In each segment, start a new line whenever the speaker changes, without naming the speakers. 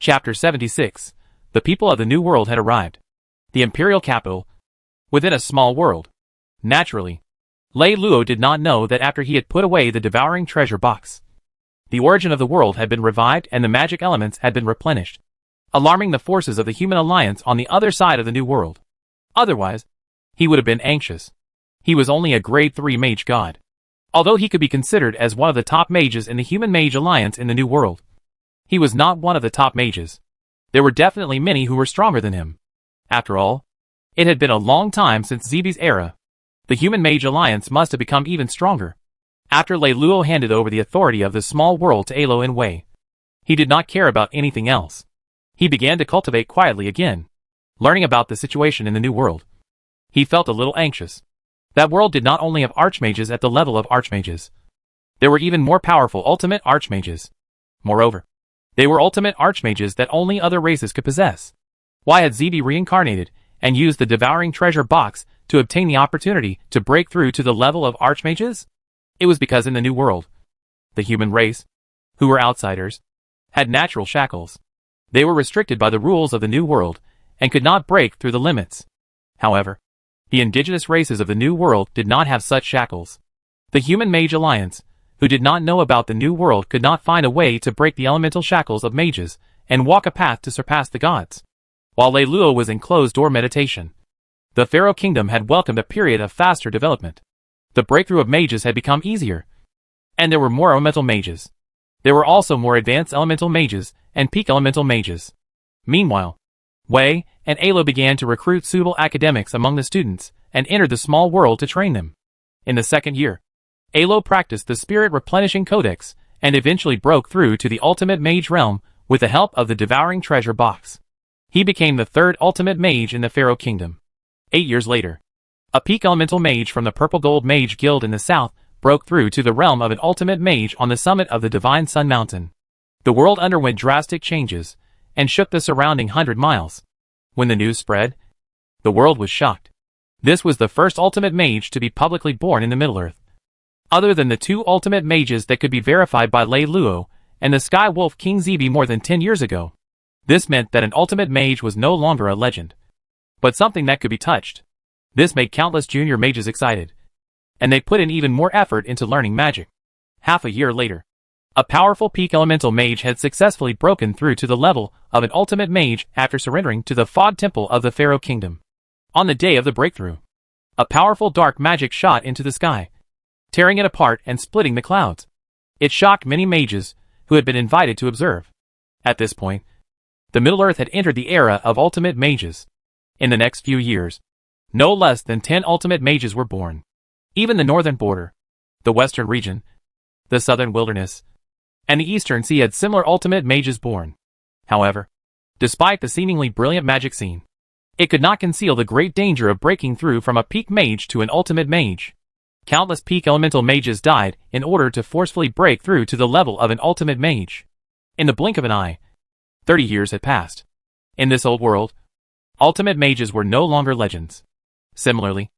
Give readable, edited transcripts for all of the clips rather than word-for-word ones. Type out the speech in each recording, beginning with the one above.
Chapter 76. The people of the New World had arrived. The imperial capital, within a small world. Naturally, Lei Luo did not know that after he had put away the devouring treasure box, the origin of the world had been revived and the magic elements had been replenished, alarming the forces of the human alliance on the other side of the New World. Otherwise, he would have been anxious. He was only a grade 3 mage god. Although he could be considered as one of the top mages in the human mage alliance in the New World, he was not one of the top mages. There were definitely many who were stronger than him. After all, it had been a long time since Zibi's era. The human mage alliance must have become even stronger. After Lei Luo handed over the authority of the small world to Alo in Wei, he did not care about anything else. He began to cultivate quietly again, learning about the situation in the New World. He felt a little anxious. That world did not only have archmages at the level of archmages. There were even more powerful ultimate archmages. Moreover, they were ultimate archmages that only other races could possess. Why had Zibi reincarnated and used the devouring treasure box to obtain the opportunity to break through to the level of archmages? It was because in the New World, the human race, who were outsiders, had natural shackles. They were restricted by the rules of the New World and could not break through the limits. However, the indigenous races of the New World did not have such shackles. The human mage alliance, who did not know about the New World, could not find a way to break the elemental shackles of mages and walk a path to surpass the gods. While Lei Luo was in closed-door meditation, the Pharaoh Kingdom had welcomed a period of faster development. The breakthrough of mages had become easier, and there were more elemental mages. There were also more advanced elemental mages and peak elemental mages. Meanwhile, Wei and Alo began to recruit suitable academics among the students and entered the small world to train them. In the second year, Alo practiced the Spirit Replenishing Codex and eventually broke through to the Ultimate Mage realm with the help of the Devouring Treasure Box. He became the third Ultimate Mage in the Pharaoh Kingdom. 8 years later, a peak elemental mage from the Purple Gold Mage Guild in the south broke through to the realm of an Ultimate Mage on the summit of the Divine Sun Mountain. The world underwent drastic changes and shook the surrounding 100 miles. When the news spread, the world was shocked. This was the first Ultimate Mage to be publicly born in the Middle-earth. Other than the 2 Ultimate Mages that could be verified by Lei Luo and the Sky Wolf King Zibi more than 10 years ago, this meant that an Ultimate Mage was no longer a legend, but something that could be touched. This made countless junior mages excited, and they put in even more effort into learning magic. Half a year later, a powerful peak elemental mage had successfully broken through to the level of an ultimate mage after surrendering to the Fog Temple of the Pharaoh Kingdom. On the day of the breakthrough, a powerful dark magic shot into the sky, tearing it apart and splitting the clouds. It shocked many mages who had been invited to observe. At this point, the Middle-earth had entered the era of ultimate mages. In the next few years, no less than 10 ultimate mages were born. Even the northern border, the western region, the southern wilderness, and the eastern sea had similar ultimate mages born. However, despite the seemingly brilliant magic scene, it could not conceal the great danger of breaking through from a peak mage to an ultimate mage. Countless peak elemental mages died in order to forcefully break through to the level of an ultimate mage. In the blink of an eye, 30 years had passed. In this old world, ultimate mages were no longer legends. Similarly,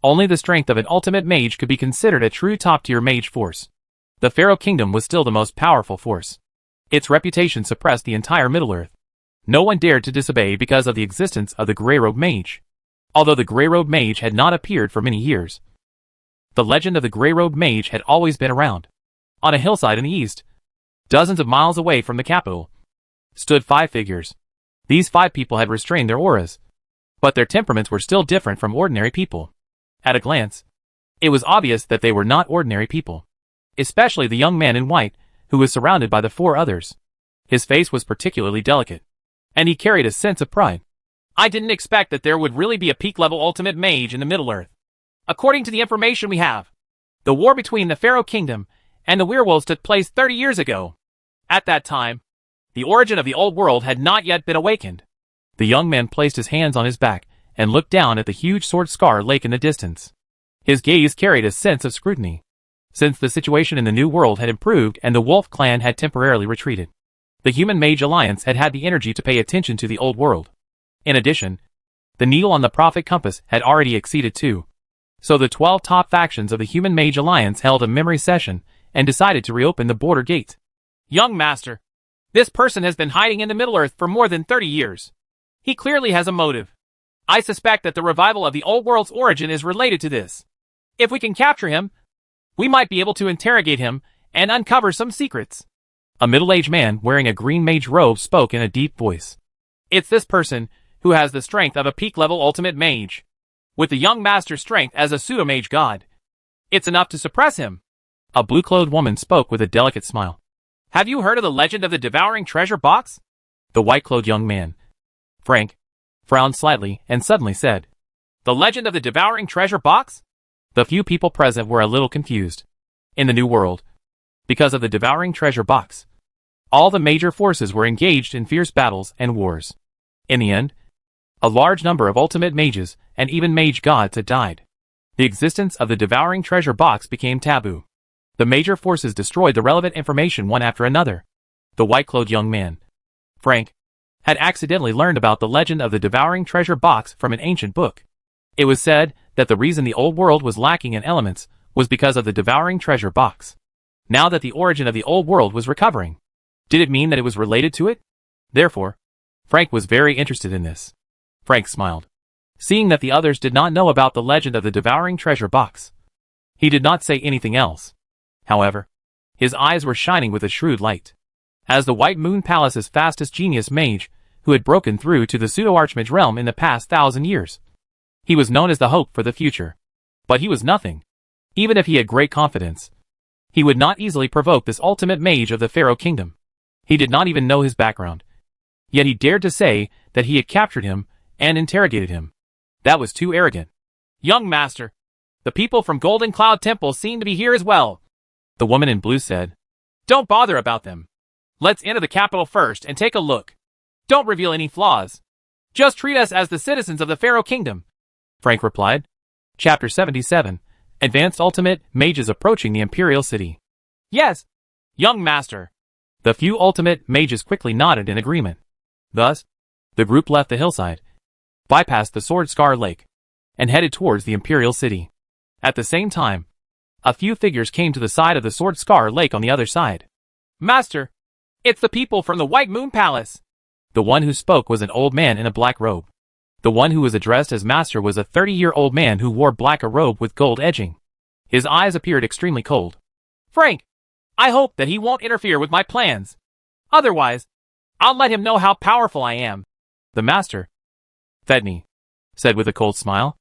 only the strength of an ultimate mage could be considered a true top-tier mage force. The Pharaoh Kingdom was still the most powerful force. Its reputation suppressed the entire Middle-earth. No one dared to disobey because of the existence of the Grey-Robed Mage. Although the Grey-Robed Mage had not appeared for many years, the legend of the Grey-Robed Mage had always been around. On a hillside in the east, dozens of miles away from the capital, stood 5 figures. These 5 people had restrained their auras, but their temperaments were still different from ordinary people. At a glance, it was obvious that they were not ordinary people. Especially the young man in white, who was surrounded by the 4 others. His face was particularly delicate, and he carried a sense of pride. I didn't expect that there would really be a peak-level ultimate mage in the Middle-earth. According to the information we have, the war between the Pharaoh Kingdom and the werewolves took place 30 years ago. At that time, the origin of the old world had not yet been awakened. The young man placed his hands on his back and looked down at the huge sword scar lake in the distance. His gaze carried a sense of scrutiny. Since the situation in the New World had improved and the Wolf clan had temporarily retreated, the Human Mage Alliance had had the energy to pay attention to the Old World. In addition, the needle on the Prophet Compass had already exceeded 2. So the 12 top factions of the Human Mage Alliance held a memory session and decided to reopen the border gate. Young Master, This person has been hiding in the Middle-earth for more than 30 years. He clearly has a motive. I suspect that the revival of the old world's origin is related to this. If we can capture him, we might be able to interrogate him and uncover some secrets. A middle-aged man wearing a green mage robe spoke in a deep voice. It's this person who has the strength of a peak-level ultimate mage, with the young master's strength as a pseudo-mage god. It's enough to suppress him. A blue-clothed woman spoke with a delicate smile. Have you heard of the legend of the devouring treasure box? The white-clothed young man, Frank, frowned slightly and suddenly said, The legend of the devouring treasure box? The few people present were a little confused. In the New World, because of the devouring treasure box, all the major forces were engaged in fierce battles and wars. In the end, a large number of ultimate mages and even mage gods had died. The existence of the devouring treasure box became taboo. The major forces destroyed the relevant information one after another. The white-clothed young man, Frank, had accidentally learned about the legend of the devouring treasure box from an ancient book. It was said that the reason the old world was lacking in elements was because of the devouring treasure box. Now that the origin of the old world was recovering, did it mean that it was related to it? Therefore, Frank was very interested in this. Frank smiled, seeing that the others did not know about the legend of the devouring treasure box. He did not say anything else. However, his eyes were shining with a shrewd light. As the White Moon Palace's fastest genius mage, who had broken through to the pseudo-archmage realm in the past 1,000 years. He was known as the hope for the future. But he was nothing. Even if he had great confidence, he would not easily provoke this ultimate mage of the Pharaoh Kingdom. He did not even know his background. Yet he dared to say that he had captured him and interrogated him. That was too arrogant. Young master, the people from Golden Cloud Temple seem to be here as well. The woman in blue said. Don't bother about them. Let's enter the capital first and take a look. Don't reveal any flaws. Just treat us as the citizens of the Pharaoh Kingdom. Frank replied. Chapter 77. Advanced Ultimate Mages Approaching the Imperial City. Yes, young master. The few ultimate mages quickly nodded in agreement. Thus, the group left the hillside, bypassed the Sword Scar Lake, and headed towards the Imperial City. At the same time, a few figures came to the side of the Sword Scar Lake on the other side. Master, it's the people from the White Moon Palace. The one who spoke was an old man in a black robe. The one who was addressed as master was a 30-year-old man who wore black a robe with gold edging. His eyes appeared extremely cold. Frank, I hope that he won't interfere with my plans. Otherwise, I'll let him know how powerful I am. The master, Fedney, said with a cold smile.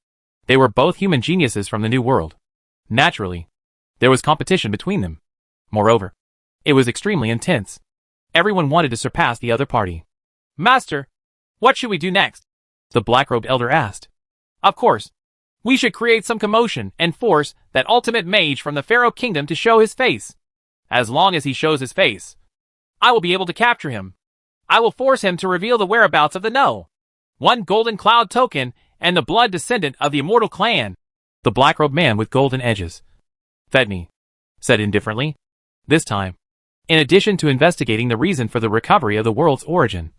They were both human geniuses from the New World. Naturally, there was competition between them. Moreover, it was extremely intense. Everyone wanted to surpass the other party. Master, what should we do next? The black-robed elder asked. Of course, we should create some commotion and force that ultimate mage from the Pharaoh Kingdom to show his face. As long as he shows his face, I will be able to capture him. I will force him to reveal the whereabouts of the No. 1 golden cloud token and the blood descendant of the immortal clan. The black-robed man with golden edges, Fedney, said indifferently. This time, in addition to investigating the reason for the recovery of the world's origin,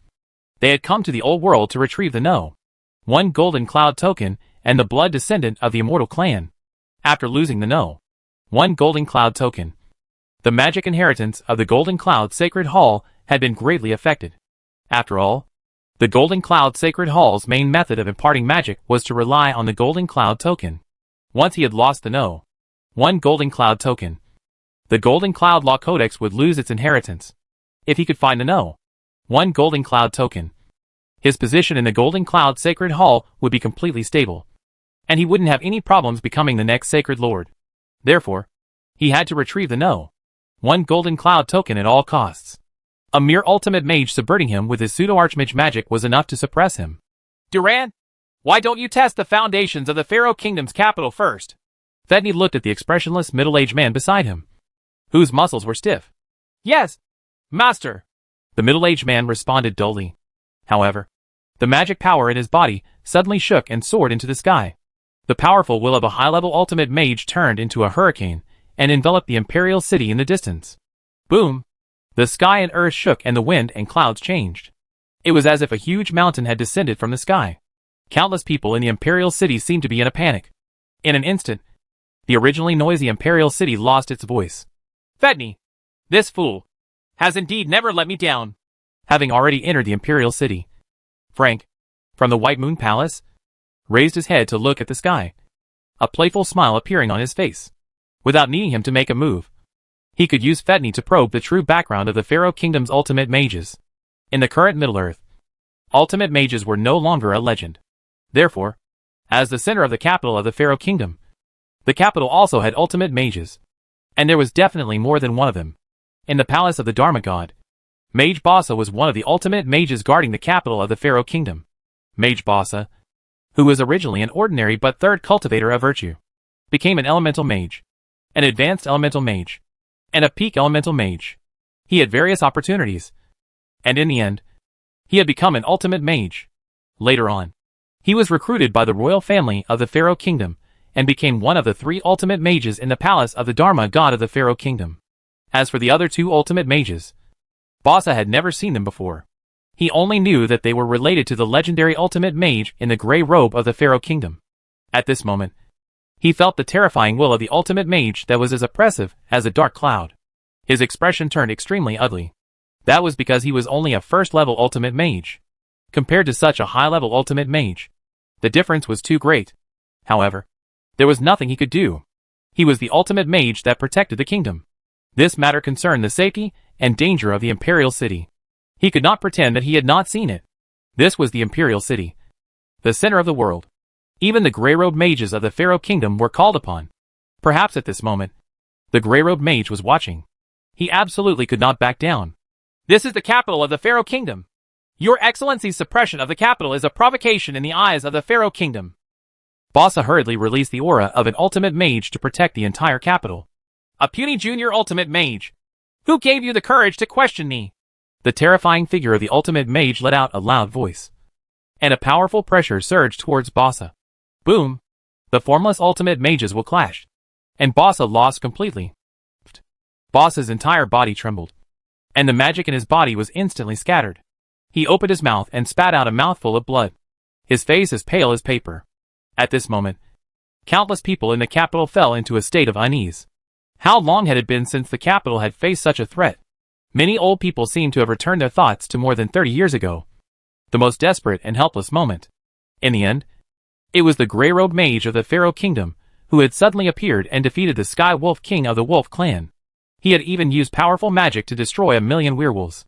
they had come to the old world to retrieve the No. 1 golden cloud token and the blood descendant of the immortal clan. After losing the No. 1 golden cloud token, the magic inheritance of the Golden Cloud Sacred Hall had been greatly affected. After all, the Golden Cloud Sacred Hall's main method of imparting magic was to rely on the Golden Cloud token. Once he had lost the No. 1 golden cloud token, the Golden Cloud Law Codex would lose its inheritance. If he could find the No. 1 golden cloud token, his position in the Golden Cloud Sacred Hall would be completely stable, and he wouldn't have any problems becoming the next Sacred Lord. Therefore, he had to retrieve the No. 1 golden cloud token at all costs. A mere ultimate mage subverting him with his pseudo-archmage magic was enough to suppress him. Duran, why don't you test the foundations of the Pharaoh Kingdom's capital first? Fedney looked at the expressionless middle-aged man beside him, whose muscles were stiff. Yes, master, the middle-aged man responded dully. However, the magic power in his body suddenly shook and soared into the sky. The powerful will of a high-level ultimate mage turned into a hurricane and enveloped the Imperial City in the distance. Boom! The sky and earth shook and the wind and clouds changed. It was as if a huge mountain had descended from the sky. Countless people in the Imperial City seemed to be in a panic. In an instant, the originally noisy Imperial City lost its voice. Fedney, this fool, has indeed never let me down. having already entered the Imperial City. Frank, from the White Moon Palace, raised his head to look at the sky, a playful smile appearing on his face. Without needing him to make a move, he could use Fetney to probe the true background of the Pharaoh Kingdom's ultimate mages. In the current Middle-earth, ultimate mages were no longer a legend. Therefore, as the center of the capital of the Pharaoh Kingdom, the capital also had ultimate mages. And there was definitely more than one of them. In the palace of the Dharma God, Mage Bassa was one of the ultimate mages guarding the capital of the Pharaoh Kingdom. Mage Bassa, who was originally an ordinary but third cultivator of virtue, became an elemental mage, an advanced elemental mage, and a peak elemental mage. He had various opportunities, and in the end, he had become an ultimate mage. Later on, he was recruited by the royal family of the Pharaoh Kingdom and became one of the 3 ultimate mages in the palace of the Dharma God of the Pharaoh Kingdom. As for the other 2 ultimate mages, Bassa had never seen them before. He only knew that they were related to the legendary ultimate mage in the gray robe of the Pharaoh Kingdom. At this moment, he felt the terrifying will of the ultimate mage that was as oppressive as a dark cloud. His expression turned extremely ugly. That was because he was only a first-level ultimate mage. Compared to such a high-level ultimate mage, the difference was too great. However, there was nothing he could do. He was the ultimate mage that protected the kingdom. This matter concerned the safety and danger of the Imperial City. He could not pretend that he had not seen it. This was the Imperial City, the center of the world. Even the gray-robed mages of the Pharaoh Kingdom were called upon. Perhaps at this moment, the gray-robed mage was watching. He absolutely could not back down. This is the capital of the Pharaoh Kingdom. Your Excellency's suppression of the capital is a provocation in the eyes of the Pharaoh Kingdom. Bassa hurriedly released the aura of an ultimate mage to protect the entire capital. A puny junior ultimate mage. Who gave you the courage to question me? The terrifying figure of the ultimate mage let out a loud voice, and a powerful pressure surged towards Bassa. Boom! The formless ultimate mages will clash, and Bassa lost completely. Bassa's entire body trembled, and the magic in his body was instantly scattered. He opened his mouth and spat out a mouthful of blood, his face as pale as paper. At this moment, countless people in the capital fell into a state of unease. How long had it been since the capital had faced such a threat? Many old people seemed to have returned their thoughts to more than 30 years ago, the most desperate and helpless moment. In the end, it was the gray-robed mage of the Pharaoh Kingdom who had suddenly appeared and defeated the Sky Wolf King of the Wolf Clan. He had even used powerful magic to destroy 1,000,000 werewolves.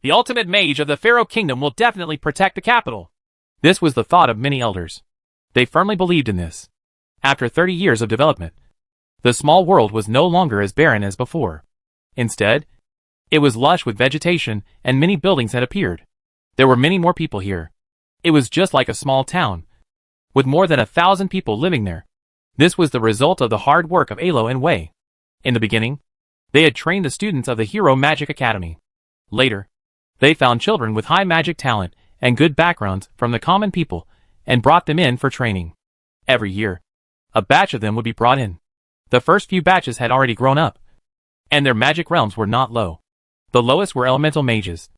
The ultimate mage of the Pharaoh Kingdom will definitely protect the capital. This was the thought of many elders. They firmly believed in this. After 30 years of development, the small world was no longer as barren as before. Instead, it was lush with vegetation and many buildings had appeared. There were many more people here. It was just like a small town, with more than 1,000 people living there. This was the result of the hard work of Alo and Wei. In the beginning, they had trained the students of the Hero Magic Academy. Later, they found children with high magic talent and good backgrounds from the common people and brought them in for training. Every year, a batch of them would be brought in. The first few batches had already grown up, and their magic realms were not low. The lowest were elemental mages,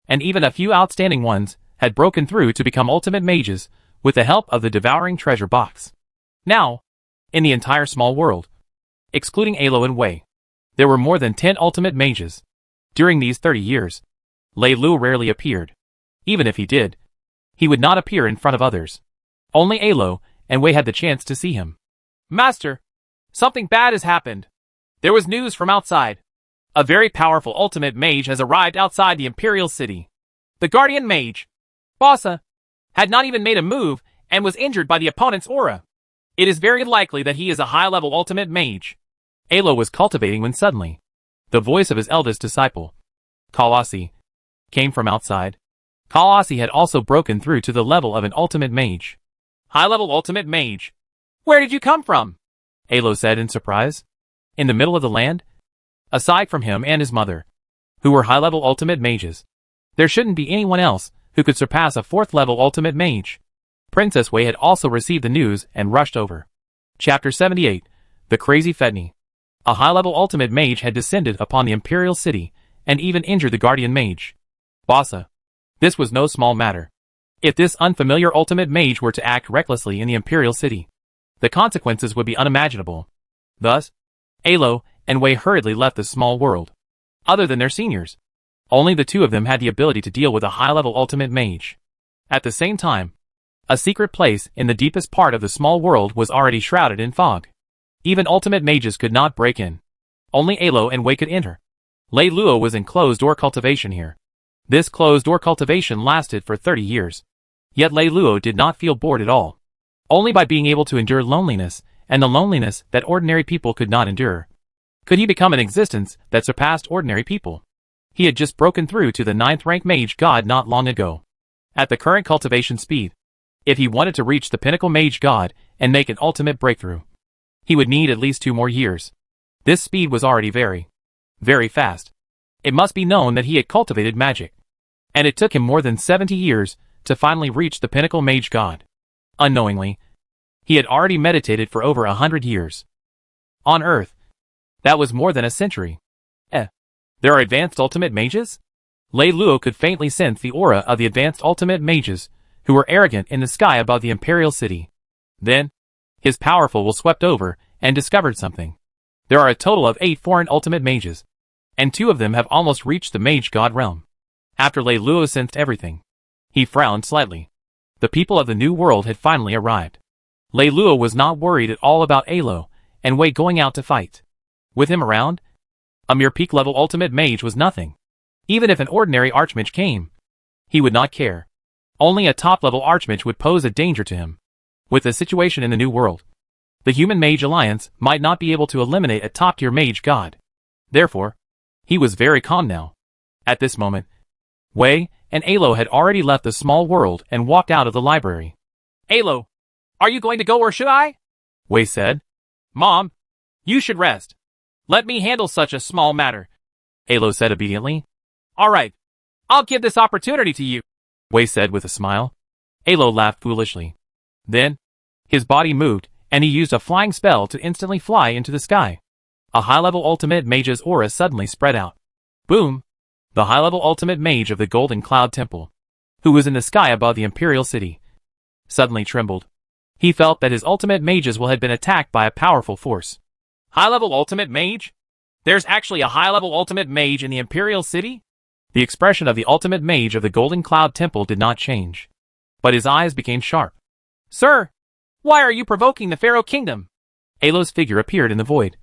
and even a few outstanding ones had broken through to become ultimate mages with the help of the devouring treasure box. Now, in the entire small world, excluding Alo and Wei, there were more than 10 ultimate mages. During these 30 years, Lei Lu rarely appeared. Even if he did, he would not appear in front of others. Only Alo and Wei had the chance to see him. Master, something bad has happened. There was news from outside. A very powerful ultimate mage has arrived outside the Imperial City. The Guardian Mage, Bassa, had not even made a move and was injured by the opponent's aura. It is very likely that he is a high-level ultimate mage. Alo was cultivating when suddenly, the voice of his eldest disciple, Kalasi, came from outside. Kalasi had also broken through to the level of an ultimate mage. High-level ultimate mage. Where did you come from? Alo said in surprise. In the middle of the land? Aside from him and his mother, who were high-level ultimate mages, there shouldn't be anyone else who could surpass a 4th-level ultimate mage. Princess Wei had also received the news and rushed over. Chapter 78, The Crazy Fetney. A high-level ultimate mage had descended upon the Imperial City and even injured the Guardian Mage, Bassa. This was no small matter. If this unfamiliar ultimate mage were to act recklessly in the Imperial City, the consequences would be unimaginable. Thus, Alo and Wei hurriedly left the small world. Other than their seniors, Only the two of them had the ability to deal with a high-level ultimate mage. At the same time, a secret place in the deepest part of the small world was already shrouded in fog. Even ultimate mages could not break in. Only Alo and Wei could enter. Lei Luo was in closed-door cultivation here. This closed-door cultivation lasted for 30 years. Yet Lei Luo did not feel bored at all. Only by being able to endure loneliness, and the loneliness that ordinary people could not endure, could he become an existence that surpassed ordinary people. He had just broken through to the 9th-rank mage god not long ago. At the current cultivation speed, if he wanted to reach the pinnacle mage god and make an ultimate breakthrough, he would need at least 2 more years. This speed was already very, very fast. It must be known that he had cultivated magic, and it took him more than 70 years to finally reach the pinnacle mage god. Unknowingly, he had already meditated for over 100 years. On Earth, that was more than a century. There are advanced ultimate mages? Lei Luo could faintly sense the aura of the advanced ultimate mages, who were arrogant in the sky above the imperial city. Then, his powerful will swept over and discovered something. There are a total of 8 foreign ultimate mages, and 2 of them have almost reached the mage god realm. After Lei Luo sensed everything, he frowned slightly. The people of the new world had finally arrived. Lei Luo was not worried at all about Alo and Wei going out to fight. With him around, a mere peak-level ultimate mage was nothing. Even if an ordinary archmage came, he would not care. Only a top-level archmage would pose a danger to him. With the situation in the new world, the Human Mage Alliance might not be able to eliminate a top-tier mage god. Therefore, he was very calm now. At this moment, Wei and Alo had already left the small world and walked out of the library. "Alo, are you going to go or should I?" Wei said. "Mom, you should rest. Let me handle such a small matter," Alo said obediently. "Alright, I'll give this opportunity to you," Wei said with a smile. Alo laughed foolishly. Then, his body moved, and he used a flying spell to instantly fly into the sky. A high-level ultimate mage's aura suddenly spread out. Boom! The high-level ultimate mage of the Golden Cloud Temple, who was in the sky above the Imperial City, suddenly trembled. He felt that his ultimate mage's will had been attacked by a powerful force. High-level ultimate mage? There's actually a high-level ultimate mage in the Imperial City? The expression of the ultimate mage of the Golden Cloud Temple did not change, but his eyes became sharp. "Sir, why are you provoking the Pharaoh Kingdom?" Alo's figure appeared in the void,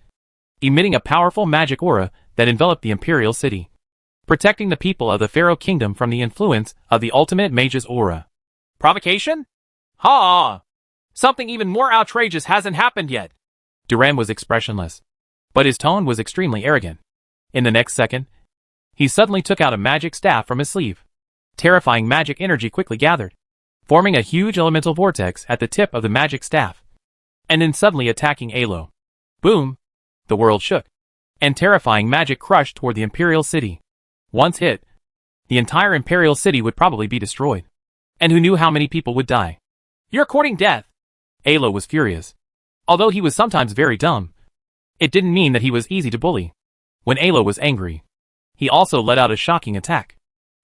emitting a powerful magic aura that enveloped the Imperial City, protecting the people of the Pharaoh Kingdom from the influence of the ultimate mage's aura. "Provocation? Ha! Something even more outrageous hasn't happened yet." Duran was expressionless, but his tone was extremely arrogant. In the next second, he suddenly took out a magic staff from his sleeve. Terrifying magic energy quickly gathered, forming a huge elemental vortex at the tip of the magic staff, and then suddenly attacking Alo. Boom! The world shook, and terrifying magic crushed toward the Imperial City. Once hit, the entire Imperial City would probably be destroyed. And who knew how many people would die? "You're courting death!" Alo was furious. Although he was sometimes very dumb, it didn't mean that he was easy to bully. When Alo was angry, he also let out a shocking attack.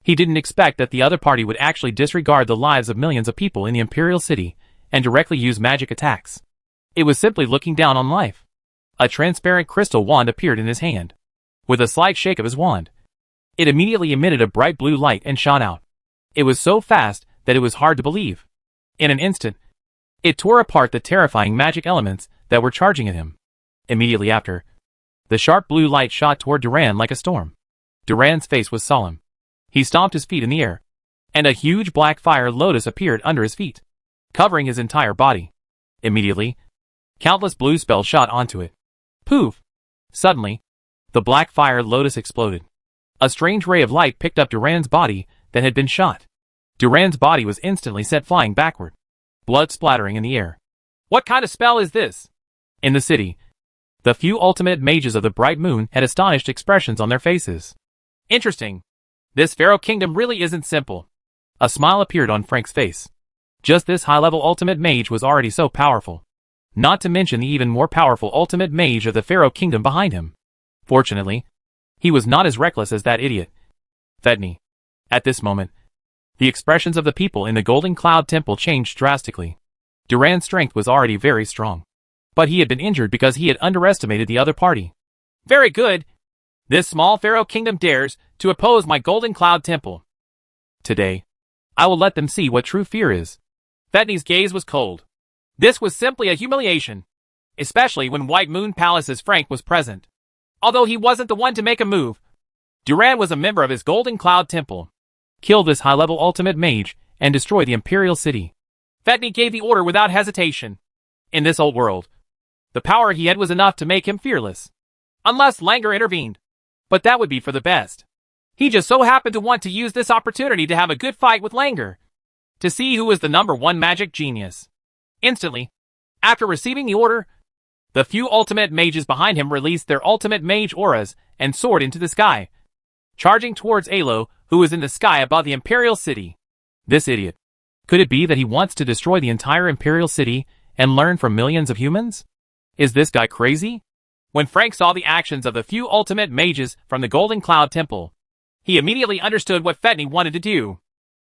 He didn't expect that the other party would actually disregard the lives of millions of people in the Imperial City and directly use magic attacks. It was simply looking down on life. A transparent crystal wand appeared in his hand. With a slight shake of his wand, it immediately emitted a bright blue light and shot out. It was so fast that it was hard to believe. In an instant, it tore apart the terrifying magic elements that were charging at him. Immediately after, the sharp blue light shot toward Duran like a storm. Duran's face was solemn. He stomped his feet in the air, and a huge black fire lotus appeared under his feet, covering his entire body. Immediately, countless blue spells shot onto it. Poof! Suddenly, the black fire lotus exploded. A strange ray of light picked up Duran's body that had been shot. Duran's body was instantly set flying backward, blood splattering in the air. "What kind of spell is this?" In the city, the few ultimate mages of the bright moon had astonished expressions on their faces. "Interesting. This Pharaoh Kingdom really isn't simple." A smile appeared on Frank's face. Just this high-level ultimate mage was already so powerful. Not to mention the even more powerful ultimate mage of the Pharaoh Kingdom behind him. Fortunately, he was not as reckless as that idiot, Fedni. At this moment, the expressions of the people in the Golden Cloud Temple changed drastically. Duran's strength was already very strong, but he had been injured because he had underestimated the other party. "Very good. This small Pharaoh Kingdom dares to oppose my Golden Cloud Temple. Today, I will let them see what true fear is. Fetney's gaze was cold. This was simply a humiliation, especially when White Moon Palace's Frank was present. Although he wasn't the one to make a move, Duran was a member of his Golden Cloud Temple. Kill this high-level ultimate mage and destroy the Imperial City. Fetney gave the order without hesitation. In this old world, the power he had was enough to make him fearless. Unless Langer intervened. But that would be for the best. He just so happened to want to use this opportunity to have a good fight with Langer, to see who was the #1 magic genius. Instantly, after receiving the order, the few ultimate mages behind him released their ultimate mage auras and soared into the sky, charging towards Alo, who was in the sky above the Imperial City. This idiot. Could it be that he wants to destroy the entire Imperial City and learn from millions of humans? Is this guy crazy? When Frank saw the actions of the few ultimate mages from the Golden Cloud Temple, he immediately understood what Fetney wanted to do.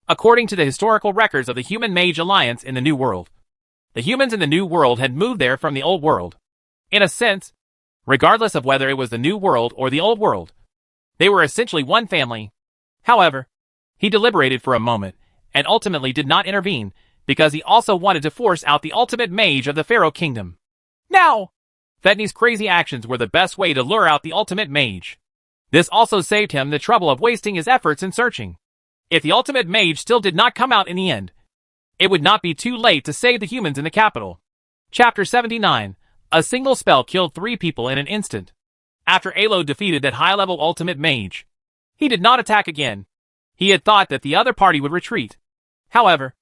According to the historical records of the Human Mage Alliance in the New World, the humans in the New World had moved there from the Old World. In a sense, regardless of whether it was the New World or the Old World, they were essentially one family. However, he deliberated for a moment and ultimately did not intervene because he also wanted to force out the ultimate mage of the Pharaoh Kingdom. Now! Fetney's crazy actions were the best way to lure out the ultimate mage. This also saved him the trouble of wasting his efforts in searching. If the ultimate mage still did not come out in the end, it would not be too late to save the humans in the capital. Chapter 79. A single spell killed 3 people in an instant. After Alo defeated that high-level ultimate mage, he did not attack again. He had thought that the other party would retreat. However,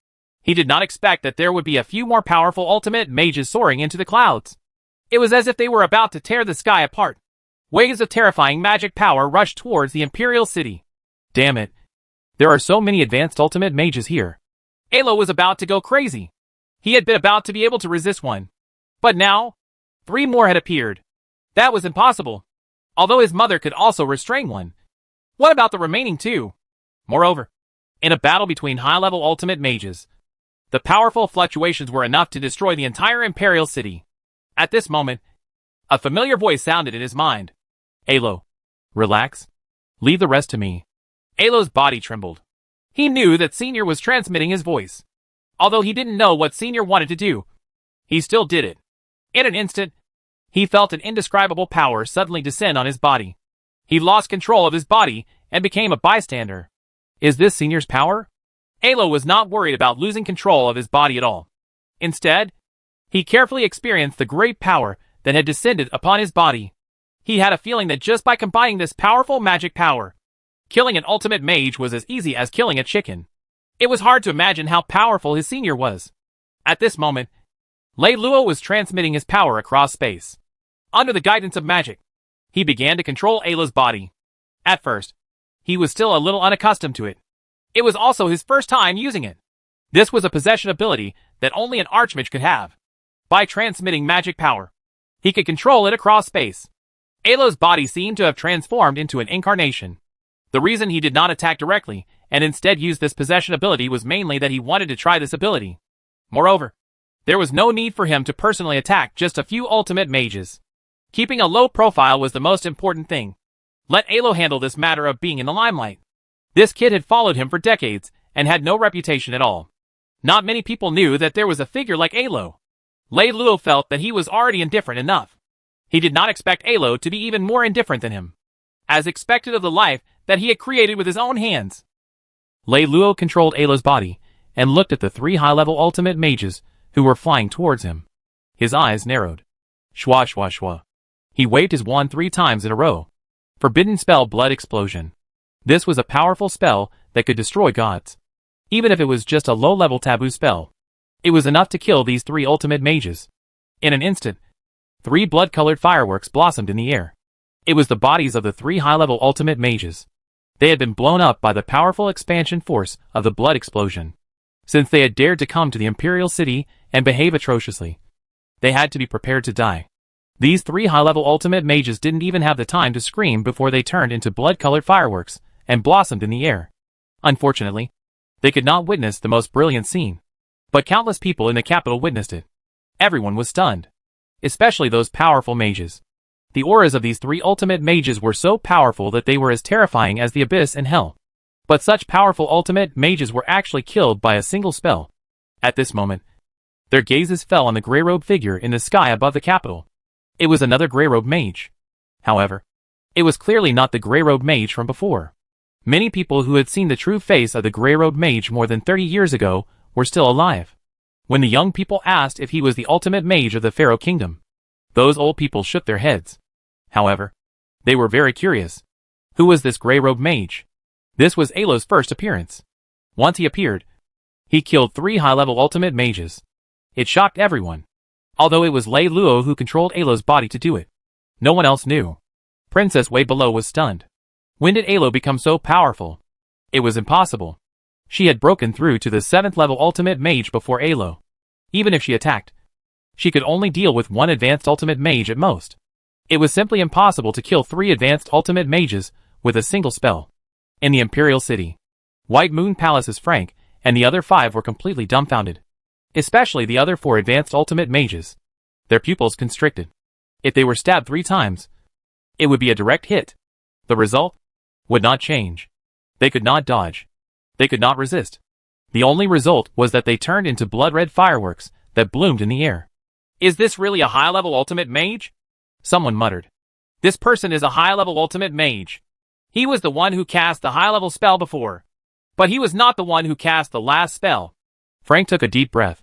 he did not expect that there would be a few more powerful ultimate mages soaring into the clouds. It was as if they were about to tear the sky apart. Waves of terrifying magic power rushed towards the Imperial City. Damn it. There are so many advanced ultimate mages here. Alo was about to go crazy. He had been about to be able to resist one. But now, 3 more had appeared. That was impossible. Although his mother could also restrain one. What about the remaining 2? Moreover, in a battle between high-level ultimate mages, the powerful fluctuations were enough to destroy the entire Imperial City. At this moment, a familiar voice sounded in his mind. Alo, relax. Leave the rest to me. Alo's body trembled. He knew that Senior was transmitting his voice. Although he didn't know what Senior wanted to do, he still did it. In an instant, he felt an indescribable power suddenly descend on his body. He lost control of his body and became a bystander. Is this Senior's power? Alo was not worried about losing control of his body at all. Instead, he carefully experienced the great power that had descended upon his body. He had a feeling that just by combining this powerful magic power, killing an ultimate mage was as easy as killing a chicken. It was hard to imagine how powerful his Senior was. At this moment, Lei Luo was transmitting his power across space. Under the guidance of magic, he began to control Alo's body. At first, he was still a little unaccustomed to it. It was also his first time using it. This was a possession ability that only an archmage could have. By transmitting magic power, he could control it across space. Alo's body seemed to have transformed into an incarnation. The reason he did not attack directly, and instead used this possession ability was mainly that he wanted to try this ability. Moreover, there was no need for him to personally attack just a few ultimate mages. Keeping a low profile was the most important thing. Let Alo handle this matter of being in the limelight. This kid had followed him for decades, and had no reputation at all. Not many people knew that there was a figure like Alo. Lei Luo felt that he was already indifferent enough. He did not expect Alo to be even more indifferent than him, as expected of the life that he had created with his own hands. Lei Luo controlled Alo's body, and looked at the 3 high-level ultimate mages who were flying towards him. His eyes narrowed. Shwa shwa shwa. He waved his wand 3 times in a row. Forbidden spell Blood Explosion. This was a powerful spell that could destroy gods. Even if it was just a low-level taboo spell, it was enough to kill these 3 ultimate mages. In an instant, 3 blood-colored fireworks blossomed in the air. It was the bodies of the 3 high-level ultimate mages. They had been blown up by the powerful expansion force of the blood explosion. Since they had dared to come to the Imperial City and behave atrociously, they had to be prepared to die. These 3 high-level ultimate mages didn't even have the time to scream before they turned into blood-colored fireworks and blossomed in the air. Unfortunately, they could not witness the most brilliant scene. But countless people in the capital witnessed it. Everyone was stunned, especially those powerful mages. The auras of these three ultimate mages were so powerful that they were as terrifying as the abyss and hell. But such powerful ultimate mages were actually killed by a single spell. At this moment, their gazes fell on the gray-robed figure in the sky above the capital. It was another gray-robed mage. However, it was clearly not the gray-robed mage from before. Many people who had seen the true face of the gray-robed mage more than 30 years ago were still alive. When the young people asked if he was the ultimate mage of the Pharaoh Kingdom, those old people shook their heads. However, they were very curious. Who was this gray-robed mage? This was Alo's first appearance. Once he appeared, he killed 3 high-level ultimate mages. It shocked everyone. Although it was Lei Luo who controlled Alo's body to do it, no one else knew. Princess Wei below was stunned. When did Alo become so powerful? It was impossible. She had broken through to the 7th level ultimate mage before Alo. Even if she attacked, she could only deal with 1 advanced ultimate mage at most. It was simply impossible to kill 3 advanced ultimate mages with a single spell. In the Imperial City, White Moon Palace's Frank and the other 5 were completely dumbfounded. Especially the other 4 advanced ultimate mages. Their pupils constricted. If they were stabbed 3 times, it would be a direct hit. The result would not change. They could not dodge. They could not resist. The only result was that they turned into blood-red fireworks that bloomed in the air. Is this really a high-level ultimate mage? Someone muttered. This person is a high-level ultimate mage. He was the one who cast the high-level spell before. But he was not the one who cast the last spell. Frank took a deep breath,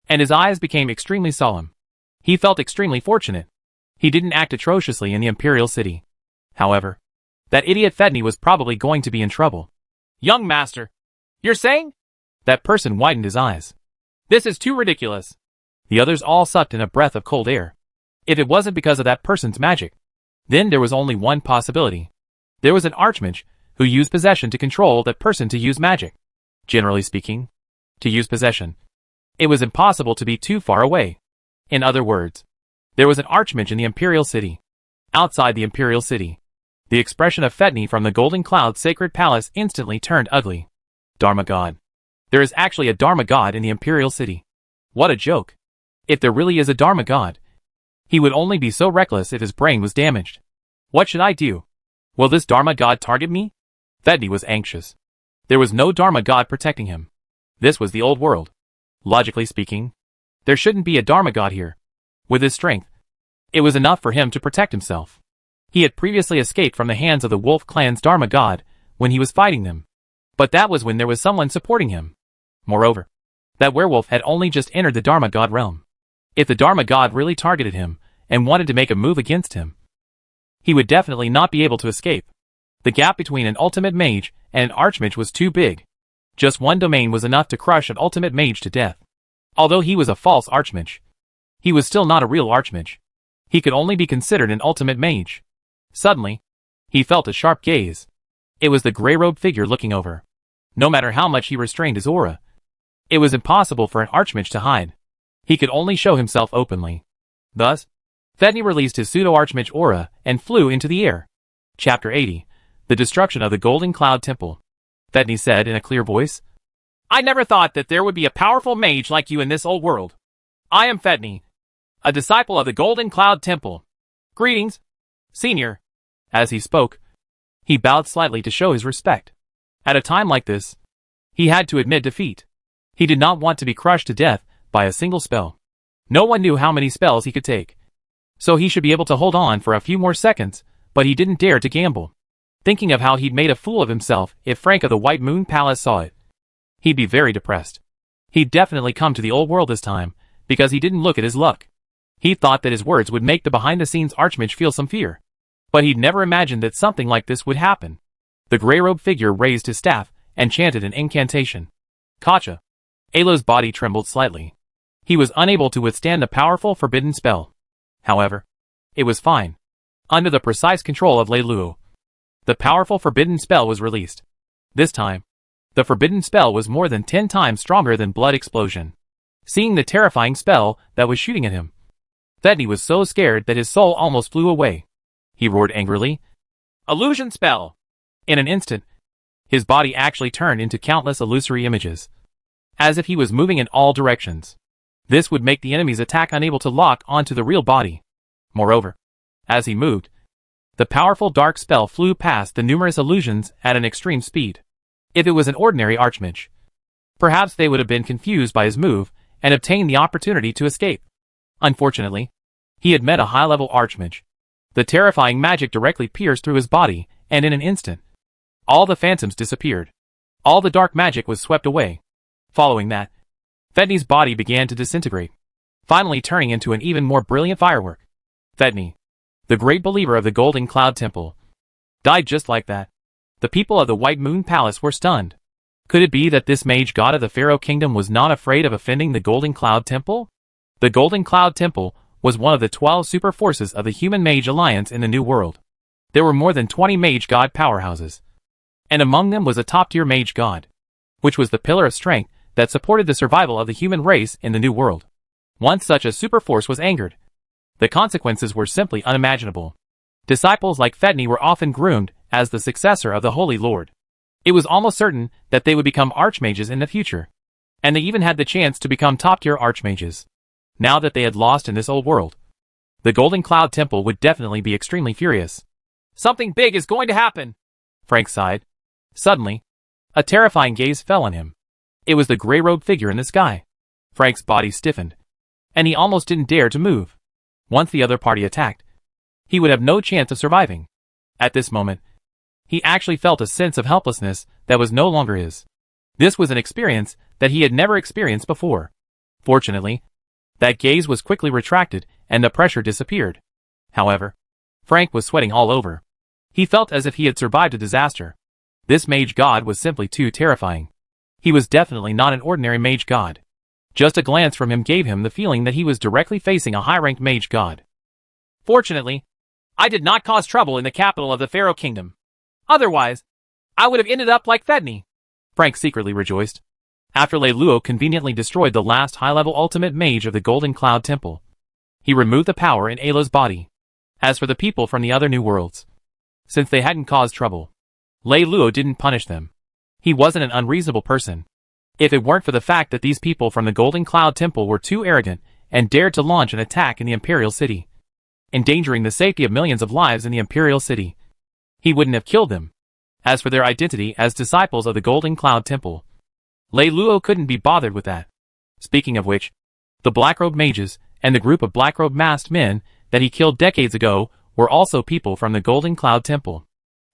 and his eyes became extremely solemn. He felt extremely fortunate. He didn't act atrociously in the Imperial City. However, that idiot Fedney was probably going to be in trouble. Young master, you're saying? That person widened his eyes. This is too ridiculous. The others all sucked in a breath of cold air. If it wasn't because of that person's magic, then there was only one possibility. There was an archmage who used possession to control that person to use magic. Generally speaking, to use possession, it was impossible to be too far away. In other words, there was an archmage in the Imperial City. Outside the Imperial City, the expression of Fedney from the Golden Cloud Sacred Palace instantly turned ugly. Dharma God. There is actually a Dharma God in the Imperial City. What a joke. If there really is a Dharma God, he would only be so reckless if his brain was damaged. What should I do? Will this Dharma God target me? Fedney was anxious. There was no Dharma God protecting him. This was the old world. Logically speaking, there shouldn't be a Dharma God here. With his strength, it was enough for him to protect himself. He had previously escaped from the hands of the Wolf Clan's Dharma God when he was fighting them. But that was when there was someone supporting him. Moreover, that werewolf had only just entered the Dharma God realm. If the Dharma God really targeted him and wanted to make a move against him, he would definitely not be able to escape. The gap between an ultimate mage and an archmage was too big. Just one domain was enough to crush an ultimate mage to death. Although he was a false archmage, he was still not a real archmage. He could only be considered an ultimate mage. Suddenly, he felt a sharp gaze. It was the gray-robed figure looking over. No matter how much he restrained his aura, it was impossible for an archmage to hide. He could only show himself openly. Thus, Fedney released his pseudo-archmage aura and flew into the air. Chapter 80. The Destruction of the Golden Cloud Temple. Fedney said in a clear voice. I never thought that there would be a powerful mage like you in this old world. I am Fedney, a disciple of the Golden Cloud Temple. Greetings, Senior. As he spoke, he bowed slightly to show his respect. At a time like this, he had to admit defeat. He did not want to be crushed to death by a single spell. No one knew how many spells he could take. So he should be able to hold on for a few more seconds, but he didn't dare to gamble. Thinking of how he'd made a fool of himself if Frank of the White Moon Palace saw it, he'd be very depressed. He'd definitely come to the old world this time, because he didn't look at his luck. He thought that his words would make the behind-the-scenes archmage feel some fear. But he'd never imagined that something like this would happen. The gray-robed figure raised his staff and chanted an incantation. Kacha. Alo's body trembled slightly. He was unable to withstand the powerful forbidden spell. However, it was fine. Under the precise control of Lei Luo, the powerful forbidden spell was released. This time, the forbidden spell was more than 10 times stronger than Blood Explosion. Seeing the terrifying spell that was shooting at him, Fedney was so scared that his soul almost flew away. He roared angrily. Illusion spell! In an instant, his body actually turned into countless illusory images, as if he was moving in all directions. This would make the enemy's attack unable to lock onto the real body. Moreover, As he moved, the powerful dark spell flew past the numerous illusions at an extreme speed. If it was an ordinary archmage, perhaps they would have been confused by his move and obtained the opportunity to escape. Unfortunately, he had met a high-level archmage. The terrifying magic directly pierced through his body, and in an instant, all the phantoms disappeared. All the dark magic was swept away. Following that, Fedni's body began to disintegrate, finally turning into an even more brilliant firework. Fedni, the great believer of the Golden Cloud Temple, died just like that. The people of the White Moon Palace were stunned. Could it be that this mage god of the Pharaoh Kingdom was not afraid of offending the Golden Cloud Temple? The Golden Cloud Temple was one of the 12 super forces of the Human Mage Alliance in the New World. There were more than 20 mage god powerhouses, and among them was a top-tier mage god, which was the pillar of strength that supported the survival of the human race in the New World. Once such a super force was angered, the consequences were simply unimaginable. Disciples like Fedni were often groomed as the successor of the Holy Lord. It was almost certain that they would become archmages in the future, and they even had the chance to become top-tier archmages. Now that they had lost in this old world, the Golden Cloud Temple would definitely be extremely furious. Something big is going to happen, Frank sighed. Suddenly, a terrifying gaze fell on him. It was the gray-robed figure in the sky. Frank's body stiffened, and he almost didn't dare to move. Once the other party attacked, he would have no chance of surviving. At this moment, he actually felt a sense of helplessness that was no longer his. This was an experience that he had never experienced before. Fortunately, that gaze was quickly retracted and the pressure disappeared. However, Frank was sweating all over. He felt as if he had survived a disaster. This mage god was simply too terrifying. He was definitely not an ordinary mage god. Just a glance from him gave him the feeling that he was directly facing a high-ranked mage god. Fortunately, I did not cause trouble in the capital of the Pharaoh Kingdom. Otherwise, I would have ended up like Fedni. Frank secretly rejoiced. After Lei Luo conveniently destroyed the last high-level ultimate mage of the Golden Cloud Temple, he removed the power in Ayla's body. As for the people from the other new worlds, since they hadn't caused trouble, Lei Luo didn't punish them. He wasn't an unreasonable person. If it weren't for the fact that these people from the Golden Cloud Temple were too arrogant and dared to launch an attack in the Imperial City, endangering the safety of millions of lives in the Imperial City, he wouldn't have killed them. As for their identity as disciples of the Golden Cloud Temple, Lei Luo couldn't be bothered with that. Speaking of which, the Black-Robed Mages and the group of Black-Robed masked men that he killed decades ago were also people from the Golden Cloud Temple.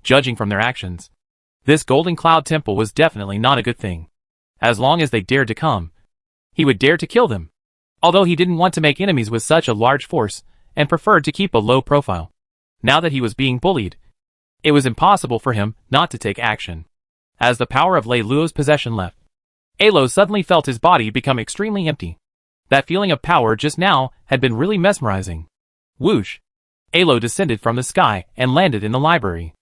Judging from their actions, this Golden Cloud Temple was definitely not a good thing. As long as they dared to come, he would dare to kill them. Although he didn't want to make enemies with such a large force and preferred to keep a low profile. Now that he was being bullied, it was impossible for him not to take action. As the power of Lei Luo's possession left, Alo suddenly felt his body become extremely empty. That feeling of power just now had been really mesmerizing. Whoosh! Alo descended from the sky and landed in the library.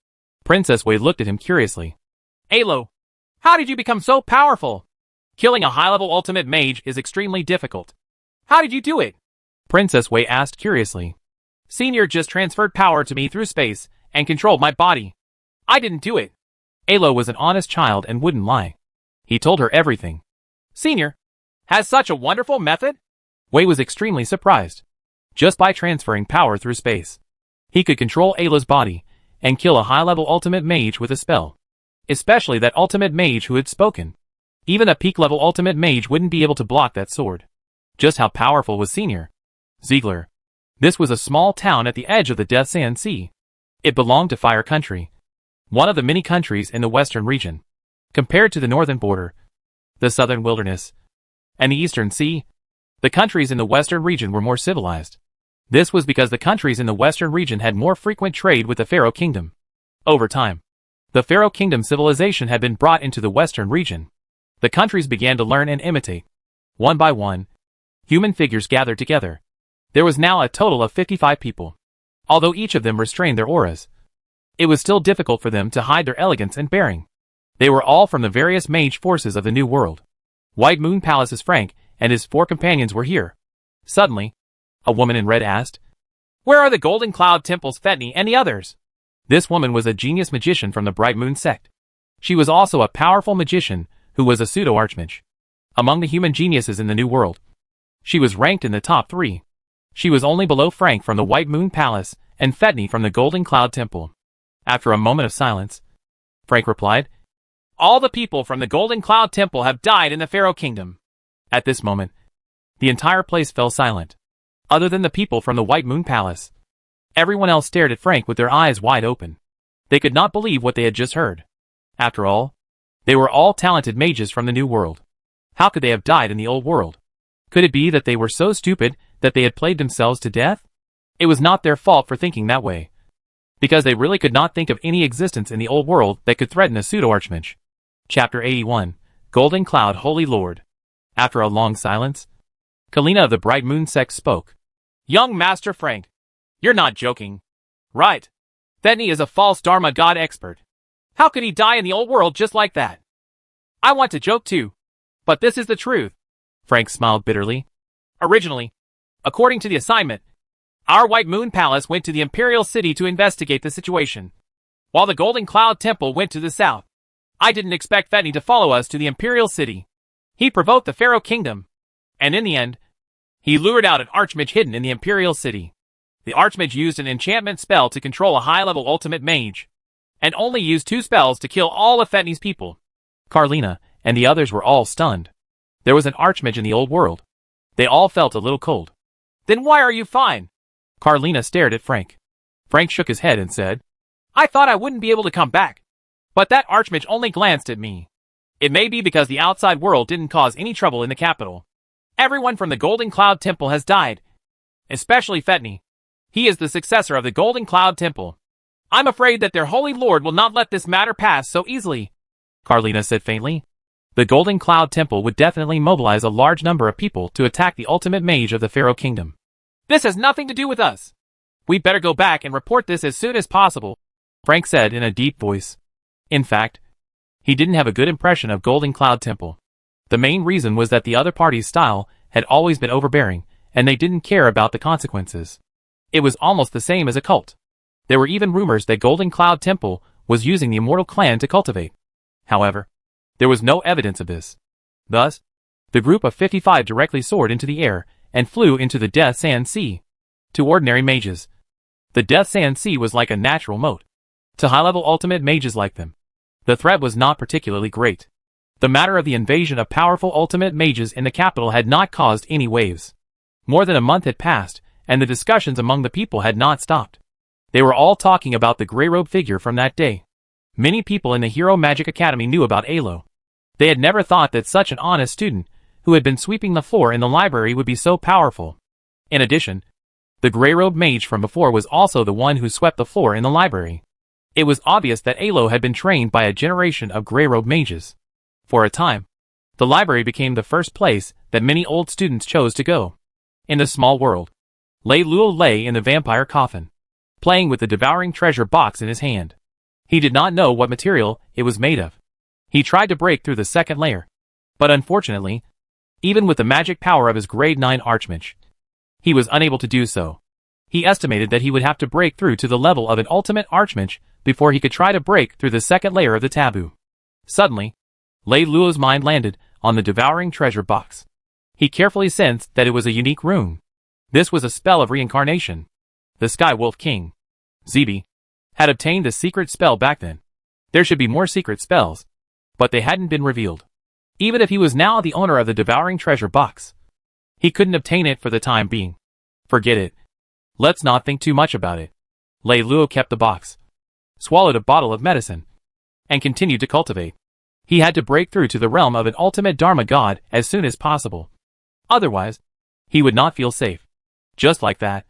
Princess Wei looked at him curiously. Alo, how did you become so powerful? Killing a high-level ultimate mage is extremely difficult. How did you do it? Princess Wei asked curiously. Senior just transferred power to me through space and controlled my body. I didn't do it. Alo was an honest child and wouldn't lie. He told her everything. Senior has such a wonderful method? Wei was extremely surprised. Just by transferring power through space, he could control Ayla's body and kill a high-level ultimate mage with a spell. Especially that ultimate mage who had spoken. Even a peak-level ultimate mage wouldn't be able to block that sword. Just how powerful was Senior? Ziegler. This was a small town at the edge of the Death Sand Sea. It belonged to Fire Country, one of the many countries in the western region. Compared to the northern border, the southern wilderness, and the eastern sea, the countries in the western region were more civilized. This was because the countries in the western region had more frequent trade with the Pharaoh Kingdom. Over time, the Pharaoh Kingdom civilization had been brought into the western region. The countries began to learn and imitate. One by one, human figures gathered together. There was now a total of 55 people. Although each of them restrained their auras, it was still difficult for them to hide their elegance and bearing. They were all from the various mage forces of the New World. White Moon Palace's Frank and his 4 companions were here. Suddenly, a woman in red asked, Where are the Golden Cloud Temple's Fedni and the others? This woman was a genius magician from the Bright Moon sect. She was also a powerful magician who was a pseudo-archmage. Among the human geniuses in the New World, she was ranked in the top 3. She was only below Frank from the White Moon Palace and Fetney from the Golden Cloud Temple. After a moment of silence, Frank replied, "All the people from the Golden Cloud Temple have died in the Pharaoh Kingdom." At this moment, the entire place fell silent. Other than the people from the White Moon Palace, everyone else stared at Frank with their eyes wide open. They could not believe what they had just heard. After all, they were all talented mages from the New World. How could they have died in the Old World? Could it be that they were so stupid that they had played themselves to death? It was not their fault for thinking that way, because they really could not think of any existence in the Old World that could threaten a pseudo-archmage. Chapter 81, Golden Cloud Holy Lord. After a long silence, Kalina of the Bright Moon sect spoke. "Young Master Frank, you're not joking, right? Fetney is a false Dharma god expert. How could he die in the Old World just like that? I want to joke too, but this is the truth." Frank smiled bitterly. "Originally, according to the assignment, our White Moon Palace went to the Imperial City to investigate the situation, while the Golden Cloud Temple went to the south. I didn't expect Fetney to follow us to the Imperial City. He provoked the Pharaoh Kingdom, and in the end, he lured out an Archmage hidden in the Imperial City. The Archmage used an enchantment spell to control a high-level ultimate mage, and only used 2 spells to kill all of Fetney's people." Carlina and the others were all stunned. There was an Archmage in the Old World. They all felt a little cold. "Then why are you fine?" Carlina stared at Frank. Frank shook his head and said, "I thought I wouldn't be able to come back, but that Archmage only glanced at me. It may be because the outside world didn't cause any trouble in the capital. Everyone from the Golden Cloud Temple has died, especially Fetney. He is the successor of the Golden Cloud Temple. I'm afraid that their Holy Lord will not let this matter pass so easily," Carlina said faintly. "The Golden Cloud Temple would definitely mobilize a large number of people to attack the ultimate mage of the Pharaoh Kingdom. This has nothing to do with us. We'd better go back and report this as soon as possible," Frank said in a deep voice. In fact, he didn't have a good impression of Golden Cloud Temple. The main reason was that the other party's style had always been overbearing, and they didn't care about the consequences. It was almost the same as a cult. There were even rumors that Golden Cloud Temple was using the Immortal Clan to cultivate. However, there was no evidence of this. Thus, the group of 55 directly soared into the air and flew into the Death Sand Sea. To ordinary mages, the Death Sand Sea was like a natural moat. To high-level ultimate mages like them, the threat was not particularly great. The matter of the invasion of powerful ultimate mages in the capital had not caused any waves. More than a month had passed, and the discussions among the people had not stopped. They were all talking about the grey-robed figure from that day. Many people in the Hero Magic Academy knew about Alo. They had never thought that such an honest student, who had been sweeping the floor in the library, would be so powerful. In addition, the grey-robed mage from before was also the one who swept the floor in the library. It was obvious that Alo had been trained by a generation of grey-robed mages. For a time, the library became the first place that many old students chose to go. In the small world, Luo lay in the vampire coffin, playing with the devouring treasure box in his hand. He did not know what material it was made of. He tried to break through the second layer, but unfortunately, even with the magic power of his grade 9 Archmage, he was unable to do so. He estimated that he would have to break through to the level of an ultimate Archmage before he could try to break through the second layer of the taboo. Suddenly, Luo's mind landed on the devouring treasure box. He carefully sensed that it was a unique rune. This was a spell of reincarnation. The Sky Wolf King, Zebi, had obtained a secret spell back then. There should be more secret spells, but they hadn't been revealed. Even if he was now the owner of the devouring treasure box, he couldn't obtain it for the time being. Forget it. Let's not think too much about it. Luo kept the box, swallowed a bottle of medicine, and continued to cultivate. He had to break through to the realm of an ultimate Dharma god as soon as possible. Otherwise, he would not feel safe. Just like that,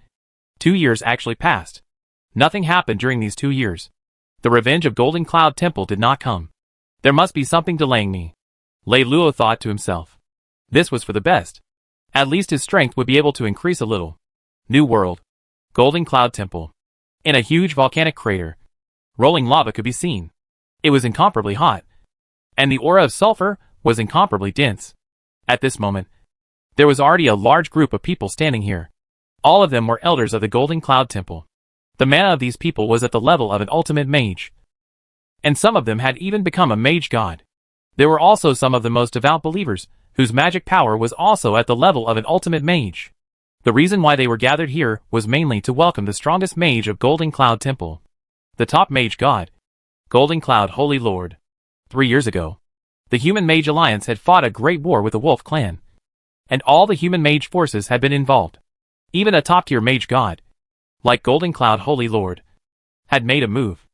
2 years actually passed. Nothing happened during these 2 years. The revenge of Golden Cloud Temple did not come. There must be something delaying me, Luo thought to himself. This was for the best. At least his strength would be able to increase a little. New World, Golden Cloud Temple. In a huge volcanic crater, rolling lava could be seen. It was incomparably hot, and the aura of sulfur was incomparably dense. At this moment, there was already a large group of people standing here. All of them were elders of the Golden Cloud Temple. The mana of these people was at the level of an ultimate mage, and some of them had even become a mage god. There were also some of the most devout believers, whose magic power was also at the level of an ultimate mage. The reason why they were gathered here was mainly to welcome the strongest mage of Golden Cloud Temple. The top mage god, Golden Cloud Holy Lord. 3 years ago, the Human Mage Alliance had fought a great war with the Wolf Clan, and all the human mage forces had been involved. Even a top-tier mage god, like Golden Cloud Holy Lord, had made a move.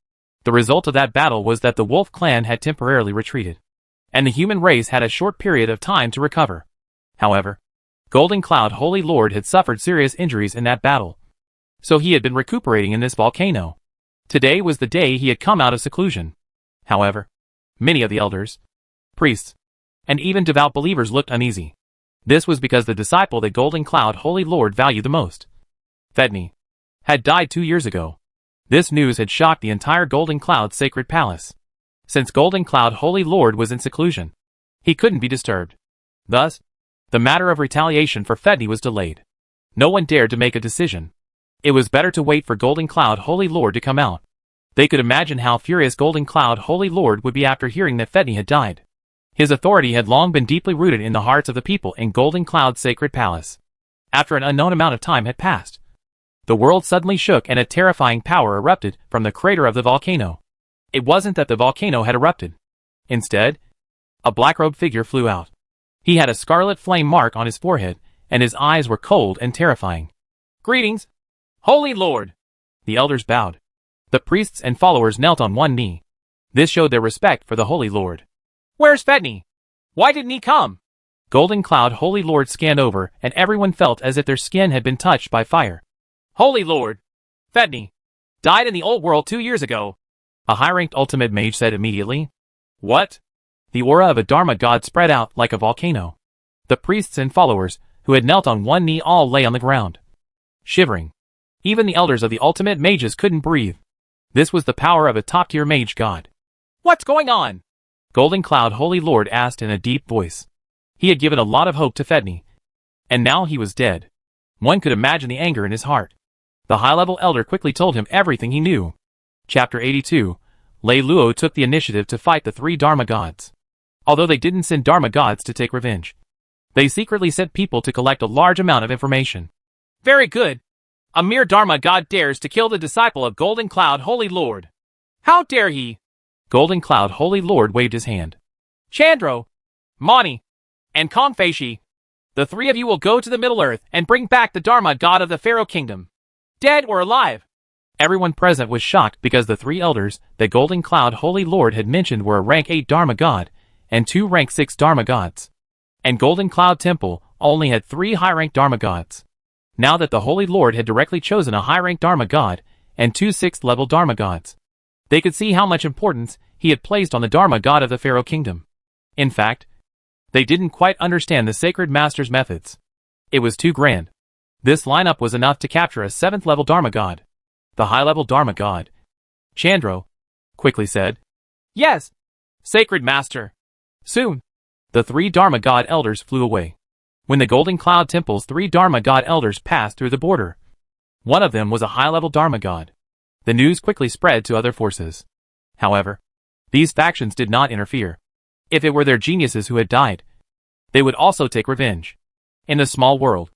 The result of that battle was that the Wolf Clan had temporarily retreated, and the human race had a short period of time to recover. However, Golden Cloud Holy Lord had suffered serious injuries in that battle, so he had been recuperating in this volcano. Today was the day he had come out of seclusion. However, many of the elders, priests, and even devout believers looked uneasy. This was because the disciple that Golden Cloud Holy Lord valued the most, Fedni, had died 2 years ago. This news had shocked the entire Golden Cloud Sacred Palace. Since Golden Cloud Holy Lord was in seclusion, he couldn't be disturbed. Thus, the matter of retaliation for Fedni was delayed. No one dared to make a decision. It was better to wait for Golden Cloud Holy Lord to come out. They could imagine how furious Golden Cloud Holy Lord would be after hearing that Fedni had died. His authority had long been deeply rooted in the hearts of the people in Golden Cloud Sacred Palace. After an unknown amount of time had passed, the world suddenly shook and a terrifying power erupted from the crater of the volcano. It wasn't that the volcano had erupted. Instead, a black-robed figure flew out. He had a scarlet flame mark on his forehead, and his eyes were cold and terrifying. "Greetings, Holy Lord!" The elders bowed. The priests and followers knelt on one knee. This showed their respect for the Holy Lord. "Where's Fedni? Why didn't he come?" Golden Cloud Holy Lord scanned over, and everyone felt as if their skin had been touched by fire. "Holy Lord, Fedni died in the old world 2 years ago," a high-ranked ultimate mage said immediately. "What?" The aura of a Dharma god spread out like a volcano. The priests and followers, who had knelt on one knee, all lay on the ground, shivering. Even the elders of the ultimate mages couldn't breathe. This was the power of a top-tier mage god. "What's going on?" Golden Cloud Holy Lord asked in a deep voice. He had given a lot of hope to Fedni, and now he was dead. One could imagine the anger in his heart. The high-level elder quickly told him everything he knew. Chapter 82. Lei Luo took the initiative to fight the 3 Dharma gods. Although they didn't send Dharma gods to take revenge, they secretly sent people to collect a large amount of information. "Very good. A mere Dharma god dares to kill the disciple of Golden Cloud Holy Lord. How dare he?" Golden Cloud Holy Lord waved his hand. "Chandro, Mani, and Kongfeishi, the 3 of you will go to the Middle Earth and bring back the Dharma god of the Pharaoh Kingdom, dead or alive." Everyone present was shocked because the 3 elders that Golden Cloud Holy Lord had mentioned were a rank 8 Dharma god and 2 rank 6 Dharma gods. And Golden Cloud Temple only had 3 high-ranked Dharma gods. Now that the Holy Lord had directly chosen a high-ranked Dharma god and 2 6th-level Dharma gods, they could see how much importance he had placed on the Dharma god of the Pharaoh Kingdom. In fact, they didn't quite understand the Sacred Master's methods. It was too grand. This lineup was enough to capture a 7th-level Dharma god. The high-level Dharma god, Chandro, quickly said. "Yes, Sacred Master." Soon, the 3 Dharma god elders flew away. When the Golden Cloud Temple's 3 Dharma god elders passed through the border, one of them was a high-level Dharma god. The news quickly spread to other forces. However, these factions did not interfere. If it were their geniuses who had died, they would also take revenge. In the small world,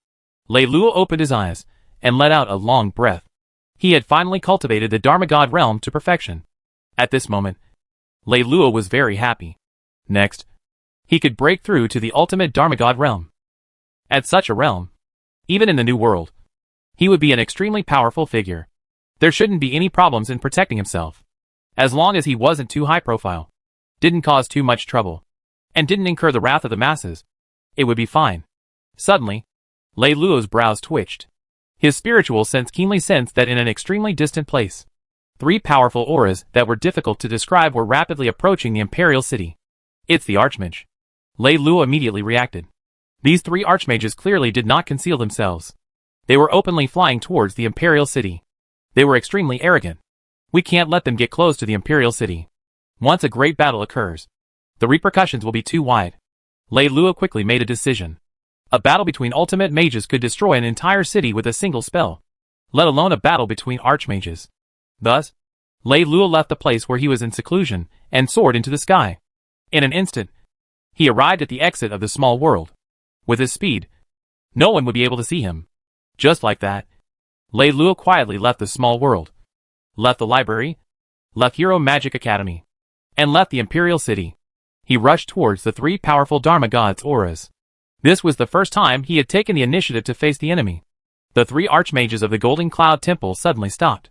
Lei Luo opened his eyes and let out a long breath. He had finally cultivated the Dharma god realm to perfection. At this moment, Lei Luo was very happy. Next, he could break through to the ultimate Dharma god realm. At such a realm, even in the new world, he would be an extremely powerful figure. There shouldn't be any problems in protecting himself. As long as he wasn't too high profile, didn't cause too much trouble, and didn't incur the wrath of the masses, it would be fine. Suddenly, Lei Luo's brows twitched. His spiritual sense keenly sensed that in an extremely distant place, 3 powerful auras that were difficult to describe were rapidly approaching the Imperial City. "It's the Archmage." Lei Luo immediately reacted. These 3 Archmages clearly did not conceal themselves. They were openly flying towards the Imperial City. They were extremely arrogant. We can't let them get close to the Imperial City. Once a great battle occurs, the repercussions will be too wide. Lei Luo quickly made a decision. A battle between ultimate mages could destroy an entire city with a single spell, let alone a battle between archmages. Thus, Lei Luo left the place where he was in seclusion and soared into the sky. In an instant, he arrived at the exit of the small world. With his speed, no one would be able to see him. Just like that, Lei Luo quietly left the small world, left the library, left Hero Magic Academy, and left the Imperial City. He rushed towards the three powerful Dharma gods' auras. This was the first time he had taken the initiative to face the enemy. The three archmages of the Golden Cloud Temple suddenly stopped,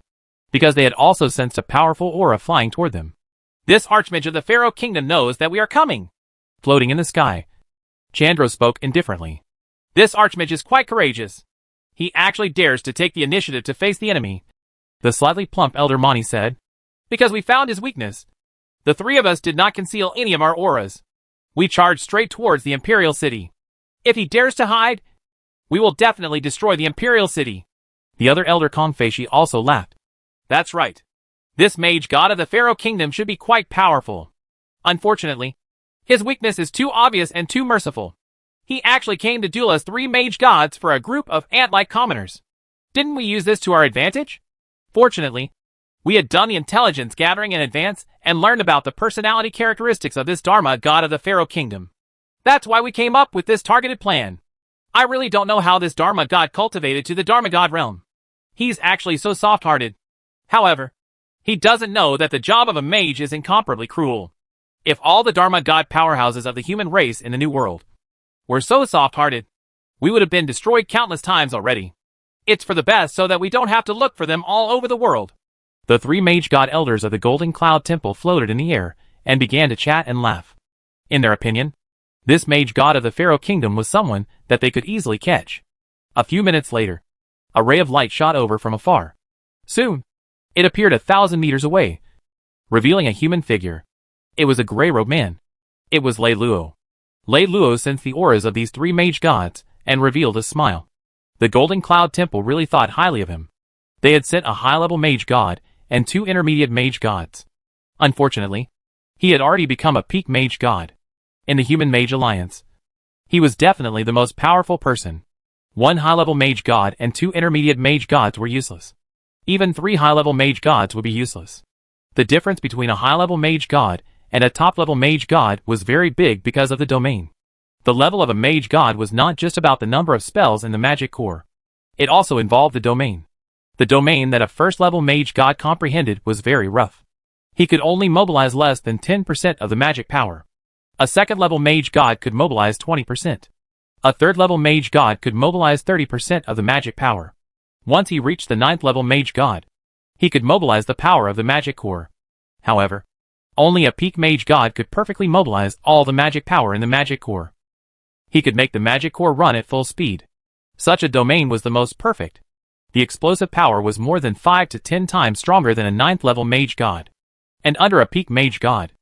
because they had also sensed a powerful aura flying toward them. This archmage of the Pharaoh Kingdom knows that we are coming. Floating in the sky, Chandra spoke indifferently. This archmage is quite courageous. He actually dares to take the initiative to face the enemy. The slightly plump Elder Mani said. Because we found his weakness. The three of us did not conceal any of our auras. We charged straight towards the Imperial City. If he dares to hide, we will definitely destroy the Imperial City. The other Elder Kongfeishi also laughed. That's right. This mage god of the Pharaoh Kingdom should be quite powerful. Unfortunately, his weakness is too obvious and too merciful. He actually came to duel as three mage gods for a group of ant-like commoners. Didn't we use this to our advantage? Fortunately, we had done the intelligence gathering in advance and learned about the personality characteristics of this Dharma god of the Pharaoh Kingdom. That's why we came up with this targeted plan. I really don't know how this Dharma god cultivated to the Dharma god realm. He's actually so soft-hearted. However, he doesn't know that the job of a mage is incomparably cruel. If all the Dharma god powerhouses of the human race in the New World were so soft-hearted, we would have been destroyed countless times already. It's for the best so that we don't have to look for them all over the world. The three mage god elders of the Golden Cloud Temple floated in the air and began to chat and laugh. In their opinion, this mage god of the Pharaoh Kingdom was someone that they could easily catch. A few minutes later, a ray of light shot over from afar. Soon, it appeared 1,000 meters away, revealing a human figure. It was a gray-robed man. It was Lei Luo. Lei Luo sensed the auras of these three mage gods and revealed a smile. The Golden Cloud Temple really thought highly of him. They had sent a high-level mage god and 2 intermediate mage gods. Unfortunately, he had already become a peak mage god. In the Human Mage Alliance, he was definitely the most powerful person. 1 high-level mage god and 2 intermediate mage gods were useless. Even 3 high-level mage gods would be useless. The difference between a high-level mage god and a top-level mage god was very big because of the domain. The level of a mage god was not just about the number of spells in the magic core. It also involved the domain. The domain that a first-level mage god comprehended was very rough. He could only mobilize less than 10% of the magic power. A second-level mage god could mobilize 20%. A third-level mage god could mobilize 30% of the magic power. Once he reached the 9th-level mage god, he could mobilize the power of the magic core. However, only a peak mage god could perfectly mobilize all the magic power in the magic core. He could make the magic core run at full speed. Such a domain was the most perfect. The explosive power was more than 5 to 10 times stronger than a 9th-level mage god. And under a peak mage god,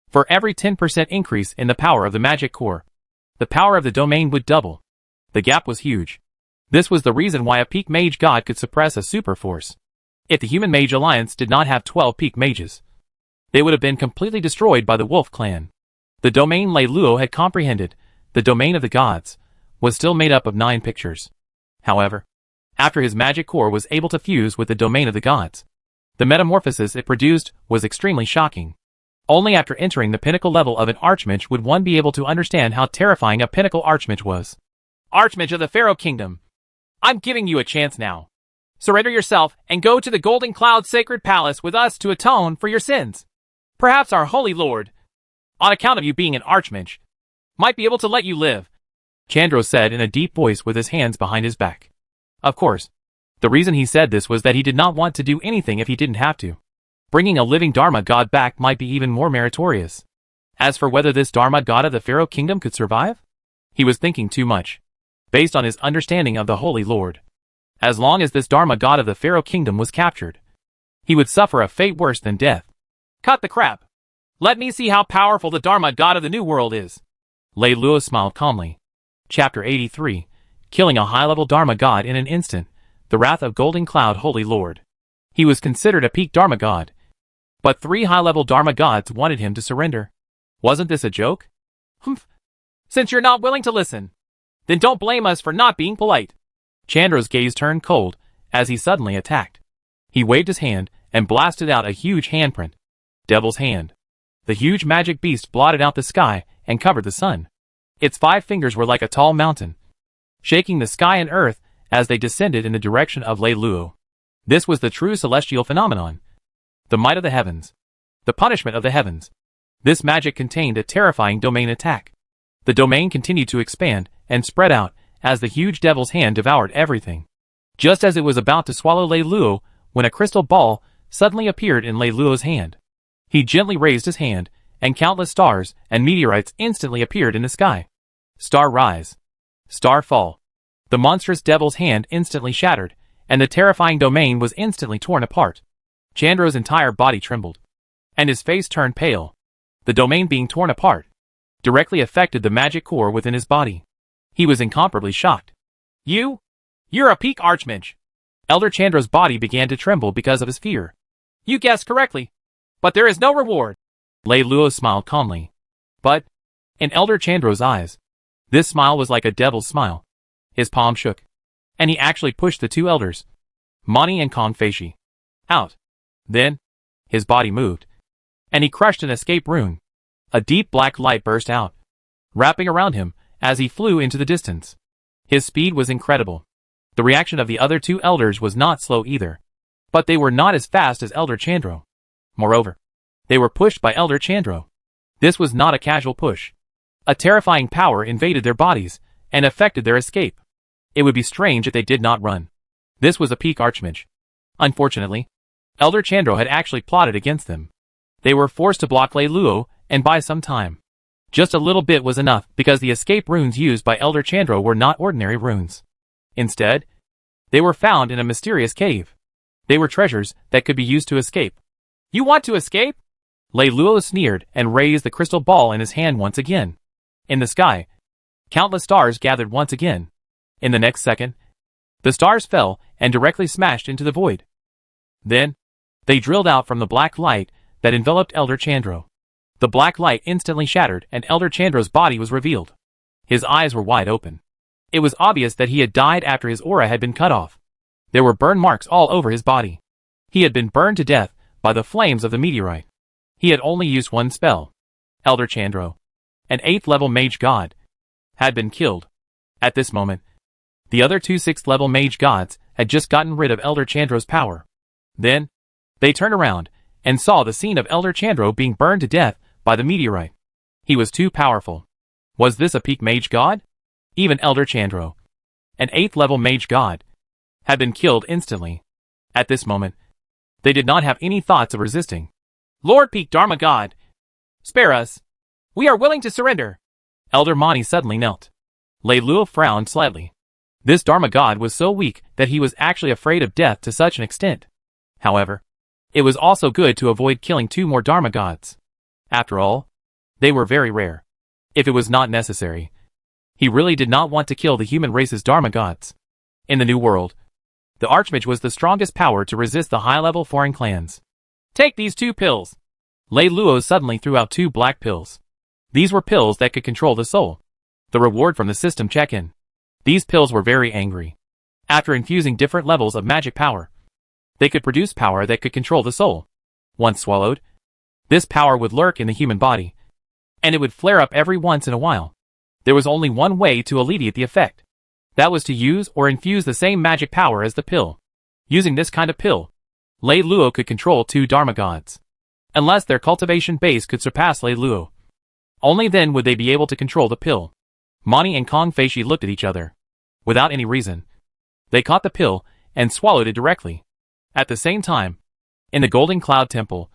for every 10% increase in the power of the magic core, the power of the domain would double. The gap was huge. This was the reason why a peak mage god could suppress a super force. If the Human Mage Alliance did not have 12 peak mages, they would have been completely destroyed by the Wolf Clan. The domain Lei Luo had comprehended, the domain of the gods, was still made up of 9 pictures. However, after his magic core was able to fuse with the domain of the gods, the metamorphosis it produced was extremely shocking. Only after entering the pinnacle level of an archmage would one be able to understand how terrifying a pinnacle archmage was. Archmage of the Pharaoh Kingdom, I'm giving you a chance now. Surrender yourself and go to the Golden Cloud Sacred Palace with us to atone for your sins. Perhaps our Holy Lord, on account of you being an archmage, might be able to let you live, Chandra said in a deep voice with his hands behind his back. Of course, the reason he said this was that he did not want to do anything if he didn't have to. Bringing a living Dharma god back might be even more meritorious. As for whether this Dharma god of the Pharaoh Kingdom could survive, he was thinking too much, based on his understanding of the Holy Lord. As long as this Dharma god of the Pharaoh Kingdom was captured, he would suffer a fate worse than death. Cut the crap. Let me see how powerful the Dharma god of the New World is. Lei Luo smiled calmly. Chapter 83. Killing a high-level Dharma god in an instant. The Wrath of Golden Cloud Holy Lord. He was considered a peak Dharma god, but 3 high-level Dharma gods wanted him to surrender. Wasn't this a joke? Humph. Since you're not willing to listen, then don't blame us for not being polite. Chandra's gaze turned cold as he suddenly attacked. He waved his hand and blasted out a huge handprint. Devil's Hand. The huge magic beast blotted out the sky and covered the sun. Its 5 fingers were like a tall mountain, shaking the sky and earth as they descended in the direction of Lei Luo. This was the true celestial phenomenon. The might of the heavens. The punishment of the heavens. This magic contained a terrifying domain attack. The domain continued to expand and spread out as the huge devil's hand devoured everything. Just as it was about to swallow Lei Luo, when a crystal ball suddenly appeared in Lei Luo's hand. He gently raised his hand, and countless stars and meteorites instantly appeared in the sky. Star rise. Star fall. The monstrous devil's hand instantly shattered, and the terrifying domain was instantly torn apart. Chandro's entire body trembled, and his face turned pale. The domain being torn apart directly affected the magic core within his body. He was incomparably shocked. You're a peak archmage. Elder Chandro's body began to tremble because of his fear. You guessed correctly, but there is no reward. Lei Luo smiled calmly. But, in Elder Chandro's eyes, this smile was like a devil's smile. His palm shook, and he actually pushed the two elders, Mani and Kong Feishi, out. Then, his body moved, and he crushed an escape rune. A deep black light burst out, wrapping around him as he flew into the distance. His speed was incredible. The reaction of the other two elders was not slow either, but they were not as fast as Elder Chandro. Moreover, they were pushed by Elder Chandro. This was not a casual push. A terrifying power invaded their bodies and affected their escape. It would be strange if they did not run. This was a peak archmage. Unfortunately, Elder Chandro had actually plotted against them. They were forced to block Lei Luo and buy some time. Just a little bit was enough because the escape runes used by Elder Chandro were not ordinary runes. Instead, they were found in a mysterious cave. They were treasures that could be used to escape. You want to escape? Lei Luo sneered and raised the crystal ball in his hand once again. In the sky, countless stars gathered once again. In the next second, the stars fell and directly smashed into the void. Then, they drilled out from the black light that enveloped Elder Chandro. The black light instantly shattered and Elder Chandro's body was revealed. His eyes were wide open. It was obvious that he had died after his aura had been cut off. There were burn marks all over his body. He had been burned to death by the flames of the meteorite. He had only used one spell. Elder Chandro, an 8th level mage god, had been killed. At this moment, the other two 6th level mage gods had just gotten rid of Elder Chandro's power. Then, they turned around and saw the scene of Elder Chandro being burned to death by the meteorite. He was too powerful. Was this a peak mage god? Even Elder Chandro, an 8th level mage god, had been killed instantly. At this moment, they did not have any thoughts of resisting. Lord Peak Dharma God, spare us. We are willing to surrender. Elder Mani suddenly knelt. Lei Luo frowned slightly. This Dharma God was so weak that he was actually afraid of death to such an extent. However, it was also good to avoid killing two more Dharma gods. After all, they were very rare. If it was not necessary, he really did not want to kill the human race's Dharma gods. In the New World, the Archmage was the strongest power to resist the high-level foreign clans. Take these 2 pills. Lei Luo suddenly threw out 2 black pills. These were pills that could control the soul. The reward from the system check-in. These pills were very angry. After infusing different levels of magic power, they could produce power that could control the soul. Once swallowed, this power would lurk in the human body, and it would flare up every once in a while. There was only one way to alleviate the effect. That was to use or infuse the same magic power as the pill. Using this kind of pill, Lei Luo could control 2 Dharma gods. Unless their cultivation base could surpass Lei Luo. Only then would they be able to control the pill. Mani and Kong Feishi looked at each other. Without any reason, they caught the pill and swallowed it directly. At the same time, in the Golden Cloud Temple,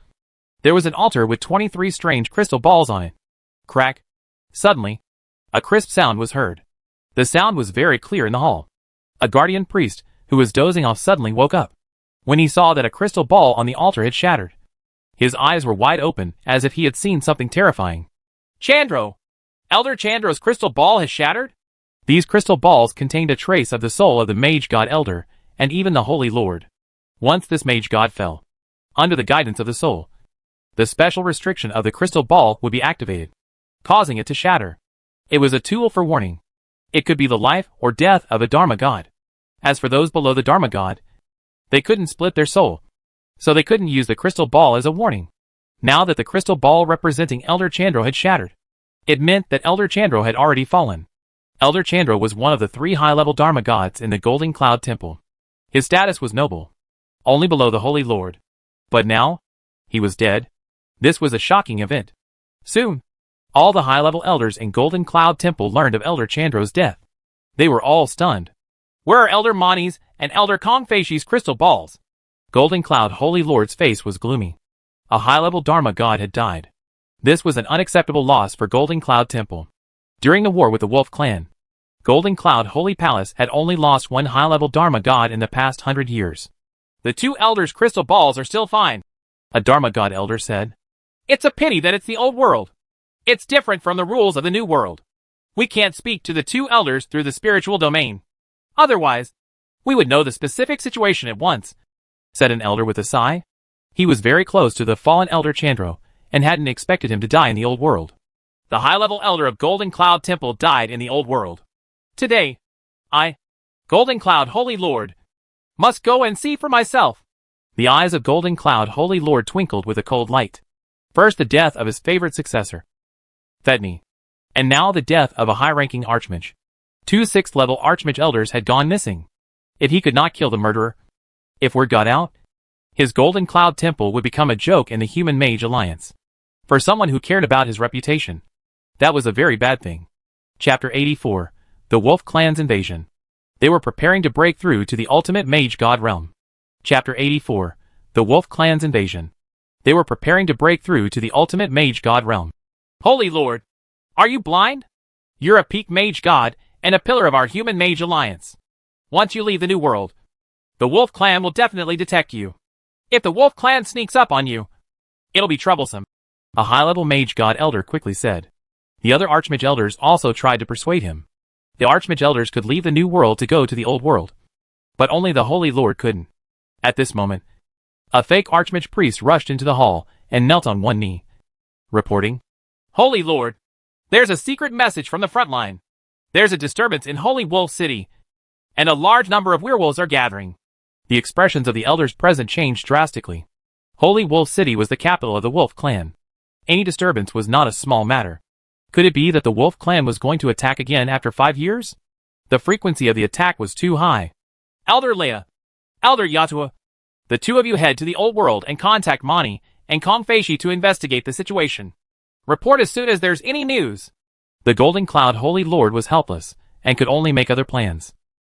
there was an altar with 23 strange crystal balls on it. Crack. Suddenly, a crisp sound was heard. The sound was very clear in the hall. A guardian priest, who was dozing off, suddenly woke up when he saw that a crystal ball on the altar had shattered. His eyes were wide open, as if he had seen something terrifying. Chandro! Elder Chandro's crystal ball has shattered? These crystal balls contained a trace of the soul of the mage god Elder, and even the Holy Lord. Once this mage god fell, under the guidance of the soul, the special restriction of the crystal ball would be activated, causing it to shatter. It was a tool for warning. It could be the life or death of a Dharma god. As for those below the Dharma god, they couldn't split their soul, so they couldn't use the crystal ball as a warning. Now that the crystal ball representing Elder Chandro had shattered, it meant that Elder Chandro had already fallen. Elder Chandra was one of the 3 high-level Dharma gods in the Golden Cloud Temple. His status was noble, only below the Holy Lord. But now, he was dead. This was a shocking event. Soon, all the high-level elders in Golden Cloud Temple learned of Elder Chandra's death. They were all stunned. Where are Elder Mani's and Elder Kongfeishi's crystal balls? Golden Cloud Holy Lord's face was gloomy. A high-level Dharma god had died. This was an unacceptable loss for Golden Cloud Temple. During the war with the Wolf Clan, Golden Cloud Holy Palace had only lost 1 high-level Dharma god in the past 100 years. The 2 elders' crystal balls are still fine, a Dharma god elder said. It's a pity that it's the old world. It's different from the rules of the new world. We can't speak to the 2 elders through the spiritual domain. Otherwise, we would know the specific situation at once, said an elder with a sigh. He was very close to the fallen Elder Chandra, and hadn't expected him to die in the old world. The high-level elder of Golden Cloud Temple died in the old world. Today, I, Golden Cloud Holy Lord, must go and see for myself. The eyes of Golden Cloud Holy Lord twinkled with a cold light. First the death of his favorite successor, Fetmi, and now the death of a high-ranking archmage. 2 6th-level archmage elders had gone missing. If he could not kill the murderer, if word got out, his Golden Cloud Temple would become a joke in the Human Mage Alliance. For someone who cared about his reputation, that was a very bad thing. Chapter 84, The Wolf Clan's Invasion. They were preparing to break through to the ultimate mage god realm. Chapter 84, The Wolf Clan's Invasion. They were preparing to break through to the ultimate mage god realm. Holy Lord, are you blind? You're a peak mage god and a pillar of our Human Mage Alliance. Once you leave the new world, the Wolf Clan will definitely detect you. If the Wolf Clan sneaks up on you, it'll be troublesome, a high-level mage god elder quickly said. The other archmage elders also tried to persuade him. The archmage elders could leave the new world to go to the old world, but only the Holy Lord couldn't. At this moment, a fake archmage priest rushed into the hall and knelt on one knee, reporting, Holy Lord, there's a secret message from the front line. There's a disturbance in Holy Wolf City, and a large number of werewolves are gathering. The expressions of the elders present changed drastically. Holy Wolf City was the capital of the Wolf Clan. Any disturbance was not a small matter. Could it be that the Wolf Clan was going to attack again after 5 years? The frequency of the attack was too high. Elder Leia, Elder Yatua, the 2 of you head to the old world and contact Mani and Kongfeishi to investigate the situation. Report as soon as there's any news. The Golden Cloud Holy Lord was helpless and could only make other plans.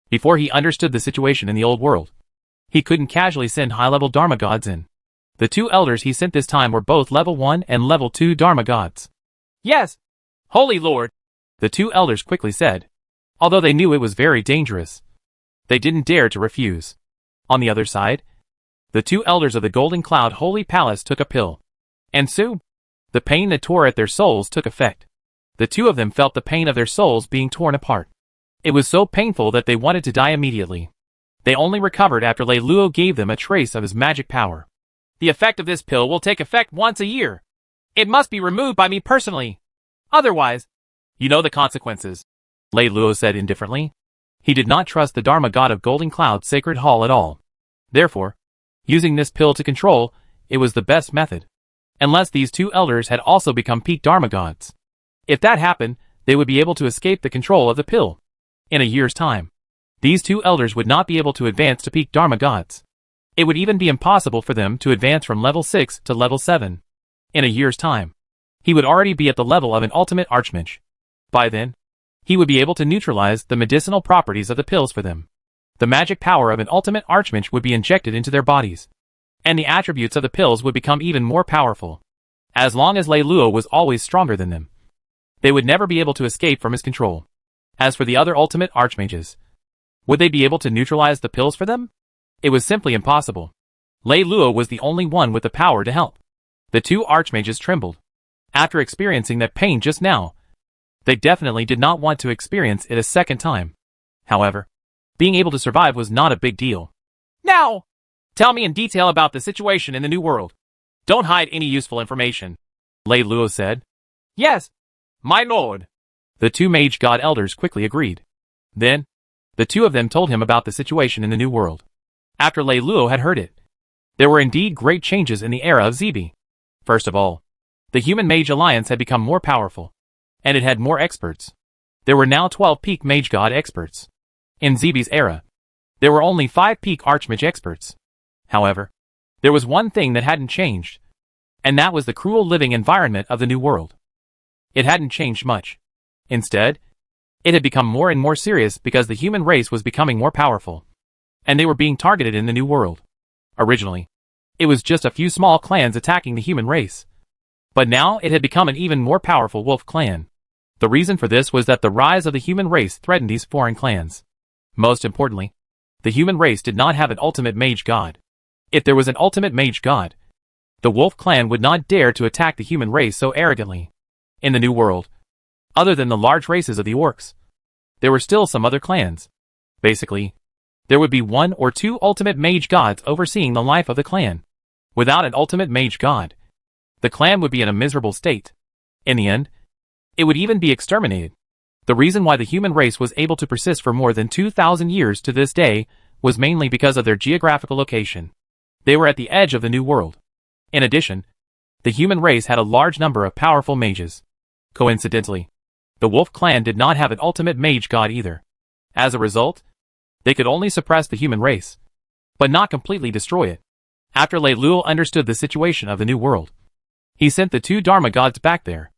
Before he understood the situation in the old world, he couldn't casually send high-level Dharma gods in. The 2 elders he sent this time were both level 1 and level 2 Dharma gods. Yes, Holy Lord, the 2 elders quickly said. Although they knew it was very dangerous, they didn't dare to refuse. On the other side, the 2 elders of the Golden Cloud Holy Palace took a pill. And soon, the pain that tore at their souls took effect. The 2 of them felt the pain of their souls being torn apart. It was so painful that they wanted to die immediately. They only recovered after Lei Luo gave them a trace of his magic power. The effect of this pill will take effect once a year. It must be removed by me personally. Otherwise, you know the consequences, Lei Luo said indifferently. He did not trust the Dharma god of Golden Cloud Sacred Hall at all. Therefore, using this pill to control, it was the best method. Unless these 2 elders had also become peak Dharma gods. If that happened, they would be able to escape the control of the pill. In a year's time, these 2 elders would not be able to advance to peak Dharma gods. It would even be impossible for them to advance from level 6 to level 7. In a year's time, he would already be at the level of an ultimate archmage. By then, he would be able to neutralize the medicinal properties of the pills for them. The magic power of an ultimate archmage would be injected into their bodies, and the attributes of the pills would become even more powerful. As long as Lei Luo was always stronger than them, they would never be able to escape from his control. As for the other ultimate archmages, would they be able to neutralize the pills for them? It was simply impossible. Lei Luo was the only one with the power to help. The 2 archmages trembled. After experiencing that pain just now, they definitely did not want to experience it a second time. However, being able to survive was not a big deal. Now, tell me in detail about the situation in the new world. Don't hide any useful information, Lei Luo said. Yes, my lord. The 2 mage god elders quickly agreed. Then, the 2 of them told him about the situation in the new world. After Lei Luo had heard it, there were indeed great changes in the era of Zibi. First of all, the Human Mage Alliance had become more powerful, and it had more experts. There were now 12 peak mage god experts. In Zebe's era, there were only 5 peak archmage experts. However, there was one thing that hadn't changed, and that was the cruel living environment of the new world. It hadn't changed much. Instead, it had become more and more serious because the human race was becoming more powerful, and they were being targeted in the new world. Originally, it was just a few small clans attacking the human race, but now it had become an even more powerful wolf clan. The reason for this was that the rise of the human race threatened these foreign clans. Most importantly, the human race did not have an ultimate mage god. If there was an ultimate mage god, the wolf clan would not dare to attack the human race so arrogantly. In the new world, other than the large races of the orcs, there were still some other clans. Basically, there would be 1 or 2 ultimate mage gods overseeing the life of the clan. Without an ultimate mage god, the clan would be in a miserable state. In the end, it would even be exterminated. The reason why the human race was able to persist for more than 2,000 years to this day was mainly because of their geographical location. They were at the edge of the new world. In addition, the human race had a large number of powerful mages. Coincidentally, the wolf clan did not have an ultimate mage god either. As a result, they could only suppress the human race, but not completely destroy it. After Lei Luo understood the situation of the new world, he sent the 2 Dharma gods back there.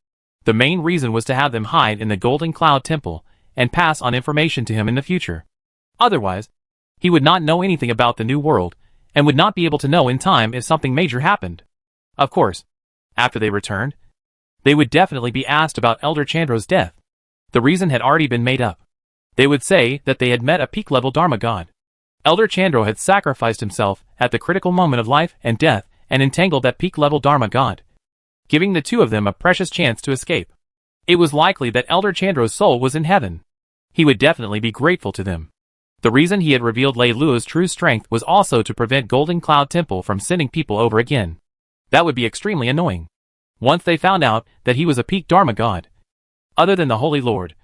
The main reason was to have them hide in the Golden Cloud Temple and pass on information to him in the future. Otherwise, he would not know anything about the new world and would not be able to know in time if something major happened. Of course, after they returned, they would definitely be asked about Elder Chandro's death. The reason had already been made up. They would say that they had met a peak-level Dharma god. Elder Chandro had sacrificed himself at the critical moment of life and death and entangled that peak-level Dharma god, giving the 2 of them a precious chance to escape. It was likely that Elder Chandro's soul was in heaven. He would definitely be grateful to them. The reason he had revealed Lei Luo's true strength was also to prevent Golden Cloud Temple from sending people over again. That would be extremely annoying. Once they found out that he was a peak Dharma god, other than the Holy Lord,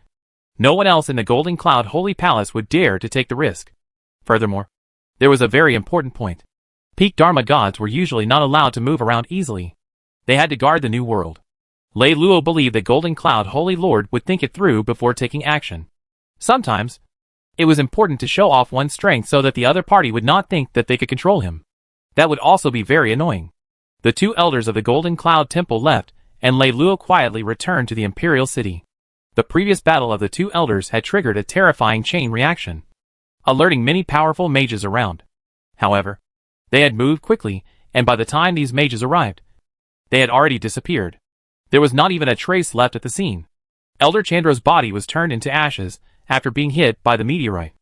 no one else in the Golden Cloud Holy Palace would dare to take the risk. Furthermore, there was a very important point. Peak Dharma gods were usually not allowed to move around easily. They had to guard the new world. Lei Luo believed that Golden Cloud Holy Lord would think it through before taking action. Sometimes, it was important to show off one's strength so that the other party would not think that they could control him. That would also be very annoying. The 2 elders of the Golden Cloud Temple left, and Lei Luo quietly returned to the Imperial City. The previous battle of the 2 elders had triggered a terrifying chain reaction, alerting many powerful mages around. However, they had moved quickly, and by the time these mages arrived, they had already disappeared. There was not even a trace left at the scene. Elder Chandro's body was turned into ashes after being hit by the meteorite.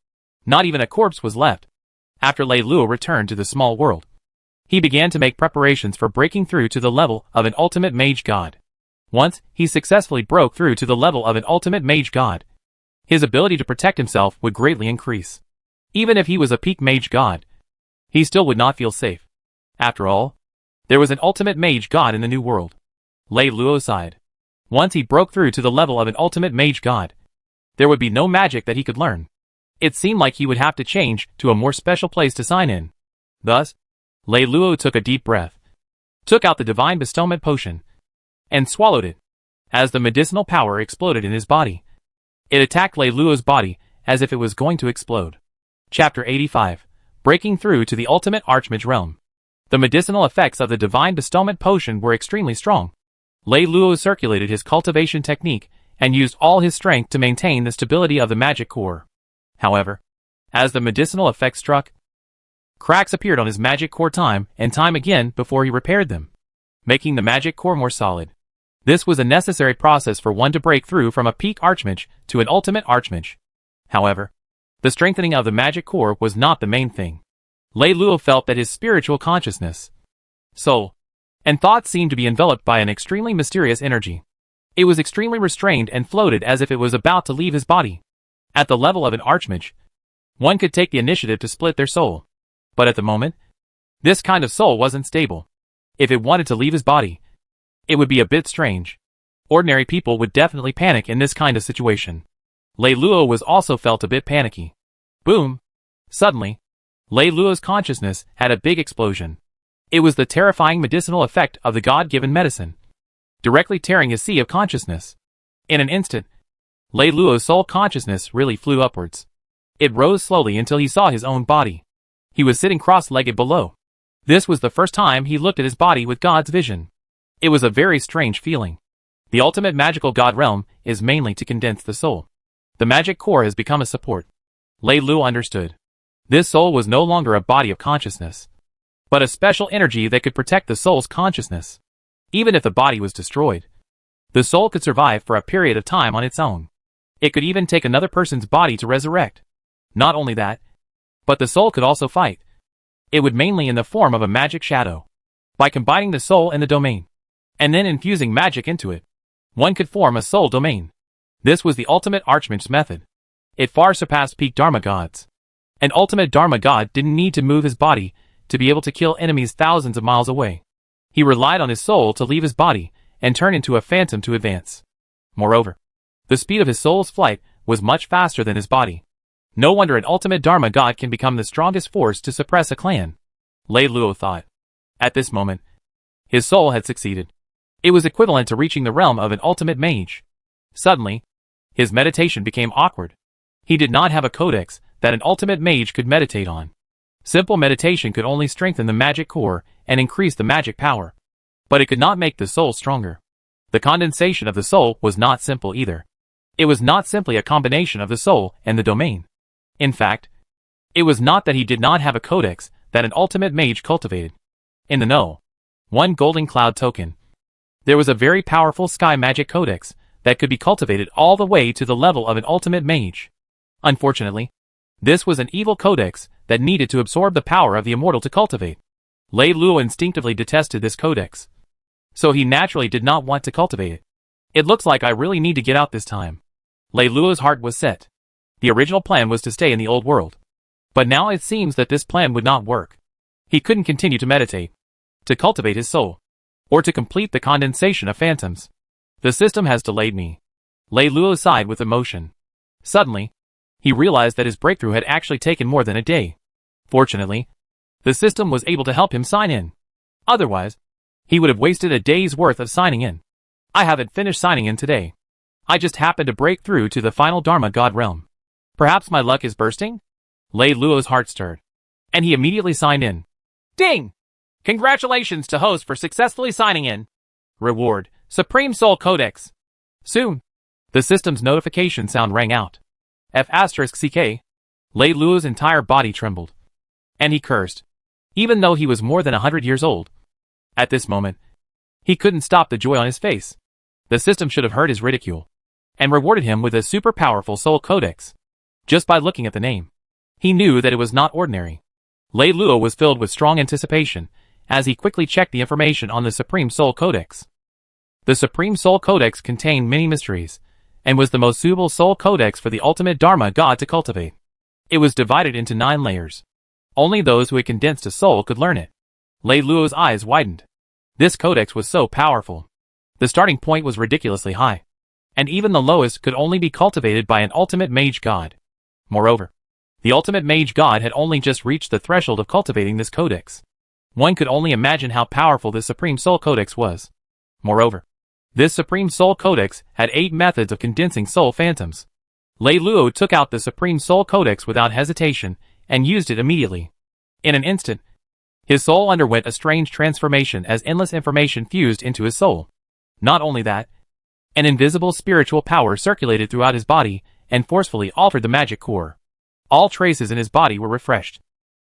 Not even a corpse was left. After Lei Luo returned to the small world, he began to make preparations for breaking through to the level of an ultimate mage god. Once he successfully broke through to the level of an ultimate mage god, his ability to protect himself would greatly increase. Even if he was a peak mage god, he still would not feel safe. After all, there was an ultimate mage god in the new world. Lei Luo sighed. Once he broke through to the level of an ultimate mage god, there would be no magic that he could learn. It seemed like he would have to change to a more special place to sign in. Thus, Lei Luo took a deep breath, took out the divine bestowment potion, and swallowed it. As the medicinal power exploded in his body, it attacked Lei Luo's body as if it was going to explode. Chapter 85. Breaking through to the ultimate Archmage realm. The medicinal effects of the divine bestowment potion were extremely strong. Lei Luo circulated his cultivation technique and used all his strength to maintain the stability of the magic core. However, as the medicinal effect struck, cracks appeared on his magic core time and time again before he repaired them, making the magic core more solid. This was a necessary process for one to break through from a peak Archmage to an ultimate Archmage. However, the strengthening of the magic core was not the main thing. Lei Luo felt that his spiritual consciousness, soul, and thought seemed to be enveloped by an extremely mysterious energy. It was extremely restrained and floated as if it was about to leave his body. At the level of an Archmage, one could take the initiative to split their soul. But at the moment, this kind of soul wasn't stable. If it wanted to leave his body, it would be a bit strange. Ordinary people would definitely panic in this kind of situation. Lei Luo was also felt a bit panicky. Boom! Suddenly, Lei Luo's consciousness had a big explosion. It was the terrifying medicinal effect of the god-given medicine, directly tearing his sea of consciousness. In an instant, Lei Luo's soul consciousness really flew upwards. It rose slowly until he saw his own body. He was sitting cross-legged below. This was the first time he looked at his body with God's vision. It was a very strange feeling. The ultimate magical God realm is mainly to condense the soul. The magic core has become a support. Lei Luo understood. This soul was no longer a body of consciousness, but a special energy that could protect the soul's consciousness. Even if the body was destroyed, the soul could survive for a period of time on its own. It could even take another person's body to resurrect. Not only that, but the soul could also fight. It would mainly in the form of a magic shadow. By combining the soul and the domain, and then infusing magic into it, one could form a soul domain. This was the ultimate archmage's method. It far surpassed peak Dharma gods. An ultimate Dharma god didn't need to move his body to be able to kill enemies thousands of miles away. He relied on his soul to leave his body and turn into a phantom to advance. Moreover, the speed of his soul's flight was much faster than his body. No wonder an ultimate Dharma god can become the strongest force to suppress a clan, Lei Luo thought. At this moment, his soul had succeeded. It was equivalent to reaching the realm of an ultimate mage. Suddenly, his meditation became awkward. He did not have a codex that an ultimate mage could meditate on. Simple meditation could only strengthen the magic core and increase the magic power, but it could not make the soul stronger. The condensation of the soul was not simple either. It was not simply a combination of the soul and the domain. In fact, it was not that he did not have a codex that an ultimate mage cultivated. In the know, one golden cloud token. There was a very powerful sky magic codex that could be cultivated all the way to the level of an ultimate mage. Unfortunately, this was an evil codex that needed to absorb the power of the immortal to cultivate. Lei Luo instinctively detested this codex, so he naturally did not want to cultivate it. It looks like I really need to get out this time. Lei Luo's heart was set. The original plan was to stay in the old world, but now it seems that this plan would not work. He couldn't continue to meditate, to cultivate his soul, or to complete the condensation of phantoms. The system has delayed me. Lei Luo sighed with emotion. Suddenly, he realized that his breakthrough had actually taken more than a day. Fortunately, the system was able to help him sign in. Otherwise, he would have wasted a day's worth of signing in. I haven't finished signing in today. I just happened to break through to the final Dharma God realm. Perhaps my luck is bursting? Lei Luo's heart stirred, and he immediately signed in. Ding! Congratulations to host for successfully signing in. Reward, Supreme Soul Codex. Soon, the system's notification sound rang out. F***CK. Lei Luo's entire body trembled, and he cursed, even though he was more than 100 years old. At this moment, he couldn't stop the joy on his face. The system should have heard his ridicule, and rewarded him with a super powerful soul codex. Just by looking at the name, he knew that it was not ordinary. Lei Luo was filled with strong anticipation as he quickly checked the information on the Supreme Soul Codex. The Supreme Soul Codex contained many mysteries, and was the most suitable soul codex for the ultimate Dharma god to cultivate. It was divided into 9 layers. Only those who had condensed a soul could learn it. Lei Luo's eyes widened. This codex was so powerful. The starting point was ridiculously high, and even the lowest could only be cultivated by an ultimate mage god. Moreover, the ultimate mage god had only just reached the threshold of cultivating this codex. One could only imagine how powerful this Supreme Soul Codex was. Moreover, this Supreme Soul Codex had 8 methods of condensing soul phantoms. Lei Luo took out the Supreme Soul Codex without hesitation and used it immediately. In an instant, his soul underwent a strange transformation as endless information fused into his soul. Not only that, an invisible spiritual power circulated throughout his body and forcefully altered the magic core. All traces in his body were refreshed.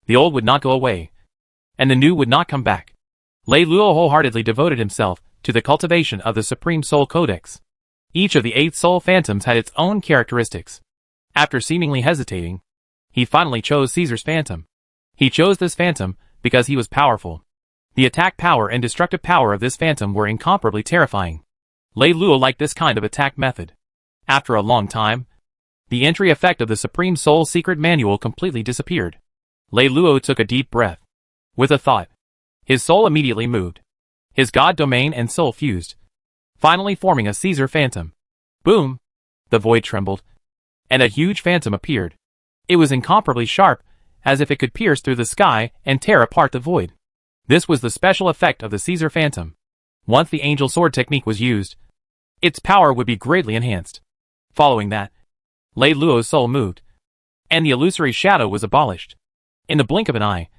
The old would not go away, and the new would not come back. Lei Luo wholeheartedly devoted himself to the cultivation of the Supreme Soul Codex. Each of the 8 soul phantoms had its own characteristics. After seemingly hesitating, he finally chose Caesar's phantom. He chose this phantom because he was powerful. The attack power and destructive power of this phantom were incomparably terrifying. Lei Luo liked this kind of attack method. After a long time, the entry effect of the Supreme Soul Secret Manual completely disappeared. Lei Luo took a deep breath. With a thought, his soul immediately moved. His god domain and soul fused, finally forming a Caesar phantom. Boom! The void trembled, and a huge phantom appeared. It was incomparably sharp, as if it could pierce through the sky and tear apart the void. This was the special effect of the Caesar phantom. Once the angel sword technique was used, its power would be greatly enhanced. Following that, Lei Luo's soul moved, and the illusory shadow was abolished. In the blink of an eye,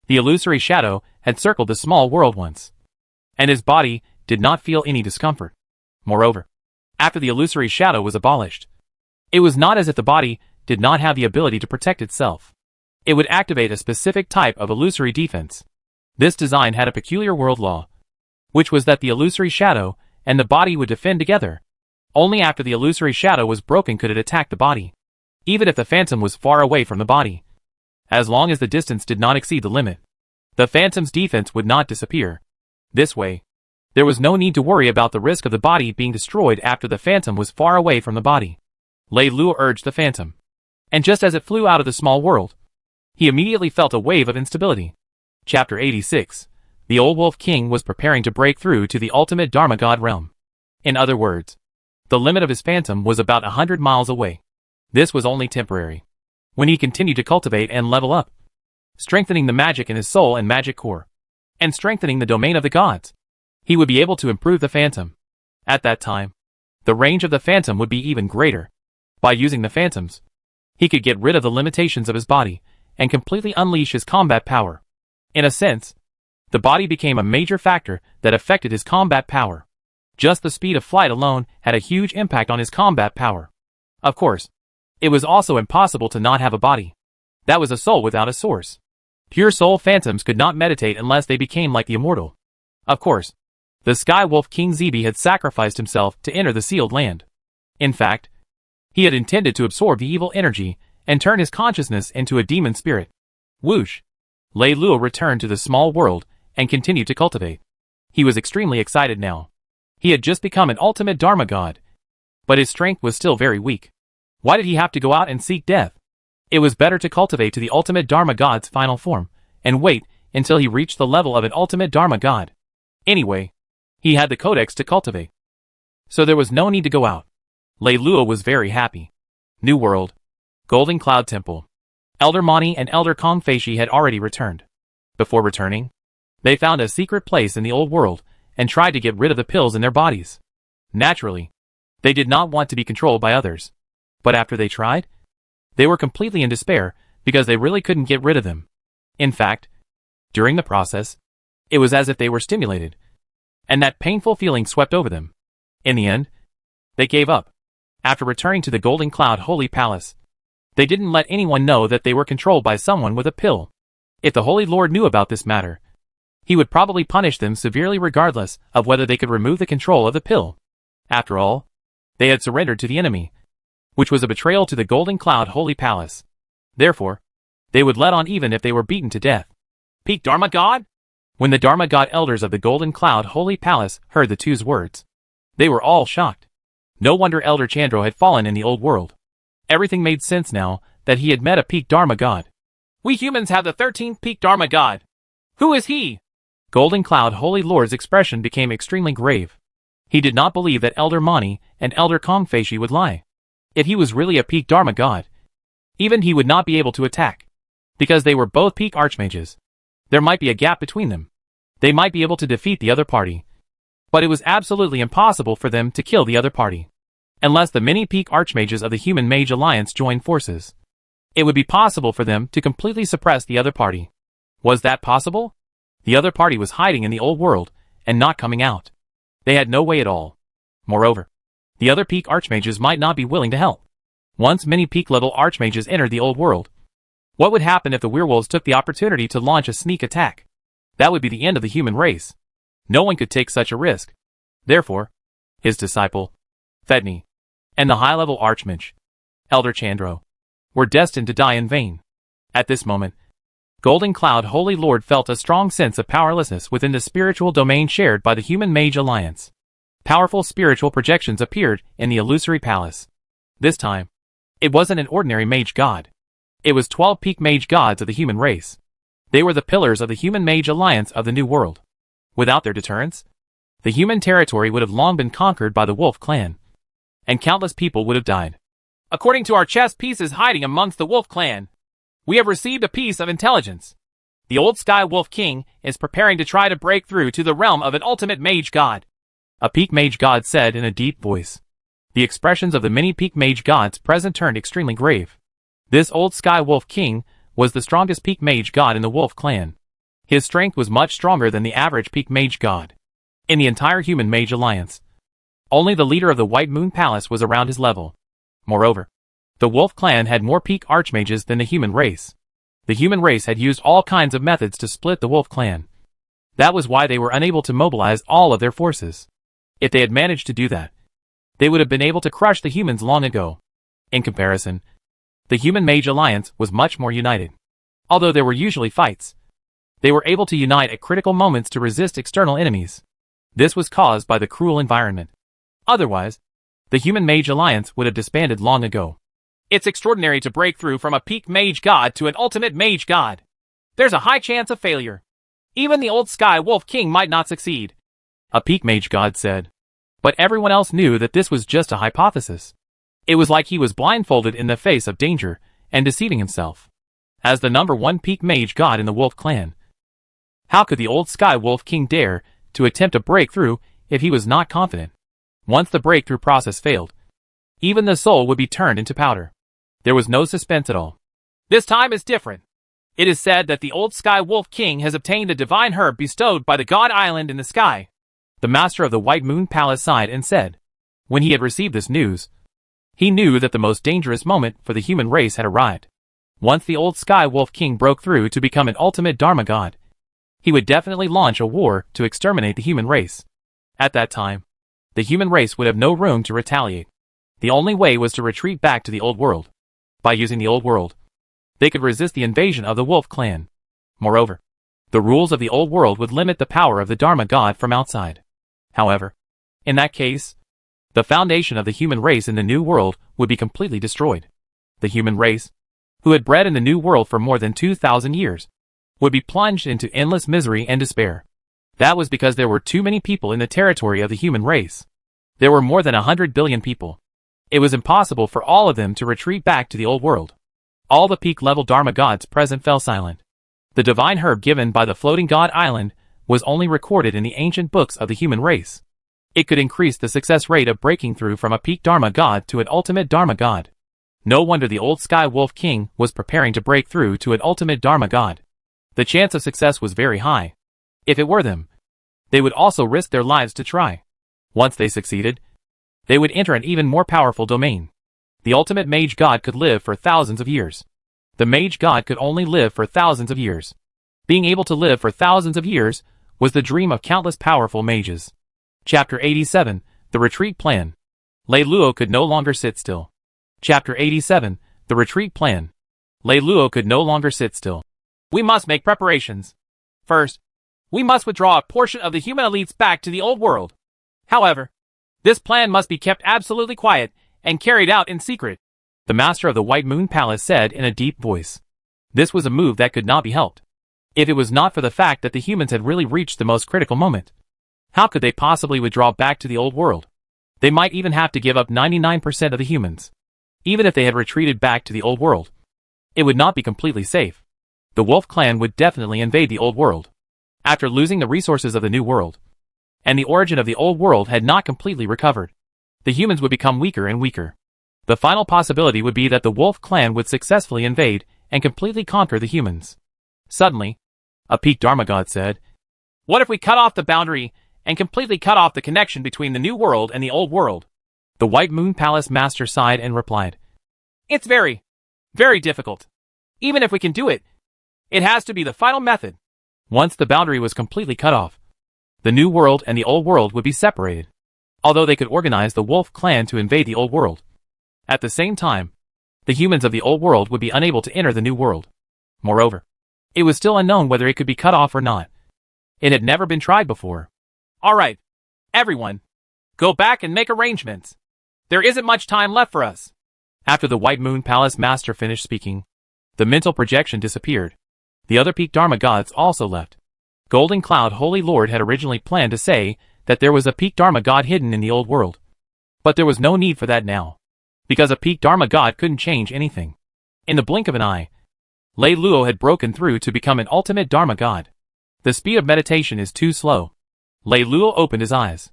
the illusory shadow had circled the small world once, and his body did not feel any discomfort. Moreover, after the illusory shadow was abolished, it was not as if the body did not have the ability to protect itself. It would activate a specific type of illusory defense. This design had a peculiar world law, which was that the illusory shadow and the body would defend together. Only after the illusory shadow was broken could it attack the body, even if the phantom was far away from the body. As long as the distance did not exceed the limit, the phantom's defense would not disappear. This way, there was no need to worry about the risk of the body being destroyed after the phantom was far away from the body. Lei Luo urged the phantom, and just as it flew out of the small world, he immediately felt a wave of instability. Chapter 86. The old wolf king was preparing to break through to the ultimate Dharma God realm. In other words, the limit of his phantom was about 100 miles away. This was only temporary. When he continued to cultivate and level up, strengthening the magic in his soul and magic core, and strengthening the domain of the gods, he would be able to improve the phantom. At that time, the range of the phantom would be even greater. By using the phantoms, he could get rid of the limitations of his body and completely unleash his combat power. In a sense, the body became a major factor that affected his combat power. Just the speed of flight alone had a huge impact on his combat power. Of course, it was also impossible to not have a body. That was a soul without a source. Pure soul phantoms could not meditate unless they became like the immortal. Of course, the Sky Wolf King Zebi had sacrificed himself to enter the sealed land. In fact, he had intended to absorb the evil energy and turn his consciousness into a demon spirit. Whoosh! Lei Luo returned to the small world and continued to cultivate. He was extremely excited now. He had just become an ultimate Dharma God, but his strength was still very weak. Why did he have to go out and seek death? It was better to cultivate to the ultimate Dharma God's final form, and wait until he reached the level of an ultimate Dharma God. Anyway, he had the codex to cultivate, so there was no need to go out. Lei Luo was very happy. New World, Golden Cloud Temple. Elder Mani and Elder Kong Feishi had already returned. Before returning, they found a secret place in the old world and tried to get rid of the pills in their bodies. Naturally, they did not want to be controlled by others. But after they tried, they were completely in despair because they really couldn't get rid of them. In fact, during the process, it was as if they were stimulated, and that painful feeling swept over them. In the end, they gave up. After returning to the Golden Cloud Holy Palace, they didn't let anyone know that they were controlled by someone with a pill. If the Holy Lord knew about this matter, he would probably punish them severely regardless of whether they could remove the control of the pill. After all, they had surrendered to the enemy, which was a betrayal to the Golden Cloud Holy Palace. Therefore, they would let on even if they were beaten to death. Peak Dharma God? When the Dharma God elders of the Golden Cloud Holy Palace heard the two's words, they were all shocked. No wonder Elder Chandro had fallen in the old world. Everything made sense now that he had met a peak Dharma God. We humans have the 13th peak Dharma God. Who is he? Golden Cloud Holy Lord's expression became extremely grave. He did not believe that Elder Mani and Elder Kong Feishi would lie. If he was really a peak Dharma God, even he would not be able to attack. Because they were both peak archmages, there might be a gap between them. They might be able to defeat the other party, but it was absolutely impossible for them to kill the other party. Unless the many peak archmages of the Human Mage Alliance joined forces, it would be possible for them to completely suppress the other party. Was that possible? The other party was hiding in the old world and not coming out. They had no way at all. Moreover, the other peak archmages might not be willing to help. Once many peak-level archmages entered the old world, what would happen if the werewolves took the opportunity to launch a sneak attack? That would be the end of the human race. No one could take such a risk. Therefore, his disciple, Fedni, and the high-level archmage, Elder Chandro, were destined to die in vain. At this moment, Golden Cloud Holy Lord felt a strong sense of powerlessness within the spiritual domain shared by the Human Mage Alliance. Powerful spiritual projections appeared in the illusory palace. This time, it wasn't an ordinary mage god. It was 12 peak mage gods of the human race. They were the pillars of the Human Mage Alliance of the New World. Without their deterrence, the human territory would have long been conquered by the Wolf Clan, and countless people would have died. According to our chess pieces hiding amongst the Wolf Clan, we have received a piece of intelligence. The old Sky Wolf King is preparing to try to break through to the realm of an ultimate mage god. A peak mage god said in a deep voice. The expressions of the many peak mage gods present turned extremely grave. This old Sky Wolf King was the strongest peak mage god in the Wolf clan. His strength was much stronger than the average peak mage god in the entire human mage alliance. Only the leader of the White Moon Palace was around his level. Moreover, the Wolf clan had more peak archmages than the human race. The human race had used all kinds of methods to split the Wolf clan. That was why they were unable to mobilize all of their forces. If they had managed to do that, they would have been able to crush the humans long ago. In comparison, the human mage alliance was much more united. Although there were usually fights, they were able to unite at critical moments to resist external enemies. This was caused by the cruel environment. Otherwise, the human mage alliance would have disbanded long ago. It's extraordinary to break through from a peak mage god to an ultimate mage god. There's a high chance of failure. Even the old Sky Wolf King might not succeed, a peak mage god said. But everyone else knew that this was just a hypothesis. It was like he was blindfolded in the face of danger and deceiving himself. As the #1 peak mage god in the Wolf clan, how could the old Sky Wolf King dare to attempt a breakthrough if he was not confident? Once the breakthrough process failed, even the soul would be turned into powder. There was no suspense at all. This time is different. It is said that the old Sky Wolf King has obtained a divine herb bestowed by the God Island in the sky. The master of the White Moon Palace sighed and said, when he had received this news, he knew that the most dangerous moment for the human race had arrived. Once the old Sky Wolf King broke through to become an ultimate Dharma god, he would definitely launch a war to exterminate the human race. At that time, the human race would have no room to retaliate. The only way was to retreat back to the old world. By using the old world, they could resist the invasion of the Wolf clan. Moreover, the rules of the old world would limit the power of the Dharma god from outside. However, in that case, the foundation of the human race in the new world would be completely destroyed. The human race, who had bred in the new world for more than 2,000 years, would be plunged into endless misery and despair. That was because there were too many people in the territory of the human race. There were more than 100 billion people. It was impossible for all of them to retreat back to the old world. All the peak-level Dharma gods present fell silent. The divine herb given by the floating god island was only recorded in the ancient books of the human race. It could increase the success rate of breaking through from a peak Dharma god to an ultimate Dharma god. No wonder the old Sky Wolf King was preparing to break through to an ultimate Dharma god. The chance of success was very high. If it were them, they would also risk their lives to try. Once they succeeded, they would enter an even more powerful domain. The ultimate mage god could live for thousands of years. The mage god could only live for thousands of years. Being able to live for thousands of years was the dream of countless powerful mages. Chapter 87, The Retreat Plan. Lei Luo could no longer sit still. Chapter 87, The Retreat Plan. Lei Luo could no longer sit still. We must make preparations. First, we must withdraw a portion of the human elites back to the old world. However, this plan must be kept absolutely quiet and carried out in secret, the master of the White Moon Palace said in a deep voice. This was a move that could not be helped. If it was not for the fact that the humans had really reached the most critical moment, how could they possibly withdraw back to the old world? They might even have to give up 99% of the humans. Even if they had retreated back to the old world, it would not be completely safe. The Wolf clan would definitely invade the old world. After losing the resources of the new world, and the origin of the old world had not completely recovered, the humans would become weaker and weaker. The final possibility would be that the Wolf clan would successfully invade and completely conquer the humans. Suddenly, a peak Dharma god said, "What if we cut off the boundary and completely cut off the connection between the new world and the old world?" The White Moon Palace master sighed and replied, "It's very, very difficult. Even if we can do it, it has to be the final method." Once the boundary was completely cut off, the new world and the old world would be separated. Although they could organize the Wolf clan to invade the old world, at the same time, the humans of the old world would be unable to enter the new world. Moreover, it was still unknown whether it could be cut off or not. It had never been tried before. All right, everyone, go back and make arrangements. There isn't much time left for us. After the White Moon Palace master finished speaking, the mental projection disappeared. The other peak Dharma gods also left. Golden Cloud Holy Lord had originally planned to say that there was a peak Dharma god hidden in the old world. But there was no need for that now, because a peak Dharma god couldn't change anything. In the blink of an eye, Lei Luo had broken through to become an ultimate Dharma god. The speed of meditation is too slow. Lei Luo opened his eyes.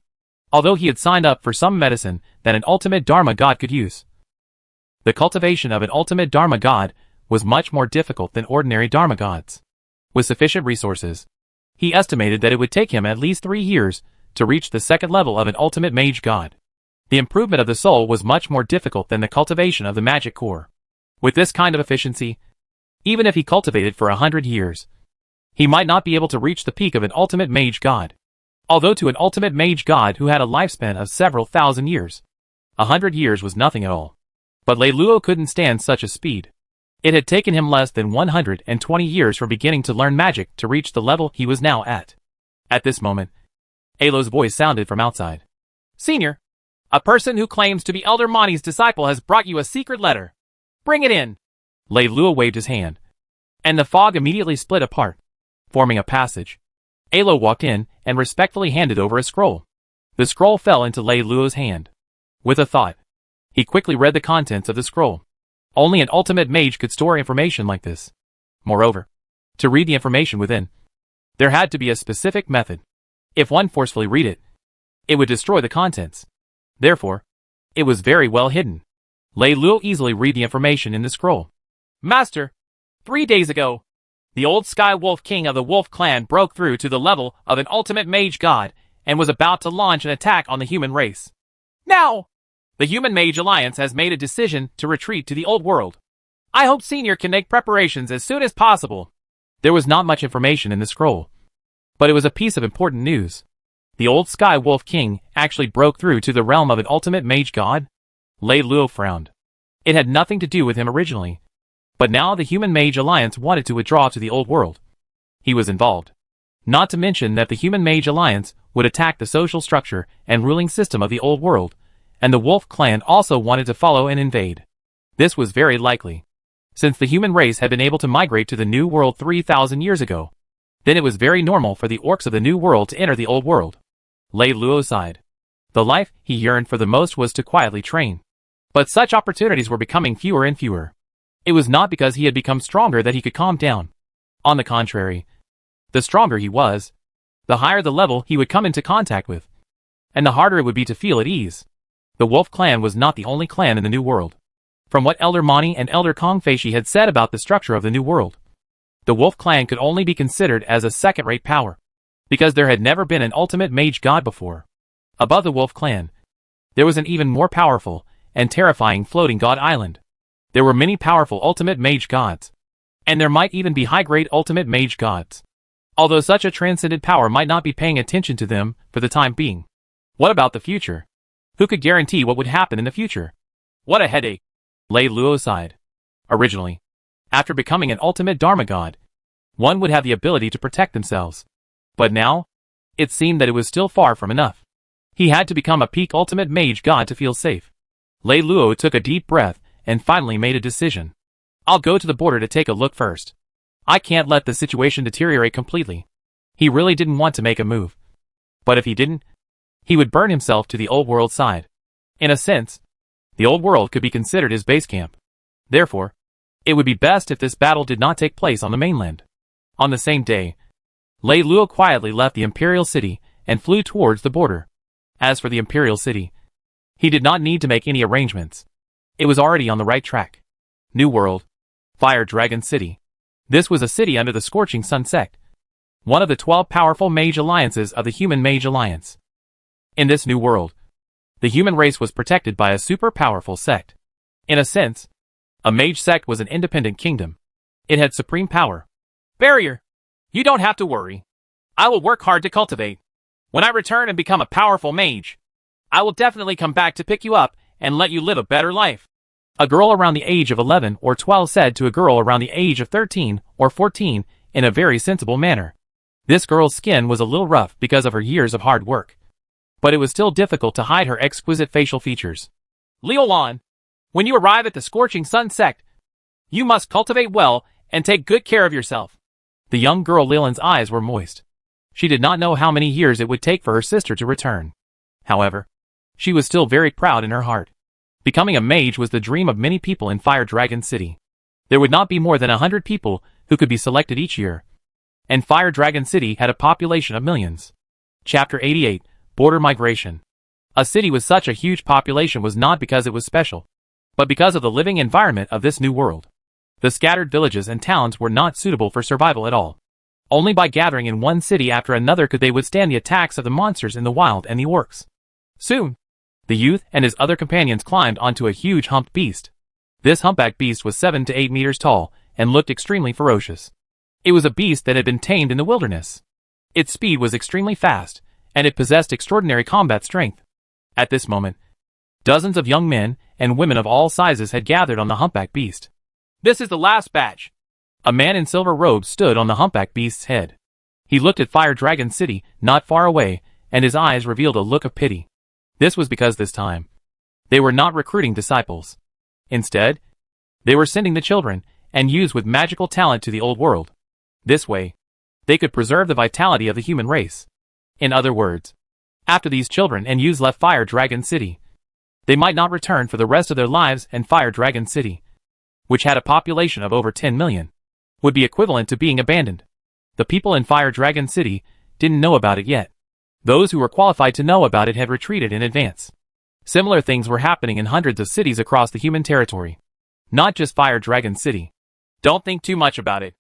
although he had signed up for some medicine that an ultimate Dharma god could use. The cultivation of an ultimate Dharma god was much more difficult than ordinary Dharma gods. With sufficient resources, he estimated that it would take him at least 3 years to reach the second level of an ultimate mage god. The improvement of the soul was much more difficult than the cultivation of the magic core. With this kind of efficiency, even if he cultivated for 100 years, he might not be able to reach the peak of an ultimate mage god. Although to an ultimate mage god who had a lifespan of several thousand years, 100 years was nothing at all. But Lei Luo couldn't stand such a speed. It had taken him less than 120 years from beginning to learn magic to reach the level he was now at. At this moment, Alo's voice sounded from outside. "Senior, a person who claims to be Elder Mani's disciple has brought you a secret letter. Bring it in." Lei Luo waved his hand, and the fog immediately split apart, forming a passage. Alo walked in and respectfully handed over a scroll. The scroll fell into Lei Luo's hand. With a thought, he quickly read the contents of the scroll. Only an ultimate mage could store information like this. Moreover, to read the information within, there had to be a specific method. If one forcefully read it, it would destroy the contents. Therefore, it was very well hidden. Lei Luo easily read the information in the scroll. "Master, 3 days ago, the old Sky Wolf King of the Wolf Clan broke through to the level of an ultimate mage god and was about to launch an attack on the human race. Now, the Human Mage Alliance has made a decision to retreat to the old world. I hope Senior can make preparations as soon as possible." There was not much information in the scroll, but it was a piece of important news. The old Sky Wolf King actually broke through to the realm of an ultimate mage god? Lei Luo frowned. It had nothing to do with him originally, but now the Human Mage Alliance wanted to withdraw to the old world. He was involved. Not to mention that the Human Mage Alliance would attack the social structure and ruling system of the old world, and the Wolf Clan also wanted to follow and invade. This was very likely, since the human race had been able to migrate to the New World 3,000 years ago. Then it was very normal for the orcs of the New World to enter the old world. Lei Luo sighed. The life he yearned for the most was to quietly train. But such opportunities were becoming fewer and fewer. It was not because he had become stronger that he could calm down. On the contrary, the stronger he was, the higher the level he would come into contact with, and the harder it would be to feel at ease. The Wolf Clan was not the only clan in the New World. From what Elder Mani and Elder Kong Feishi had said about the structure of the New World, the Wolf Clan could only be considered as a second-rate power, because there had never been an ultimate mage god before. Above the Wolf Clan, there was an even more powerful and terrifying floating god island. There were many powerful ultimate mage gods, and there might even be high-grade ultimate mage gods. Although such a transcendent power might not be paying attention to them for the time being. What about the future? Who could guarantee what would happen in the future? What a headache! Lei Luo sighed. Originally, after becoming an ultimate Dharma god, one would have the ability to protect themselves. But now, it seemed that it was still far from enough. He had to become a peak ultimate mage god to feel safe. Lei Luo took a deep breath and finally made a decision. "I'll go to the border to take a look first. I can't let the situation deteriorate completely." He really didn't want to make a move. But if he didn't, he would burn himself to the old world side. In a sense, the old world could be considered his base camp. Therefore, it would be best if this battle did not take place on the mainland. On the same day, Lei Luo quietly left the Imperial City and flew towards the border. As for the Imperial City, he did not need to make any arrangements. It was already on the right track. New World, Fire Dragon City. This was a city under the Scorching Sun sect, one of the 12 powerful mage alliances of the Human Mage Alliance. In this new world, the human race was protected by a super powerful sect. In a sense, a mage sect was an independent kingdom. It had supreme power. "Barrier, you don't have to worry. I will work hard to cultivate. When I return and become a powerful mage, I will definitely come back to pick you up and let you live a better life." A girl around the age of 11 or 12 said to a girl around the age of 13 or 14 in a very sensible manner. This girl's skin was a little rough because of her years of hard work, but it was still difficult to hide her exquisite facial features. "Liulan, when you arrive at the Scorching Sun sect, you must cultivate well and take good care of yourself." The young girl Liulan's eyes were moist. She did not know how many years it would take for her sister to return. However, she was still very proud in her heart. Becoming a mage was the dream of many people in Fire Dragon City. There would not be more than 100 people who could be selected each year, and Fire Dragon City had a population of millions. Chapter 88, Border Migration. A city with such a huge population was not because it was special, but because of the living environment of this new world. The scattered villages and towns were not suitable for survival at all. Only by gathering in one city after another could they withstand the attacks of the monsters in the wild and the orcs. Soon, the youth and his other companions climbed onto a huge humped beast. This humpback beast was 7 to 8 meters tall and looked extremely ferocious. It was a beast that had been tamed in the wilderness. Its speed was extremely fast, and it possessed extraordinary combat strength. At this moment, dozens of young men and women of all sizes had gathered on the humpback beast. "This is the last batch." A man in silver robes stood on the humpback beast's head. He looked at Fire Dragon City, not far away, and his eyes revealed a look of pity. This was because this time, they were not recruiting disciples. Instead, they were sending the children and youths with magical talent to the old world. This way, they could preserve the vitality of the human race. In other words, after these children and youths left Fire Dragon City, they might not return for the rest of their lives, and Fire Dragon City, which had a population of over 10 million, would be equivalent to being abandoned. The people in Fire Dragon City didn't know about it yet. Those who were qualified to know about it had retreated in advance. Similar things were happening in hundreds of cities across the human territory. Not just Fire Dragon City. Don't think too much about it.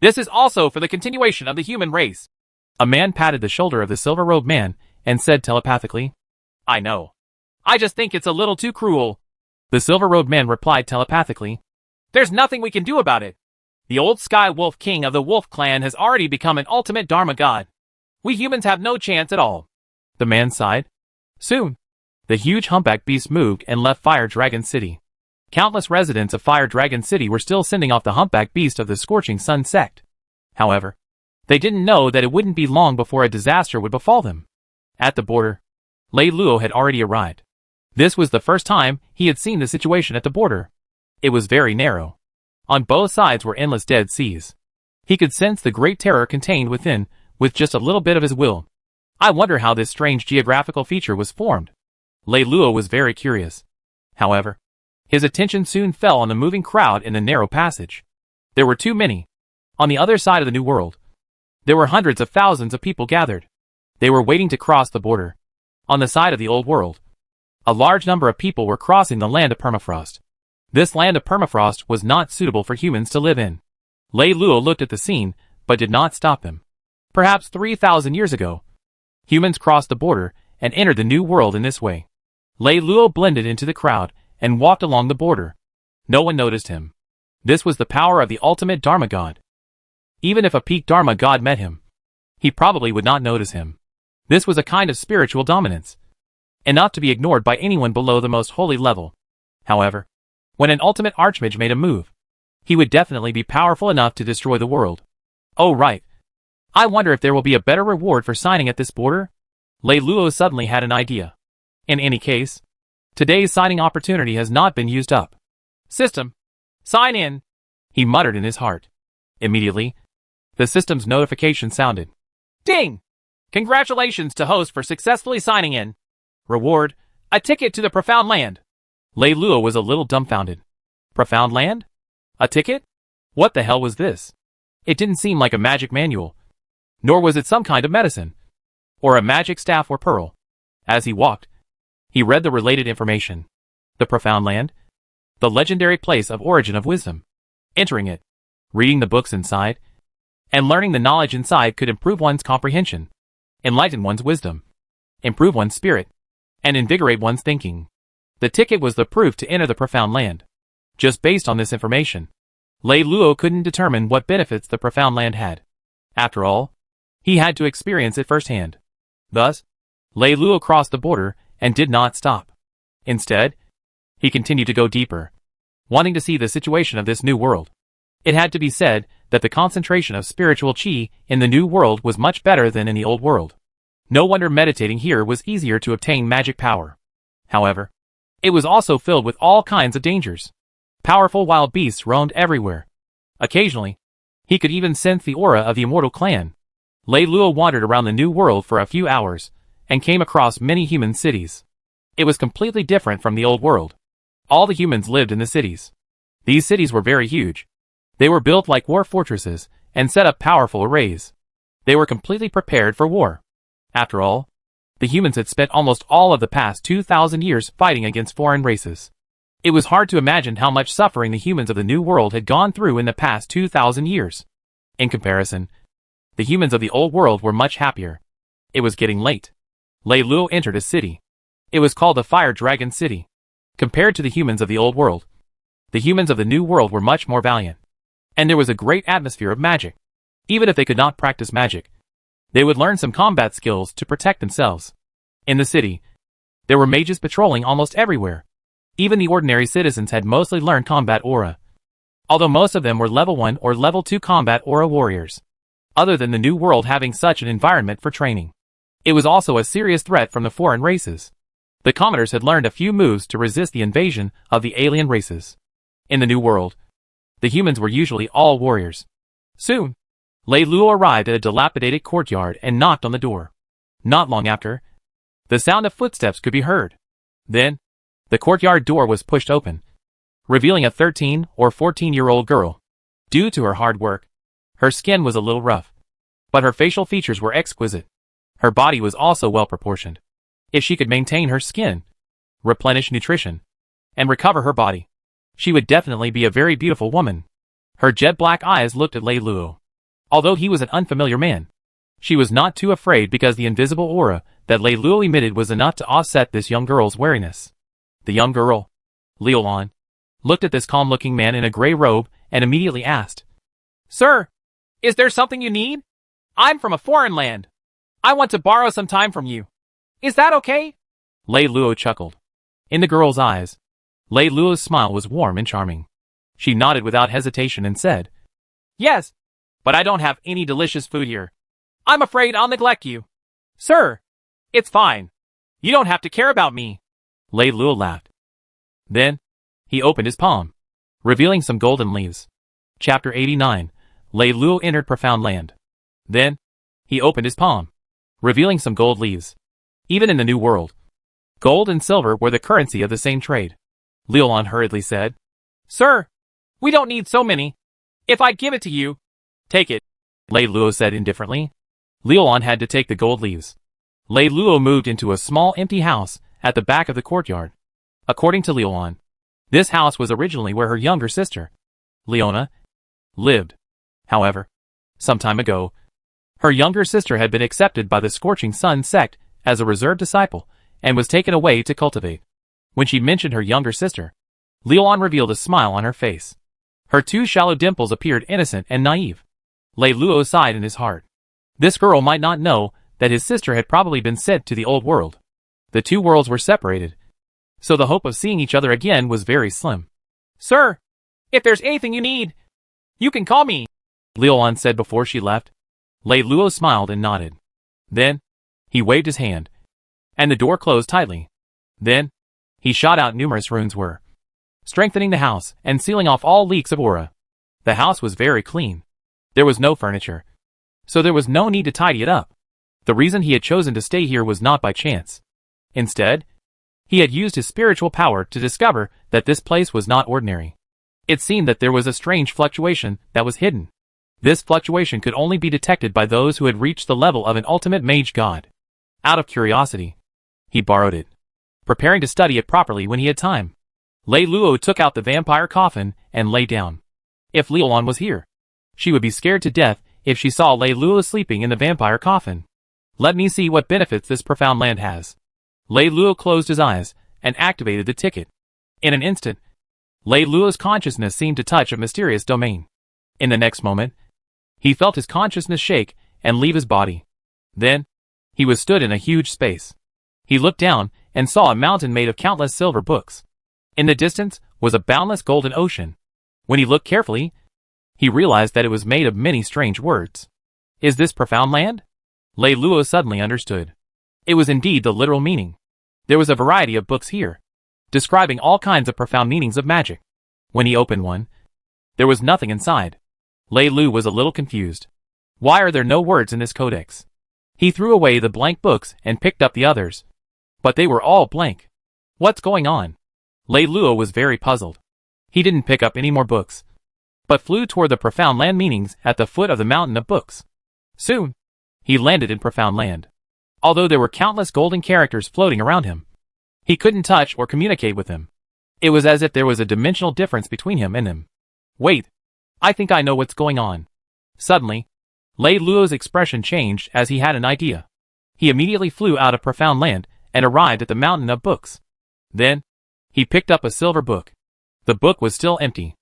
This is also for the continuation of the human race. A man patted the shoulder of the silver-robed man and said telepathically, "I know. I just think it's a little too cruel." The silver-robed man replied telepathically, "There's nothing we can do about it. The old Sky Wolf King of the Wolf Clan has already become an ultimate Dharma god. We humans have no chance at all." The man sighed. Soon, the huge humpback beast moved and left Fire Dragon City. Countless residents of Fire Dragon City were still sending off the humpback beast of the Scorching Sun sect. However, they didn't know that it wouldn't be long before a disaster would befall them. At the border, Lei Luo had already arrived. This was the first time he had seen the situation at the border. It was very narrow. On both sides were endless dead seas. He could sense the great terror contained within, with just a little bit of his will. I wonder how this strange geographical feature was formed. Lei Luo was very curious. However, his attention soon fell on the moving crowd in the narrow passage. There were too many. On the other side of the New World, there were hundreds of thousands of people gathered. They were waiting to cross the border. On the side of the Old World, a large number of people were crossing the land of permafrost. This land of permafrost was not suitable for humans to live in. Lei Luo looked at the scene, but did not stop him. Perhaps 3,000 years ago, humans crossed the border and entered the New World in this way. Lei Luo blended into the crowd and walked along the border. No one noticed him. This was the power of the ultimate Dharma god. Even if a peak Dharma god met him, he probably would not notice him. This was a kind of spiritual dominance, and not to be ignored by anyone below the most holy level. However, when an ultimate archmage made a move, he would definitely be powerful enough to destroy the world. Oh right. I wonder if there will be a better reward for signing at this border? Lei Luo suddenly had an idea. In any case, today's signing opportunity has not been used up. "System, sign in," he muttered in his heart. Immediately, the system's notification sounded. "Ding! Congratulations to host for successfully signing in. Reward, a ticket to the Profound Land." Lei Luo was a little dumbfounded. Profound Land? A ticket? What the hell was this? It didn't seem like a magic manual. Nor was it some kind of medicine. Or a magic staff or pearl. As he walked, he read the related information. The Profound Land? The legendary place of origin of wisdom. Entering it, reading the books inside, and learning the knowledge inside could improve one's comprehension, enlighten one's wisdom, improve one's spirit, and invigorate one's thinking. The ticket was the proof to enter the Profound Land. Just based on this information, Lei Luo couldn't determine what benefits the Profound Land had. After all, he had to experience it firsthand. Thus, Lei Luo crossed the border and did not stop. Instead, he continued to go deeper, wanting to see the situation of this new world. It had to be said that the concentration of spiritual qi in the new world was much better than in the old world. No wonder meditating here was easier to obtain magic power. However, it was also filled with all kinds of dangers. Powerful wild beasts roamed everywhere. Occasionally, he could even sense the aura of the immortal clan. Lei Luo wandered around the new world for a few hours, and came across many human cities. It was completely different from the old world. All the humans lived in the cities. These cities were very huge. They were built like war fortresses, and set up powerful arrays. They were completely prepared for war. After all, The humans had spent almost all of the past 2,000 years fighting against foreign races. It was hard to imagine how much suffering the humans of the New World had gone through in the past 2,000 years. In comparison, the humans of the Old World were much happier. It was getting late. Lei Luo entered a city. It was called the Fire Dragon City. Compared to the humans of the Old World, the humans of the New World were much more valiant. And there was a great atmosphere of magic. Even if they could not practice magic, they would learn some combat skills to protect themselves. In the city, there were mages patrolling almost everywhere. Even the ordinary citizens had mostly learned combat aura, although most of them were level 1 or level 2 combat aura warriors. Other than the New World having such an environment for training, it was also a serious threat from the foreign races. The commoners had learned a few moves to resist the invasion of the alien races. In the New World, the humans were usually all warriors. Soon, Lei Luo arrived at a dilapidated courtyard and knocked on the door. Not long after, the sound of footsteps could be heard. Then, the courtyard door was pushed open, revealing a 13 or 14-year-old girl. Due to her hard work, her skin was a little rough, but her facial features were exquisite. Her body was also well proportioned. If she could maintain her skin, replenish nutrition, and recover her body, she would definitely be a very beautiful woman. Her jet black eyes looked at Lei Luo. Although he was an unfamiliar man, she was not too afraid because the invisible aura that Lei Luo emitted was enough to offset this young girl's wariness. The young girl, Liulan, looked at this calm-looking man in a gray robe and immediately asked, "Sir, is there something you need? I'm from a foreign land. I want to borrow some time from you. Is that okay?" Lei Luo chuckled. In the girl's eyes, Lei Luo's smile was warm and charming. She nodded without hesitation and said, "Yes, but I don't have any delicious food here. I'm afraid I'll neglect you." "Sir, it's fine. You don't have to care about me." Lei Luo laughed. Then, he opened his palm, revealing some golden leaves. Chapter 89. Lei Luo entered Profound Land. Then, he opened his palm, revealing some gold leaves. Even in the New World, gold and silver were the currency of the same trade. Liulan hurriedly said, "Sir, we don't need so many. If I give it to you, take it," Lei Luo said indifferently. Liulan had to take the gold leaves. Lei Luo moved into a small empty house at the back of the courtyard. According to Liulan, this house was originally where her younger sister, Leona, lived. However, some time ago, her younger sister had been accepted by the Scorching Sun sect as a reserved disciple and was taken away to cultivate. When she mentioned her younger sister, Liulan revealed a smile on her face. Her two shallow dimples appeared innocent and naive. Lei Luo sighed in his heart. This girl might not know that his sister had probably been sent to the Old World. The two worlds were separated, so the hope of seeing each other again was very slim. "Sir, if there's anything you need, you can call me," Liulan said before she left. Lei Luo smiled and nodded. Then, he waved his hand, and the door closed tightly. Then, he shot out numerous runes were strengthening the house and sealing off all leaks of aura. The house was very clean. There was no furniture, so there was no need to tidy it up. The reason he had chosen to stay here was not by chance. Instead, he had used his spiritual power to discover that this place was not ordinary. It seemed that there was a strange fluctuation that was hidden. This fluctuation could only be detected by those who had reached the level of an ultimate mage god. Out of curiosity, he borrowed it, preparing to study it properly when he had time. Lei Luo took out the vampire coffin and lay down. If Liulan was here, she would be scared to death if she saw Lei Luo sleeping in the vampire coffin. Let me see what benefits this profound land has. Lei Luo closed his eyes and activated the ticket. In an instant, Lei Luo's consciousness seemed to touch a mysterious domain. In the next moment, he felt his consciousness shake and leave his body. Then, he was stood in a huge space. He looked down and saw a mountain made of countless silver books. In the distance was a boundless golden ocean. When he looked carefully, he realized that it was made of many strange words. Is this profound land? Lei Luo suddenly understood. It was indeed the literal meaning. There was a variety of books here, describing all kinds of profound meanings of magic. When he opened one, there was nothing inside. Lei Luo was a little confused. Why are there no words in this codex? He threw away the blank books and picked up the others, but they were all blank. What's going on? Lei Luo was very puzzled. He didn't pick up any more books, but flew toward the profound land meanings at the foot of the mountain of books. Soon, he landed in Profound Land. Although there were countless golden characters floating around him, he couldn't touch or communicate with them. It was as if there was a dimensional difference between him and them. Wait, I think I know what's going on. Suddenly, Lei Luo's expression changed as he had an idea. He immediately flew out of Profound Land and arrived at the Mountain of Books. Then, he picked up a silver book. The book was still empty.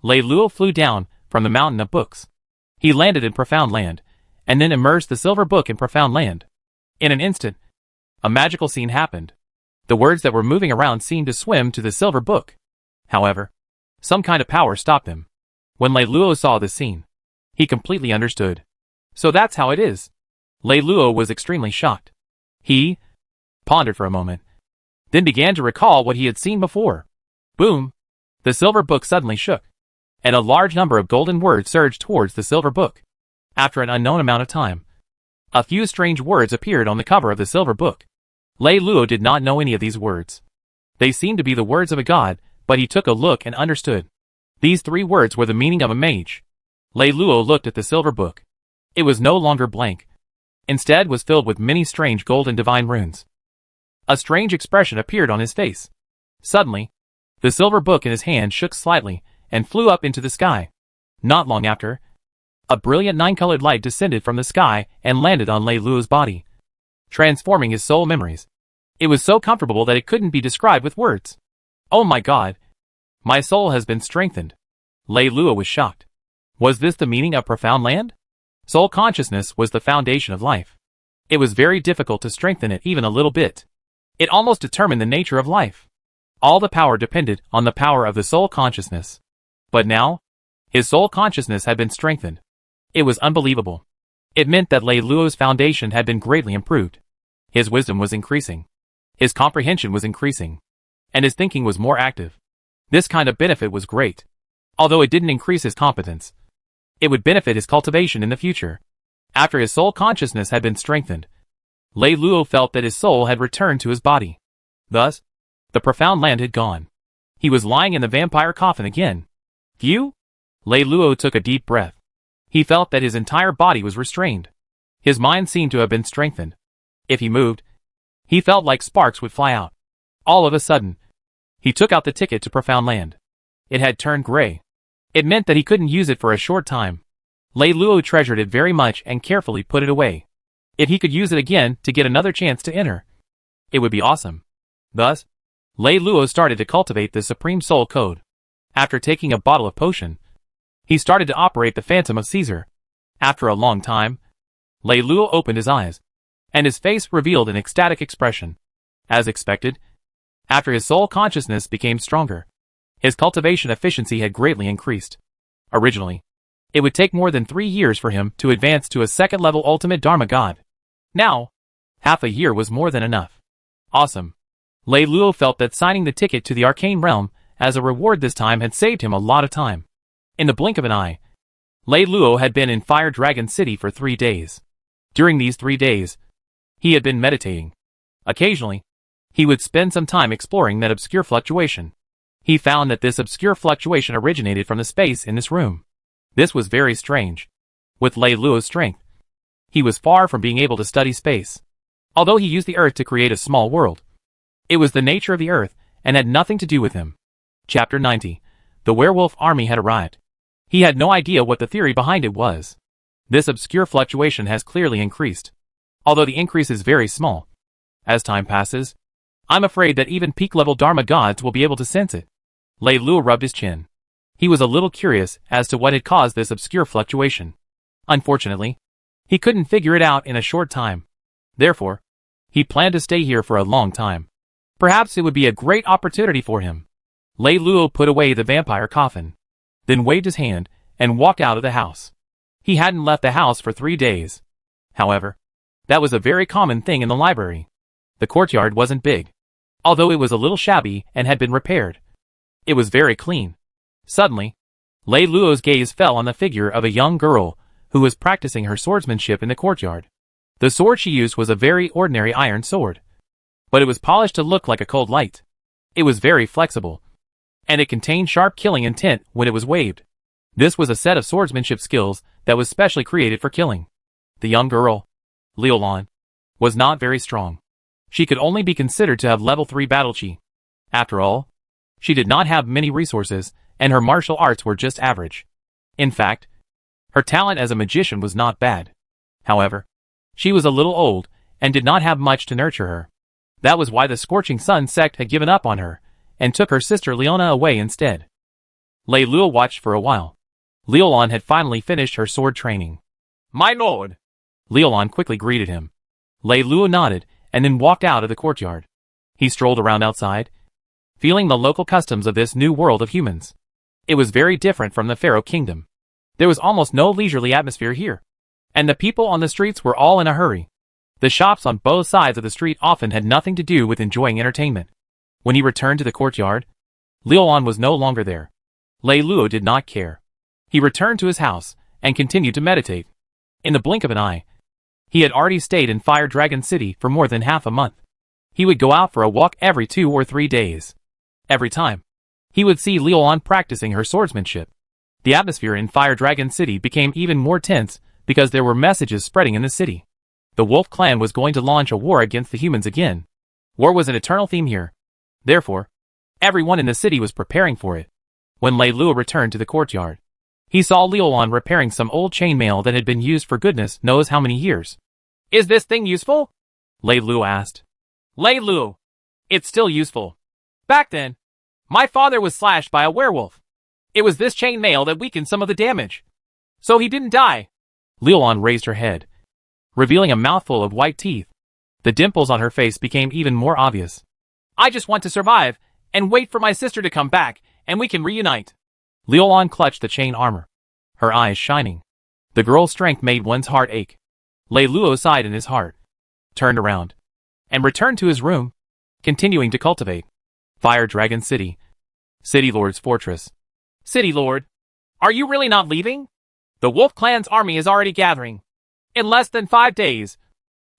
Lei Luo flew down from the Mountain of Books. He landed in Profound Land, and then immersed the silver book in Profound Land. In an instant, a magical scene happened. The words that were moving around seemed to swim to the silver book. However, some kind of power stopped them. When Lei Luo saw this scene, he completely understood. So that's how it is. Lei Luo was extremely shocked. He pondered for a moment, then began to recall what he had seen before. Boom! The silver book suddenly shook, and a large number of golden words surged towards the silver book. After an unknown amount of time, a few strange words appeared on the cover of the silver book. Lei Luo did not know any of these words. They seemed to be the words of a god, but he took a look and understood. These 3 words were the meaning of a mage. Lei Luo looked at the silver book. It was no longer blank. Instead was filled with many strange golden divine runes. A strange expression appeared on his face. Suddenly, the silver book in his hand shook slightly and flew up into the sky. Not long after, a brilliant 9-colored light descended from the sky and landed on Lei Luo's body, transforming his soul memories. It was so comfortable that it couldn't be described with words. Oh my god! My soul has been strengthened. Lei Luo was shocked. Was this the meaning of Profound Land? Soul consciousness was the foundation of life. It was very difficult to strengthen it even a little bit. It almost determined the nature of life. All the power depended on the power of the soul consciousness. But now, his soul consciousness had been strengthened. It was unbelievable. It meant that Lei Luo's foundation had been greatly improved. His wisdom was increasing. His comprehension was increasing. And his thinking was more active. This kind of benefit was great. Although it didn't increase his competence, it would benefit his cultivation in the future. After his soul consciousness had been strengthened, Lei Luo felt that his soul had returned to his body. Thus, the Profound Land had gone. He was lying in the vampire coffin again. Phew! Lei Luo took a deep breath. He felt that his entire body was restrained. His mind seemed to have been strengthened. If he moved, he felt like sparks would fly out. All of a sudden, he took out the ticket to Profound Land. It had turned gray. It meant that he couldn't use it for a short time. Lei Luo treasured it very much and carefully put it away. If he could use it again to get another chance to enter, it would be awesome. Thus, Lei Luo started to cultivate the Supreme Soul Code. After taking a bottle of potion, he started to operate the Phantom of Caesar. After a long time, Lei Luo opened his eyes, and his face revealed an ecstatic expression. As expected, after his soul consciousness became stronger, his cultivation efficiency had greatly increased. Originally, it would take more than 3 years for him to advance to a second-level ultimate Dharma God. Now, half a year was more than enough. Awesome. Lei Luo felt that signing the ticket to the arcane realm as a reward this time had saved him a lot of time. In the blink of an eye, Lei Luo had been in Fire Dragon City for 3 days. During these 3 days, he had been meditating. Occasionally, he would spend some time exploring that obscure fluctuation. He found that this obscure fluctuation originated from the space in this room. This was very strange. With Lei Luo's strength, he was far from being able to study space. Although he used the Earth to create a small world, it was the nature of the Earth and had nothing to do with him. Chapter 90. The werewolf army had arrived. He had no idea what the theory behind it was. This obscure fluctuation has clearly increased, although the increase is very small. As time passes, I'm afraid that even peak-level Dharma gods will be able to sense it. Lei Luo rubbed his chin. He was a little curious as to what had caused this obscure fluctuation. Unfortunately, he couldn't figure it out in a short time. Therefore, he planned to stay here for a long time. Perhaps it would be a great opportunity for him. Lei Luo put away the vampire coffin, then waved his hand and walked out of the house. He hadn't left the house for 3 days. However, that was a very common thing in the library. The courtyard wasn't big, although it was a little shabby and had been repaired. It was very clean. Suddenly, Lei Luo's gaze fell on the figure of a young girl who was practicing her swordsmanship in the courtyard. The sword she used was a very ordinary iron sword, but it was polished to look like a cold light. It was very flexible, and it contained sharp killing intent when it was waved. This was a set of swordsmanship skills that was specially created for killing. The young girl, Liulan, was not very strong. She could only be considered to have level 3 battle chi. After all, she did not have many resources, and her martial arts were just average. In fact, her talent as a magician was not bad. However, she was a little old, and did not have much to nurture her. That was why the Scorching Sun sect had given up on her, and took her sister Leona away instead. Lei Luo watched for a while. Leolon had finally finished her sword training. "My lord!" Leolon quickly greeted him. Lei Luo nodded, and then walked out of the courtyard. He strolled around outside, feeling the local customs of this new world of humans. It was very different from the Pharaoh Kingdom. There was almost no leisurely atmosphere here, and the people on the streets were all in a hurry. The shops on both sides of the street often had nothing to do with enjoying entertainment. When he returned to the courtyard, Leolon was no longer there. Lei Luo did not care. He returned to his house, and continued to meditate. In the blink of an eye, he had already stayed in Fire Dragon City for more than half a month. He would go out for a walk every 2 or 3 days. Every time, he would see Leolon practicing her swordsmanship. The atmosphere in Fire Dragon City became even more tense because there were messages spreading in the city. The Wolf Clan was going to launch a war against the humans again. War was an eternal theme here. Therefore, everyone in the city was preparing for it. When Lei Luo returned to the courtyard, he saw Leolon repairing some old chainmail that had been used for goodness knows how many years. "Is this thing useful?" Lei Luo asked. "Lei Luo, it's still useful. Back then, my father was slashed by a werewolf. It was this chainmail that weakened some of the damage. So he didn't die." Leolon raised her head, revealing a mouthful of white teeth. The dimples on her face became even more obvious. "I just want to survive, and wait for my sister to come back, and we can reunite." Leolon clutched the chain armor, her eyes shining. The girl's strength made one's heart ache. Lei Luo sighed in his heart, turned around, and returned to his room, continuing to cultivate. Fire Dragon City. City Lord's Fortress. "City Lord, are you really not leaving? The Wolf Clan's army is already gathering. In less than 5 days,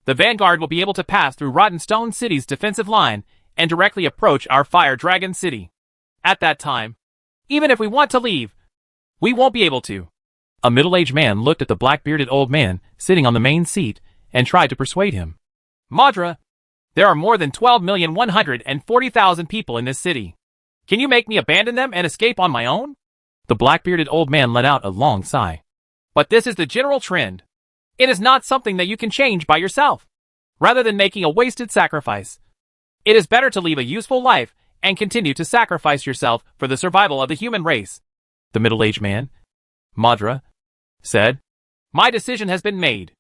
the vanguard will be able to pass through Rotten Stone City's defensive line and directly approach our Fire Dragon City. At that time, even if we want to leave, we won't be able to." A middle-aged man looked at the black-bearded old man sitting on the main seat and tried to persuade him. "Madra, there are more than 12,140,000 people in this city. Can you make me abandon them and escape on my own?" The black-bearded old man let out a long sigh. "But this is the general trend. It is not something that you can change by yourself. Rather than making a wasted sacrifice, it is better to leave a useful life and continue to sacrifice yourself for the survival of the human race." The middle-aged man, Madra, said, "My decision has been made.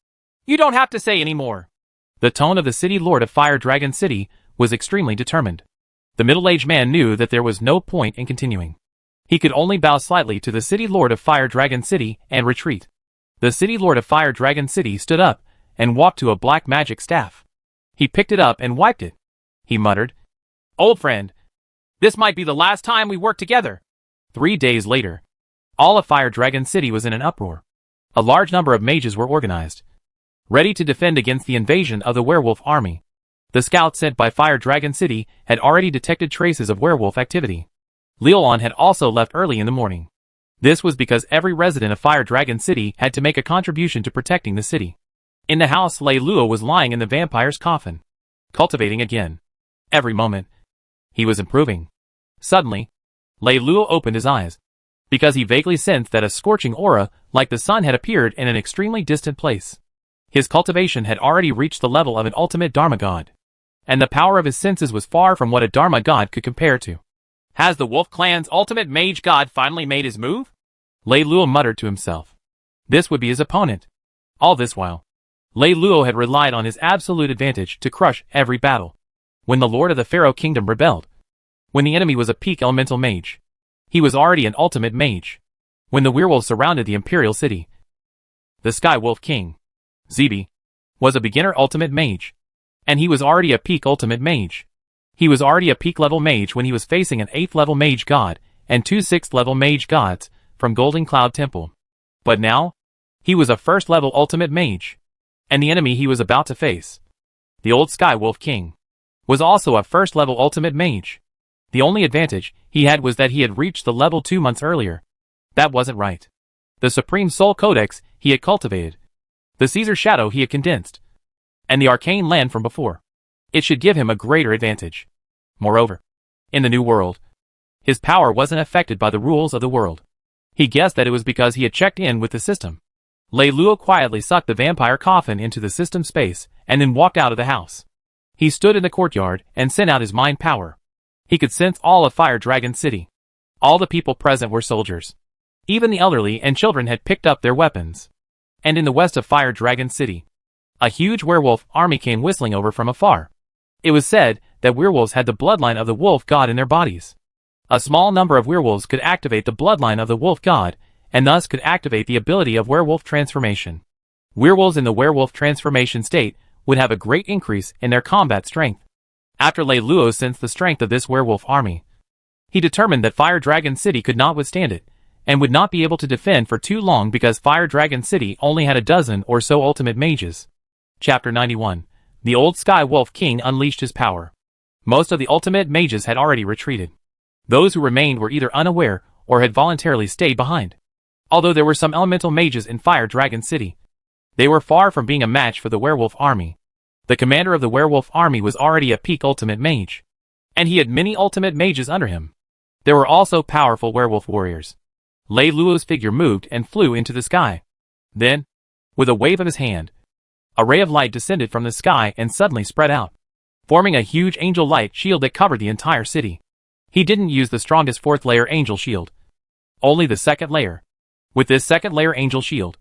You don't have to say any more." The tone of the city lord of Fire Dragon City was extremely determined. The middle-aged man knew that there was no point in continuing. He could only bow slightly to the city lord of Fire Dragon City and retreat. The city lord of Fire Dragon City stood up and walked to a black magic staff. He picked it up and wiped it. He muttered, "Old friend, this might be the last time we work together." 3 days later, all of Fire Dragon City was in an uproar. A large number of mages were organized, ready to defend against the invasion of the werewolf army. The scouts sent by Fire Dragon City had already detected traces of werewolf activity. Leolon had also left early in the morning. This was because every resident of Fire Dragon City had to make a contribution to protecting the city. In the house, Lei Luo was lying in the vampire's coffin, cultivating again. Every moment, he was improving. Suddenly, Lei Luo opened his eyes, because he vaguely sensed that a scorching aura like the sun had appeared in an extremely distant place. His cultivation had already reached the level of an ultimate Dharma god, and the power of his senses was far from what a Dharma god could compare to. "Has the Wolf Clan's ultimate mage god finally made his move?" Lei Luo muttered to himself. This would be his opponent. All this while, Lei Luo had relied on his absolute advantage to crush every battle. When the Lord of the Pharaoh Kingdom rebelled, when the enemy was a peak elemental mage, he was already an ultimate mage. When the werewolves surrounded the Imperial City, the Sky Wolf King, Zebi, was a beginner ultimate mage, and he was already a peak ultimate mage. He was already a peak level mage when he was facing an 8th level mage god and 2 6th level mage gods from Golden Cloud Temple. But now, he was a 1st level ultimate mage, and the enemy he was about to face, the old Sky Wolf King, was also a 1st level ultimate mage. The only advantage he had was that he had reached the level 2 months earlier. That wasn't right. The Supreme Soul Codex he had cultivated, the Caesar Shadow he had condensed, and the arcane land from before. It should give him a greater advantage. Moreover, in the new world, his power wasn't affected by the rules of the world. He guessed that it was because he had checked in with the system. Lei Luo quietly sucked the vampire coffin into the system space and then walked out of the house. He stood in the courtyard and sent out his mind power. He could sense all of Fire Dragon City. All the people present were soldiers. Even the elderly and children had picked up their weapons. And in the west of Fire Dragon City, a huge werewolf army came whistling over from afar. It was said that werewolves had the bloodline of the wolf god in their bodies. A small number of werewolves could activate the bloodline of the wolf god, and thus could activate the ability of werewolf transformation. Werewolves in the werewolf transformation state would have a great increase in their combat strength. After Lei Luo sensed the strength of this werewolf army, he determined that Fire Dragon City could not withstand it, and would not be able to defend for too long because Fire Dragon City only had a dozen or so ultimate mages. Chapter 91. The old Sky Wolf King unleashed his power. Most of the ultimate mages had already retreated. Those who remained were either unaware or had voluntarily stayed behind. Although there were some elemental mages in Fire Dragon City, they were far from being a match for the werewolf army. The commander of the werewolf army was already a peak ultimate mage, and he had many ultimate mages under him. There were also powerful werewolf warriors. Lei Luo's figure moved and flew into the sky. Then, with a wave of his hand, a ray of light descended from the sky and suddenly spread out, forming a huge angel light shield that covered the entire city. He didn't use the strongest fourth layer angel shield, only the second layer. With this second layer angel shield,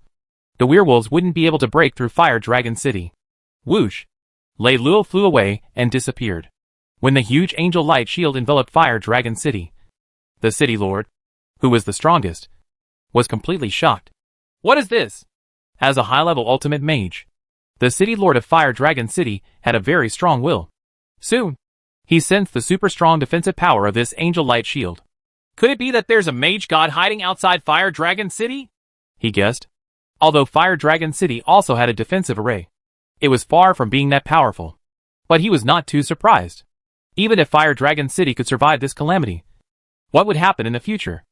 the werewolves wouldn't be able to break through Fire Dragon City. Whoosh! Lei Luo flew away and disappeared. When the huge angel light shield enveloped Fire Dragon City, the city lord, who was the strongest, was completely shocked. What is this? As a high-level ultimate mage, the city lord of Fire Dragon City had a very strong will. Soon, he sensed the super strong defensive power of this angel light shield. Could it be that there's a mage god hiding outside Fire Dragon City? He guessed. Although Fire Dragon City also had a defensive array, it was far from being that powerful. But he was not too surprised. Even if Fire Dragon City could survive this calamity, what would happen in the future?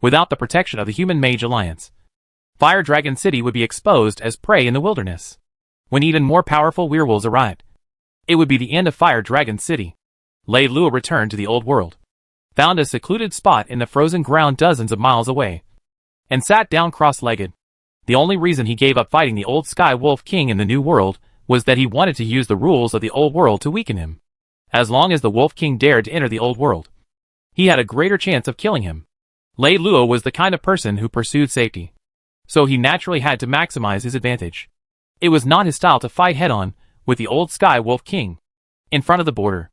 Without the protection of the Human Mage Alliance, Fire Dragon City would be exposed as prey in the wilderness. When even more powerful werewolves arrived, it would be the end of Fire Dragon City. Lei Luo returned to the old world, found a secluded spot in the frozen ground dozens of miles away, and sat down cross-legged. The only reason he gave up fighting the old Sky Wolf King in the new world was that he wanted to use the rules of the old world to weaken him. As long as the Wolf King dared to enter the old world, he had a greater chance of killing him. Lei Luo was the kind of person who pursued safety, so he naturally had to maximize his advantage. It was not his style to fight head-on with the old Sky Wolf King. In front of the border,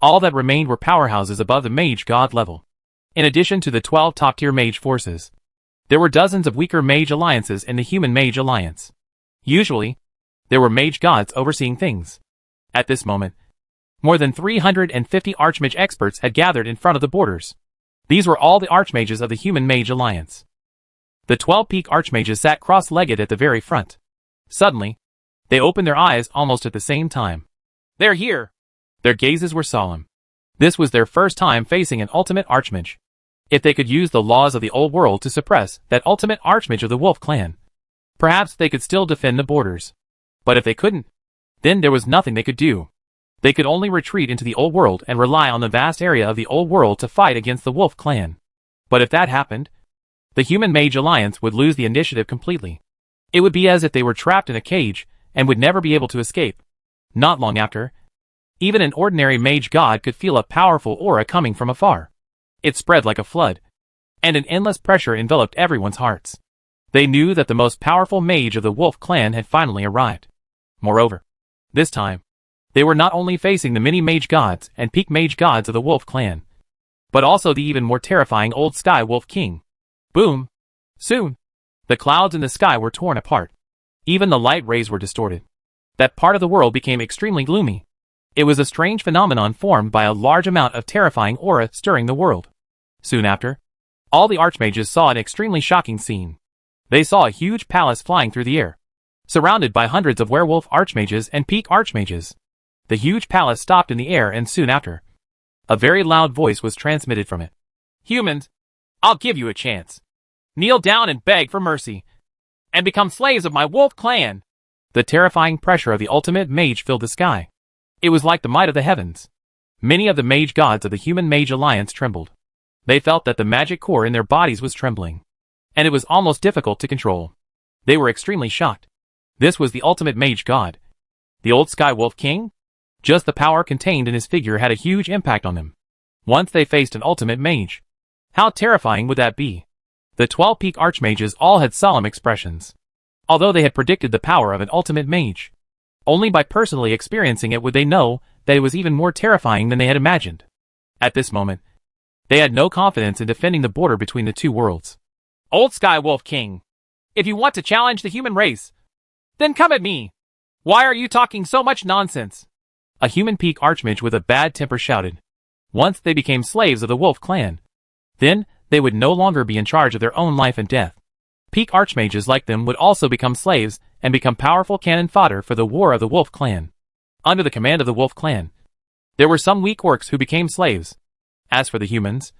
all that remained were powerhouses above the mage god level. In addition to the 12 top-tier mage forces, there were dozens of weaker mage alliances in the Human Mage Alliance. Usually, there were mage gods overseeing things. At this moment, more than 350 archmage experts had gathered in front of the borders. These were all the archmages of the Human Mage Alliance. The 12 peak archmages sat cross-legged at the very front. Suddenly, they opened their eyes almost at the same time. They're here! Their gazes were solemn. This was their first time facing an ultimate archmage. If they could use the laws of the old world to suppress that ultimate archmage of the Wolf Clan, perhaps they could still defend the borders. But if they couldn't, then there was nothing they could do. They could only retreat into the old world and rely on the vast area of the old world to fight against the Wolf Clan. But if that happened, the Human Mage Alliance would lose the initiative completely. It would be as if they were trapped in a cage and would never be able to escape. Not long after, even an ordinary mage god could feel a powerful aura coming from afar. It spread like a flood, and an endless pressure enveloped everyone's hearts. They knew that the most powerful mage of the Wolf Clan had finally arrived. Moreover, this time, they were not only facing the many mage gods and peak mage gods of the Wolf Clan, but also the even more terrifying old Sky Wolf King. Boom! Soon, the clouds in the sky were torn apart. Even the light rays were distorted. That part of the world became extremely gloomy. It was a strange phenomenon formed by a large amount of terrifying aura stirring the world. Soon after, all the archmages saw an extremely shocking scene. They saw a huge palace flying through the air, surrounded by hundreds of werewolf archmages and peak archmages. The huge palace stopped in the air, and soon after, a very loud voice was transmitted from it. Humans, I'll give you a chance. Kneel down and beg for mercy, and become slaves of my Wolf Clan. The terrifying pressure of the ultimate mage filled the sky. It was like the might of the heavens. Many of the mage gods of the Human Mage Alliance trembled. They felt that the magic core in their bodies was trembling, and it was almost difficult to control. They were extremely shocked. This was the ultimate mage god. The old Sky Wolf King? Just the power contained in his figure had a huge impact on them. Once they faced an ultimate mage. How terrifying would that be? The 12 peak archmages all had solemn expressions. Although they had predicted the power of an ultimate mage, only by personally experiencing it would they know that it was even more terrifying than they had imagined. At this moment, they had no confidence in defending the border between the two worlds. Old Sky Wolf King, if you want to challenge the human race, then come at me. Why are you talking so much nonsense? A human peak archmage with a bad temper shouted. Once they became slaves of the Wolf clan, then they would no longer be in charge of their own life and death. Peak archmages like them would also become slaves and become powerful cannon fodder for the war of the Wolf clan. Under the command of the Wolf clan, there were some weak orcs who became slaves. As for the humans,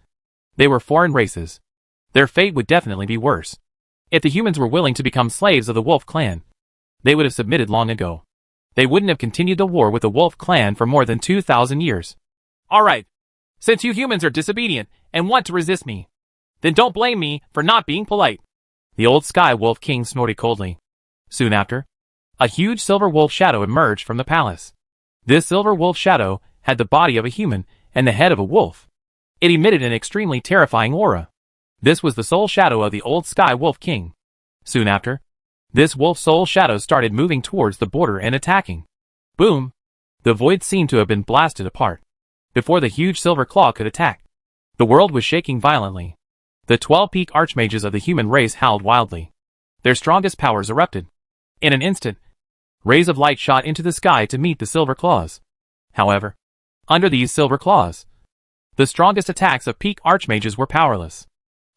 they were foreign races. Their fate would definitely be worse. If the humans were willing to become slaves of the Wolf clan, they would have submitted long ago. They wouldn't have continued the war with the Wolf clan for more than 2,000 years. Alright, since you humans are disobedient and want to resist me, then don't blame me for not being polite. The old Sky Wolf King snorted coldly. Soon after, a huge silver wolf shadow emerged from the palace. This silver wolf shadow had the body of a human and the head of a wolf. It emitted an extremely terrifying aura. This was the soul shadow of the old Sky Wolf King. Soon after, this wolf soul shadow started moving towards the border and attacking. Boom! The void seemed to have been blasted apart. Before the huge silver claw could attack, the world was shaking violently. The 12 peak archmages of the human race howled wildly. Their strongest powers erupted. In an instant, rays of light shot into the sky to meet the silver claws. However, under these silver claws, the strongest attacks of peak archmages were powerless.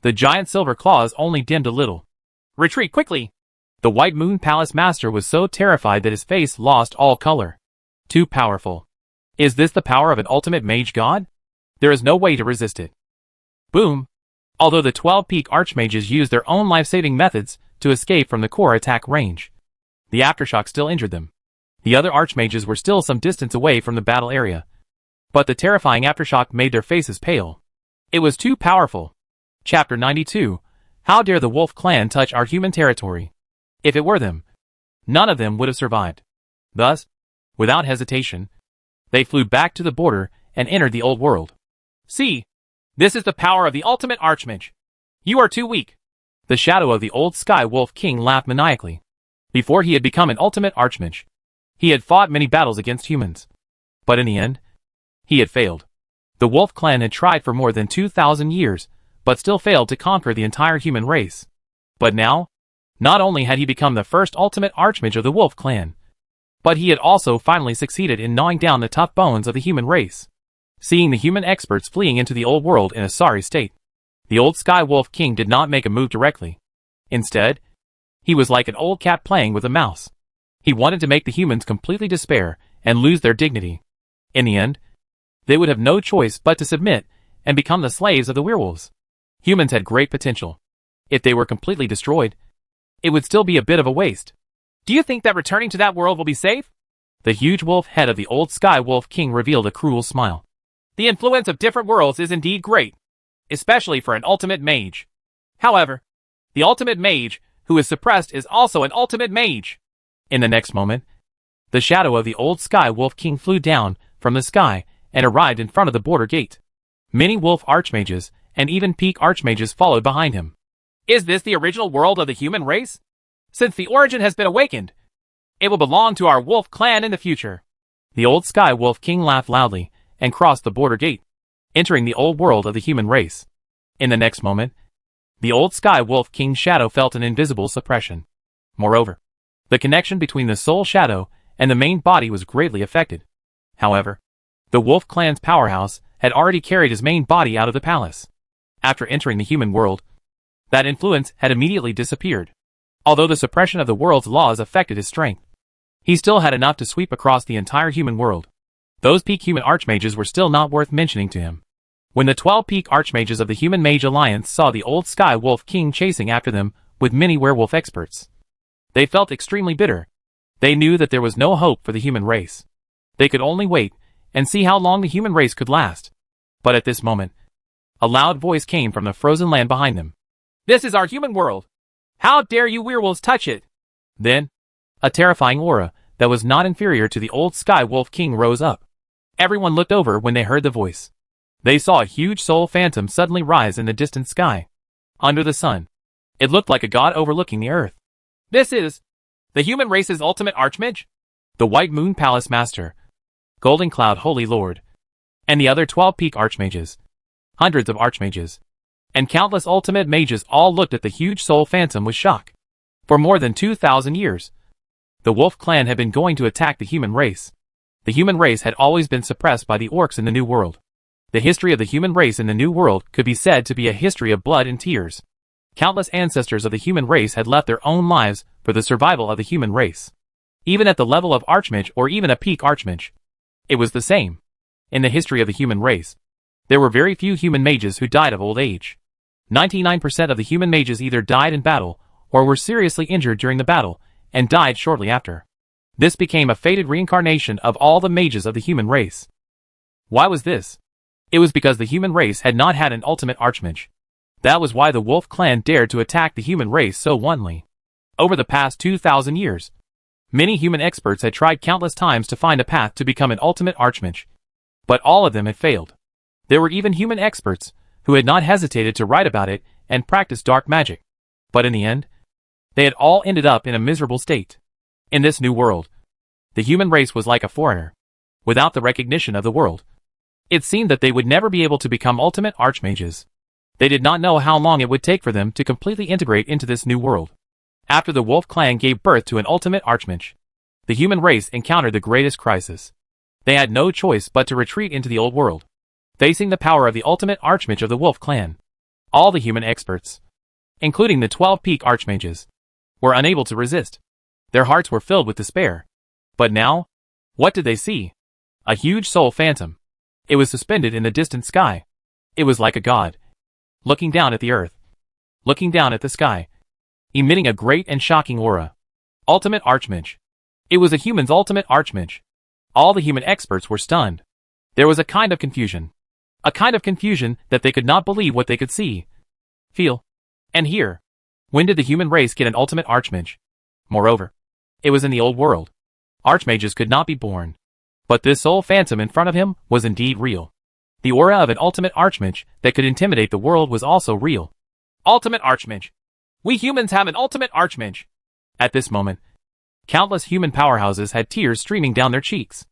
The giant silver claws only dimmed a little. Retreat quickly! The White Moon Palace Master was so terrified that his face lost all color. Too powerful. Is this the power of an ultimate mage god? There is no way to resist it. Boom! Although the 12 peak archmages used their own life-saving methods to escape from the core attack range, the aftershock still injured them. The other archmages were still some distance away from the battle area, but the terrifying aftershock made their faces pale. It was too powerful. Chapter 92. How dare the Wolf clan touch our human territory? If it were them, none of them would have survived. Thus, without hesitation, they flew back to the border and entered the old world. See, this is the power of the ultimate archmage. You are too weak. The shadow of the old Sky Wolf King laughed maniacally. Before he had become an ultimate archmage, he had fought many battles against humans. But in the end, he had failed. The Wolf clan had tried for more than 2,000 years, but still failed to conquer the entire human race. But now, not only had he become the first ultimate archmage of the Wolf clan, but he had also finally succeeded in gnawing down the tough bones of the human race. Seeing the human experts fleeing into the old world in a sorry state, the old Sky Wolf King did not make a move directly. Instead, he was like an old cat playing with a mouse. He wanted to make the humans completely despair and lose their dignity. In the end, they would have no choice but to submit and become the slaves of the werewolves. Humans had great potential. If they were completely destroyed, it would still be a bit of a waste. Do you think that returning to that world will be safe? The huge wolf head of the old Sky Wolf King revealed a cruel smile. The influence of different worlds is indeed great, especially for an ultimate mage. However, the ultimate mage who is suppressed is also an ultimate mage. In the next moment, the shadow of the old Sky Wolf King flew down from the sky and arrived in front of the border gate. Many wolf archmages and even peak archmages followed behind him. Is this the original world of the human race? Since the origin has been awakened, it will belong to our wolf clan in the future. The old Sky Wolf King laughed loudly and crossed the border gate, entering the old world of the human race. In the next moment, the old Sky Wolf King's shadow felt an invisible suppression. Moreover, the connection between the soul shadow and the main body was greatly affected. However, the Wolf clan's powerhouse had already carried his main body out of the palace. After entering the human world, that influence had immediately disappeared. Although the suppression of the world's laws affected his strength, he still had enough to sweep across the entire human world. Those peak human archmages were still not worth mentioning to him. When the 12 peak archmages of the Human Mage Alliance saw the old Sky Wolf King chasing after them with many werewolf experts, they felt extremely bitter. They knew that there was no hope for the human race. They could only wait and see how long the human race could last. But at this moment, a loud voice came from the frozen land behind them. "This is our human world. How dare you werewolves touch it?" Then, a terrifying aura that was not inferior to the old Sky Wolf King rose up. Everyone looked over when they heard the voice. They saw a huge soul phantom suddenly rise in the distant sky. Under the sun, it looked like a god overlooking the earth. "This is the human race's ultimate archmage? The White Moon Palace Master, Golden Cloud Holy Lord, and the other 12 peak archmages, hundreds of archmages, and countless ultimate mages all looked at the huge soul phantom with shock. For more than 2,000 years, the Wolf Clan had been going to attack the human race. The human race had always been suppressed by the orcs in the New World. The history of the human race in the New World could be said to be a history of blood and tears. Countless ancestors of the human race had left their own lives for the survival of the human race. Even at the level of archmage or even a peak archmage, it was the same. In the history of the human race, there were very few human mages who died of old age. 99% of the human mages either died in battle or were seriously injured during the battle and died shortly after. This became a fated reincarnation of all the mages of the human race. Why was this? It was because the human race had not had an ultimate archmage. That was why the Wolf Clan dared to attack the human race so wantonly. Over the past 2,000 years, many human experts had tried countless times to find a path to become an ultimate archmage. But all of them had failed. There were even human experts who had not hesitated to write about it and practice dark magic. But in the end, they had all ended up in a miserable state. In this new world, the human race was like a foreigner, without the recognition of the world. It seemed that they would never be able to become ultimate archmages. They did not know how long it would take for them to completely integrate into this new world. After the Wolf Clan gave birth to an ultimate archmage, the human race encountered the greatest crisis. They had no choice but to retreat into the old world, facing the power of the ultimate archmage of the Wolf Clan. All the human experts, including the 12 peak archmages, were unable to resist. Their hearts were filled with despair. But now, what did they see? A huge soul phantom. It was suspended in the distant sky. It was like a god, looking down at the earth, looking down at the sky, emitting a great and shocking aura. Ultimate Archmage. It was a human's ultimate archmage. All the human experts were stunned. There was a kind of confusion. A kind of confusion that they could not believe what they could see, feel, and hear. When did the human race get an ultimate archmage? Moreover, it was in the old world. Archmages could not be born. But this soul phantom in front of him was indeed real. The aura of an ultimate archmage that could intimidate the world was also real. Ultimate archmage. We humans have an ultimate archmage. At this moment, countless human powerhouses had tears streaming down their cheeks.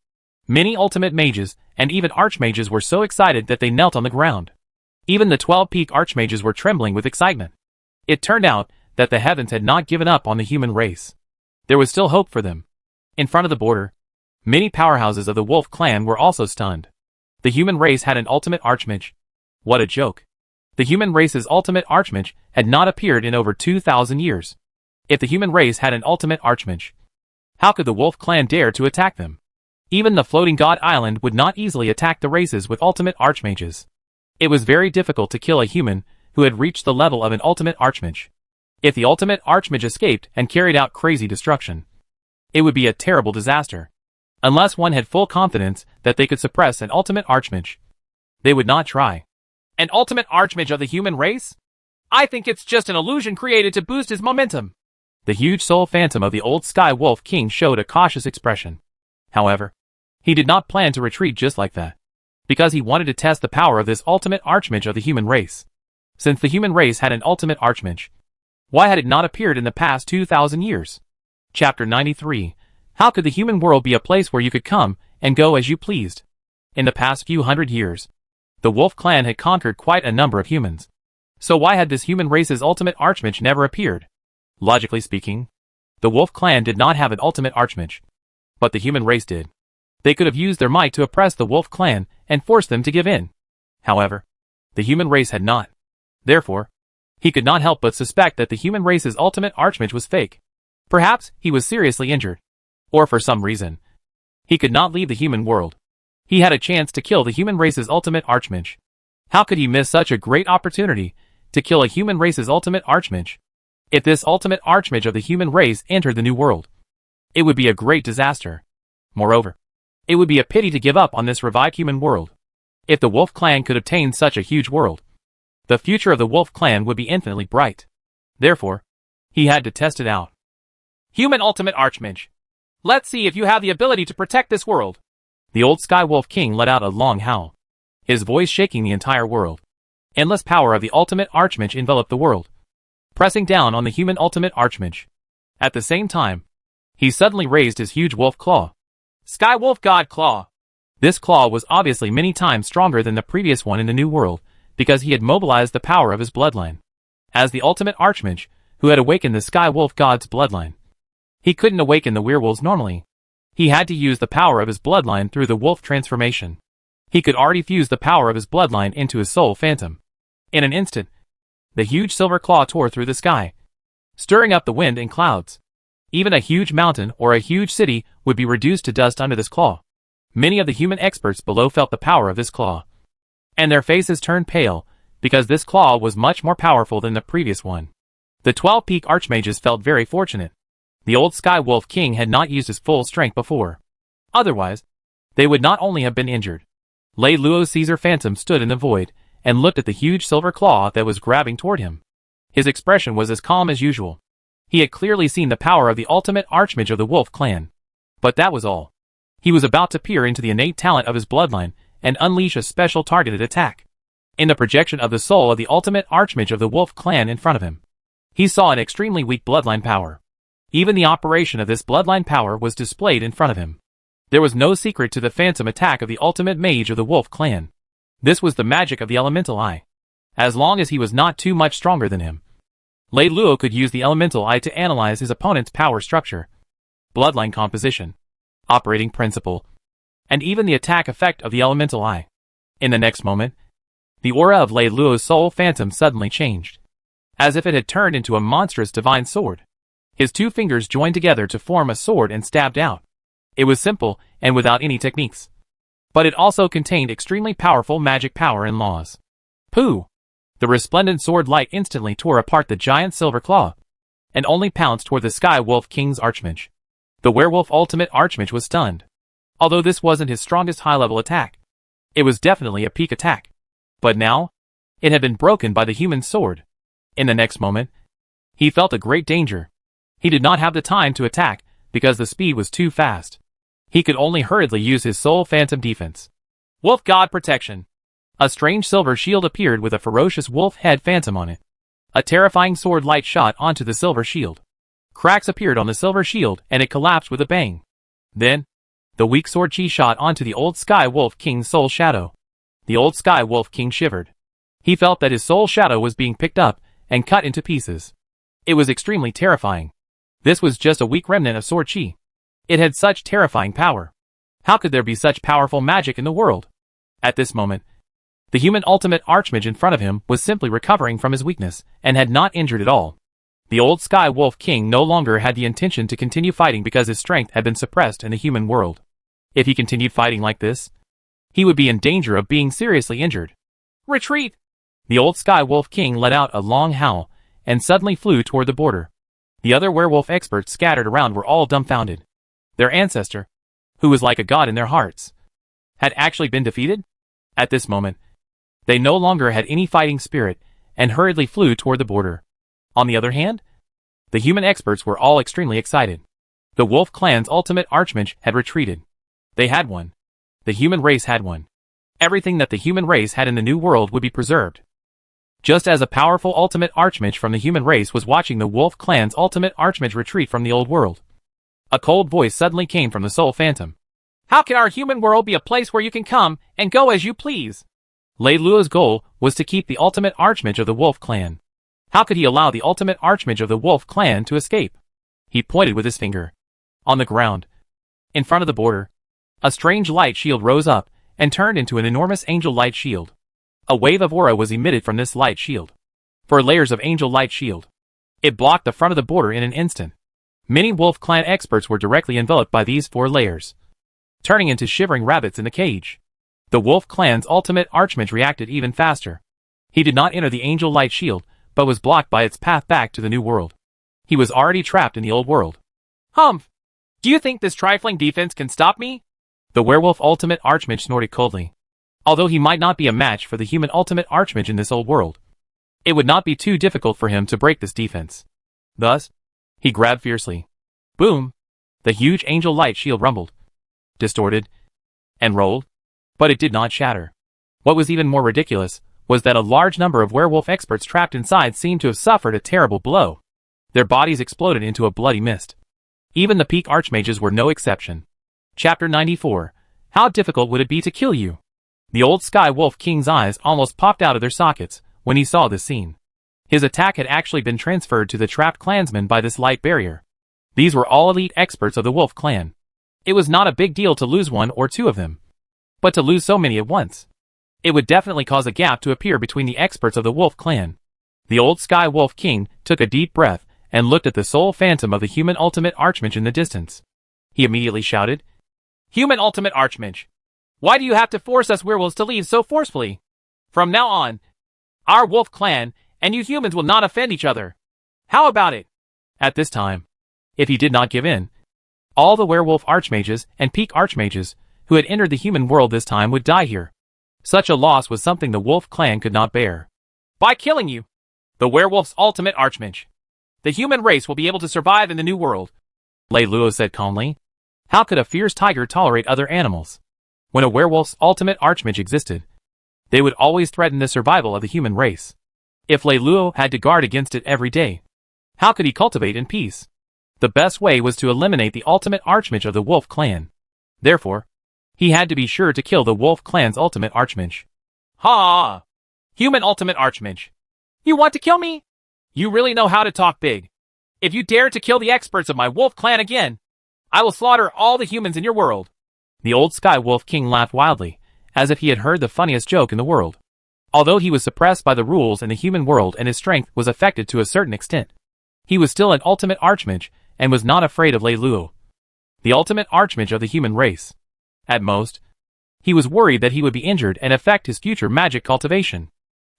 Many ultimate mages and even archmages were so excited that they knelt on the ground. Even the 12 peak archmages were trembling with excitement. It turned out that the heavens had not given up on the human race. There was still hope for them. In front of the border, many powerhouses of the Wolf Clan were also stunned. The human race had an ultimate archmage. What a joke. The human race's ultimate archmage had not appeared in over 2,000 years. If the human race had an ultimate archmage, how could the Wolf Clan dare to attack them? Even the floating god island would not easily attack the races with ultimate archmages. It was very difficult to kill a human who had reached the level of an ultimate archmage. If the ultimate archmage escaped and carried out crazy destruction, it would be a terrible disaster. Unless one had full confidence that they could suppress an ultimate archmage, they would not try. An ultimate archmage of the human race? I think it's just an illusion created to boost his momentum. The huge soul phantom of the old Sky Wolf King showed a cautious expression. However, he did not plan to retreat just like that, because he wanted to test the power of this ultimate archmage of the human race. Since the human race had an ultimate archmage, why had it not appeared in the past 2,000 years? Chapter 93. How could the human world be a place where you could come and go as you pleased? In the past few hundred years, the Wolf Clan had conquered quite a number of humans. So why had this human race's ultimate archmage never appeared? Logically speaking, the Wolf Clan did not have an ultimate archmage, but the human race did. They could have used their might to oppress the Wolf Clan and force them to give in. However, the human race had not. Therefore, he could not help but suspect that the human race's ultimate archmage was fake. Perhaps he was seriously injured. Or for some reason, he could not leave the human world. He had a chance to kill the human race's ultimate archmage. How could he miss such a great opportunity to kill a human race's ultimate archmage? If this ultimate archmage of the human race entered the new world, It would be a great disaster. Moreover, it would be a pity to give up on this revived human world. If the Wolf Clan could obtain such a huge world, the future of the Wolf Clan would be infinitely bright. Therefore, he had to test it out. Human Ultimate Archmage. Let's see if you have the ability to protect this world. The old Sky Wolf King let out a long howl, his voice shaking the entire world. Endless power of the Ultimate Archmage enveloped the world, pressing down on the human Ultimate Archmage. At the same time, he suddenly raised his huge wolf claw. Sky Wolf God Claw. This claw was obviously many times stronger than the previous one in the New World, because he had mobilized the power of his bloodline. As the Ultimate Archmage, who had awakened the Sky Wolf God's bloodline, he couldn't awaken the werewolves normally. He had to use the power of his bloodline through the wolf transformation. He could already fuse the power of his bloodline into his soul phantom. In an instant, the huge silver claw tore through the sky, stirring up the wind and clouds. Even a huge mountain or a huge city would be reduced to dust under this claw. Many of the human experts below felt the power of this claw, and their faces turned pale, because this claw was much more powerful than the previous one. The 12 peak archmages felt very fortunate. The old Sky Wolf King had not used his full strength before. Otherwise, they would not only have been injured. Lei Luo Caesar Phantom stood in the void, and looked at the huge silver claw that was grabbing toward him. His expression was as calm as usual. He had clearly seen the power of the ultimate archmage of the Wolf Clan. But that was all. He was about to peer into the innate talent of his bloodline, and unleash a special targeted attack. In the projection of the soul of the ultimate archmage of the Wolf Clan in front of him, he saw an extremely weak bloodline power. Even the operation of this bloodline power was displayed in front of him. There was no secret to the phantom attack of the ultimate mage of the Wolf Clan. This was the magic of the Elemental Eye. As long as he was not too much stronger than him, Lei Luo could use the Elemental Eye to analyze his opponent's power structure, bloodline composition, operating principle, and even the attack effect of the Elemental Eye. In the next moment, the aura of Lei Luo's soul phantom suddenly changed, as if it had turned into a monstrous divine sword. His two fingers joined together to form a sword and stabbed out. It was simple and without any techniques, but it also contained extremely powerful magic power and laws. Pooh! The resplendent sword light instantly tore apart the giant silver claw, and only pounced toward the Sky Wolf King's archmage. The werewolf ultimate archmage was stunned. Although this wasn't his strongest high-level attack, it was definitely a peak attack. But now, it had been broken by the human sword. In the next moment, he felt a great danger. He did not have the time to attack, because the speed was too fast. He could only hurriedly use his soul phantom defense. Wolf God Protection. A strange silver shield appeared with a ferocious wolf head phantom on it. A terrifying sword light shot onto the silver shield. Cracks appeared on the silver shield and it collapsed with a bang. Then, the weak sword chi shot onto the old Sky Wolf King's soul shadow. The old Sky Wolf King shivered. He felt that his soul shadow was being picked up and cut into pieces. It was extremely terrifying. This was just a weak remnant of sword chi. It had such terrifying power. How could there be such powerful magic in the world? At this moment, the human ultimate archmage in front of him was simply recovering from his weakness, and had not injured at all. The old Sky Wolf King no longer had the intention to continue fighting because his strength had been suppressed in the human world. If he continued fighting like this, he would be in danger of being seriously injured. Retreat! The old Sky Wolf King let out a long howl, and suddenly flew toward the border. The other werewolf experts scattered around were all dumbfounded. Their ancestor, who was like a god in their hearts, had actually been defeated? At this moment, they no longer had any fighting spirit, and hurriedly flew toward the border. On the other hand, the human experts were all extremely excited. The Wolf Clan's ultimate archmage had retreated. They had won. The human race had won. Everything that the human race had in the new world would be preserved. Just as a powerful ultimate archmage from the human race was watching the Wolf Clan's ultimate archmage retreat from the old world, a cold voice suddenly came from the soul phantom. How can our human world be a place where you can come and go as you please? Lei Luo's goal was to keep the ultimate archmage of the Wolf Clan. How could he allow the ultimate archmage of the Wolf Clan to escape? He pointed with his finger. On the ground, in front of the border, a strange light shield rose up and turned into an enormous angel light shield. A wave of aura was emitted from this light shield. 4 layers of angel light shield. It blocked the front of the border in an instant. Many Wolf Clan experts were directly enveloped by these 4 layers, turning into shivering rabbits in the cage. The Wolf Clan's ultimate archmage reacted even faster. He did not enter the angel light shield, but was blocked by its path back to the new world. He was already trapped in the old world. Humph! Do you think this trifling defense can stop me? The werewolf ultimate archmage snorted coldly. Although he might not be a match for the human ultimate archmage in this old world, it would not be too difficult for him to break this defense. Thus, he grabbed fiercely. Boom! The huge angel light shield rumbled, distorted, and rolled, but it did not shatter. What was even more ridiculous was that a large number of werewolf experts trapped inside seemed to have suffered a terrible blow. Their bodies exploded into a bloody mist. Even the peak archmages were no exception. Chapter 94. How difficult would it be to kill you? The old Sky Wolf King's eyes almost popped out of their sockets when he saw this scene. His attack had actually been transferred to the trapped clansmen by this light barrier. These were all elite experts of the Wolf clan. It was not a big deal to lose one or two of them. But to lose so many at once, it would definitely cause a gap to appear between the experts of the Wolf clan. The old Sky Wolf King took a deep breath and looked at the soul phantom of the human ultimate archmage in the distance. He immediately shouted, Human ultimate archmage, why do you have to force us werewolves to leave so forcefully? From now on, our Wolf clan and you humans will not offend each other. How about it? At this time, if he did not give in, all the werewolf archmages and peak archmages who had entered the human world this time would die here. Such a loss was something the Wolf clan could not bear. By killing you, the werewolf's ultimate archmage, the human race will be able to survive in the new world, Lei Luo said calmly. How could a fierce tiger tolerate other animals? When a werewolf's ultimate archmage existed, they would always threaten the survival of the human race. If Lei Luo had to guard against it every day, how could he cultivate in peace? The best way was to eliminate the ultimate archmage of the Wolf clan. Therefore, he had to be sure to kill the Wolf clan's ultimate archmage. Ha! Human ultimate archmage. You want to kill me? You really know how to talk big. If you dare to kill the experts of my Wolf clan again, I will slaughter all the humans in your world. The old Sky Wolf King laughed wildly, as if he had heard the funniest joke in the world. Although he was suppressed by the rules in the human world and his strength was affected to a certain extent, he was still an ultimate archmage and was not afraid of Lei Luo, the ultimate archmage of the human race. At most, he was worried that he would be injured and affect his future magic cultivation.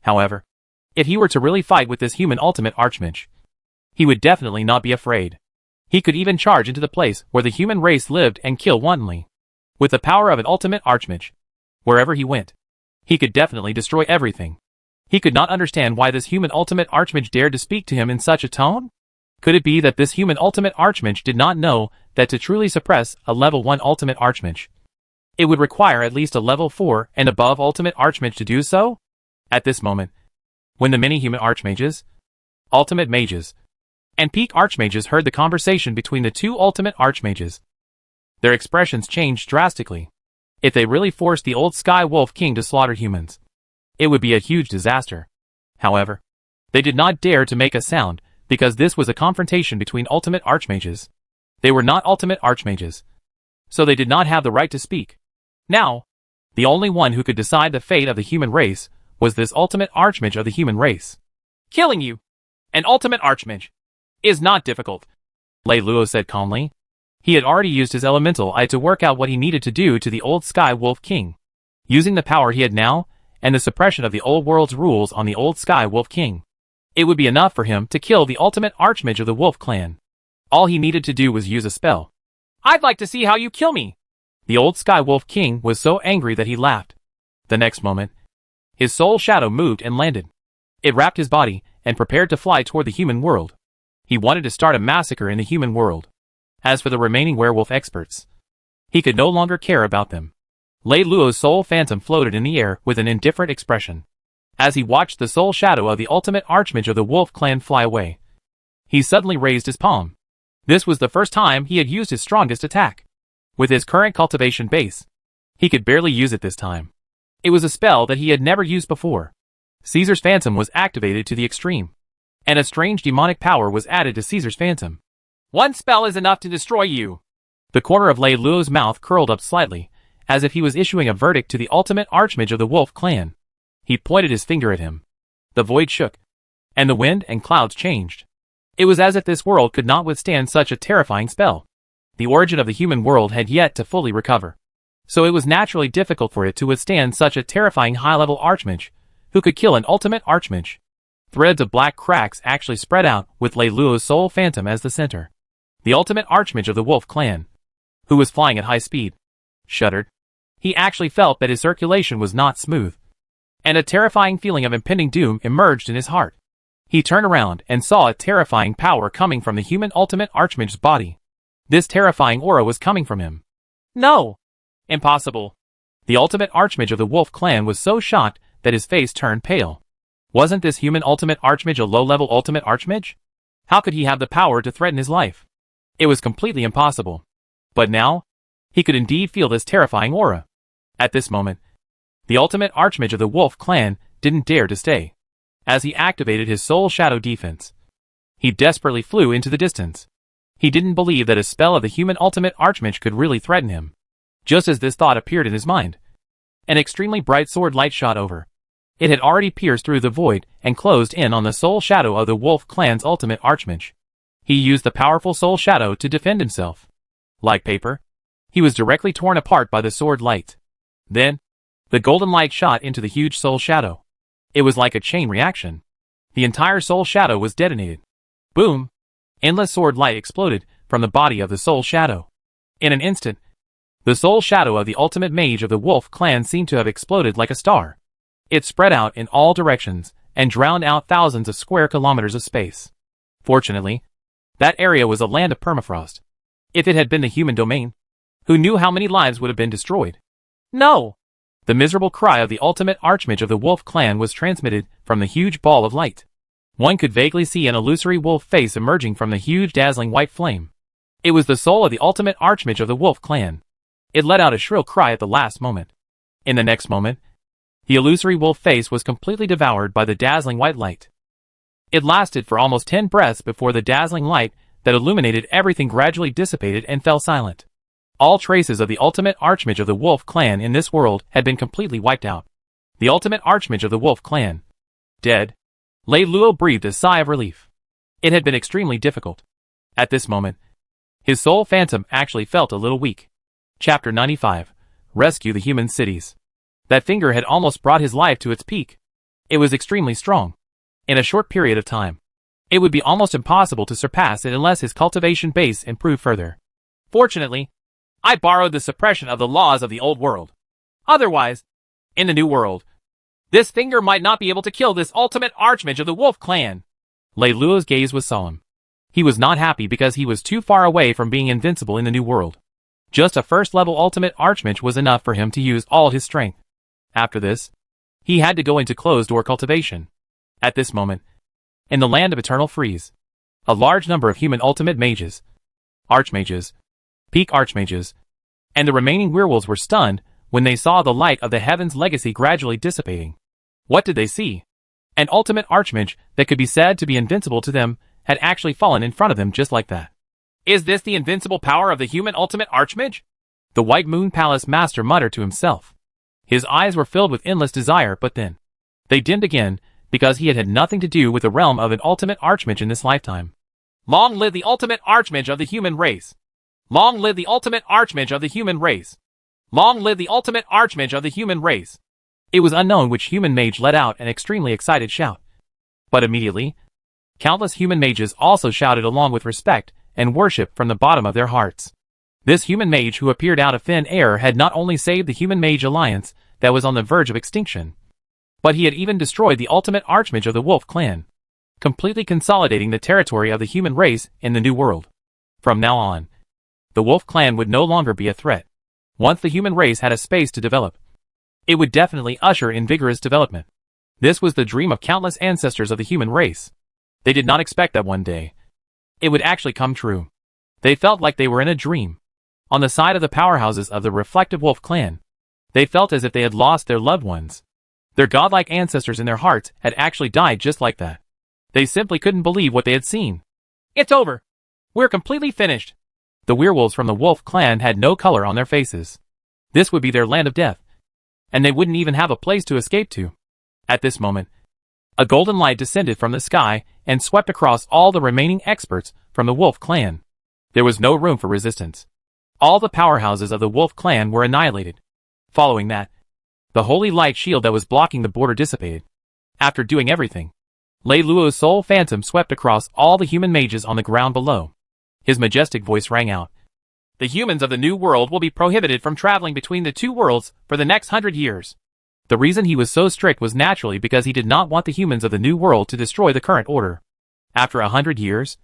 However, if he were to really fight with this human ultimate archmage, he would definitely not be afraid. He could even charge into the place where the human race lived and kill wantonly. With the power of an ultimate archmage, wherever he went, he could definitely destroy everything. He could not understand why this human ultimate archmage dared to speak to him in such a tone. Could it be that this human ultimate archmage did not know that to truly suppress a level 1 ultimate archmage, it would require at least a level 4 and above ultimate archmage to do so? At this moment, when the many human archmages, ultimate mages, and peak archmages heard the conversation between the two ultimate archmages, their expressions changed drastically. If they really forced the old Sky Wolf King to slaughter humans, it would be a huge disaster. However, they did not dare to make a sound, because this was a confrontation between ultimate archmages. They were not ultimate archmages, so they did not have the right to speak. Now, the only one who could decide the fate of the human race was this ultimate archmage of the human race. Killing you, an ultimate archmage, is not difficult, Lei Luo said calmly. He had already used his elemental eye to work out what he needed to do to the old Sky Wolf King. Using the power he had now, and the suppression of the old world's rules on the old Sky Wolf King, it would be enough for him to kill the ultimate archmage of the Wolf clan. All he needed to do was use a spell. I'd like to see how you kill me. The old Sky Wolf King was so angry that he laughed. The next moment, his soul shadow moved and landed. It wrapped his body and prepared to fly toward the human world. He wanted to start a massacre in the human world. As for the remaining werewolf experts, he could no longer care about them. Lei Luo's soul phantom floated in the air with an indifferent expression. As he watched the soul shadow of the ultimate archmage of the Wolf clan fly away, he suddenly raised his palm. This was the first time he had used his strongest attack. With his current cultivation base, he could barely use it this time. It was a spell that he had never used before. Caesar's Phantom was activated to the extreme, and a strange demonic power was added to Caesar's Phantom. One spell is enough to destroy you. The corner of Lei Luo's mouth curled up slightly, as if he was issuing a verdict to the ultimate archmage of the Wolf clan. He pointed his finger at him. The void shook, and the wind and clouds changed. It was as if this world could not withstand such a terrifying spell. The origin of the human world had yet to fully recover, so it was naturally difficult for it to withstand such a terrifying high-level archmage, who could kill an ultimate archmage. Threads of black cracks actually spread out with Lei Luo's soul phantom as the center. The ultimate archmage of the Wolf clan, who was flying at high speed, shuddered. He actually felt that his circulation was not smooth, and a terrifying feeling of impending doom emerged in his heart. He turned around and saw a terrifying power coming from the human ultimate archmage's body. This terrifying aura was coming from him. No! Impossible. The ultimate archmage of the Wolf clan was so shocked that his face turned pale. Wasn't this human ultimate archmage a low-level ultimate archmage? How could he have the power to threaten his life? It was completely impossible. But now, he could indeed feel this terrifying aura. At this moment, the ultimate archmage of the Wolf clan didn't dare to stay. As he activated his soul shadow defense, he desperately flew into the distance. He didn't believe that a spell of the human ultimate archmage could really threaten him. Just as this thought appeared in his mind, an extremely bright sword light shot over. It had already pierced through the void and closed in on the soul shadow of the Wolf clan's ultimate archmage. He used the powerful soul shadow to defend himself. Like paper, he was directly torn apart by the sword light. Then, the golden light shot into the huge soul shadow. It was like a chain reaction. The entire soul shadow was detonated. Boom! Endless sword light exploded from the body of the soul shadow. In an instant, the soul shadow of the ultimate mage of the Wolf clan seemed to have exploded like a star. It spread out in all directions and drowned out thousands of square kilometers of space. Fortunately, that area was a land of permafrost. If it had been the human domain, who knew how many lives would have been destroyed? No! The miserable cry of the ultimate archmage of the Wolf clan was transmitted from the huge ball of light. One could vaguely see an illusory wolf face emerging from the huge dazzling white flame. It was the soul of the ultimate archmage of the Wolf clan. It let out a shrill cry at the last moment. In the next moment, the illusory wolf face was completely devoured by the dazzling white light. It lasted for almost 10 breaths before the dazzling light that illuminated everything gradually dissipated and fell silent. All traces of the ultimate archmage of the Wolf clan in this world had been completely wiped out. The ultimate archmage of the Wolf clan, dead. Lei Luo breathed a sigh of relief. It had been extremely difficult. At this moment, his soul phantom actually felt a little weak. Chapter 95. Rescue the Human Cities. That finger had almost brought his life to its peak. It was extremely strong. In a short period of time, it would be almost impossible to surpass it unless his cultivation base improved further. Fortunately, I borrowed the suppression of the laws of the old world. Otherwise, in the new world, this finger might not be able to kill this ultimate archmage of the Wolf clan. Lei Luo's gaze was solemn. He was not happy because he was too far away from being invincible in the new world. Just a first-level ultimate archmage was enough for him to use all his strength. After this, he had to go into closed-door cultivation. At this moment, in the land of eternal freeze, a large number of human ultimate mages, archmages, peak archmages, and the remaining werewolves were stunned when they saw the light of the heaven's legacy gradually dissipating. What did they see? An ultimate archmage that could be said to be invincible to them had actually fallen in front of them just like that. Is this the invincible power of the human ultimate archmage? The White Moon Palace master muttered to himself. His eyes were filled with endless desire, but then they dimmed again because he had had nothing to do with the realm of an ultimate archmage in this lifetime. Long live the ultimate archmage of the human race! Long live the ultimate archmage of the human race! Long live the ultimate archmage of the human race! It was unknown which human mage let out an extremely excited shout. But immediately, countless human mages also shouted along with respect and worship from the bottom of their hearts. This human mage who appeared out of thin air had not only saved the human mage alliance that was on the verge of extinction, but he had even destroyed the ultimate archmage of the Wolf clan, completely consolidating the territory of the human race in the new world. From now on, the Wolf clan would no longer be a threat. Once the human race had a space to develop, it would definitely usher in vigorous development. This was the dream of countless ancestors of the human race. They did not expect that one day it would actually come true. They felt like they were in a dream. On the side of the powerhouses of the reflective Wolf clan, they felt as if they had lost their loved ones. Their godlike ancestors in their hearts had actually died just like that. They simply couldn't believe what they had seen. It's over. We're completely finished. The werewolves from the Wolf clan had no color on their faces. This would be their land of death, and they wouldn't even have a place to escape to. At this moment, a golden light descended from the sky and swept across all the remaining experts from the Wolf clan. There was no room for resistance. All the powerhouses of the Wolf clan were annihilated. Following that, the holy light shield that was blocking the border dissipated. After doing everything, Lei Luo's soul phantom swept across all the human mages on the ground below. His majestic voice rang out. The humans of the New World will be prohibited from traveling between the two worlds for the next 100 years. The reason he was so strict was naturally because he did not want the humans of the New World to destroy the current order. After 100 years,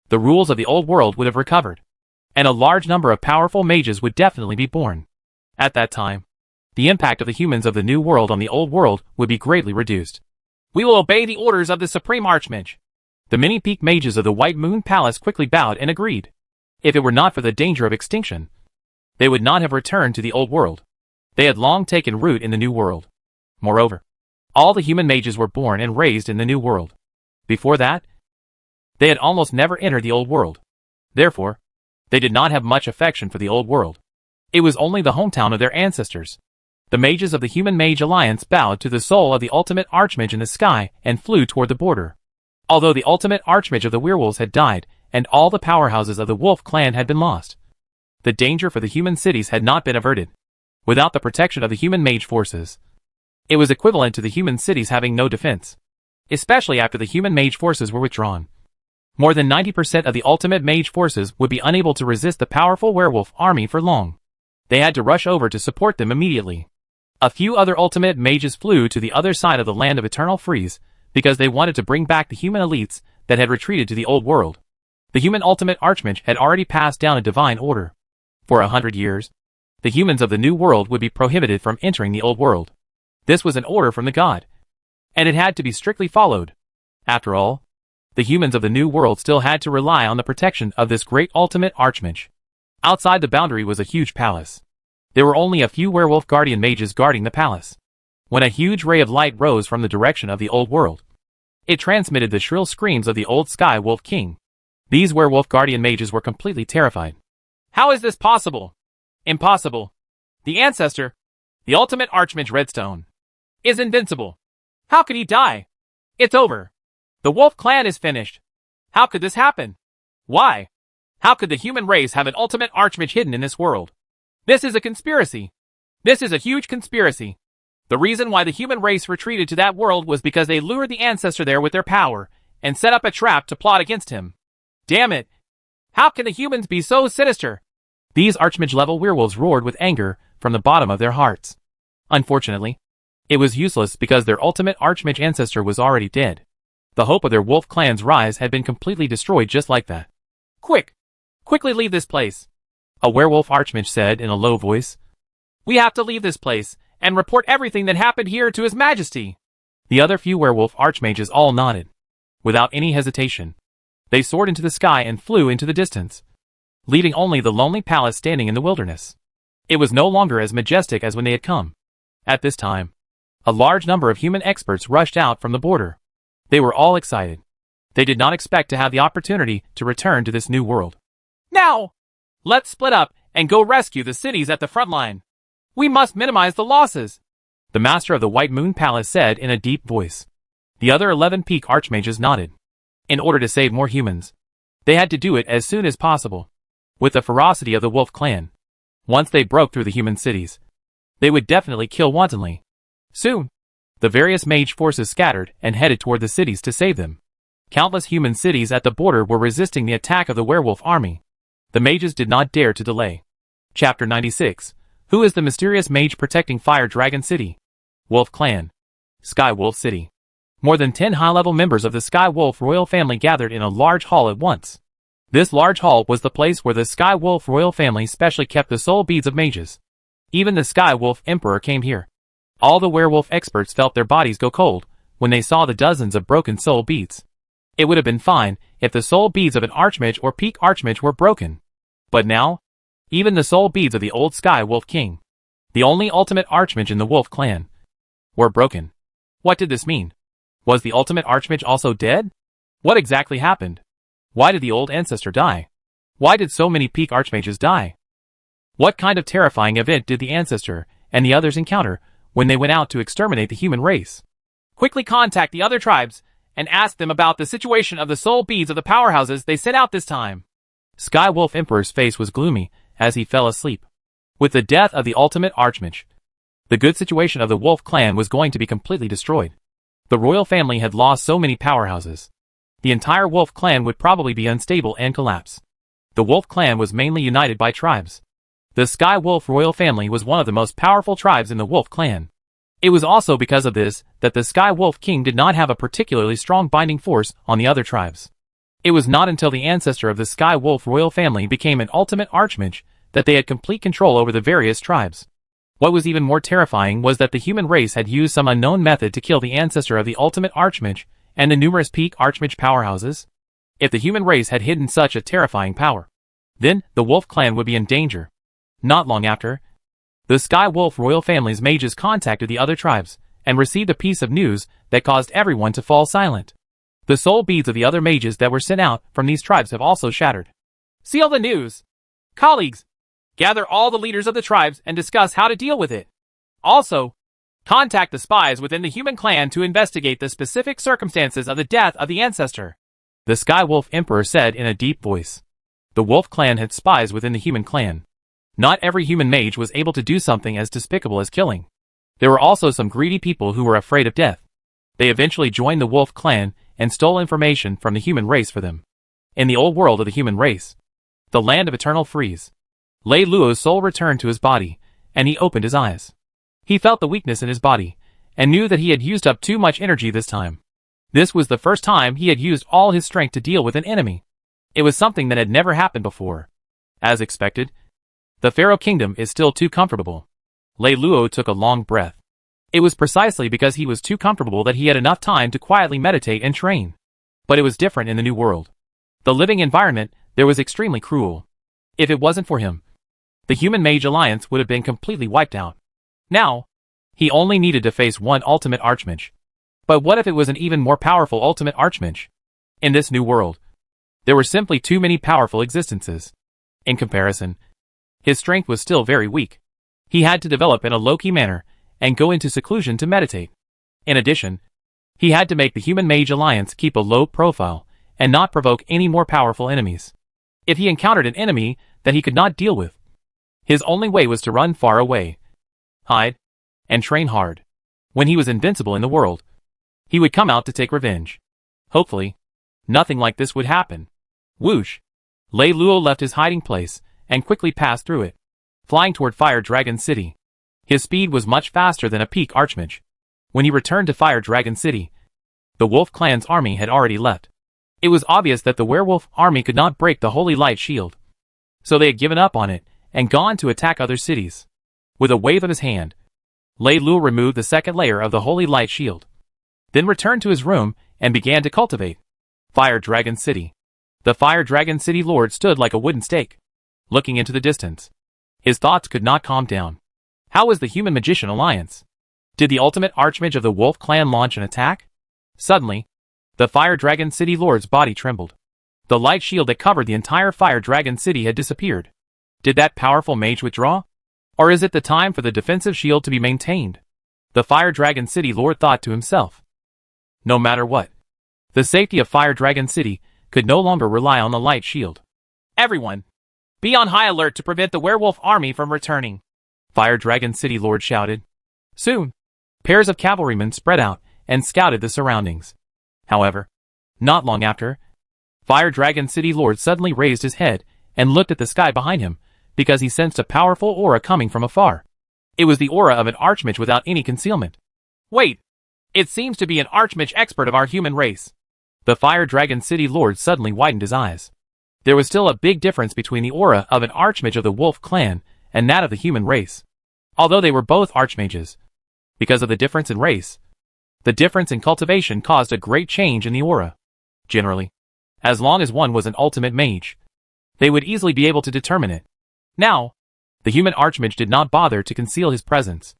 the rules of the Old World would have recovered, and a large number of powerful mages would definitely be born. At that time, the impact of the humans of the New World on the Old World would be greatly reduced. We will obey the orders of the Supreme Archmage. The many peak mages of the White Moon Palace quickly bowed and agreed. If it were not for the danger of extinction, they would not have returned to the Old World. They had long taken root in the New World. Moreover, all the human mages were born and raised in the New World. Before that, they had almost never entered the Old World. Therefore, they did not have much affection for the Old World. It was only the hometown of their ancestors. The mages of the Human Mage Alliance bowed to the soul of the ultimate Archmage in the sky and flew toward the border. Although the ultimate Archmage of the Werewolves had died, and all the powerhouses of the Wolf clan had been lost, the danger for the human cities had not been averted. Without the protection of the human mage forces, it was equivalent to the human cities having no defense, especially after the human mage forces were withdrawn. More than 90% of the ultimate mage forces would be unable to resist the powerful werewolf army for long. They had to rush over to support them immediately. A few other ultimate mages flew to the other side of the land of eternal freeze because they wanted to bring back the human elites that had retreated to the Old World. The human ultimate Archmage had already passed down a divine order. For 100 years, the humans of the New World would be prohibited from entering the Old World. This was an order from the god, and it had to be strictly followed. After all, the humans of the New World still had to rely on the protection of this great ultimate Archmage. Outside the boundary was a huge palace. There were only a few werewolf guardian mages guarding the palace. When a huge ray of light rose from the direction of the Old World, it transmitted the shrill screams of the old Sky Wolf King. These werewolf guardian mages were completely terrified. How is this possible? Impossible. The ancestor, the ultimate Archmage Redstone, is invincible. How could he die? It's over. The Wolf clan is finished. How could this happen? Why? How could the human race have an ultimate Archmage hidden in this world? This is a conspiracy. This is a huge conspiracy. The reason why the human race retreated to that world was because they lured the ancestor there with their power and set up a trap to plot against him. Damn it! How can the humans be so sinister? These Archmage-level werewolves roared with anger from the bottom of their hearts. Unfortunately, it was useless because their ultimate Archmage ancestor was already dead. The hope of their wolf clan's rise had been completely destroyed just like that. Quick! Quickly leave this place! A werewolf Archmage said in a low voice. We have to leave this place and report everything that happened here to His Majesty. The other few werewolf Archmages all nodded. Without any hesitation, they soared into the sky and flew into the distance, leaving only the lonely palace standing in the wilderness. It was no longer as majestic as when they had come. At this time, a large number of human experts rushed out from the border. They were all excited. They did not expect to have the opportunity to return to this new world. Now! Let's split up and go rescue the cities at the front line. We must minimize the losses, the master of the White Moon Palace said in a deep voice. The other 11 peak Archmages nodded. In order to save more humans, they had to do it as soon as possible. With the ferocity of the Wolf clan, once they broke through the human cities, they would definitely kill wantonly. Soon, the various mage forces scattered and headed toward the cities to save them. Countless human cities at the border were resisting the attack of the werewolf army. The mages did not dare to delay. Chapter 96. Who is the mysterious mage protecting Fire Dragon City? Wolf Clan. Sky Wolf City. More than 10 high-level members of the Sky Wolf royal family gathered in a large hall at once. This large hall was the place where the Sky Wolf royal family specially kept the soul beads of mages. Even the Sky Wolf Emperor came here. All the werewolf experts felt their bodies go cold when they saw the dozens of broken soul beads. It would have been fine if the soul beads of an Archmage or Peak Archmage were broken. But now, even the soul beads of the old Sky Wolf King, the only ultimate Archmage in the Wolf clan, were broken. What did this mean? Was the ultimate Archmage also dead? What exactly happened? Why did the old ancestor die? Why did so many Peak Archmages die? What kind of terrifying event did the ancestor and the others encounter when they went out to exterminate the human race? Quickly contact the other tribes and ask them about the situation of the soul beads of the powerhouses they sent out this time. Sky Wolf Emperor's face was gloomy as he fell asleep. With the death of the ultimate Archmage, the good situation of the Wolf clan was going to be completely destroyed. The royal family had lost so many powerhouses. The entire Wolf clan would probably be unstable and collapse. The wolf clan was mainly united by tribes. The Sky Wolf royal family was one of the most powerful tribes in the wolf clan. It was also because of this that the Sky Wolf King did not have a particularly strong binding force on the other tribes. It was not until the ancestor of the Sky Wolf royal family became an ultimate archmage that they had complete control over the various tribes. What was even more terrifying was that the human race had used some unknown method to kill the ancestor of the ultimate archmage and the numerous peak archmage powerhouses. If the human race had hidden such a terrifying power, then the wolf clan would be in danger. Not long after, the Sky Wolf royal family's mages contacted the other tribes and received a piece of news that caused everyone to fall silent. The soul beads of the other mages that were sent out from these tribes have also shattered. Seal the news! Colleagues, gather all the leaders of the tribes and discuss how to deal with it. Also, contact the spies within the human clan to investigate the specific circumstances of the death of the ancestor. The Sky Wolf Emperor said in a deep voice. The wolf clan had spies within the human clan. Not every human mage was able to do something as despicable as killing. There were also some greedy people who were afraid of death. They eventually joined the wolf clan and stole information from the human race for them. In the old world of the human race, the land of eternal freeze, Lei Luo's soul returned to his body, and he opened his eyes. He felt the weakness in his body, and knew that he had used up too much energy this time. This was the first time he had used all his strength to deal with an enemy. It was something that had never happened before. As expected, the Pharaoh Kingdom is still too comfortable. Lei Luo took a long breath. It was precisely because he was too comfortable that he had enough time to quietly meditate and train. But it was different in the new world. The living environment there was extremely cruel. If it wasn't for him, the Human Mage Alliance would have been completely wiped out. Now, he only needed to face one ultimate archmage. But what if it was an even more powerful ultimate archmage? In this new world, there were simply too many powerful existences. In comparison, his strength was still very weak. He had to develop in a low-key manner and go into seclusion to meditate. In addition, he had to make the Human Mage Alliance keep a low profile and not provoke any more powerful enemies. If he encountered an enemy that he could not deal with, his only way was to run far away, hide, and train hard. When he was invincible in the world, he would come out to take revenge. Hopefully, nothing like this would happen. Whoosh! Lei Luo left his hiding place and quickly passed through it, flying toward Fire Dragon City. His speed was much faster than a peak archmage. When he returned to Fire Dragon City, the wolf clan's army had already left. It was obvious that the werewolf army could not break the Holy Light Shield, so they had given up on it and gone to attack other cities. With a wave of his hand, Lei Luo removed the second layer of the Holy Light Shield, then returned to his room and began to cultivate Fire Dragon City. The Fire Dragon City Lord stood like a wooden stake, looking into the distance. His thoughts could not calm down. How was the Human Magician Alliance? Did the ultimate archmage of the wolf clan launch an attack? Suddenly, the Fire Dragon City Lord's body trembled. The light shield that covered the entire Fire Dragon City had disappeared. Did that powerful mage withdraw? Or is it the time for the defensive shield to be maintained? The Fire Dragon City Lord thought to himself. No matter what, the safety of Fire Dragon City could no longer rely on the light shield. Everyone, be on high alert to prevent the werewolf army from returning, Fire Dragon City Lord shouted. Soon, pairs of cavalrymen spread out and scouted the surroundings. However, not long after, Fire Dragon City Lord suddenly raised his head and looked at the sky behind him because he sensed a powerful aura coming from afar. It was the aura of an archmage without any concealment. Wait! It seems to be an archmage expert of our human race. The Fire Dragon City Lord suddenly widened his eyes. There was still a big difference between the aura of an archmage of the wolf clan and that of the human race. Although they were both archmages, because of the difference in race, the difference in cultivation caused a great change in the aura. Generally, as long as one was an ultimate mage, they would easily be able to determine it. Now, the human archmage did not bother to conceal his presence.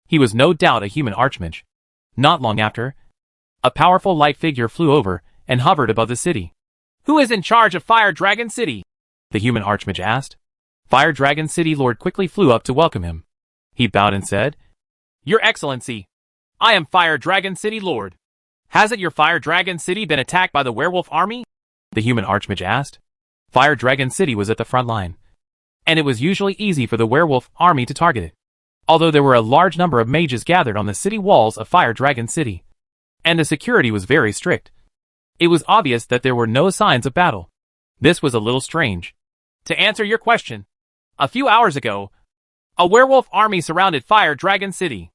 He was no doubt a human archmage. Not long after, a powerful light figure flew over and hovered above the city. Who is in charge of Fire Dragon City? The human archmage asked. Fire Dragon City Lord quickly flew up to welcome him. He bowed and said, Your Excellency, I am Fire Dragon City Lord. Hasn't your Fire Dragon City been attacked by the werewolf army? The human archmage asked. Fire Dragon City was at the front line, and it was usually easy for the werewolf army to target it. Although there were a large number of mages gathered on the city walls of Fire Dragon City, and the security was very strict, it was obvious that there were no signs of battle. This was a little strange. To answer your question, a few hours ago, a werewolf army surrounded Fire Dragon City.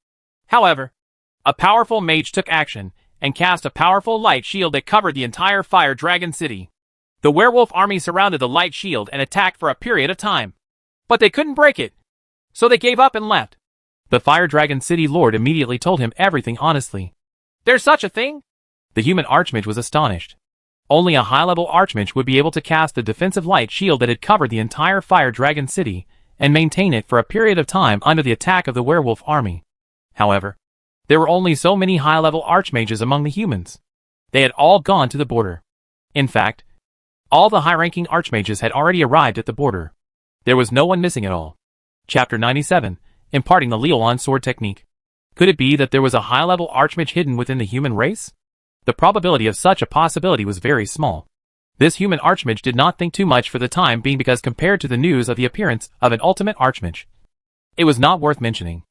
However, a powerful mage took action and cast a powerful light shield that covered the entire Fire Dragon City. The werewolf army surrounded the light shield and attacked for a period of time. But they couldn't break it, so they gave up and left. The Fire Dragon City Lord immediately told him everything honestly. There's such a thing? The human archmage was astonished. Only a high-level archmage would be able to cast the defensive light shield that had covered the entire Fire Dragon City and maintain it for a period of time under the attack of the werewolf army. However, there were only so many high-level archmages among the humans. They had all gone to the border. In fact, all the high-ranking archmages had already arrived at the border. There was no one missing at all. Chapter 97, Imparting the Leolon Sword Technique. Could it be that there was a high-level archmage hidden within the human race? The probability of such a possibility was very small. This human archmage did not think too much for the time being because compared to the news of the appearance of an ultimate archmage, it was not worth mentioning.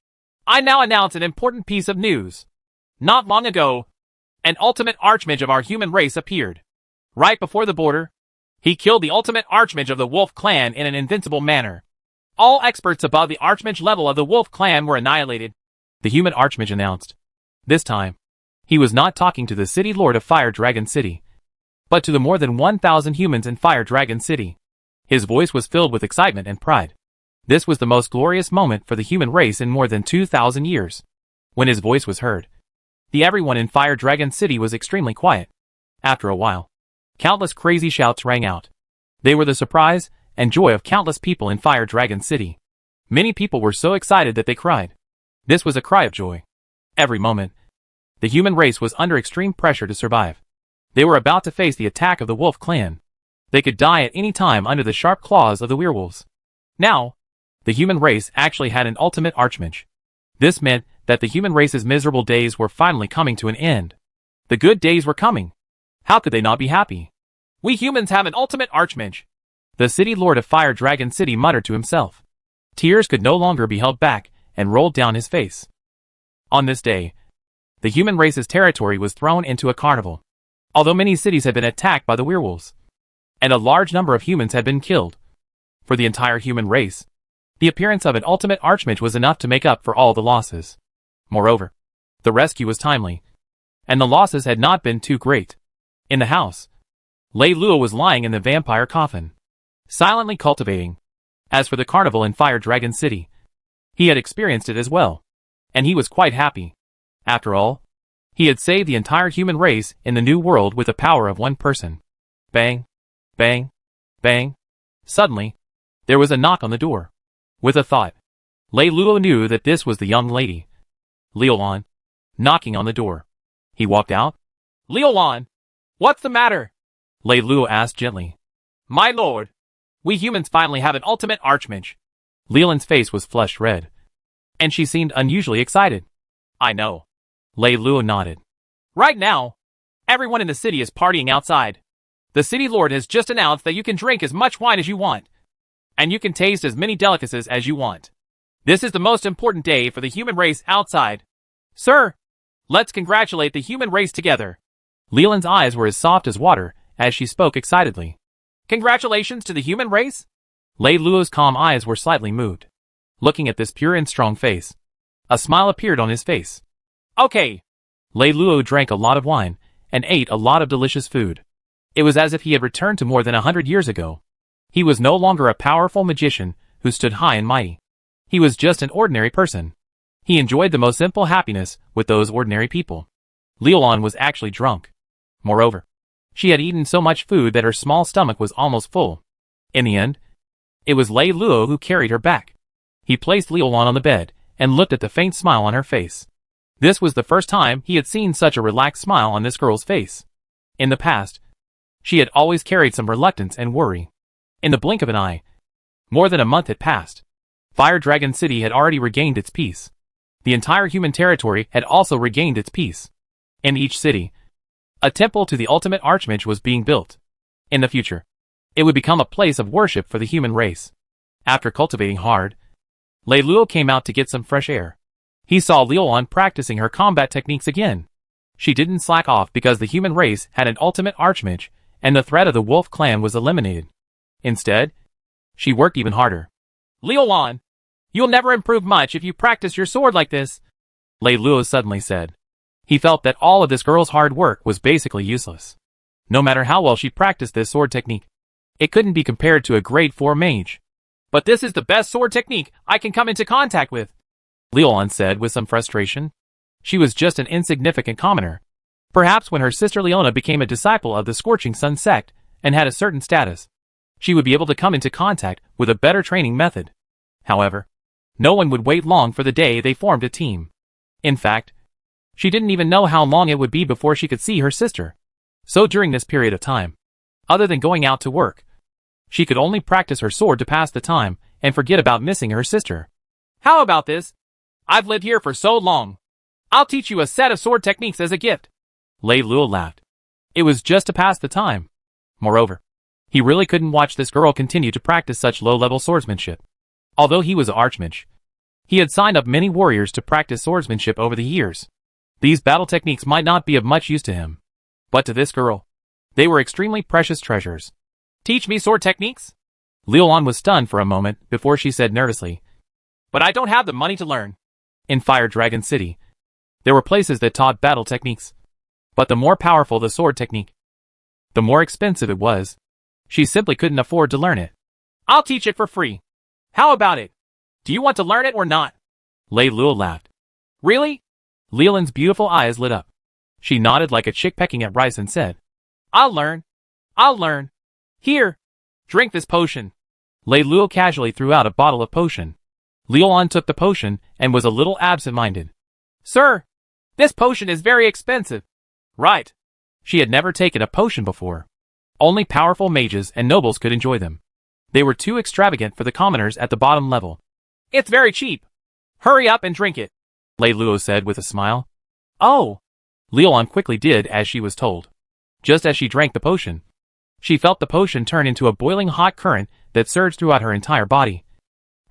I now announce an important piece of news. Not long ago, an ultimate archmage of our human race appeared. Right before the border, he killed the ultimate archmage of the Wolf Clan in an invincible manner. All experts above the archmage level of the Wolf Clan were annihilated, the human archmage announced. This time, he was not talking to the city lord of Fire Dragon City, but to the more than 1,000 humans in Fire Dragon City. His voice was filled with excitement and pride. This was the most glorious moment for the human race in more than 2,000 years. When his voice was heard, everyone in Fire Dragon City was extremely quiet. After a while, countless crazy shouts rang out. They were the surprise and joy of countless people in Fire Dragon City. Many people were so excited that they cried. This was a cry of joy. Every moment, the human race was under extreme pressure to survive. They were about to face the attack of the Wolf Clan. They could die at any time under the sharp claws of the werewolves. Now, the human race actually had an ultimate archmage. This meant that the human race's miserable days were finally coming to an end. The good days were coming. How could they not be happy? We humans have an ultimate archmage, the city lord of Fire Dragon City muttered to himself. Tears could no longer be held back and rolled down his face. On this day, the human race's territory was thrown into a carnival. Although many cities had been attacked by the werewolves, and a large number of humans had been killed, for the entire human race, the appearance of an ultimate archmage was enough to make up for all the losses. Moreover, the rescue was timely, and the losses had not been too great. In the house, Lei Luo was lying in the vampire coffin, silently cultivating. As for the carnival in Fire Dragon City, he had experienced it as well, and he was quite happy. After all, he had saved the entire human race in the new world with the power of one person. Bang, bang, bang. Suddenly, there was a knock on the door. With a thought, Lei Luo knew that this was the young lady, Leolon, knocking on the door. He walked out. Leolon, what's the matter? Lei Luo asked gently. My lord, we humans finally have an ultimate archmage. Leolon's face was flushed red, and she seemed unusually excited. I know. Lei Luo nodded. Right now, everyone in the city is partying outside. The city lord has just announced that you can drink as much wine as you want, and you can taste as many delicacies as you want. This is the most important day for the human race outside. Sir, let's congratulate the human race together. Leolon's eyes were as soft as water as she spoke excitedly. Congratulations to the human race? Lei Luo's calm eyes were slightly moved. Looking at this pure and strong face, a smile appeared on his face. Okay. Lei Luo drank a lot of wine and ate a lot of delicious food. It was as if he had returned to more than 100 years ago. He was no longer a powerful magician who stood high and mighty. He was just an ordinary person. He enjoyed the most simple happiness with those ordinary people. Leolon was actually drunk. Moreover, she had eaten so much food that her small stomach was almost full. In the end, it was Lei Luo who carried her back. He placed Leolon on the bed and looked at the faint smile on her face. This was the first time he had seen such a relaxed smile on this girl's face. In the past, she had always carried some reluctance and worry. In the blink of an eye, more than a month had passed. Fire Dragon City had already regained its peace. The entire human territory had also regained its peace. In each city, a temple to the ultimate archmage was being built. In the future, it would become a place of worship for the human race. After cultivating hard, Lei Luo came out to get some fresh air. He saw Leolon practicing her combat techniques again. She didn't slack off because the human race had an ultimate archmage, and the threat of the Wolf Clan was eliminated. Instead, She worked even harder. Liulan, you'll never improve much if you practice your sword like this, Lei Luo suddenly said. He felt that all of this girl's hard work was basically useless. No matter how well she practiced this sword technique, it couldn't be compared to a grade 4 mage. But this is the best sword technique I can come into contact with, Liulan said with some frustration. She was just an insignificant commoner. Perhaps when her sister Leona became a disciple of the Scorching Sun sect and had a certain status, she would be able to come into contact with a better training method. However, no one would wait long for the day they formed a team. In fact, she didn't even know how long it would be before she could see her sister. So during this period of time, other than going out to work, she could only practice her sword to pass the time and forget about missing her sister. How about this? I've lived here for so long. I'll teach you a set of sword techniques as a gift. Lei Luo laughed. It was just to pass the time. Moreover, he really couldn't watch this girl continue to practice such low-level swordsmanship. Although he was an archmage, he had signed up many warriors to practice swordsmanship over the years. These battle techniques might not be of much use to him, but to this girl, they were extremely precious treasures. Teach me sword techniques? Liulan was stunned for a moment before she said nervously, but I don't have the money to learn. In Fire Dragon City, there were places that taught battle techniques, but the more powerful the sword technique, the more expensive it was. She simply couldn't afford to learn it. I'll teach it for free. How about it? Do you want to learn it or not? Lei Luo laughed. Really? Liulan's beautiful eyes lit up. She nodded like a chick pecking at rice and said, I'll learn. I'll learn. Here, drink this potion. Lei Luo casually threw out a bottle of potion. Liulan took the potion and was a little absent-minded. Sir, this potion is very expensive. Right. She had never taken a potion before. Only powerful mages and nobles could enjoy them. They were too extravagant for the commoners at the bottom level. It's very cheap. Hurry up and drink it, Lei Luo said with a smile. Oh. Liulan quickly did as she was told. Just as she drank the potion, she felt the potion turn into a boiling hot current that surged throughout her entire body,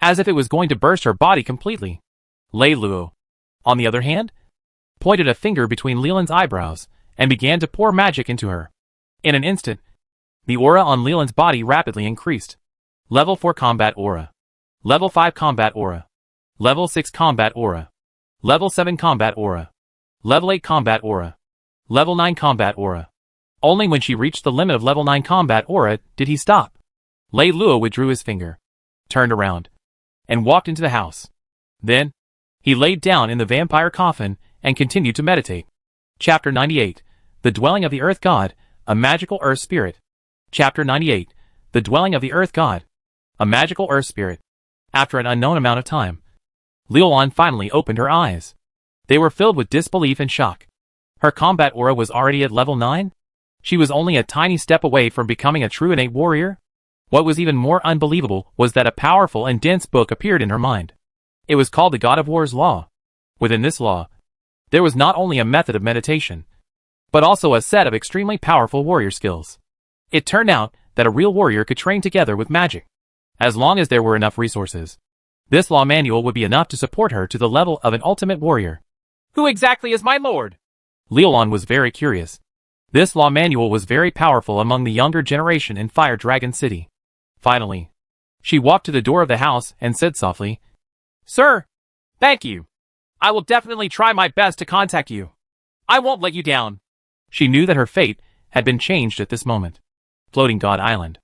as if it was going to burst her body completely. Lei Luo, on the other hand, pointed a finger between Liulan's eyebrows and began to pour magic into her. In an instant, the aura on Liulan's body rapidly increased. Level 4 Combat Aura. Level 5 Combat Aura. Level 6 Combat Aura. Level 7 Combat Aura. Level 8 Combat Aura. Level 9 Combat Aura. Only when she reached the limit of level 9 Combat Aura did he stop. Lei Luo withdrew his finger, turned around, and walked into the house. Then, he laid down in the vampire coffin and continued to meditate. Chapter 98. The Dwelling of the Earth God, a Magical Earth Spirit. Chapter 98. The Dwelling of the Earth God, a Magical Earth Spirit. After an unknown amount of time, Liulan finally opened her eyes. They were filled with disbelief and shock. Her combat aura was already at level 9? She was only a tiny step away from becoming a true innate warrior? What was even more unbelievable was that a powerful and dense book appeared in her mind. It was called the God of War's Law. Within this law, there was not only a method of meditation, but also a set of extremely powerful warrior skills. It turned out that a real warrior could train together with magic, as long as there were enough resources. This law manual would be enough to support her to the level of an ultimate warrior. Who exactly is my lord? Liulan was very curious. This law manual was very powerful among the younger generation in Fire Dragon City. Finally, she walked to the door of the house and said softly, Sir, thank you. I will definitely try my best to contact you. I won't let you down. She knew that her fate had been changed at this moment. Floating God Island.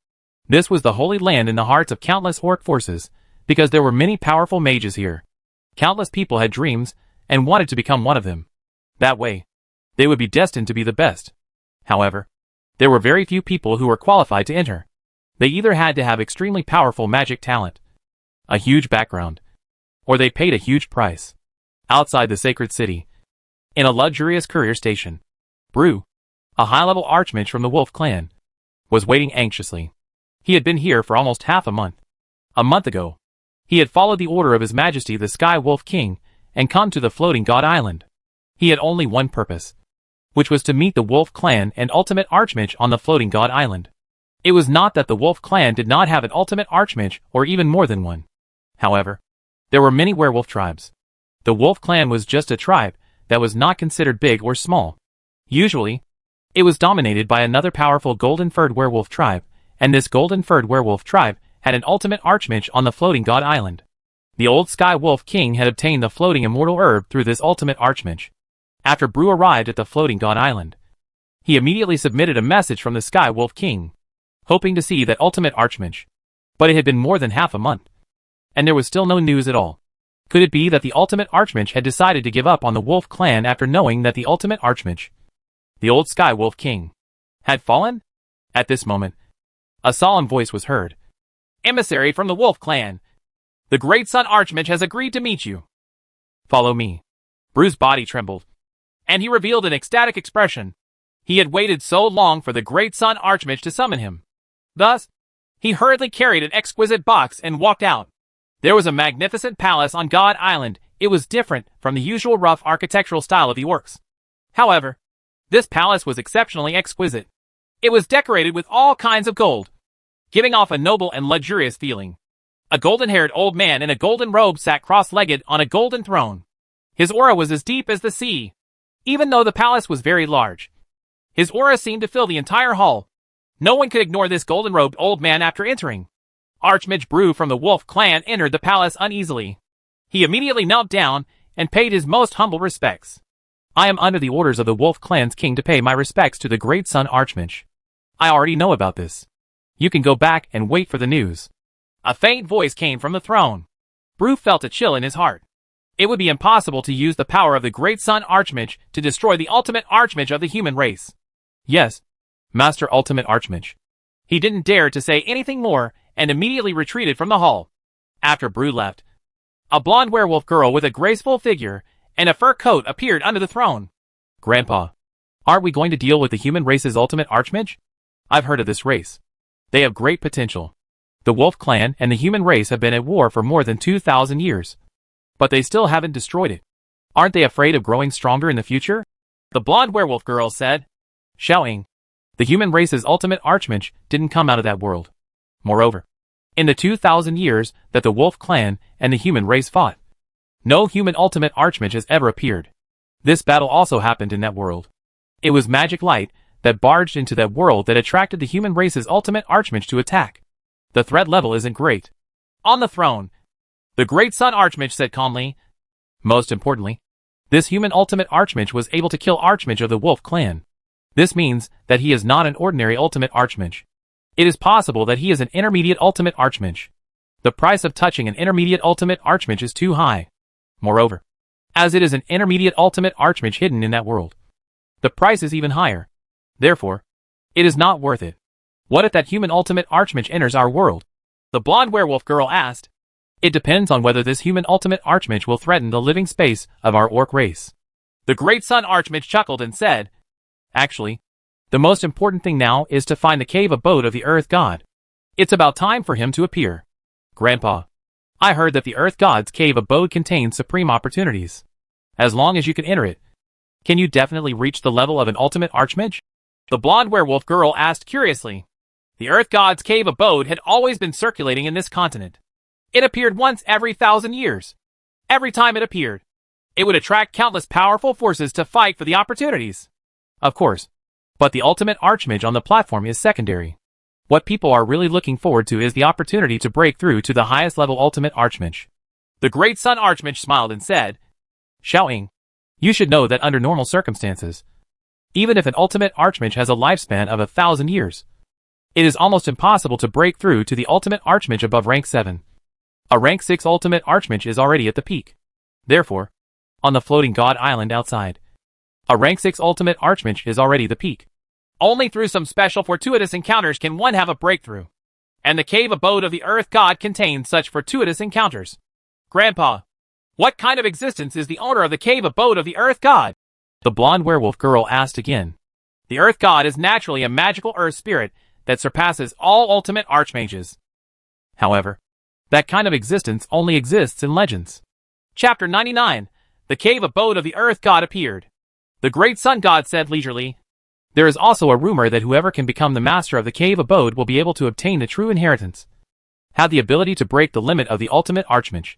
This was the holy land in the hearts of countless orc forces, because there were many powerful mages here. Countless people had dreams and wanted to become one of them. That way, they would be destined to be the best. However, there were very few people who were qualified to enter. They either had to have extremely powerful magic talent, a huge background, or they paid a huge price. Outside the sacred city, in a luxurious courier station, Brew, a high-level archmage from the Wolf clan, was waiting anxiously. He had been here for almost half a month. A month ago, he had followed the order of His Majesty the Sky Wolf King and come to the Floating God Island. He had only one purpose, which was to meet the Wolf clan and ultimate archmage on the Floating God Island. It was not that the Wolf clan did not have an ultimate archmage or even more than one. However, there were many werewolf tribes. The Wolf clan was just a tribe that was not considered big or small. Usually, it was dominated by another powerful golden-furred werewolf tribe, and this golden-furred werewolf tribe had an ultimate archmage on the floating god island. The old Sky Wolf King had obtained the floating immortal herb through this ultimate archmage. After Brew arrived at the floating god island, he immediately submitted a message from the Sky Wolf King, hoping to see that ultimate archmage. But it had been more than half a month, and there was still no news at all. Could it be that the ultimate archmage had decided to give up on the Wolf clan after knowing that the ultimate archmage, the old Sky Wolf King, had fallen? At this moment, a solemn voice was heard. "Emissary from the Wolf clan. The Great Sun Archmage has agreed to meet you. Follow me." Brew's body trembled, and he revealed an ecstatic expression. He had waited so long for the Great Sun Archmage to summon him. Thus, he hurriedly carried an exquisite box and walked out. There was a magnificent palace on God Island. It was different from the usual rough architectural style of the orcs. However, this palace was exceptionally exquisite. It was decorated with all kinds of gold, giving off a noble and luxurious feeling. A golden-haired old man in a golden robe sat cross-legged on a golden throne. His aura was as deep as the sea. Even though the palace was very large, his aura seemed to fill the entire hall. No one could ignore this golden-robed old man after entering. Archmage Brew from the Wolf clan entered the palace uneasily. He immediately knelt down and paid his most humble respects. "I am under the orders of the Wolf clan's king to pay my respects to the Great Sun Archmage. I already know about this. You can go back and wait for the news." A faint voice came from the throne. Brew felt a chill in his heart. It would be impossible to use the power of the Great Sun Archmage to destroy the ultimate archmage of the human race. "Yes, Master Ultimate Archmage." He didn't dare to say anything more and immediately retreated from the hall. After Brew left, a blonde werewolf girl with a graceful figure and a fur coat appeared under the throne. "Grandpa, aren't we going to deal with the human race's ultimate archmage? I've heard of this race. They have great potential. The Wolf clan and the human race have been at war for more than 2,000 years. But they still haven't destroyed it. Aren't they afraid of growing stronger in the future?" The blonde werewolf girl said, shouting. The human race's ultimate archmage didn't come out of that world. Moreover, in the 2,000 years that the Wolf clan and the human race fought, no human ultimate archmage has ever appeared. This battle also happened in that world. It was magic light that barged into that world that attracted the human race's ultimate archmage to attack. The threat level isn't great. On the throne, the Great Sun Archmage said calmly. Most importantly, this human ultimate archmage was able to kill Archmage of the Wolf clan. This means that he is not an ordinary ultimate archmage. It is possible that he is an intermediate ultimate archmage. The price of touching an intermediate ultimate archmage is too high. Moreover, as it is an intermediate ultimate archmage hidden in that world, the price is even higher. Therefore, it is not worth it. What if that human ultimate archmage enters our world? The blonde werewolf girl asked. It depends on whether this human ultimate archmage will threaten the living space of our orc race. The Great Sun Archmage chuckled and said, Actually, the most important thing now is to find the cave abode of the Earth God. It's about time for him to appear. Grandpa, I heard that the Earth God's cave abode contains supreme opportunities. As long as you can enter it, can you definitely reach the level of an ultimate archmage? The blonde werewolf girl asked curiously. The Earth God's cave abode had always been circulating in this continent. It appeared once every 1,000 years. Every time it appeared, it would attract countless powerful forces to fight for the opportunities. Of course, but the ultimate archmage on the platform is secondary. What people are really looking forward to is the opportunity to break through to the highest level ultimate archmage. The Great Sun Archmage smiled and said, shouting, You should know that under normal circumstances, even if an ultimate archmage has a lifespan of 1,000 years, it is almost impossible to break through to the ultimate archmage above rank 7. A rank 6 ultimate archmage is already at the peak. Therefore, on the floating god island outside, a rank 6 ultimate archmage is already the peak. Only through some special fortuitous encounters can one have a breakthrough. And the cave abode of the Earth God contains such fortuitous encounters. Grandpa, what kind of existence is the owner of the cave abode of the Earth God? The blonde werewolf girl asked again. The Earth God is naturally a magical earth spirit that surpasses all ultimate archmages. However, that kind of existence only exists in legends. Chapter 99. The cave abode of the Earth God appeared. The great sun god said leisurely, There is also a rumor that whoever can become the master of the cave abode will be able to obtain the true inheritance, have the ability to break the limit of the ultimate archmage,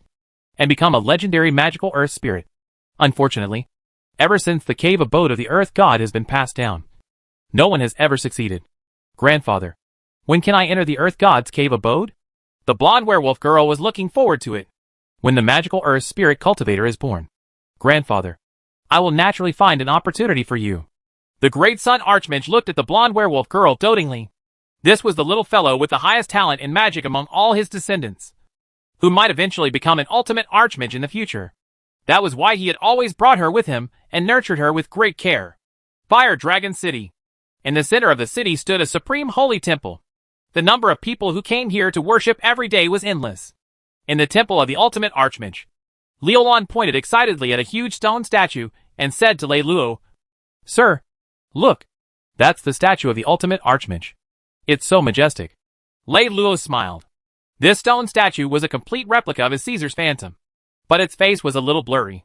and become a legendary magical earth spirit. Unfortunately, ever since the cave abode of the Earth God has been passed down, no one has ever succeeded. Grandfather, when can I enter the Earth God's cave abode? The blonde werewolf girl was looking forward to it. When the magical earth spirit cultivator is born. Grandfather, I will naturally find an opportunity for you. The great sun archmage looked at the blonde werewolf girl dotingly. This was the little fellow with the highest talent in magic among all his descendants, who might eventually become an ultimate archmage in the future. That was why he had always brought her with him and nurtured her with great care. Fire Dragon City. In the center of the city stood a supreme holy temple. The number of people who came here to worship every day was endless. In the temple of the ultimate archmage, Leolon pointed excitedly at a huge stone statue and said to Lei Luo, "Sir, look, that's the statue of the ultimate archmage. It's so majestic." Lei Luo smiled. This stone statue was a complete replica of his Caesar's phantom, but its face was a little blurry.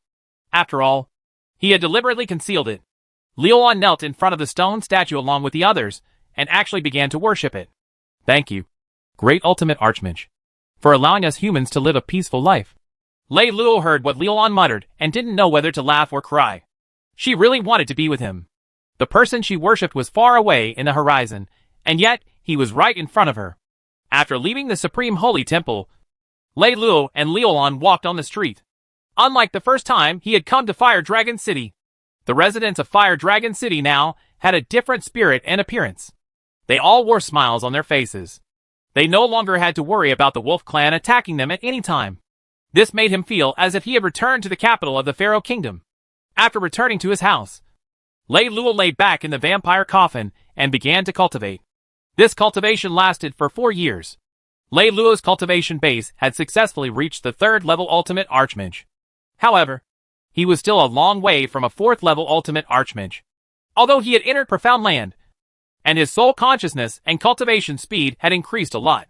After all, he had deliberately concealed it. Leolon knelt in front of the stone statue along with the others and actually began to worship it. "Thank you, great ultimate archmage, for allowing us humans to live a peaceful life." Lei Luo heard what Leolon muttered and didn't know whether to laugh or cry. She really wanted to be with him. The person she worshipped was far away in the horizon, and yet he was right in front of her. After leaving the supreme holy temple, Lei Luo and Leolon walked on the street. Unlike the first time he had come to Fire Dragon City, the residents of Fire Dragon City now had a different spirit and appearance. They all wore smiles on their faces. They no longer had to worry about the wolf clan attacking them at any time. This made him feel as if he had returned to the capital of the Pharaoh Kingdom. After returning to his house, Lei Luo lay back in the vampire coffin and began to cultivate. This cultivation lasted for 4 years. Lei Luo's cultivation base had successfully reached the 3rd level ultimate archmage. However, he was still a long way from a 4th level ultimate archmage. Although he had entered profound land, and his soul consciousness and cultivation speed had increased a lot,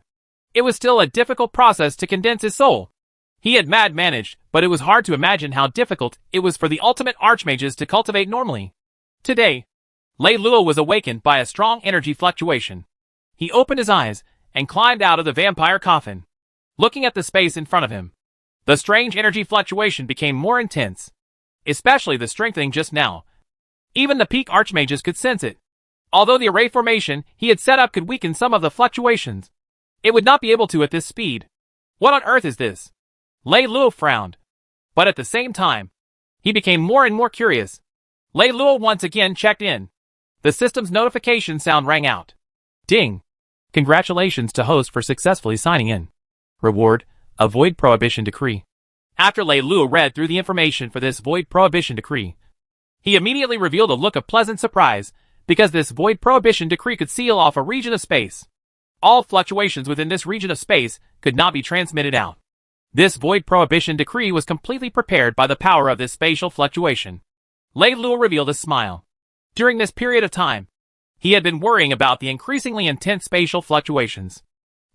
it was still a difficult process to condense his soul. He had managed, but it was hard to imagine how difficult it was for the ultimate archmages to cultivate normally. Today, Lei Luo was awakened by a strong energy fluctuation. He opened his eyes and climbed out of the vampire coffin. Looking at the space in front of him, the strange energy fluctuation became more intense, especially the strengthening just now. Even the peak archmages could sense it. Although the array formation he had set up could weaken some of the fluctuations, it would not be able to at this speed. What on earth is this? Lei Luo frowned. But at the same time, he became more and more curious. Lei Luo once again checked in. The system's notification sound rang out. Ding! Congratulations to host for successfully signing in. Reward, a void prohibition decree. After Lei Luo read through the information for this void prohibition decree, he immediately revealed a look of pleasant surprise, because this void prohibition decree could seal off a region of space. All fluctuations within this region of space could not be transmitted out. This void prohibition decree was completely prepared by the power of this spatial fluctuation. Lei Luo revealed a smile. During this period of time, he had been worrying about the increasingly intense spatial fluctuations.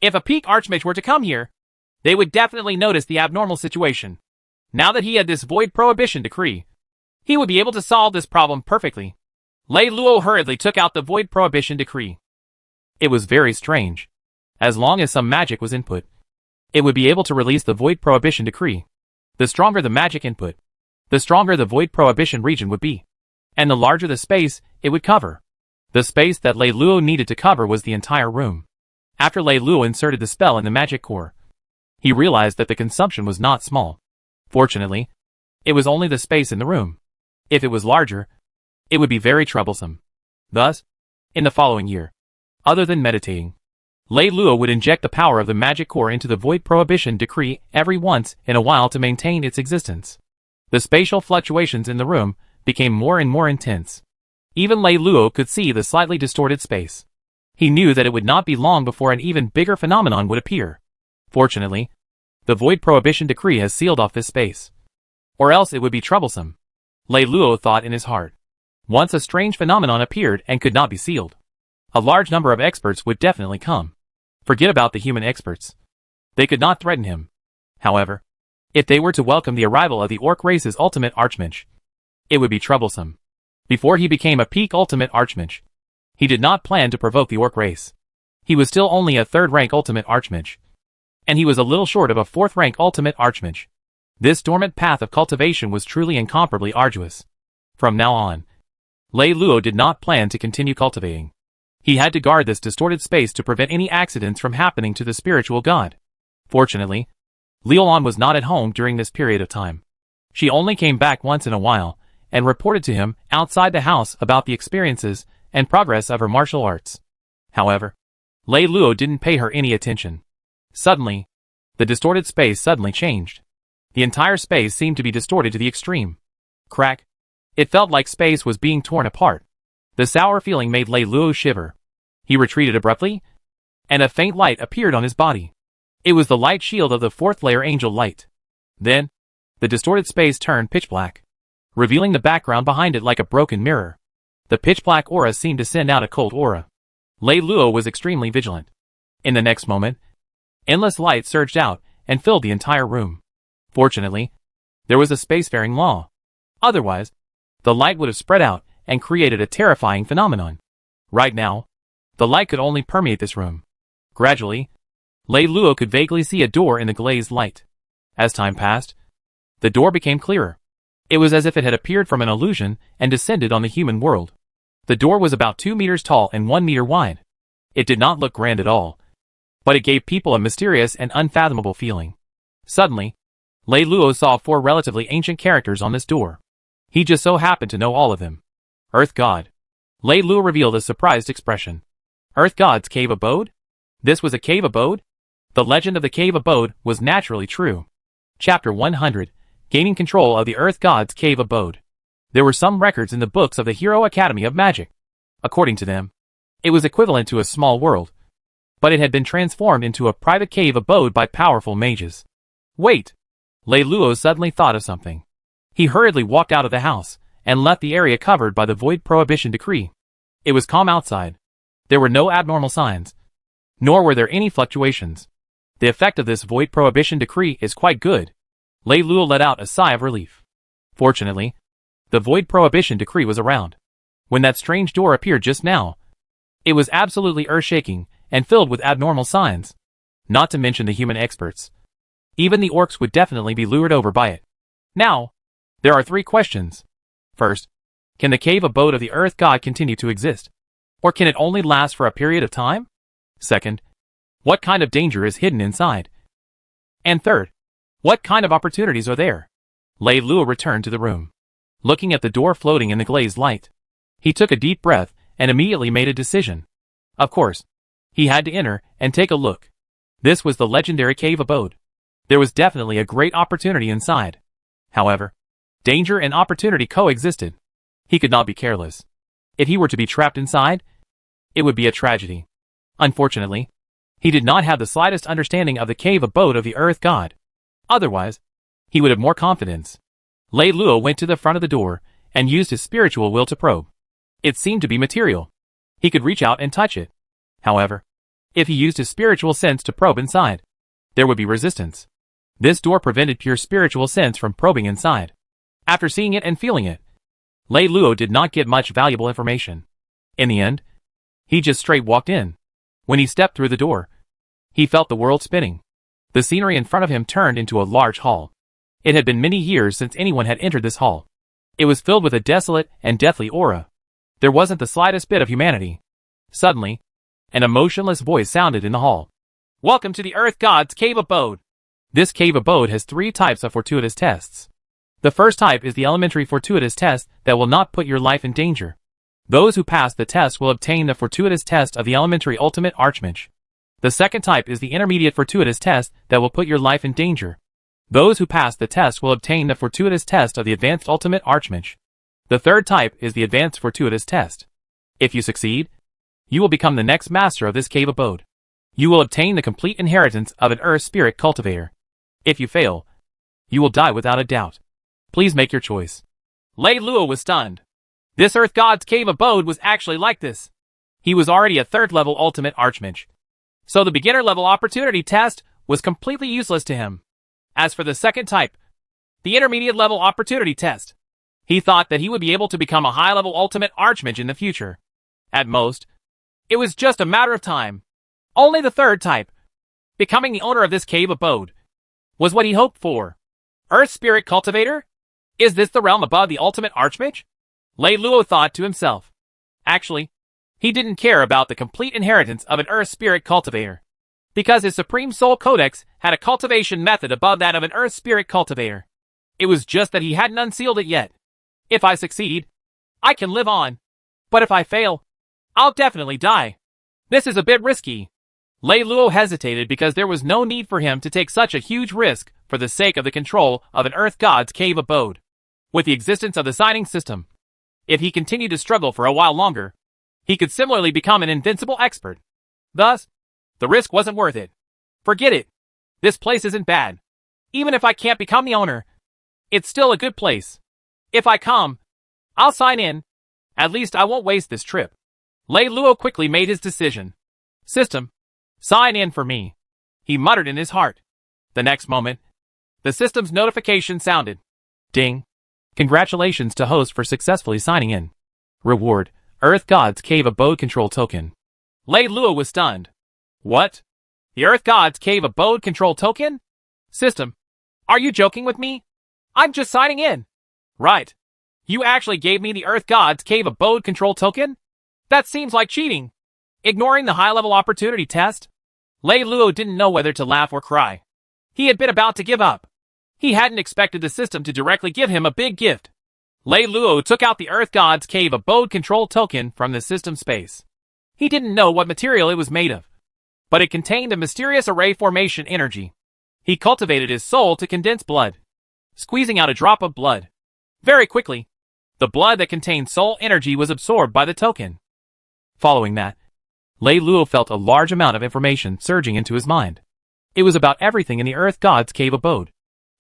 If a peak archmage were to come here, they would definitely notice the abnormal situation. Now that he had this void prohibition decree, he would be able to solve this problem perfectly. Lei Luo hurriedly took out the void prohibition decree. It was very strange. As long as some magic was input, it would be able to release the void prohibition decree. The stronger the magic input, the stronger the void prohibition region would be, and the larger the space it would cover. The space that Lei Luo needed to cover was the entire room. After Lei Luo inserted the spell in the magic core, he realized that the consumption was not small. Fortunately, it was only the space in the room. If it was larger, it would be very troublesome. Thus, in the following year, other than meditating, Lei Luo would inject the power of the magic core into the void prohibition decree every once in a while to maintain its existence. The spatial fluctuations in the room became more and more intense. Even Lei Luo could see the slightly distorted space. He knew that it would not be long before an even bigger phenomenon would appear. Fortunately, the void prohibition decree has sealed off this space, or else it would be troublesome. Lei Luo thought in his heart. Once a strange phenomenon appeared and could not be sealed, a large number of experts would definitely come. Forget about the human experts. They could not threaten him. However, if they were to welcome the arrival of the orc race's ultimate archmage, it would be troublesome. Before he became a peak ultimate archmage, he did not plan to provoke the orc race. He was still only a 3rd rank ultimate archmage, and he was a little short of a 4th rank ultimate archmage. This dormant path of cultivation was truly incomparably arduous. From now on, Lei Luo did not plan to continue cultivating. He had to guard this distorted space to prevent any accidents from happening to the spiritual god. Fortunately, Leolon was not at home during this period of time. She only came back once in a while and reported to him outside the house about the experiences and progress of her martial arts. However, Lei Luo didn't pay her any attention. Suddenly, the distorted space suddenly changed. The entire space seemed to be distorted to the extreme. Crack. It felt like space was being torn apart. The sour feeling made Lei Luo shiver. He retreated abruptly, and a faint light appeared on his body. It was the light shield of the fourth layer angel light. Then, the distorted space turned pitch black, revealing the background behind it like a broken mirror. The pitch black aura seemed to send out a cold aura. Lei Luo was extremely vigilant. In the next moment, endless light surged out and filled the entire room. Fortunately, there was a spacefaring law. Otherwise, the light would have spread out and created a terrifying phenomenon. Right now, the light could only permeate this room. Gradually, Lei Luo could vaguely see a door in the glazed light. As time passed, the door became clearer. It was as if it had appeared from an illusion and descended on the human world. The door was about 2 meters tall and 1 meter wide. It did not look grand at all, but it gave people a mysterious and unfathomable feeling. Suddenly, Lei Luo saw 4 relatively ancient characters on this door. He just so happened to know all of them. Earth God. Lei Luo revealed a surprised expression. Earth God's cave abode? This was a cave abode? The legend of the cave abode was naturally true. Chapter 100. Gaining control of the Earth God's cave abode. There were some records in the books of the Hero Academy of Magic. According to them, it was equivalent to a small world, but it had been transformed into a private cave abode by powerful mages. Wait! Lei Luo suddenly thought of something. He hurriedly walked out of the house and left the area covered by the Void Prohibition Decree. It was calm outside. There were no abnormal signs, nor were there any fluctuations. The effect of this Void Prohibition Decree is quite good. Lei Luo let out a sigh of relief. Fortunately, the Void Prohibition Decree was around. When that strange door appeared just now, it was absolutely earth-shaking and filled with abnormal signs. Not to mention the human experts. Even the orcs would definitely be lured over by it. Now, there are 3 questions. First, can the cave abode of the Earth God continue to exist? Or can it only last for a period of time? Second, what kind of danger is hidden inside? And third, what kind of opportunities are there? Lei Luo returned to the room. Looking at the door floating in the glazed light, he took a deep breath and immediately made a decision. Of course, he had to enter and take a look. This was the legendary cave abode. There was definitely a great opportunity inside. However, danger and opportunity coexisted. He could not be careless. If he were to be trapped inside, it would be a tragedy. Unfortunately, he did not have the slightest understanding of the cave abode of the Earth God. Otherwise, he would have more confidence. Lei Luo went to the front of the door and used his spiritual will to probe. It seemed to be material. He could reach out and touch it. However, if he used his spiritual sense to probe inside, there would be resistance. This door prevented pure spiritual sense from probing inside. After seeing it and feeling it, Lei Luo did not get much valuable information. In the end, he just straight walked in. When he stepped through the door, he felt the world spinning. The scenery in front of him turned into a large hall. It had been many years since anyone had entered this hall. It was filled with a desolate and deathly aura. There wasn't the slightest bit of humanity. Suddenly, an emotionless voice sounded in the hall. Welcome to the Earth God's cave abode. This cave abode has 3 types of fortuitous tests. The first type is the elementary fortuitous test that will not put your life in danger. Those who pass the test will obtain the fortuitous test of the elementary ultimate archmage. The second type is the intermediate fortuitous test that will put your life in danger. Those who pass the test will obtain the fortuitous test of the advanced ultimate archmage. The third type is the advanced fortuitous test. If you succeed, you will become the next master of this cave abode. You will obtain the complete inheritance of an earth spirit cultivator. If you fail, you will die without a doubt. Please make your choice. Lei Luo was stunned. This Earth God's cave abode was actually like this. He was already a 3rd level ultimate archmage, so the beginner level opportunity test was completely useless to him. As for the second type, the intermediate level opportunity test, he thought that he would be able to become a high level ultimate archmage in the future. At most, it was just a matter of time. Only the third type, becoming the owner of this cave abode, was what he hoped for. Earth Spirit Cultivator? Is this the realm above the ultimate archmage? Lei Luo thought to himself. Actually, he didn't care about the complete inheritance of an Earth Spirit Cultivator. because his Supreme Soul Codex had a cultivation method above that of an Earth Spirit cultivator. It was just that he hadn't unsealed it yet. If I succeed, I can live on. But if I fail, I'll definitely die. This is a bit risky. Lei Luo hesitated because there was no need for him to take such a huge risk for the sake of the control of an Earth God's cave abode. With the existence of the signing system, if he continued to struggle for a while longer, he could similarly become an invincible expert. Thus, the risk wasn't worth it. Forget it. This place isn't bad. Even if I can't become the owner, it's still a good place. If I come, I'll sign in. At least I won't waste this trip. Lei Luo quickly made his decision. System, sign in for me, he muttered in his heart. The next moment, the system's notification sounded. Ding. Congratulations to host for successfully signing in. Reward, Earth God's Cave Abode Control Token. Lei Luo was stunned. What? The Earth God's Cave Abode Control Token? System, are you joking with me? I'm just signing in. Right. You actually gave me the Earth God's Cave Abode Control Token? That seems like cheating. Ignoring the high-level opportunity test, Lei Luo didn't know whether to laugh or cry. He had been about to give up. He hadn't expected the system to directly give him a big gift. Lei Luo took out the Earth God's Cave Abode Control Token from the system space. He didn't know what material it was made of, but it contained a mysterious array formation energy. He cultivated his soul to condense blood, squeezing out a drop of blood. Very quickly, the blood that contained soul energy was absorbed by the token. Following that, Lei Luo felt a large amount of information surging into his mind. It was about everything in the Earth God's Cave Abode.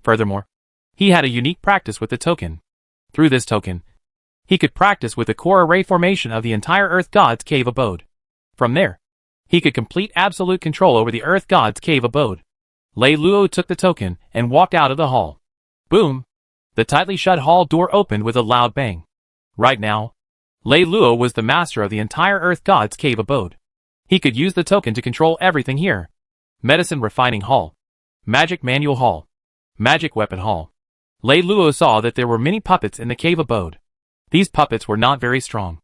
Furthermore, he had a unique practice with the token. Through this token, he could practice with the core array formation of the entire Earth God's Cave Abode. From there, he could complete absolute control over the Earth God's Cave Abode. Lei Luo took the token and walked out of the hall. Boom! The tightly shut hall door opened with a loud bang. Right now, Lei Luo was the master of the entire Earth God's Cave Abode. He could use the token to control everything here. Medicine Refining Hall, Magic Manual Hall, Magic Weapon Hall. Lei Luo saw that there were many puppets in the cave abode. These puppets were not very strong.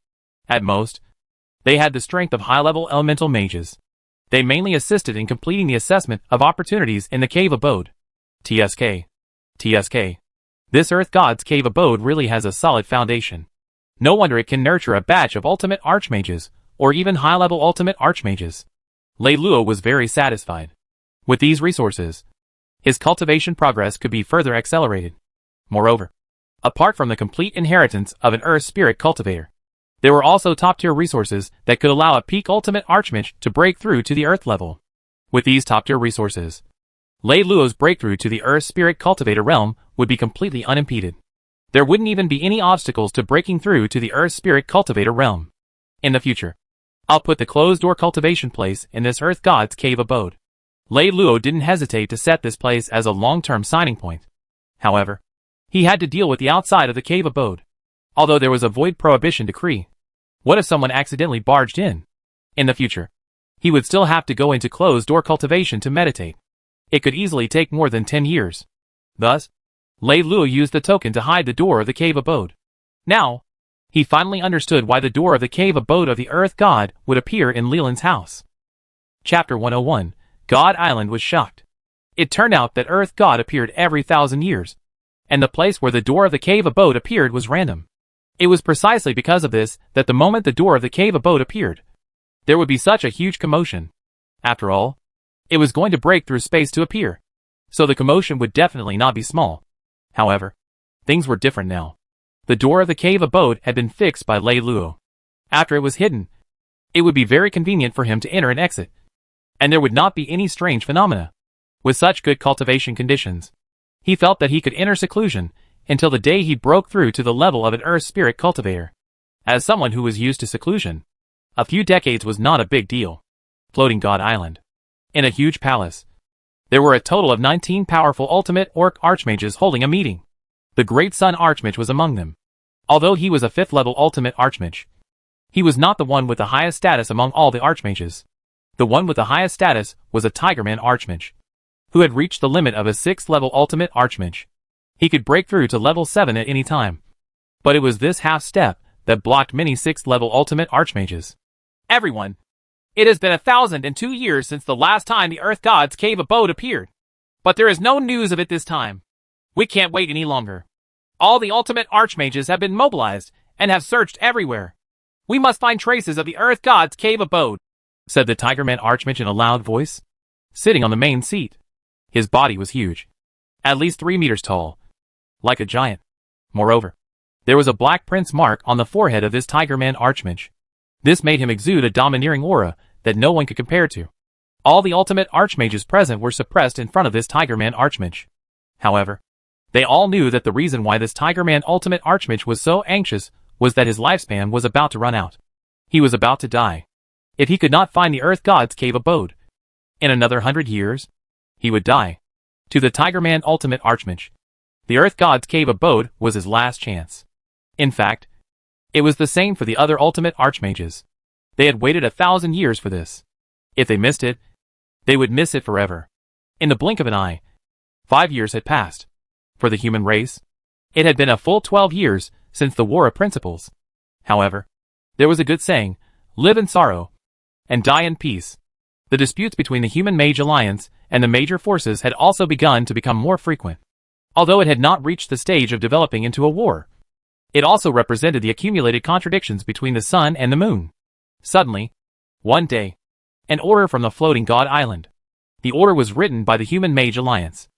At most, they had the strength of high-level elemental mages. They mainly assisted in completing the assessment of opportunities in the cave abode. TSK. TSK. This Earth God's Cave Abode really has a solid foundation. No wonder it can nurture a batch of ultimate archmages, or even high-level ultimate archmages. Lei Luo was very satisfied. With these resources, his cultivation progress could be further accelerated. Moreover, apart from the complete inheritance of an Earth Spirit cultivator, there were also top-tier resources that could allow a peak ultimate archmage to break through to the Earth level. With these top-tier resources, Lei Luo's breakthrough to the Earth Spirit cultivator realm would be completely unimpeded. There wouldn't even be any obstacles to breaking through to the Earth Spirit cultivator realm. In the future, I'll put the closed-door cultivation place in this Earth God's Cave Abode. Lei Luo didn't hesitate to set this place as a long-term signing point. However, he had to deal with the outside of the cave abode. Although there was a void prohibition decree, what if someone accidentally barged in? In the future, he would still have to go into closed-door cultivation to meditate. It could easily take more than 10 years. Thus, Lei Luo used the token to hide the door of the cave abode. Now, he finally understood why the door of the cave abode of the Earth God would appear in Leland's house. Chapter 101. God Island was shocked. It turned out that Earth God appeared every 1,000 years, and the place where the door of the cave abode appeared was random. It was precisely because of this that the moment the door of the cave abode appeared, there would be such a huge commotion. After all, it was going to break through space to appear, so the commotion would definitely not be small. However, things were different now. The door of the cave abode had been fixed by Lei Luo. After it was hidden, it would be very convenient for him to enter and exit, and there would not be any strange phenomena. With such good cultivation conditions, he felt that he could enter seclusion until the day he broke through to the level of an Earth Spirit cultivator. As someone who was used to seclusion, a few decades was not a big deal. Floating God Island. In a huge palace, there were a total of 19 powerful ultimate orc archmages holding a meeting. The Great Sun Archmage was among them. Although he was a 5th level ultimate archmage, he was not the one with the highest status among all the archmages. The one with the highest status was a Tigerman archmage, who had reached the limit of a 6th level ultimate archmage. He could break through to level 7 at any time. But it was this half step that blocked many 6th level ultimate archmages. Everyone, It has been 1,002 years since the last time the Earth God's cave abode appeared. But there is no news of it this time. We can't wait any longer. All the ultimate archmages have been mobilized and have searched everywhere. We must find traces of the Earth God's cave abode, said the Tigerman Archmage in a loud voice, sitting on the main seat. His body was huge, at least 3 meters tall, like a giant. Moreover, there was a black prince mark on the forehead of this Tigerman Archmage. This made him exude a domineering aura that no one could compare to. All the ultimate archmages present were suppressed in front of this Tigerman Archmage. However, they all knew that the reason why this Tigerman Ultimate Archmage was so anxious was that his lifespan was about to run out. He was about to die. If he could not find the Earth God's cave abode, in another 100 years, he would die. To the Tigerman Ultimate Archmage, the Earth God's cave abode was his last chance. In fact, it was the same for the other Ultimate Archmages. They had waited 1,000 years for this. If they missed it, they would miss it forever. In the blink of an eye, 5 years had passed. For the human race, it had been a full 12 years since the War of Principles. However, there was a good saying, live in sorrow and die in peace. The disputes between the Human Mage Alliance and the major forces had also begun to become more frequent. Although it had not reached the stage of developing into a war, it also represented the accumulated contradictions between the sun and the moon. Suddenly, one day, an order from the floating God Island. The order was written by the Human Mage Alliance.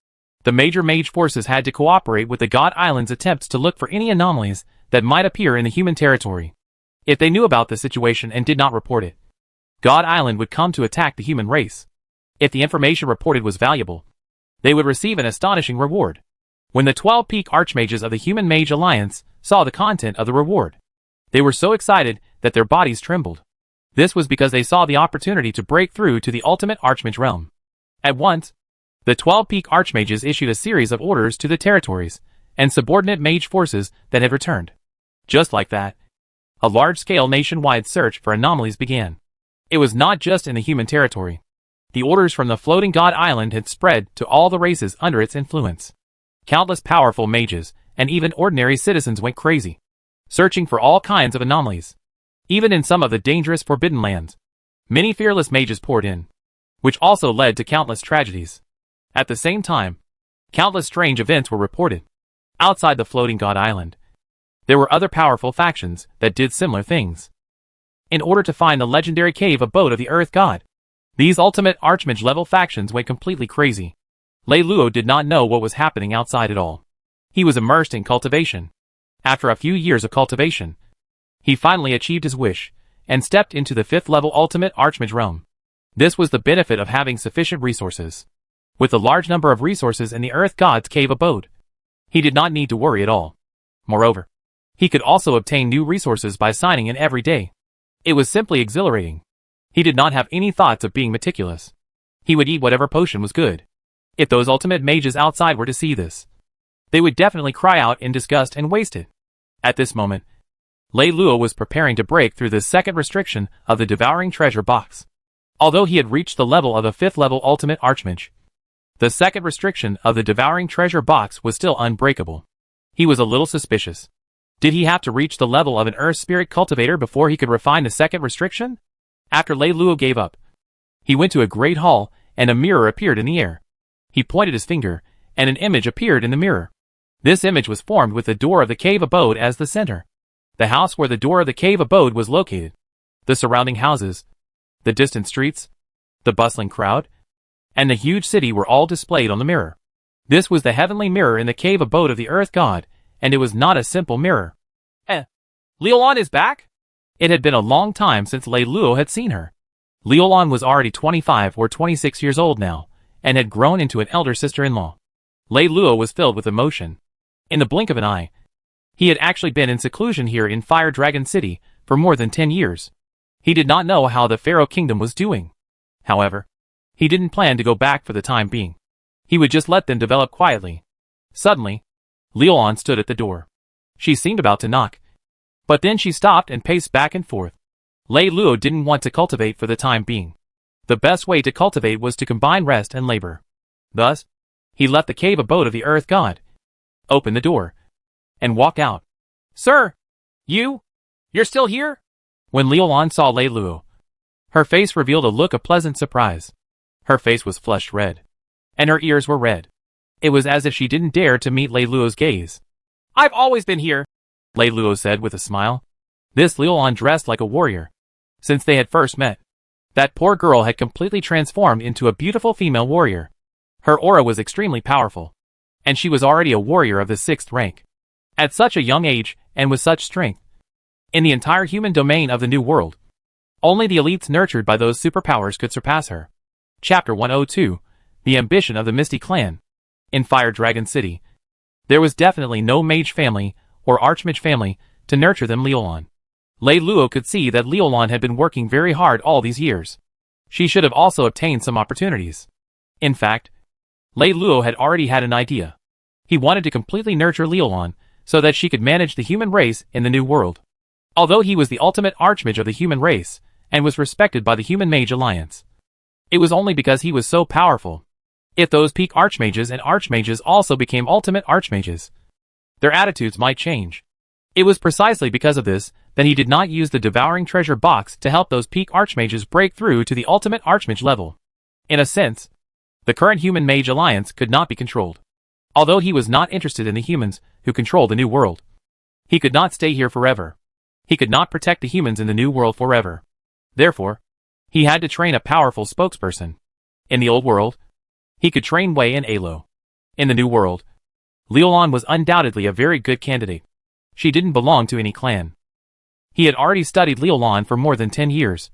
The major mage forces had to cooperate with the God Island's attempts to look for any anomalies that might appear in the human territory. If they knew about the situation and did not report it, God Island would come to attack the human race. If the information reported was valuable, they would receive an astonishing reward. When the 12 peak archmages of the Human Mage Alliance saw the content of the reward, they were so excited that their bodies trembled. This was because they saw the opportunity to break through to the ultimate archmage realm. At once, the 12 peak archmages issued a series of orders to the territories and subordinate mage forces that had returned. Just like that, a large-scale nationwide search for anomalies began. It was not just in the human territory. The orders from the floating God Island had spread to all the races under its influence. Countless powerful mages and even ordinary citizens went crazy, searching for all kinds of anomalies. Even in some of the dangerous forbidden lands, many fearless mages poured in, which also led to countless tragedies. At the same time, countless strange events were reported. Outside the floating God Island, there were other powerful factions that did similar things. In order to find the legendary cave abode of the Earth God, these ultimate archmage level factions went completely crazy. Lei Luo did not know what was happening outside at all. He was immersed in cultivation. After a few years of cultivation, he finally achieved his wish and stepped into the 5th level ultimate archmage realm. This was the benefit of having sufficient resources. With the large number of resources in the Earth God's cave abode, he did not need to worry at all. Moreover, he could also obtain new resources by signing in every day. It was simply exhilarating. He did not have any thoughts of being meticulous. He would eat whatever potion was good. If those ultimate mages outside were to see this, they would definitely cry out in disgust and waste it. At this moment, Lei Luo was preparing to break through the second restriction of the devouring treasure box. Although he had reached the level of a 5th level ultimate archmage, the second restriction of the devouring treasure box was still unbreakable. He was a little suspicious. Did he have to reach the level of an earth spirit cultivator before he could refine the second restriction? After Lei Luo gave up, he went to a great hall and a mirror appeared in the air. He pointed his finger, and an image appeared in the mirror. This image was formed with the door of the cave abode as the center. The house where the door of the cave abode was located, the surrounding houses, the distant streets, the bustling crowd, and the huge city were all displayed on the mirror. This was the heavenly mirror in the cave abode of the Earth God, and it was not a simple mirror. Liulan is back? It had been a long time since Lei Luo had seen her. Liulan was already 25 or 26 years old now, and had grown into an elder sister-in-law. Lei Luo was filled with emotion. In the blink of an eye, he had actually been in seclusion here in Fire Dragon City for more than 10 years. He did not know how the Pharaoh Kingdom was doing. However, he didn't plan to go back for the time being. He would just let them develop quietly. Suddenly, Liulan stood at the door. She seemed about to knock, but then she stopped and paced back and forth. Lei Luo didn't want to cultivate for the time being. The best way to cultivate was to combine rest and labor. Thus, he left the cave abode of the Earth God, opened the door, and walked out. Sir! You're still here? When Liulan saw Lei Luo, Her face revealed a look of pleasant surprise. Her face was flushed red. And her ears were red. It was as if she didn't dare to meet Lei Luo's gaze. "I've always been here," Lei Luo said with a smile. This Liulan dressed like a warrior. Since they had first met, that poor girl had completely transformed into a beautiful female warrior. Her aura was extremely powerful. And she was already a warrior of the 6th rank. At such a young age, and with such strength. In the entire human domain of the New World, only the elites nurtured by those superpowers could surpass her. Chapter 102, The Ambition of the Misty Clan. In Fire Dragon City, there was definitely no mage family, or archmage family, to nurture them Liulan. Lei Luo could see that Liulan had been working very hard all these years. She should have also obtained some opportunities. In fact, Lei Luo had already had an idea. He wanted to completely nurture Liulan, so that she could manage the human race in the New World. Although he was the ultimate archmage of the human race, and was respected by the Human Mage Alliance, it was only because he was so powerful. If those peak archmages and archmages also became ultimate archmages, their attitudes might change. It was precisely because of this that he did not use the devouring treasure box to help those peak archmages break through to the ultimate archmage level. In a sense, the current Human Mage Alliance could not be controlled. Although he was not interested in the humans who control the New World, he could not stay here forever. He could not protect the humans in the New World forever. Therefore, he had to train a powerful spokesperson. In the Old World, he could train Wei and Alo. In the New World, Liulan was undoubtedly a very good candidate. She didn't belong to any clan. He had already studied Liulan for more than 10 years.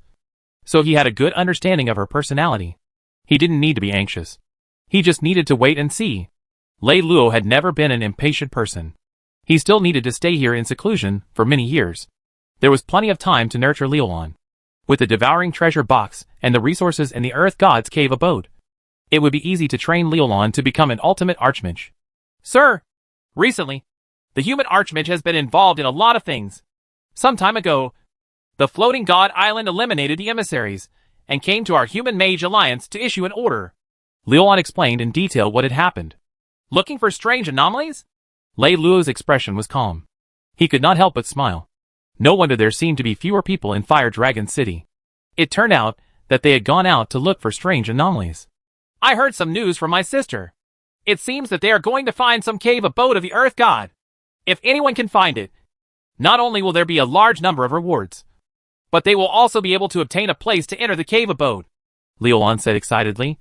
So he had a good understanding of her personality. He didn't need to be anxious. He just needed to wait and see. Lei Luo had never been an impatient person. He still needed to stay here in seclusion for many years. There was plenty of time to nurture Liulan. With the devouring treasure box and the resources in the Earth God's cave abode, it would be easy to train Liulan to become an ultimate archmage. "Sir, recently, the human archmage has been involved in a lot of things. Some time ago, the floating god island eliminated the emissaries and came to our Human Mage Alliance to issue an order." Liulan explained in detail what had happened. "Looking for strange anomalies?" Lei Luo's expression was calm. He could not help but smile. No wonder there seemed to be fewer people in Fire Dragon City. It turned out that they had gone out to look for strange anomalies. "I heard some news from my sister. It seems that they are going to find some cave abode of the Earth God. If anyone can find it, not only will there be a large number of rewards, but they will also be able to obtain a place to enter the cave abode," Liulan said excitedly.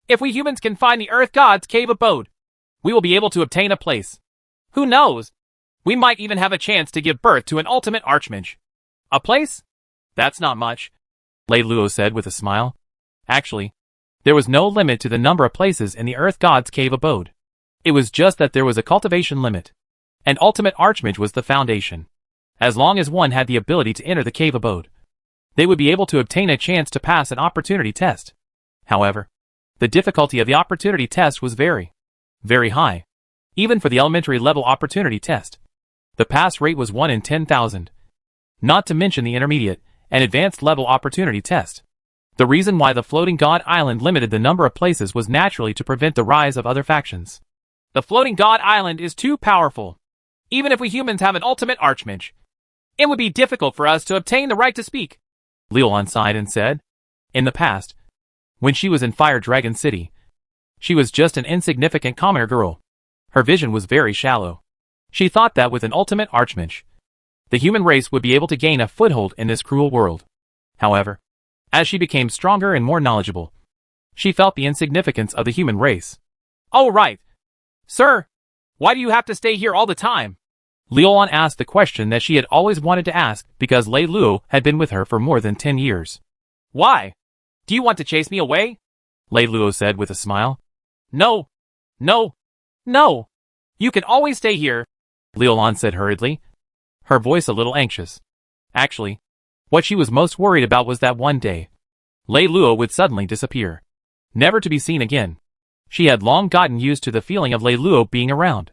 "If we humans can find the Earth God's cave abode, we will be able to obtain a place. Who knows? We might even have a chance to give birth to an ultimate archmage." "A place? That's not much," Lei Luo said with a smile. Actually, there was no limit to the number of places in the Earth God's cave abode. It was just that there was a cultivation limit. And ultimate archmage was the foundation. As long as one had the ability to enter the cave abode, they would be able to obtain a chance to pass an opportunity test. However, the difficulty of the opportunity test was very, very high. Even for the elementary level opportunity test, the pass rate was 1 in 10,000. Not to mention the intermediate and advanced level opportunity test. The reason why the floating god island limited the number of places was naturally to prevent the rise of other factions. "The floating god island is too powerful. Even if we humans have an ultimate archmage, it would be difficult for us to obtain the right to speak," Liulan sighed and said. In the past, when she was in Fire Dragon City, she was just an insignificant commoner girl. Her vision was very shallow. She thought that with an ultimate archmage, the human race would be able to gain a foothold in this cruel world. However, as she became stronger and more knowledgeable, she felt the insignificance of the human race. "Oh right. Sir, why do you have to stay here all the time?" Liulan asked the question that she had always wanted to ask because Lei Luo had been with her for more than 10 years. "Why? Do you want to chase me away?" Lei Luo said with a smile. "No. No. No. You can always stay here," Liulan said hurriedly, her voice a little anxious. Actually, what she was most worried about was that one day, Lei Luo would suddenly disappear, never to be seen again. She had long gotten used to the feeling of Lei Luo being around.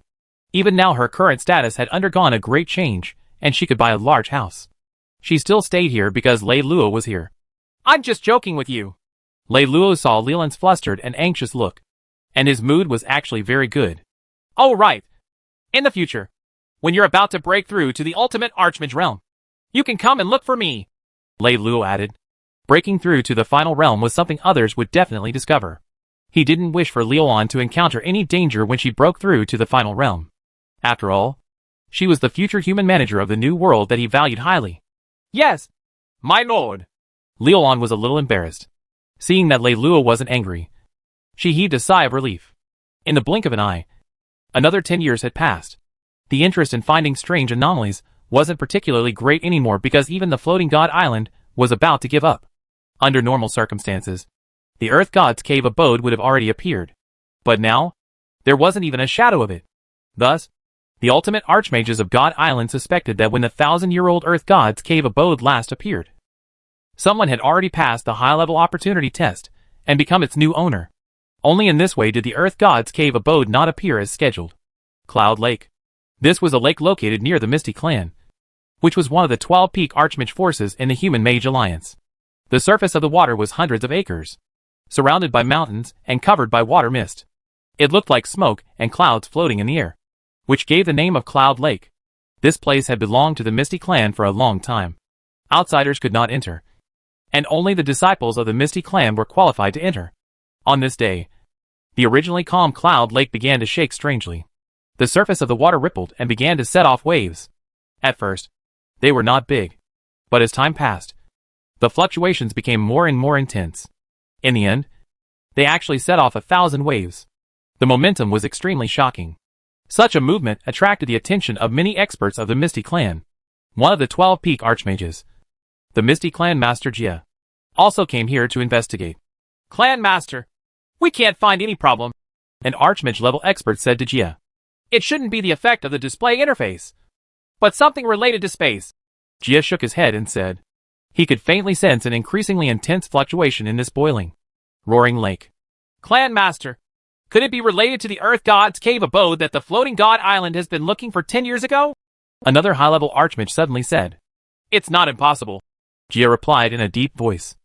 Even now her current status had undergone a great change, and she could buy a large house. She still stayed here because Lei Luo was here. "I'm just joking with you." Lei Luo saw Liulan's flustered and anxious look, and his mood was actually very good. "Oh right. In the future, when you're about to break through to the ultimate archmage realm, you can come and look for me," Lei Luo added. Breaking through to the final realm was something others would definitely discover. He didn't wish for Leolan to encounter any danger when she broke through to the final realm. After all, she was the future human manager of the new world that he valued highly. Yes, my lord. Leolan was a little embarrassed. Seeing that Leilua wasn't angry, she heaved a sigh of relief. In the blink of an eye, another 10 years had passed. The interest in finding strange anomalies wasn't particularly great anymore because even the floating god island was about to give up. Under normal circumstances, the Earth God's cave abode would have already appeared. But now, there wasn't even a shadow of it. Thus, the ultimate archmages of God Island suspected that when the 1,000-year-old Earth God's cave abode last appeared, someone had already passed the high-level opportunity test and become its new owner. Only in this way did the Earth God's cave abode not appear as scheduled. Cloud Lake. This was a lake located near the Misty Clan, which was one of the 12 peak archmage forces in the Human Mage Alliance. The surface of the water was hundreds of acres, surrounded by mountains and covered by water mist. It looked like smoke and clouds floating in the air, which gave the name of Cloud Lake. This place had belonged to the Misty Clan for a long time. Outsiders could not enter, and only the disciples of the Misty Clan were qualified to enter. On this day, the originally calm Cloud Lake began to shake strangely. The surface of the water rippled and began to set off waves. At first, they were not big, but as time passed, the fluctuations became more and more intense. In the end, they actually set off 1,000 waves. The momentum was extremely shocking. Such a movement attracted the attention of many experts of the Misty Clan. One of the 12 peak archmages, the Misty Clan Master Jia, also came here to investigate. Clan Master, we can't find any problem, an archmage-level expert said to Jia. It shouldn't be the effect of the display interface, but something related to space. Jia shook his head and said, he could faintly sense an increasingly intense fluctuation in this boiling, roaring lake. Clan Master, could it be related to the Earth God's cave abode that the floating god island has been looking for 10 years ago? Another high-level archmage suddenly said. It's not impossible, Jia replied in a deep voice.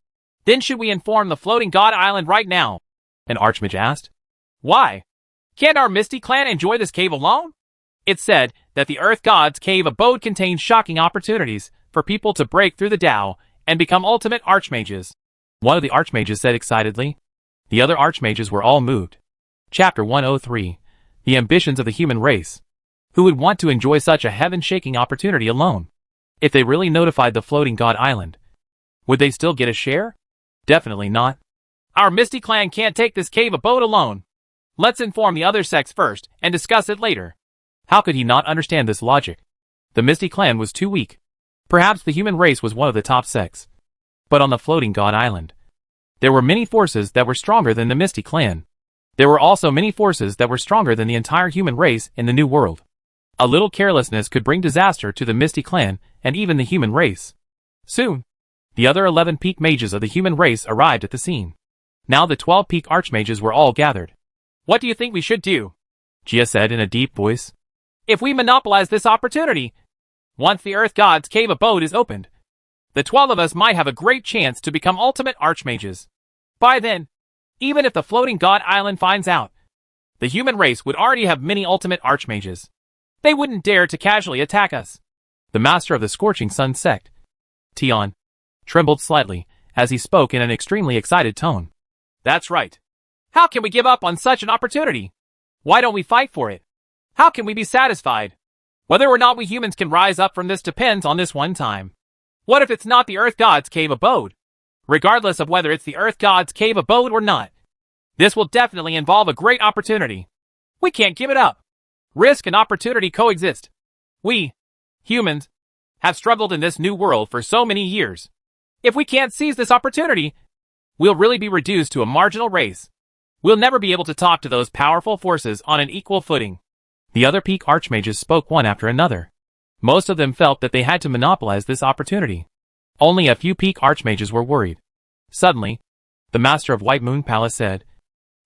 Then should we inform the floating god island right now? An archmage asked. Why? Can't our Misty Clan enjoy this cave alone? It's said that the Earth God's cave abode contains shocking opportunities for people to break through the Tao and become ultimate archmages. One of the archmages said excitedly. The other archmages were all moved. Chapter 103. The Ambitions of the Human Race. Who would want to enjoy such a heaven-shaking opportunity alone? If they really notified the floating god island, would they still get a share? Definitely not. Our Misty Clan can't take this cave abode alone. Let's inform the other sects first and discuss it later. How could he not understand this logic? The Misty Clan was too weak. Perhaps the human race was one of the top sects. But on the floating god island, there were many forces that were stronger than the Misty Clan. There were also many forces that were stronger than the entire human race in the New World. A little carelessness could bring disaster to the Misty Clan and even the human race. Soon, the other 11 peak mages of the human race arrived at the scene. Now the 12 peak archmages were all gathered. What do you think we should do? Jia said in a deep voice. If we monopolize this opportunity, once the Earth God's cave abode is opened, the 12 of us might have a great chance to become ultimate archmages. By then, even if the floating god island finds out, the human race would already have many ultimate archmages. They wouldn't dare to casually attack us. The master of the Scorching Sun sect, Tion, trembled slightly as he spoke in an extremely excited tone. That's right. How can we give up on such an opportunity? Why don't we fight for it? How can we be satisfied? Whether or not we humans can rise up from this depends on this one time. What if it's not the Earth God's cave abode? Regardless of whether it's the Earth God's cave abode or not, this will definitely involve a great opportunity. We can't give it up. Risk and opportunity coexist. We, humans, have struggled in this new world for so many years. If we can't seize this opportunity, we'll really be reduced to a marginal race. We'll never be able to talk to those powerful forces on an equal footing. The other peak archmages spoke one after another. Most of them felt that they had to monopolize this opportunity. Only a few peak archmages were worried. Suddenly, the master of White Moon Palace said,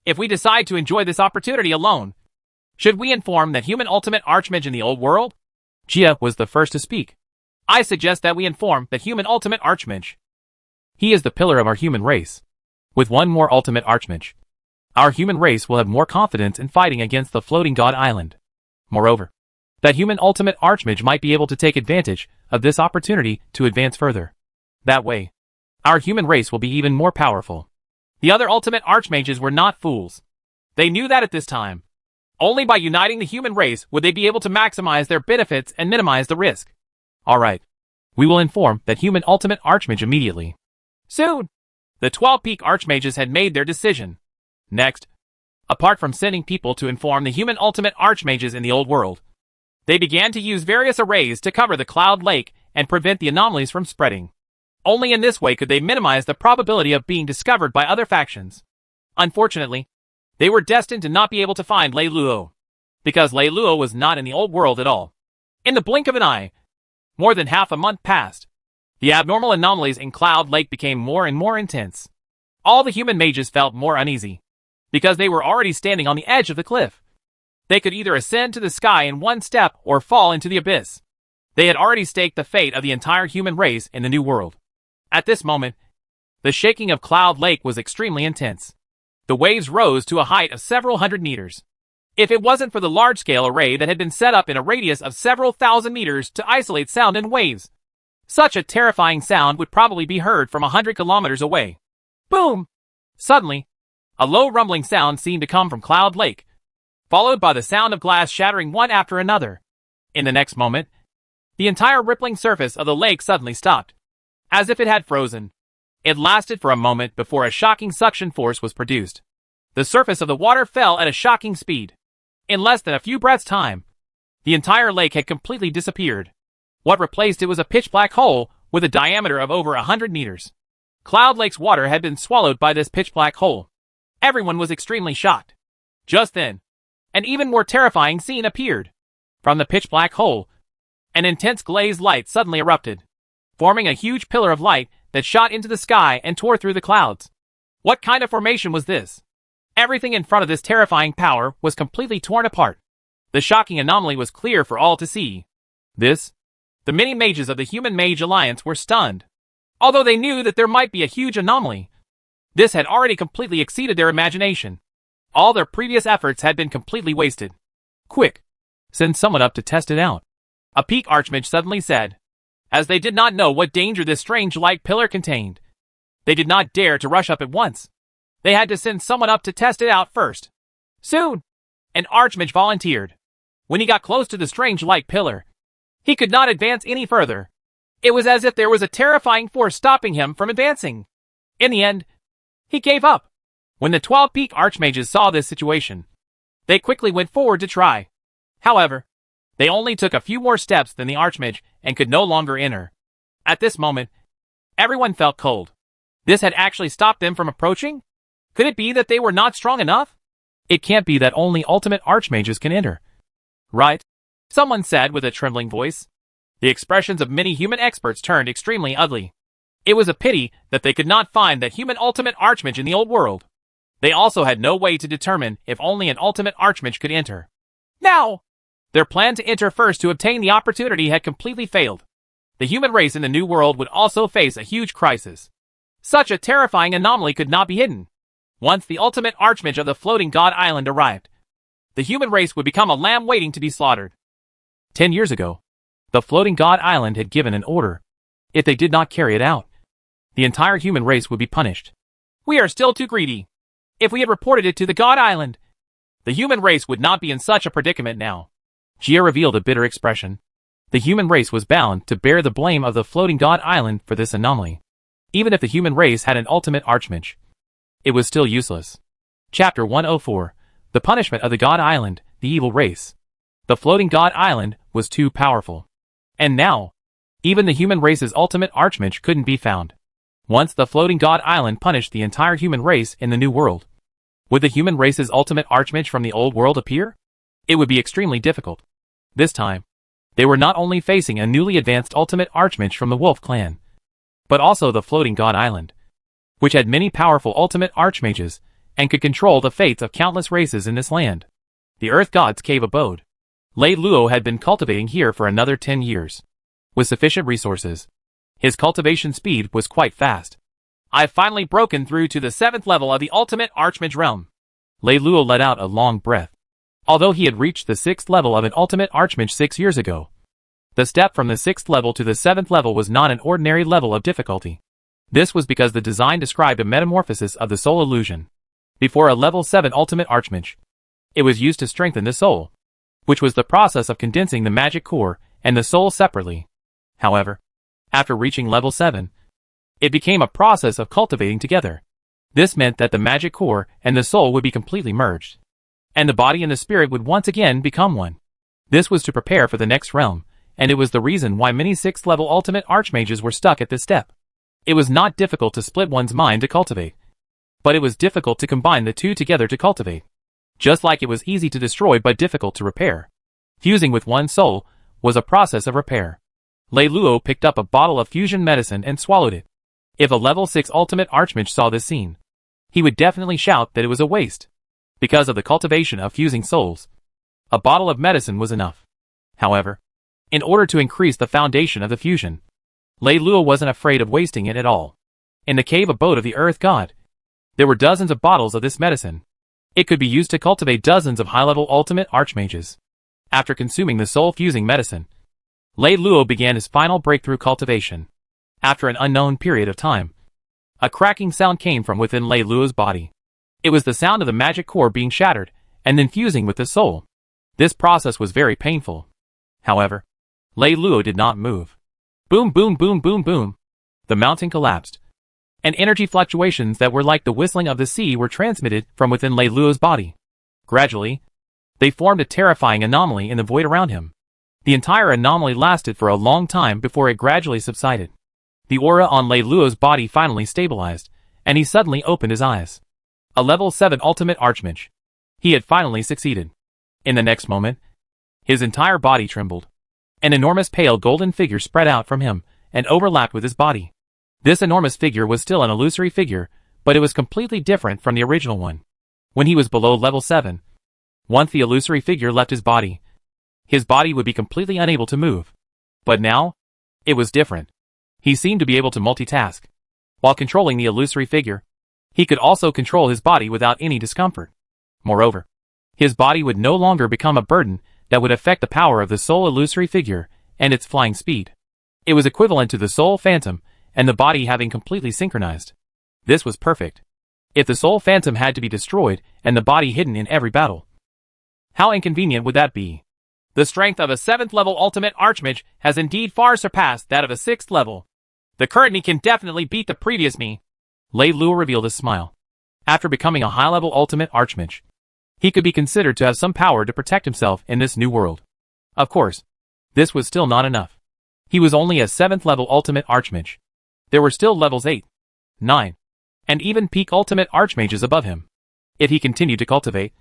if we decide to enjoy this opportunity alone, should we inform that human ultimate archmage in the old world? Jia was the first to speak. I suggest that we inform that human ultimate archmage. He is the pillar of our human race. With one more ultimate archmage, our human race will have more confidence in fighting against the floating god island. Moreover, that human ultimate archmage might be able to take advantage of this opportunity to advance further. That way, Our human race will be even more powerful. The other ultimate archmages were not fools. They knew that at this time. Only by uniting the human race would they be able to maximize their benefits and minimize the risk. Alright. We will inform that human ultimate archmage immediately. Soon. The 12 peak archmages had made their decision. Next, apart from sending people to inform the human ultimate archmages in the old world, they began to use various arrays to cover the Cloud Lake and prevent the anomalies from spreading. Only in this way could they minimize the probability of being discovered by other factions. Unfortunately, they were destined to not be able to find Lei Luo, because Lei Luo was not in the old world at all. In the blink of an eye, more than half a month passed. The abnormal anomalies in Cloud Lake became more and more intense. All the human mages felt more uneasy, because they were already standing on the edge of the cliff. They could either ascend to the sky in one step or fall into the abyss. They had already staked the fate of the entire human race in the new world. At this moment, the shaking of Cloud Lake was extremely intense. The waves rose to a height of several hundred meters. If it wasn't for the large-scale array that had been set up in a radius of several thousand meters to isolate sound and waves, such a terrifying sound would probably be heard from 100 kilometers away. Boom! Suddenly, a low rumbling sound seemed to come from Cloud Lake, followed by the sound of glass shattering one after another. In the next moment, the entire rippling surface of the lake suddenly stopped, as if it had frozen. It lasted for a moment before a shocking suction force was produced. The surface of the water fell at a shocking speed. In less than a few breaths' time, the entire lake had completely disappeared. What replaced it was a pitch-black hole with a diameter of over 100 meters. Cloud Lake's water had been swallowed by this pitch-black hole. Everyone was extremely shocked. Just then, an even more terrifying scene appeared. From the pitch-black hole, an intense glazed light suddenly erupted, forming a huge pillar of light that shot into the sky and tore through the clouds. What kind of formation was this? Everything in front of this terrifying power was completely torn apart. The shocking anomaly was clear for all to see. The many mages of the Human Mage Alliance were stunned. Although they knew that there might be a huge anomaly, this had already completely exceeded their imagination. All their previous efforts had been completely wasted. Quick! Send someone up to test it out, a peak archmage suddenly said, as they did not know what danger this strange light pillar contained. They did not dare to rush up at once. They had to send someone up to test it out first. Soon, an archmage volunteered. When he got close to the strange light pillar, he could not advance any further. It was as if there was a terrifying force stopping him from advancing. In the end, he gave up. When the 12 peak archmages saw this situation, they quickly went forward to try. However, they only took a few more steps than the archmage and could no longer enter. At this moment, everyone felt cold. This had actually stopped them from approaching? Could it be that they were not strong enough? It can't be that only ultimate archmages can enter. Right? Someone said with a trembling voice. The expressions of many human experts turned extremely ugly. It was a pity that they could not find that human ultimate archmage in the old world. They also had no way to determine if only an ultimate archmage could enter. Now! Their plan to enter first to obtain the opportunity had completely failed. The human race in the new world would also face a huge crisis. Such a terrifying anomaly could not be hidden. Once the ultimate archmage of the floating god island arrived, the human race would become a lamb waiting to be slaughtered. 10 years ago, the floating god island had given an order. If they did not carry it out, the entire human race would be punished. We are still too greedy. If we had reported it to the god island, the human race would not be in such a predicament now. Jia revealed a bitter expression. The human race was bound to bear the blame of the floating god island for this anomaly. Even if the human race had an ultimate archmage, it was still useless. Chapter 104. The Punishment of the God Island, the Evil Race. The floating god island was too powerful. And now, even the human race's ultimate archmage couldn't be found. Once the floating god island punished the entire human race in the new world, would the human race's ultimate archmage from the old world appear? It would be extremely difficult. This time, they were not only facing a newly advanced ultimate archmage from the Wolf clan, but also the floating god island, which had many powerful ultimate archmages and could control the fates of countless races in this land. The Earth God's cave abode. Lei Luo had been cultivating here for another 10 years. With sufficient resources, his cultivation speed was quite fast. I've finally broken through to the 7th level of the ultimate archmage realm. Lei Luo let out a long breath. Although he had reached the 6th level of an ultimate archmage 6 years ago, the step from the 6th level to the 7th level was not an ordinary level of difficulty. This was because the design described a metamorphosis of the soul illusion. Before a level 7 ultimate archmage, it was used to strengthen the soul, which was the process of condensing the magic core and the soul separately. However, after reaching level 7, it became a process of cultivating together. This meant that the magic core and the soul would be completely merged, and the body and the spirit would once again become one. This was to prepare for the next realm, and it was the reason why many 6th level ultimate archmages were stuck at this step. It was not difficult to split one's mind to cultivate, but it was difficult to combine the two together to cultivate. Just like it was easy to destroy but difficult to repair. Fusing with one soul was a process of repair. Lei Luo picked up a bottle of fusion medicine and swallowed it. If a level 6 ultimate archmage saw this scene, he would definitely shout that it was a waste. Because of the cultivation of fusing souls, a bottle of medicine was enough. However, in order to increase the foundation of the fusion, Lei Luo wasn't afraid of wasting it at all. In the cave abode of the Earth God, there were dozens of bottles of this medicine. It could be used to cultivate dozens of high-level ultimate archmages. After consuming the soul-fusing medicine, Lei Luo began his final breakthrough cultivation. After an unknown period of time, a cracking sound came from within Lei Luo's body. It was the sound of the magic core being shattered and then fusing with the soul. This process was very painful. However, Lei Luo did not move. Boom, boom, boom, boom, boom. The mountain collapsed, and energy fluctuations that were like the whistling of the sea were transmitted from within Lei Luo's body. Gradually, they formed a terrifying anomaly in the void around him. The entire anomaly lasted for a long time before it gradually subsided. The aura on Lei Luo's body finally stabilized, and he suddenly opened his eyes. A level 7 ultimate archmage. He had finally succeeded. In the next moment, his entire body trembled. An enormous pale golden figure spread out from him and overlapped with his body. This enormous figure was still an illusory figure, but it was completely different from the original one. When he was below level 7, once the illusory figure left his body would be completely unable to move. But now, it was different. He seemed to be able to multitask. While controlling the illusory figure, he could also control his body without any discomfort. Moreover, his body would no longer become a burden that would affect the power of the soul illusory figure and its flying speed. It was equivalent to the soul phantom and the body having completely synchronized. This was perfect. If the soul phantom had to be destroyed and the body hidden in every battle, how inconvenient would that be? The strength of a 7th level ultimate archmage has indeed far surpassed that of a 6th level. The current me can definitely beat the previous me. Lei Luo revealed a smile. After becoming a high-level ultimate archmage, he could be considered to have some power to protect himself in this new world. Of course, this was still not enough. He was only a 7th level ultimate archmage. There were still levels 8, 9, and even peak ultimate archmages above him. If he continued to cultivate,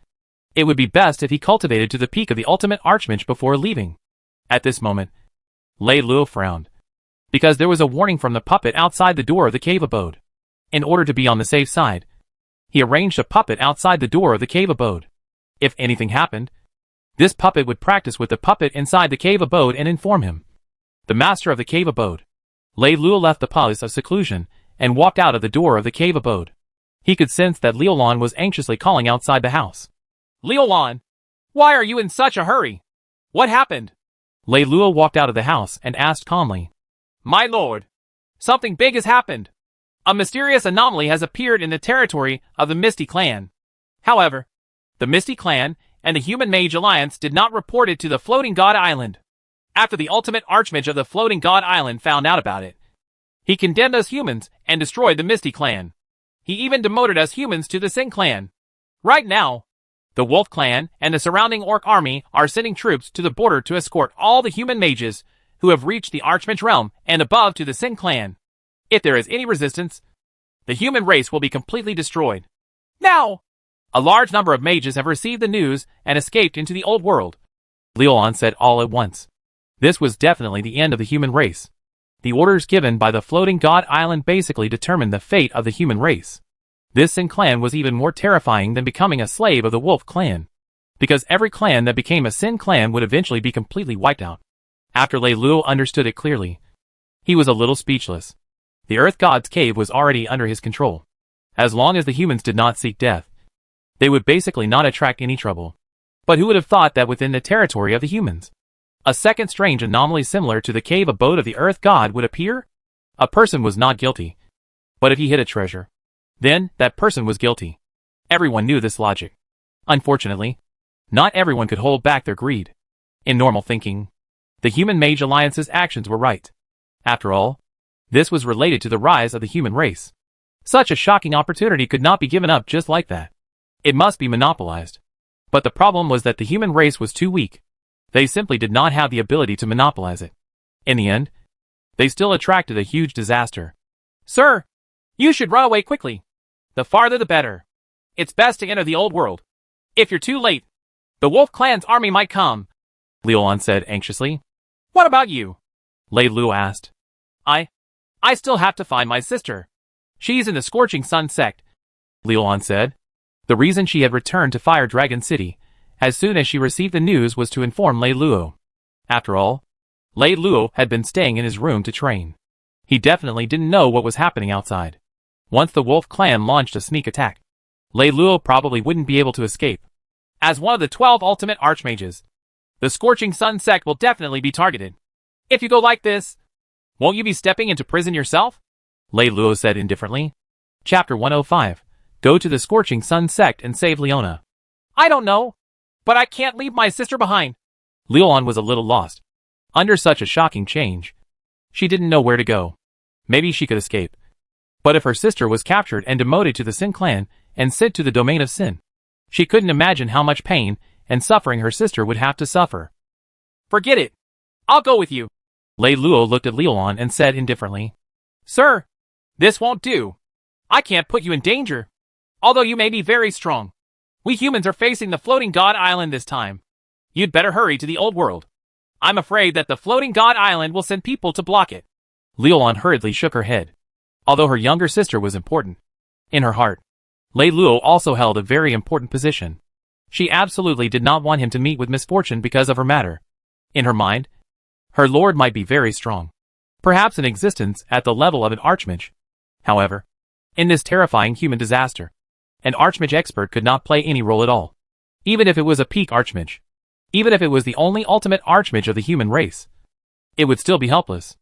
it would be best if he cultivated to the peak of the ultimate archmage before leaving. At this moment, Lei Luo frowned, because there was a warning from the puppet outside the door of the cave abode. In order to be on the safe side, he arranged a puppet outside the door of the cave abode. If anything happened, this puppet would practice with the puppet inside the cave abode and inform him. The master of the cave abode, Lei Luo, left the palace of seclusion and walked out of the door of the cave abode. He could sense that Liulan was anxiously calling outside the house. Liulan, why are you in such a hurry? What happened? Lei Luo walked out of the house and asked calmly. My lord, something big has happened. A mysterious anomaly has appeared in the territory of the Misty Clan. However, the Misty Clan and the Human Mage Alliance did not report it to the Floating God Island. After the ultimate archmage of the Floating God Island found out about it, he condemned us humans and destroyed the Misty Clan. He even demoted us humans to the Sin Clan. Right now, the Wolf Clan and the surrounding Orc army are sending troops to the border to escort all the human mages who have reached the Archmage realm and above to the Sin Clan. If there is any resistance, the human race will be completely destroyed. Now! A large number of mages have received the news and escaped into the old world, Liulan said all at once. This was definitely the end of the human race. The orders given by the Floating God Island basically determined the fate of the human race. This Sin Clan was even more terrifying than becoming a slave of the Wolf Clan, because every clan that became a Sin Clan would eventually be completely wiped out. After Lei Luo understood it clearly, he was a little speechless. The Earth God's cave was already under his control. As long as the humans did not seek death, they would basically not attract any trouble. But who would have thought that within the territory of the humans, a second strange anomaly similar to the cave abode of the Earth God would appear? A person was not guilty, But if he hid a treasure, then that person was guilty. Everyone knew this logic. Unfortunately, not everyone could hold back their greed. In normal thinking, the Human Mage Alliance's actions were right. After all, this was related to the rise of the human race. Such a shocking opportunity could not be given up just like that. It must be monopolized. But the problem was that the human race was too weak. They simply did not have the ability to monopolize it. In the end, they still attracted a huge disaster. Sir, you should run away quickly. The farther the better. It's best to enter the old world. If you're too late, the Wolf Clan's army might come, Liulan said anxiously. What about you? Lei Lu asked. I still have to find my sister. She's in the Scorching Sun sect, Liulan said. The reason she had returned to Fire Dragon City as soon as she received the news was to inform Lei Luo. After all, Lei Luo had been staying in his room to train. He definitely didn't know what was happening outside. Once the Wolf Clan launched a sneak attack, Lei Luo probably wouldn't be able to escape. As one of the 12 ultimate archmages, the Scorching Sun sect will definitely be targeted. If you go like this, won't you be stepping into prison yourself? Lei Luo said indifferently. Chapter 105. Go to the Scorching Sun sect and save Leona. I don't know, but I can't leave my sister behind. Liulan was a little lost. Under such a shocking change, she didn't know where to go. Maybe she could escape. But if her sister was captured and demoted to the Sin clan and sent to the domain of Sin, she couldn't imagine how much pain and suffering her sister would have to suffer. Forget it. I'll go with you. Lei Luo looked at Liulan and said indifferently. Sir, this won't do. I can't put you in danger. Although you may be very strong, we humans are facing the Floating God Island this time. You'd better hurry to the old world. I'm afraid that the Floating God Island will send people to block it. Liulan hurriedly shook her head. Although her younger sister was important, in her heart, Lei Luo also held a very important position. She absolutely did not want him to meet with misfortune because of her matter. In her mind, her lord might be very strong, perhaps in existence at the level of an archmage. However, in this terrifying human disaster, an archmage expert could not play any role at all. Even if it was a peak archmage, even if it was the only ultimate archmage of the human race, it would still be helpless.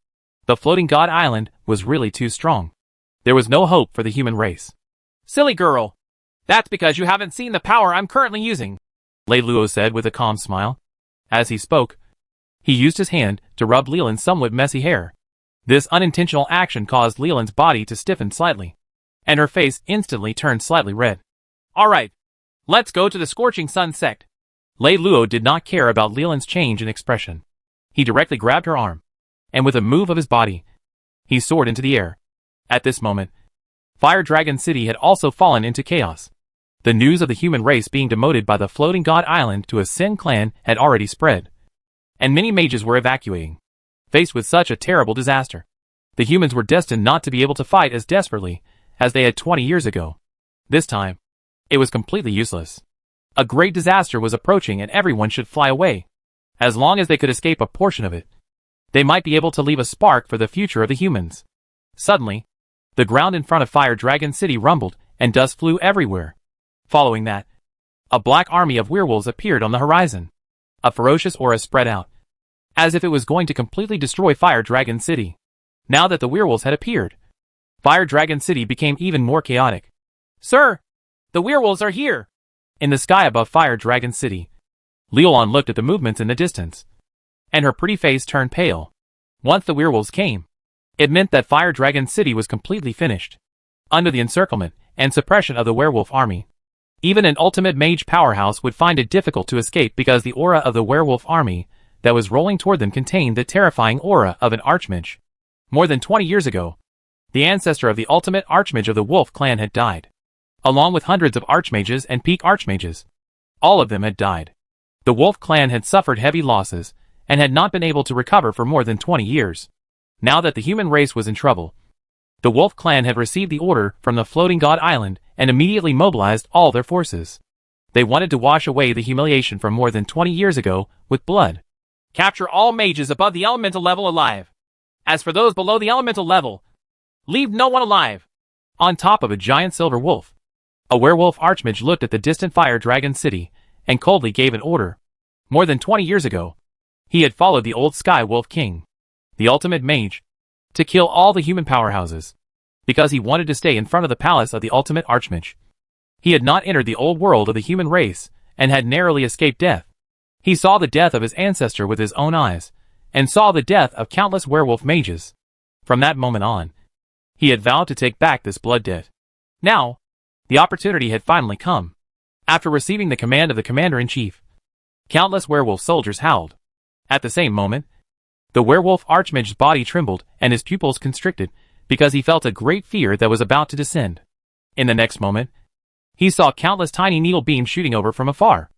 The Floating God Island was really too strong. There was no hope for the human race. Silly girl. That's because you haven't seen the power I'm currently using, Lei Luo said with a calm smile. As he spoke, he used his hand to rub Leland's somewhat messy hair. This unintentional action caused Leland's body to stiffen slightly, and her face instantly turned slightly red. Alright, let's go to the Scorching Sun sect. Lei Luo did not care about Leland's change in expression. He directly grabbed her arm, and with a move of his body, he soared into the air. At this moment, Fire Dragon City had also fallen into chaos. The news of the human race being demoted by the Floating God Island to a Sin clan had already spread, and many mages were evacuating. Faced with such a terrible disaster, the humans were destined not to be able to fight as desperately as they had 20 years ago. This time, it was completely useless. A great disaster was approaching and everyone should fly away. As long as they could escape a portion of it, they might be able to leave a spark for the future of the humans. Suddenly, the ground in front of Fire Dragon City rumbled and dust flew everywhere. Following that, a black army of werewolves appeared on the horizon. A ferocious aura spread out, as if it was going to completely destroy Fire Dragon City. Now that the werewolves had appeared, Fire Dragon City became even more chaotic. Sir, the werewolves are here! In the sky above Fire Dragon City, Liulan looked at the movements in the distance, and her pretty face turned pale. Once the werewolves came, it meant that Fire Dragon City was completely finished. Under the encirclement and suppression of the werewolf army, even an ultimate mage powerhouse would find it difficult to escape because the aura of the werewolf army that was rolling toward them contained the terrifying aura of an archmage. More than 20 years ago, the ancestor of the ultimate archmage of the Wolf clan had died, along with hundreds of archmages and peak archmages. All of them had died. The Wolf clan had suffered heavy losses and had not been able to recover for more than 20 years. Now that the human race was in trouble, the Wolf clan had received the order from the Floating God Island and immediately mobilized all their forces. They wanted to wash away the humiliation from more than 20 years ago with blood. Capture all mages above the elemental level alive. As for those below the elemental level, leave no one alive. On top of a giant silver wolf, a werewolf archmage looked at the distant Fire Dragon City and coldly gave an order. More than 20 years ago, he had followed the old Sky Wolf King, the ultimate mage, to kill all the human powerhouses. because he wanted to stay in front of the palace of the ultimate archmage. He had not entered the old world of the human race, and had narrowly escaped death. He saw the death of his ancestor with his own eyes, and saw the death of countless werewolf mages. From that moment on, he had vowed to take back this blood debt. Now, the opportunity had finally come. After receiving the command of the commander-in-chief, countless werewolf soldiers howled. At the same moment, the werewolf archmage's body trembled and his pupils constricted, because he felt a great fear that was about to descend. In the next moment, he saw countless tiny needle beams shooting over from afar.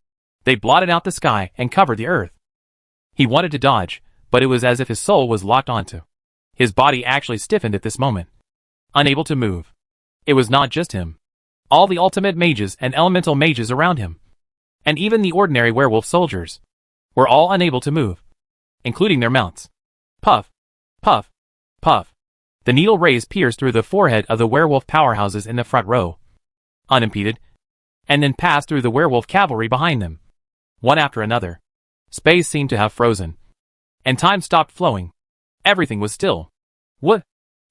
They blotted out the sky and covered the earth. He wanted to dodge, but it was as if his soul was locked onto. His body actually stiffened at this moment, unable to move. It was not just him. All the ultimate mages and elemental mages around him, and even the ordinary werewolf soldiers, were all unable to move, including their mounts. Puff, puff, puff. The needle rays pierced through the forehead of the werewolf powerhouses in the front row, unimpeded, and then passed through the werewolf cavalry behind them. One after another, space seemed to have frozen, and time stopped flowing. Everything was still. What?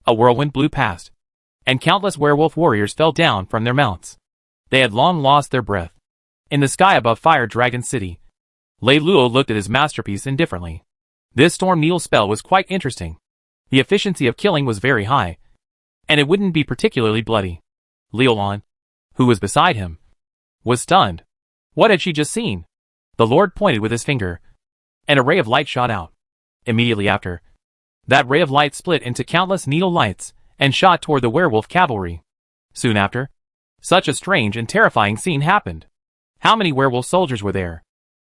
A whirlwind blew past, and countless werewolf warriors fell down from their mounts. They had long lost their breath. In the sky above Fire Dragon City, Lei Luo looked at his masterpiece indifferently. This storm needle spell was quite interesting. The efficiency of killing was very high, and it wouldn't be particularly bloody. Liulan, who was beside him, was stunned. What had she just seen? The Lord pointed with his finger, and a ray of light shot out. Immediately after, that ray of light split into countless needle lights and shot toward the werewolf cavalry. Soon after, such a strange and terrifying scene happened. How many werewolf soldiers were there?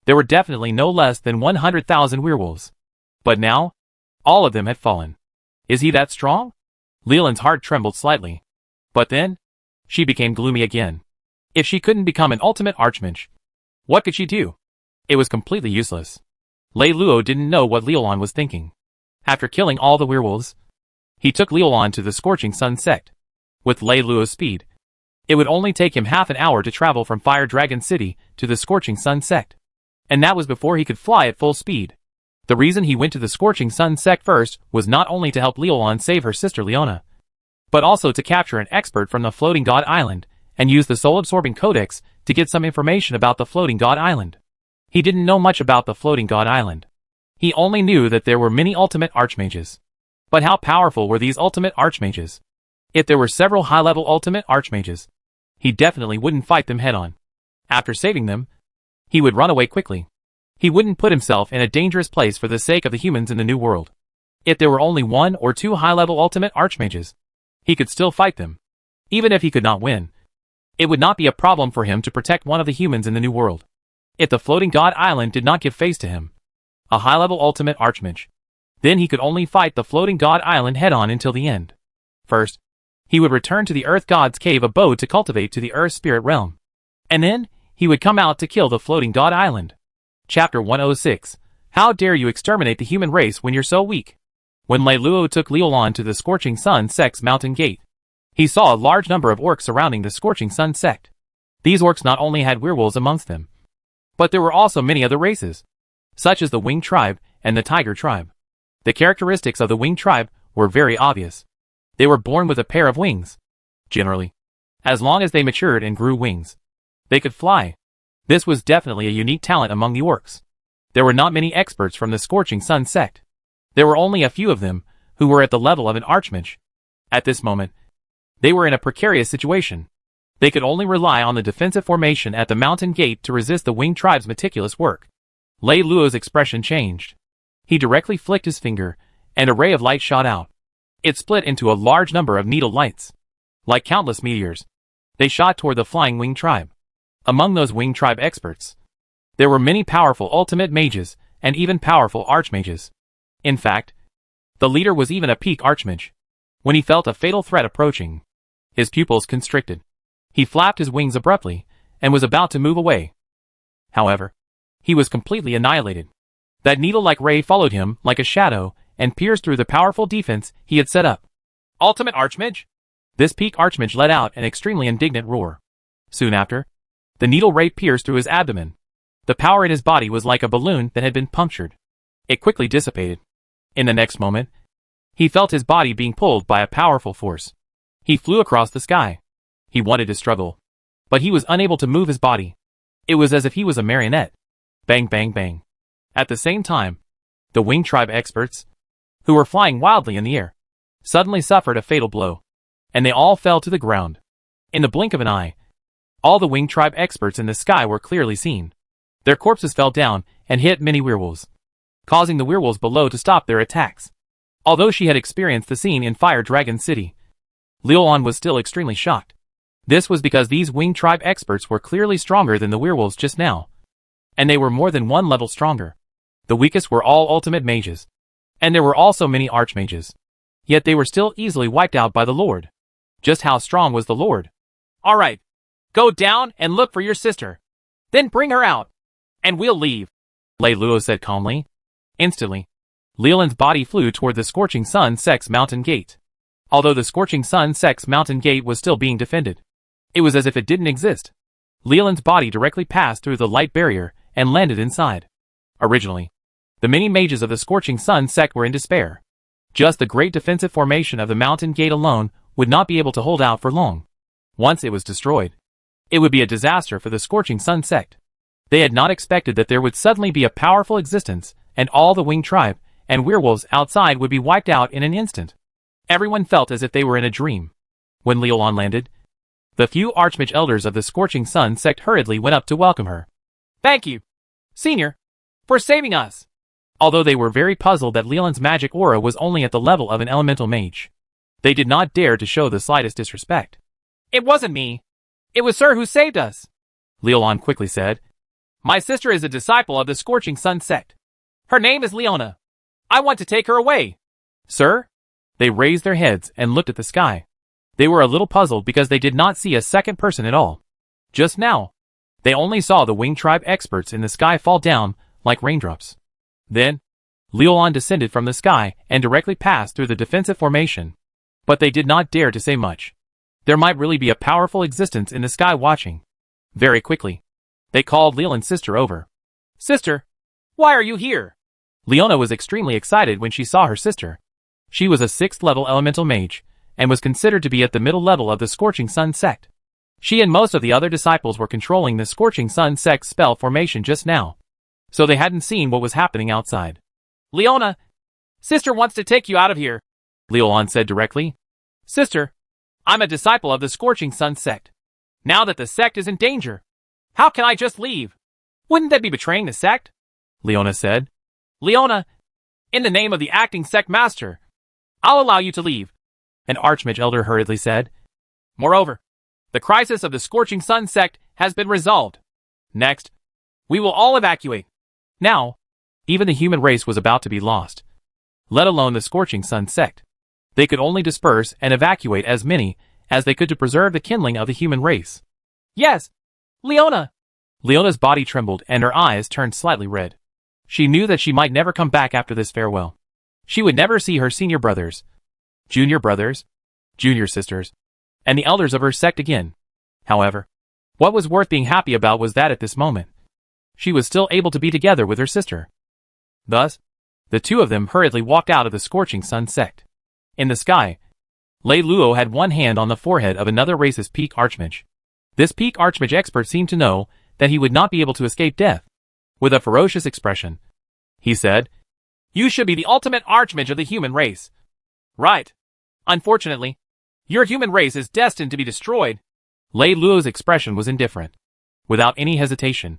There were definitely no less than 100,000 werewolves. But now, all of them had fallen. Is he that strong? Leland's heart trembled slightly. But then, she became gloomy again. If she couldn't become an ultimate archmage, what could she do? It was completely useless. Lei Luo didn't know what Liulan was thinking. After killing all the werewolves, he took Liulan to the Scorching Sun sect. With Lei Luo's speed, it would only take him half an hour to travel from Fire Dragon City to the Scorching Sun sect. And that was before he could fly at full speed. The reason he went to the Scorching Sun sect first was not only to help Liulan save her sister Leona, but also to capture an expert from the Floating God Island and use the soul-absorbing codex to get some information about the Floating God Island. He didn't know much about the Floating God Island. He only knew that there were many ultimate archmages. But how powerful were these ultimate archmages? If there were several high-level ultimate archmages, he definitely wouldn't fight them head-on. After saving them, he would run away quickly. He wouldn't put himself in a dangerous place for the sake of the humans in the new world. If there were only one or two high-level ultimate archmages, he could still fight them. Even if he could not win, it would not be a problem for him to protect one of the humans in the new world. If the Floating God Island did not give face to him, a high-level ultimate archmage, then he could only fight the Floating God Island head-on until the end. First, he would return to the Earth God's cave abode to cultivate to the Earth Spirit realm. And then, he would come out to kill the Floating God Island. Chapter 106. How dare you exterminate the human race when you're so weak? When Lei Luo took Liulan to the Scorching Sun sect's mountain gate, he saw a large number of orcs surrounding the Scorching Sun sect. These orcs not only had werewolves amongst them, but there were also many other races, such as the Winged Tribe and the Tiger Tribe. The characteristics of the Winged Tribe were very obvious. They were born with a pair of wings. Generally, as long as they matured and grew wings, they could fly. This was definitely a unique talent among the orcs. There were not many experts from the Scorching Sun sect. There were only a few of them who were at the level of an archmage. At this moment, they were in a precarious situation. They could only rely on the defensive formation at the mountain gate to resist the Winged Tribe's meticulous work. Lei Luo's expression changed. He directly flicked his finger, and a ray of light shot out. It split into a large number of needle lights. Like countless meteors, they shot toward the flying Winged Tribe. Among those Winged Tribe experts, there were many powerful ultimate mages and even powerful archmages. In fact, the leader was even a peak archmage. When he felt a fatal threat approaching, his pupils constricted. He flapped his wings abruptly and was about to move away. However, he was completely annihilated. That needle-like ray followed him like a shadow and pierced through the powerful defense he had set up. Ultimate Archmage? This peak archmage let out an extremely indignant roar. Soon after, the needle ray pierced through his abdomen. The power in his body was like a balloon that had been punctured. It quickly dissipated. In the next moment, he felt his body being pulled by a powerful force. He flew across the sky. He wanted to struggle, but he was unable to move his body. It was as if he was a marionette. Bang, bang, bang. At the same time, the winged tribe experts, who were flying wildly in the air, suddenly suffered a fatal blow, and they all fell to the ground. In the blink of an eye, all the winged tribe experts in the sky were clearly seen. Their corpses fell down and hit many werewolves, causing the werewolves below to stop their attacks. Although she had experienced the scene in Fire Dragon City, Liulan was still extremely shocked. This was because these winged tribe experts were clearly stronger than the werewolves just now, and they were more than one level stronger. The weakest were all ultimate mages, and there were also many archmages. Yet they were still easily wiped out by the Lord. Just how strong was the Lord? Alright, go down and look for your sister. Then bring her out, and we'll leave, Lei Luo said calmly. Instantly, Liulan's body flew toward the Scorching Sun Sect's mountain gate. Although the Scorching Sun Sect's mountain gate was still being defended, it was as if it didn't exist. Liulan's body directly passed through the light barrier and landed inside. Originally, the many mages of the Scorching Sun Sect were in despair. Just the great defensive formation of the mountain gate alone would not be able to hold out for long. Once it was destroyed, it would be a disaster for the Scorching Sun Sect. They had not expected that there would suddenly be a powerful existence, and all the winged tribe and werewolves outside would be wiped out in an instant. Everyone felt as if they were in a dream. When Liulan landed, the few Archmage elders of the Scorching Sun Sect hurriedly went up to welcome her. Thank you, Senior, for saving us. Although they were very puzzled that Liulan's magic aura was only at the level of an elemental mage, they did not dare to show the slightest disrespect. It wasn't me. It was Sir who saved us, Liulan quickly said. My sister is a disciple of the Scorching Sun Sect. Her name is Leona. I want to take her away. Sir? They raised their heads and looked at the sky. They were a little puzzled because they did not see a second person at all. Just now, they only saw the winged tribe experts in the sky fall down like raindrops. Then, Liulan descended from the sky and directly passed through the defensive formation. But they did not dare to say much. There might really be a powerful existence in the sky watching. Very quickly, they called Liulan's sister over. Sister, why are you here? Leona was extremely excited when she saw her sister. She was a 6th level elemental mage, and was considered to be at the middle level of the Scorching Sun Sect. She and most of the other disciples were controlling the Scorching Sun Sect spell formation just now, so they hadn't seen what was happening outside. Leona, sister wants to take you out of here, Liulan said directly. Sister, I'm a disciple of the Scorching Sun Sect. Now that the sect is in danger, how can I just leave? Wouldn't that be betraying the sect? Leona said. Leona, in the name of the acting sect master, I'll allow you to leave, an Archmage elder hurriedly said. Moreover, the crisis of the Scorching Sun Sect has been resolved. Next, we will all evacuate. Now, even the human race was about to be lost, let alone the Scorching Sun Sect. They could only disperse and evacuate as many as they could to preserve the kindling of the human race. Yes, Leona! Leona's body trembled and her eyes turned slightly red. She knew that she might never come back after this farewell. She would never see her senior brothers, junior sisters, and the elders of her sect again. However, what was worth being happy about was that at this moment, she was still able to be together with her sister. Thus, the two of them hurriedly walked out of the Scorching Sun Sect. In the sky, Lei Luo had one hand on the forehead of another race's peak archmage. This peak archmage expert seemed to know that he would not be able to escape death. With a ferocious expression, he said, You should be the ultimate archmage of the human race. Right. Unfortunately, your human race is destined to be destroyed. Lei Luo's expression was indifferent. Without any hesitation,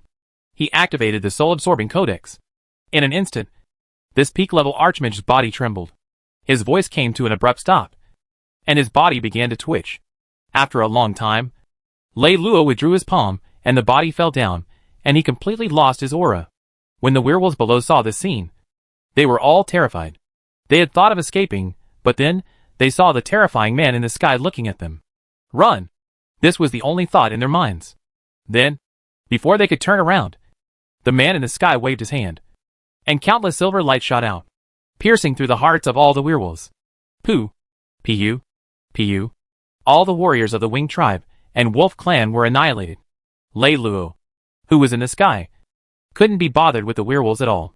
he activated the soul-absorbing codex. In an instant, this peak-level archmage's body trembled. His voice came to an abrupt stop, and his body began to twitch. After a long time, Lei Luo withdrew his palm, and the body fell down, and he completely lost his aura. When the werewolves below saw this scene, they were all terrified. They had thought of escaping, but then, they saw the terrifying man in the sky looking at them. Run! This was the only thought in their minds. Then, before they could turn around, the man in the sky waved his hand, and countless silver lights shot out, piercing through the hearts of all the werewolves. Pu, all the warriors of the Winged Tribe and Wolf Clan were annihilated. Lei Luo, who was in the sky, couldn't be bothered with the werewolves at all.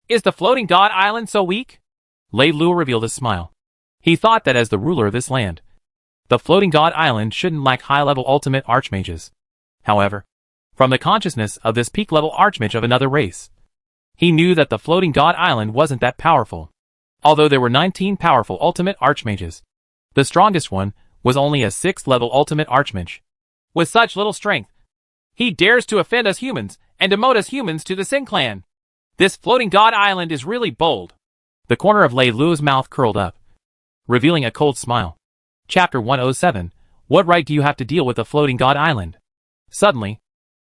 Is the floating god island so weak? Lei Luo revealed a smile. He thought that as the ruler of this land, The floating god island shouldn't lack high-level ultimate archmages. However, from the consciousness of this peak-level archmage of another race, he knew that the floating god island wasn't that powerful. Although there were 19 powerful ultimate archmages, the strongest one was only a 6th level ultimate archmage. With such little strength, he dares to offend us humans and demote us humans to the Sin clan. This floating god island is really bold. The corner of Lei Luo's mouth curled up, revealing a cold smile. Chapter 107. What right do you have to deal with the floating god island? Suddenly,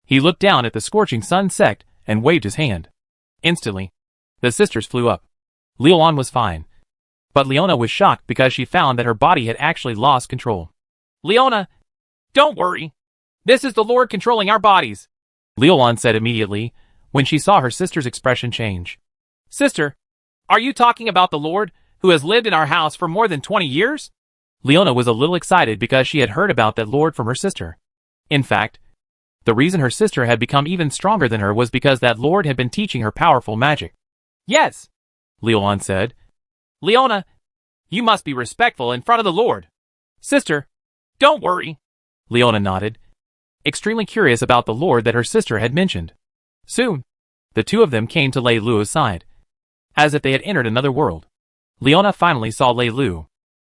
he looked down at the scorching sun sect and waved his hand. Instantly, the sisters flew up. Leolon was fine, but Leona was shocked because she found that her body had actually lost control. Leona, don't worry. This is the Lord controlling our bodies, Leolon said immediately when she saw her sister's expression change. Sister, are you talking about the Lord who has lived in our house for more than 20 years? Leona was a little excited because she had heard about that Lord from her sister. In fact, the reason her sister had become even stronger than her was because that Lord had been teaching her powerful magic. Yes, Leolon said. Leona, you must be respectful in front of the Lord. Sister, don't worry. Leona nodded, extremely curious about the Lord that her sister had mentioned. Soon, the two of them came to Lei Luo's side, as if they had entered another world. Leona finally saw Lei Luo.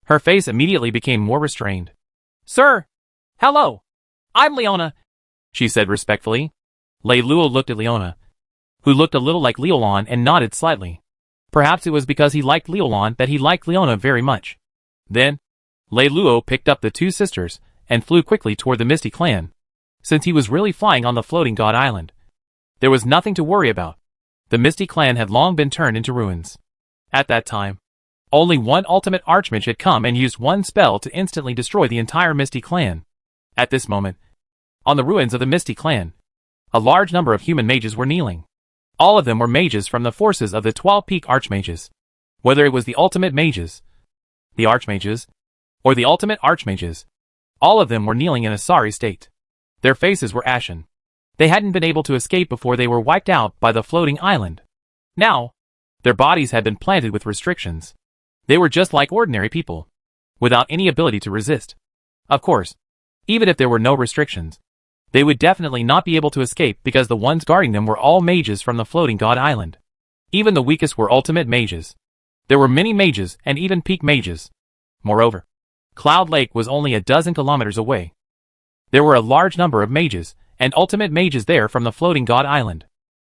Her face immediately became more restrained. Sir! Hello! I'm Leona, she said respectfully. Lei Luo looked at Leona, who looked a little like Leolon, and nodded slightly. Perhaps it was because he liked Leolon that he liked Leona very much. Then, Lei Luo picked up the two sisters and flew quickly toward the Misty clan. Since he was really flying on the floating god island, there was nothing to worry about. The Misty clan had long been turned into ruins. At that time, only one ultimate archmage had come and used one spell to instantly destroy the entire Misty clan. At this moment, on the ruins of the Misty clan, a large number of human mages were kneeling. All of them were mages from the forces of the 12 peak archmages. Whether it was the ultimate mages, the archmages, or the ultimate archmages, all of them were kneeling in a sorry state. Their faces were ashen. They hadn't been able to escape before they were wiped out by the floating island. Now, their bodies had been planted with restrictions. They were just like ordinary people, without any ability to resist. Of course, even if there were no restrictions, they would definitely not be able to escape because the ones guarding them were all mages from the floating god island. Even the weakest were ultimate mages. There were many mages and even peak mages. Moreover, Cloud Lake was only a dozen kilometers away. There were a large number of mages and ultimate mages there from the floating god island.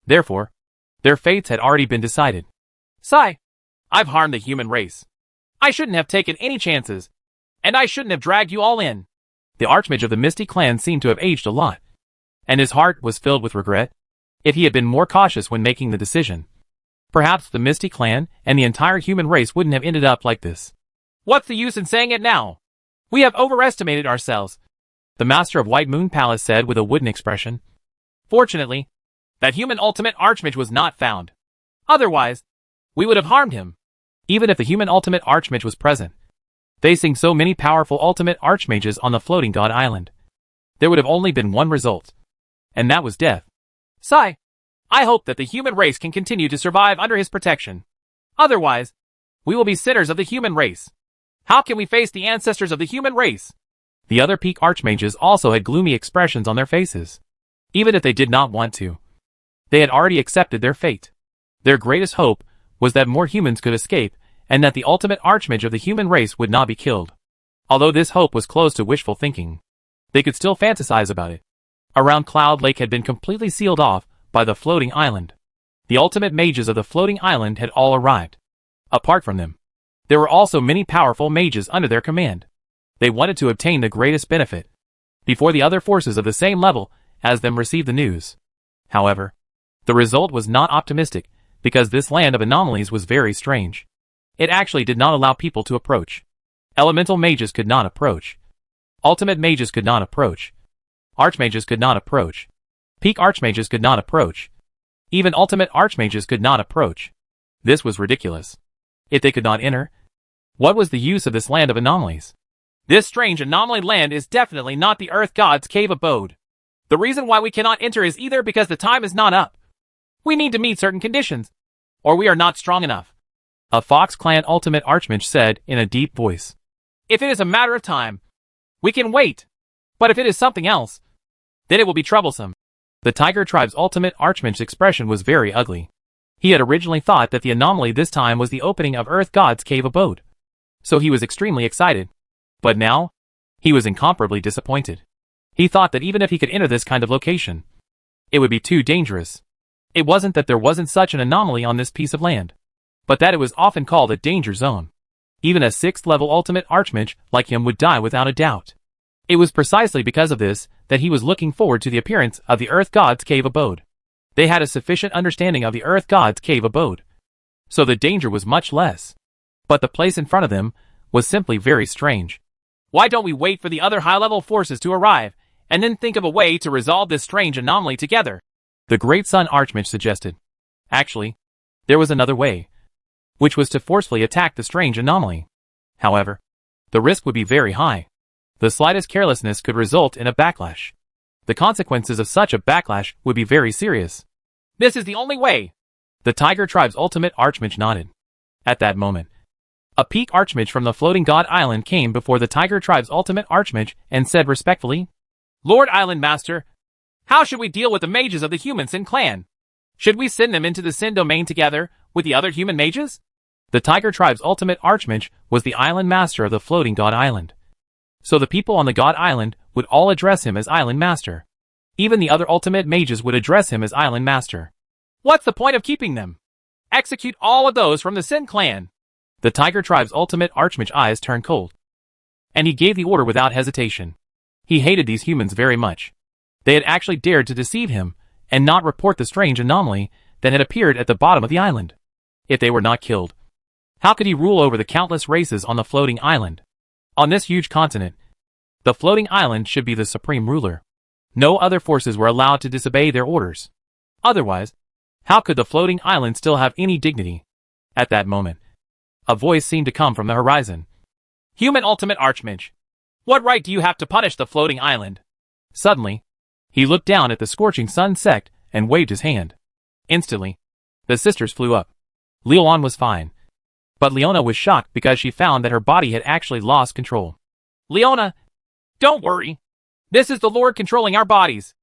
Therefore, their fates had already been decided. Sigh. I've harmed the human race. I shouldn't have taken any chances, and I shouldn't have dragged you all in. The archmage of the Misty clan seemed to have aged a lot, and his heart was filled with regret. If he had been more cautious when making the decision, perhaps the Misty clan and the entire human race wouldn't have ended up like this. What's the use in saying it now? We have overestimated ourselves, the master of White Moon Palace said with a wooden expression. Fortunately, that human ultimate archmage was not found. Otherwise, we would have harmed him. Even if the human ultimate archmage was present, facing so many powerful ultimate archmages on the floating god island, there would have only been one result, and that was death. Sigh. I hope that the human race can continue to survive under his protection. Otherwise, we will be sinners of the human race. How can we face the ancestors of the human race? The other peak archmages also had gloomy expressions on their faces. Even if they did not want to, they had already accepted their fate. Their greatest hope was that more humans could escape and that the ultimate archmage of the human race would not be killed. Although this hope was close to wishful thinking, they could still fantasize about it. Around Cloud Lake had been completely sealed off by the floating island. The ultimate mages of the floating island had all arrived. Apart from them, there were also many powerful mages under their command. They wanted to obtain the greatest benefit before the other forces of the same level as them received the news. However, the result was not optimistic because this land of anomalies was very strange. It actually did not allow people to approach. Elemental mages could not approach. Ultimate mages could not approach. Archmages could not approach. Peak archmages could not approach. Even ultimate archmages could not approach. This was ridiculous. If they could not enter, what was the use of this land of anomalies? This strange anomaly land is definitely not the Earth God's cave abode. The reason why we cannot enter is either because the time is not up. We need to meet certain conditions, or we are not strong enough. A Fox Clan ultimate archmage said in a deep voice. If it is a matter of time, We can wait. But if it is something else, then it will be troublesome. The tiger tribe's ultimate archmage's expression was very ugly. He had originally thought that the anomaly this time was the opening of Earth God's cave abode. So he was extremely excited. But now, he was incomparably disappointed. He thought that even if he could enter this kind of location, it would be too dangerous. It wasn't that there wasn't such an anomaly on this piece of land, but that it was often called a danger zone. Even a 6th level ultimate archmage like him would die without a doubt. It was precisely because of this that he was looking forward to the appearance of the Earth God's cave abode. They had a sufficient understanding of the Earth God's cave abode, so the danger was much less. But the place in front of them was simply very strange. Why don't we wait for the other high-level forces to arrive, and then think of a way to resolve this strange anomaly together? The Great Sun Archmage suggested. Actually, there was another way, which was to forcefully attack the strange anomaly. However, the risk would be very high. The slightest carelessness could result in a backlash. The consequences of such a backlash would be very serious. This is the only way. The Tiger Tribe's ultimate archmage nodded. At that moment, a peak archmage from the floating god island came before the Tiger Tribe's ultimate archmage and said respectfully, Lord Island Master, how should we deal with the mages of the human Sin clan? Should we send them into the Sin domain together with the other human mages? The Tiger Tribe's ultimate archmage was the island master of the floating god island. So the people on the god island would all address him as Island Master. Even the other ultimate mages would address him as Island Master. What's the point of keeping them? Execute all of those from the Sin clan. The Tiger Tribe's ultimate archmage eyes turned cold. And he gave the order without hesitation. He hated these humans very much. They had actually dared to deceive him and not report the strange anomaly that had appeared at the bottom of the island. If they were not killed, how could he rule over the countless races on the floating island? On this huge continent, the floating island should be the supreme ruler. No other forces were allowed to disobey their orders. Otherwise, how could the floating island still have any dignity? At that moment, a voice seemed to come from the horizon. Human ultimate archmage, what right do you have to punish the floating island? Suddenly, he looked down at the scorching sun sect and waved his hand. Instantly, the sisters flew up. Leolon was fine. But Leona was shocked because she found that her body had actually lost control. Leona, don't worry. This is the Lord controlling our bodies,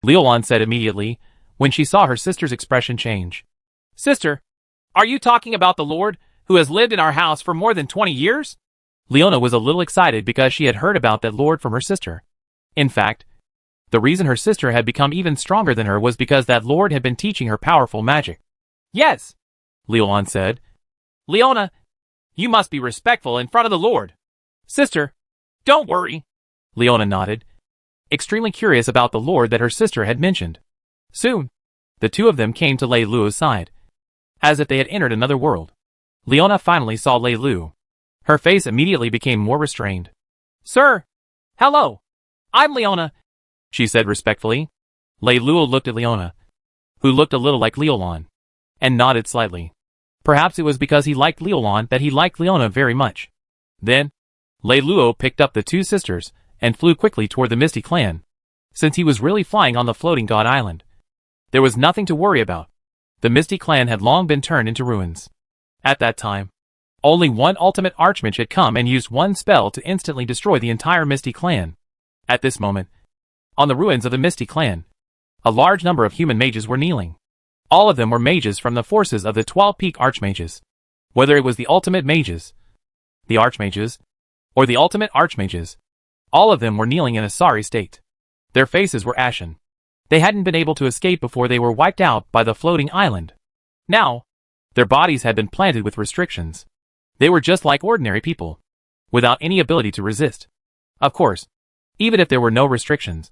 Leolon said immediately when she saw her sister's expression change. Sister, are you talking about the Lord who has lived in our house for more than 20 years? Leona was a little excited because she had heard about that Lord from her sister. In fact, the reason her sister had become even stronger than her was because that Lord had been teaching her powerful magic. Yes, Leolon said. Leona, you must be respectful in front of the Lord. Sister, don't worry. Leona nodded, extremely curious about the Lord that her sister had mentioned. Soon, the two of them came to Lei Luo's side, as if they had entered another world. Leona finally saw Lei Luo. Her face immediately became more restrained. Sir, hello. I'm Leona, she said respectfully. Lei Luo looked at Leona, who looked a little like Leolon, and nodded slightly. Perhaps it was because he liked Leolon that he liked Leona very much. Then, Lei Luo picked up the two sisters and flew quickly toward the Misty clan. Since he was really flying on the floating god island, there was nothing to worry about. The Misty clan had long been turned into ruins. At that time, only one ultimate archmage had come and used one spell to instantly destroy the entire Misty clan. At this moment, on the ruins of the Misty clan, a large number of human mages were kneeling. All of them were mages from the forces of the 12 peak archmages. Whether it was the ultimate mages, the archmages, or the ultimate archmages, all of them were kneeling in a sorry state. Their faces were ashen. They hadn't been able to escape before they were wiped out by the floating island. Now, their bodies had been planted with restrictions. They were just like ordinary people, without any ability to resist. Of course, even if there were no restrictions,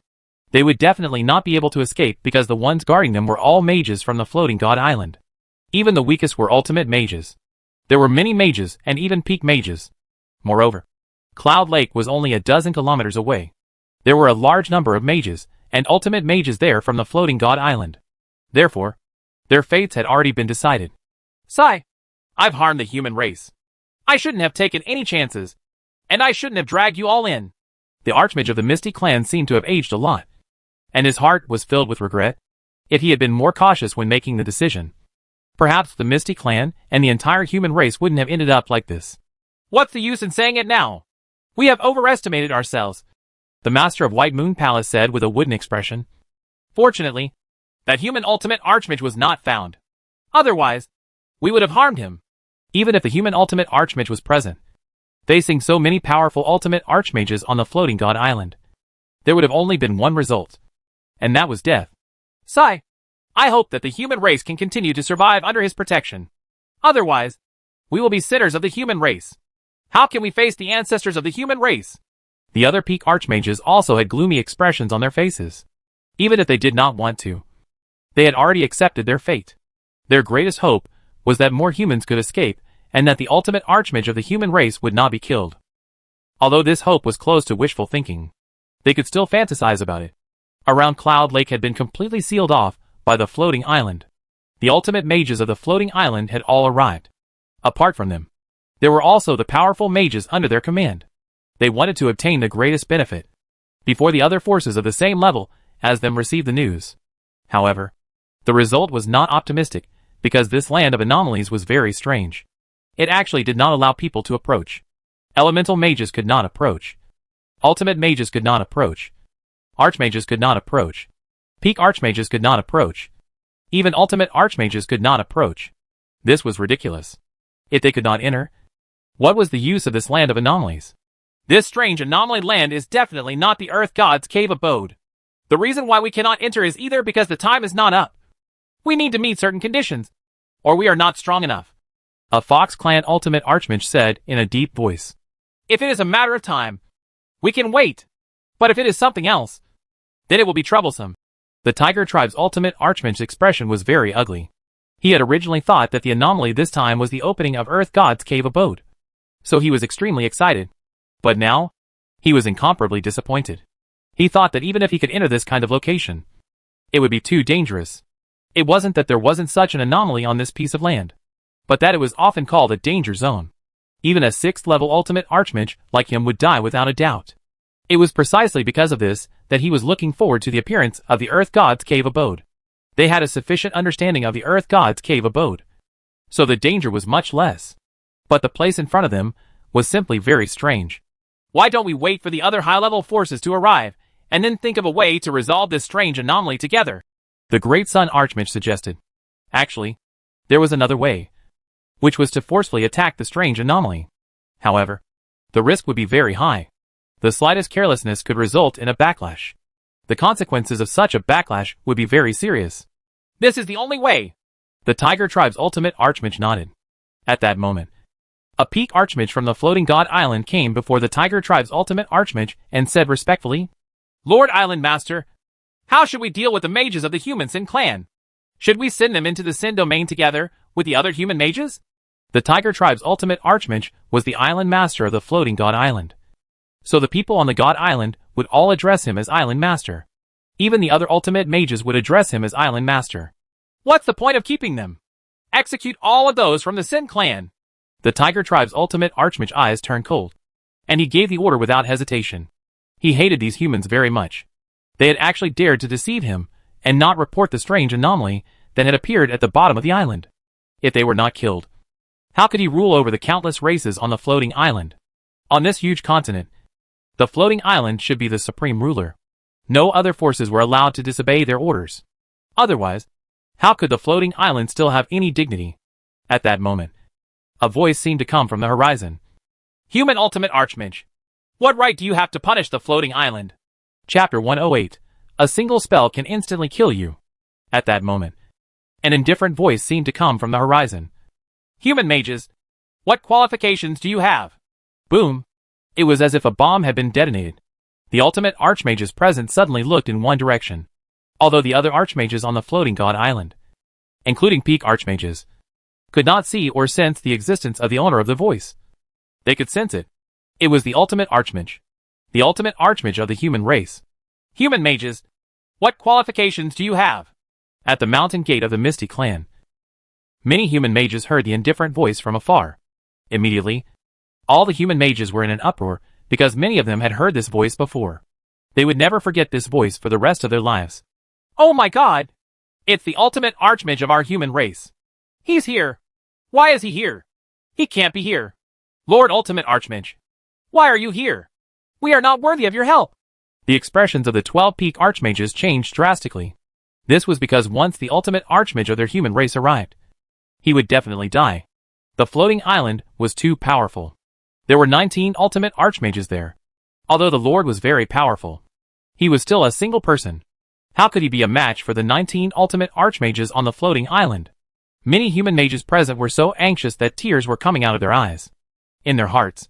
they would definitely not be able to escape because the ones guarding them were all mages from the floating god island. Even the weakest were ultimate mages. There were many mages and even peak mages. Moreover, Cloud Lake was only a dozen kilometers away. There were a large number of mages and ultimate mages there from the floating god island. Therefore, their fates had already been decided. Sigh, I've harmed the human race. I shouldn't have taken any chances, and I shouldn't have dragged you all in. The archmage of the Misty clan seemed to have aged a lot, and his heart was filled with regret. If he had been more cautious when making the decision, perhaps the Misty clan and the entire human race wouldn't have ended up like this. What's the use in saying it now? We have overestimated ourselves. The master of White Moon Palace said with a wooden expression. Fortunately, that human ultimate archmage was not found. Otherwise, we would have harmed him. Even if the human ultimate archmage was present, facing so many powerful ultimate archmages on the floating god island, there would have only been one result, and that was death. Sigh. I hope that the human race can continue to survive under his protection. Otherwise, we will be sinners of the human race. How can we face the ancestors of the human race? The other peak archmages also had gloomy expressions on their faces. Even if they did not want to, they had already accepted their fate. Their greatest hope was that more humans could escape and that the ultimate archmage of the human race would not be killed. Although this hope was close to wishful thinking, they could still fantasize about it. Around Cloud Lake had been completely sealed off by the floating island. The ultimate mages of the floating island had all arrived. Apart from them, there were also the powerful mages under their command. They wanted to obtain the greatest benefit before the other forces of the same level as them received the news. However, the result was not optimistic because this land of anomalies was very strange. It actually did not allow people to approach. Elemental mages could not approach. Ultimate mages could not approach. Archmages could not approach. Peak archmages could not approach. Even ultimate archmages could not approach. This was ridiculous. If they could not enter, what was the use of this land of anomalies? This strange anomaly land is definitely not the Earth God's cave abode. The reason why we cannot enter is either because the time is not up. We need to meet certain conditions, or we are not strong enough. A Fox Clan ultimate archmage said in a deep voice. If it is a matter of time, we can wait. But if it is something else, then it will be troublesome. The Tiger Tribe's ultimate archmage's expression was very ugly. He had originally thought that the anomaly this time was the opening of Earth God's cave abode. So he was extremely excited. But now, he was incomparably disappointed. He thought that even if he could enter this kind of location, it would be too dangerous. It wasn't that there wasn't such an anomaly on this piece of land, but that it was often called a danger zone. Even a 6th level ultimate archmage like him would die without a doubt. It was precisely because of this that he was looking forward to the appearance of the Earth God's cave abode. They had a sufficient understanding of the Earth God's cave abode, so the danger was much less. But the place in front of them was simply very strange. Why don't we wait for the other high-level forces to arrive, and then think of a way to resolve this strange anomaly together? The Great Sun Archmage suggested. Actually, there was another way, which was to forcefully attack the strange anomaly. However, the risk would be very high. The slightest carelessness could result in a backlash. The consequences of such a backlash would be very serious. This is the only way. The Tiger Tribe's ultimate archmage nodded. At that moment, a peak archmage from the floating god island came before the Tiger Tribe's ultimate archmage and said respectfully, Lord Island Master, how should we deal with the mages of the human Sin clan? Should we send them into the Sin domain together with the other human mages? The Tiger Tribe's ultimate archmage was the island master of the floating god island. So the people on the god island would all address him as island master. Even the other ultimate mages would address him as island master. What's the point of keeping them? Execute all of those from the Sin clan. The Tiger Tribe's ultimate archmage eyes turned cold, and he gave the order without hesitation. He hated these humans very much. They had actually dared to deceive him and not report the strange anomaly that had appeared at the bottom of the island. If they were not killed, how could he rule over the countless races on the floating island? On this huge continent, the floating island should be the supreme ruler. No other forces were allowed to disobey their orders. Otherwise, how could the floating island still have any dignity? At that moment, a voice seemed to come from the horizon. Human ultimate archmage, what right do you have to punish the floating island? Chapter 108. A single spell can instantly kill you. At that moment, an indifferent voice seemed to come from the horizon. Human mages, what qualifications do you have? Boom. It was as if a bomb had been detonated. The ultimate archmages present suddenly looked in one direction, although the other archmages on the floating god island, including peak archmages, could not see or sense the existence of the owner of the voice. They could sense it. It was the ultimate archmage. The ultimate archmage of the human race. Human mages, what qualifications do you have? At the mountain gate of the Misty clan, many human mages heard the indifferent voice from afar. Immediately, all the human mages were in an uproar because many of them had heard this voice before. They would never forget this voice for the rest of their lives. Oh my god! It's the ultimate archmage of our human race. He's here. Why is he here? He can't be here. Lord Ultimate Archmage, why are you here? We are not worthy of your help. The expressions of the 12 peak archmages changed drastically. This was because once the ultimate archmage of their human race arrived, he would definitely die. The floating island was too powerful. There were 19 ultimate archmages there. Although the Lord was very powerful, he was still a single person. How could he be a match for the 19 ultimate archmages on the floating island? Many human mages present were so anxious that tears were coming out of their eyes. In their hearts,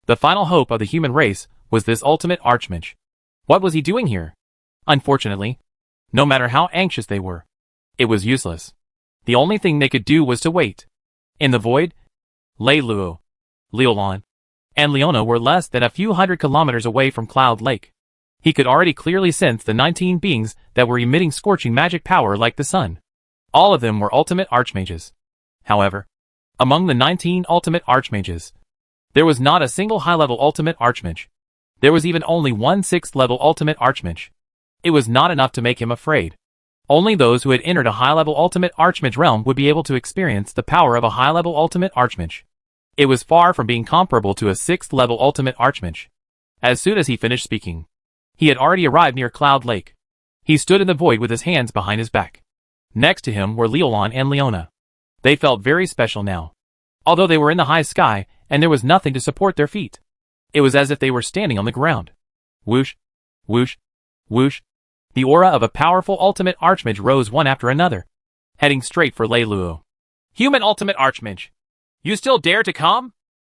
the final hope of the human race was this ultimate archmage. What was he doing here? Unfortunately, no matter how anxious they were, it was useless. The only thing they could do was to wait. In the void, Lei Luo, Liulan, and Leona were less than a few hundred kilometers away from Cloud Lake. He could already clearly sense the 19 beings that were emitting scorching magic power like the sun. All of them were ultimate archmages. However, among the 19 ultimate archmages, there was not a single high-level ultimate archmage. There was even only one 6th level ultimate archmage. It was not enough to make him afraid. Only those who had entered a high-level ultimate archmage realm would be able to experience the power of a high-level ultimate archmage. It was far from being comparable to a 6th level ultimate archmage. As soon as he finished speaking, he had already arrived near Cloud Lake. He stood in the void with his hands behind his back. Next to him were Liulan and Leona. They felt very special now. Although they were in the high sky, and there was nothing to support their feet, it was as if they were standing on the ground. Whoosh, whoosh, whoosh. The aura of a powerful ultimate archmage rose one after another, heading straight for Lei Luo. Human ultimate archmage, you still dare to come?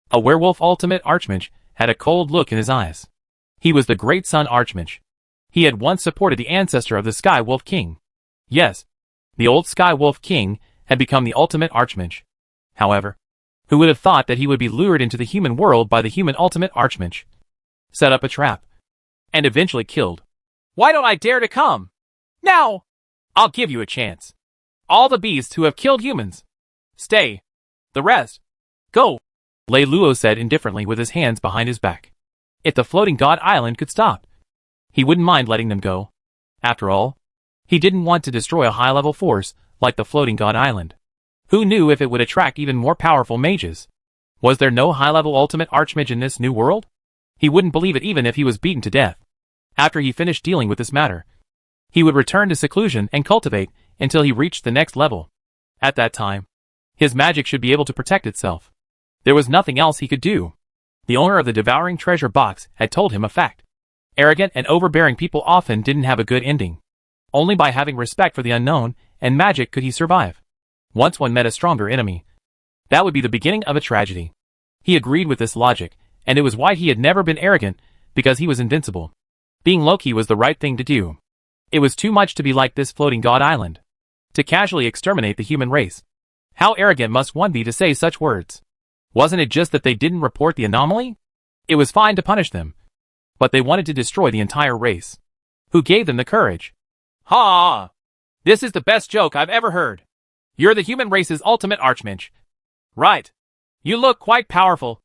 A werewolf ultimate archmage had a cold look in his eyes. He was the Great Sun Archmage. He had once supported the ancestor of the Sky Wolf King. Yes, the old Sky Wolf King had become the ultimate archmage. However, who would have thought that he would be lured into the human world by the human ultimate archmage, set up a trap, and eventually killed? Why don't I dare to come? Now! I'll give you a chance. All the beasts who have killed humans, stay. The rest, go. Lei Luo said indifferently with his hands behind his back. If the floating god island could stop, he wouldn't mind letting them go. After all, he didn't want to destroy a high-level force like the floating god island. Who knew if it would attract even more powerful mages? Was there no high-level ultimate archmage in this new world? He wouldn't believe it even if he was beaten to death. After he finished dealing with this matter, he would return to seclusion and cultivate until he reached the next level. At that time, his magic should be able to protect itself. There was nothing else he could do. The owner of the devouring treasure box had told him a fact. Arrogant and overbearing people often didn't have a good ending. Only by having respect for the unknown and magic could he survive. Once one met a stronger enemy, that would be the beginning of a tragedy. He agreed with this logic, and it was why he had never been arrogant, because he was invincible. Being low-key was the right thing to do. It was too much to be like this floating god island, to casually exterminate the human race. How arrogant must one be to say such words? Wasn't it just that they didn't report the anomaly? It was fine to punish them, but they wanted to destroy the entire race. Who gave them the courage? Ha! This is the best joke I've ever heard. You're the human race's ultimate archmage. Right. You look quite powerful.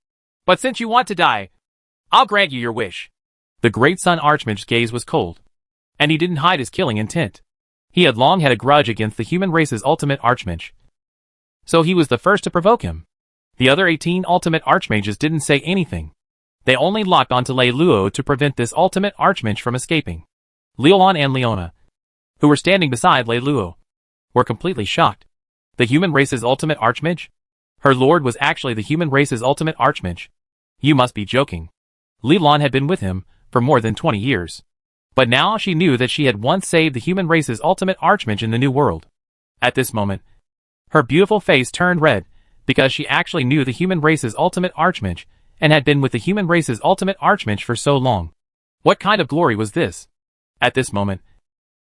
But since you want to die, I'll grant you your wish. The Great Sun Archmage's gaze was cold, and he didn't hide his killing intent. He had long had a grudge against the human race's ultimate archmage, so he was the first to provoke him. The other 18 ultimate archmages didn't say anything. They only locked onto Lei Luo to prevent this ultimate archmage from escaping. Liulan and Leona, who were standing beside Lei Luo, were completely shocked. The human race's ultimate archmage? Her lord was actually the human race's ultimate archmage. You must be joking. Liulan had been with him for more than 20 years. But now she knew that she had once saved the human race's ultimate archmage in the new world. At this moment, her beautiful face turned red, because she actually knew the human race's ultimate archmage, and had been with the human race's ultimate archmage for so long. What kind of glory was this? At this moment,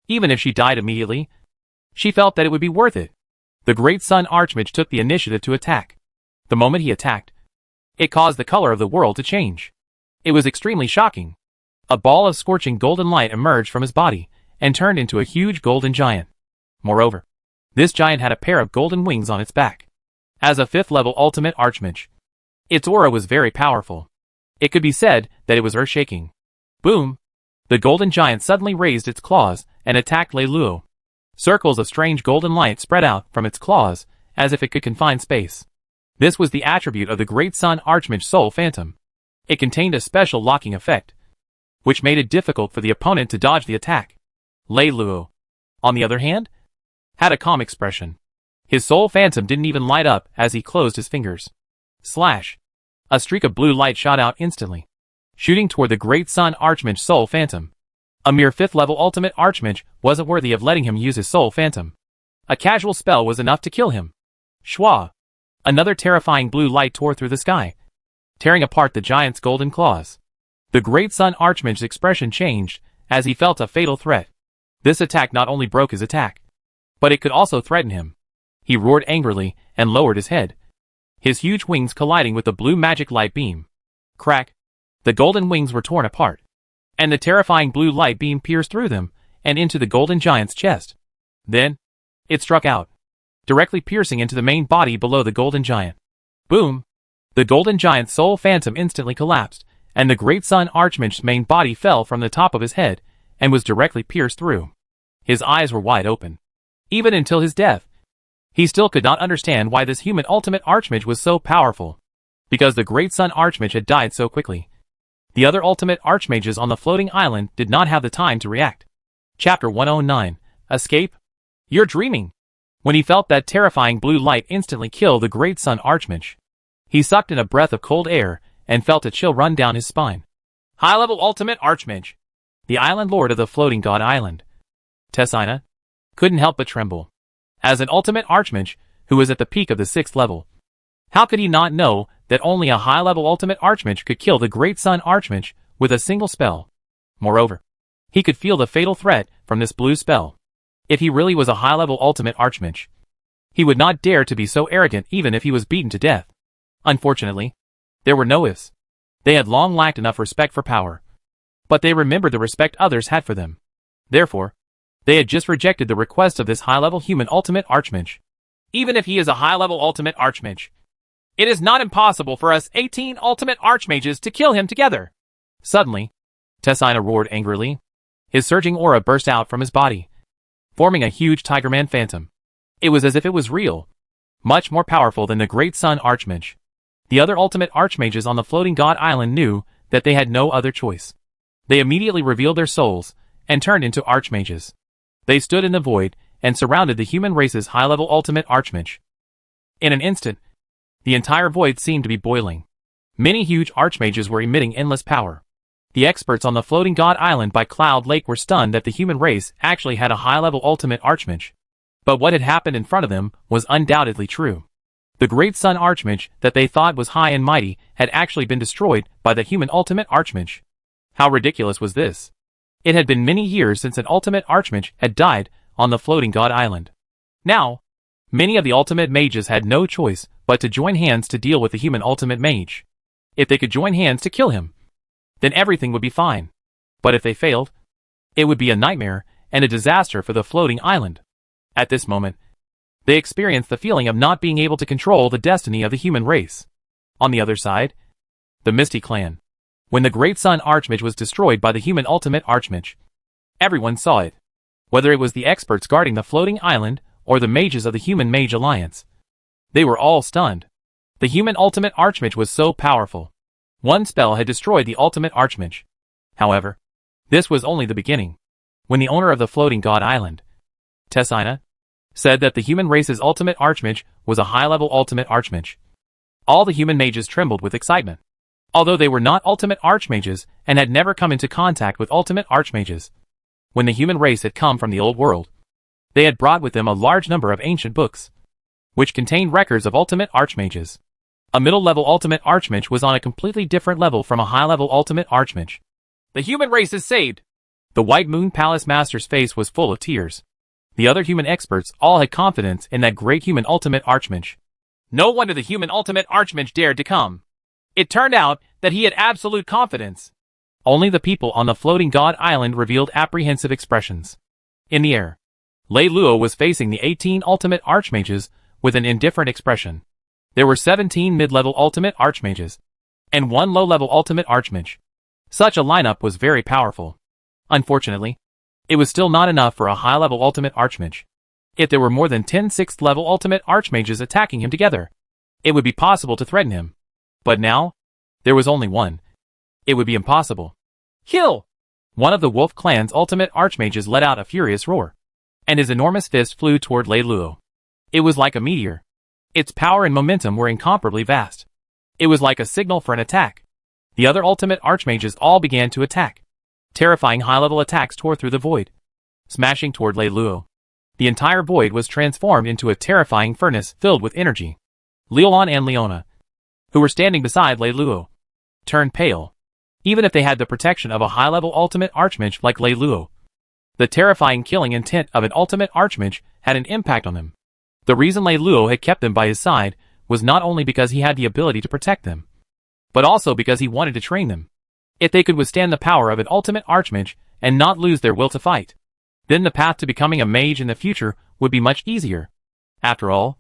even if she died immediately, she felt that it would be worth it. The Great Sun Archmage took the initiative to attack. The moment he attacked, it caused the color of the world to change. It was extremely shocking. A ball of scorching golden light emerged from his body, and turned into a huge golden giant. Moreover, this giant had a pair of golden wings on its back. As a 5th level ultimate archmage, its aura was very powerful. It could be said that it was earth-shaking. Boom! The golden giant suddenly raised its claws and attacked Lei Luo. Circles of strange golden light spread out from its claws, as if it could confine space. This was the attribute of the Great Sun Archmage Soul Phantom. It contained a special locking effect. which made it difficult for the opponent to dodge the attack. Lei Luo, on the other hand, had a calm expression. His soul phantom didn't even light up as he closed his fingers. Slash! A streak of blue light shot out instantly, shooting toward the Great Sun Archmage's soul phantom. A mere 5th level ultimate archmage wasn't worthy of letting him use his soul phantom. A casual spell was enough to kill him. Shwa! Another terrifying blue light tore through the sky, tearing apart the giant's golden claws. The Great Sun Archmage's expression changed as he felt a fatal threat. This attack not only broke his attack, but it could also threaten him. He roared angrily and lowered his head, his huge wings colliding with the blue magic light beam. Crack! The golden wings were torn apart, and the terrifying blue light beam pierced through them and into the golden giant's chest. Then, it struck out, directly piercing into the main body below the golden giant. Boom! The golden giant's soul phantom instantly collapsed, and the Great Sun Archmage's main body fell from the top of his head and was directly pierced through. His eyes were wide open. Even until his death, he still could not understand why this human ultimate archmage was so powerful. Because the Great Sun Archmage had died so quickly. The other ultimate archmages on the floating island did not have the time to react. Chapter 109. Escape? You're dreaming. When he felt that terrifying blue light instantly kill the Great Sun Archmage, he sucked in a breath of cold air and felt a chill run down his spine. High-level ultimate archmage. The island lord of the floating god island, Tessina, couldn't help but tremble. As an ultimate archmage who was at the peak of the 6th level, how could he not know that only a high-level ultimate archmage could kill the Great Sun Archmage with a single spell? Moreover, he could feel the fatal threat from this blue spell. If he really was a high-level ultimate archmage, he would not dare to be so arrogant even if he was beaten to death. Unfortunately, there were no ifs. They had long lacked enough respect for power, but they remembered the respect others had for them. Therefore, they had just rejected the request of this high-level human ultimate archmage. Even if he is a high-level ultimate archmage, it is not impossible for us 18 ultimate archmages to kill him together. Suddenly, Tessina roared angrily. His surging aura burst out from his body, forming a huge Tigerman phantom. It was as if it was real, much more powerful than the Great Sun Archmage. The other ultimate archmages on the floating god island knew that they had no other choice. They immediately revealed their souls and turned into archmages. They stood in the void and surrounded the human race's high-level ultimate archmage. In an instant, the entire void seemed to be boiling. Many huge archmages were emitting endless power. The experts on the floating god island by Cloud Lake were stunned that the human race actually had a high-level ultimate archmage. But what had happened in front of them was undoubtedly true. The Great Sun Archmage that they thought was high and mighty had actually been destroyed by the human ultimate archmage. How ridiculous was this? It had been many years since an ultimate archmage had died on the floating god island. Now, many of the ultimate mages had no choice but to join hands to deal with the human ultimate mage. If they could join hands to kill him, then everything would be fine. But if they failed, it would be a nightmare and a disaster for the floating island. At this moment, they experienced the feeling of not being able to control the destiny of the human race. On the other side, the Misty Clan. When the Great Sun Archmage was destroyed by the human ultimate archmage, everyone saw it. Whether it was the experts guarding the floating island or the mages of the Human Mage Alliance, they were all stunned. The human ultimate archmage was so powerful. One spell had destroyed the ultimate archmage. However, this was only the beginning. When the owner of the floating god island, Tessina, said that the human race's ultimate archmage was a high-level ultimate archmage, all the human mages trembled with excitement. Although they were not ultimate archmages and had never come into contact with ultimate archmages, when the human race had come from the old world, they had brought with them a large number of ancient books, which contained records of ultimate archmages. A middle-level ultimate archmage was on a completely different level from a high-level ultimate archmage. The human race is saved! The White Moon Palace Master's face was full of tears. The other human experts all had confidence in that great human ultimate archmage. No wonder the human ultimate archmage dared to come. It turned out that he had absolute confidence. Only the people on the floating god island revealed apprehensive expressions. In the air, Lei Luo was facing the 18 ultimate archmages with an indifferent expression. There were 17 mid-level ultimate archmages and 1 low-level ultimate archmage. Such a lineup was very powerful. Unfortunately, it was still not enough for a high-level ultimate archmage. If there were more than 10 6th-level ultimate archmages attacking him together, it would be possible to threaten him. But now, there was only one. It would be impossible. Kill! One of the Wolf Clan's ultimate archmages let out a furious roar, and his enormous fist flew toward Lei Luo. It was like a meteor. Its power and momentum were incomparably vast. It was like a signal for an attack. The other ultimate archmages all began to attack. Terrifying high-level attacks tore through the void, smashing toward Lei Luo. The entire void was transformed into a terrifying furnace filled with energy. Liulan and Leona, who were standing beside Lei Luo, turned pale. Even if they had the protection of a high-level ultimate archmage like Lei Luo, the terrifying killing intent of an ultimate archmage had an impact on them. The reason Lei Luo had kept them by his side was not only because he had the ability to protect them, but also because he wanted to train them. If they could withstand the power of an ultimate archmage and not lose their will to fight, then the path to becoming a mage in the future would be much easier. After all,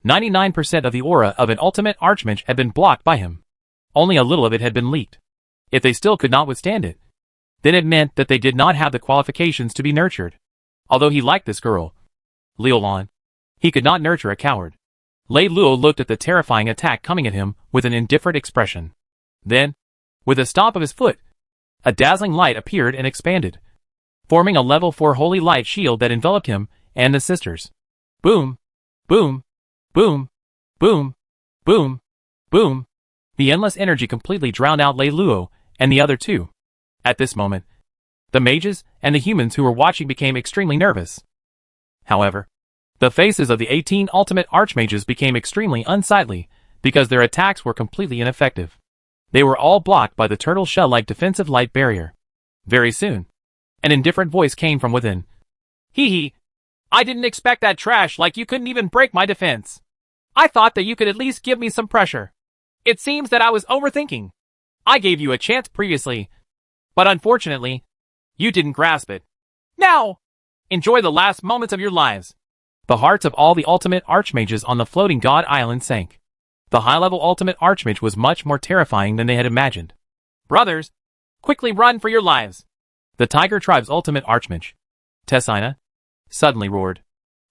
99% of the aura of an ultimate archmage had been blocked by him. Only a little of it had been leaked. If they still could not withstand it, then it meant that they did not have the qualifications to be nurtured. Although he liked this girl, Liulan, he could not nurture a coward. Lei Luo looked at the terrifying attack coming at him with an indifferent expression. Then, with a stomp of his foot, a dazzling light appeared and expanded, forming a level 4 holy light shield that enveloped him and the sisters. Boom! Boom! Boom! Boom! Boom! Boom! The endless energy completely drowned out Lei Luo and the other two. At this moment, the mages and the humans who were watching became extremely nervous. However, the faces of the 18 ultimate archmages became extremely unsightly because their attacks were completely ineffective. They were all blocked by the turtle shell-like defensive light barrier. Very soon, an indifferent voice came from within. Hee hee. I didn't expect that trash, like you couldn't even break my defense. I thought that you could at least give me some pressure. It seems that I was overthinking. I gave you a chance previously, but unfortunately, you didn't grasp it. Now, enjoy the last moments of your lives. The hearts of all the ultimate archmages on the floating god island sank. The high-level ultimate archmage was much more terrifying than they had imagined. Brothers, quickly run for your lives. The Tiger Tribe's ultimate archmage, Tessina, suddenly roared.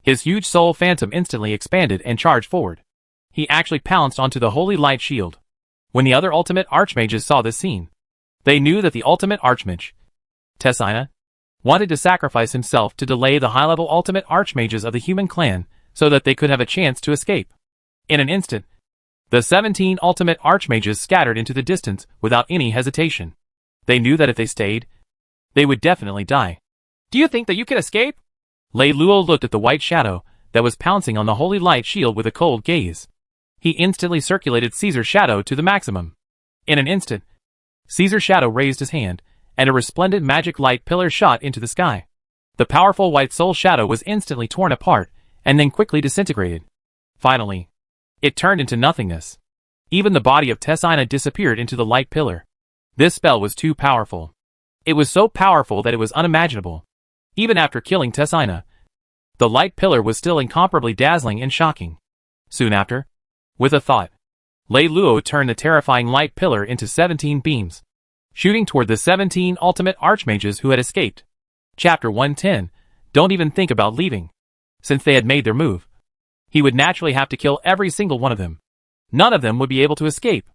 His huge soul phantom instantly expanded and charged forward. He actually pounced onto the holy light shield. When the other ultimate archmages saw this scene, they knew that the ultimate archmage, Tessina, wanted to sacrifice himself to delay the high-level ultimate archmages of the human clan so that they could have a chance to escape. In an instant, the 17 ultimate archmages scattered into the distance without any hesitation. They knew that if they stayed, they would definitely die. Do you think that you can escape? Lei Luo looked at the white shadow that was pouncing on the holy light shield with a cold gaze. He instantly circulated Caesar's shadow to the maximum. In an instant, Caesar's shadow raised his hand, and a resplendent magic light pillar shot into the sky. The powerful white soul shadow was instantly torn apart, and then quickly disintegrated. Finally, it turned into nothingness. Even the body of Tessina disappeared into the light pillar. This spell was too powerful. It was so powerful that it was unimaginable. Even after killing Tessina, the light pillar was still incomparably dazzling and shocking. Soon after, with a thought, Lei Luo turned the terrifying light pillar into 17 beams, shooting toward the 17 ultimate archmages who had escaped. Chapter 110, Don't even think about leaving. Since they had made their move, he would naturally have to kill every single one of them. None of them would be able to escape.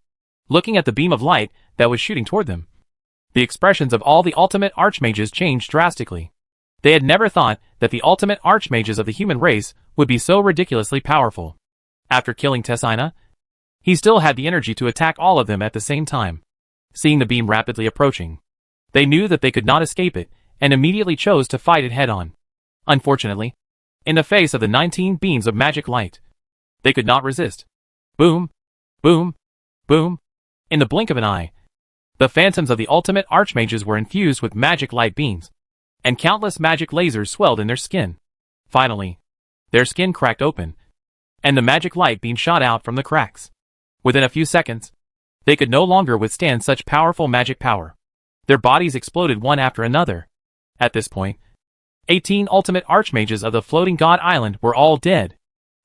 Looking at the beam of light that was shooting toward them, the expressions of all the ultimate archmages changed drastically. They had never thought that the ultimate archmages of the human race would be so ridiculously powerful. After killing Tessina, he still had the energy to attack all of them at the same time. Seeing the beam rapidly approaching, they knew that they could not escape it, and immediately chose to fight it head-on. Unfortunately, in the face of the 19 beams of magic light, they could not resist. Boom! Boom! Boom! In the blink of an eye, the phantoms of the ultimate archmages were infused with magic light beams, and countless magic lasers swelled in their skin. Finally, their skin cracked open, and the magic light beam shot out from the cracks. Within a few seconds, they could no longer withstand such powerful magic power. Their bodies exploded one after another. At this point, 18 ultimate archmages of the floating god island were all dead.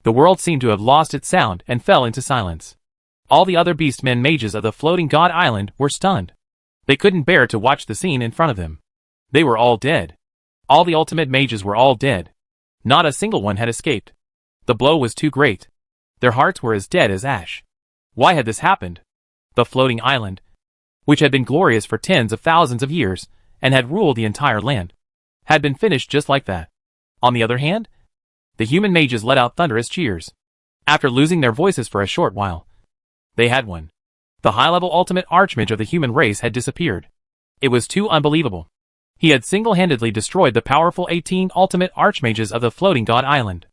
The world seemed to have lost its sound and fell into silence. All the other beastmen mages of the floating god island were stunned. They couldn't bear to watch the scene in front of them. They were all dead. All the ultimate mages were all dead. Not a single one had escaped. The blow was too great. Their hearts were as dead as ash. Why had this happened? The floating island, which had been glorious for tens of thousands of years, and had ruled the entire land, had been finished just like that. On the other hand, the human mages let out thunderous cheers. After losing their voices for a short while, they had won. The high-level ultimate archmage of the human race had disappeared. It was too unbelievable. He had single-handedly destroyed the powerful 18 ultimate archmages of the floating god island.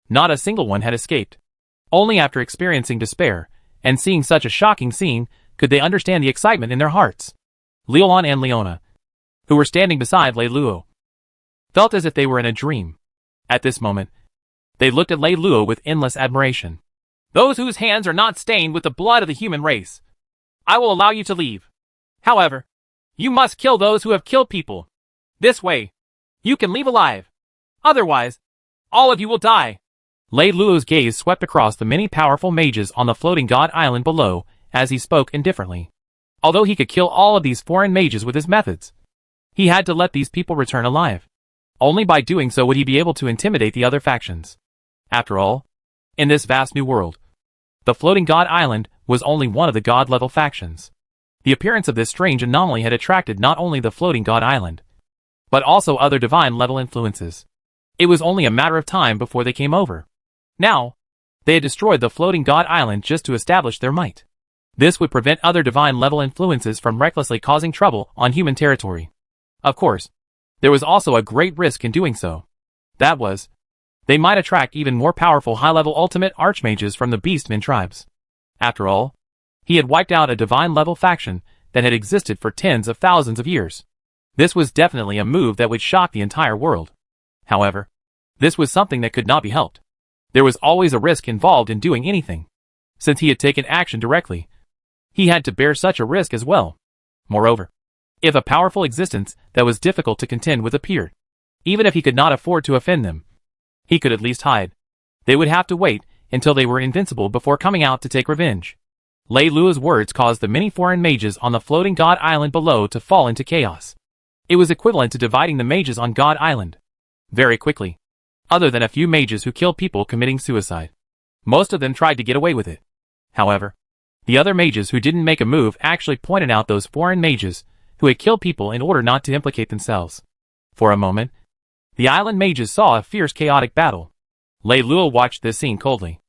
Not a single one had escaped. Only after experiencing despair and seeing such a shocking scene could they understand the excitement in their hearts. Leolon and Leona, who were standing beside Lei Luo, felt as if they were in a dream. At this moment, they looked at Lei Luo with endless admiration. Those whose hands are not stained with the blood of the human race, I will allow you to leave. However, you must kill those who have killed people. This way, you can leave alive. Otherwise, all of you will die. Lei Luo's gaze swept across the many powerful mages on the floating god island below as he spoke indifferently. Although he could kill all of these foreign mages with his methods, he had to let these people return alive. Only by doing so would he be able to intimidate the other factions. After all, in this vast new world, the floating god island was only one of the god-level factions. The appearance of this strange anomaly had attracted not only the floating god island, but also other divine-level influences. It was only a matter of time before they came over. Now, they had destroyed the floating god island just to establish their might. This would prevent other divine-level influences from recklessly causing trouble on human territory. Of course, there was also a great risk in doing so. That was, they might attract even more powerful high-level ultimate archmages from the Beastmen tribes. After all, he had wiped out a divine-level faction that had existed for tens of thousands of years. This was definitely a move that would shock the entire world. However, this was something that could not be helped. There was always a risk involved in doing anything. Since he had taken action directly, he had to bear such a risk as well. Moreover, if a powerful existence that was difficult to contend with appeared, even if he could not afford to offend them, he could at least hide. They would have to wait until they were invincible before coming out to take revenge. Lei Luo's words caused the many foreign mages on the floating god island below to fall into chaos. It was equivalent to dividing the mages on God Island very quickly, other than a few mages who killed people committing suicide. Most of them tried to get away with it. However, the other mages who didn't make a move actually pointed out those foreign mages who had killed people in order not to implicate themselves. For a moment, the island mages saw a fierce chaotic battle. Lei Luo watched this scene coldly.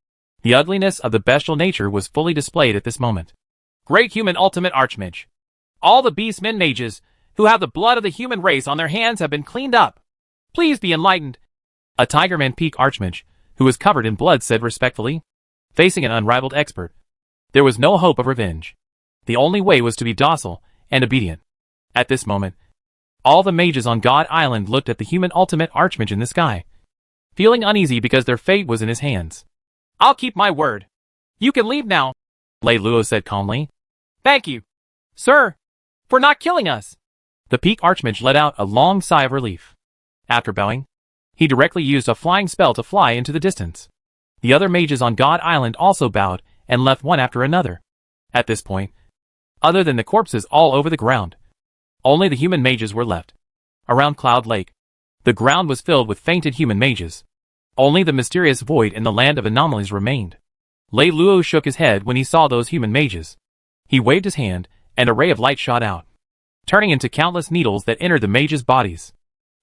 The ugliness of the bestial nature was fully displayed at this moment. Great human ultimate archmage. All the beastmen mages who have the blood of the human race on their hands have been cleaned up. Please be enlightened. A Tigerman Peak archmage, who was covered in blood, said respectfully. Facing an unrivaled expert, there was no hope of revenge. The only way was to be docile and obedient. At this moment, all the mages on God Island looked at the human ultimate archmage in the sky, feeling uneasy because their fate was in his hands. I'll keep my word. You can leave now, Lei Luo said calmly. Thank you, sir, for not killing us. The Peak Archmage let out a long sigh of relief. After bowing, he directly used a flying spell to fly into the distance. The other mages on God Island also bowed and left one after another. At this point, other than the corpses all over the ground, only the human mages were left. Around Cloud Lake, the ground was filled with fainted human mages. Only the mysterious void in the land of anomalies remained. Lei Luo shook his head when he saw those human mages. He waved his hand, and a ray of light shot out, turning into countless needles that entered the mages' bodies.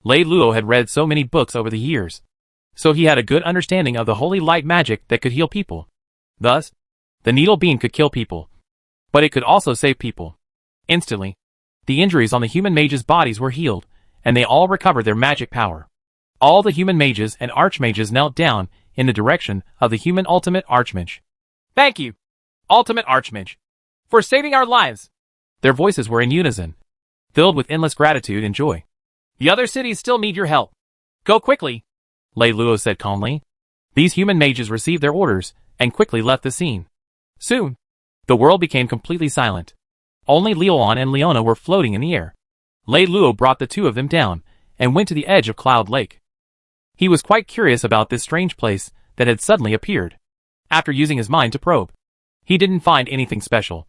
Lei Luo had read so many books over the years, so he had a good understanding of the holy light magic that could heal people. Thus, the needle beam could kill people, but it could also save people. Instantly, the injuries on the human mages' bodies were healed, and they all recovered their magic power. All the human mages and archmages knelt down in the direction of the human ultimate archmage. Thank you, ultimate archmage, for saving our lives. Their voices were in unison, filled with endless gratitude and joy. The other cities still need your help. Go quickly, Lei Luo said calmly. These human mages received their orders and quickly left the scene. Soon, the world became completely silent. Only Leolon and Leona were floating in the air. Lei Luo brought the two of them down and went to the edge of Cloud Lake. He was quite curious about this strange place that had suddenly appeared. After using his mind to probe, he didn't find anything special,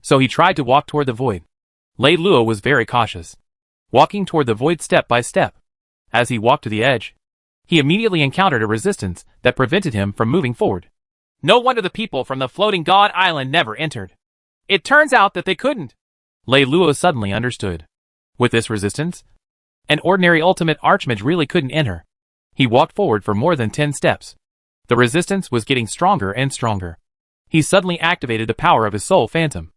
so he tried to walk toward the void. Lei Luo was very cautious, walking toward the void step by step. As he walked to the edge, he immediately encountered a resistance that prevented him from moving forward. No wonder the people from the floating god island never entered. It turns out that they couldn't. Lei Luo suddenly understood. With this resistance, an ordinary ultimate archmage really couldn't enter. He walked forward for more than 10 steps. The resistance was getting stronger and stronger. He suddenly activated the power of his soul phantom,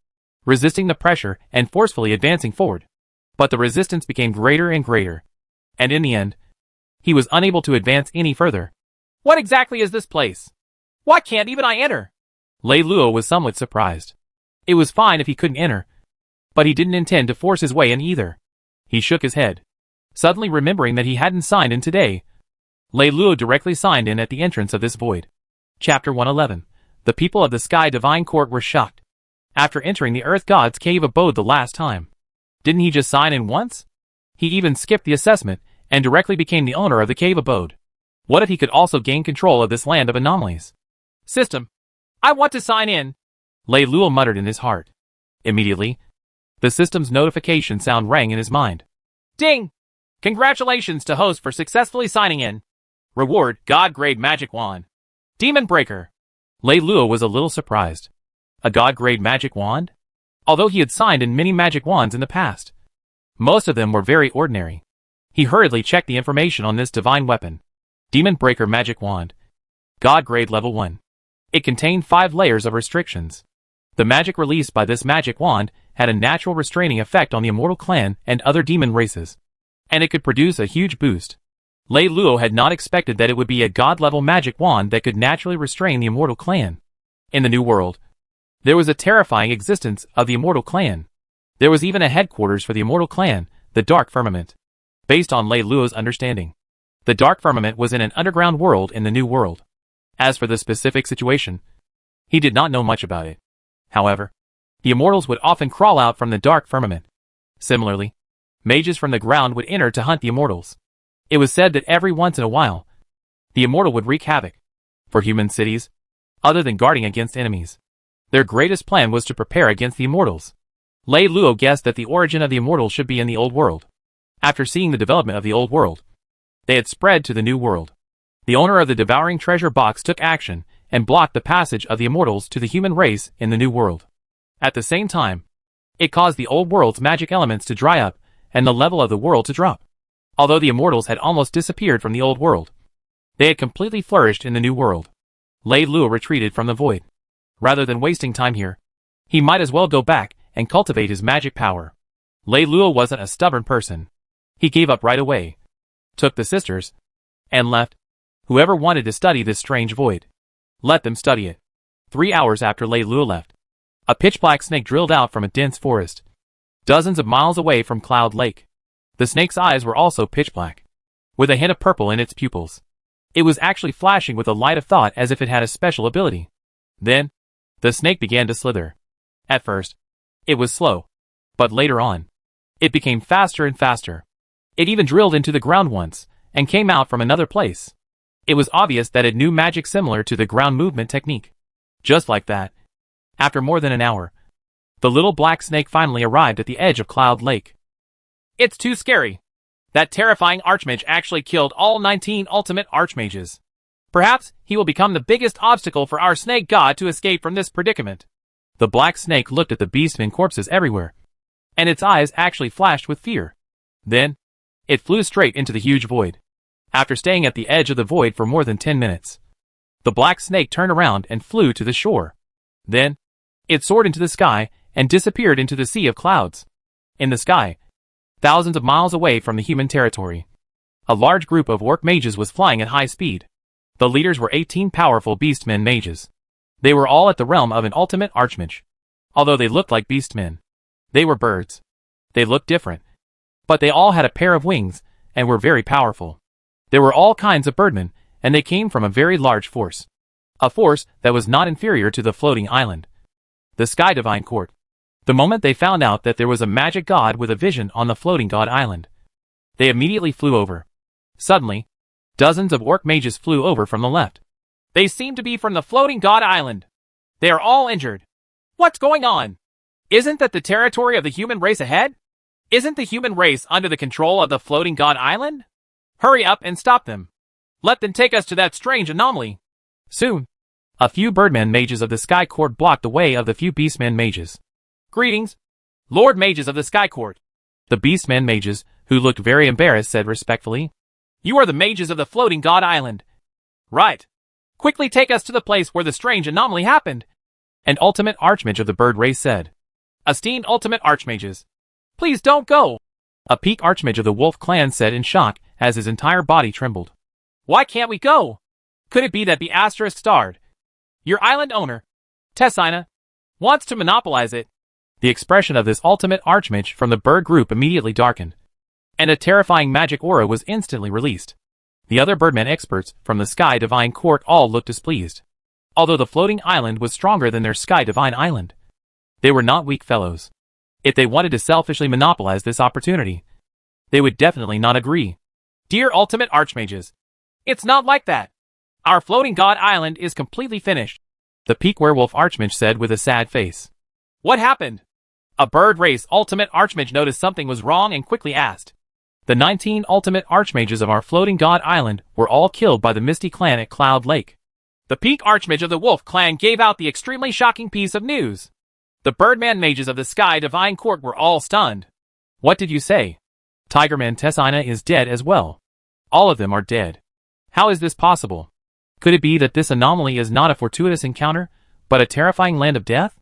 resisting the pressure and forcefully advancing forward. But the resistance became greater and greater. And in the end, he was unable to advance any further. What exactly is this place? Why can't even I enter? Lei Luo was somewhat surprised. It was fine if he couldn't enter, but he didn't intend to force his way in either. He shook his head, suddenly remembering that he hadn't signed in today. Lei Luo directly signed in at the entrance of this void. Chapter 111. The people of the Sky Divine Court were shocked. After entering the Earth God's cave abode the last time, didn't he just sign in once? He even skipped the assessment and directly became the owner of the cave abode. What if he could also gain control of this land of anomalies? System, I want to sign in, Lei Luo muttered in his heart. Immediately, the system's notification sound rang in his mind. Ding! Congratulations to host for successfully signing in. Reward, God-grade magic wand. Demon Breaker. Lei Luo was a little surprised. A God-grade magic wand? Although he had signed in many magic wands in the past, most of them were very ordinary. He hurriedly checked the information on this divine weapon. Demon Breaker Magic Wand. God-grade level 1. It contained 5 layers of restrictions. The magic released by this magic wand had a natural restraining effect on the Immortal Clan and other demon races, and it could produce a huge boost. Lei Luo had not expected that it would be a god-level magic wand that could naturally restrain the Immortal Clan. In the New World, there was a terrifying existence of the Immortal Clan. There was even a headquarters for the Immortal Clan, the Dark Firmament. Based on Lei Luo's understanding, the Dark Firmament was in an underground world in the New World. As for the specific situation, he did not know much about it. However, the immortals would often crawl out from the Dark Firmament. Similarly, mages from the ground would enter to hunt the immortals. It was said that every once in a while, the immortal would wreak havoc. For human cities, other than guarding against enemies, their greatest plan was to prepare against the immortals. Lei Luo guessed that the origin of the immortals should be in the Old World. After seeing the development of the Old World, they had spread to the New World. The owner of the devouring treasure box took action and blocked the passage of the immortals to the human race in the New World. At the same time, it caused the Old World's magic elements to dry up and the level of the world to drop. Although the immortals had almost disappeared from the Old World, they had completely flourished in the New World. Lei Luo retreated from the void. Rather than wasting time here, he might as well go back and cultivate his magic power. Lei Luo wasn't a stubborn person. He gave up right away, took the sisters, and left. Whoever wanted to study this strange void, let them study it. 3 hours after Lei Luo left, a pitch-black snake drilled out from a dense forest, dozens of miles away from Cloud Lake. The snake's eyes were also pitch-black, with a hint of purple in its pupils. It was actually flashing with a light of thought as if it had a special ability. Then, the snake began to slither. At first, it was slow, but later on, it became faster and faster. It even drilled into the ground once, and came out from another place. It was obvious that it knew magic similar to the ground movement technique. Just like that, after more than an hour, the little black snake finally arrived at the edge of Cloud Lake. It's too scary. That terrifying archmage actually killed all 19 ultimate archmages. Perhaps he will become the biggest obstacle for our snake god to escape from this predicament. The black snake looked at the beastmen corpses everywhere, and its eyes actually flashed with fear. Then, it flew straight into the huge void. After staying at the edge of the void for more than 10 minutes, the black snake turned around and flew to the shore. Then, it soared into the sky and disappeared into the sea of clouds. In the sky, thousands of miles away from the human territory, a large group of orc mages was flying at high speed. The leaders were 18 powerful beastmen mages. They were all at the realm of an ultimate archmage. Although they looked like beastmen, they were birds. They looked different, but they all had a pair of wings and were very powerful. There were all kinds of birdmen, and they came from a very large force. A force that was not inferior to the floating island, the Sky Divine Court. The moment they found out that there was a magic god with a vision on the floating god island, they immediately flew over. Suddenly, dozens of orc mages flew over from the left. They seem to be from the floating god island. They are all injured. What's going on? Isn't that the territory of the human race ahead? Isn't the human race under the control of the floating god island? Hurry up and stop them. Let them take us to that strange anomaly. Soon, a few birdmen mages of the Sky Court blocked the way of the few beastmen mages. Greetings, Lord Mages of the Sky Court. The Beastmen mages, who looked very embarrassed, said respectfully, "You are the mages of the floating god island." "Right. Quickly take us to the place where the strange anomaly happened," an ultimate archmage of the bird race said. "Esteemed ultimate archmages, please don't go," a peak archmage of the wolf clan said in shock as his entire body trembled. "Why can't we go? Could it be that the asterisk starred? Your island owner, Tessina, wants to monopolize it?" The expression of this ultimate archmage from the bird group immediately darkened, and a terrifying magic aura was instantly released. The other birdman experts from the Sky Divine Court all looked displeased. Although the floating island was stronger than their Sky Divine Island, they were not weak fellows. If they wanted to selfishly monopolize this opportunity, they would definitely not agree. "Dear ultimate archmages, it's not like that. Our floating god island is completely finished," the peak werewolf archmage said with a sad face. "What happened?" A bird race ultimate archmage noticed something was wrong and quickly asked. "The 19 ultimate archmages of our floating god island were all killed by the Misty clan at Cloud Lake." The peak archmage of the wolf clan gave out the extremely shocking piece of news. The birdman mages of the Sky Divine Court were all stunned. "What did you say? Tigerman Tessina is dead as well. All of them are dead. How is this possible? Could it be that this anomaly is not a fortuitous encounter, but a terrifying land of death?"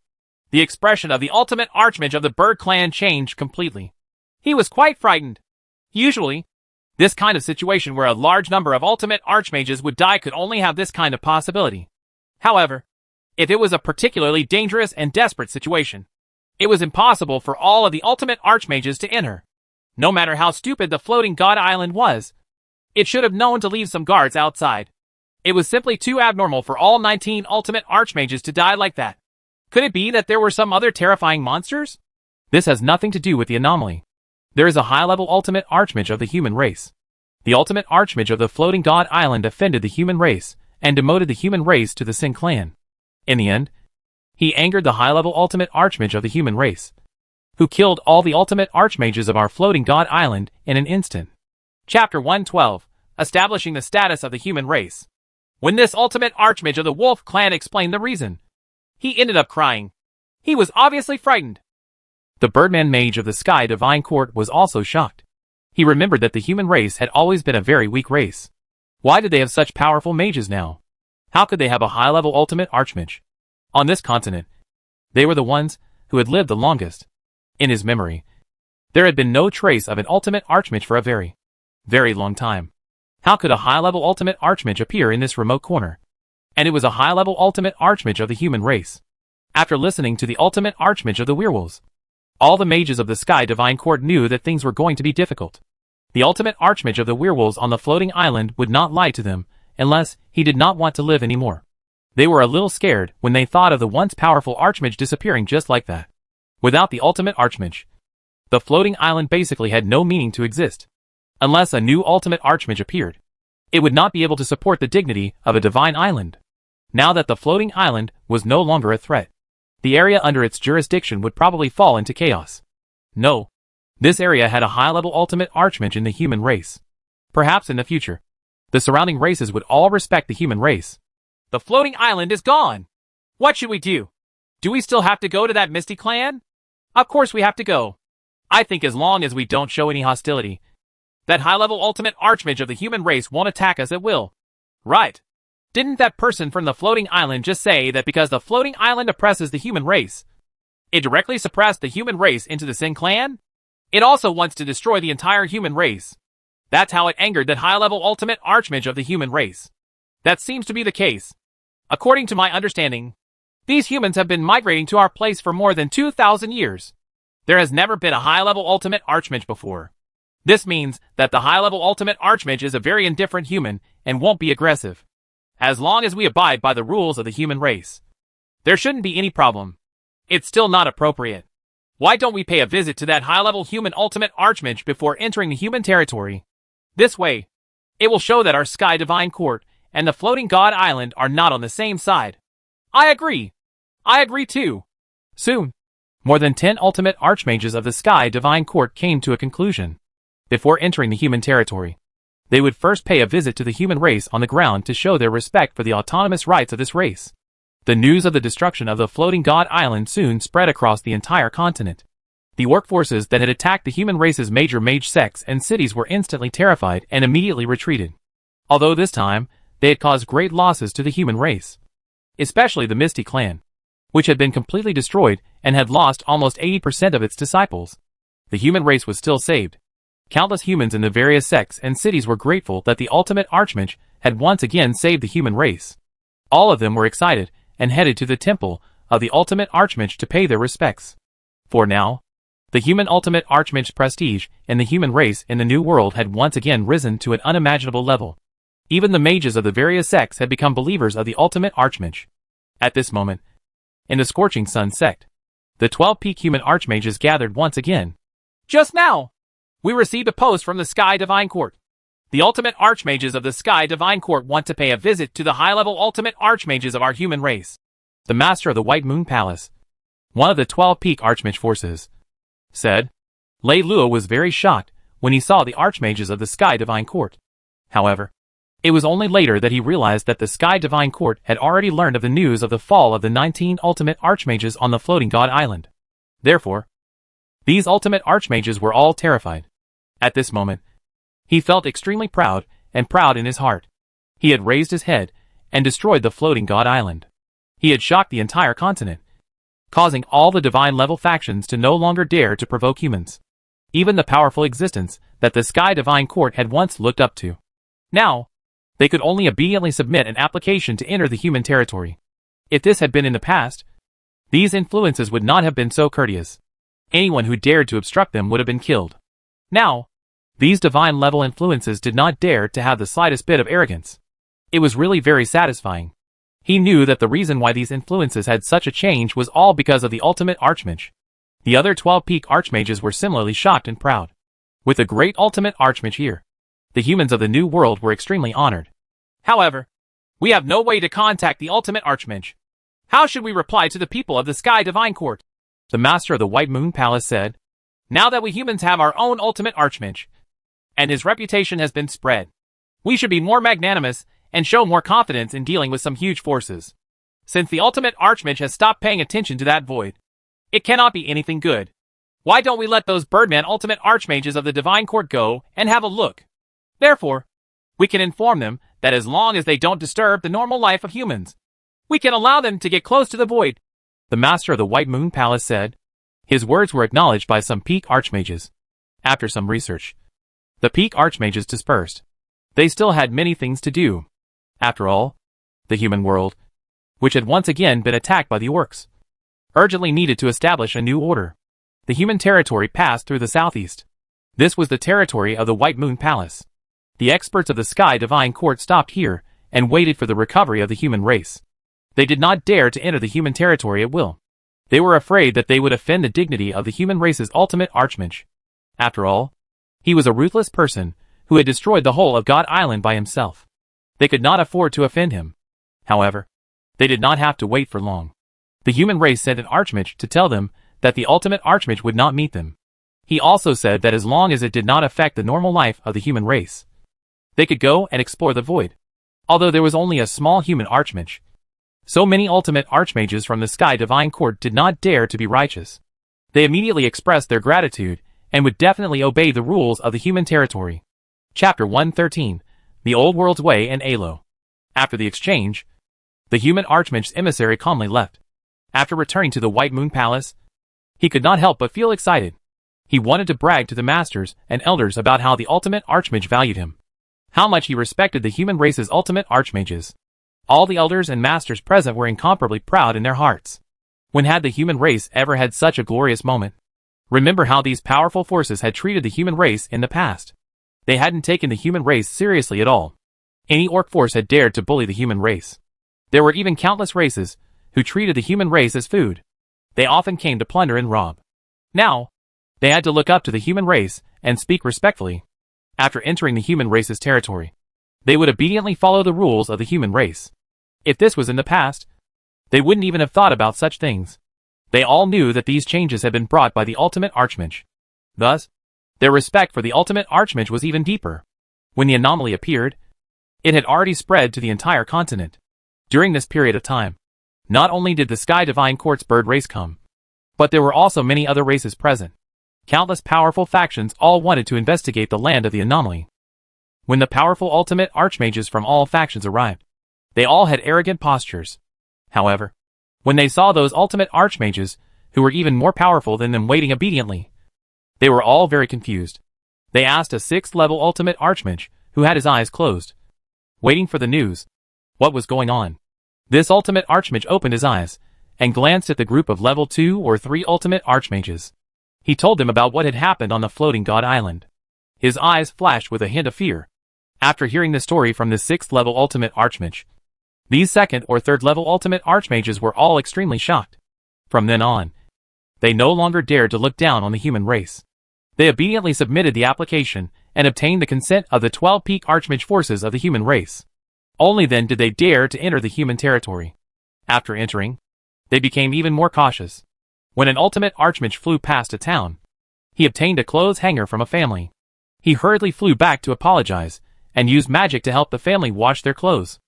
The expression of the ultimate archmage of the bird clan changed completely. He was quite frightened. Usually, this kind of situation where a large number of ultimate archmages would die could only have this kind of possibility. However, if it was a particularly dangerous and desperate situation, it was impossible for all of the ultimate archmages to enter. No matter how stupid the floating god island was, it should have known to leave some guards outside. It was simply too abnormal for all 19 ultimate archmages to die like that. Could it be that there were some other terrifying monsters? This has nothing to do with the anomaly. There is a high-level ultimate archmage of the human race. The ultimate archmage of the floating god island offended the human race and demoted the human race to the Sin clan. In the end, he angered the high-level ultimate archmage of the human race, who killed all the ultimate archmages of our floating god island in an instant. Chapter 112, Establishing the Status of the Human Race. When this ultimate archmage of the wolf clan explained the reason, he ended up crying. He was obviously frightened. The birdman mage of the Sky Divine Court was also shocked. He remembered that the human race had always been a very weak race. Why did they have such powerful mages now? How could they have a high-level ultimate archmage? On this continent, they were the ones who had lived the longest. In his memory, there had been no trace of an ultimate archmage for a very, very long time. How could a high-level ultimate archmage appear in this remote corner? And it was a high-level ultimate archmage of the human race. After listening to the ultimate archmage of the werewolves, all the mages of the Sky Divine Court knew that things were going to be difficult. The ultimate archmage of the werewolves on the floating island would not lie to them, unless he did not want to live anymore. They were a little scared when they thought of the once powerful archmage disappearing just like that. Without the ultimate archmage, the floating island basically had no meaning to exist. Unless a new ultimate archmage appeared, it would not be able to support the dignity of a divine island. Now that the floating island was no longer a threat, the area under its jurisdiction would probably fall into chaos. No, this area had a high-level ultimate archmage in the human race. Perhaps in the future, the surrounding races would all respect the human race. The floating island is gone. What should we do? Do we still have to go to that Misty clan? Of course we have to go. I think as long as we don't show any hostility, that high-level ultimate archmage of the human race won't attack us at will. Right. Didn't that person from the floating island just say that because the floating island oppresses the human race, it directly suppressed the human race into the Sin clan? It also wants to destroy the entire human race. That's how it angered that high-level ultimate archmage of the human race. That seems to be the case. According to my understanding, these humans have been migrating to our place for more than 2,000 years. There has never been a high-level ultimate archmage before. This means that the high-level ultimate archmage is a very indifferent human and won't be aggressive. As long as we abide by the rules of the human race, there shouldn't be any problem. It's still not appropriate. Why don't we pay a visit to that high-level human ultimate archmage before entering the human territory? This way, it will show that our Sky Divine Court and the floating god island are not on the same side. I agree. I agree too. Soon, more than 10 ultimate archmages of the Sky Divine Court came to a conclusion. Before entering the human territory, they would first pay a visit to the human race on the ground to show their respect for the autonomous rights of this race. The news of the destruction of the floating god island soon spread across the entire continent. The orc forces that had attacked the human race's major mage sects and cities were instantly terrified and immediately retreated. Although this time, they had caused great losses to the human race. Especially the Misty clan, which had been completely destroyed and had lost almost 80% of its disciples. The human race was still saved. Countless humans in the various sects and cities were grateful that the ultimate archmage had once again saved the human race. All of them were excited and headed to the temple of the ultimate archmage to pay their respects. For now, the human ultimate archmage's prestige in the human race in the new world had once again risen to an unimaginable level. Even the mages of the various sects had become believers of the ultimate archmage. At this moment, in the Scorching Sun sect, the 12 peak human archmages gathered once again. Just now, we received a post from the Sky Divine Court. The ultimate archmages of the Sky Divine Court want to pay a visit to the high-level ultimate archmages of our human race. The master of the White Moon Palace, one of the 12 peak archmage forces, said. Lei Luo was very shocked when he saw the archmages of the Sky Divine Court. However, it was only later that he realized that the Sky Divine Court had already learned of the news of the fall of the 19 ultimate archmages on the floating god island. Therefore, these ultimate archmages were all terrified. At this moment, he felt extremely proud in his heart. He had raised his head and destroyed the floating god island. He had shocked the entire continent, causing all the divine-level factions to no longer dare to provoke humans. Even the powerful existence that the Sky Divine Court had once looked up to. Now, they could only obediently submit an application to enter the human territory. If this had been in the past, these influences would not have been so courteous. Anyone who dared to obstruct them would have been killed. Now, these divine-level influences did not dare to have the slightest bit of arrogance. It was really very satisfying. He knew that the reason why these influences had such a change was all because of the ultimate archmage. The other 12 peak archmages were similarly shocked and proud. With the great ultimate archmage here, the humans of the new world were extremely honored. However, we have no way to contact the ultimate archmage. How should we reply to the people of the Sky Divine Court? The master of the White Moon Palace said. Now that we humans have our own ultimate archmage, and his reputation has been spread, we should be more magnanimous and show more confidence in dealing with some huge forces. Since the ultimate archmage has stopped paying attention to that void, it cannot be anything good. Why don't we let those Birdman ultimate archmages of the Divine Court go and have a look? Therefore, we can inform them that as long as they don't disturb the normal life of humans, we can allow them to get close to the void. The master of the White Moon Palace said. His words were acknowledged by some peak archmages. After some research, the peak archmages dispersed. They still had many things to do. After all, the human world, which had once again been attacked by the orcs, urgently needed to establish a new order. The human territory passed through the southeast. This was the territory of the White Moon Palace. The experts of the Sky Divine Court stopped here and waited for the recovery of the human race. They did not dare to enter the human territory at will. They were afraid that they would offend the dignity of the human race's ultimate archmage. After all, he was a ruthless person who had destroyed the whole of God Island by himself. They could not afford to offend him. However, they did not have to wait for long. The human race sent an archmage to tell them that the ultimate archmage would not meet them. He also said that as long as it did not affect the normal life of the human race, they could go and explore the void. Although there was only a small human archmage, so many ultimate archmages from the Sky Divine Court did not dare to be righteous. They immediately expressed their gratitude and would definitely obey the rules of the human territory. Chapter 113, The Old World's Way and Alo. After the exchange, the human archmage's emissary calmly left. After returning to the White Moon Palace, he could not help but feel excited. He wanted to brag to the masters and elders about how the ultimate archmage valued him, how much he respected the human race's ultimate archmages. All the elders and masters present were incomparably proud in their hearts. When had the human race ever had such a glorious moment? Remember how these powerful forces had treated the human race in the past. They hadn't taken the human race seriously at all. Any orc force had dared to bully the human race. There were even countless races who treated the human race as food. They often came to plunder and rob. Now, they had to look up to the human race and speak respectfully. After entering the human race's territory, they would obediently follow the rules of the human race. If this was in the past, they wouldn't even have thought about such things. They all knew that these changes had been brought by the ultimate archmage. Thus, their respect for the ultimate archmage was even deeper. When the anomaly appeared, it had already spread to the entire continent. During this period of time, not only did the Sky Divine Court's bird race come, but there were also many other races present. Countless powerful factions all wanted to investigate the land of the anomaly. When the powerful ultimate archmages from all factions arrived, they all had arrogant postures. However, when they saw those ultimate archmages, who were even more powerful than them waiting obediently, they were all very confused. They asked a 6th level ultimate archmage, who had his eyes closed, waiting for the news, what was going on. This ultimate archmage opened his eyes, and glanced at the group of level 2 or 3 ultimate archmages. He told them about what had happened on the floating god island. His eyes flashed with a hint of fear. After hearing the story from the 6th level ultimate archmage, these 2nd or 3rd level ultimate archmages were all extremely shocked. From then on, they no longer dared to look down on the human race. They obediently submitted the application and obtained the consent of the 12 peak archmage forces of the human race. Only then did they dare to enter the human territory. After entering, they became even more cautious. When an ultimate archmage flew past a town, he obtained a clothes hanger from a family. He hurriedly flew back to apologize, and used magic to help the family wash their clothes.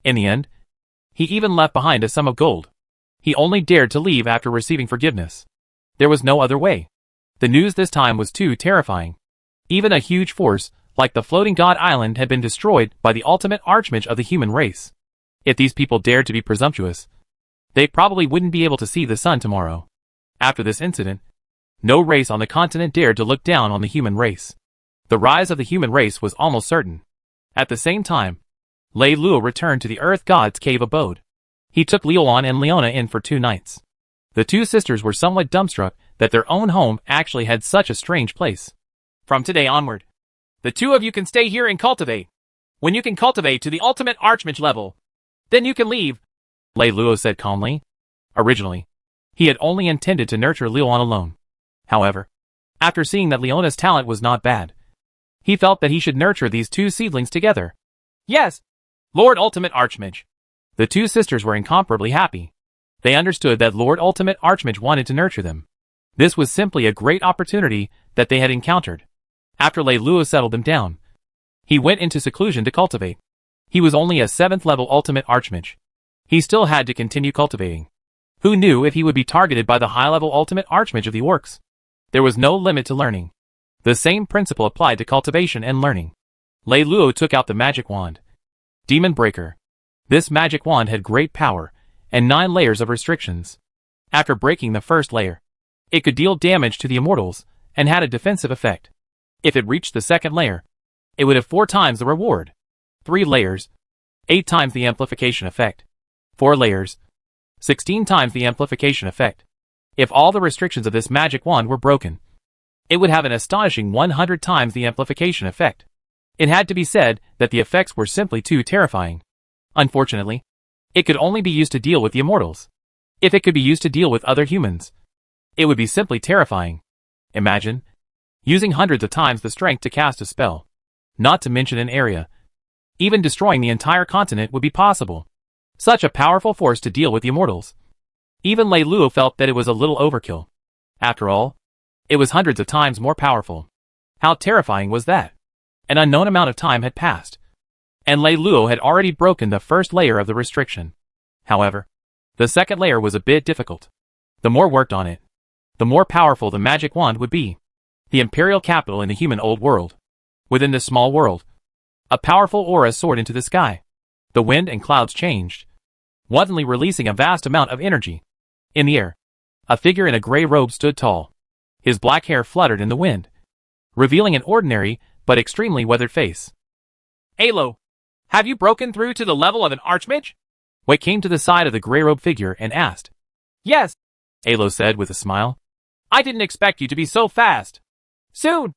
In the end, he even left behind a sum of gold. He only dared to leave after receiving forgiveness. There was no other way. The news this time was too terrifying. Even a huge force, like the floating god island, had been destroyed by the ultimate archmage of the human race. If these people dared to be presumptuous, they probably wouldn't be able to see the sun tomorrow. After this incident, no race on the continent dared to look down on the human race. The rise of the human race was almost certain. At the same time, Lei Luo returned to the Earth God's cave abode. He took Leolan and Leona in for 2 nights. The 2 sisters were somewhat dumbstruck that their own home actually had such a strange place. From today onward, the 2 of you can stay here and cultivate. When you can cultivate to the ultimate archmage level, then you can leave, Lei Luo said calmly. Originally, he had only intended to nurture Leolan alone. However, after seeing that Leona's talent was not bad, he felt that he should nurture these 2 seedlings together. Yes, Lord Ultimate Archmage. The 2 sisters were incomparably happy. They understood that Lord Ultimate Archmage wanted to nurture them. This was simply a great opportunity that they had encountered. After Lei Luo settled them down, he went into seclusion to cultivate. He was only a 7th level Ultimate Archmage. He still had to continue cultivating. Who knew if he would be targeted by the high-level Ultimate Archmage of the Orcs? There was no limit to learning. The same principle applied to cultivation and learning. Lei Luo took out the magic wand, Demon Breaker. This magic wand had great power and 9 layers of restrictions. After breaking the first layer, it could deal damage to the immortals and had a defensive effect. If it reached the second layer, it would have 4 times the reward. 3 layers, 8 times the amplification effect. 4 layers, 16 times the amplification effect. If all the restrictions of this magic wand were broken, it would have an astonishing 100 times the amplification effect. It had to be said that the effects were simply too terrifying. Unfortunately, it could only be used to deal with the immortals. If it could be used to deal with other humans, it would be simply terrifying. Imagine using hundreds of times the strength to cast a spell, not to mention an area. Even destroying the entire continent would be possible. Such a powerful force to deal with the immortals. Even Lei Luo felt that it was a little overkill. After all, it was hundreds of times more powerful. How terrifying was that? An unknown amount of time had passed, and Lei Luo had already broken the first layer of the restriction. However, the second layer was a bit difficult. The more worked on it, the more powerful the magic wand would be. The imperial capital in the human old world. Within this small world, a powerful aura soared into the sky. The wind and clouds changed, wantonly releasing a vast amount of energy. In the air, a figure in a gray robe stood tall. His black hair fluttered in the wind, revealing an ordinary but extremely weathered face. Alo, have you broken through to the level of an archmage? Wei came to the side of the gray robe figure and asked. Yes, Alo said with a smile. I didn't expect you to be so fast. Soon,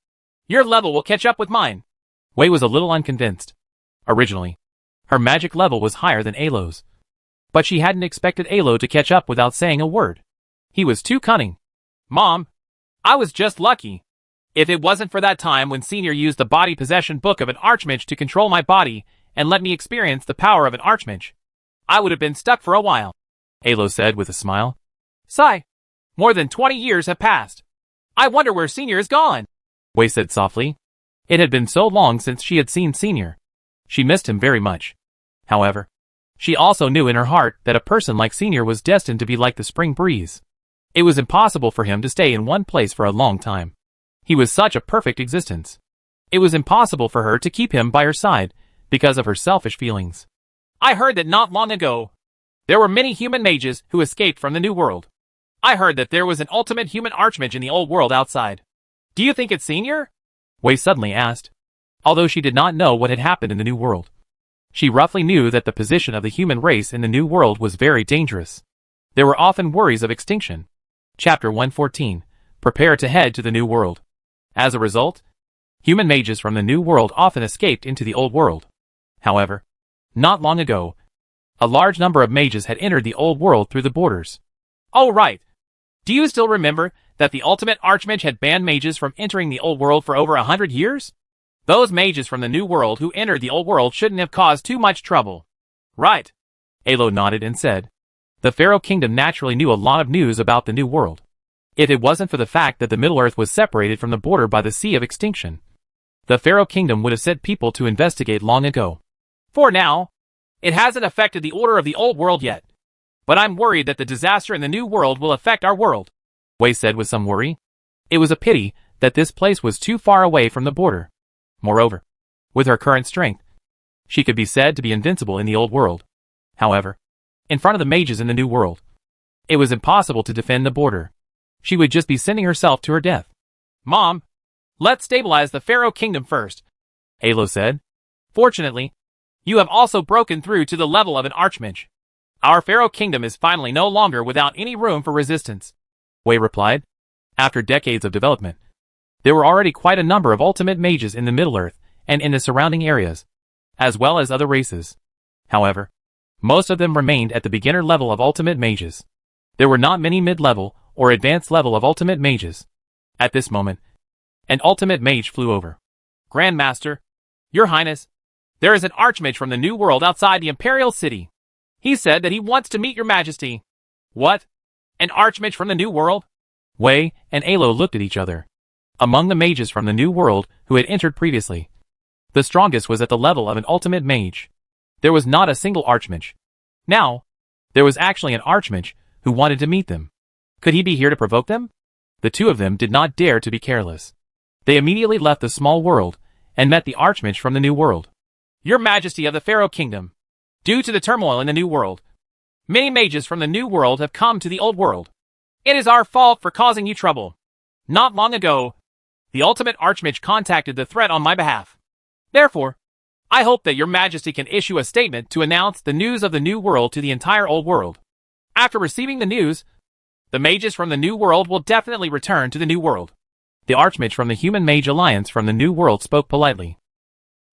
your level will catch up with mine. Wei was a little unconvinced. Originally, her magic level was higher than Alo's, but she hadn't expected Alo to catch up without saying a word. He was too cunning. Mom, I was just lucky. If it wasn't for that time when Senior used the body possession book of an archmage to control my body and let me experience the power of an archmage, I would have been stuck for a while, Alo said with a smile. Sigh. More than 20 years have passed. I wonder where Senior is gone, Wei said softly. It had been so long since she had seen Senior. She missed him very much. However, she also knew in her heart that a person like Senior was destined to be like the spring breeze. It was impossible for him to stay in one place for a long time. He was such a perfect existence. It was impossible for her to keep him by her side because of her selfish feelings. I heard that not long ago, there were many human mages who escaped from the New World. I heard that there was an ultimate human archmage in the old world outside. Do you think it's senior? Wei suddenly asked. Although she did not know what had happened in the New World, she roughly knew that the position of the human race in the New World was very dangerous. There were often worries of extinction. Chapter 114. Prepare to head to the New World. As a result, human mages from the New World often escaped into the Old World. However, not long ago, a large number of mages had entered the Old World through the borders. Oh right! Do you still remember that the ultimate archmage had banned mages from entering the Old World for over 100 years? Those mages from the New World who entered the Old World shouldn't have caused too much trouble. Right. Alo nodded and said. The Pharaoh Kingdom naturally knew a lot of news about the New World. If it wasn't for the fact that the Middle-earth was separated from the border by the Sea of Extinction, the Pharaoh Kingdom would have sent people to investigate long ago. For now, it hasn't affected the order of the Old World yet. But I'm worried that the disaster in the New World will affect our world, Wei said with some worry. It was a pity that this place was too far away from the border. Moreover, with her current strength, she could be said to be invincible in the Old World. However, in front of the mages in the New World, it was impossible to defend the border. She would just be sending herself to her death. Mom, let's stabilize the Pharaoh Kingdom first, Alo said. Fortunately, you have also broken through to the level of an archmage. Our Pharaoh Kingdom is finally no longer without any room for resistance, Wei replied. After decades of development, there were already quite a number of ultimate mages in the Middle-earth and in the surrounding areas, as well as other races. However, most of them remained at the beginner level of ultimate mages. There were not many mid-level or advanced level of ultimate mages. At this moment, an ultimate mage flew over. Grandmaster, Your Highness, there is an archmage from the New World outside the Imperial City. He said that he wants to meet your majesty. What? An archmage from the New World? Wei and Alo looked at each other. Among the mages from the New World who had entered previously, the strongest was at the level of an ultimate mage. There was not a single archmage. Now, there was actually an archmage who wanted to meet them. Could he be here to provoke them? The two of them did not dare to be careless. They immediately left the small world and met the archmage from the New World. Your Majesty of the Pharaoh Kingdom, due to the turmoil in the New World, many mages from the New World have come to the Old World. It is our fault for causing you trouble. Not long ago, the ultimate archmage contacted the threat on my behalf. Therefore, I hope that your Majesty can issue a statement to announce the news of the New World to the entire Old World. After receiving the news, the mages from the New World will definitely return to the New World. The archmage from the Human Mage Alliance from the New World spoke politely.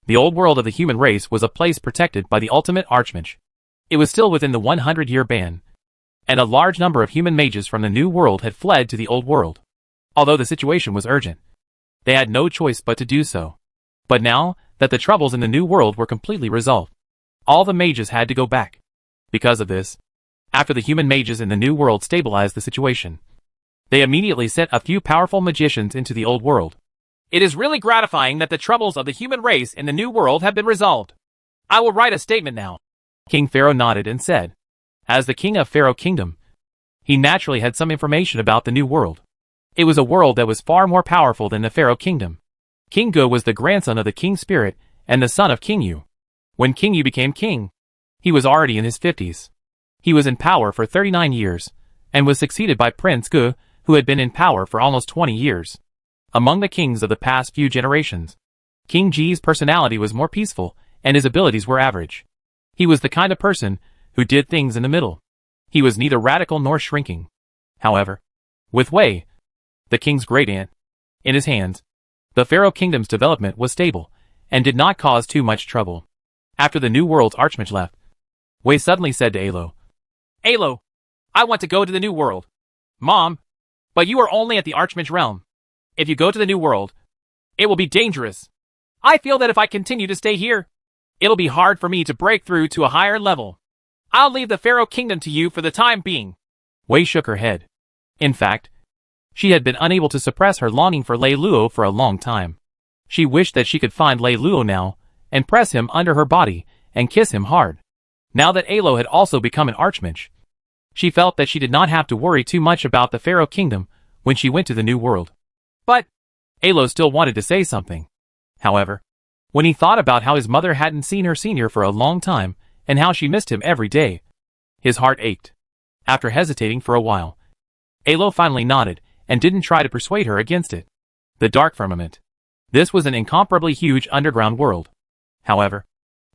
The Old World of the human race was a place protected by the ultimate archmage. It was still within the 100-year ban, and a large number of human mages from the New World had fled to the Old World. Although the situation was urgent, they had no choice but to do so. But now that the troubles in the New World were completely resolved, all the mages had to go back. Because of this, after the human mages in the New World stabilized the situation, they immediately sent a few powerful magicians into the Old World. It is really gratifying that the troubles of the human race in the New World have been resolved. I will write a statement now. King Pharaoh nodded and said, as the king of Pharaoh Kingdom, he naturally had some information about the New World. It was a world that was far more powerful than the Pharaoh Kingdom. King Gu was the grandson of the King Spirit and the son of King Yu. When King Yu became king, he was already in his 50s. He was in power for 39 years, and was succeeded by Prince Gu, who had been in power for almost 20 years. Among the kings of the past few generations, King Ji's personality was more peaceful, and his abilities were average. He was the kind of person who did things in the middle. He was neither radical nor shrinking. However, with Wei, the king's great-aunt, in his hands, the Pharaoh Kingdom's development was stable, and did not cause too much trouble. After the New World's archmage left, Wei suddenly said to Alo, Alo, I want to go to the New World. Mom, but you are only at the archmage realm. If you go to the New World, it will be dangerous. I feel that if I continue to stay here, it'll be hard for me to break through to a higher level. I'll leave the Pharaoh Kingdom to you for the time being. Wei shook her head. In fact, she had been unable to suppress her longing for Lei Luo for a long time. She wished that she could find Lei Luo now, and press him under her body, and kiss him hard. Now that Alo had also become an archmage, she felt that she did not have to worry too much about the Pharaoh Kingdom when she went to the New World. But, Alo still wanted to say something. However, when he thought about how his mother hadn't seen her senior for a long time, and how she missed him every day, his heart ached. After hesitating for a while, Alo finally nodded, and didn't try to persuade her against it. The dark firmament. This was an incomparably huge underground world. However,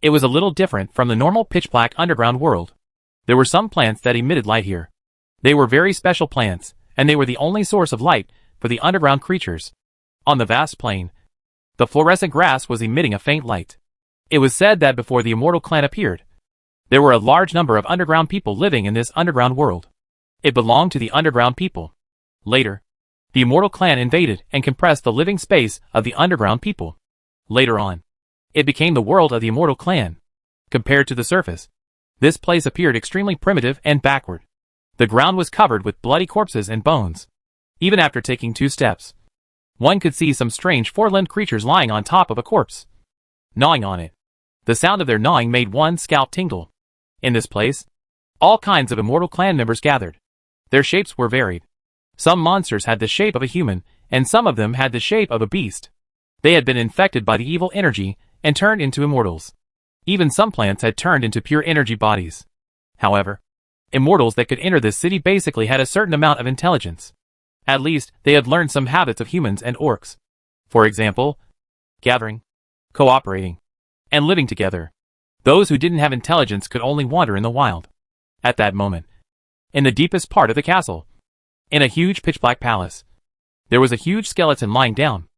it was a little different from the normal pitch-black underground world. There were some plants that emitted light here. They were very special plants, and they were the only source of light for the underground creatures. On the vast plain, the fluorescent grass was emitting a faint light. It was said that before the immortal clan appeared, there were a large number of underground people living in this underground world. It belonged to the underground people. Later, the immortal clan invaded and compressed the living space of the underground people. Later on, it became the world of the immortal clan. Compared to the surface, this place appeared extremely primitive and backward. The ground was covered with bloody corpses and bones. Even after taking 2 steps, one could see some strange 4-limbed creatures lying on top of a corpse, gnawing on it. The sound of their gnawing made one's scalp tingle. In this place, all kinds of immortal clan members gathered. Their shapes were varied. Some monsters had the shape of a human, and some of them had the shape of a beast. They had been infected by the evil energy and turned into immortals. Even some plants had turned into pure energy bodies. However, immortals that could enter this city basically had a certain amount of intelligence. At least, they had learned some habits of humans and orcs. For example, gathering, cooperating, and living together. Those who didn't have intelligence could only wander in the wild. At that moment, in the deepest part of the castle, in a huge pitch-black palace, there was a huge skeleton lying down.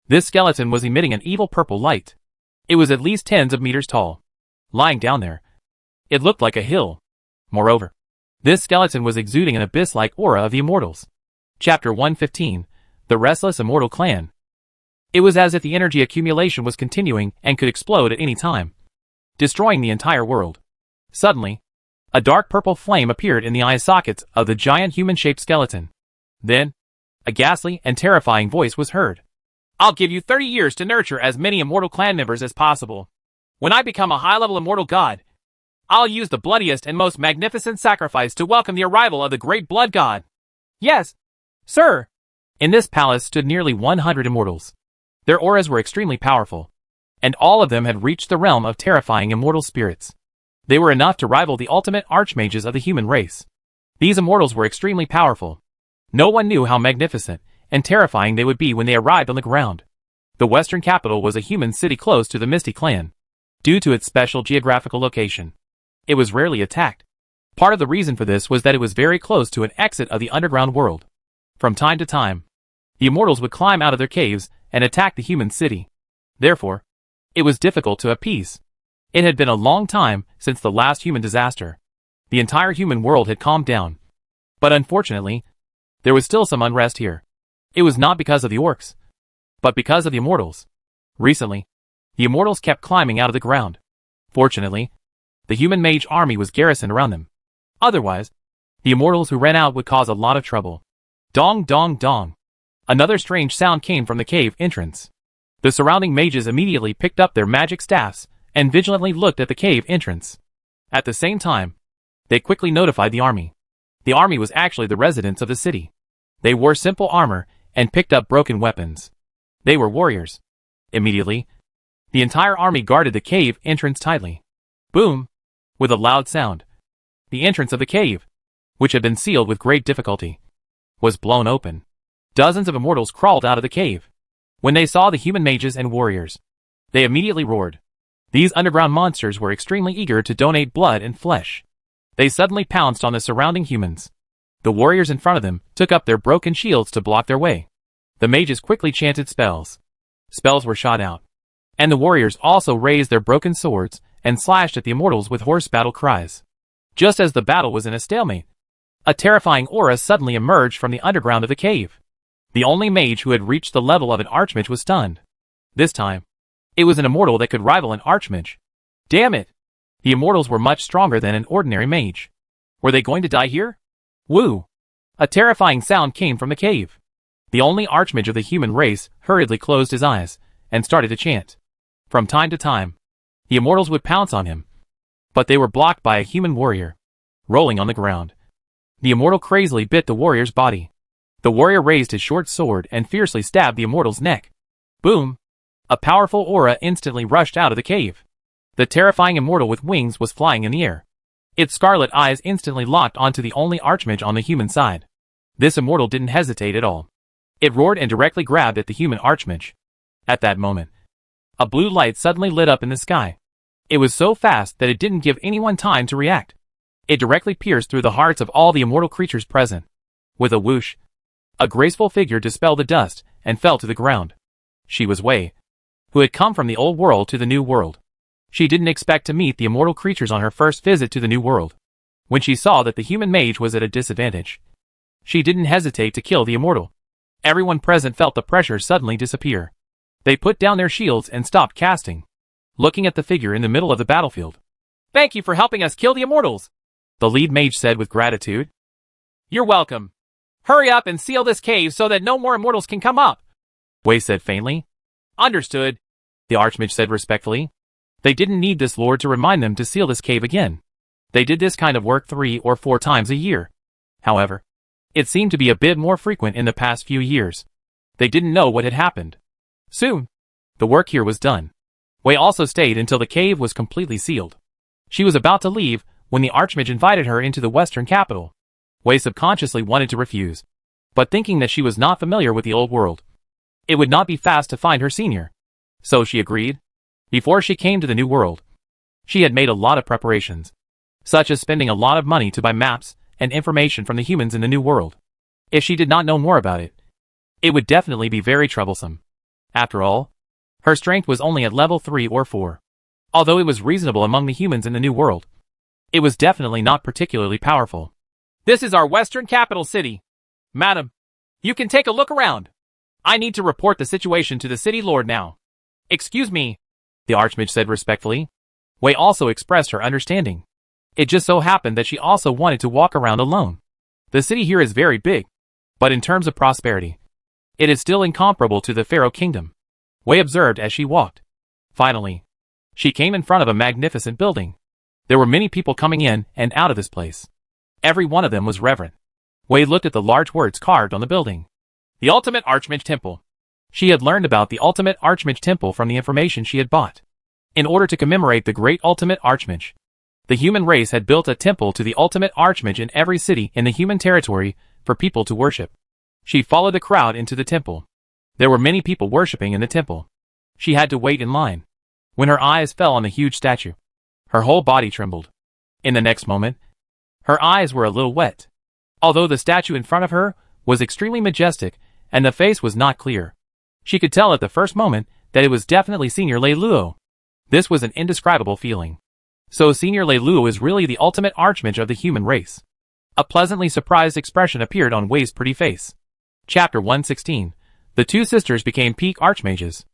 This skeleton was emitting an evil purple light. It was at least tens of meters tall. Lying down there, it looked like a hill. Moreover, this skeleton was exuding an abyss-like aura of the immortals. Chapter 115, The Restless Immortal Clan. It was as if the energy accumulation was continuing and could explode at any time, destroying the entire world. Suddenly, a dark purple flame appeared in the eye sockets of the giant human-shaped skeleton. Then, a ghastly and terrifying voice was heard. I'll give you 30 years to nurture as many immortal clan members as possible. When I become a high-level immortal god, I'll use the bloodiest and most magnificent sacrifice to welcome the arrival of the great blood god. Yes, sir. In this palace stood nearly 100 immortals. Their auras were extremely powerful, and all of them had reached the realm of terrifying immortal spirits. They were enough to rival the ultimate archmages of the human race. These immortals were extremely powerful. No one knew how magnificent and terrifying they would be when they arrived on the ground. The western capital was a human city close to the Misty clan. Due to its special geographical location, it was rarely attacked. Part of the reason for this was that it was very close to an exit of the underground world. From time to time, the immortals would climb out of their caves and attack the human city. Therefore, it was difficult to appease. It had been a long time since the last human disaster. The entire human world had calmed down. But unfortunately, there was still some unrest here. It was not because of the orcs, but because of the immortals. Recently, the immortals kept climbing out of the ground. Fortunately, the human mage army was garrisoned around them. Otherwise, the immortals who ran out would cause a lot of trouble. Dong dong dong. Another strange sound came from the cave entrance. The surrounding mages immediately picked up their magic staffs and vigilantly looked at the cave entrance. At the same time, they quickly notified the army. The army was actually the residents of the city. They wore simple armor and picked up broken weapons. They were warriors. Immediately, the entire army guarded the cave entrance tightly. Boom! With a loud sound, the entrance of the cave, which had been sealed with great difficulty, was blown open. Dozens of immortals crawled out of the cave. When they saw the human mages and warriors, they immediately roared. These underground monsters were extremely eager to donate blood and flesh. They suddenly pounced on the surrounding humans. The warriors in front of them took up their broken shields to block their way. The mages quickly chanted spells. Spells were shot out, and the warriors also raised their broken swords and slashed at the immortals with hoarse battle cries. Just as the battle was in a stalemate, a terrifying aura suddenly emerged from the underground of the cave. The only mage who had reached the level of an archmage was stunned. This time, it was an immortal that could rival an archmage. Damn it! The immortals were much stronger than an ordinary mage. Were they going to die here? Woo! A terrifying sound came from the cave. The only archmage of the human race hurriedly closed his eyes and started to chant. From time to time, the immortals would pounce on him, but they were blocked by a human warrior. Rolling on the ground, the immortal crazily bit the warrior's body. The warrior raised his short sword and fiercely stabbed the immortal's neck. Boom! A powerful aura instantly rushed out of the cave. The terrifying immortal with wings was flying in the air. Its scarlet eyes instantly locked onto the only archmage on the human side. This immortal didn't hesitate at all. It roared and directly grabbed at the human archmage. At that moment, a blue light suddenly lit up in the sky. It was so fast that it didn't give anyone time to react. It directly pierced through the hearts of all the immortal creatures present. With a whoosh, a graceful figure dispelled the dust and fell to the ground. She was Wei, who had come from the old world to the new world. She didn't expect to meet the immortal creatures on her first visit to the new world. When she saw that the human mage was at a disadvantage, she didn't hesitate to kill the immortal. Everyone present felt the pressure suddenly disappear. They put down their shields and stopped casting, looking at the figure in the middle of the battlefield. "Thank you for helping us kill the immortals," the lead mage said with gratitude. "You're welcome. Hurry up and seal this cave so that no more immortals can come up," Wei said faintly. "Understood," the archmage said respectfully. They didn't need this lord to remind them to seal this cave again. They did this kind of work 3 or 4 times a year. However, it seemed to be a bit more frequent in the past few years. They didn't know what had happened. Soon, the work here was done. Wei also stayed until the cave was completely sealed. She was about to leave when the archmage invited her into the western capital. Wei subconsciously wanted to refuse, but thinking that she was not familiar with the old world, it would not be fast to find her senior. So she agreed. Before she came to the new world, she had made a lot of preparations, such as spending a lot of money to buy maps and information from the humans in the new world. If she did not know more about it, it would definitely be very troublesome. After all, her strength was only at level 3 or 4. Although it was reasonable among the humans in the new world, it was definitely not particularly powerful. "This is our western capital city. Madam, you can take a look around. I need to report the situation to the city lord now." "Excuse me," the archmage said respectfully. Wei also expressed her understanding. It just so happened that she also wanted to walk around alone. The city here is very big, but in terms of prosperity, it is still incomparable to the Pharaoh Kingdom, Wei observed as she walked. Finally, she came in front of a magnificent building. There were many people coming in and out of this place. Every one of them was reverent. Wei looked at the large words carved on the building. The Ultimate Archmage Temple. She had learned about the Ultimate Archmage Temple from the information she had bought. In order to commemorate the great Ultimate Archmage, the human race had built a temple to the Ultimate Archmage in every city in the human territory for people to worship. She followed the crowd into the temple. There were many people worshipping in the temple. She had to wait in line. When her eyes fell on the huge statue, her whole body trembled. In the next moment, her eyes were a little wet. Although the statue in front of her was extremely majestic and the face was not clear, she could tell at the first moment that it was definitely Senior Lei Luo. This was an indescribable feeling. So Senior Lei Luo is really the ultimate archmage of the human race. A pleasantly surprised expression appeared on Wei's pretty face. Chapter 116. The two sisters became peak archmages.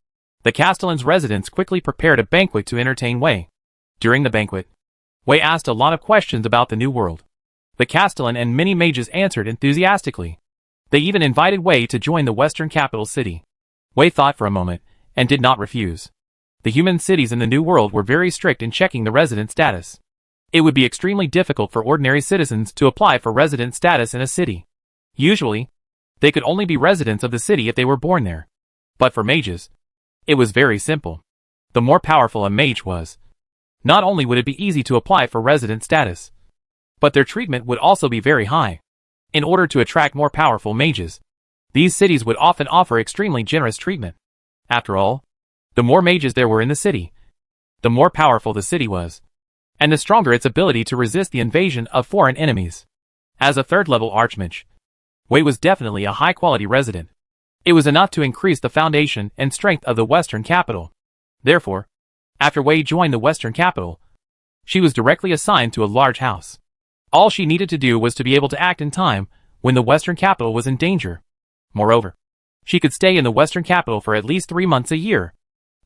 The Castellan's residents quickly prepared a banquet to entertain Wei. During the banquet, Wei asked a lot of questions about the new world. The Castellan and many mages answered enthusiastically. They even invited Wei to join the western capital city. Wei thought for a moment, and did not refuse. The human cities in the New World were very strict in checking the resident status. It would be extremely difficult for ordinary citizens to apply for resident status in a city. Usually, they could only be residents of the city if they were born there. But for mages, it was very simple. The more powerful a mage was, not only would it be easy to apply for resident status, but their treatment would also be very high. In order to attract more powerful mages, these cities would often offer extremely generous treatment. After all, the more mages there were in the city, the more powerful the city was, and the stronger its ability to resist the invasion of foreign enemies. As a third-level archmage, Wei was definitely a high-quality resident. It was enough to increase the foundation and strength of the western capital. Therefore, after Wei joined the western capital, she was directly assigned to a large house. All she needed to do was to be able to act in time when the western capital was in danger. Moreover, she could stay in the western capital for at least 3 months a year.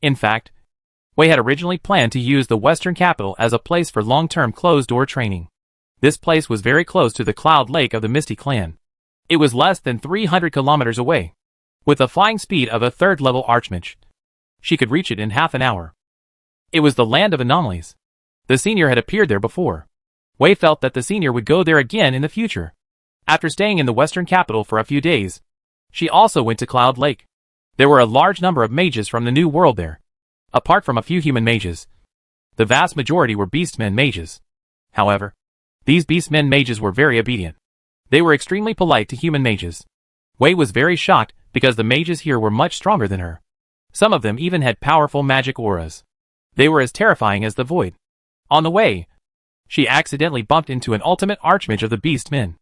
In fact, Wei had originally planned to use the western capital as a place for long-term closed-door training. This place was very close to the Cloud Lake of the Misty Clan. It was less than 300 kilometers away. With the flying speed of a third-level archmage, she could reach it in half an hour. It was the land of anomalies. The senior had appeared there before. Wei felt that the senior would go there again in the future. After staying in the western capital for a few days, she also went to Cloud Lake. There were a large number of mages from the New World there. Apart from a few human mages, the vast majority were beastmen mages. However, these beastmen mages were very obedient. They were extremely polite to human mages. Wei was very shocked because the mages here were much stronger than her. Some of them even had powerful magic auras. They were as terrifying as the void. On the way, she accidentally bumped into an ultimate archmage of the beastmen.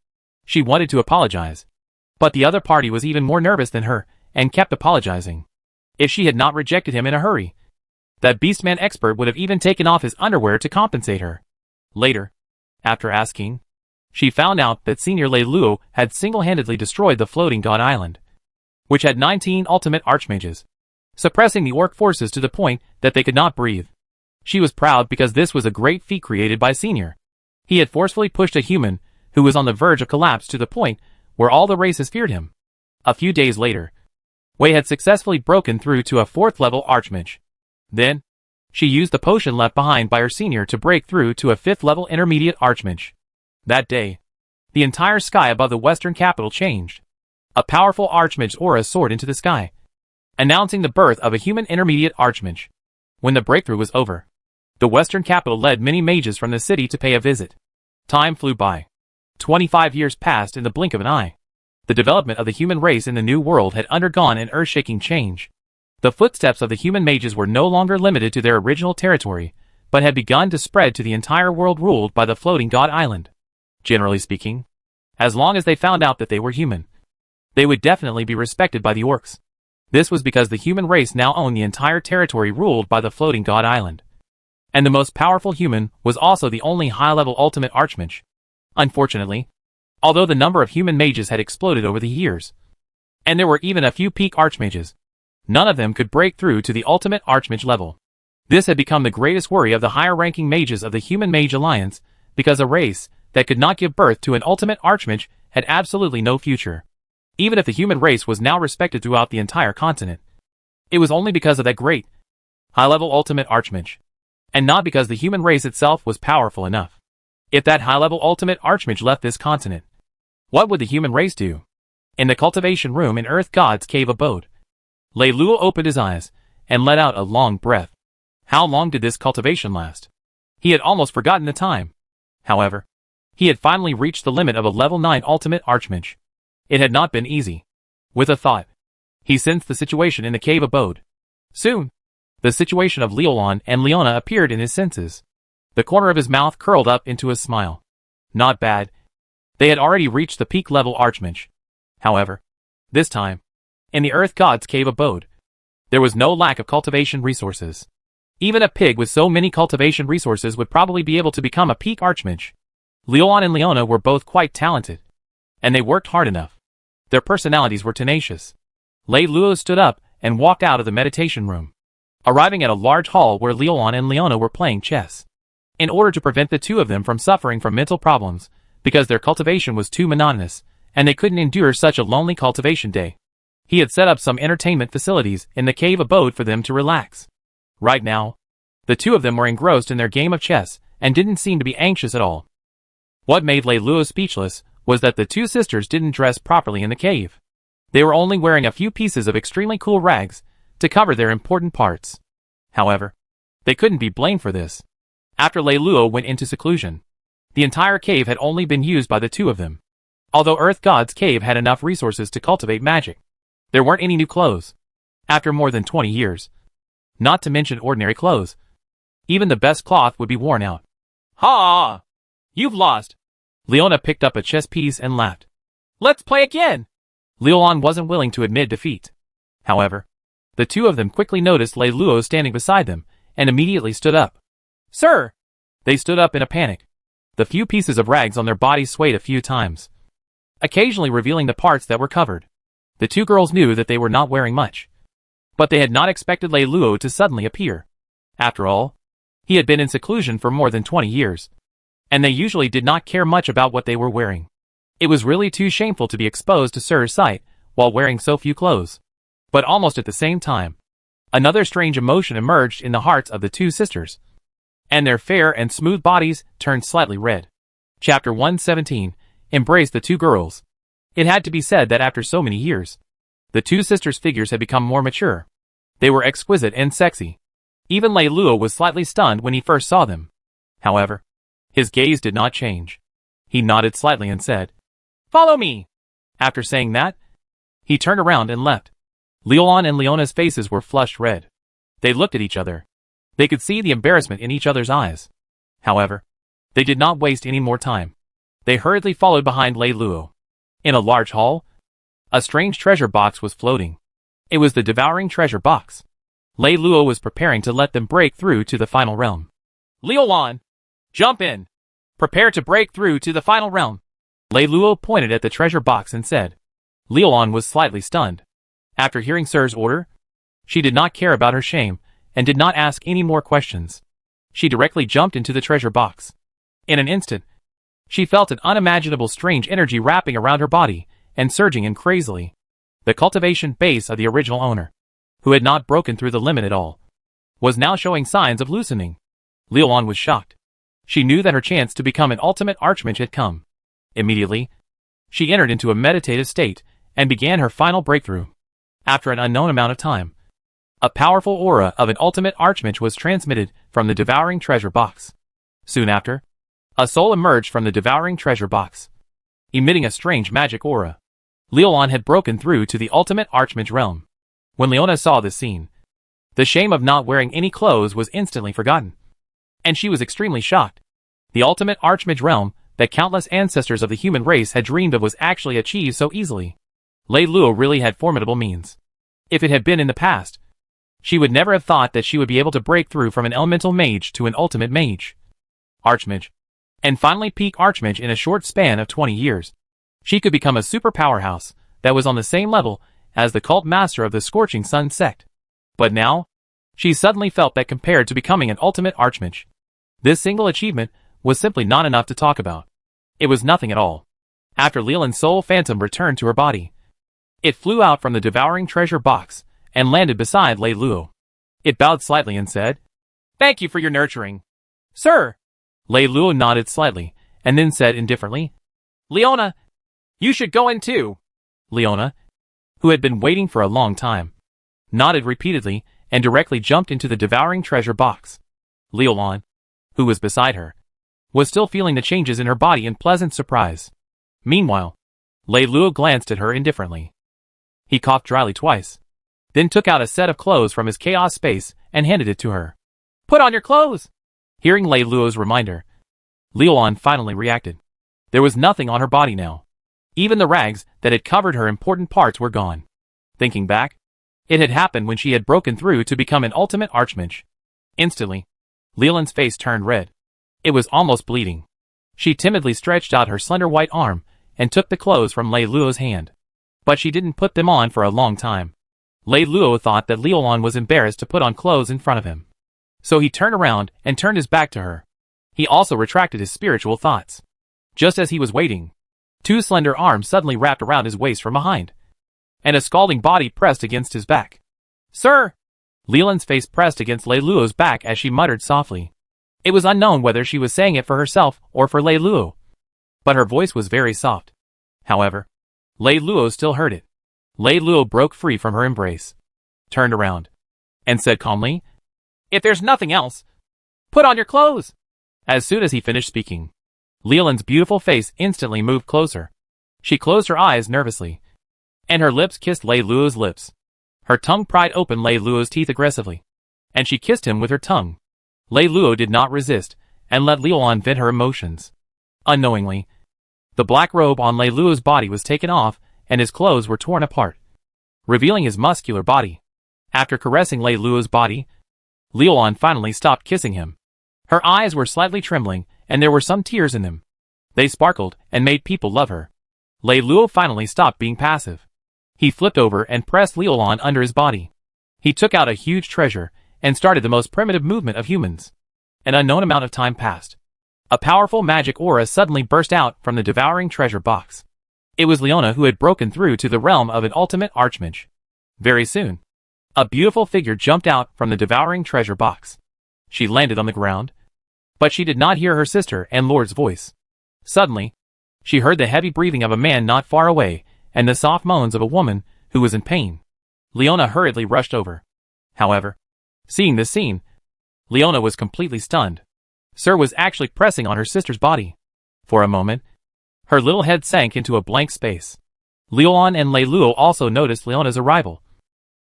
She wanted to apologize, but the other party was even more nervous than her and kept apologizing. If she had not rejected him in a hurry, that beastman expert would have even taken off his underwear to compensate her. Later, after asking, she found out that Senior Lei Luo had single-handedly destroyed the floating god island, which had 19 ultimate archmages, suppressing the orc forces to the point that they could not breathe. She was proud because this was a great feat created by Senior. He had forcefully pushed a human who was on the verge of collapse to the point where all the races feared him. A few days later, Wei had successfully broken through to a 4th-level archmage. Then, she used the potion left behind by her senior to break through to a 5th-level intermediate archmage. That day, the entire sky above the western capital changed. A powerful archmage's aura soared into the sky, announcing the birth of a human intermediate archmage. When the breakthrough was over, the western capital led many mages from the city to pay a visit. Time flew by. 25 years passed in the blink of an eye. The development of the human race in the New World had undergone an earth-shaking change. The footsteps of the human mages were no longer limited to their original territory, but had begun to spread to the entire world ruled by the floating god island. Generally speaking, as long as they found out that they were human, they would definitely be respected by the orcs. This was because the human race now owned the entire territory ruled by the floating god island. And the most powerful human was also the only high-level ultimate archmage. Unfortunately, although the number of human mages had exploded over the years, and there were even a few peak archmages, none of them could break through to the ultimate archmage level. This had become the greatest worry of the higher-ranking mages of the Human Mage Alliance, because a race that could not give birth to an ultimate archmage had absolutely no future. Even if the human race was now respected throughout the entire continent, it was only because of that great, high-level ultimate archmage, and not because the human race itself was powerful enough. If that high-level ultimate archmage left this continent, what would the human race do? In the cultivation room in Earth God's cave abode, Lei Luo opened his eyes and let out a long breath. How long did this cultivation last? He had almost forgotten the time. However, he had finally reached the limit of a level 9 ultimate archmage. It had not been easy. With a thought, he sensed the situation in the cave abode. Soon, the situation of Leolon and Leona appeared in his senses. The corner of his mouth curled up into a smile. Not bad. They had already reached the peak level archmage. However, this time, in the Earth God's cave abode, there was no lack of cultivation resources. Even a pig with so many cultivation resources would probably be able to become a peak archmage. Leolon and Leona were both quite talented, and they worked hard enough. Their personalities were tenacious. Lei Luo stood up and walked out of the meditation room, arriving at a large hall where Leolon and Leona were playing chess. In order to prevent the two of them from suffering from mental problems, because their cultivation was too monotonous, and they couldn't endure such a lonely cultivation day, he had set up some entertainment facilities in the cave abode for them to relax. Right now, the two of them were engrossed in their game of chess and didn't seem to be anxious at all. What made Lei Luo speechless was that the two sisters didn't dress properly in the cave. They were only wearing a few pieces of extremely cool rags to cover their important parts. However, they couldn't be blamed for this. After Lei Luo went into seclusion, the entire cave had only been used by the two of them. Although Earth God's cave had enough resources to cultivate magic, there weren't any new clothes. After more than 20 years, not to mention ordinary clothes, even the best cloth would be worn out. Ha! You've lost! Leona picked up a chess piece and laughed. Let's play again! Leolon wasn't willing to admit defeat. However, the two of them quickly noticed Lei Luo standing beside them and immediately stood up. Sir! They stood up in a panic. The few pieces of rags on their bodies swayed a few times, occasionally revealing the parts that were covered. The two girls knew that they were not wearing much, but they had not expected Lei Luo to suddenly appear. After all, he had been in seclusion for more than 20 years, and they usually did not care much about what they were wearing. It was really too shameful to be exposed to Sir's sight while wearing so few clothes. But almost at the same time, another strange emotion emerged in the hearts of the two sisters, and their fair and smooth bodies turned slightly red. Chapter 117, embraced the two girls. It had to be said that after so many years, the two sisters' figures had become more mature. They were exquisite and sexy. Even Lei Luo was slightly stunned when he first saw them. However, his gaze did not change. He nodded slightly and said, "Follow me." After saying that, he turned around and left. Liulan and Leona's faces were flushed red. They looked at each other. They could see the embarrassment in each other's eyes. However, they did not waste any more time. They hurriedly followed behind Lei Luo. In a large hall, a strange treasure box was floating. It was the devouring treasure box. Lei Luo was preparing to let them break through to the final realm. "Liulan, jump in. Prepare to break through to the final realm." Lei Luo pointed at the treasure box and said. Liulan was slightly stunned. After hearing Sir's order, she did not care about her shame and did not ask any more questions. She directly jumped into the treasure box. In an instant, she felt an unimaginable strange energy wrapping around her body and surging in crazily. The cultivation base of the original owner, who had not broken through the limit at all, was now showing signs of loosening. Liulan was shocked. She knew that her chance to become an ultimate archmage had come. Immediately, she entered into a meditative state and began her final breakthrough. After an unknown amount of time, a powerful aura of an ultimate archmage was transmitted from the devouring treasure box. Soon after, a soul emerged from the devouring treasure box, emitting a strange magic aura. Liulan had broken through to the ultimate archmage realm. When Leona saw this scene, the shame of not wearing any clothes was instantly forgotten, and she was extremely shocked. The ultimate archmage realm that countless ancestors of the human race had dreamed of was actually achieved so easily. Lei Luo really had formidable means. If it had been in the past, she would never have thought that she would be able to break through from an elemental mage to an ultimate mage, archmage, and finally peak archmage in a short span of 20 years. She could become a super powerhouse that was on the same level as the cult master of the Scorching Sun sect. But now, she suddenly felt that compared to becoming an ultimate archmage, this single achievement was simply not enough to talk about. It was nothing at all. After Leland's soul phantom returned to her body, it flew out from the devouring treasure box and landed beside Lei Luo. It bowed slightly and said, "Thank you for your nurturing, sir." Lei Luo nodded slightly and then said indifferently, "Leona, you should go in too." Leona, who had been waiting for a long time, nodded repeatedly and directly jumped into the devouring treasure box. Liulan, who was beside her, was still feeling the changes in her body in pleasant surprise. Meanwhile, Lei Luo glanced at her indifferently. He coughed dryly twice, then took out a set of clothes from his chaos space and handed it to her. "Put on your clothes!" Hearing Lei Luo's reminder, Liulan finally reacted. There was nothing on her body now. Even the rags that had covered her important parts were gone. Thinking back, it had happened when she had broken through to become an ultimate archmage. Instantly, Liulan's face turned red. It was almost bleeding. She timidly stretched out her slender white arm and took the clothes from Lei Luo's hand. But she didn't put them on for a long time. Lei Luo thought that Liulan was embarrassed to put on clothes in front of him. So he turned around and turned his back to her. He also retracted his spiritual thoughts. Just as he was waiting, two slender arms suddenly wrapped around his waist from behind, and a scalding body pressed against his back. "Sir!" Liulan's face pressed against Lei Luo's back as she muttered softly. It was unknown whether she was saying it for herself or for Lei Luo, but her voice was very soft. However, Lei Luo still heard it. Lei Luo broke free from her embrace, turned around, and said calmly, "If there's nothing else, put on your clothes." As soon as he finished speaking, Liulan's beautiful face instantly moved closer. She closed her eyes nervously, and her lips kissed Lei Luo's lips. Her tongue pried open Lei Luo's teeth aggressively, and she kissed him with her tongue. Lei Luo did not resist and let Liulan vent her emotions. Unknowingly, the black robe on Lei Luo's body was taken off and his clothes were torn apart, revealing his muscular body. After caressing Lei Luo's body, Liulan finally stopped kissing him. Her eyes were slightly trembling and there were some tears in them. They sparkled and made people love her. Lei Luo finally stopped being passive. He flipped over and pressed Liulan under his body. He took out a huge treasure and started the most primitive movement of humans. An unknown amount of time passed. A powerful magic aura suddenly burst out from the devouring treasure box. It was Leona who had broken through to the realm of an ultimate archmage. Very soon, a beautiful figure jumped out from the devouring treasure box. She landed on the ground, but she did not hear her sister and Lord's voice. Suddenly, She heard the heavy breathing of a man not far away, and the soft moans of a woman who was in pain. Leona hurriedly rushed over. However, seeing this scene, Leona was completely stunned. Sir was actually pressing on her sister's body. For a moment, her little head sank into a blank space. Leon and Lei Luo also noticed Leona's arrival.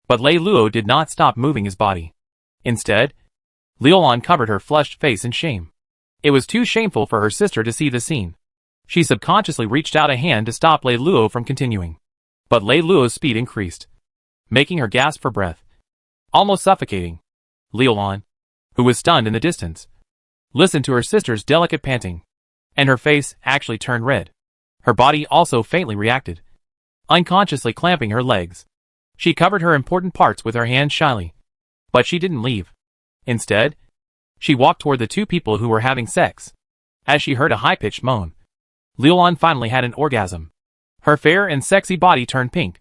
But Lei Luo did not stop moving his body. Instead, Leon covered her flushed face in shame. It was too shameful for her sister to see the scene. She subconsciously reached out a hand to stop Lei Luo from continuing. But Lei Luo's speed increased, making her gasp for breath, almost suffocating. Leon, who was stunned in the distance, listened to her sister's delicate panting, and her face actually turned red. Her body also faintly reacted, unconsciously clamping her legs. She covered her important parts with her hands shyly, but she didn't leave. Instead, she walked toward the two people who were having sex. As she heard a high-pitched moan, Leon finally had an orgasm. Her fair and sexy body turned pink.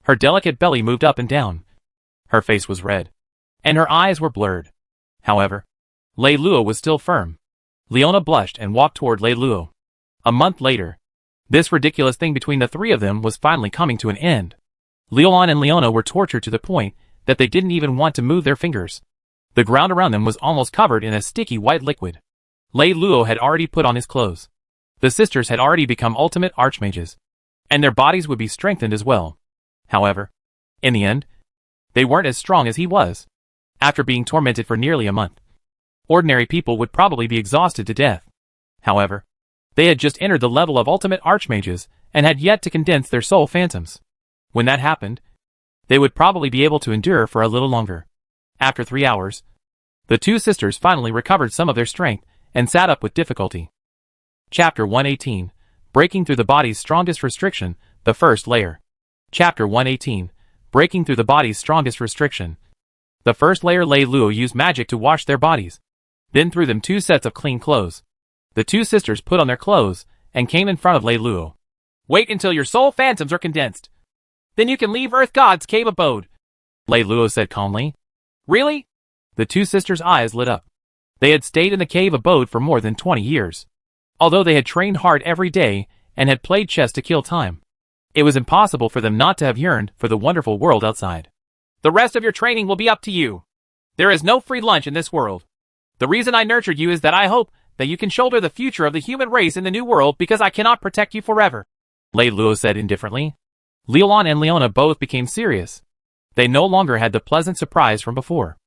Her delicate belly moved up and down. Her face was red, and her eyes were blurred. However, Lei Luo was still firm. Leona blushed and walked toward Lei Luo. A month later, this ridiculous thing between the three of them was finally coming to an end. Leon and Leona were tortured to the point that they didn't even want to move their fingers. The ground around them was almost covered in a sticky white liquid. Lei Luo had already put on his clothes. The sisters had already become ultimate archmages, and their bodies would be strengthened as well. However, in the end, they weren't as strong as he was. After being tormented for nearly a month, ordinary people would probably be exhausted to death. However, they had just entered the level of ultimate archmages and had yet to condense their soul phantoms. When that happened, they would probably be able to endure for a little longer. After 3 hours, the two sisters finally recovered some of their strength and sat up with difficulty. Chapter 118. Breaking through the body's strongest restriction, the first layer. Chapter 118. Breaking through the body's strongest restriction. The first layer. Lei Luo used magic to wash their bodies, then threw them 2 sets of clean clothes. The two sisters put on their clothes and came in front of Lei Luo. Wait until your soul phantoms are condensed. Then you can leave Earth God's cave abode, Lei Luo said calmly. Really? The two sisters' eyes lit up. They had stayed in the cave abode for more than 20 years. Although they had trained hard every day and had played chess to kill time, it was impossible for them not to have yearned for the wonderful world outside. The rest of your training will be up to you. There is no free lunch in this world. The reason I nurtured you is that I hope that you can shoulder the future of the human race in the new world because I cannot protect you forever, Lei Luo said indifferently. Leon and Leona both became serious. They no longer had the pleasant surprise from before.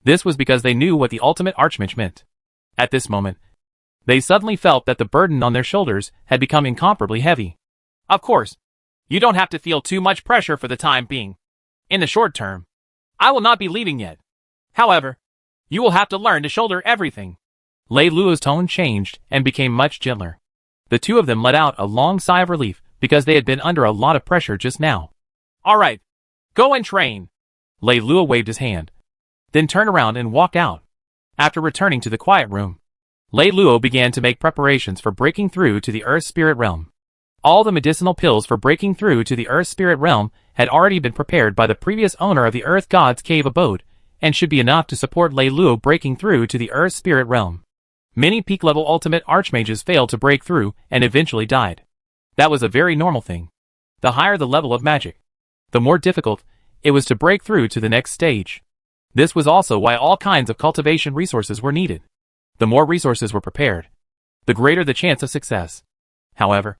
This was because they knew what the ultimate archmage meant. At this moment, they suddenly felt that the burden on their shoulders had become incomparably heavy. Of course, you don't have to feel too much pressure for the time being. In the short term, I will not be leaving yet. However, you will have to learn to shoulder everything. Lei Luo's tone changed and became much gentler. The two of them let out a long sigh of relief because they had been under a lot of pressure just now. All right, go and train. Lei Luo waved his hand, then turned around and walked out. After returning to the quiet room, Lei Luo began to make preparations for breaking through to the Earth Spirit Realm. All the medicinal pills for breaking through to the Earth Spirit Realm had already been prepared by the previous owner of the Earth God's cave abode, and should be enough to support Lei Luo breaking through to the Earth Spirit Realm. Many peak-level ultimate archmages failed to break through and eventually died. That was a very normal thing. The higher the level of magic, the more difficult it was to break through to the next stage. This was also why all kinds of cultivation resources were needed. The more resources were prepared, the greater the chance of success. However,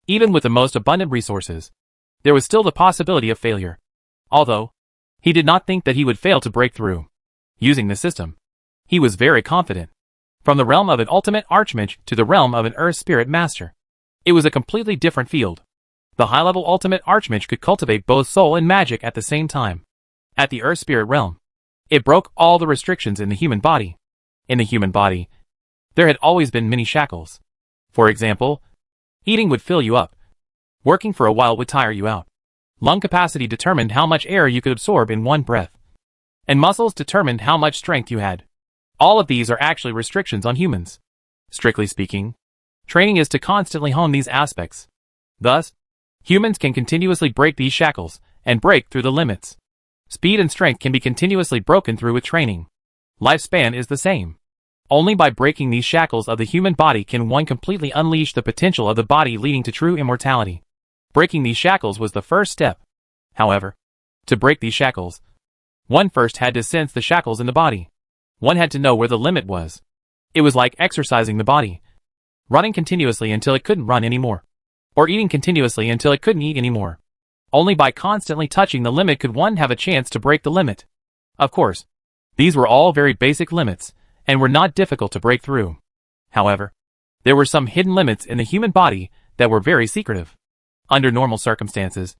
even with the most abundant resources, there was still the possibility of failure. Although, he did not think that he would fail to break through. Using the system, he was very confident. From the realm of an ultimate archmage to the realm of an Earth Spirit Master, it was a completely different field. The high-level ultimate archmage could cultivate both soul and magic at the same time. At the Earth Spirit realm, it broke all the restrictions in the human body. In the human body, there had always been many shackles. For example, eating would fill you up. Working for a while would tire you out. Lung capacity determined how much air you could absorb in one breath. And muscles determined how much strength you had. All of these are actually restrictions on humans. Strictly speaking, training is to constantly hone these aspects. Thus, humans can continuously break these shackles and break through the limits. Speed and strength can be continuously broken through with training. Lifespan is the same. Only by breaking these shackles of the human body can one completely unleash the potential of the body, leading to true immortality. Breaking these shackles was the first step. However, to break these shackles, one first had to sense the shackles in the body. One had to know where the limit was. It was like exercising the body, running continuously until it couldn't run anymore, or eating continuously until it couldn't eat anymore. Only by constantly touching the limit could one have a chance to break the limit. Of course, these were all very basic limits, and were not difficult to break through. However, there were some hidden limits in the human body that were very secretive. Under normal circumstances,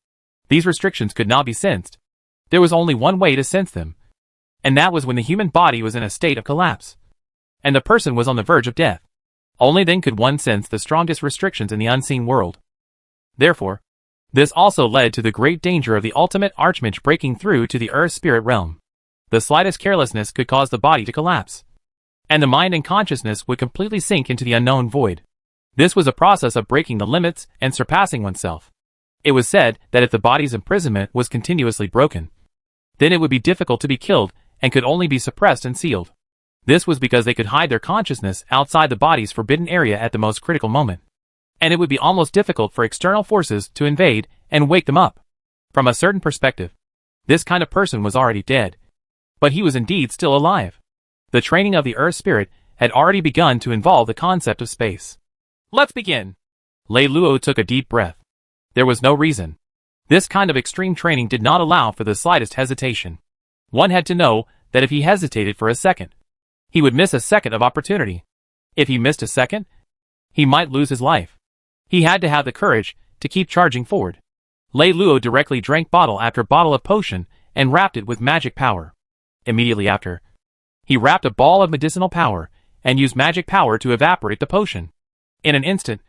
these restrictions could not be sensed. There was only one way to sense them, and that was when the human body was in a state of collapse, and the person was on the verge of death. Only then could one sense the strongest restrictions in the unseen world. Therefore, this also led to the great danger of the ultimate archmage breaking through to the earth spirit realm. The slightest carelessness could cause the body to collapse, and the mind and consciousness would completely sink into the unknown void. This was a process of breaking the limits and surpassing oneself. It was said that if the body's imprisonment was continuously broken, then it would be difficult to be killed and could only be suppressed and sealed. This was because they could hide their consciousness outside the body's forbidden area at the most critical moment, and it would be almost difficult for external forces to invade and wake them up. From a certain perspective, this kind of person was already dead, but he was indeed still alive. The training of the earth spirit had already begun to involve the concept of space. Let's begin. Lei Luo took a deep breath. There was no reason. This kind of extreme training did not allow for the slightest hesitation. One had to know that if he hesitated for a second, he would miss a second of opportunity. If he missed a second, he might lose his life. He had to have the courage to keep charging forward. Lei Luo directly drank bottle after bottle of potion and wrapped it with magic power. Immediately after, he wrapped a ball of medicinal power and used magic power to evaporate the potion. In an instant,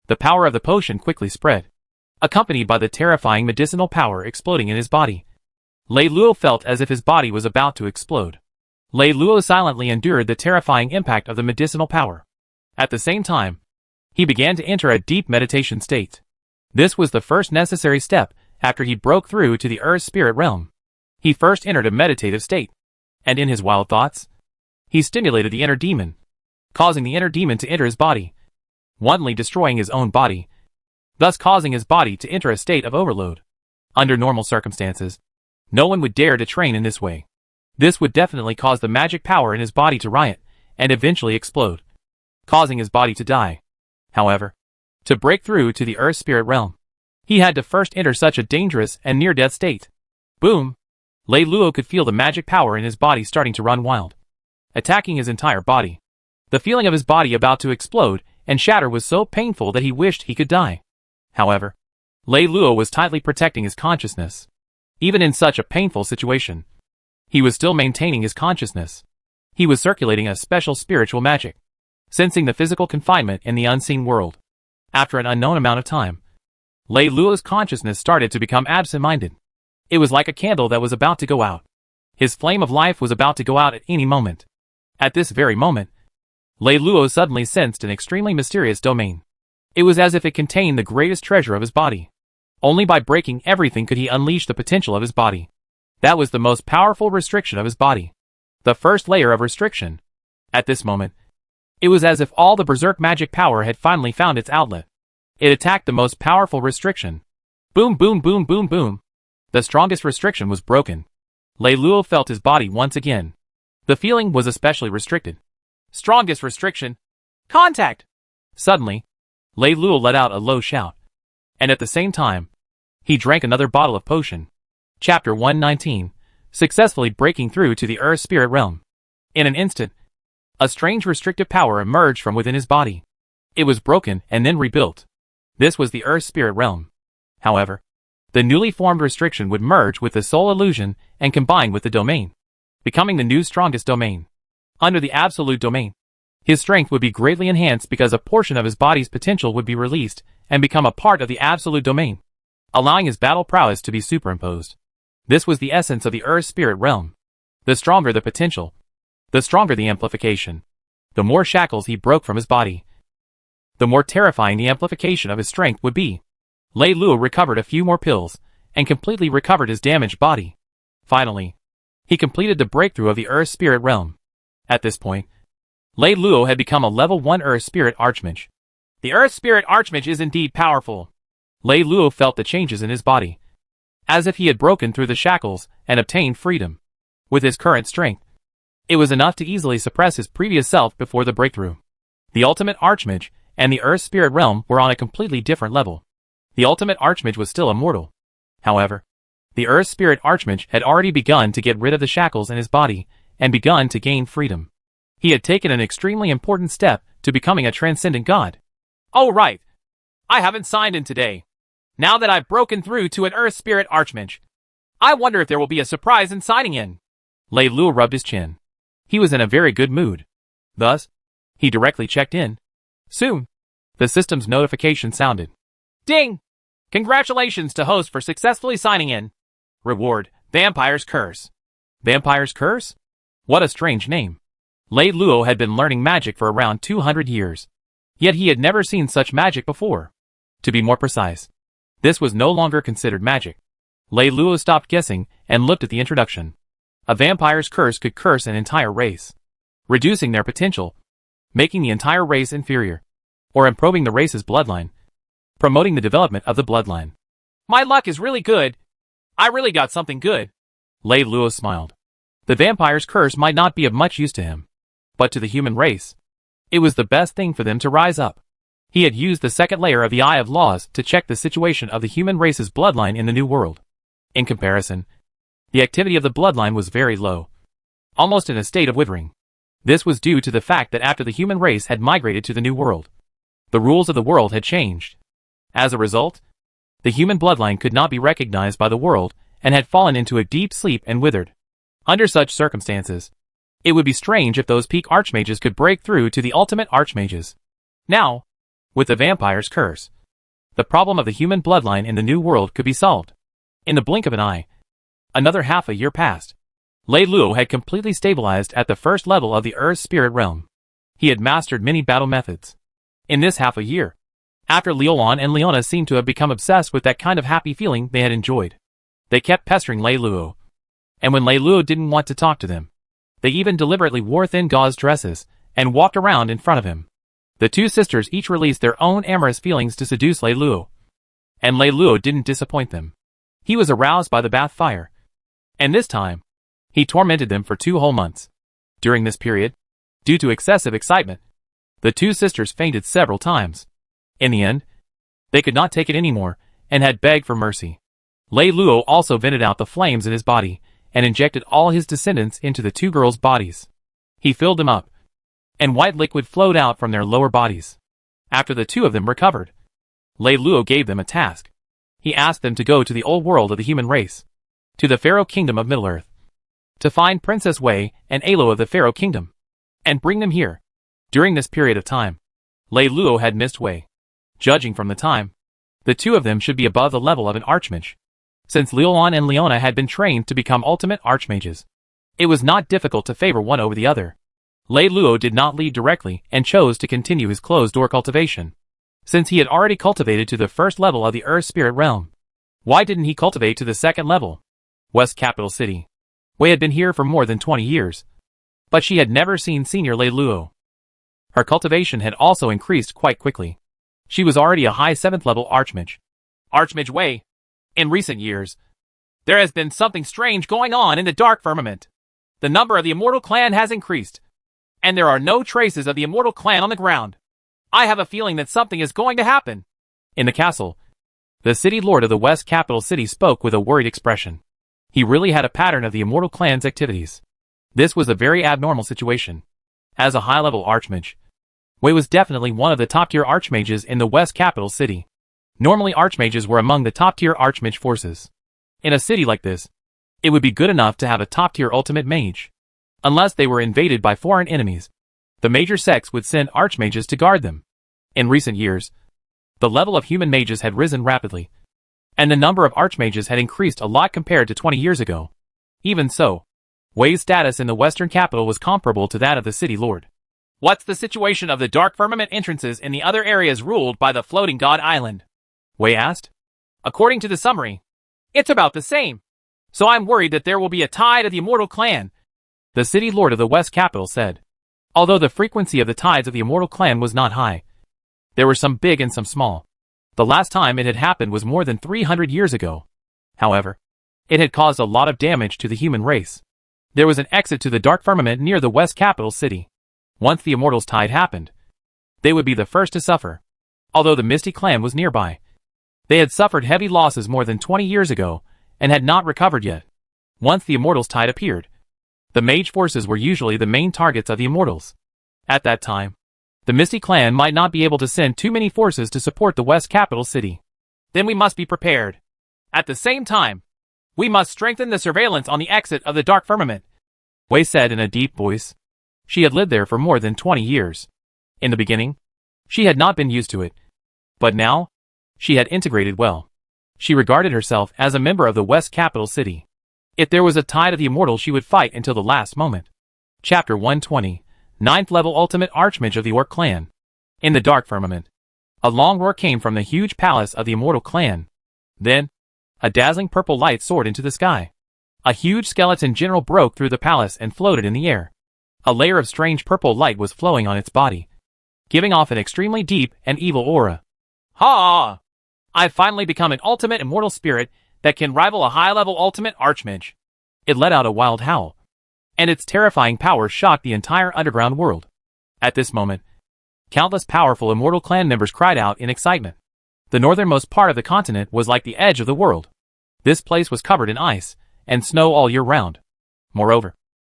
the power of the potion quickly spread, accompanied by the terrifying medicinal power exploding in his body. Lei Luo felt as if his body was about to explode. Lei Luo silently endured the terrifying impact of the medicinal power. At the same time, he began to enter a deep meditation state. This was the first necessary step after he broke through to the earth spirit realm. He first entered a meditative state, and in his wild thoughts, he stimulated the inner demon, causing the inner demon to enter his body, wantonly destroying his own body, thus causing his body to enter a state of overload. Under normal circumstances, no one would dare to train in this way. This would definitely cause the magic power in his body to riot and eventually explode, causing his body to die. However, to break through to the earth spirit realm, he had to first enter such a dangerous and near-death state. Boom! Lei Luo could feel the magic power in his body starting to run wild, attacking his entire body. The feeling of his body about to explode and shatter was so painful that he wished he could die. However, Lei Luo was tightly protecting his consciousness. Even in such a painful situation, he was still maintaining his consciousness. He was circulating a special spiritual magic, sensing the physical confinement in the unseen world. After an unknown amount of time, Lei Luo's consciousness started to become absent-minded. It was like a candle that was about to go out. His flame of life was about to go out at any moment. At this very moment, Lei Luo suddenly sensed an extremely mysterious domain. It was as if it contained the greatest treasure of his body. Only by breaking everything could he unleash the potential of his body. That was the most powerful restriction of his body. The first layer of restriction. At this moment, it was as if all the berserk magic power had finally found its outlet. It attacked the most powerful restriction. Boom, boom, boom, boom, boom. The strongest restriction was broken. Lei Luo felt his body once again. The feeling was especially restricted. Strongest restriction. Contact! Suddenly, Lei Luo let out a low shout. And at the same time, he drank another bottle of potion. Chapter 119. Successfully breaking through to the earth spirit realm. In an instant, a strange restrictive power emerged from within his body. It was broken and then rebuilt. This was the earth spirit realm. However, the newly formed restriction would merge with the soul illusion and combine with the domain, becoming the new strongest domain. Under the absolute domain, his strength would be greatly enhanced because a portion of his body's potential would be released and become a part of the absolute domain, allowing his battle prowess to be superimposed. This was the essence of the earth spirit realm. The stronger the potential, the stronger the amplification. The more shackles he broke from his body, the more terrifying the amplification of his strength would be. Lei Luo recovered a few more pills and completely recovered his damaged body. Finally, he completed the breakthrough of the earth spirit realm. At this point, Lei Luo had become a level 1 Earth Spirit Archmage. The Earth Spirit Archmage is indeed powerful. Lei Luo felt the changes in his body, as if he had broken through the shackles and obtained freedom. With his current strength, it was enough to easily suppress his previous self before the breakthrough. The Ultimate Archmage and the Earth Spirit Realm were on a completely different level. The Ultimate Archmage was still immortal. However, the Earth Spirit Archmage had already begun to get rid of the shackles in his body and begun to gain freedom. He had taken an extremely important step to becoming a transcendent god. Oh right, I haven't signed in today. Now that I've broken through to an Earth Spirit Archmage, I wonder if there will be a surprise in signing in. Lei Luo rubbed his chin. He was in a very good mood. Thus, he directly checked in. Soon, the system's notification sounded. Ding! Congratulations to host for successfully signing in. Reward, Vampire's Curse. Vampire's Curse? What a strange name. Lei Luo had been learning magic for around 200 years. Yet he had never seen such magic before. To be more precise, this was no longer considered magic. Lei Luo stopped guessing and looked at the introduction. A vampire's curse could curse an entire race, reducing their potential, making the entire race inferior, or improving the race's bloodline, promoting the development of the bloodline. My luck is really good. I really got something good. Lei Luo smiled. The vampire's curse might not be of much use to him, but to the human race, it was the best thing for them to rise up. He had used the second layer of the Eye of Laws to check the situation of the human race's bloodline in the New World. In comparison, the activity of the bloodline was very low, almost in a state of withering. This was due to the fact that after the human race had migrated to the New World, the rules of the world had changed. As a result, the human bloodline could not be recognized by the world and had fallen into a deep sleep and withered. Under such circumstances, it would be strange if those peak archmages could break through to the ultimate archmages. Now, with the vampire's curse, the problem of the human bloodline in the New World could be solved. In the blink of an eye, another half a year passed. Lei Luo had completely stabilized at the first level of the Earth Spirit Realm. He had mastered many battle methods. In this half a year, after Liulan and Leona seemed to have become obsessed with that kind of happy feeling they had enjoyed. They kept pestering Lei Luo. And when Lei Luo didn't want to talk to them, they even deliberately wore thin gauze dresses and walked around in front of him. The two sisters each released their own amorous feelings to seduce Lei Luo. And Lei Luo didn't disappoint them. He was aroused by the bath fire. And this time, he tormented them for 2 whole months. During this period, due to excessive excitement, the two sisters fainted several times. In the end, they could not take it anymore and had begged for mercy. Lei Luo also vented out the flames in his body and injected all his descendants into the two girls' bodies. He filled them up, and white liquid flowed out from their lower bodies. After the two of them recovered, Lei Luo gave them a task. He asked them to go to the old world of the human race, to the Pharaoh Kingdom of Middle-earth, to find Princess Wei and Alo of the Pharaoh Kingdom, and bring them here. During this period of time, Lei Luo had missed Wei. Judging from the time, the two of them should be above the level of an archmage. Since Liulan and Leona had been trained to become ultimate archmages, it was not difficult to favor one over the other. Lei Luo did not lead directly and chose to continue his closed-door cultivation, since he had already cultivated to the first level of the Earth Spirit Realm. Why didn't he cultivate to the second level? West Capital City. Wei had been here for more than 20 years, but she had never seen Senior Lei Luo. Her cultivation had also increased quite quickly. She was already a high 7th level archmage. Archmage Wei. In recent years, there has been something strange going on in the dark firmament. The number of the Immortal Clan has increased, and there are no traces of the Immortal Clan on the ground. I have a feeling that something is going to happen. In the castle, the city lord of the West Capital City spoke with a worried expression. He really had a pattern of the Immortal Clan's activities. This was a very abnormal situation. As a high-level archmage, Wei was definitely one of the top-tier archmages in the West Capital City. Normally archmages were among the top-tier archmage forces. In a city like this, it would be good enough to have a top-tier ultimate mage. Unless they were invaded by foreign enemies, the major sects would send archmages to guard them. In recent years, the level of human mages had risen rapidly, and the number of archmages had increased a lot compared to 20 years ago. Even so, Wei's status in the western capital was comparable to that of the city lord. What's the situation of the dark firmament entrances in the other areas ruled by the floating god island? Wei asked. According to the summary, it's about the same. So I'm worried that there will be a tide of the Immortal Clan, the city lord of the West Capital said. Although the frequency of the tides of the immortal clan was not high, there were some big and some small. The last time it had happened was more than 300 years ago. However, it had caused a lot of damage to the human race. There was an exit to the dark firmament near the west capital city. Once the immortals' tide happened, they would be the first to suffer. Although the Misty clan was nearby, they had suffered heavy losses more than 20 years ago and had not recovered yet. Once the immortals' tide appeared, the mage forces were usually the main targets of the immortals. At that time, the Misty clan might not be able to send too many forces to support the west capital city. Then we must be prepared. At the same time, we must strengthen the surveillance on the exit of the dark firmament, Wei said in a deep voice. She had lived there for more than 20 years. In the beginning, she had not been used to it. But now, she had integrated well. She regarded herself as a member of the west capital city. If there was a tide of the immortals, she would fight until the last moment. Chapter 120, 9th level ultimate archmage of the Orc clan. In the dark firmament, a long roar came from the huge palace of the immortal clan. Then, a dazzling purple light soared into the sky. A huge skeleton general broke through the palace and floated in the air. A layer of strange purple light was flowing on its body, giving off an extremely deep and evil aura. Ha! I've finally become an ultimate immortal spirit that can rival a high-level ultimate archmage. It let out a wild howl, and its terrifying power shocked the entire underground world. At this moment, countless powerful immortal clan members cried out in excitement. The northernmost part of the continent was like the edge of the world. This place was covered in ice and snow all year round. Moreover,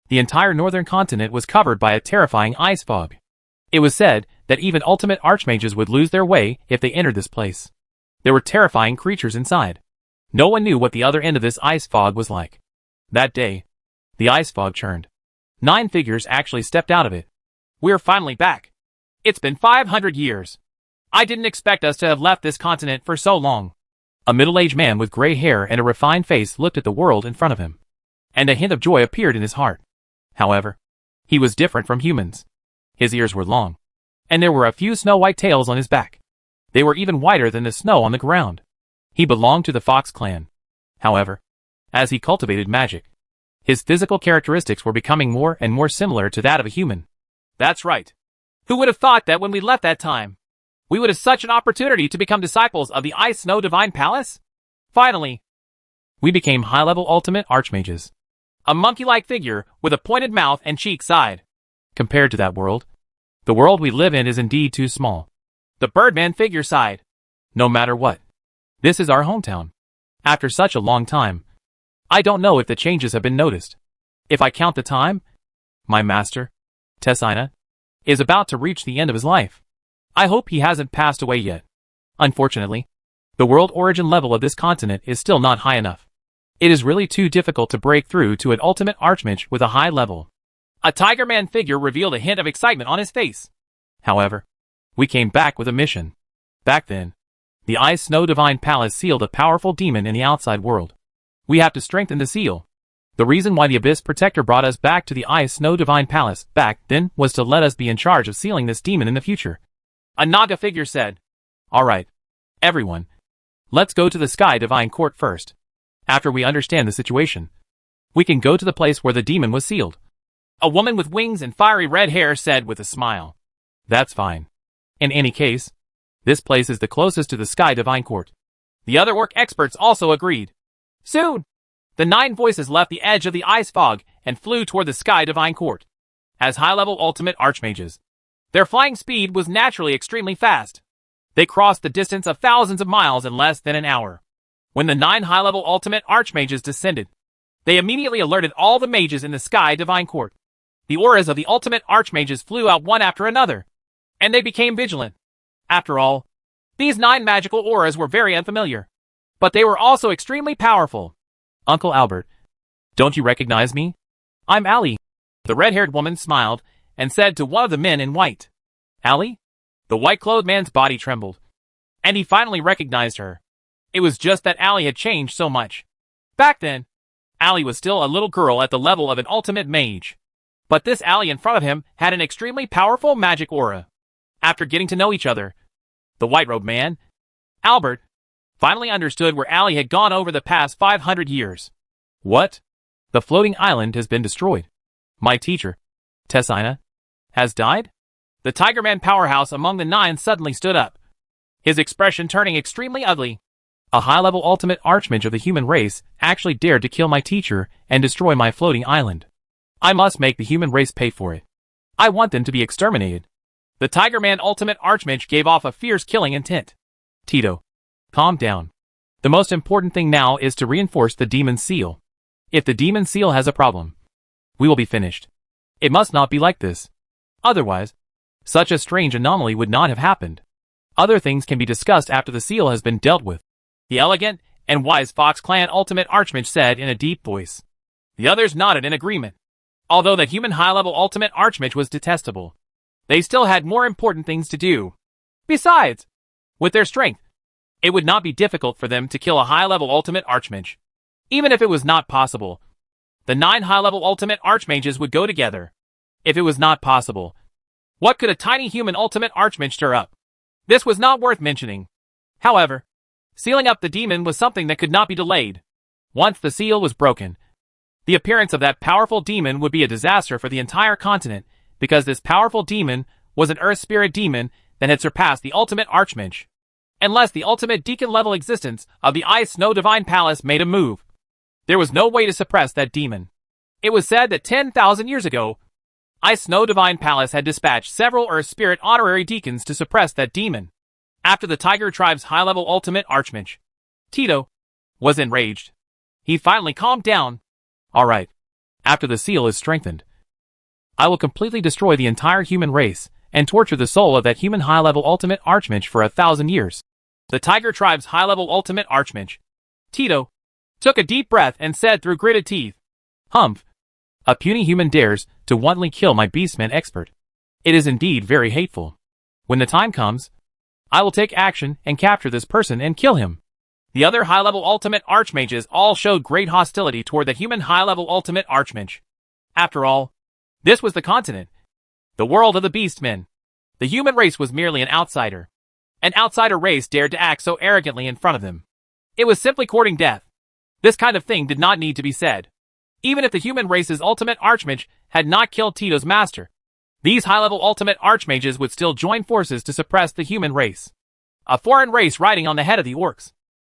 the entire northern continent was covered by a terrifying ice fog. It was said that even ultimate archmages would lose their way if they entered this place. There were terrifying creatures inside. No one knew what the other end of this ice fog was like. That day, the ice fog churned. 9 figures actually stepped out of it. We're finally back. It's been 500 years. I didn't expect us to have left this continent for so long. A middle-aged man with gray hair and a refined face looked at the world in front of him, and a hint of joy appeared in his heart. However, he was different from humans. His ears were long, and there were a few snow-white tails on his back. They were even whiter than the snow on the ground. He belonged to the Fox clan. However, as he cultivated magic, his physical characteristics were becoming more and more similar to that of a human. That's right. Who would have thought that when we left that time, we would have such an opportunity to become disciples of the Ice Snow Divine Palace? Finally, we became high-level ultimate archmages. A monkey-like figure with a pointed mouth and cheeks sighed. Compared to that world, the world we live in is indeed too small. The Birdman figure sighed. No matter what, this is our hometown. After such a long time, I don't know if the changes have been noticed. If I count the time, my master, Tessina, is about to reach the end of his life. I hope he hasn't passed away yet. Unfortunately, the world origin level of this continent is still not high enough. It is really too difficult to break through to an ultimate archmage with a high level. A Tiger Man figure revealed a hint of excitement on his face. However, we came back with a mission. Back then, the Ice Snow Divine Palace sealed a powerful demon in the outside world. We have to strengthen the seal. The reason why the Abyss Protector brought us back to the Ice Snow Divine Palace back then was to let us be in charge of sealing this demon in the future. A Naga figure said, Alright, everyone, let's go to the Sky Divine Court first. After we understand the situation, we can go to the place where the demon was sealed. A woman with wings and fiery red hair said with a smile. That's fine. In any case, this place is the closest to the Sky Divine Court. The other orc experts also agreed. Soon, the 9 voices left the edge of the ice fog and flew toward the Sky Divine Court. As high-level ultimate archmages, their flying speed was naturally extremely fast. They crossed the distance of thousands of miles in less than an hour. When the 9 high-level ultimate archmages descended, they immediately alerted all the mages in the Sky Divine Court. The auras of the ultimate archmages flew out one after another, and they became vigilant. After all, these 9 magical auras were very unfamiliar, but they were also extremely powerful. Uncle Albert, don't you recognize me? I'm Allie. The red-haired woman smiled and said to one of the men in white. Allie? The white-clothed man's body trembled, and he finally recognized her. It was just that Allie had changed so much. Back then, Allie was still a little girl at the level of an ultimate mage. But this Allie in front of him had an extremely powerful magic aura. After getting to know each other, the white-robed man, Albert, finally understood where Allie had gone over the past 500 years. What? The floating island has been destroyed. My teacher, Tessina, Has died? The Tiger Man powerhouse among the 9 suddenly stood up, his expression turning extremely ugly. A high-level ultimate archmage of the human race actually dared to kill my teacher and destroy my floating island. I must make the human race pay for it. I want them to be exterminated. The Tiger Man ultimate archmage gave off a fierce killing intent. Tito, calm down. The most important thing now is to reinforce the demon seal. If the demon seal has a problem, we will be finished. It must not be like this. Otherwise, such a strange anomaly would not have happened. Other things can be discussed after the seal has been dealt with. The elegant and wise Fox Clan ultimate archmage said in a deep voice. The others nodded in agreement. Although the human high-level ultimate archmage was detestable, they still had more important things to do. Besides, with their strength, it would not be difficult for them to kill a high-level ultimate archmage. Even if it was not possible, the 9 high-level ultimate archmages would go together. If it was not possible, what could a tiny human ultimate archmage stir up? This was not worth mentioning. However, sealing up the demon was something that could not be delayed. Once the seal was broken, the appearance of that powerful demon would be a disaster for the entire continent, because this powerful demon was an earth spirit demon that had surpassed the ultimate archmage. Unless the ultimate deacon-level existence of the Ice Snow Divine Palace made a move, there was no way to suppress that demon. It was said that 10,000 years ago, Ice Snow Divine Palace had dispatched several earth spirit honorary deacons to suppress that demon. After the Tiger Tribe's high-level ultimate archmage, Tito was enraged. He finally calmed down. Alright, after the seal is strengthened, I will completely destroy the entire human race and torture the soul of that human high-level ultimate archmage for 1,000 years. The Tiger Tribe's high-level ultimate archmage, Tito, took a deep breath and said through gritted teeth, Humph! A puny human dares to wantonly kill my beastman expert. It is indeed very hateful. When the time comes, I will take action and capture this person and kill him. The other high-level ultimate archmages all showed great hostility toward the human high-level ultimate archmage. After all, this was the continent, the world of the beastmen. The human race was merely an outsider. An outsider race dared to act so arrogantly in front of them. It was simply courting death. This kind of thing did not need to be said. Even if the human race's ultimate archmage had not killed Tito's master, these high-level ultimate archmages would still join forces to suppress the human race. A foreign race riding on the head of the orcs.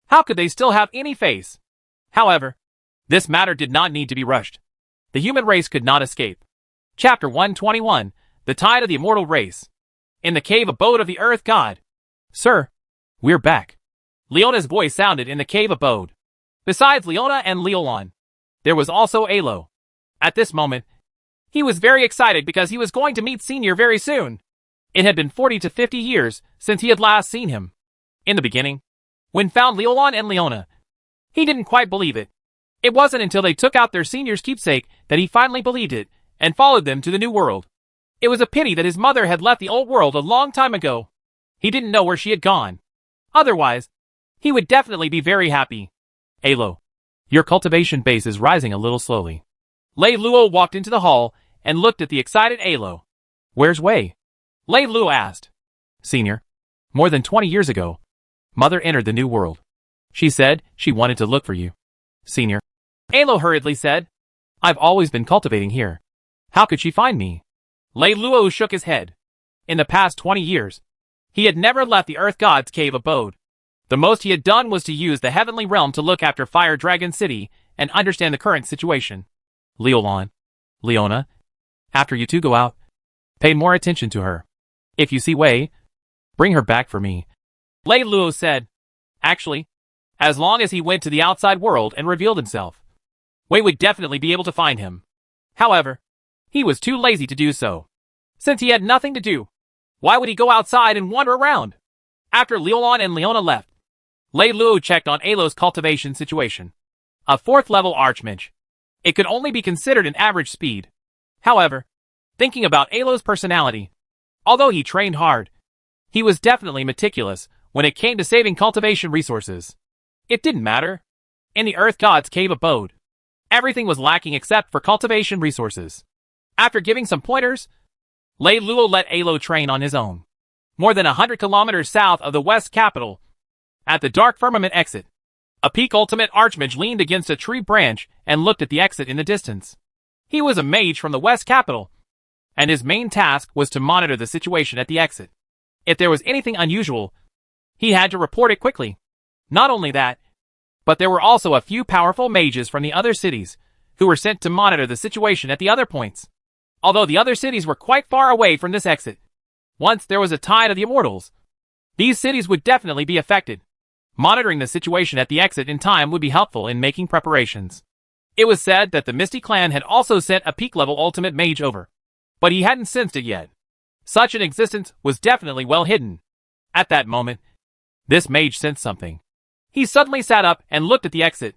How could they still have any face? However, this matter did not need to be rushed. The human race could not escape. Chapter 121, The Tide of the Immortal Race. In the cave abode of the Earth God. Sir, we're back. Leona's voice sounded in the cave abode. Besides Leona and Leolon, there was also Alo. At this moment, he was very excited because he was going to meet Senior very soon. It had been 40 to 50 years since he had last seen him. In the beginning, when found Leolon and Leona, he didn't quite believe it. It wasn't until they took out their senior's keepsake that he finally believed it and followed them to the new world. It was a pity that his mother had left the old world a long time ago. He didn't know where she had gone. Otherwise, he would definitely be very happy. Alo, your cultivation base is rising a little slowly. Lei Luo walked into the hall and looked at the excited Alo. Where's Wei? Lei Luo asked. Senior, more than 20 years ago, Mother entered the new world. She said she wanted to look for you. Senior. Alo hurriedly said. I've always been cultivating here. How could she find me? Lei Luo shook his head. In the past 20 years, he had never left the Earth God's cave abode. The most he had done was to use the heavenly realm to look after Fire Dragon City and understand the current situation. Leolon, Leona, after you two go out, pay more attention to her. If you see Wei, bring her back for me. Lei Luo said. Actually, as long as he went to the outside world and revealed himself, Wei would definitely be able to find him. However, he was too lazy to do so. Since he had nothing to do, why would he go outside and wander around? After Leolon and Leona left, Lei Luo checked on Alo's cultivation situation. A 4th level archmage. It could only be considered an average speed. However, thinking about Alo's personality, although he trained hard, he was definitely meticulous when it came to saving cultivation resources. It didn't matter. In the Earth God's cave abode, everything was lacking except for cultivation resources. After giving some pointers, Lei Luo let Alo train on his own. More than 100 kilometers south of the West Capital, at the Dark Firmament exit, a peak ultimate archmage leaned against a tree branch and looked at the exit in the distance. He was a mage from the West Capital, and his main task was to monitor the situation at the exit. If there was anything unusual, he had to report it quickly. Not only that, but there were also a few powerful mages from the other cities who were sent to monitor the situation at the other points. Although the other cities were quite far away from this exit, once there was a tide of the immortals, these cities would definitely be affected. Monitoring the situation at the exit in time would be helpful in making preparations. It was said that the Misty Clan had also sent a peak-level ultimate mage over, but he hadn't sensed it yet. Such an existence was definitely well hidden. At that moment, this mage sensed something. He suddenly sat up and looked at the exit.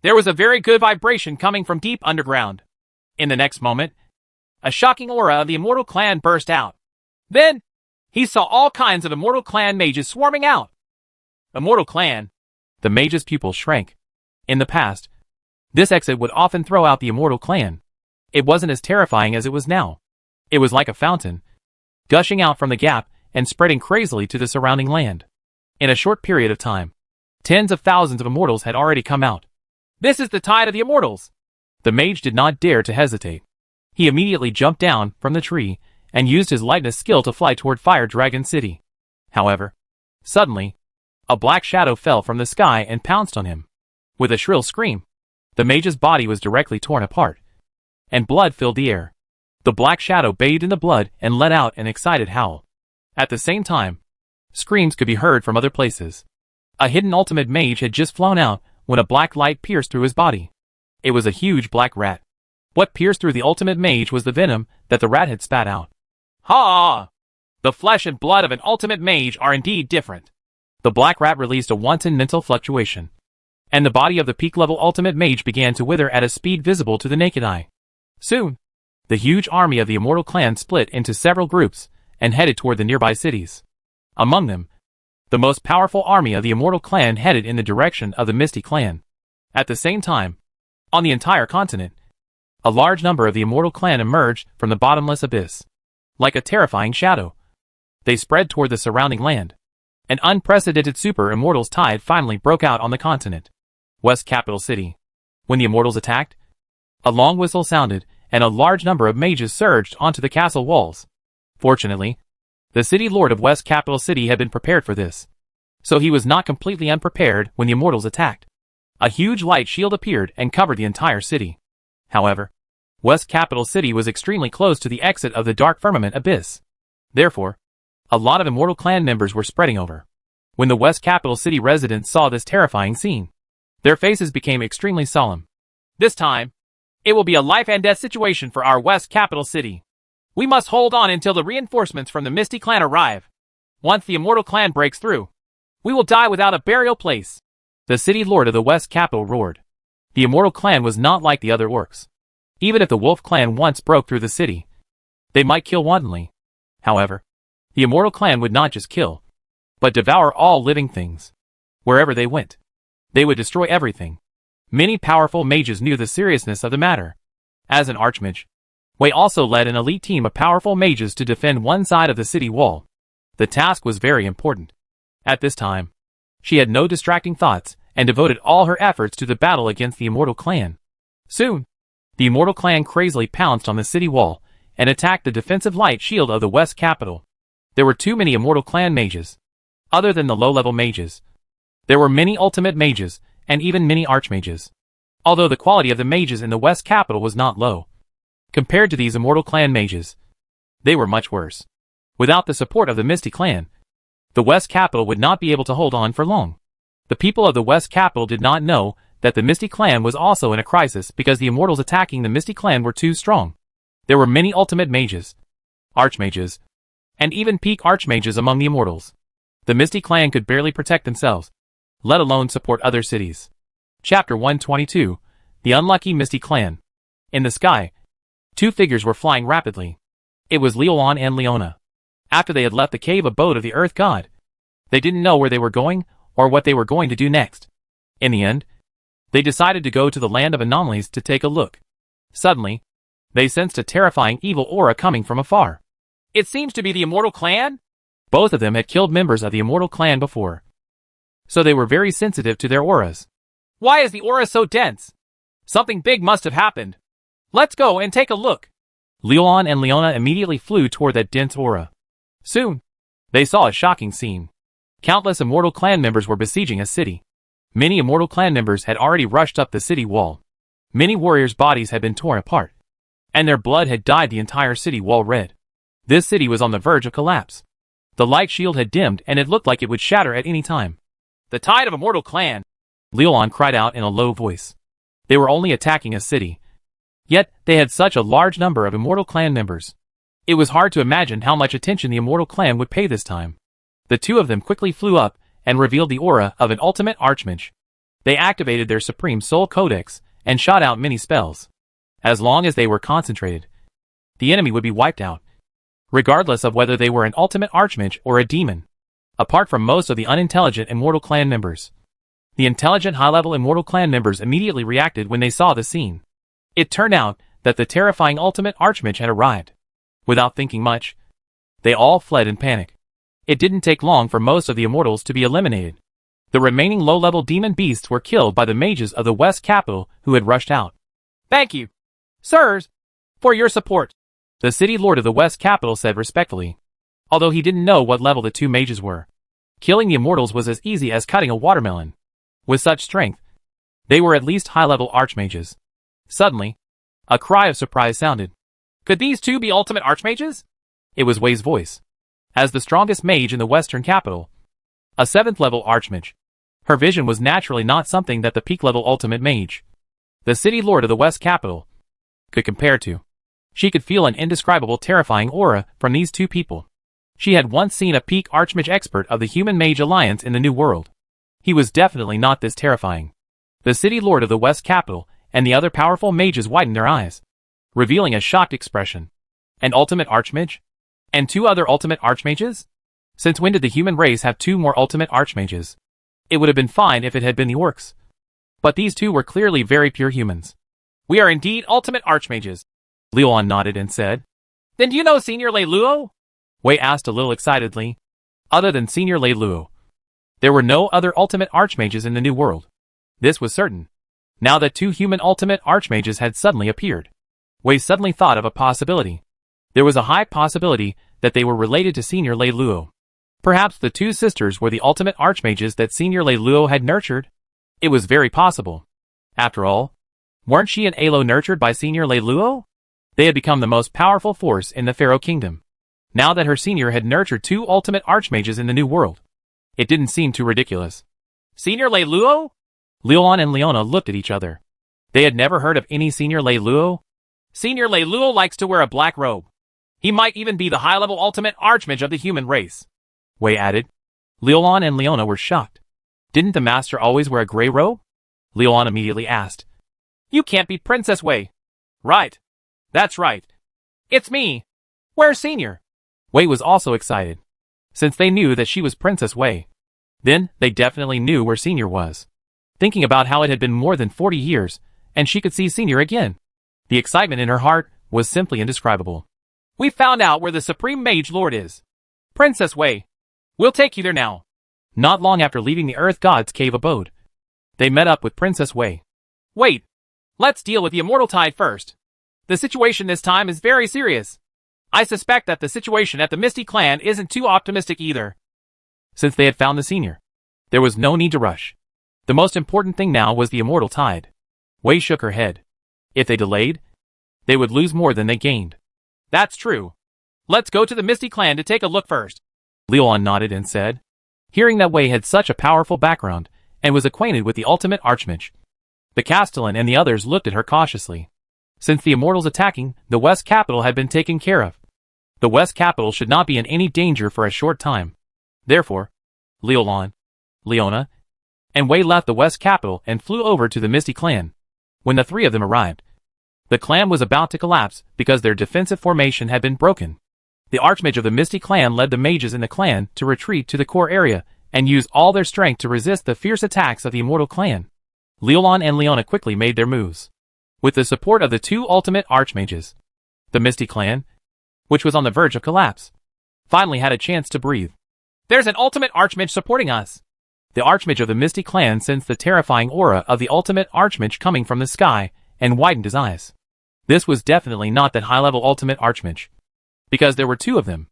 There was a very good vibration coming from deep underground. In the next moment, a shocking aura of the Immortal Clan burst out. Then, he saw all kinds of Immortal Clan mages swarming out. Immortal Clan. The mage's pupils shrank. In the past, this exit would often throw out the Immortal Clan. It wasn't as terrifying as it was now. It was like a fountain, gushing out from the gap and spreading crazily to the surrounding land. In a short period of time, tens of thousands of immortals had already come out. This is the tide of the immortals! The mage did not dare to hesitate. He immediately jumped down from the tree and used his lightness skill to fly toward Fire Dragon City. However, suddenly, a black shadow fell from the sky and pounced on him. With a shrill scream, the mage's body was directly torn apart, and blood filled the air. The black shadow bathed in the blood and let out an excited howl. At the same time, screams could be heard from other places. A hidden ultimate mage had just flown out when a black light pierced through his body. It was a huge black rat. What pierced through the ultimate mage was the venom that the rat had spat out. Ha! The flesh and blood of an ultimate mage are indeed different. The black rat released a wanton mental fluctuation, and the body of the peak-level ultimate mage began to wither at a speed visible to the naked eye. Soon, the huge army of the Immortal Clan split into several groups and headed toward the nearby cities. Among them, the most powerful army of the Immortal Clan headed in the direction of the Misty Clan. At the same time, on the entire continent, a large number of the Immortal Clan emerged from the bottomless abyss. Like a terrifying shadow, they spread toward the surrounding land. An unprecedented super immortals tide finally broke out on the continent. West Capital City. When the immortals attacked, a long whistle sounded and a large number of mages surged onto the castle walls. Fortunately, the city lord of West Capital City had been prepared for this, so he was not completely unprepared when the immortals attacked. A huge light shield appeared and covered the entire city. However, West Capital City was extremely close to the exit of the Dark Firmament Abyss. Therefore, a lot of Immortal Clan members were spreading over. When the West Capital City residents saw this terrifying scene, their faces became extremely solemn. This time, it will be a life and death situation for our West Capital City. We must hold on until the reinforcements from the Misty Clan arrive. Once the Immortal Clan breaks through, we will die without a burial place. The city lord of the West Capital roared. The Immortal Clan was not like the other orcs. Even if the Wolf Clan once broke through the city, they might kill wantonly. However, the Immortal Clan would not just kill, but devour all living things. Wherever they went, they would destroy everything. Many powerful mages knew the seriousness of the matter. As an archmage, Wei also led an elite team of powerful mages to defend one side of the city wall. The task was very important. At this time, she had no distracting thoughts and devoted all her efforts to the battle against the Immortal Clan. Soon, the Immortal Clan crazily pounced on the city wall and attacked the defensive light shield of the West Capital. There were too many Immortal Clan mages. Other than the low-level mages, there were many ultimate mages and even many archmages. Although the quality of the mages in the West Capital was not low, compared to these Immortal Clan mages, they were much worse. Without the support of the Misty Clan, the West Capital would not be able to hold on for long. The people of the West Capital did not know that the Misty Clan was also in a crisis because the Immortals attacking the Misty Clan were too strong. There were many ultimate mages, archmages, and even peak archmages among the Immortals. The Misty Clan could barely protect themselves, let alone support other cities. Chapter 122, The Unlucky Misty Clan. In the sky, two figures were flying rapidly. It was Leolon and Leona. After they had left the cave abode of the Earth God, they didn't know where they were going or what they were going to do next. In the end, they decided to go to the land of anomalies to take a look. Suddenly, they sensed a terrifying evil aura coming from afar. It seems to be the Immortal Clan? Both of them had killed members of the Immortal Clan before, so they were very sensitive to their auras. Why is the aura so dense? Something big must have happened. Let's go and take a look. Leolon and Leona immediately flew toward that dense aura. Soon, they saw a shocking scene. Countless immortal clan members were besieging a city. Many immortal clan members had already rushed up the city wall. Many warriors' bodies had been torn apart, and their blood had dyed the entire city wall red. This city was on the verge of collapse. The light shield had dimmed and it looked like it would shatter at any time. The tide of immortal clan! Leolon cried out in a low voice. They were only attacking a city. Yet, they had such a large number of immortal clan members. It was hard to imagine how much attention the immortal clan would pay this time. The two of them quickly flew up and revealed the aura of an ultimate archmage. They activated their supreme soul codex and shot out many spells. As long as they were concentrated, the enemy would be wiped out, regardless of whether they were an ultimate archmage or a demon. Apart from most of the unintelligent immortal clan members, the intelligent high-level immortal clan members immediately reacted when they saw the scene. It turned out that the terrifying ultimate archmage had arrived. Without thinking much, they all fled in panic. It didn't take long for most of the immortals to be eliminated. The remaining low-level demon beasts were killed by the mages of the West Capital who had rushed out. Thank you, sirs, for your support, the city lord of the West Capital said respectfully, although he didn't know what level the two mages were. Killing the immortals was as easy as cutting a watermelon. With such strength, they were at least high-level archmages. Suddenly, a cry of surprise sounded. Could these two be ultimate archmages? It was Wei's voice. As the strongest mage in the Western Capital, a 7th-level archmage, her vision was naturally not something that the peak-level ultimate mage, the city lord of the West Capital, could compare to. She could feel an indescribable terrifying aura from these two people. She had once seen a peak archmage expert of the Human Mage Alliance in the New World. He was definitely not this terrifying. The city lord of the West Capital and the other powerful mages widened their eyes, revealing a shocked expression. An ultimate archmage? And two other ultimate archmages? Since when did the human race have two more ultimate archmages? It would have been fine if it had been the orcs. But these two were clearly very pure humans. We are indeed ultimate archmages. Leolon nodded and said. Then do you know Senior Leiluo? Wei asked a little excitedly. Other than Senior Leiluo, there were no other ultimate archmages in the New World. This was certain. Now that two human ultimate archmages had suddenly appeared, Wei suddenly thought of a possibility. There was a high possibility that they were related to Senior Leiluo. Perhaps the two sisters were the ultimate archmages that Senior Leiluo had nurtured. It was very possible. After all, weren't she and Alo nurtured by Senior Leiluo? They had become the most powerful force in the Pharaoh Kingdom. Now that her senior had nurtured two ultimate archmages in the New World, it didn't seem too ridiculous. Senior Leiluo? Leolon and Leona looked at each other. They had never heard of any Senior Leiluo. Senior Leiluo likes to wear a black robe. He might even be the high-level ultimate archmage of the human race, Wei added. Leolon and Leona were shocked. Didn't the master always wear a gray robe? Leolon immediately asked. You can't be Princess Wei. Right. That's right. It's me. Where's Senior? Wei was also excited, since they knew that she was Princess Wei. Then, they definitely knew where Senior was. Thinking about how it had been more than 40 years, and she could see Senior again. The excitement in her heart was simply indescribable. We found out where the Supreme Mage Lord is. Princess Wei. We'll take you there now. Not long after leaving the Earth God's cave abode, they met up with Princess Wei. Wait. Let's deal with the Immortal Tide first. The situation this time is very serious. I suspect that the situation at the Misty Clan isn't too optimistic either. Since they had found the senior, there was no need to rush. The most important thing now was the Immortal Tide. Wei shook her head. If they delayed, they would lose more than they gained. That's true. Let's go to the Misty Clan to take a look first. Leolon nodded and said. Hearing that Wei had such a powerful background, and was acquainted with the ultimate archmage, the Castellan and the others looked at her cautiously. Since the Immortals attacking the West Capital had been taken care of, the West Capital should not be in any danger for a short time. Therefore, Leolon, Leona, and Wei left the West Capital and flew over to the Misty Clan. When the three of them arrived, the clan was about to collapse because their defensive formation had been broken. The Archmage of the Misty Clan led the mages in the clan to retreat to the core area and use all their strength to resist the fierce attacks of the Immortal Clan. Leolon and Leona quickly made their moves. With the support of the two ultimate Archmages, the Misty Clan, which was on the verge of collapse, finally had a chance to breathe. There's an ultimate Archmage supporting us. The Archmage of the Misty Clan sensed the terrifying aura of the ultimate Archmage coming from the sky and widened his eyes. This was definitely not that high-level ultimate archmage, because there were two of them.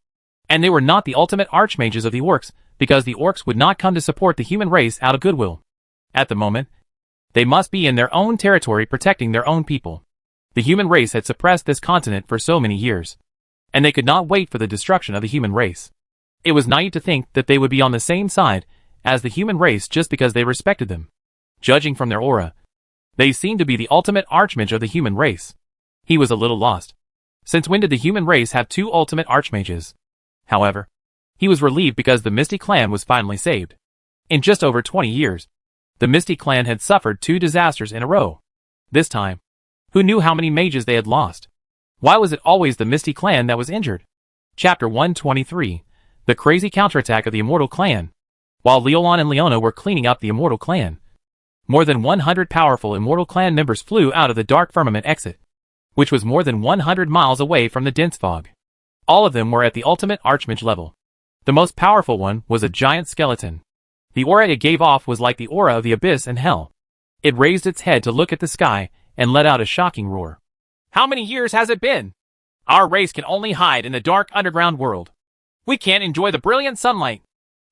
And they were not the ultimate archmages of the orcs, because the orcs would not come to support the human race out of goodwill. At the moment, they must be in their own territory protecting their own people. The human race had suppressed this continent for so many years, and they could not wait for the destruction of the human race. It was naive to think that they would be on the same side as the human race just because they respected them. Judging from their aura, they seemed to be the ultimate archmage of the human race. He was a little lost. Since when did the human race have two ultimate archmages? However, he was relieved because the Misty clan was finally saved. In just over 20 years, the Misty clan had suffered two disasters in a row. This time, who knew how many mages they had lost? Why was it always the Misty clan that was injured? Chapter 123, The Crazy Counterattack of the Immortal Clan. While Leolon and Leona were cleaning up the Immortal Clan, more than 100 powerful Immortal Clan members flew out of the Dark Firmament exit, which was more than 100 miles away from the dense fog. All of them were at the ultimate archmage level. The most powerful one was a giant skeleton. The aura it gave off was like the aura of the abyss and hell. It raised its head to look at the sky and let out a shocking roar. How many years has it been? Our race can only hide in the dark underground world. We can't enjoy the brilliant sunlight.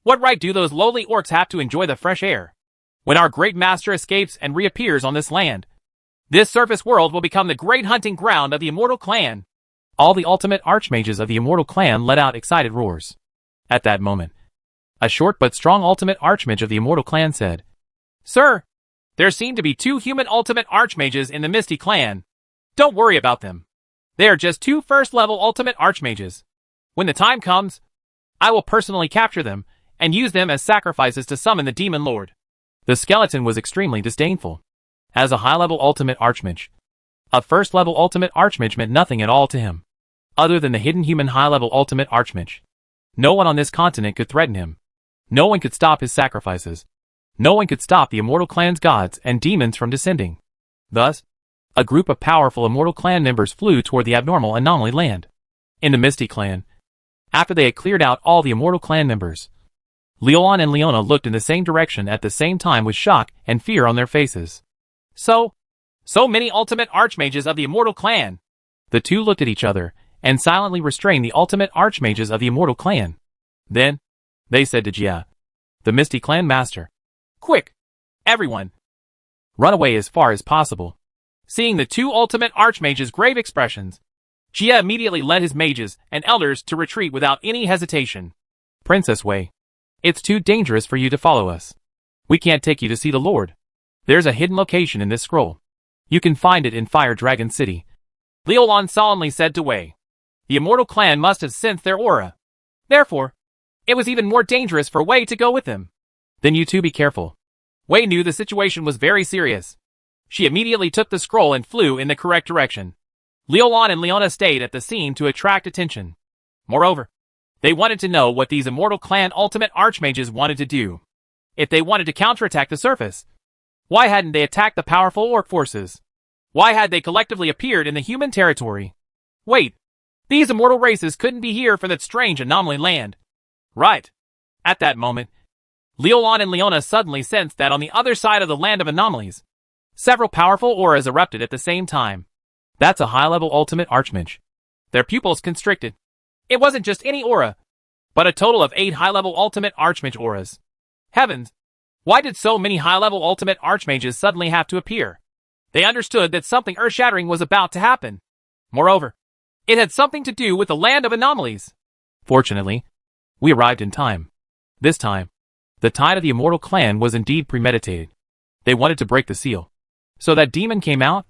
What right do those lowly orcs have to enjoy the fresh air? When our great master escapes and reappears on this land, this surface world will become the great hunting ground of the Immortal Clan. All the ultimate archmages of the Immortal Clan let out excited roars. At that moment, a short but strong ultimate archmage of the Immortal Clan said, "Sir, there seem to be two human ultimate archmages in the Misty Clan. Don't worry about them. They are just two first-level ultimate archmages. When the time comes, I will personally capture them and use them as sacrifices to summon the Demon Lord." The skeleton was extremely disdainful. As a high-level ultimate archmage, a first-level ultimate archmage meant nothing at all to him, other than the hidden human high-level ultimate archmage. No one on this continent could threaten him. No one could stop his sacrifices. No one could stop the Immortal Clan's gods and demons from descending. Thus, a group of powerful Immortal Clan members flew toward the abnormal anomaly land. In the Misty Clan, after they had cleared out all the Immortal Clan members, Leolon and Leona looked in the same direction at the same time with shock and fear on their faces. So many ultimate archmages of the Immortal Clan. The two looked at each other and silently restrained the ultimate archmages of the Immortal Clan. Then, they said to Jia, the Misty Clan master, "Quick, everyone, run away as far as possible." Seeing the two ultimate archmages' grave expressions, Jia immediately led his mages and elders to retreat without any hesitation. "Princess Wei, it's too dangerous for you to follow us. We can't take you to see the Lord. There's a hidden location in this scroll. You can find it in Fire Dragon City," Leolon solemnly said to Wei. The Immortal Clan must have sensed their aura. Therefore, it was even more dangerous for Wei to go with them. "Then you two be careful." Wei knew the situation was very serious. She immediately took the scroll and flew in the correct direction. Leolon and Leona stayed at the scene to attract attention. Moreover, they wanted to know what these Immortal Clan ultimate archmages wanted to do. If they wanted to counterattack the surface, why hadn't they attacked the powerful orc forces? Why had they collectively appeared in the human territory? Wait, these immortal races couldn't be here for that strange anomaly land. Right. At that moment, Leolon and Leona suddenly sensed that on the other side of the land of anomalies, several powerful auras erupted at the same time. That's a high-level ultimate archmage. Their pupils constricted. It wasn't just any aura, but a total of 8 high-level ultimate archmage auras. Heavens! Why did so many high-level ultimate archmages suddenly have to appear? They understood that something earth-shattering was about to happen. Moreover, it had something to do with the land of anomalies. Fortunately, we arrived in time. This time, the tide of the Immortal Clan was indeed premeditated. They wanted to break the seal. So that demon came out?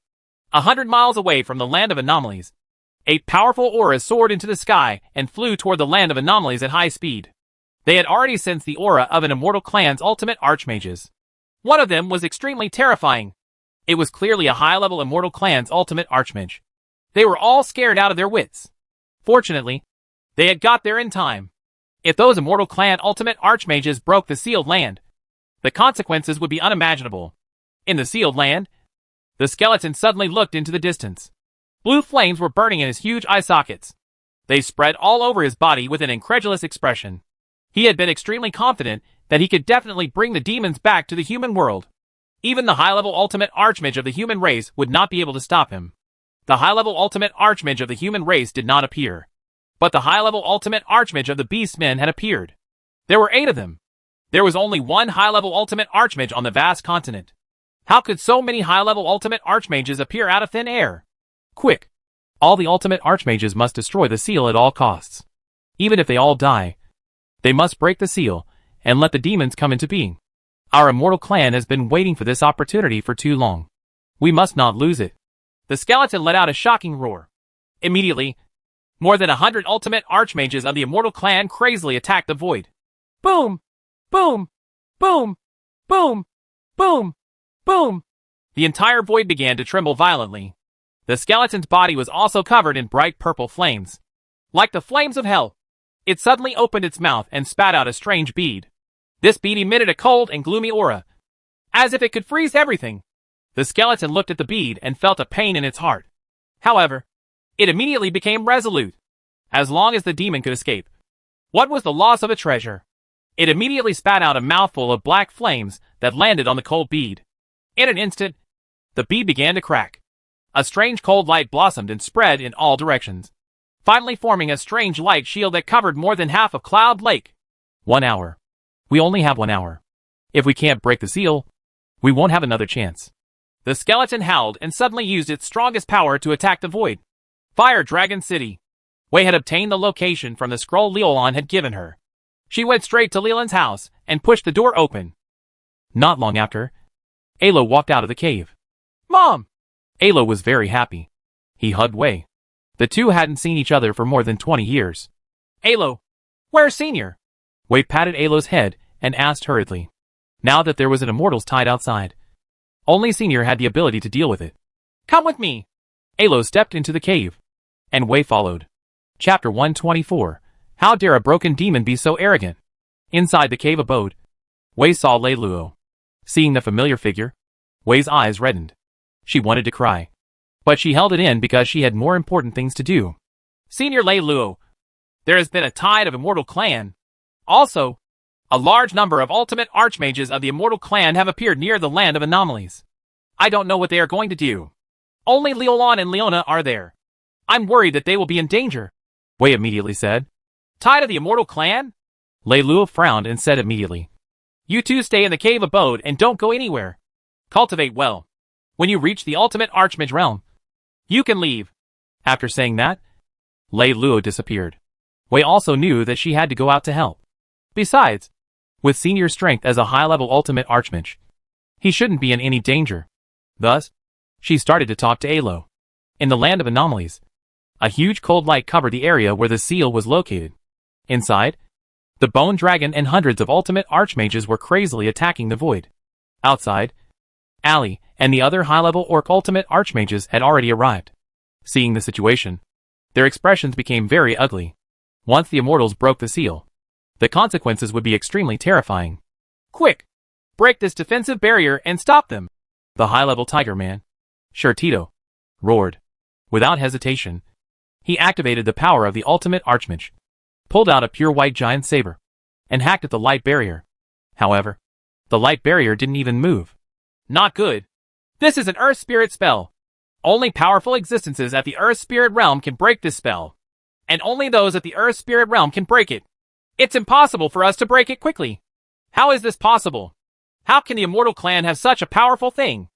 100 miles away from the land of anomalies, 8 powerful auras soared into the sky and flew toward the land of anomalies at high speed. They had already sensed the aura of an Immortal Clan's ultimate archmages. One of them was extremely terrifying. It was clearly a high-level Immortal Clan's ultimate archmage. They were all scared out of their wits. Fortunately, they had got there in time. If those Immortal Clan ultimate archmages broke the sealed land, the consequences would be unimaginable. In the sealed land, the skeleton suddenly looked into the distance. Blue flames were burning in his huge eye sockets. They spread all over his body with an incredulous expression. He had been extremely confident that he could definitely bring the demons back to the human world. Even the high-level ultimate archmage of the human race would not be able to stop him. The high-level ultimate archmage of the human race did not appear. But the high-level ultimate archmage of the beastmen had appeared. There were 8 of them. There was only one high-level ultimate archmage on the vast continent. How could so many high-level ultimate archmages appear out of thin air? Quick! All the ultimate archmages must destroy the seal at all costs. Even if they all die, they must break the seal and let the demons come into being. Our immortal clan has been waiting for this opportunity for too long. We must not lose it. The skeleton let out a shocking roar. Immediately, more than 100 ultimate archmages of the immortal clan crazily attacked the void. Boom! Boom! Boom! Boom! Boom! Boom! The entire void began to tremble violently. The skeleton's body was also covered in bright purple flames. Like the flames of hell, it suddenly opened its mouth and spat out a strange bead. This bead emitted a cold and gloomy aura, as if it could freeze everything. The skeleton looked at the bead and felt a pain in its heart. However, it immediately became resolute. As long as the demon could escape, what was the loss of a treasure? It immediately spat out a mouthful of black flames that landed on the cold bead. In an instant, the bead began to crack. A strange cold light blossomed and spread in all directions, finally forming a strange light shield that covered more than half of Cloud Lake. 1 hour. We only have 1 hour. If we can't break the seal, we won't have another chance. The skeleton howled and suddenly used its strongest power to attack the void. Fire Dragon City. Wei had obtained the location from the scroll Leolon had given her. She went straight to Leland's house and pushed the door open. Not long after, Alo walked out of the cave. Mom! Alo was very happy. He hugged Wei. The two hadn't seen each other for more than 20 years. Alo, where's Senior? Wei patted Alo's head and asked hurriedly. Now that there was an Immortals tide outside, only Senior had the ability to deal with it. Come with me! Alo stepped into the cave, and Wei followed. Chapter 124. How dare a broken demon be so arrogant? Inside the cave abode, Wei saw Lei Luo. Seeing the familiar figure, Wei's eyes reddened. She wanted to cry, but she held it in because she had more important things to do. Senior Lei Luo, there has been a tide of Immortal Clan. Also, a large number of ultimate archmages of the Immortal Clan have appeared near the land of anomalies. I don't know what they are going to do. Only Leolon and Leona are there. I'm worried that they will be in danger, Wei immediately said. Tide of the Immortal Clan? Lei Luo frowned and said immediately. You two stay in the cave abode and don't go anywhere. Cultivate well. When you reach the ultimate archmage realm, you can leave. After saying that, Lei Luo disappeared. Wei also knew that she had to go out to help. Besides, with Senior's strength as a high-level ultimate archmage, he shouldn't be in any danger. Thus, she started to talk to Alo. In the land of anomalies, a huge cold light covered the area where the seal was located. Inside, the bone dragon and hundreds of ultimate archmages were crazily attacking the void. Outside, Ali and the other high-level orc ultimate archmages had already arrived. Seeing the situation, their expressions became very ugly. Once the immortals broke the seal, the consequences would be extremely terrifying. Quick! Break this defensive barrier and stop them! The high-level tiger man, Tito, roared. Without hesitation, he activated the power of the ultimate archmage, pulled out a pure white giant saber, and hacked at the light barrier. However, the light barrier didn't even move. Not good. This is an Earth Spirit spell. Only powerful existences at the Earth Spirit realm can break this spell. And only those at the Earth Spirit realm can break it. It's impossible for us to break it quickly. How is this possible? How can the Immortal Clan have such a powerful thing?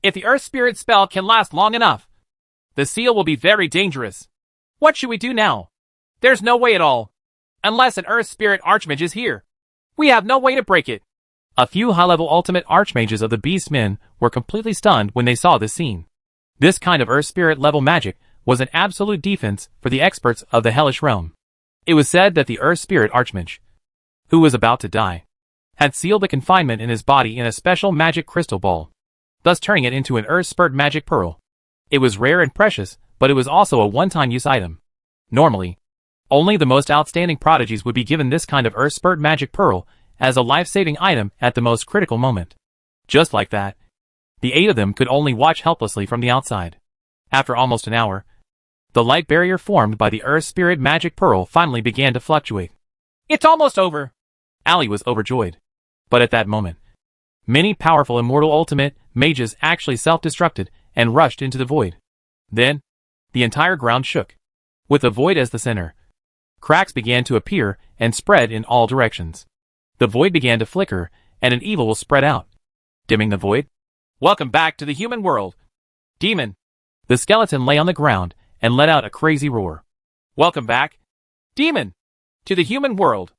If the Earth Spirit spell can last long enough, the seal will be very dangerous. What should we do now? There's no way at all. Unless an Earth Spirit Archmage is here. We have no way to break it. A few high-level ultimate archmages of the Beastmen were completely stunned when they saw this scene. This kind of Earth Spirit level magic was an absolute defense for the experts of the Hellish Realm. It was said that the Earth Spirit Archmage, who was about to die, had sealed the confinement in his body in a special magic crystal ball, thus turning it into an Earth Spirit magic pearl. It was rare and precious, but it was also a one-time use item. Normally, only the most outstanding prodigies would be given this kind of Earth Spirit magic pearl as a life-saving item at the most critical moment. Just like that, the 8 of them could only watch helplessly from the outside. After almost an hour, the light barrier formed by the Earth Spirit magic pearl finally began to fluctuate. It's almost over! Ali was overjoyed. But at that moment, many powerful immortal ultimate mages actually self-destructed and rushed into the void. Then, The entire ground shook. With the void as the center, cracks began to appear and spread in all directions. The void began to flicker, and an evil will spread out, dimming the void. Welcome back to the human world, demon. The skeleton lay on the ground and let out a crazy roar. Welcome back, demon, to the human world.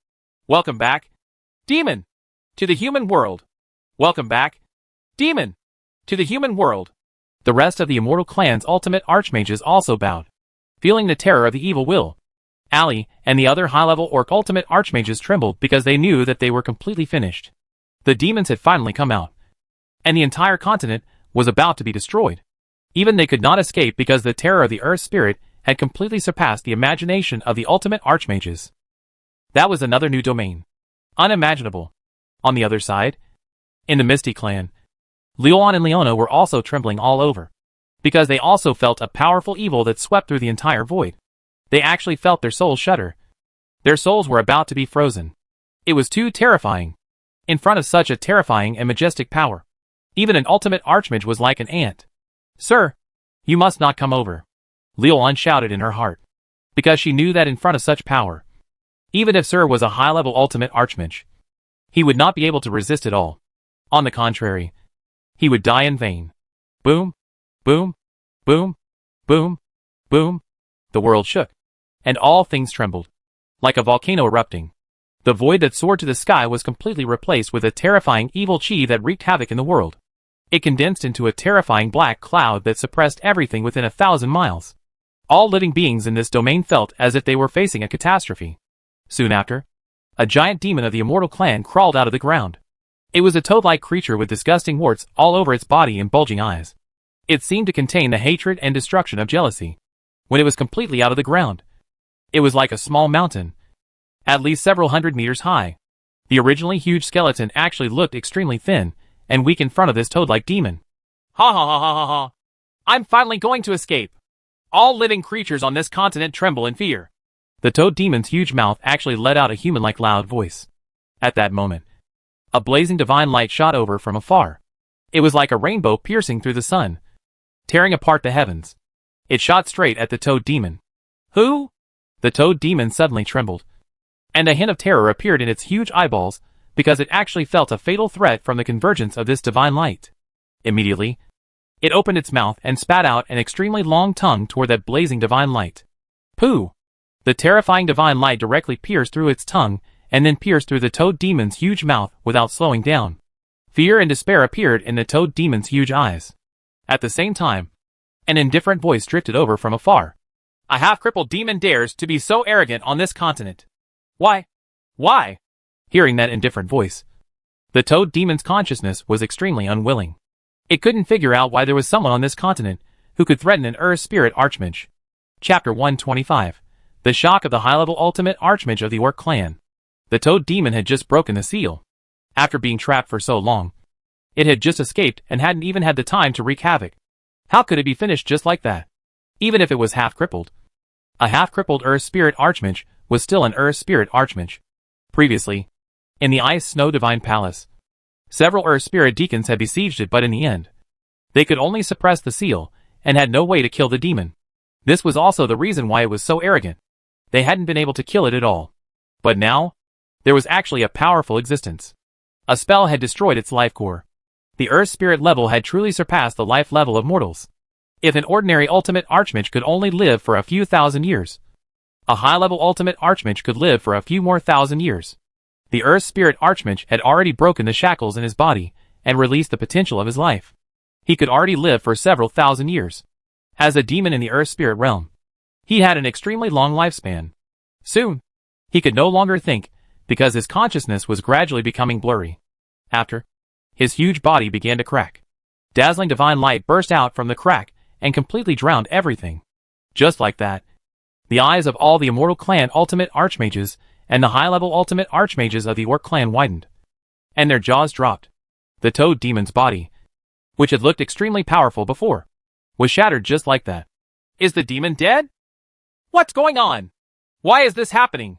Welcome back, demon, to the human world. Welcome back, demon, to the human world. The rest of the Immortal Clan's ultimate archmages also bowed, feeling the terror of the evil will. Ali and the other high-level orc ultimate archmages trembled because they knew that they were completely finished. The demons had finally come out, and the entire continent was about to be destroyed. Even they could not escape because the terror of the Earth Spirit had completely surpassed the imagination of the ultimate archmages. That was another new domain. Unimaginable. On the other side, in the Misty Clan, Leon and Leona were also trembling all over, because they also felt a powerful evil that swept through the entire void. They actually felt their souls shudder. Their souls were about to be frozen. It was too terrifying. In front of such a terrifying and majestic power, even an ultimate archmage was like an ant. Sir, you must not come over, Leon shouted in her heart, because she knew that in front of such power, even if Sir was a high-level ultimate archmage, he would not be able to resist it all. On the contrary, he would die in vain. Boom, boom, boom, boom, boom. The world shook, and all things trembled, like a volcano erupting. The void that soared to the sky was completely replaced with a terrifying evil chi that wreaked havoc in the world. It condensed into a terrifying black cloud that suppressed everything within 1,000 miles. All living beings in this domain felt as if they were facing a catastrophe. Soon after, a giant demon of the Immortal Clan crawled out of the ground. It was a toad-like creature with disgusting warts all over its body and bulging eyes. It seemed to contain the hatred and destruction of jealousy. When it was completely out of the ground, it was like a small mountain, at least several hundred meters high. The originally huge skeleton actually looked extremely thin and weak in front of this toad-like demon. Ha ha ha ha ha ha! I'm finally going to escape! All living creatures on this continent tremble in fear. The toad demon's huge mouth actually let out a human-like loud voice. At that moment, a blazing divine light shot over from afar. It was like a rainbow piercing through the sun, tearing apart the heavens. It shot straight at the toad demon. Who? The toad demon suddenly trembled, and a hint of terror appeared in its huge eyeballs because it actually felt a fatal threat from the convergence of this divine light. Immediately, it opened its mouth and spat out an extremely long tongue toward that blazing divine light. Pooh! The terrifying divine light directly pierced through its tongue and then pierced through the toad demon's huge mouth without slowing down. Fear and despair appeared in the toad demon's huge eyes. At the same time, an indifferent voice drifted over from afar. A half-crippled demon dares to be so arrogant on this continent. Why? Why? Hearing that indifferent voice, the toad demon's consciousness was extremely unwilling. It couldn't figure out why there was someone on this continent who could threaten an Earth Spirit Archmage. Chapter 125. The shock of the high-level ultimate Archmage of the Orc Clan. The toad demon had just broken the seal. After being trapped for so long, it had just escaped and hadn't even had the time to wreak havoc. How could it be finished just like that? Even if it was half-crippled. A half-crippled Earth Spirit Archmage was still an Earth Spirit Archmage. Previously, in the Ice Snow Divine Palace, several Earth Spirit Deacons had besieged it, but in the end, they could only suppress the seal and had no way to kill the demon. This was also the reason why it was so arrogant. They hadn't been able to kill it at all. But now, there was actually a powerful existence. A spell had destroyed its life core. The Earth Spirit level had truly surpassed the life level of mortals. If an ordinary Ultimate Archmage could only live for a few thousand years, a high-level Ultimate Archmage could live for a few more thousand years. The Earth Spirit Archmage had already broken the shackles in his body and released the potential of his life. He could already live for several thousand years. As a demon in the Earth Spirit realm, he had an extremely long lifespan. Soon, he could no longer think because his consciousness was gradually becoming blurry. After, his huge body began to crack. Dazzling divine light burst out from the crack and completely drowned everything. Just like that, the eyes of all the Immortal Clan Ultimate Archmages and the high-level Ultimate Archmages of the Orc Clan widened, and their jaws dropped. The Toad Demon's body, which had looked extremely powerful before, was shattered just like that. Is the demon dead? What's going on? Why is this happening?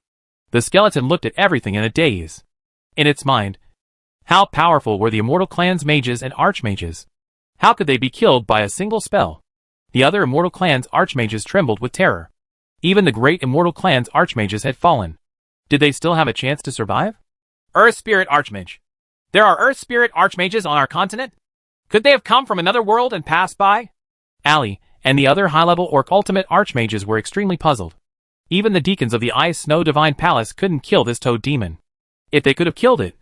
The skeleton looked at everything in a daze. In its mind, how powerful were the Immortal Clan's mages and archmages? How could they be killed by a single spell? The other Immortal Clan's archmages trembled with terror. Even the great Immortal Clan's archmages had fallen. Did they still have a chance to survive? Earth Spirit Archmage. There are Earth Spirit Archmages on our continent? Could they have come from another world and passed by? Ali and the other high-level Orc Ultimate Archmages were extremely puzzled. Even the deacons of the Ice Snow Divine Palace couldn't kill this toad demon. If they could have killed it,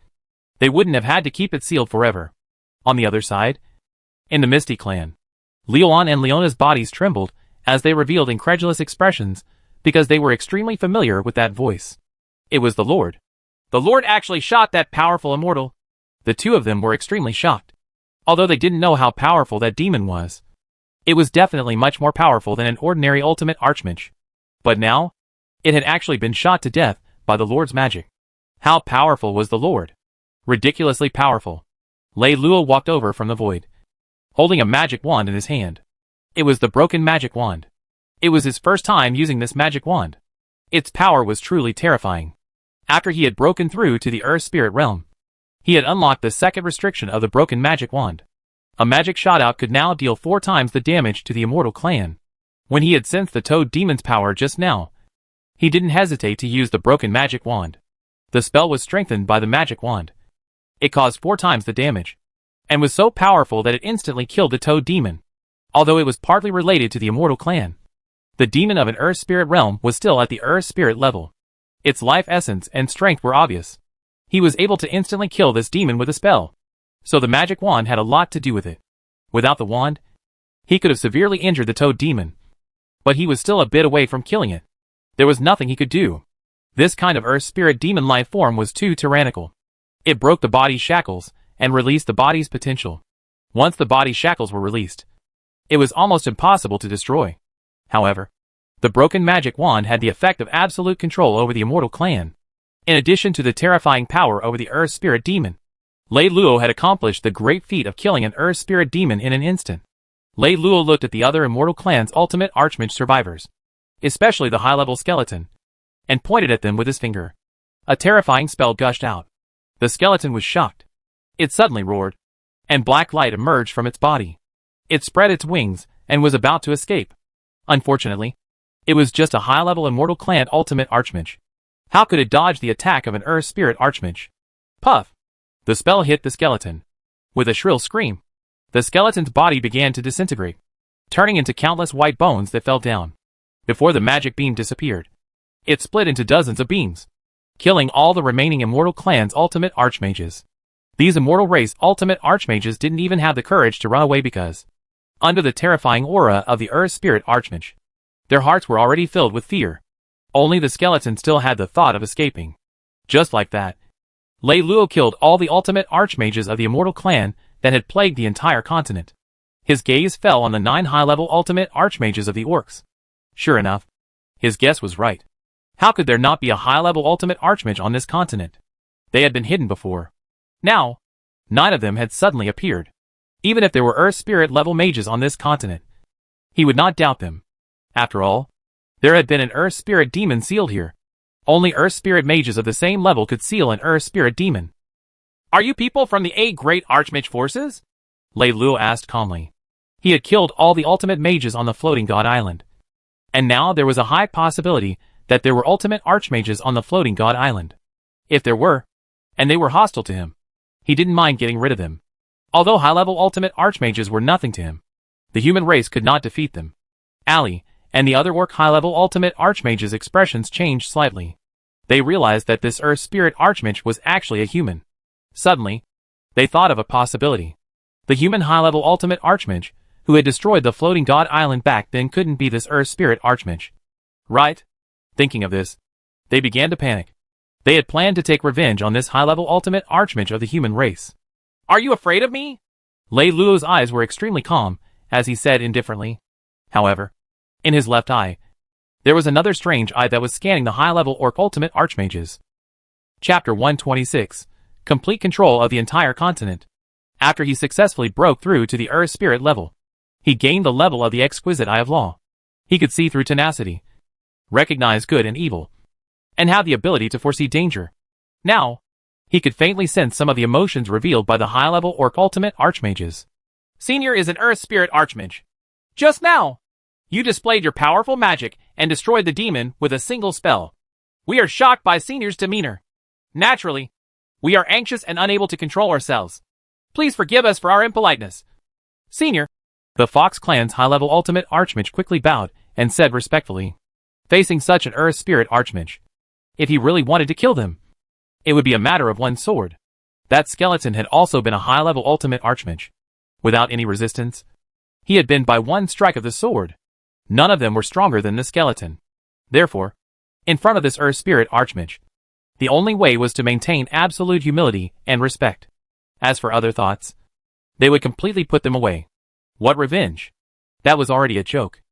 they wouldn't have had to keep it sealed forever. On the other side, in the Misty Clan, Leon and Leona's bodies trembled as they revealed incredulous expressions because they were extremely familiar with that voice. It was the Lord. The Lord actually shot that powerful immortal. The two of them were extremely shocked. Although they didn't know how powerful that demon was. It was definitely much more powerful than an ordinary ultimate archmage. But now, it had actually been shot to death by the Lord's magic. How powerful was the Lord? Ridiculously powerful. Lei Luo walked over from the void, holding a magic wand in his hand. It was the broken magic wand. It was his first time using this magic wand. Its power was truly terrifying. After he had broken through to the Earth Spirit realm, he had unlocked the second restriction of the broken magic wand. A magic shot out could now deal 4 times the damage to the Immortal Clan. When he had sensed the Toad Demon's power just now, he didn't hesitate to use the broken magic wand. The spell was strengthened by the magic wand. It caused 4 times the damage, and was so powerful that it instantly killed the Toad Demon. Although it was partly related to the Immortal Clan, the demon of an Earth Spirit realm was still at the Earth Spirit level. Its life essence and strength were obvious. He was able to instantly kill this demon with a spell. So the magic wand had a lot to do with it. Without the wand, he could have severely injured the Toad Demon. But he was still a bit away from killing it. There was nothing he could do. This kind of Earth Spirit demon life form was too tyrannical. It broke the body's shackles and released the body's potential. Once the body's shackles were released, it was almost impossible to destroy. However, the broken magic wand had the effect of absolute control over the Immortal Clan. In addition to the terrifying power over the Earth Spirit Demon, Lei Luo had accomplished the great feat of killing an Earth Spirit Demon in an instant. Lei Luo looked at the other Immortal Clan's ultimate Archmage survivors, especially the high-level skeleton, and pointed at them with his finger. A terrifying spell gushed out. The skeleton was shocked. It suddenly roared, and black light emerged from its body. It spread its wings and was about to escape. Unfortunately, it was just a high-level Immortal Clan ultimate Archmage. How could it dodge the attack of an Earth Spirit Archmage? Puff! The spell hit the skeleton. With a shrill scream, the skeleton's body began to disintegrate, turning into countless white bones that fell down. Before the magic beam disappeared, it split into dozens of beams, killing all the remaining Immortal Clan's ultimate Archmages. These Immortal Race ultimate Archmages didn't even have the courage to run away because, under the terrifying aura of the Earth Spirit Archmage, their hearts were already filled with fear. Only the skeleton still had the thought of escaping. Just like that, Lei Luo killed all the ultimate Archmages of the Immortal Clan that had plagued the entire continent. His gaze fell on the 9 high-level ultimate Archmages of the Orcs. Sure enough, his guess was right. How could there not be a high-level ultimate Archmage on this continent? They had been hidden before. Now, 9 of them had suddenly appeared. Even if there were Earth Spirit level mages on this continent, he would not doubt them. After all, there had been an Earth Spirit Demon sealed here. Only Earth Spirit mages of the same level could seal an Earth Spirit Demon. Are you people from the 8 Great Archmage Forces? Lei Luo asked calmly. He had killed all the ultimate mages on the Floating God Island. And now there was a high possibility that there were ultimate Archmages on the Floating God Island. If there were, and they were hostile to him, he didn't mind getting rid of them. Although high-level ultimate Archmages were nothing to him, the human race could not defeat them. Ali and the other Orc high-level ultimate Archmages' expressions changed slightly. They realized that this Earth Spirit Archmage was actually a human. Suddenly, they thought of a possibility. The human high-level ultimate Archmage, who had destroyed the Floating God Island back then, couldn't be this Earth Spirit Archmage. Right? Thinking of this, they began to panic. They had planned to take revenge on this high-level ultimate Archmage of the human race. Are you afraid of me? Lei Luo's eyes were extremely calm, as he said indifferently. However, in his left eye, there was another strange eye that was scanning the high-level Orc ultimate Archmages. Chapter 126. Complete control of the entire continent. After he successfully broke through to the Earth Spirit level, he gained the level of the exquisite Eye of Law. He could see through tenacity, recognize good and evil, and have the ability to foresee danger. Now, he could faintly sense some of the emotions revealed by the high-level Orc ultimate Archmages. Senior is an Earth Spirit Archmage. Just now, you displayed your powerful magic and destroyed the demon with a single spell. We are shocked by Senior's demeanor. Naturally, we are anxious and unable to control ourselves. Please forgive us for our impoliteness. Senior. The Fox clan's high-level ultimate archmage quickly bowed and said respectfully, facing such an earth spirit archmage, if he really wanted to kill them, it would be a matter of one sword. That skeleton had also been a high-level ultimate archmage. Without any resistance, he had been by one strike of the sword. None of them were stronger than the skeleton. Therefore, in front of this earth spirit archmage, the only way was to maintain absolute humility and respect. As for other thoughts, they would completely put them away. What revenge? That was already a joke.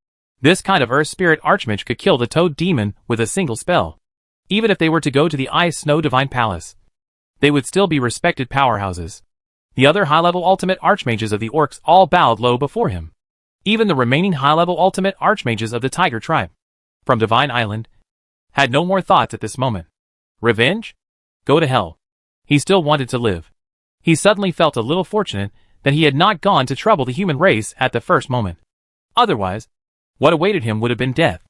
This kind of earth spirit archmage could kill the toad demon with a single spell. Even if they were to go to the Ice Snow Divine Palace, they would still be respected powerhouses. The other high-level ultimate archmages of the orcs all bowed low before him. Even the remaining high-level ultimate archmages of the tiger tribe, from Divine Island, had no more thoughts at this moment. Revenge? Go to hell. He still wanted to live. He suddenly felt a little fortunate that he had not gone to trouble the human race at the first moment. Otherwise, what awaited him would have been death.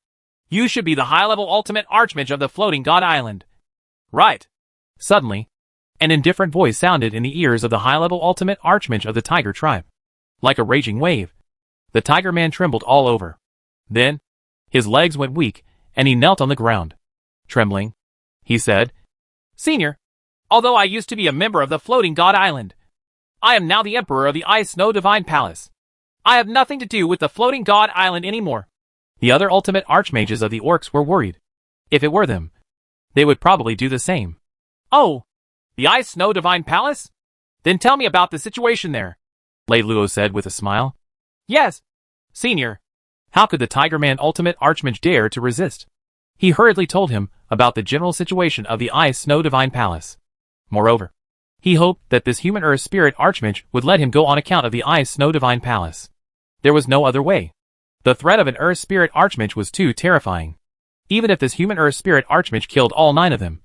You should be the high-level ultimate archmage of the floating god island. Right. Suddenly, an indifferent voice sounded in the ears of the high-level ultimate archmage of the tiger tribe. Like a raging wave, the tiger man trembled all over. Then, his legs went weak, and he knelt on the ground. Trembling, he said, Senior, although I used to be a member of the floating god island, I am now the emperor of the Ice Snow Divine Palace. I have nothing to do with the floating god island anymore. The other ultimate archmages of the orcs were worried. If it were them, they would probably do the same. Oh, the Ice Snow Divine Palace? Then tell me about the situation there, Lei Luo said with a smile. Yes, Senior. How could the Tiger Man ultimate archmage dare to resist? He hurriedly told him about the general situation of the Ice Snow Divine Palace. Moreover, he hoped that this human earth spirit archmage would let him go on account of the Ice Snow Divine Palace. There was no other way. The threat of an earth spirit archmage was too terrifying. Even if this human earth spirit archmage killed all 9 of them,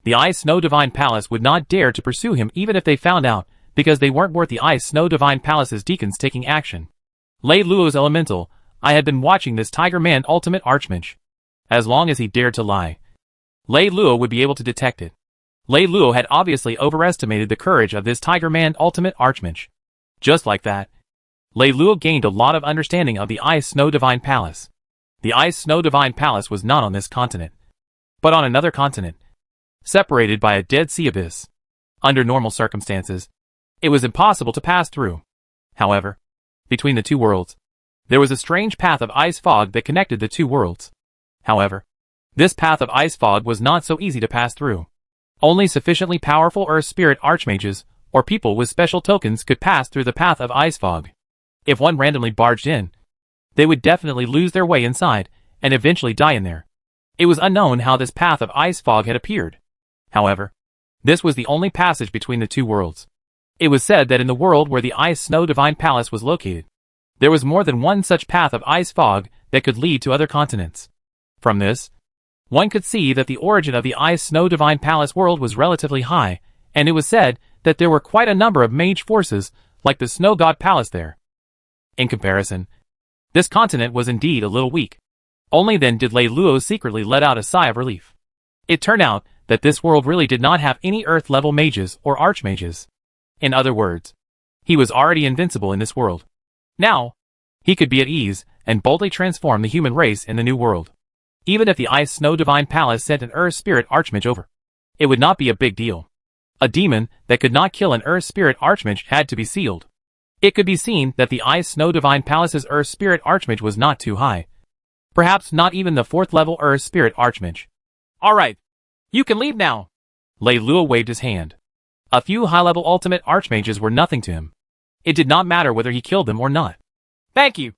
the Ice Snow Divine Palace would not dare to pursue him even if they found out, because they weren't worth the Ice Snow Divine Palace's deacons taking action. Lei Luo's elemental, I had been watching this Tiger Man ultimate archmage. As long as he dared to lie, Lei Luo would be able to detect it. Lei Luo had obviously overestimated the courage of this Tiger Man ultimate archmage. Just like that, Lei Luo gained a lot of understanding of the Ice Snow Divine Palace. The Ice Snow Divine Palace was not on this continent, but on another continent, separated by a dead sea abyss. Under normal circumstances, it was impossible to pass through. However, between the two worlds, there was a strange path of ice fog that connected the two worlds. However, this path of ice fog was not so easy to pass through. Only sufficiently powerful earth spirit archmages, or people with special tokens could pass through the path of ice fog. If one randomly barged in, they would definitely lose their way inside, and eventually die in there. It was unknown how this path of ice fog had appeared. However, this was the only passage between the two worlds. It was said that in the world where the Ice Snow Divine Palace was located, there was more than one such path of ice fog that could lead to other continents. From this, one could see that the origin of the Ice Snow Divine Palace world was relatively high, and it was said that there were quite a number of mage forces, like the Snow God Palace there. In comparison, this continent was indeed a little weak. Only then did Lei Luo secretly let out a sigh of relief. It turned out that this world really did not have any earth-level mages or archmages. In other words, he was already invincible in this world. Now, he could be at ease and boldly transform the human race in the new world. Even if the Ice Snow Divine Palace sent an earth spirit archmage over, it would not be a big deal. A demon that could not kill an earth spirit archmage had to be sealed. It could be seen that the Ice Snow Divine Palace's earth spirit archmage was not too high. Perhaps not even the 4th level earth spirit archmage. Alright, you can leave now. Lei Luo waved his hand. A few high-level ultimate archmages were nothing to him. It did not matter whether he killed them or not. Thank you,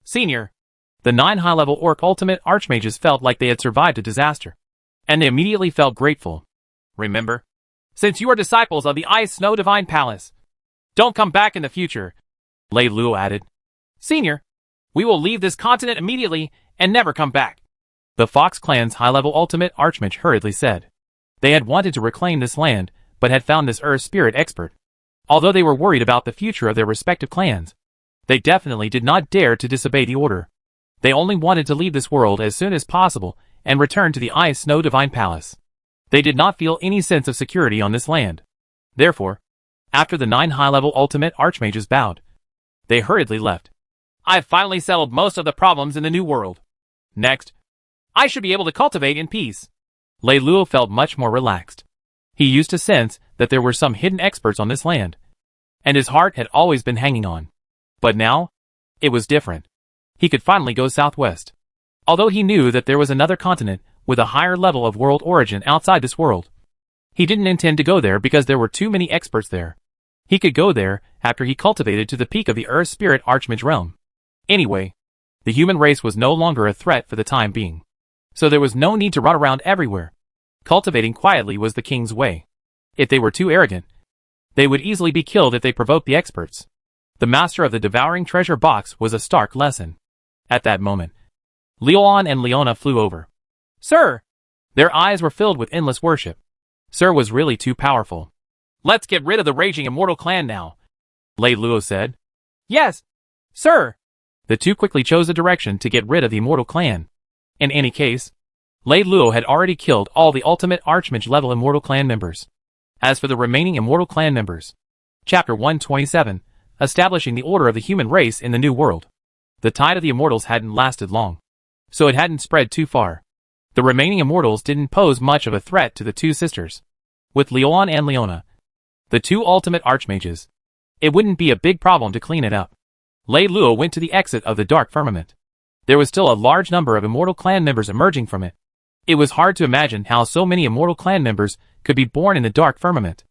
Senior. The 9 high-level orc ultimate archmages felt like they had survived a disaster, and they immediately felt grateful. Remember, since you are disciples of the Ice Snow Divine Palace, don't come back in the future, Lei Luo added. Senior, we will leave this continent immediately and never come back. The Fox clan's high-level ultimate archmage hurriedly said. They had wanted to reclaim this land, but had found this earth spirit expert. Although they were worried about the future of their respective clans, They definitely did not dare to disobey the order. They only wanted to leave this world as soon as possible and return to the Ice Snow Divine Palace. They did not feel any sense of security on this land. Therefore, after the 9 high-level ultimate archmages bowed, they hurriedly left. I've finally settled most of the problems in the new world. Next, I should be able to cultivate in peace. Lei Luo felt much more relaxed. He used to sense that there were some hidden experts on this land, and his heart had always been hanging on. But now, it was different. He could finally go southwest. Although he knew that there was another continent with a higher level of world origin outside this world, he didn't intend to go there because there were too many experts there. He could go there after he cultivated to the peak of the Earth Spirit Archmage realm. Anyway, the human race was no longer a threat for the time being. So there was no need to run around everywhere. Cultivating quietly was the king's way. If they were too arrogant, they would easily be killed if they provoked the experts. The master of the devouring treasure box was a stark lesson. At that moment, Leon and Leona flew over. Sir! Their eyes were filled with endless worship. Sir was really too powerful. Let's get rid of the raging immortal clan now, Lei Luo said. Yes, sir! The two quickly chose a direction to get rid of the immortal clan. In any case, Lei Luo had already killed all the ultimate archmage level immortal clan members. As for the remaining immortal clan members, Chapter 127, Establishing the Order of the Human Race in the New World. The tide of the immortals hadn't lasted long, so it hadn't spread too far. The remaining immortals didn't pose much of a threat to the two sisters. With Leon and Leona, the two ultimate archmages, it wouldn't be a big problem to clean it up. Lei Luo went to the exit of the dark firmament. There was still a large number of immortal clan members emerging from it. It was hard to imagine how so many immortal clan members could be born in the dark firmament.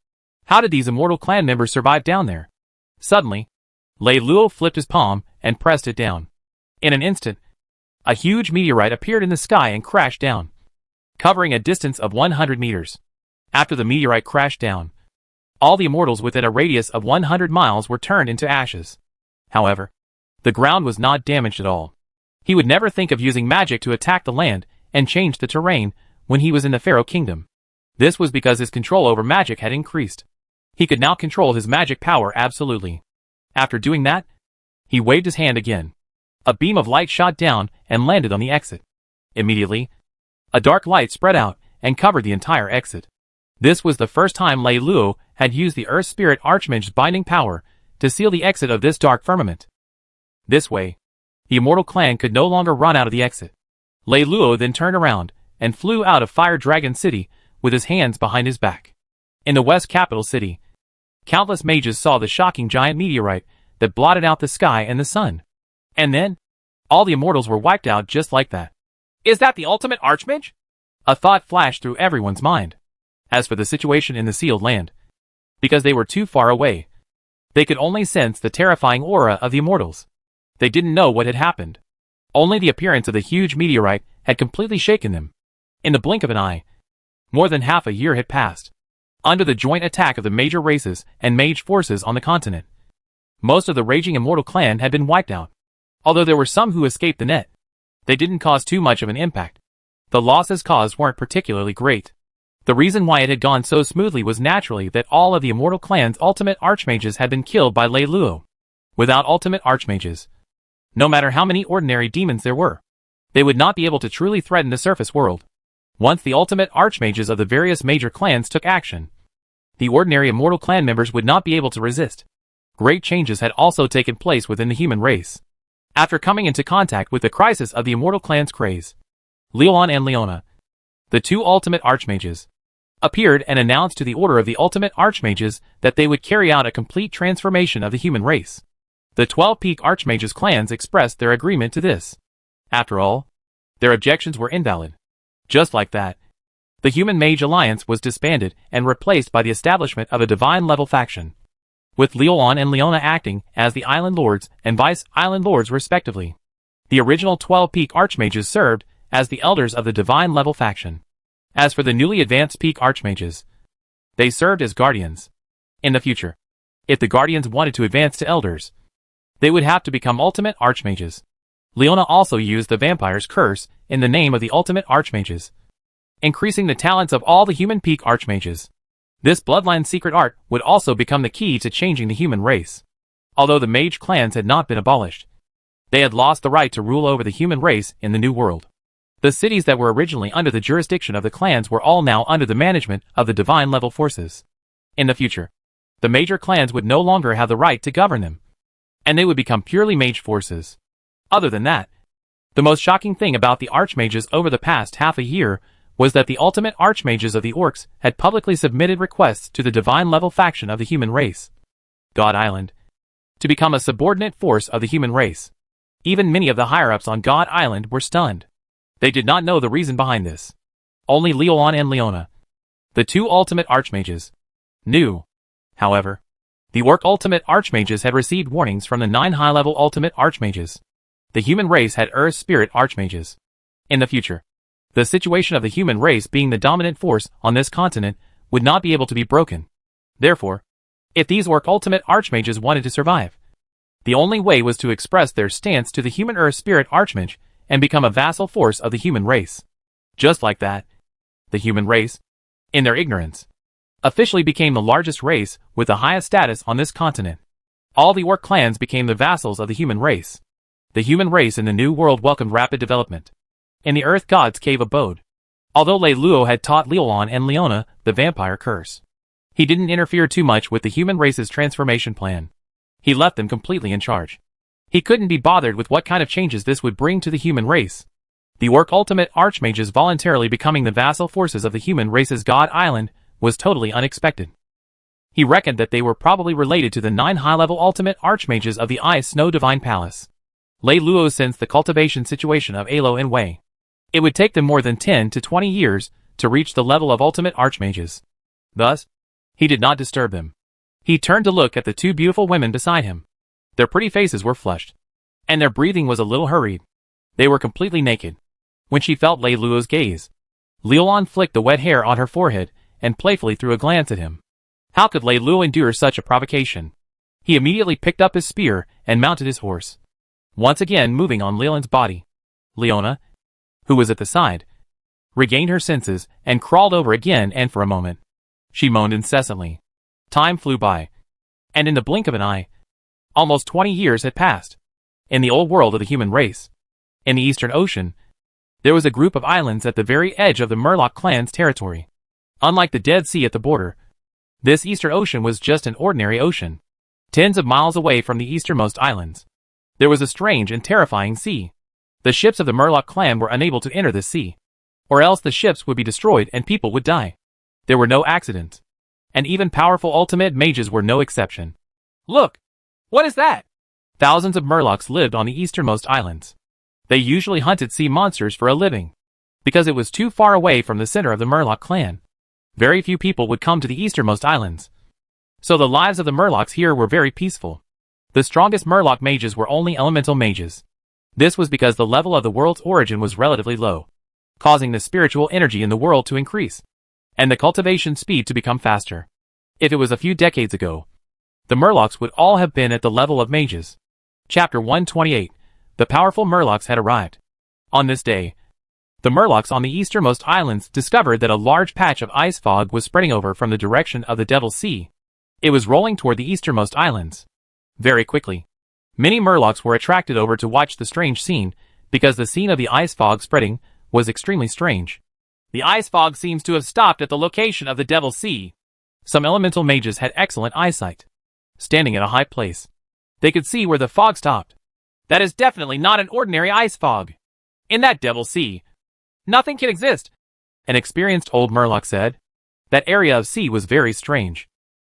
How did these immortal clan members survive down there? Suddenly, Lei Luo flipped his palm and pressed it down. In an instant, a huge meteorite appeared in the sky and crashed down, covering a distance of 100 meters. After the meteorite crashed down, all the immortals within a radius of 100 miles were turned into ashes. However, the ground was not damaged at all. He would never think of using magic to attack the land and change the terrain when he was in the Pharaoh Kingdom. This was because his control over magic had increased. He could now control his magic power absolutely. After doing that, he waved his hand again. A beam of light shot down and landed on the exit. Immediately, a dark light spread out and covered the entire exit. This was the first time Lei Luo had used the Earth Spirit Archmage's binding power to seal the exit of this dark firmament. This way, the immortal clan could no longer run out of the exit. Lei Luo then turned around and flew out of Fire Dragon City with his hands behind his back. In the West Capital City, countless mages saw the shocking giant meteorite that blotted out the sky and the sun. And then, all the immortals were wiped out just like that. Is that the ultimate archmage? A thought flashed through everyone's mind. As for the situation in the sealed land, because they were too far away, they could only sense the terrifying aura of the immortals. They didn't know what had happened. Only the appearance of the huge meteorite had completely shaken them. In the blink of an eye, more than half a year had passed. Under the joint attack of the major races and mage forces on the continent, most of the raging immortal clan had been wiped out. Although there were some who escaped the net, they didn't cause too much of an impact. The losses caused weren't particularly great. The reason why it had gone so smoothly was naturally that all of the immortal clan's ultimate archmages had been killed by Lei Luo. Without ultimate archmages, no matter how many ordinary demons there were, they would not be able to truly threaten the surface world. Once the ultimate archmages of the various major clans took action, the ordinary immortal clan members would not be able to resist. Great changes had also taken place within the human race. After coming into contact with the crisis of the immortal clan's craze, Leon and Leona, the two ultimate archmages, appeared and announced to the order of the ultimate archmages that they would carry out a complete transformation of the human race. The 12 peak archmages clans expressed their agreement to this. After all, their objections were invalid. Just like that, the Human Mage Alliance was disbanded and replaced by the establishment of a divine-level faction, with Leon and Leona acting as the Island Lords and Vice-Island Lords respectively. The original 12 peak archmages served as the elders of the divine-level faction. As for the newly advanced peak archmages, they served as guardians. In the future, if the guardians wanted to advance to elders, they would have to become ultimate archmages. Leona also used the vampire's curse in the name of the ultimate archmages, increasing the talents of all the human peak archmages. This bloodline secret art would also become the key to changing the human race. Although the mage clans had not been abolished, they had lost the right to rule over the human race in the New World. The cities that were originally under the jurisdiction of the clans were all now under the management of the divine level forces. In the future, the major clans would no longer have the right to govern them, and they would become purely mage forces. Other than that, the most shocking thing about the archmages over the past half a year was that the ultimate archmages of the orcs had publicly submitted requests to the divine level faction of the human race, God Island, to become a subordinate force of the human race. Even many of the higher-ups on God Island were stunned. They did not know the reason behind this. Only Leolon and Leona, the two ultimate archmages, knew. However, the orc ultimate archmages had received warnings from the 9 high-level ultimate archmages. The human race had earth spirit archmages. In the future, the situation of the human race being the dominant force on this continent would not be able to be broken. Therefore, if these orc ultimate archmages wanted to survive, the only way was to express their stance to the human earth spirit archmage and become a vassal force of the human race. Just like that, the human race, in their ignorance, officially became the largest race with the highest status on this continent. All the orc clans became the vassals of the human race. The human race in the New World welcomed rapid development. In the Earth God's cave abode, although Lei Luo had taught Leolon and Leona the vampire curse, he didn't interfere too much with the human race's transformation plan. He left them completely in charge. He couldn't be bothered with what kind of changes this would bring to the human race. The orc ultimate archmages voluntarily becoming the vassal forces of the human race's God Island was totally unexpected. He reckoned that they were probably related to the 9 high-level ultimate archmages of the Ice Snow Divine Palace. Lei Luo sensed the cultivation situation of Alo and Wei. It would take them more than 10 to 20 years to reach the level of ultimate archmages. Thus, he did not disturb them. He turned to look at the 2 beautiful women beside him. Their pretty faces were flushed, and their breathing was a little hurried. They were completely naked. When she felt Lei Luo's gaze, Leolon flicked the wet hair on her forehead and playfully threw a glance at him. How could Lei Luo endure such a provocation? He immediately picked up his spear and mounted his horse, once again moving on Leolon's body. Leona, who was at the side, regained her senses and crawled over again, and for a moment, she moaned incessantly. Time flew by, and in the blink of an eye, almost 20 years had passed. In the old world of the human race, in the Eastern Ocean, there was a group of islands at the very edge of the Murloc clan's territory. Unlike the Dead Sea at the border, this Eastern Ocean was just an ordinary ocean. Tens of miles away from the easternmost islands, there was a strange and terrifying sea. The ships of the Murloc clan were unable to enter this sea, or else the ships would be destroyed and people would die. There were no accidents, and even powerful ultimate mages were no exception. Look! What is that? Thousands of Murlocs lived on the easternmost islands. They usually hunted sea monsters for a living, because it was too far away from the center of the Murloc clan. Very few people would come to the easternmost islands, so the lives of the Murlocs here were very peaceful. The strongest Murloc mages were only elemental mages. This was because the level of the world's origin was relatively low, causing the spiritual energy in the world to increase, and the cultivation speed to become faster. If it was a few decades ago, the Murlocs would all have been at the level of mages. Chapter 128. The powerful Murlocs had arrived. On this day, the Murlocs on the easternmost islands discovered that a large patch of ice fog was spreading over from the direction of the Devil's Sea. It was rolling toward the easternmost islands. Very quickly, many Murlocs were attracted over to watch the strange scene, because the scene of the ice fog spreading was extremely strange. The ice fog seems to have stopped at the location of the Devil's Sea. Some elemental mages had excellent eyesight. Standing at a high place, they could see where the fog stopped. That is definitely not an ordinary ice fog. In that Devil's Sea, nothing can exist, an experienced old Murloc said. That area of sea was very strange.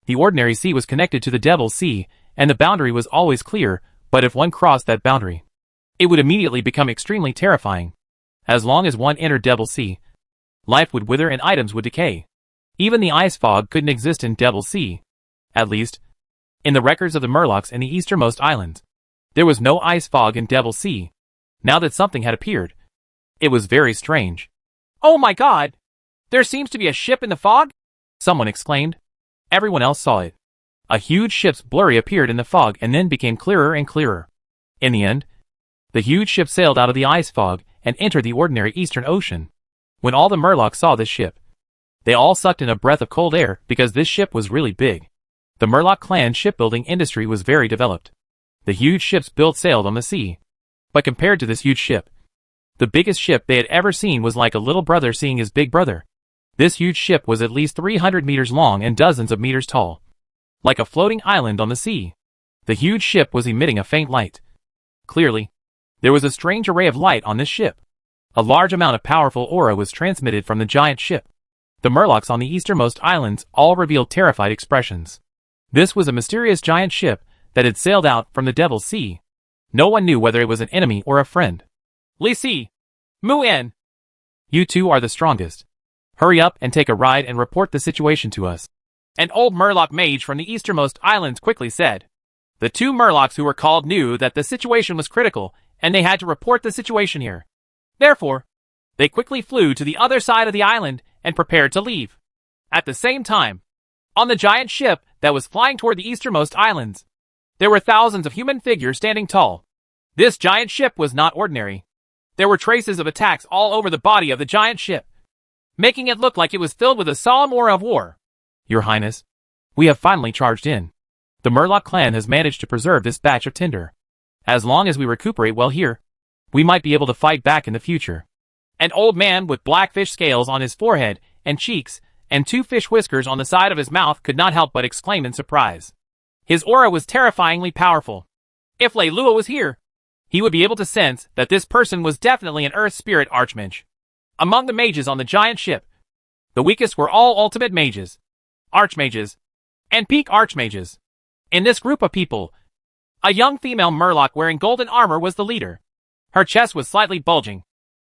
The ordinary sea was connected to the Devil's Sea, and the boundary was always clear, but if one crossed that boundary, it would immediately become extremely terrifying. As long as one entered Devil's Sea, life would wither and items would decay. Even the ice fog couldn't exist in Devil's Sea. At least, in the records of the Murlocs in the easternmost islands, there was no ice fog in Devil's Sea. Now that something had appeared, it was very strange. Oh my god! There seems to be a ship in the fog? Someone exclaimed. Everyone else saw it. A huge ship's blurry appeared in the fog and then became clearer and clearer. In the end, the huge ship sailed out of the ice fog and entered the ordinary Eastern Ocean. When all the Murlocs saw this ship, they all sucked in a breath of cold air because this ship was really big. The Murloc clan shipbuilding industry was very developed. The huge ships built sailed on the sea. But compared to this huge ship, the biggest ship they had ever seen was like a little brother seeing his big brother. This huge ship was at least 300 meters long and dozens of meters tall. Like a floating island on the sea. The huge ship was emitting a faint light. Clearly, there was a strange array of light on this ship. A large amount of powerful aura was transmitted from the giant ship. The Murlocs on the easternmost islands all revealed terrified expressions. This was a mysterious giant ship that had sailed out from the Devil's Sea. No one knew whether it was an enemy or a friend. Li Si! Mu-En! You two are the strongest. Hurry up and take a ride and report the situation to us. An old Murloc mage from the easternmost islands quickly said. The two Murlocs who were called knew that the situation was critical, and they had to report the situation here. Therefore, they quickly flew to the other side of the island and prepared to leave. At the same time, on the giant ship that was flying toward the easternmost islands, there were thousands of human figures standing tall. This giant ship was not ordinary. There were traces of attacks all over the body of the giant ship, making it look like it was filled with a solemn aura of war. Your Highness, we have finally charged in. The Murloc clan has managed to preserve this batch of tinder. As long as we recuperate well here, we might be able to fight back in the future. An old man with black fish scales on his forehead and cheeks and two fish whiskers on the side of his mouth could not help but exclaim in surprise. His aura was terrifyingly powerful. If Lei Luo was here, he would be able to sense that this person was definitely an Earth Spirit Archmage. Among the mages on the giant ship, the weakest were all Ultimate Mages, Archmages, and Peak Archmages. In this group of people, a young female Murloc wearing golden armor was the leader. Her chest was slightly bulging,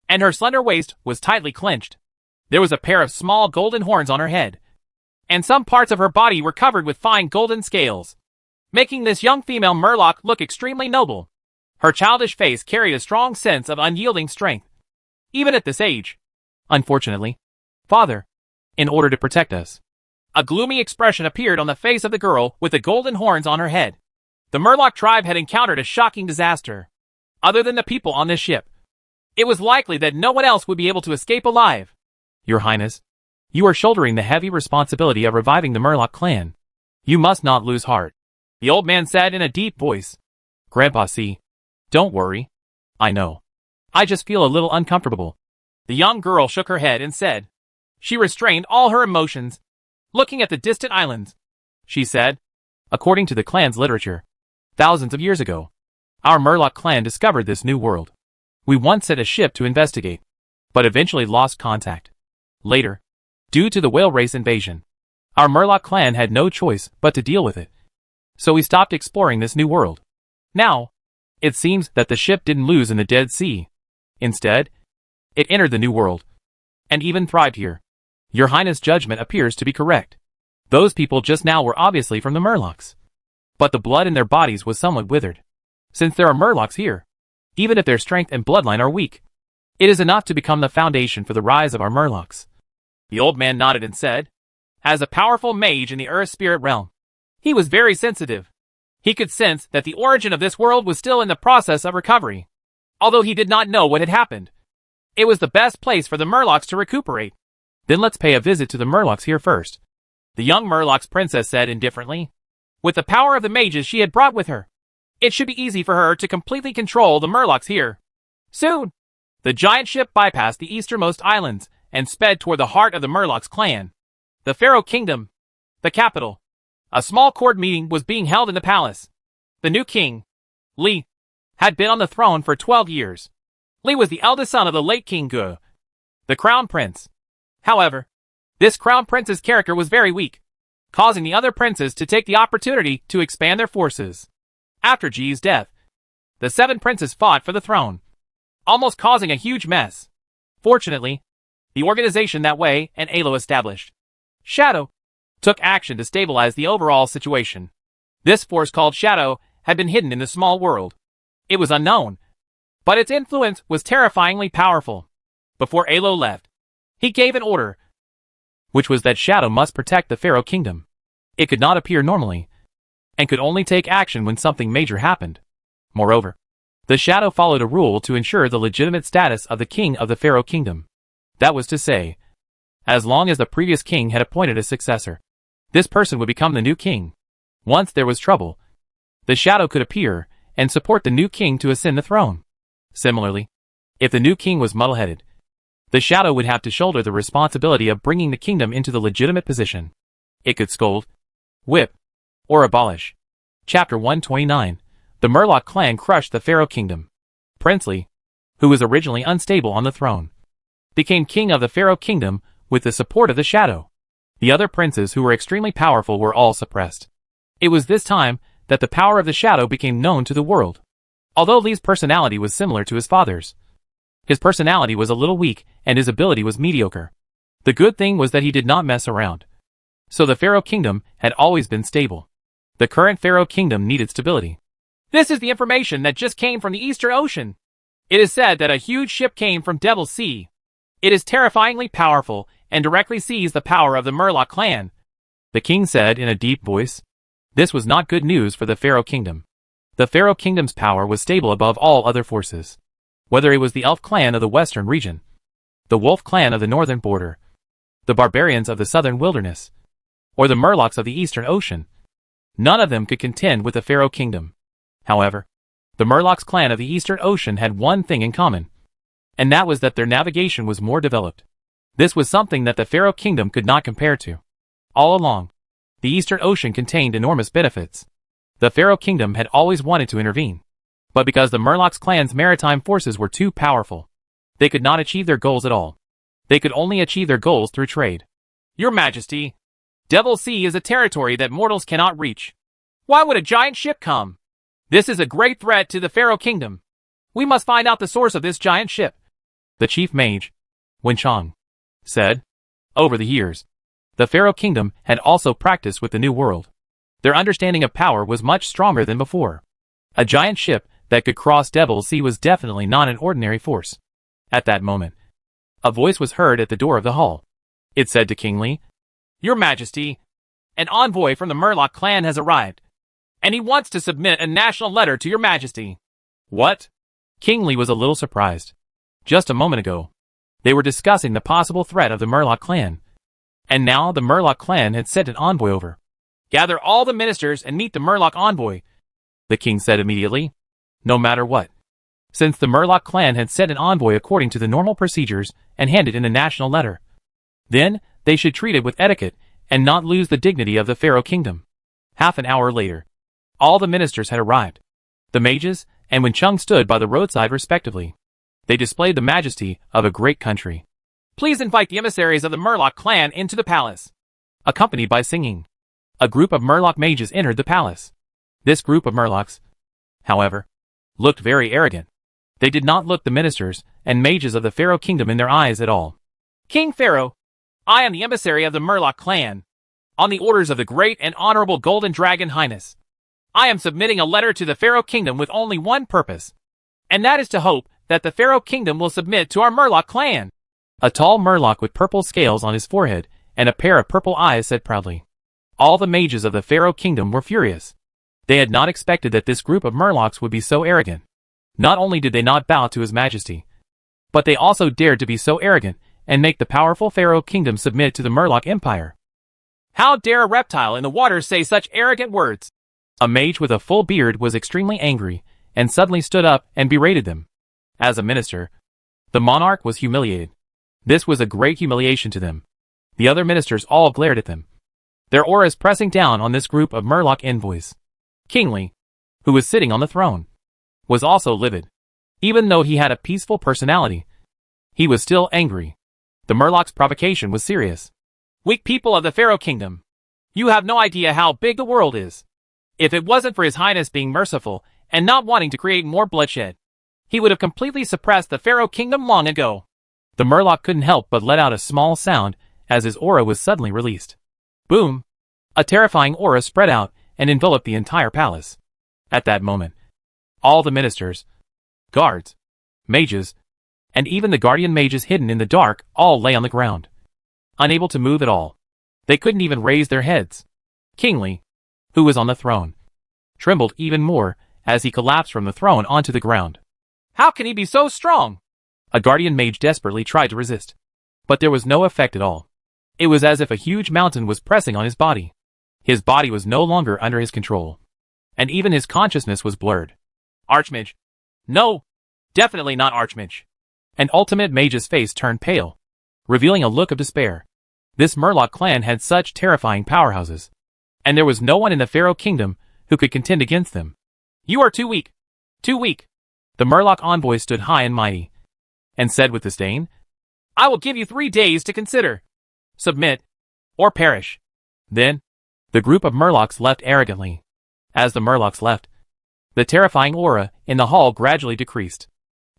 and her slender waist was tightly clenched. There was a pair of small golden horns on her head, and some parts of her body were covered with fine golden scales, making this young female Murloc look extremely noble. Her childish face carried a strong sense of unyielding strength, even at this age. Unfortunately, Father, in order to protect us. A gloomy expression appeared on the face of the girl with the golden horns on her head. The Murloc tribe had encountered a shocking disaster. Other than the people on this ship, it was likely that no one else would be able to escape alive. Your Highness, you are shouldering the heavy responsibility of reviving the Murloc clan. You must not lose heart. The old man said in a deep voice. Grandpa C, don't worry. I know. I just feel a little uncomfortable. The young girl shook her head and said. She restrained all her emotions. Looking at the distant islands, she said, according to the clan's literature, thousands of years ago, our Murloc clan discovered this new world. We once sent a ship to investigate, but eventually lost contact. Later, due to the whale race invasion, our Murloc clan had no choice but to deal with it. So we stopped exploring this new world. Now, it seems that the ship didn't lose in the Dead Sea. Instead, it entered the new world, and even thrived here. Your Highness' judgment appears to be correct. Those people just now were obviously from the Murlocs. But the blood in their bodies was somewhat withered. Since there are Murlocs here, even if their strength and bloodline are weak, it is enough to become the foundation for the rise of our Murlocs. The old man nodded and said, as a powerful mage in the Earth Spirit realm, he was very sensitive. He could sense that the origin of this world was still in the process of recovery. Although he did not know what had happened, it was the best place for the Murlocs to recuperate. Then let's pay a visit to the Murlocs here first. The young Murloc's princess said indifferently. With the power of the mages she had brought with her, it should be easy for her to completely control the Murlocs here. Soon, the giant ship bypassed the easternmost islands and sped toward the heart of the Murlocs clan. The Pharaoh Kingdom, the capital. A small court meeting was being held in the palace. The new king, Li, had been on the throne for 12 years. Li was the eldest son of the late King Gu, the crown prince. However, this crown prince's character was very weak, causing the other princes to take the opportunity to expand their forces. After Ji's death, the 7 princes fought for the throne, almost causing a huge mess. Fortunately, the organization that Wei and Alo established, Shadow, took action to stabilize the overall situation. This force called Shadow had been hidden in the small world. It was unknown, but its influence was terrifyingly powerful. Before Alo left, he gave an order, which was that Shadow must protect the Pharaoh Kingdom. It could not appear normally, and could only take action when something major happened. Moreover, the Shadow followed a rule to ensure the legitimate status of the king of the Pharaoh Kingdom. That was to say, as long as the previous king had appointed a successor, this person would become the new king. Once there was trouble, the shadow could appear and support the new king to ascend the throne. Similarly, if the new king was muddle-headed, the shadow would have to shoulder the responsibility of bringing the kingdom into the legitimate position. It could scold, whip, or abolish. Chapter 129. The Murloc clan crushed the Pharaoh kingdom. Princely, who was originally unstable on the throne, became king of the Pharaoh kingdom with the support of the shadow. The other princes who were extremely powerful were all suppressed. It was this time that the power of the shadow became known to the world. Although Li's personality was similar to his father's, his personality was a little weak and his ability was mediocre. The good thing was that he did not mess around. So the Pharaoh kingdom had always been stable. The current Pharaoh kingdom needed stability. This is the information that just came from the Eastern Ocean. It is said that a huge ship came from Devil's Sea. It is terrifyingly powerful and directly sees the power of the Murloc clan, the king said in a deep voice. This was not good news for the Pharaoh kingdom. The Pharaoh kingdom's power was stable above all other forces. Whether it was the Elf clan of the western region, the Wolf clan of the northern border, the barbarians of the southern wilderness, or the Murlocs of the Eastern Ocean, none of them could contend with the Pharaoh kingdom. However, the Murlocs clan of the Eastern Ocean had one thing in common, and that was that their navigation was more developed. This was something that the Pharaoh kingdom could not compare to. All along, the Eastern Ocean contained enormous benefits. The Pharaoh kingdom had always wanted to intervene, but because the Murlocs clan's maritime forces were too powerful, they could not achieve their goals at all. They could only achieve their goals through trade. Your Majesty, Devil's Sea is a territory that mortals cannot reach. Why would a giant ship come? This is a great threat to the Pharaoh kingdom. We must find out the source of this giant ship, the chief mage, Wen Chang, said. Over the years, the Pharaoh kingdom had also practiced with the New World. Their understanding of power was much stronger than before. A giant ship that could cross Devil's Sea was definitely not an ordinary force. At that moment, a voice was heard at the door of the hall. It said to King Li, Your Majesty, an envoy from the Murloc clan has arrived, and he wants to submit a national letter to your Majesty. What? King Li was a little surprised. Just a moment ago, they were discussing the possible threat of the Murloc clan, and now the Murloc clan had sent an envoy over. Gather all the ministers and meet the Murloc envoy, the king said immediately. No matter what. Since the Murloc clan had sent an envoy according to the normal procedures and handed in a national letter, then they should treat it with etiquette and not lose the dignity of the Pharaoh kingdom. Half an hour later, all the ministers had arrived. The mages and Wen Chang stood by the roadside respectively. They displayed the majesty of a great country. Please invite the emissaries of the Murloc clan into the palace. Accompanied by singing, a group of Murloc mages entered the palace. This group of Murlocs, however, looked very arrogant. They did not look the ministers and mages of the Pharaoh kingdom in their eyes at all. King Pharaoh, I am the emissary of the Murloc clan. On the orders of the great and honorable Golden Dragon Highness, I am submitting a letter to the Pharaoh kingdom with only one purpose, and that is to hope that the Pharaoh kingdom will submit to our Murloc clan. A tall Murloc with purple scales on his forehead and a pair of purple eyes said proudly. All the mages of the Pharaoh kingdom were furious. They had not expected that this group of Murlocs would be so arrogant. Not only did they not bow to his majesty, but they also dared to be so arrogant and make the powerful Pharaoh kingdom submit to the Murloc empire. How dare a reptile in the water say such arrogant words? A mage with a full beard was extremely angry and suddenly stood up and berated them. As a minister, the monarch was humiliated. This was a great humiliation to them. The other ministers all glared at them, their auras pressing down on this group of Murloc envoys. King Li, who was sitting on the throne, was also livid. Even though he had a peaceful personality, he was still angry. The Murloc's provocation was serious. Weak people of the Pharaoh kingdom, you have no idea how big the world is. If it wasn't for His Highness being merciful and not wanting to create more bloodshed, he would have completely suppressed the Pharaoh kingdom long ago. The Murloc couldn't help but let out a small sound as his aura was suddenly released. Boom! A terrifying aura spread out and enveloped the entire palace. At that moment, all the ministers, guards, mages, and even the guardian mages hidden in the dark all lay on the ground, unable to move at all. They couldn't even raise their heads. King Li, who was on the throne, trembled even more as he collapsed from the throne onto the ground. How can he be so strong? A guardian mage desperately tried to resist, but there was no effect at all. It was as if a huge mountain was pressing on his body. His body was no longer under his control, and even his consciousness was blurred. Archmage. No, definitely not Archmage. An ultimate mage's face turned pale, revealing a look of despair. This Murloc clan had such terrifying powerhouses, and there was no one in the Pharaoh Kingdom who could contend against them. You are too weak. Too weak. The Murloc envoy stood high and mighty, and said with disdain, I will give you 3 days to consider. Submit, or perish. Then, the group of Murlocs left arrogantly. As the Murlocs left, the terrifying aura in the hall gradually decreased.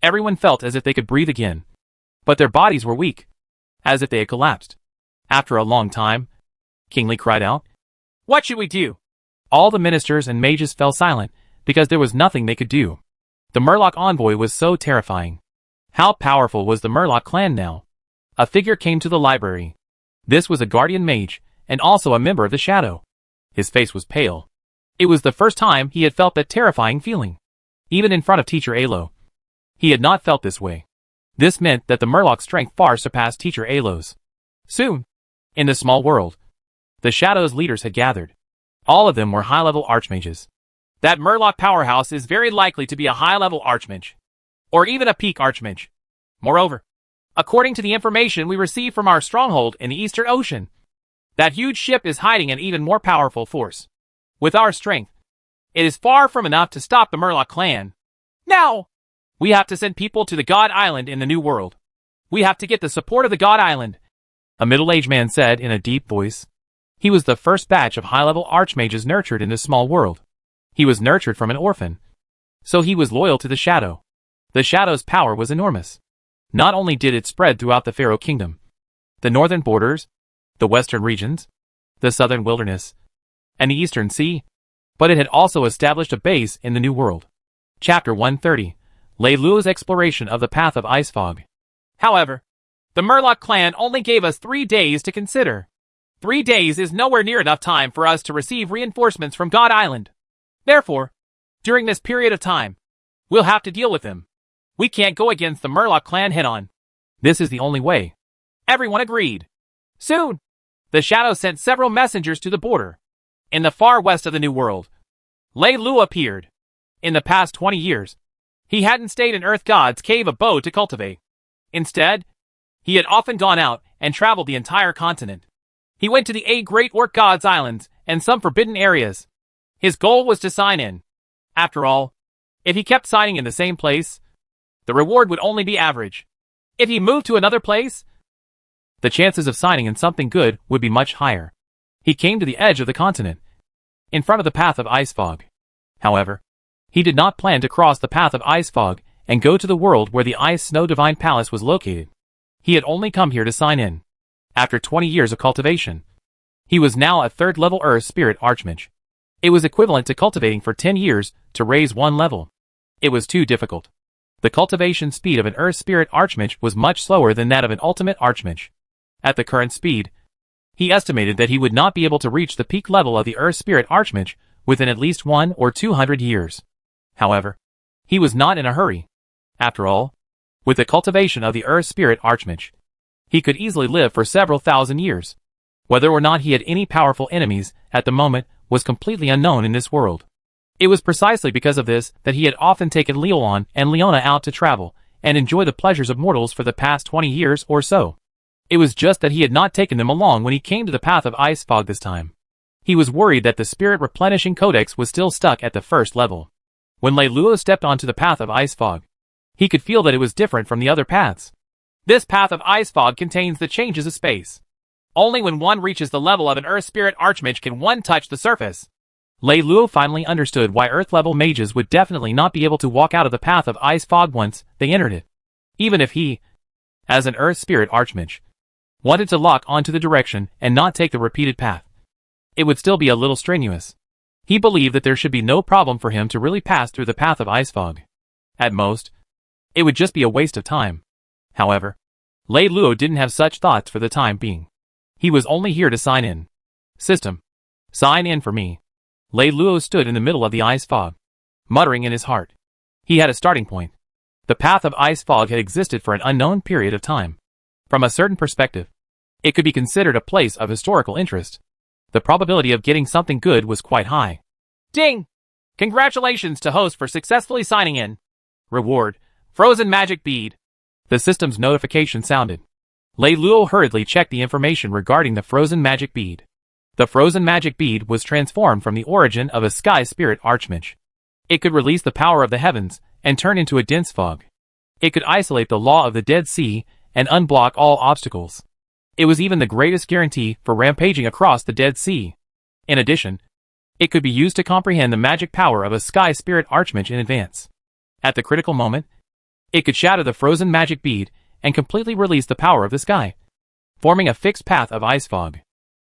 Everyone felt as if they could breathe again, but their bodies were weak, as if they had collapsed. After a long time, Kingly cried out, What should we do? All the ministers and mages fell silent, because there was nothing they could do. The Murloc envoy was so terrifying. How powerful was the Murloc clan now? A figure came to the library. This was a guardian mage, and also a member of the Shadow. His face was pale. It was the first time he had felt that terrifying feeling. Even in front of Teacher Alo, he had not felt this way. This meant that the Murloc's strength far surpassed Teacher Alo's. Soon, in the small world, the Shadow's leaders had gathered. All of them were high-level archmages. That Murloc powerhouse is very likely to be a high-level archmage, or even a peak archmage. Moreover, according to the information we received from our stronghold in the Eastern Ocean, that huge ship is hiding an even more powerful force. With our strength, it is far from enough to stop the Murloc clan. Now, we have to send people to the God Island in the New World. We have to get the support of the God Island, a middle-aged man said in a deep voice. He was the first batch of high-level archmages nurtured in this small world. He was nurtured from an orphan, so he was loyal to the Shadow. The Shadow's power was enormous. Not only did it spread throughout the Pharaoh Kingdom, the northern borders, the western regions, the southern wilderness, and the eastern sea, but it had also established a base in the New World. Chapter 130, Lei Luo's exploration of the Path of Ice Fog. However, the Murloc clan only gave us 3 days to consider. 3 days is nowhere near enough time for us to receive reinforcements from God Island. Therefore, during this period of time, we'll have to deal with them. We can't go against the Murloc clan head-on. This is the only way. Everyone agreed. Soon, the Shadow sent several messengers to the border. In the far west of the New World, Lei Luo appeared. In the past 20 years, he hadn't stayed in Earth God's cave abode to cultivate. Instead, he had often gone out and traveled the entire continent. He went to the 8 Great Orc Gods Islands and some forbidden areas. His goal was to sign in. After all, if he kept signing in the same place, the reward would only be average. If he moved to another place, the chances of signing in something good would be much higher. He came to the edge of the continent, in front of the Path of Ice Fog. However, he did not plan to cross the Path of Ice Fog and go to the world where the Ice Snow Divine Palace was located. He had only come here to sign in. After 20 years of cultivation, he was now a 3rd-level Earth Spirit Archmage. It was equivalent to cultivating for 10 years to raise 1 level. It was too difficult. The cultivation speed of an Earth Spirit Archmage was much slower than that of an Ultimate Archmage. At the current speed, he estimated that he would not be able to reach the peak level of the Earth Spirit Archmage within at least 1 or 200 years. However, he was not in a hurry. After all, with the cultivation of the Earth Spirit Archmage, he could easily live for several thousand years. Whether or not he had any powerful enemies at the moment was completely unknown in this world. It was precisely because of this that he had often taken Leon and Leona out to travel and enjoy the pleasures of mortals for the past 20 years or so. It was just that he had not taken them along when he came to the Path of Ice Fog this time. He was worried that the Spirit Replenishing Codex was still stuck at the 1st level. When Lei Luo stepped onto the Path of Ice Fog, he could feel that it was different from the other paths. This Path of Ice Fog contains the changes of space. Only when one reaches the level of an Earth Spirit Archmage can one touch the surface. Lei Luo finally understood why Earth-level mages would definitely not be able to walk out of the Path of Ice Fog once they entered it. Even if he, as an Earth Spirit Archmage, wanted to lock onto the direction and not take the repeated path, it would still be a little strenuous. He believed that there should be no problem for him to really pass through the Path of Ice Fog. At most, it would just be a waste of time. However, Lei Luo didn't have such thoughts for the time being. He was only here to sign in. System. Sign in for me. Lei Luo stood in the middle of the ice fog, muttering in his heart. He had a starting point. The Path of Ice Fog had existed for an unknown period of time. From a certain perspective, it could be considered a place of historical interest. the probability of getting something good was quite high. Ding! Congratulations to host for successfully signing in. Reward: Frozen Magic Bead. The system's notification sounded. Lei Luo hurriedly checked the information regarding the Frozen Magic Bead. The Frozen Magic Bead was transformed from the origin of a Sky Spirit Archmage. It could release the power of the heavens and turn into a dense fog. It could isolate the law of the Dead Sea and unblock all obstacles. It was even the greatest guarantee for rampaging across the Dead Sea. In addition, it could be used to comprehend the magic power of a Sky Spirit Archmage in advance. At the critical moment, it could shatter the Frozen Magic Bead and completely release the power of the sky, forming a fixed path of ice fog.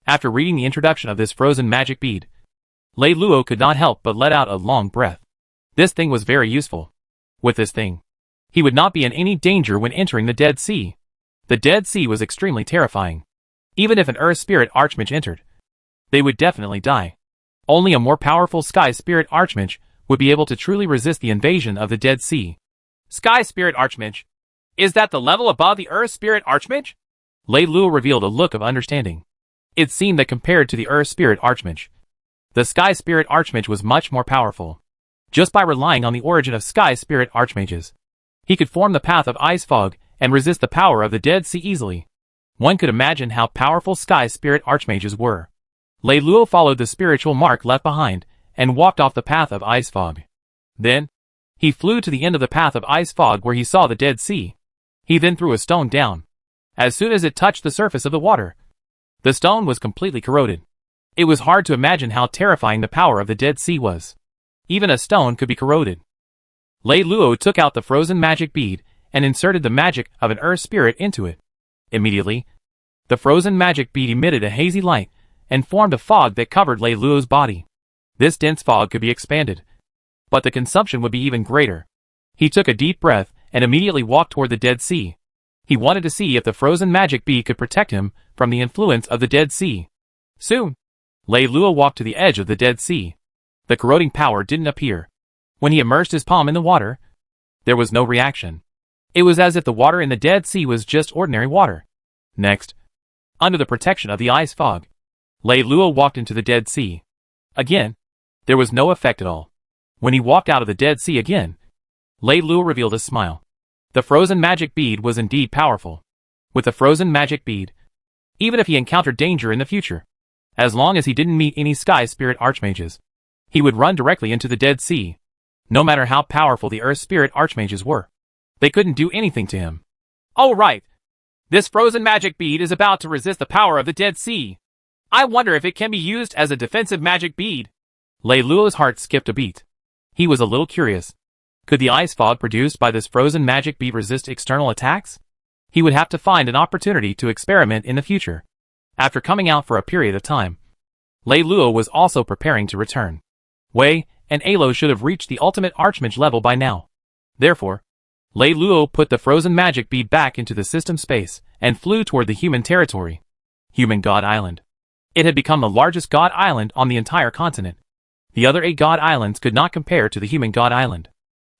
After reading the introduction of this Frozen Magic Bead, Lei Luo could not help but let out a long breath. This thing was very useful. With this thing, he would not be in any danger when entering the Dead Sea. The Dead Sea was extremely terrifying. Even if an Earth Spirit Archmage entered, they would definitely die. Only a more powerful Sky Spirit Archmage would be able to truly resist the invasion of the Dead Sea. Sky Spirit Archmage? Is that the level above the Earth Spirit Archmage? Lei Luo revealed a look of understanding. It seemed that compared to the Earth Spirit Archmage, the Sky Spirit Archmage was much more powerful. Just by relying on the origin of Sky Spirit Archmages, he could form the path of ice fog and resist the power of the Dead Sea easily. One could imagine how powerful Sky Spirit Archmages were. Lei Luo followed the spiritual mark left behind and walked off the path of ice fog. Then, he flew to the end of the path of ice fog where he saw the Dead Sea. He then threw a stone down. As soon as it touched the surface of the water, the stone was completely corroded. It was hard to imagine how terrifying the power of the Dead Sea was. Even a stone could be corroded. Lei Luo took out the Frozen Magic Bead and inserted the magic of an Earth Spirit into it. Immediately, the Frozen Magic Bead emitted a hazy light and formed a fog that covered Lei Luo's body. This dense fog could be expanded, but the consumption would be even greater. He took a deep breath and immediately walked toward the Dead Sea. He wanted to see if the Frozen Magic Bead could protect him from the influence of the Dead Sea. Soon, Lei Luo walked to the edge of the Dead Sea. The corroding power didn't appear. When he immersed his palm in the water, there was no reaction. It was as if the water in the Dead Sea was just ordinary water. Next, under the protection of the ice fog, Lei Luo walked into the Dead Sea. Again, there was no effect at all. When he walked out of the Dead Sea again, Lei Luo revealed a smile. The Frozen Magic Bead was indeed powerful. With the Frozen Magic Bead, even if he encountered danger in the future, as long as he didn't meet any Sky Spirit Archmages, he would run directly into the Dead Sea. No matter how powerful the Earth Spirit Archmages were, they couldn't do anything to him. Oh right! This Frozen Magic Bead is about to resist the power of the Dead Sea. I wonder if it can be used as a defensive magic bead. Lei Luo's heart skipped a beat. He was a little curious. Could the ice fog produced by this Frozen Magic Bead resist external attacks? He would have to find an opportunity to experiment in the future. After coming out for a period of time, Lei Luo was also preparing to return. Wei and Alo should have reached the ultimate Archmage level by now. Therefore, Lei Luo put the Frozen Magic Bead back into the system space and flew toward the human territory. Human God Island. It had become the largest God Island on the entire continent. The other 8 God Islands could not compare to the human God Island.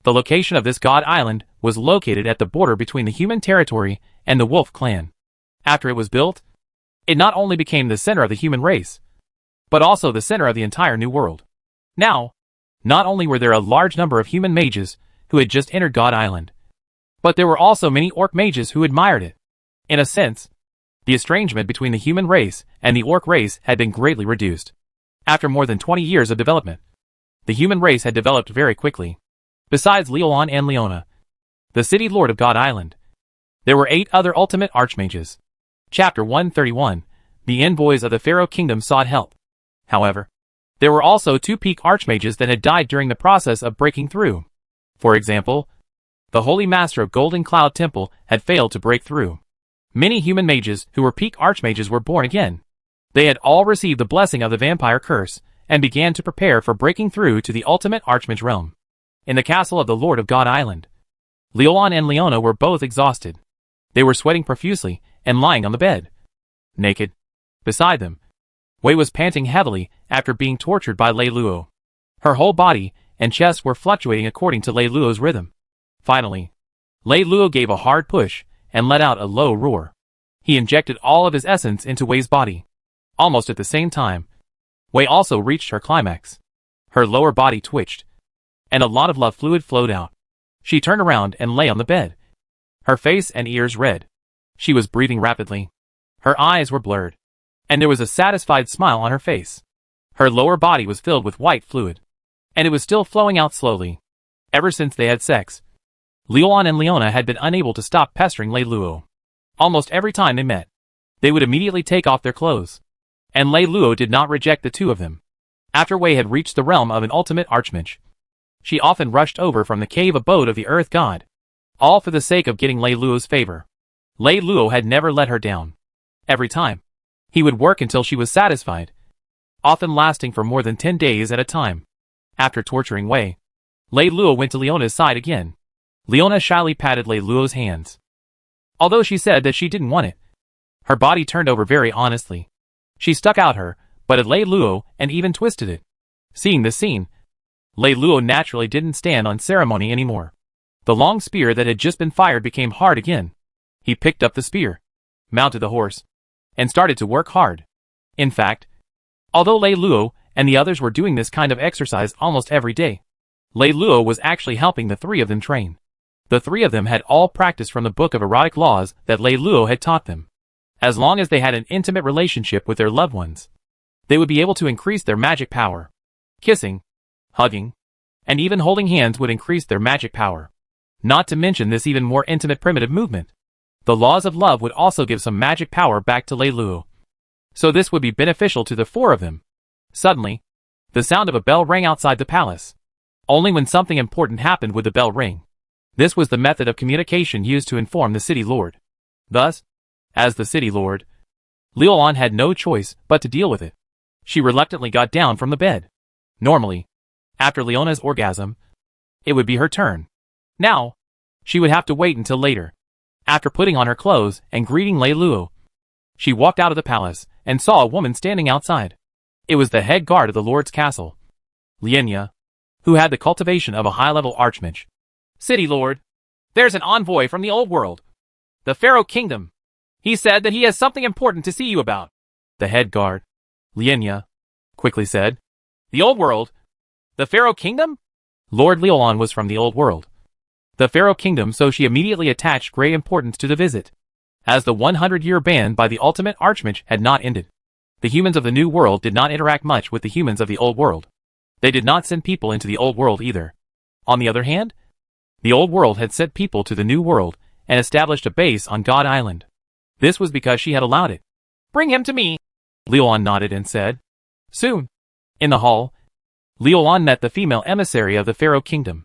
The location of this God Island was located at the border between the human territory and the Wolf clan. After it was built, it not only became the center of the human race, but also the center of the entire New World. Now, not only were there a large number of human mages who had just entered God Island, but there were also many orc mages who admired it. In a sense, the estrangement between the human race and the orc race had been greatly reduced. After more than 20 years of development, the human race had developed very quickly. Besides Leolon and Leona, the city lord of God Island, there were 8 other ultimate archmages. Chapter 131, the envoys of the Pharaoh Kingdom sought help. However, there were also 2 peak archmages that had died during the process of breaking through. For example, the Holy Master of Golden Cloud Temple had failed to break through. Many human mages who were peak archmages were born again. They had all received the blessing of the vampire curse and began to prepare for breaking through to the ultimate archmage realm. In the castle of the Lord of God Island, Leolon and Leona were both exhausted. They were sweating profusely and lying on the bed, naked. Beside them, Wei was panting heavily after being tortured by Lei Luo. Her whole body and chest were fluctuating according to Lei Luo's rhythm. Finally, Lei Luo gave a hard push and let out a low roar. He injected all of his essence into Wei's body. Almost at the same time, Wei also reached her climax. Her lower body twitched, and a lot of love fluid flowed out. She turned around and lay on the bed, her face and ears red. She was breathing rapidly. Her eyes were blurred, and there was a satisfied smile on her face. Her lower body was filled with white fluid, and it was still flowing out slowly. Ever since they had sex, Liuan and Leona had been unable to stop pestering Lei Luo. Almost every time they met, they would immediately take off their clothes, and Lei Luo did not reject the two of them. After Wei had reached the realm of an ultimate archmage, she often rushed over from the cave abode of the earth god, all for the sake of getting Lei Luo's favor. Lei Luo had never let her down. Every time, he would work until she was satisfied, often lasting for more than 10 days at a time. After torturing Wei, Lei Luo went to Leona's side again. Leona shyly patted Lei Luo's hands. Although she said that she didn't want it, her body turned over very honestly. She stuck out her butt at Lei Luo and even twisted it. Seeing this scene, Lei Luo naturally didn't stand on ceremony anymore. The long spear that had just been fired became hard again. He picked up the spear, mounted the horse, and started to work hard. In fact, although Lei Luo and the others were doing this kind of exercise almost every day, Lei Luo was actually helping the three of them train. The three of them had all practiced from the book of erotic laws that Lei Luo had taught them. As long as they had an intimate relationship with their loved ones, they would be able to increase their magic power. Kissing, hugging, and even holding hands would increase their magic power. Not to mention this even more intimate primitive movement. The laws of love would also give some magic power back to Lei Luo. So this would be beneficial to the four of them. Suddenly, the sound of a bell rang outside the palace. Only when something important happened would the bell ring. This was the method of communication used to inform the city lord. Thus, as the city lord, Liuan had no choice but to deal with it. She reluctantly got down from the bed. Normally, after Leona's orgasm, it would be her turn. Now, she would have to wait until later. After putting on her clothes and greeting Lei Luo, she walked out of the palace and saw a woman standing outside. It was the head guard of the lord's castle, Lienya, who had the cultivation of a high-level archmage. City lord, there's an envoy from the old world, the Pharaoh Kingdom. He said that he has something important to see you about. The head guard, Lienya, quickly said. The old world? The Pharaoh Kingdom? Lord Liuan was from the old world, the Pharaoh Kingdom, so she immediately attached great importance to the visit. As the 100-year ban by the ultimate archmage had not ended, the humans of the new world did not interact much with the humans of the old world. They did not send people into the old world either. On the other hand, the old world had sent people to the new world and established a base on God Island. This was because she had allowed it. Bring him to me. Liuan nodded and said. Soon, in the hall, Liuan met the female emissary of the Pharaoh Kingdom.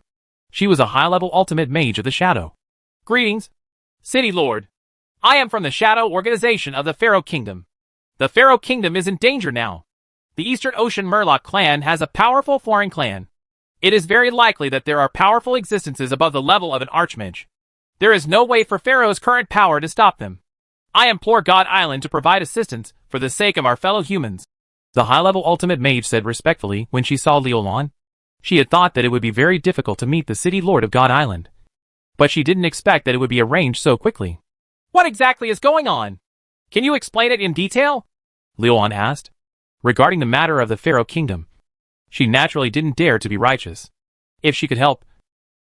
She was a high-level ultimate mage of the Shadow. Greetings, City Lord. I am from the Shadow Organization of the Pharaoh Kingdom. The Pharaoh Kingdom is in danger now. The Eastern Ocean Murloc clan has a powerful foreign clan. It is very likely that there are powerful existences above the level of an archmage. There is no way for Pharaoh's current power to stop them. I implore God Island to provide assistance for the sake of our fellow humans. The high-level ultimate mage said respectfully when she saw Liuan. She had thought that it would be very difficult to meet the city lord of God Island, but she didn't expect that it would be arranged so quickly. What exactly is going on? Can you explain it in detail? Liuan asked. Regarding the matter of the Pharaoh Kingdom, she naturally didn't dare to be righteous. If she could help,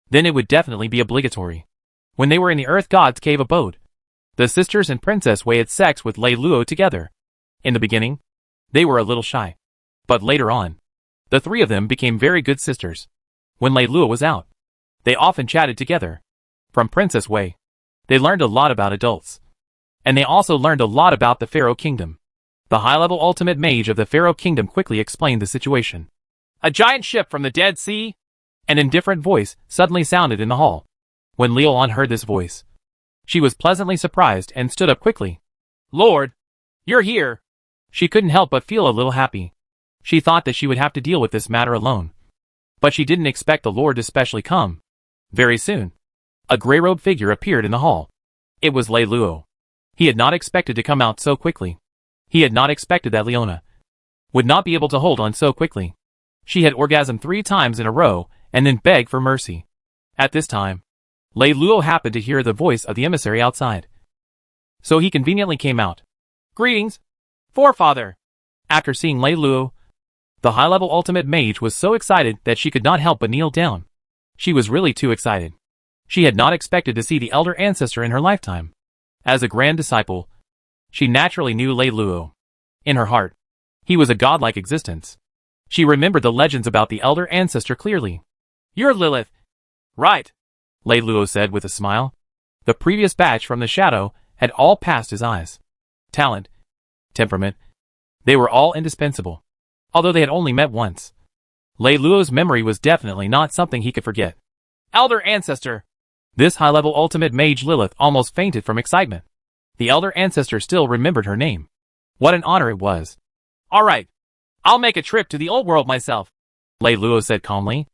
then it would definitely be obligatory. When they were in the Earth God's cave abode, the sisters and Princess Wei had sex with Lei Luo together. In the beginning, they were a little shy, but later on, the three of them became very good sisters. When Lei Luo was out, they often chatted together. From Princess Wei, they learned a lot about adults, and they also learned a lot about the Pharaoh Kingdom. The high-level ultimate mage of the Pharaoh Kingdom quickly explained the situation. A giant ship from the Dead Sea? An indifferent voice suddenly sounded in the hall. When Liuan heard this voice, she was pleasantly surprised and stood up quickly. Lord, you're here. She couldn't help but feel a little happy. She thought that she would have to deal with this matter alone. But she didn't expect the Lord to specially come. Very soon, a gray-robed figure appeared in the hall. It was Lei Luo. He had not expected to come out so quickly. He had not expected that Leona would not be able to hold on so quickly. She had orgasmed 3 times in a row and then begged for mercy. At this time, Lei Luo happened to hear the voice of the emissary outside. So he conveniently came out. Greetings, forefather. After seeing Lei Luo, The high-level ultimate mage was so excited that she could not help but kneel down. She was really too excited. She had not expected to see the elder ancestor in her lifetime. As a grand disciple, she naturally knew Lei Luo. In her heart, he was a godlike existence. She remembered the legends about the elder ancestor clearly. "You're Lilith." "Right," Lei Luo said with a smile. The previous batch from the shadow had all passed his eyes. Talent, temperament, they were all indispensable. Although they had only met once, Lei Luo's memory was definitely not something he could forget. "Elder ancestor." This high-level ultimate mage Lilith almost fainted from excitement. The elder ancestor still remembered her name. What an honor it was. "All right, I'll make a trip to the old world myself," Lei Luo said calmly.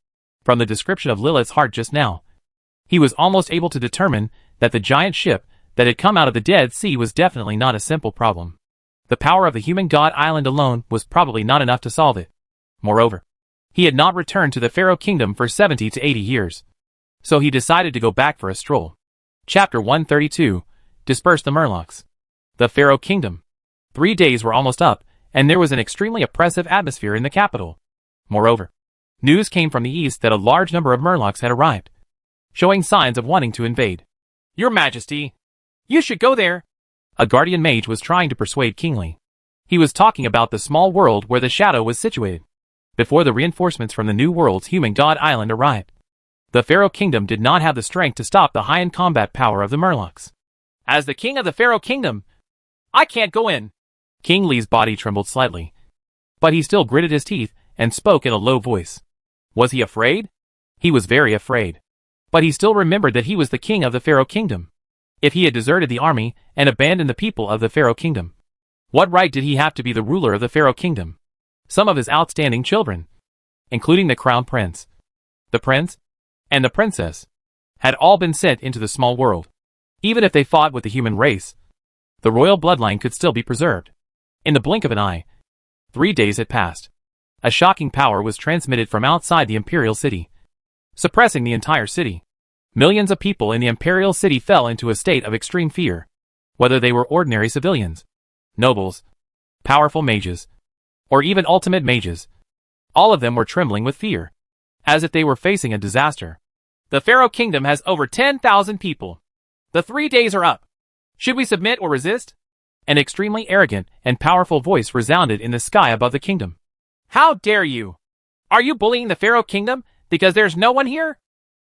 From the description of Lilith's heart just now, he was almost able to determine that the giant ship that had come out of the Dead Sea was definitely not a simple problem. The power of the human god island alone was probably not enough to solve it. Moreover, he had not returned to the Pharaoh Kingdom for 70 to 80 years. So he decided to go back for a stroll. Chapter 132, Disperse the Murlocs. The Pharaoh Kingdom. 3 days were almost up, and there was an extremely oppressive atmosphere in the capital. Moreover, news came from the east that a large number of Murlocs had arrived, showing signs of wanting to invade. "Your Majesty, you should go there," a guardian mage was trying to persuade Kingly. He was talking about the small world where the shadow was situated, before the reinforcements from the New World's human god island arrived. The Pharaoh Kingdom did not have the strength to stop the high-end combat power of the Murlocs. "As the king of the Pharaoh Kingdom, I can't go in." King Li's body trembled slightly, but he still gritted his teeth and spoke in a low voice. Was he afraid? He was very afraid. But he still remembered that he was the king of the Pharaoh Kingdom. If he had deserted the army and abandoned the people of the Pharaoh Kingdom, what right did he have to be the ruler of the Pharaoh Kingdom? Some of his outstanding children, including the crown prince, the prince, and the princess, had all been sent into the small world. Even if they fought with the human race, the royal bloodline could still be preserved. In the blink of an eye, 3 days had passed. A shocking power was transmitted from outside the imperial city, suppressing the entire city. Millions of people in the imperial city fell into a state of extreme fear, whether they were ordinary civilians, nobles, powerful mages, or even ultimate mages. All of them were trembling with fear, as if they were facing a disaster. "The Pharaoh Kingdom has over 10,000 people. The 3 days are up. Should we submit or resist?" An extremely arrogant and powerful voice resounded in the sky above the kingdom. "How dare you? Are you bullying the Pharaoh Kingdom because there's no one here?"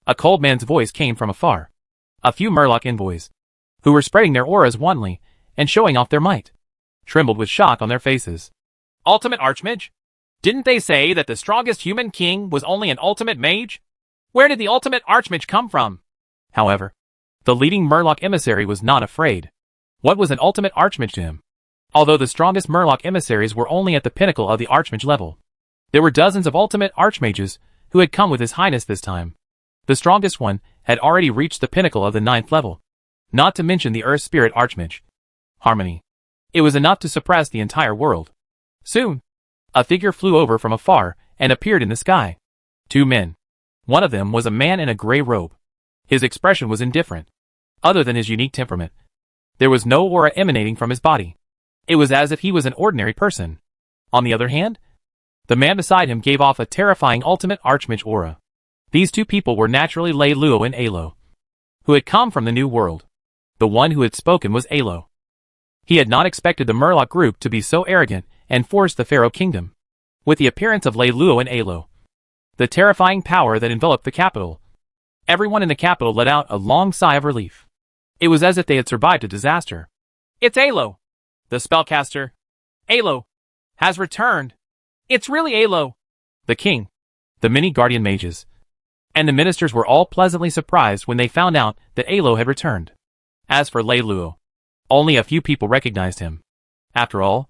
A cold man's voice came from afar. A few Murloc envoys, who were spreading their auras wantonly and showing off their might, trembled with shock on their faces. "Ultimate Archmage? Didn't they say that the strongest human king was only an ultimate mage? Where did the ultimate Archmage come from?" However, the leading Murloc emissary was not afraid. What was an ultimate Archmage to him? Although the strongest Murloc emissaries were only at the pinnacle of the Archmage level, there were dozens of ultimate Archmages who had come with His Highness this time. The strongest one had already reached the pinnacle of the 9th level, not to mention the Earth Spirit Archmage, Harmony. It was enough to suppress the entire world. Soon, a figure flew over from afar and appeared in the sky. 2 men. One of them was a man in a gray robe. His expression was indifferent. Other than his unique temperament, there was no aura emanating from his body. It was as if he was an ordinary person. On the other hand, the man beside him gave off a terrifying ultimate Archmage aura. These 2 people were naturally Lei Luo and Alo, who had come from the New World. The one who had spoken was Alo. He had not expected the Murloc group to be so arrogant and force the Pharaoh Kingdom. With the appearance of Lei Luo and Alo, the terrifying power that enveloped the capital, everyone in the capital let out a long sigh of relief. It was as if they had survived a disaster. "It's Alo, the spellcaster. Alo has returned. It's really Alo." The king, the many guardian mages, and the ministers were all pleasantly surprised when they found out that Alo had returned. As for Lei Luo, only a few people recognized him. After all,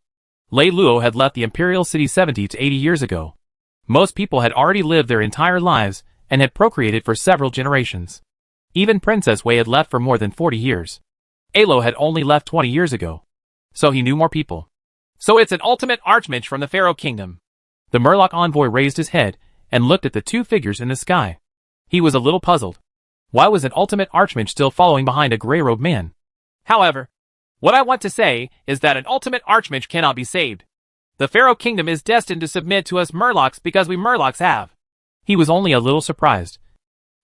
Lei Luo had left the imperial city 70 to 80 years ago. Most people had already lived their entire lives and had procreated for several generations. Even Princess Wei had left for more than 40 years. Alo had only left 20 years ago, so he knew more people. "So it's an ultimate Archmage from the Pharaoh Kingdom." The Murloc envoy raised his head and looked at the 2 figures in the sky. He was a little puzzled. Why was an ultimate Archmage still following behind a gray-robed man? "However, what I want to say is that an ultimate Archmage cannot be saved. The Pharaoh Kingdom is destined to submit to us Murlocs because we Murlocs have. He was only a little surprised.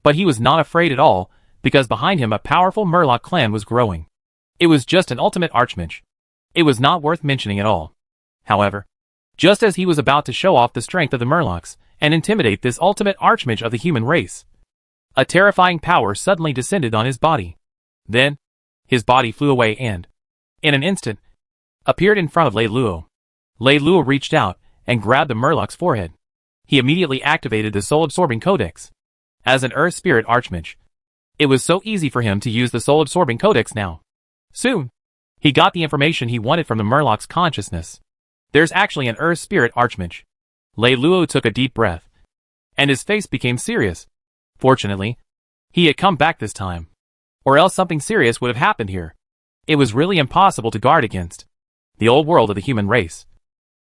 But he was not afraid at all, because behind him a powerful Murloc clan was growing. It was just an ultimate archmage. It was not worth mentioning at all. However, just as he was about to show off the strength of the Murlocs and intimidate this ultimate archmage of the human race, a terrifying power suddenly descended on his body. Then, his body flew away and, in an instant, appeared in front of Lei Luo. Lei Luo reached out and grabbed the Murloc's forehead. He immediately activated the soul-absorbing codex. As an Earth Spirit Archmage, it was so easy for him to use the soul-absorbing codex now. Soon, he got the information he wanted from the Murloc's consciousness. There's actually an Earth Spirit Archmage. Lei Luo took a deep breath, and his face became serious. Fortunately, he had come back this time, or else something serious would have happened here. It was really impossible to guard against. The old world of the human race,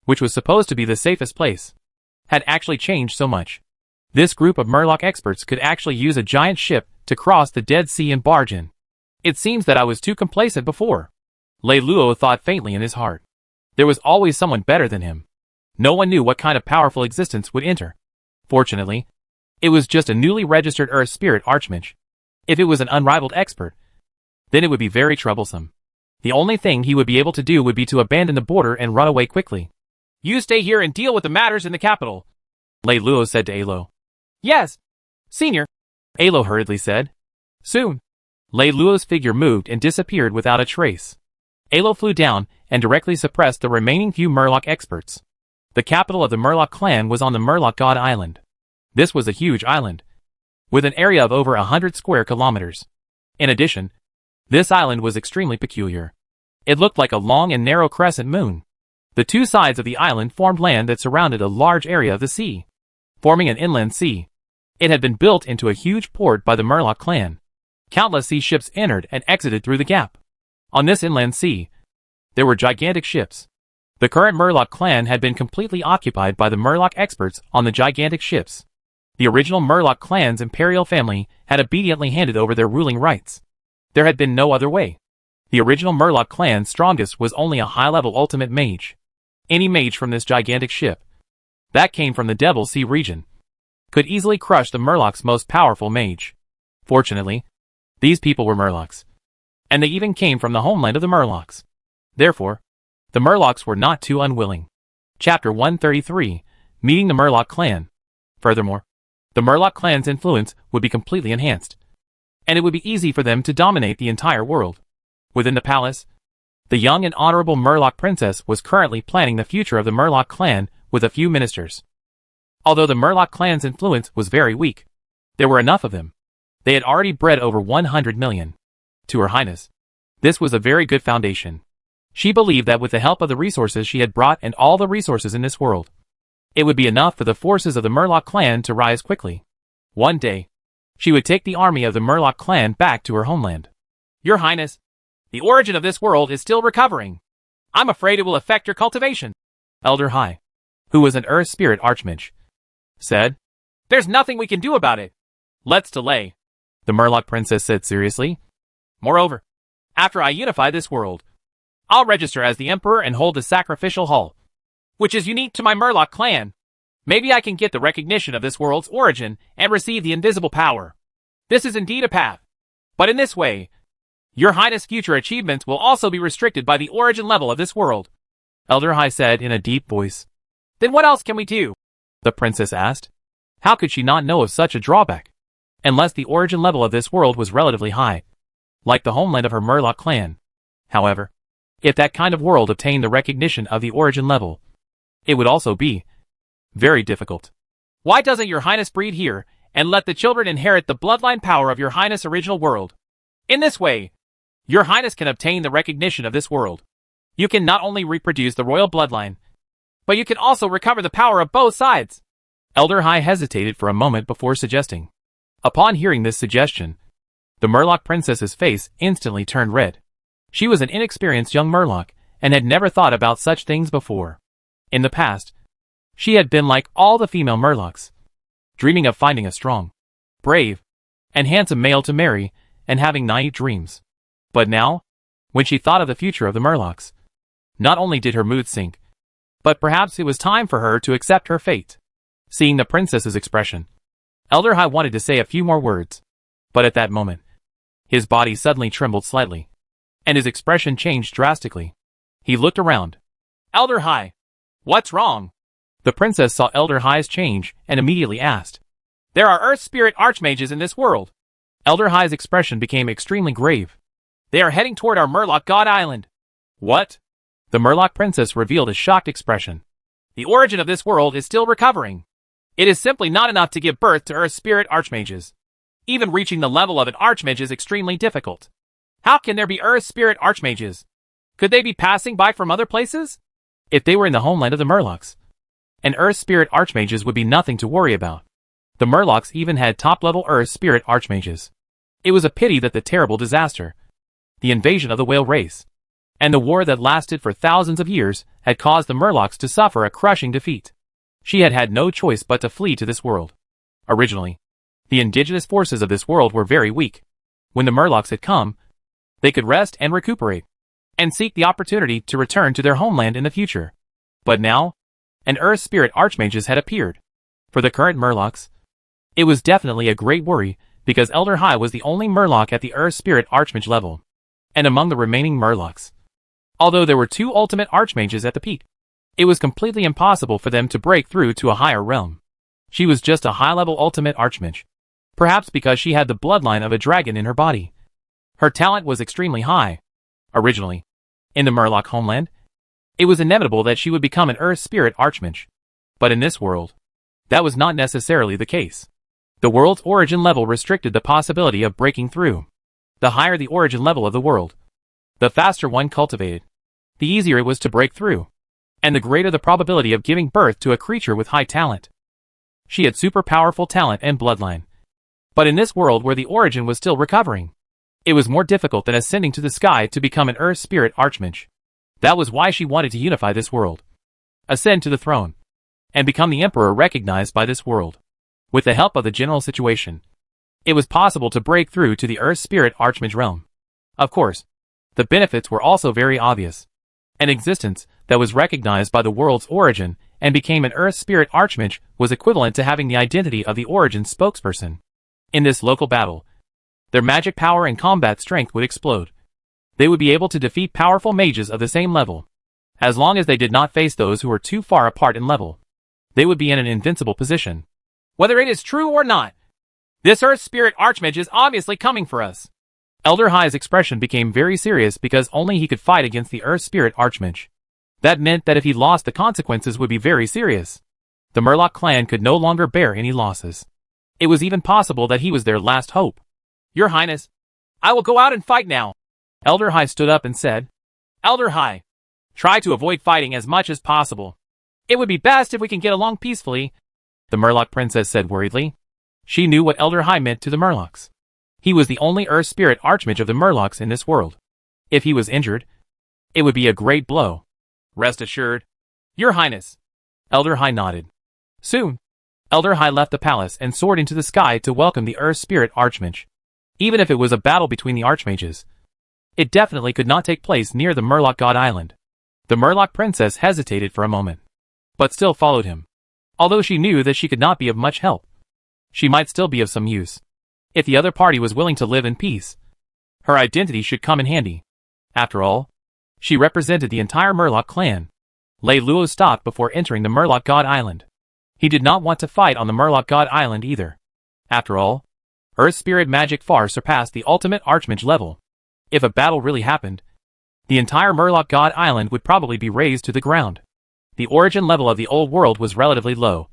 which was supposed to be the safest place, had actually changed so much. This group of Murloc experts could actually use a giant ship to cross the Dead Sea and barge in. It seems that I was too complacent before. Lei Luo thought faintly in his heart. There was always someone better than him. No one knew what kind of powerful existence would enter. Fortunately, it was just a newly registered Earth Spirit Archmage. If it was an unrivaled expert, then it would be very troublesome. The only thing he would be able to do would be to abandon the border and run away quickly. You stay here and deal with the matters in the capital, Lei Luo said to Alo. Yes, Senior, Alo hurriedly said. Soon, Lei Luo's figure moved and disappeared without a trace. Alo flew down and directly suppressed the remaining few Murloc experts. The capital of the Murloc clan was on the Murloc God Island. This was a huge island, with an area of over 100 square kilometers. In addition, this island was extremely peculiar. It looked like a long and narrow crescent moon. The two sides of the island formed land that surrounded a large area of the sea, forming an inland sea. It had been built into a huge port by the Murloc clan. Countless sea ships entered and exited through the gap. On this inland sea, there were gigantic ships. The current Murloc clan had been completely occupied by the Murloc experts on the gigantic ships. The original Murloc clan's imperial family had obediently handed over their ruling rights. There had been no other way. The original Murloc clan's strongest was only a high-level ultimate mage. Any mage from this gigantic ship, that came from the Devil Sea region, could easily crush the Murloc's most powerful mage. Fortunately, these people were Murlocs, and they even came from the homeland of the Murlocs. Therefore, the Murlocs were not too unwilling. Chapter 133, Meeting the Murloc Clan. Furthermore, the Murloc clan's influence would be completely enhanced, and it would be easy for them to dominate the entire world. Within the palace, the young and honorable Murloc princess was currently planning the future of the Murloc clan with a few ministers. Although the Murloc clan's influence was very weak, there were enough of them. They had already bred over 100 million. To Her Highness, this was a very good foundation. She believed that with the help of the resources she had brought and all the resources in this world, it would be enough for the forces of the Murloc clan to rise quickly. One day, she would take the army of the Murloc clan back to her homeland. Your Highness, the origin of this world is still recovering. I'm afraid it will affect your cultivation. Elder Hai, who was an Earth Spirit Archmage, said. There's nothing we can do about it. Let's delay, the Murloc princess said seriously. Moreover, after I unify this world, I'll register as the Emperor and hold a sacrificial hall, which is unique to my Murloc clan. Maybe I can get the recognition of this world's origin and receive the invisible power. This is indeed a path. But in this way, Your Highness' future achievements will also be restricted by the origin level of this world, Elder Hai said in a deep voice. Then what else can we do? The princess asked. How could she not know of such a drawback? Unless the origin level of this world was relatively high, like the homeland of her Murloc clan. However, if that kind of world obtained the recognition of the origin level, it would also be very difficult. Why doesn't Your Highness breed here and let the children inherit the bloodline power of Your Highness' original world? In this way, Your Highness can obtain the recognition of this world. You can not only reproduce the royal bloodline, but you can also recover the power of both sides. Elder Hai hesitated for a moment before suggesting. Upon hearing this suggestion, the Murloc princess's face instantly turned red. She was an inexperienced young Murloc and had never thought about such things before. In the past, she had been like all the female Murlocs, dreaming of finding a strong, brave, and handsome male to marry and having naive dreams. But now, when she thought of the future of the Murlocs, not only did her mood sink, But perhaps it was time for her to accept her fate. Seeing the princess's expression, Elder High wanted to say a few more words. But at that moment, his body suddenly trembled slightly, and his expression changed drastically. He looked around. Elder High, what's wrong? The princess saw Elder High's change and immediately asked. There are Earth Spirit Archmages in this world. Elder High's expression became extremely grave. They are heading toward our Murloc God Island. What? The Murloc princess revealed a shocked expression. The origin of this world is still recovering. It is simply not enough to give birth to Earth Spirit Archmages. Even reaching the level of an Archmage is extremely difficult. How can there be Earth Spirit Archmages? Could they be passing by from other places? If they were in the homeland of the Murlocs, and Earth Spirit Archmages would be nothing to worry about. The Murlocs even had top-level Earth Spirit Archmages. It was a pity that the terrible disaster, the invasion of the whale race, and the war that lasted for thousands of years had caused the Murlocs to suffer a crushing defeat. She had had no choice but to flee to this world. Originally, the indigenous forces of this world were very weak. When the Murlocs had come, they could rest and recuperate, and seek the opportunity to return to their homeland in the future. But now, an Earth Spirit Archmages had appeared. For the current Murlocs, it was definitely a great worry, because Elder High was the only Murloc at the Earth Spirit Archmage level, and among the remaining Murlocs. Although there were 2 ultimate Archmages at the peak, it was completely impossible for them to break through to a higher realm. She was just a high-level ultimate Archmage, perhaps because she had the bloodline of a dragon in her body. Her talent was extremely high. Originally, in the Murloc homeland, it was inevitable that she would become an Earth Spirit Archmage. But in this world, that was not necessarily the case. The world's origin level restricted the possibility of breaking through. The higher the origin level of the world, the faster one cultivated, the easier it was to break through, and the greater the probability of giving birth to a creature with high talent. She had super powerful talent and bloodline. But in this world where the origin was still recovering, it was more difficult than ascending to the sky to become an Earth Spirit Archmage. That was why she wanted to unify this world, ascend to the throne, and become the emperor recognized by this world. With the help of the general situation, it was possible to break through to the Earth Spirit Archmage realm. Of course, the benefits were also very obvious. An existence that was recognized by the world's origin and became an Earth Spirit Archmage was equivalent to having the identity of the origin spokesperson. In this local battle, their magic power and combat strength would explode. They would be able to defeat powerful mages of the same level. As long as they did not face those who were too far apart in level, they would be in an invincible position. Whether it is true or not, this Earth Spirit Archmage is obviously coming for us. Elder High's expression became very serious because only he could fight against the Earth Spirit Archmage. That meant that if he lost, the consequences would be very serious. The Murloc clan could no longer bear any losses. It was even possible that he was their last hope. Your Highness, I will go out and fight now. Elder High stood up and said, Elder High, try to avoid fighting as much as possible. It would be best if we can get along peacefully, the Murloc princess said worriedly. She knew what Elder High meant to the Murlocs. He was the only Earth Spirit Archmage of the Murlocs in this world. If he was injured, it would be a great blow. Rest assured, Your Highness. Elder High nodded. Soon, Elder High left the palace and soared into the sky to welcome the Earth Spirit Archmage. Even if it was a battle between the Archmages, it definitely could not take place near the Murloc God Island. The Murloc princess hesitated for a moment, but still followed him. Although she knew that she could not be of much help, she might still be of some use. If the other party was willing to live in peace, her identity should come in handy. After all, she represented the entire Murloc clan. Lei Luo stopped before entering the Murloc God Island. He did not want to fight on the Murloc God Island either. After all, Earth Spirit magic far surpassed the ultimate Archmage level. If a battle really happened, the entire Murloc God Island would probably be razed to the ground. The origin level of the old world was relatively low,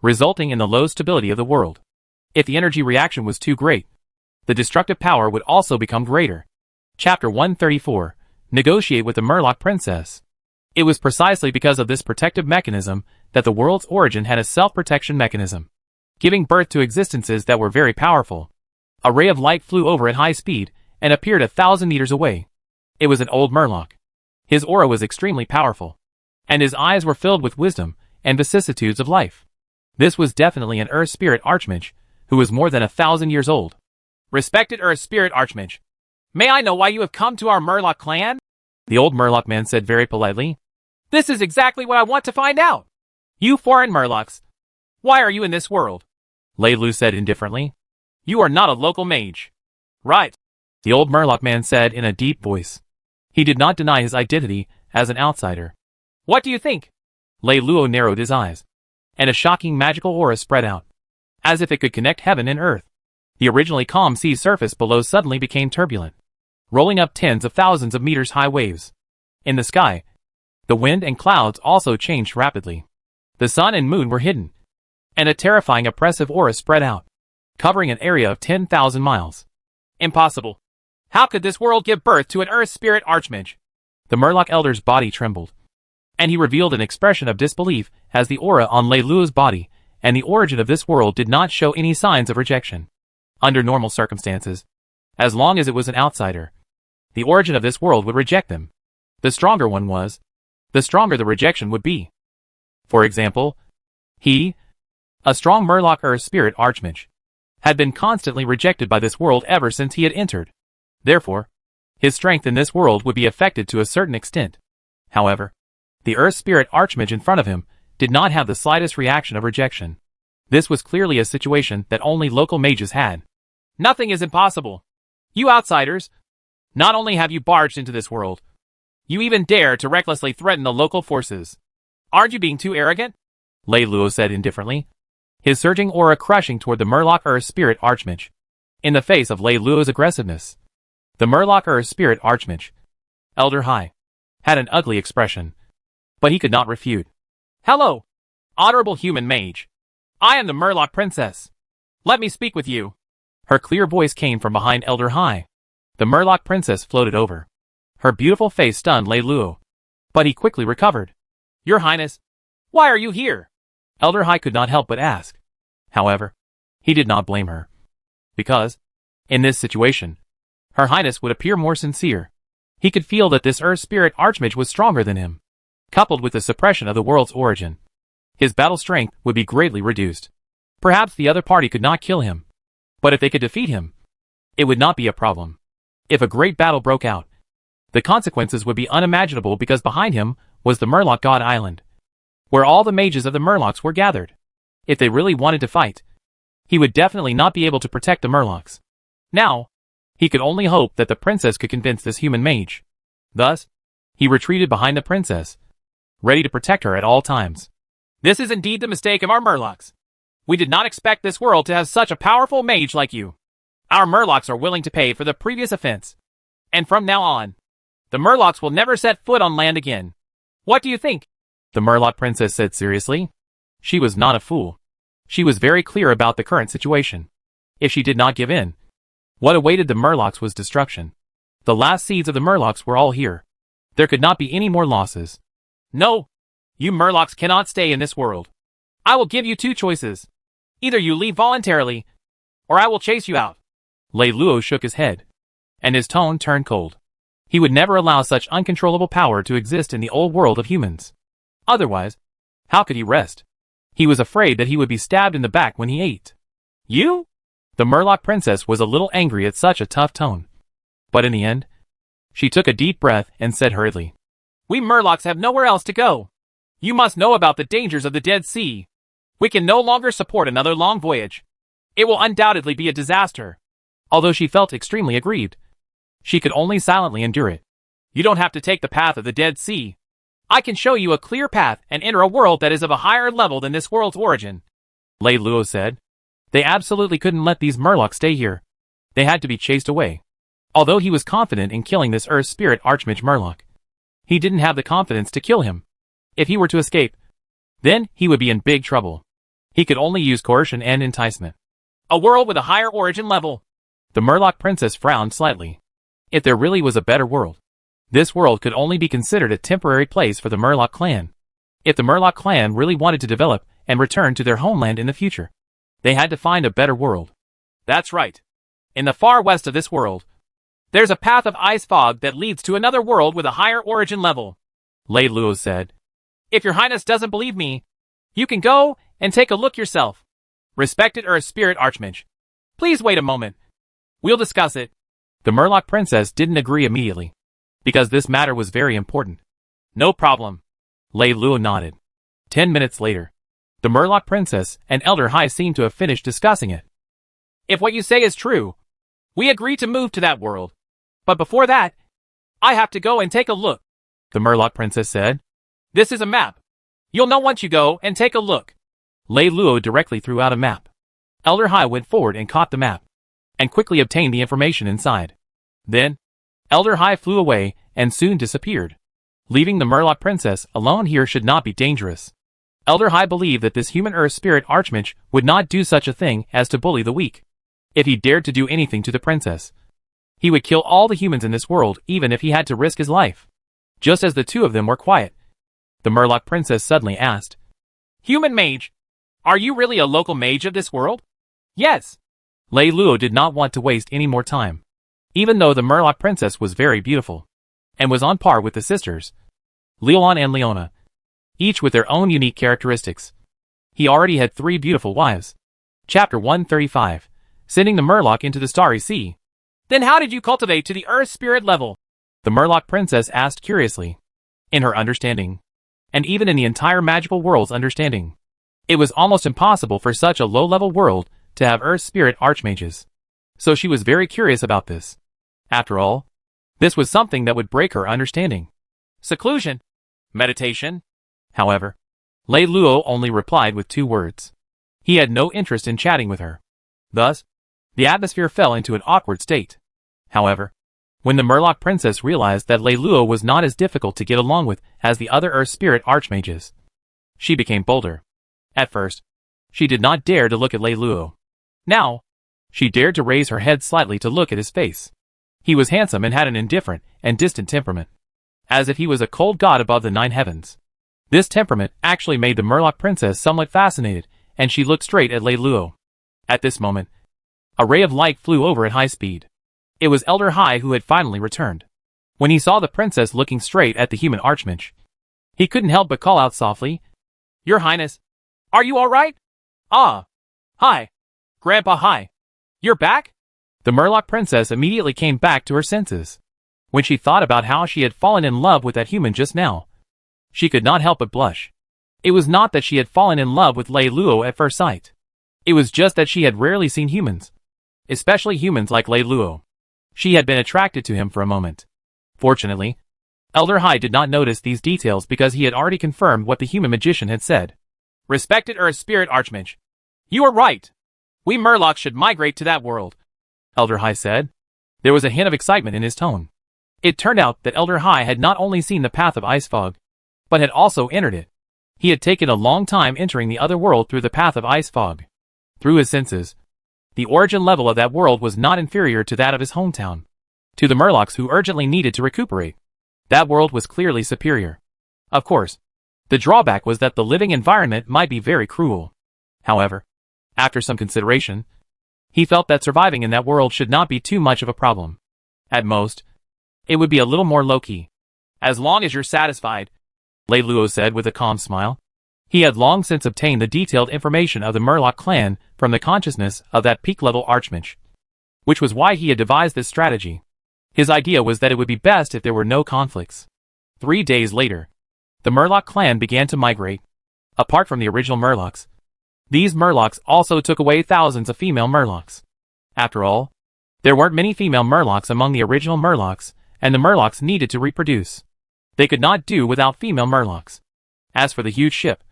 resulting in the low stability of the world. If the energy reaction was too great, the destructive power would also become greater. Chapter 134. Negotiate with the Murloc Princess. It was precisely because of this protective mechanism that the world's origin had a self-protection mechanism, giving birth to existences that were very powerful. A ray of light flew over at high speed and appeared 1,000 meters away. It was an old Murloc. His aura was extremely powerful, and his eyes were filled with wisdom and vicissitudes of life. This was definitely an Earth Spirit Archmage, who was more than 1,000 years old. Respected Earth Spirit Archmage, may I know why you have come to our Murloc clan? The old Murloc man said very politely. This is exactly what I want to find out. You foreign Murlocs. Why are you in this world? Lei Lu said indifferently. You are not a local mage. Right, the old Murloc man said in a deep voice. He did not deny his identity as an outsider. What do you think? Lei Luo narrowed his eyes, and a shocking magical aura spread out, as if it could connect heaven and earth. The originally calm sea surface below suddenly became turbulent, rolling up tens of thousands of meters high waves. In the sky, the wind and clouds also changed rapidly. The sun and moon were hidden, and a terrifying oppressive aura spread out, covering an area of 10,000 miles. Impossible. How could this world give birth to an Earth Spirit Archmage? The Murloc Elder's body trembled, and he revealed an expression of disbelief as the aura on Lei Luo's body and the origin of this world did not show any signs of rejection. Under normal circumstances, as long as it was an outsider, the origin of this world would reject them. The stronger one was, the stronger the rejection would be. For example, he, a strong Murloc Earth Spirit Archmage, had been constantly rejected by this world ever since he had entered. Therefore, his strength in this world would be affected to a certain extent. However, the Earth Spirit Archmage in front of him did not have the slightest reaction of rejection. This was clearly a situation that only local mages had. Nothing is impossible. You outsiders, not only have you barged into this world, you even dare to recklessly threaten the local forces. Aren't you being too arrogant? Lei Luo said indifferently, his surging aura crushing toward the Murloc Earth Spirit Archmage. In the face of Lei Luo's aggressiveness, the Murloc Earth Spirit Archmage, Elder Hai, had an ugly expression, but he could not refute. Hello, honorable human mage. I am the Murloc Princess. Let me speak with you. Her clear voice came from behind Elder Hai. The Murloc Princess floated over. Her beautiful face stunned Lei Luo, but he quickly recovered. Your Highness, why are you here? Elder Hai could not help but ask. However, he did not blame her, because, in this situation, Her Highness would appear more sincere. He could feel that this Earth Spirit Archmage was stronger than him. Coupled with the suppression of the world's origin, his battle strength would be greatly reduced. Perhaps the other party could not kill him, but if they could defeat him, it would not be a problem. If a great battle broke out, the consequences would be unimaginable because behind him was the Murloc God Island, where all the mages of the Murlocs were gathered. If they really wanted to fight, he would definitely not be able to protect the Murlocs. Now, he could only hope that the princess could convince this human mage. Thus, he retreated behind the princess, ready to protect her at all times. This is indeed the mistake of our Murlocs. We did not expect this world to have such a powerful mage like you. Our Murlocs are willing to pay for the previous offense. And from now on, the Murlocs will never set foot on land again. What do you think? The Murloc princess said seriously. She was not a fool. She was very clear about the current situation. If she did not give in, what awaited the Murlocs was destruction. The last seeds of the Murlocs were all here. There could not be any more losses. No, you Murlocs cannot stay in this world. I will give you two choices. Either you leave voluntarily, or I will chase you out. Lei Luo shook his head, and his tone turned cold. He would never allow such uncontrollable power to exist in the old world of humans. Otherwise, how could he rest? He was afraid that he would be stabbed in the back when he ate. You? The Murloc princess was a little angry at such a tough tone. But in the end, she took a deep breath and said hurriedly, We Murlocs have nowhere else to go. You must know about the dangers of the Dead Sea. We can no longer support another long voyage. It will undoubtedly be a disaster. Although she felt extremely aggrieved, she could only silently endure it. You don't have to take the path of the Dead Sea. I can show you a clear path and enter a world that is of a higher level than this world's origin. Lei Luo said. They absolutely couldn't let these Murlocs stay here. They had to be chased away. Although he was confident in killing this Earth Spirit Archmage Murloc, he didn't have the confidence to kill him. If he were to escape, then he would be in big trouble. He could only use coercion and enticement. A world with a higher origin level. The Murloc princess frowned slightly. If there really was a better world, this world could only be considered a temporary place for the Murloc clan. If the Murloc clan really wanted to develop and return to their homeland in the future, they had to find a better world. That's right. In the far west of this world, there's a path of ice fog that leads to another world with a higher origin level. Lei Luo said. If your Highness doesn't believe me, you can go and take a look yourself. Respected Earth Spirit Archmage, please wait a moment. We'll discuss it. The Murloc princess didn't agree immediately, because this matter was very important. No problem. Lei Luo nodded. 10 minutes later, the Murloc Princess and Elder Hai seemed to have finished discussing it.
If what you say is true, we agree to move to that world. But before that, I have to go and take a look,
the Murloc Princess said.
This is a map. You'll know once you go and take a look.
Lei Luo directly threw out a map. Elder Hai went forward and caught the map, and quickly obtained the information inside. Then, Elder Hai flew away and soon disappeared. Leaving the Murloc Princess alone here should not be dangerous. Elder Hai believed that this human earth spirit archmage would not do such a thing as to bully the weak. If he dared to do anything to the princess, he would kill all the humans in this world even if he had to risk his life. Just as the two of them were quiet, the Murloc Princess suddenly asked,
Human mage, are you really a local mage of this world?
Yes. Lei Luo did not want to waste any more time. Even though the Murloc Princess was very beautiful, and was on par with the sisters, Leon and Leona, each with their own unique characteristics. He already had 3 beautiful wives. Chapter 135, Sending the Murloc into the Starry Sea.
Then how did you cultivate to the earth spirit level?
The Murloc Princess asked curiously. In her understanding, and even in the entire magical world's understanding, it was almost impossible for such a low-level world to have earth spirit archmages. So she was very curious about this. After all, this was something that would break her understanding.
Seclusion. Meditation.
However, Lei Luo only replied with 2 words. He had no interest in chatting with her. Thus, the atmosphere fell into an awkward state. However, when the Murloc Princess realized that Lei Luo was not as difficult to get along with as the other earth spirit archmages, she became bolder. At first, she did not dare to look at Lei Luo. Now, she dared to raise her head slightly to look at his face. He was handsome and had an indifferent and distant temperament, as if he was a cold god above the 9 heavens. This temperament actually made the Murloc Princess somewhat fascinated, and she looked straight at Lei Luo. At this moment, a ray of light flew over at high speed. It was Elder Hai who had finally returned. When he saw the princess looking straight at the human archmage, he couldn't help but call out softly,
Your Highness, are you all right? Ah. Hi. Grandpa Hai. You're back?
The Murloc Princess immediately came back to her senses. When she thought about how she had fallen in love with that human just now, she could not help but blush. It was not that she had fallen in love with Lei Luo at first sight. It was just that she had rarely seen humans, especially humans like Lei Luo. She had been attracted to him for a moment. Fortunately, Elder Hai did not notice these details because he had already confirmed what the human magician had said.
Respected Earth Spirit Archmage, you are right. We Murlocs should migrate to that world,
Elder Hai said. There was a hint of excitement in his tone. It turned out that Elder Hai had not only seen the path of ice fog, but had also entered it. He had taken a long time entering the other world through the path of ice fog. Through his senses, the origin level of that world was not inferior to that of his hometown. To the Murlocs who urgently needed to recuperate, that world was clearly superior. Of course, the drawback was that the living environment might be very cruel. However, after some consideration, he felt that surviving in that world should not be too much of a problem. At most, it would be a little more low-key.
As long as you're satisfied,
Lei Luo said with a calm smile. He had long since obtained the detailed information of the Murloc clan from the consciousness of that peak-level archmage, which was why he had devised this strategy. His idea was that it would be best if there were no conflicts. 3 days later, the Murloc clan began to migrate. Apart from the original Murlocs, these Murlocs also took away thousands of female Murlocs. After all, there weren't many female Murlocs among the original Murlocs, and the Murlocs needed to reproduce. They could not do without female Murlocs. As for the huge ship,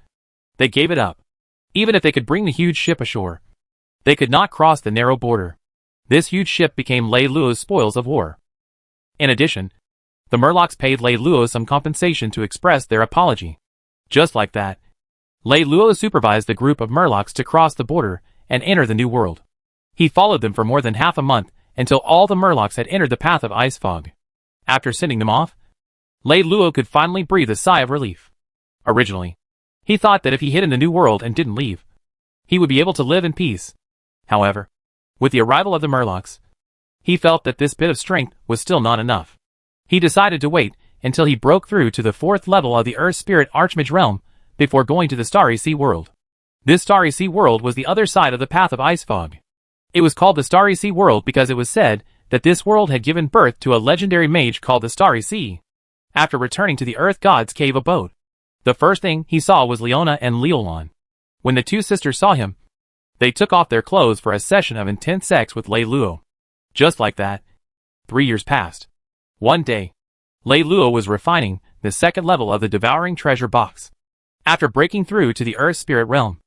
they gave it up. Even if they could bring the huge ship ashore, they could not cross the narrow border. This huge ship became Lei Luo's spoils of war. In addition, the Murlocs paid Lei Luo some compensation to express their apology. Just like that, Lei Luo supervised the group of Murlocs to cross the border and enter the new world. He followed them for more than half a month until all the Murlocs had entered the path of ice fog. After sending them off, Lei Luo could finally breathe a sigh of relief. Originally, he thought that if he hid in the new world and didn't leave, he would be able to live in peace. However, with the arrival of the Murlocs, he felt that this bit of strength was still not enough. He decided to wait until he broke through to the 4th level of the Earth Spirit Archmage realm before going to the Starry Sea world. This Starry Sea world was the other side of the path of ice fog. It was called the Starry Sea world because it was said that this world had given birth to a legendary mage called the Starry Sea. After returning to the Earth God's cave abode, The first thing he saw was Leona and Leolon. When the two sisters saw him, they took off their clothes for a session of intense sex with Lei Luo. Just like that, 3 years passed. One day, Lei Luo was refining the second level of the devouring treasure box. After breaking through to the Earth Spirit realm,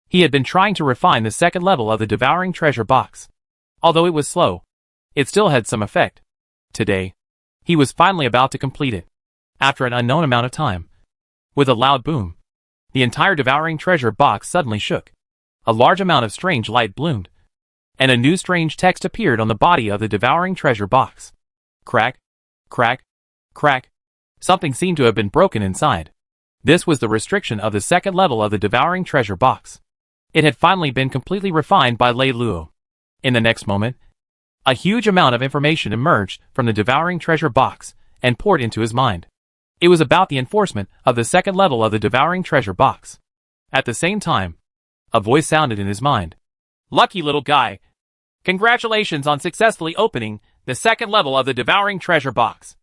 he had been trying to refine the second level of the devouring treasure box. Although it was slow, it still had some effect. Today, he was finally about to complete it. After an unknown amount of time, with a loud boom, the entire devouring treasure box suddenly shook. A large amount of strange light bloomed, and a new strange text appeared on the body of the devouring treasure box. Crack, crack, crack. Something seemed to have been broken inside. This was the restriction of the second level of the devouring treasure box. It had finally been completely refined by Lei Luo. In the next moment, a huge amount of information emerged from the devouring treasure box and poured into his mind. It was about the enforcement of the second level of the devouring treasure box. At the same time, a voice sounded in his mind.
Lucky little guy. Congratulations on successfully opening the second level of the devouring treasure box.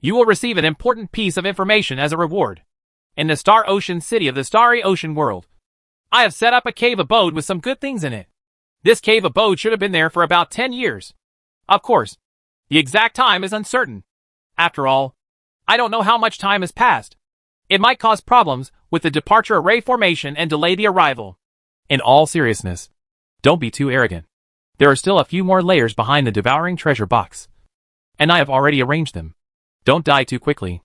You will receive an important piece of information as a reward. In the Star Ocean City of the Starry Ocean World, I have set up a cave abode with some good things in it. This cave abode should have been there for about 10 years. Of course, the exact time is uncertain. After all, I don't know how much time has passed. It might cause problems with the departure array formation and delay the arrival.
In all seriousness, don't be too arrogant. There are still a few more layers behind the devouring treasure box, and I have already arranged them. Don't die too quickly.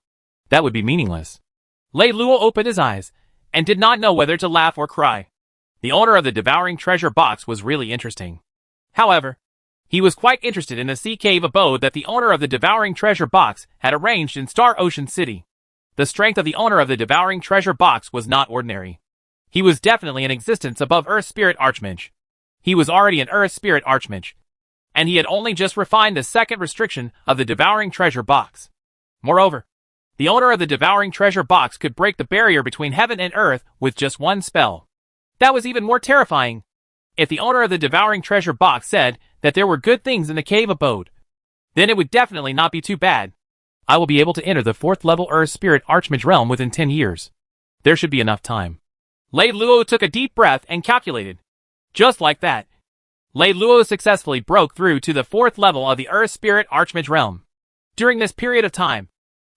That would be meaningless.
Lei Luo opened his eyes and did not know whether to laugh or cry. The owner of the devouring treasure box was really interesting. However, he was quite interested in the sea cave abode that the owner of the devouring treasure box had arranged in Star Ocean City. The strength of the owner of the devouring treasure box was not ordinary. He was definitely in existence above Earth Spirit Archmage. He was already an Earth Spirit Archmage, and he had only just refined the second restriction of the devouring treasure box. Moreover, the owner of the devouring treasure box could break the barrier between heaven and earth with just one spell. That was even more terrifying. If the owner of the devouring treasure box said that there were good things in the cave abode, then it would definitely not be too bad.
I will be able to enter the 4th level Earth Spirit Archmage realm within 10 years. There should be enough time.
Lei Luo took a deep breath and calculated. Just like that, Lei Luo successfully broke through to the 4th level of the Earth Spirit Archmage realm. During this period of time,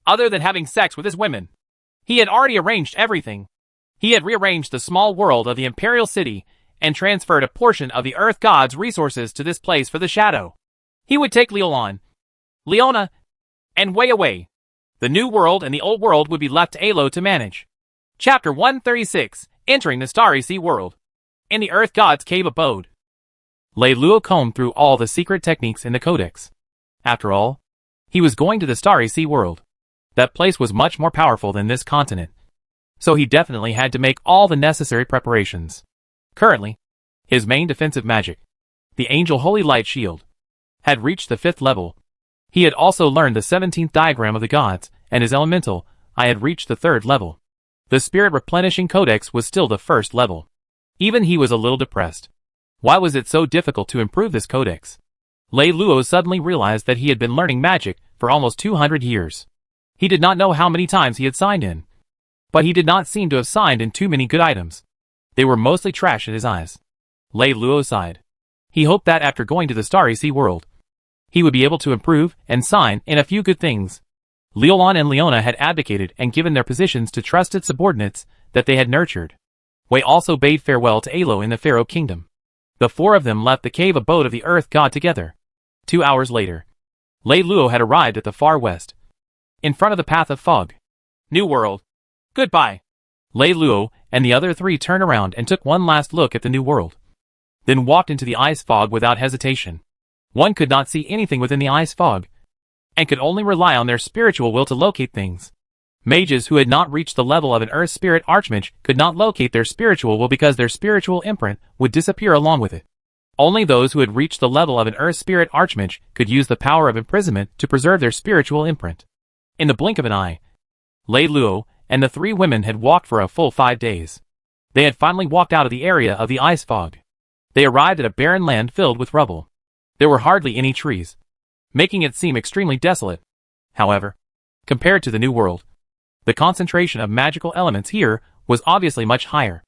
other than having sex with his women, he had already arranged everything. He had rearranged the small world of the Imperial City and transferred a portion of the Earth God's resources to this place for the shadow. He would take Leolon, Leona, and Wei away. The new world and the old world would be left to Alo to manage. Chapter 136, Entering the Starry Sea World. In the Earth God's cave abode,
Lei Luo combed through all the secret techniques in the Codex. After all, he was going to the Starry Sea World. That place was much more powerful than this continent, so he definitely had to make all the necessary preparations. Currently, his main defensive magic, the Angel Holy Light Shield, had reached the 5th level. He had also learned the 17th diagram of the gods, and his elemental, I had reached the 3rd level. The Spirit Replenishing Codex was still the 1st level. Even he was a little depressed. Why was it so difficult to improve this codex? Lei Luo suddenly realized that he had been learning magic for almost 200 years. He did not know how many times he had signed in, but he did not seem to have signed in too many good items. They were mostly trash in his eyes. Lei Luo sighed. He hoped that after going to the Starry Sea World, he would be able to improve and sign in a few good things. Leolon and Leona had advocated and given their positions to trusted subordinates that they had nurtured. Wei also bade farewell to Alo in the Pharaoh Kingdom. The 4 of them left the cave abode of the Earth God together. 2 hours later, Lei Luo had arrived at the far west, in front of the Path of Fog.
New world. Goodbye.
Lei Luo and the other 3 turned around and took one last look at the new world, then walked into the ice fog without hesitation. One could not see anything within the ice fog, and could only rely on their spiritual will to locate things. Mages who had not reached the level of an Earth Spirit Archmage could not locate their spiritual will because their spiritual imprint would disappear along with it. Only those who had reached the level of an Earth Spirit Archmage could use the power of imprisonment to preserve their spiritual imprint. In the blink of an eye, Lei Luo and the 3 women had walked for a full 5 days. They had finally walked out of the area of the ice fog. They arrived at a barren land filled with rubble. There were hardly any trees, making it seem extremely desolate. However, compared to the new world, The concentration of magical elements here was obviously much higher.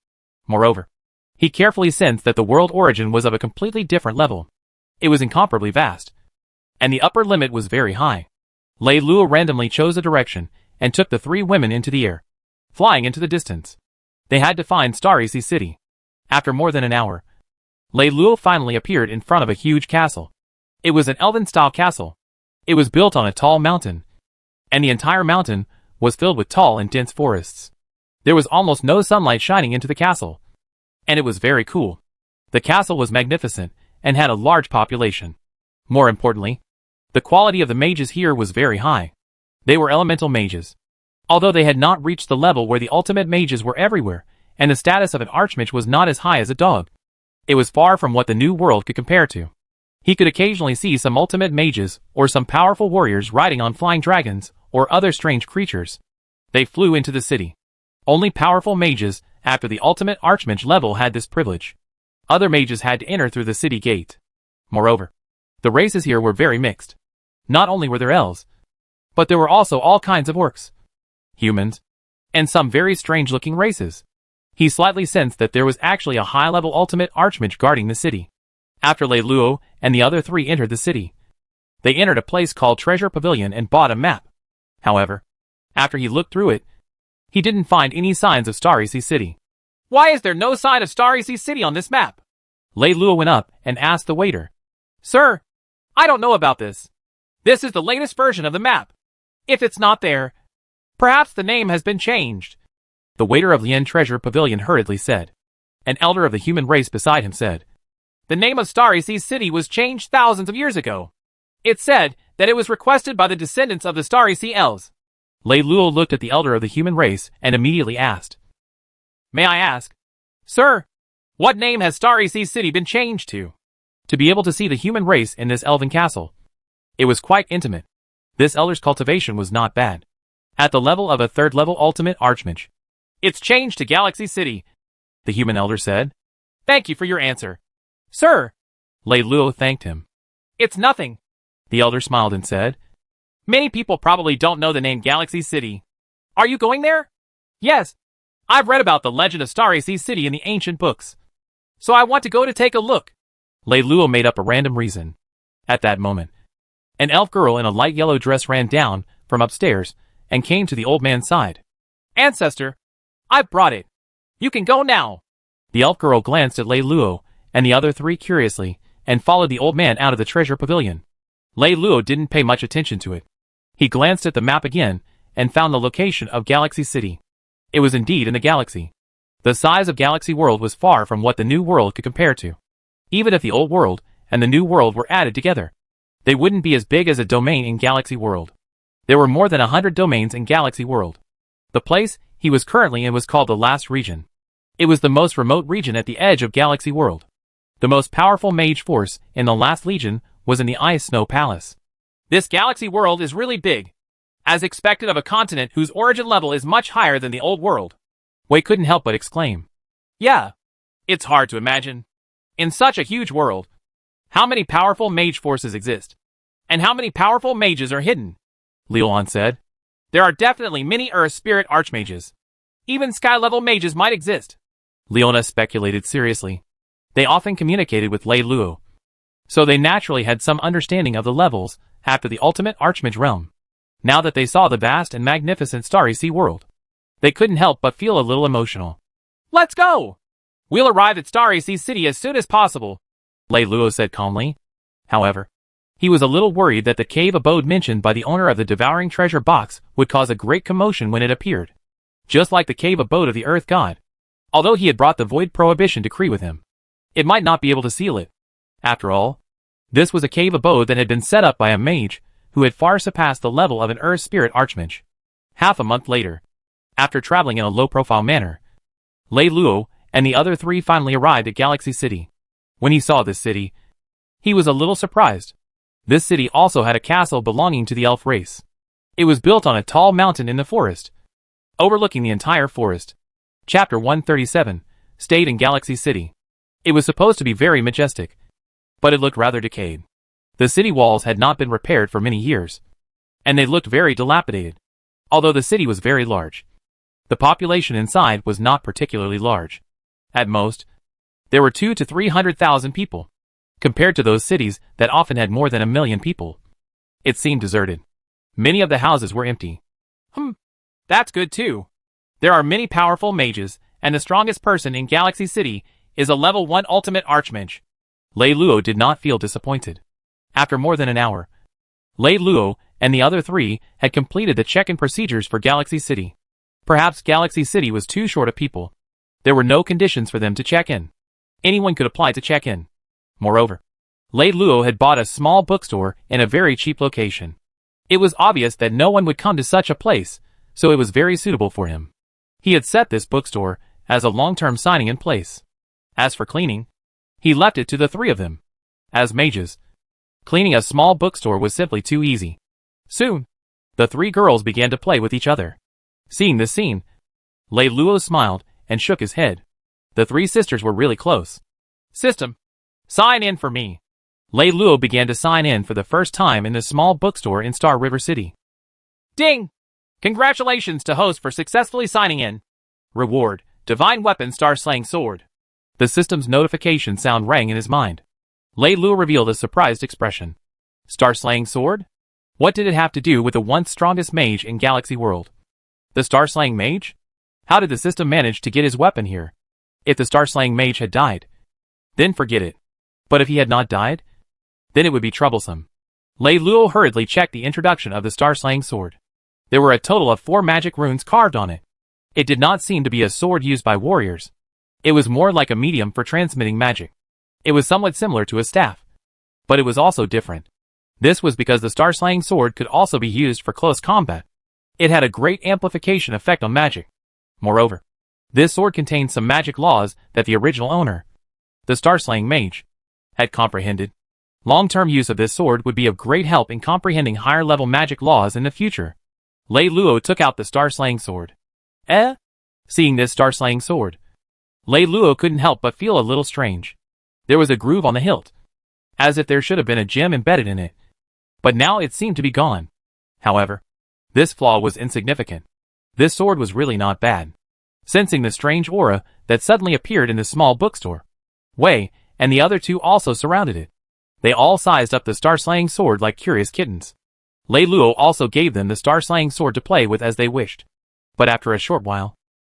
Moreover, he carefully sensed that the world origin was of a completely different level. It was incomparably vast, and the upper limit was very high. Lei Luo randomly chose a direction and took the three women into the air, flying into the distance. They had to find Starry Sea City. After more than an hour, Lei Luo finally appeared in front of a huge castle. It was an elven-style castle. It was built on a tall mountain, and the entire mountain was filled with tall and dense forests. There was almost no sunlight shining into the castle, and it was very cool. The castle was magnificent and had a large population. More importantly, the quality of the mages here was very high. They were elemental mages. Although they had not reached the level where the ultimate mages were everywhere, and the status of an archmage was not as high as a dog, it was far from what the new world could compare to. He could occasionally see some ultimate mages or some powerful warriors riding on flying dragons or other strange creatures. They flew into the city. Only powerful mages after the ultimate archmage level had this privilege. Other mages had to enter through the city gate. Moreover, the races here were very mixed. Not only were there elves, but there were also all kinds of orcs, humans, and some very strange-looking races. He slightly sensed that there was actually a high-level ultimate archmage guarding the city. After Lei Luo and the other three entered the city, they entered a place called Treasure Pavilion and bought a map. However, after he looked through it, he didn't find any signs of Starry Sea City.
Why is there no sign of Starry Sea City on this map?
Lei Luo went up and asked the waiter.
Sir, I don't know about this. This is the latest version of the map. If it's not there, perhaps the name has been changed.
The waiter of Lian Treasure Pavilion hurriedly said. An elder of the human race beside him said,
The name of Starry Sea City was changed thousands of years ago. It said that it was requested by the descendants of the Starry Sea Elves.
Lei Luo looked at the elder of the human race and immediately asked,
May I ask, Sir, what name has Starry Sea City been changed to?
To be able to see the human race in this elven castle. It was quite intimate. This elder's cultivation was not bad. At the level of a third-level ultimate archmage.
It's changed to Galaxy City,
the human elder said.
Thank you for your answer. Sir,
Lei Luo thanked him.
It's nothing.
The elder smiled and said,
Many people probably don't know the name Galaxy City. Are you going there? Yes. I've read about the legend of Starry Sea City in the ancient books. So I want to go to take a look.
Lei Luo made up a random reason. At that moment, an elf girl in a light yellow dress ran down from upstairs and came to the old man's side.
Ancestor, I've brought it. You can go now.
The elf girl glanced at Lei Luo and the other three curiously and followed the old man out of the treasure pavilion. Lei Luo didn't pay much attention to it. He glanced at the map again and found the location of Galaxy City. It was indeed in the galaxy. The size of Galaxy World was far from what the new world could compare to. Even if the old world and the new world were added together, they wouldn't be as big as a domain in Galaxy World. There were more than 100 domains in Galaxy World. The place he was currently in was called the Last Region. It was the most remote region at the edge of Galaxy World. The most powerful mage force in the Last Legion was in the Ice Snow Palace.
This Galaxy World is really big, as expected of a continent whose origin level is much higher than the old world.
Wei couldn't help but exclaim.
Yeah, it's hard to imagine. In such a huge world, how many powerful mage forces exist? And how many powerful mages are hidden?
Liuan said.
There are definitely many Earth Spirit Archmages. Even sky-level mages might exist.
Leona speculated seriously. They often communicated with Lei Luo, so they naturally had some understanding of the levels after the ultimate Archmage realm. Now that they saw the vast and magnificent Starry Sea world, they couldn't help but feel a little emotional.
Let's go! We'll arrive at Starry Sea City as soon as possible,
Lei Luo said calmly. However, he was a little worried that the cave abode mentioned by the owner of the devouring treasure box would cause a great commotion when it appeared. Just like the cave abode of the Earth God. Although he had brought the Void Prohibition Decree with him, it might not be able to seal it. After all, this was a cave abode that had been set up by a mage who had far surpassed the level of an Earth Spirit Archmage. Half a month later, after traveling in a low-profile manner, Lei Luo and the other three finally arrived at Galaxy City. When he saw this city, he was a little surprised. This city also had a castle belonging to the elf race. It was built on a tall mountain in the forest, overlooking the entire forest. Chapter 137, stayed in Galaxy City. It was supposed to be very majestic, but it looked rather decayed. The city walls had not been repaired for many years, and they looked very dilapidated. Although the city was very large, the population inside was not particularly large. At most, there were 200 to 300,000 people, compared to those cities that often had more than 1 million people. It seemed deserted. Many of the houses were empty.
That's good too. There are many powerful mages, and the strongest person in Galaxy City is a level 1 ultimate archmage.
Lei Luo did not feel disappointed. After more than an hour, Lei Luo and the other 3 had completed the check-in procedures for Galaxy City. Perhaps Galaxy City was too short of people. There were no conditions for them to check in. Anyone could apply to check in. Moreover, Lei Luo had bought a small bookstore in a very cheap location. It was obvious that no one would come to such a place, so it was very suitable for him. He had set this bookstore as a long-term signing-in place. As for cleaning, he left it to the 3 of them. As mages, cleaning a small bookstore was simply too easy. Soon, the 3 girls began to play with each other. Seeing this scene, Lei Luo smiled and shook his head. The 3 sisters were really close.
System, sign in for me.
Lei Luo began to sign in for the first time in the small bookstore in Star River City.
Ding! Congratulations to host for successfully signing in. Reward, Divine Weapon Star-Slaying Sword.
The system's notification sound rang in his mind. Lei Luo revealed a surprised expression. Star-Slaying Sword? What did it have to do with the once strongest mage in Galaxy World? The Star-Slaying Mage? How did the system manage to get his weapon here? If the Star-Slaying Mage had died, then forget it. But if he had not died, then it would be troublesome. Lei Luo hurriedly checked the introduction of the Star-Slaying Sword. There were a total of 4 magic runes carved on it. It did not seem to be a sword used by warriors. It was more like a medium for transmitting magic. It was somewhat similar to a staff, but it was also different. This was because the Star-Slaying Sword could also be used for close combat. It had a great amplification effect on magic. Moreover, this sword contained some magic laws that the original owner, the Star-Slaying Mage, had comprehended. Long-term use of this sword would be of great help in comprehending higher-level magic laws in the future. Lei Luo took out the Star-Slaying Sword. Seeing this Star-Slaying Sword, Lei Luo couldn't help but feel a little strange. There was a groove on the hilt, as if there should have been a gem embedded in it. But now it seemed to be gone. However, this flaw was insignificant. This sword was really not bad. Sensing the strange aura that suddenly appeared in the small bookstore, Wei and the other 2 also surrounded it. They all sized up the Star-Slaying Sword like curious kittens. Lei Luo also gave them the Star-Slaying Sword to play with as they wished. But after a short while,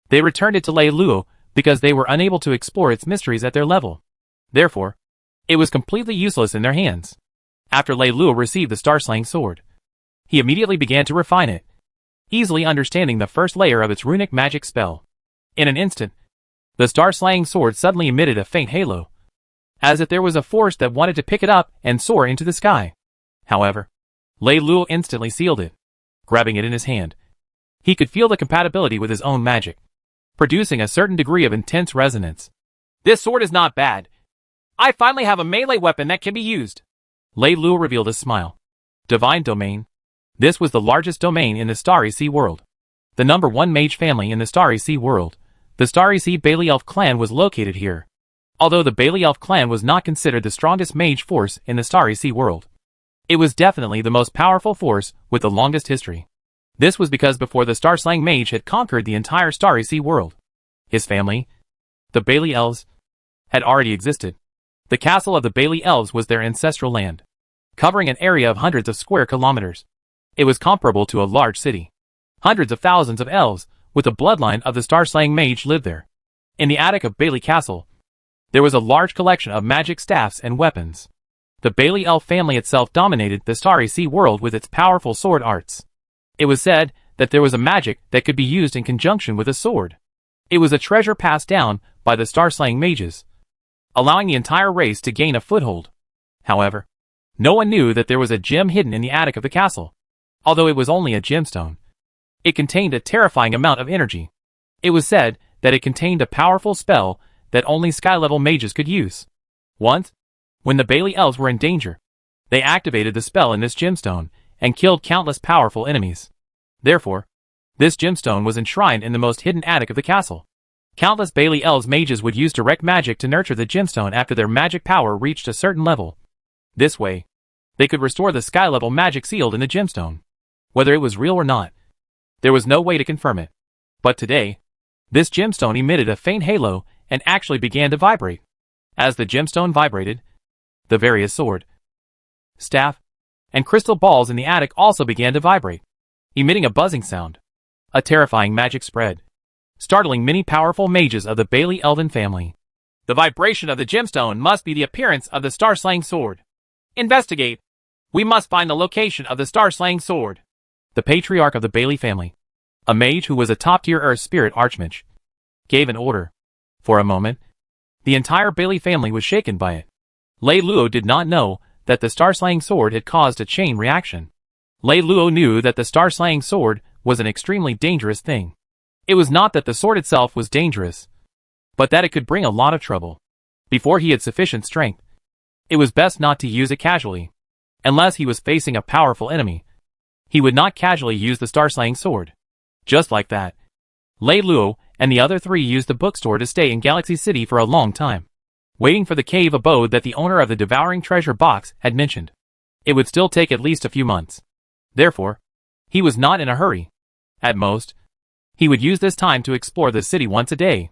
they returned it to Lei Luo because they were unable to explore its mysteries at their level. Therefore, it was completely useless in their hands. After Lei Luo received the Star-Slaying Sword, he immediately began to refine it, easily understanding the first layer of its runic magic spell. In an instant, the Star-Slaying Sword suddenly emitted a faint halo, as if there was a force that wanted to pick it up and soar into the sky. However, Lei Luo instantly sealed it. Grabbing it in his hand, he could feel the compatibility with his own magic, producing a certain degree of intense resonance.
This sword is not bad. I finally have a melee weapon that can be used.
Lei Luo revealed a smile. Divine Domain. This was the largest domain in the Starry Sea world. The number 1 mage family in the Starry Sea world, the Starry Sea Bailey Elf clan, was located here. Although the Bailey Elf clan was not considered the strongest mage force in the Starry Sea world, it was definitely the most powerful force with the longest history. This was because before the Star-Slaying Mage had conquered the entire Starry Sea world, his family, the Bailey Elves, had already existed. The castle of the Bailey Elves was their ancestral land, covering an area of hundreds of square kilometers. It was comparable to a large city. Hundreds of thousands of elves with the bloodline of the Star-Slaying Mage lived there. In the attic of Bailey Castle, there was a large collection of magic staffs and weapons. The Bailey Elf family itself dominated the Starry Sea world with its powerful sword arts. It was said that there was a magic that could be used in conjunction with a sword. It was a treasure passed down by the Star-Slaying Mages, allowing the entire race to gain a foothold. However, no one knew that there was a gem hidden in the attic of the castle. Although it was only a gemstone, it contained a terrifying amount of energy. It was said that it contained a powerful spell that only sky-level mages could use. Once, when the Bailey Elves were in danger, they activated the spell in this gemstone and killed countless powerful enemies. Therefore, this gemstone was enshrined in the most hidden attic of the castle. Countless Bailey Elves mages would use direct magic to nurture the gemstone after their magic power reached a certain level. This way, they could restore the sky-level magic sealed in the gemstone. Whether it was real or not, There was no way to confirm it. But today, this gemstone emitted a faint halo and actually began to vibrate. As the gemstone vibrated, the various sword, staff, and crystal balls in the attic also began to vibrate, emitting a buzzing sound. A terrifying magic spread, startling many powerful mages of the Bailey Elven family. The vibration of the gemstone must be the appearance of the star-slaying sword. Investigate. We must find the location of the star-slaying sword. The patriarch of the Bailey family, a mage who was a top-tier earth spirit archmage, gave an order. For a moment, the entire Bailey family was shaken by it. Lei Luo did not know that the star-slaying sword had caused a chain reaction. Lei Luo knew that the star-slaying sword was an extremely dangerous thing. It was not that the sword itself was dangerous, but that it could bring a lot of trouble. Before he had sufficient strength, it was best not to use it casually. Unless he was facing a powerful enemy, he would not casually use the star-slaying sword. Just like that, Lei Luo and the other three used the bookstore to stay in Galaxy City for a long time, waiting for the cave abode that the owner of the devouring treasure box had mentioned. It would still take at least a few months. Therefore, he was not in a hurry. At most, he would use this time to explore the city once a day.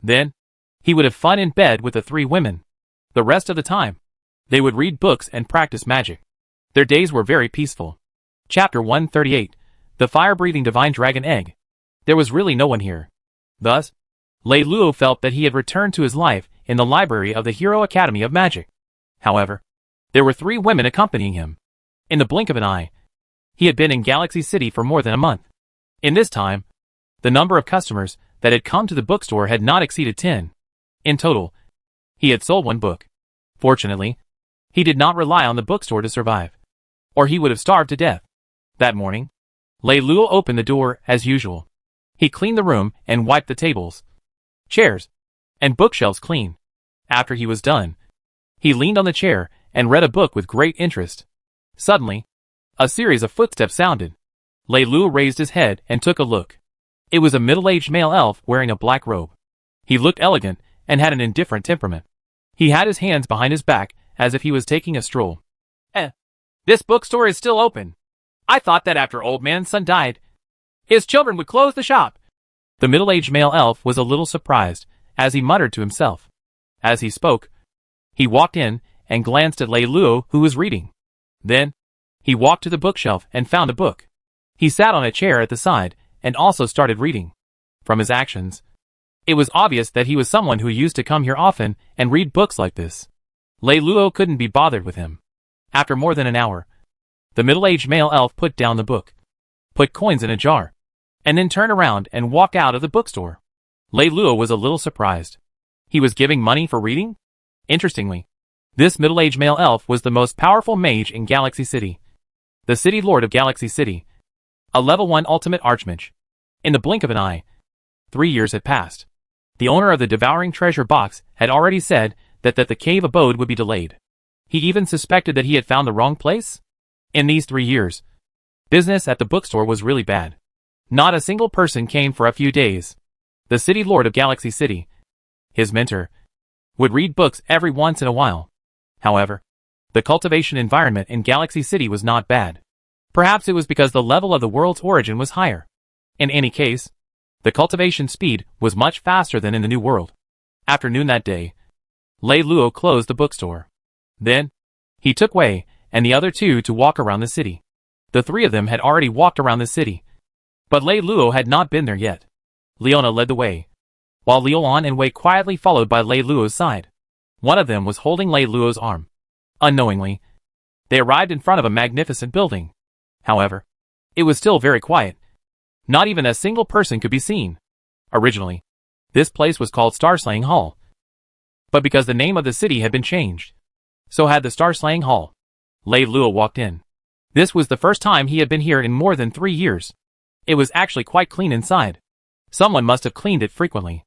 Then, he would have fun in bed with the three women. The rest of the time, they would read books and practice magic. Their days were very peaceful. Chapter 138, The Fire-Breathing Divine Dragon Egg. There was really no one here. Thus, Lei Luo felt that he had returned to his life in the library of the Hero Academy of Magic. However, there were three women accompanying him. In the blink of an eye, he had been in Galaxy City for more than a month. In this time, the number of customers that had come to the bookstore had not exceeded 10. In total, he had sold one book. Fortunately, he did not rely on the bookstore to survive, or he would have starved to death. That morning, Lei Luo opened the door as usual. He cleaned the room and wiped the tables, chairs, and bookshelves clean. After he was done, he leaned on the chair and read a book with great interest. Suddenly, a series of footsteps sounded. Lei Luo raised his head and took a look. It was a middle-aged male elf wearing a black robe. He looked elegant and had an indifferent temperament. He had his hands behind his back as if he was taking a stroll. This bookstore is still open. I thought that after old man's son died, his children would close the shop. The middle-aged male elf was a little surprised as he muttered to himself. As he spoke, he walked in and glanced at Lei Luo, who was reading. Then, he walked to the bookshelf and found a book. He sat on a chair at the side and also started reading. From his actions, it was obvious that he was someone who used to come here often and read books like this. Lei Luo couldn't be bothered with him. After more than an hour, the middle-aged male elf put down the book, put coins in a jar, and then turned around and walked out of the bookstore. Lei Luo was a little surprised. He was giving money for reading? Interestingly, this middle-aged male elf was the most powerful mage in Galaxy City, the city lord of Galaxy City, a level 1 ultimate archmage. In the blink of an eye, 3 years had passed. The owner of the devouring treasure box had already said that the cave abode would be delayed. He even suspected that he had found the wrong place. In these 3 years, business at the bookstore was really bad. Not a single person came for a few days. The city lord of Galaxy City, his mentor, would read books every once in a while. However, the cultivation environment in Galaxy City was not bad. Perhaps it was because the level of the world's origin was higher. In any case, the cultivation speed was much faster than in the New World. After noon that day, Lei Luo closed the bookstore. Then, he took Wei and the other two to walk around the city. The three of them had already walked around the city, but Lei Luo had not been there yet. Leona led the way, while Liuan and Wei quietly followed by Lei Luo's side. One of them was holding Lei Luo's arm. Unknowingly, they arrived in front of a magnificent building. However, it was still very quiet. Not even a single person could be seen. Originally, this place was called Star-Slaying Hall. But because the name of the city had been changed, so had the Star-Slaying Hall. Lei Luo walked in. This was the first time he had been here in more than 3 years. It was actually quite clean inside. Someone must have cleaned it frequently.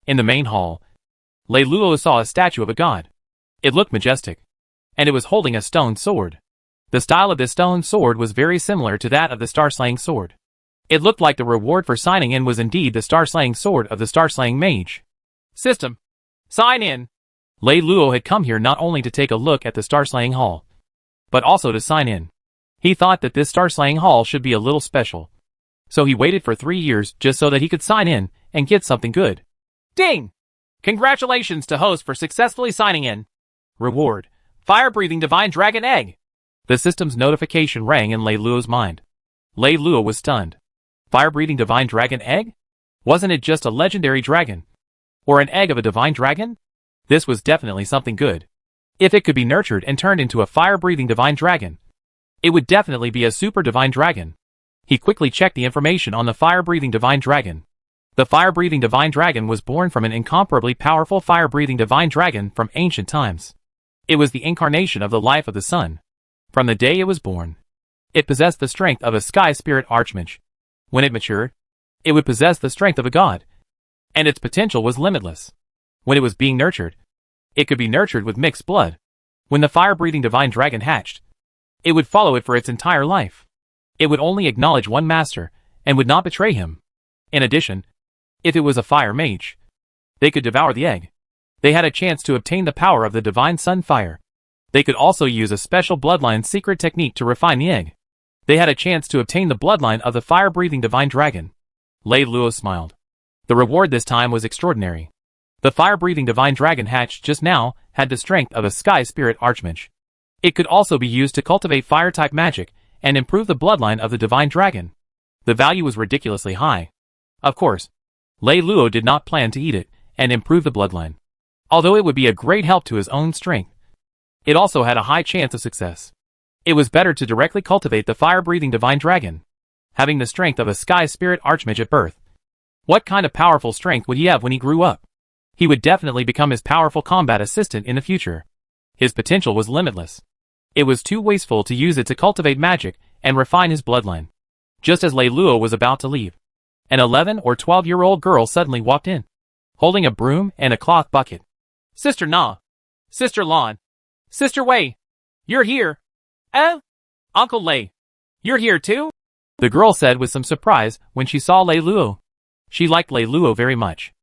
In the main hall, Lei Luo saw a statue of a god. It looked majestic, and it was holding a stone sword. The style of this stone sword was very similar to that of the Star-Slaying sword. It looked like the reward for signing in was indeed the Star-Slaying sword of the Star-Slaying mage. System. Sign in. Lei Luo had come here not only to take a look at the Star-Slaying Hall, but also to sign in. He thought that this Star-Slaying Hall should be a little special.
So he waited for 3 years just so that he could sign in and get something good. Ding! Congratulations to host for successfully signing in. Reward: fire-breathing divine dragon egg. The system's notification rang in Lei Luo's mind. Lei Luo was stunned. Fire-breathing divine dragon egg? Wasn't it just a legendary dragon? Or an egg of a divine dragon? This was definitely something good. If it could be nurtured and turned into a fire-breathing divine dragon, it would definitely be a super divine dragon. He quickly checked the information on the fire-breathing divine dragon. The fire-breathing divine dragon was born from an incomparably powerful fire-breathing divine dragon from ancient times. It was the incarnation of the life of the sun. From the day it was born, it possessed the strength of a sky spirit archmage. When it matured, it would possess the strength of a god, and its potential was limitless. When it was being nurtured, it could be nurtured with mixed blood. When the fire-breathing divine dragon hatched, it would follow it for its entire life. It would only acknowledge one master, and would not betray him. In addition, if it was a fire mage, they could devour the egg. They had a chance to obtain the power of the divine sun fire. They could also use a special bloodline secret technique to refine the egg. They had a chance to obtain the bloodline of the fire-breathing divine dragon. Lei Luo smiled. The reward this time was extraordinary. The fire-breathing divine dragon hatched just now had the strength of a sky spirit archmage. It could also be used to cultivate fire-type magic and improve the bloodline of the divine dragon. The value was ridiculously high. Of course, Lei Luo did not plan to eat it and improve the bloodline. Although it would be a great help to his own strength, it also had a high chance of success. It was better to directly cultivate the fire-breathing divine dragon. Having the strength of a sky spirit archmage at birth, what kind of powerful strength would he have when he grew up? He would definitely become his powerful combat assistant in the future. His potential was limitless. It was too wasteful to use it to cultivate magic and refine his bloodline. Just as Lei Luo was about to leave, an 11 or 12-year-old girl suddenly walked in, holding a broom and a cloth bucket. Sister Na, Sister Lan, Sister Wei, you're here. Uncle Lei, you're here too? The girl said with some surprise when she saw Lei Luo. She liked Lei Luo very much.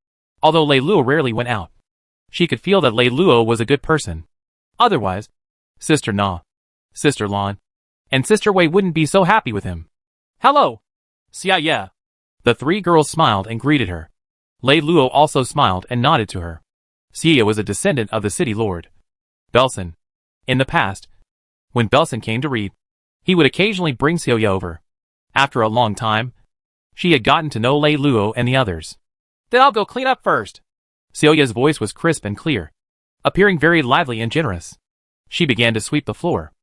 Although Lei Luo rarely went out, she could feel that Lei Luo was a good person. Otherwise, Sister Na, Sister Lan, and Sister Wei wouldn't be so happy with him. Hello. Xia yeah. The 3 girls smiled and greeted her. Lei Luo also smiled and nodded to her. Xia was a descendant of the city lord, Belson. In the past, when Belson came to read, he would occasionally bring Xia over. After a long time, she had gotten to know Lei Luo and the others. Then I'll go clean up first. Xioya's voice was crisp and clear, appearing very lively and generous. She began to sweep the floor.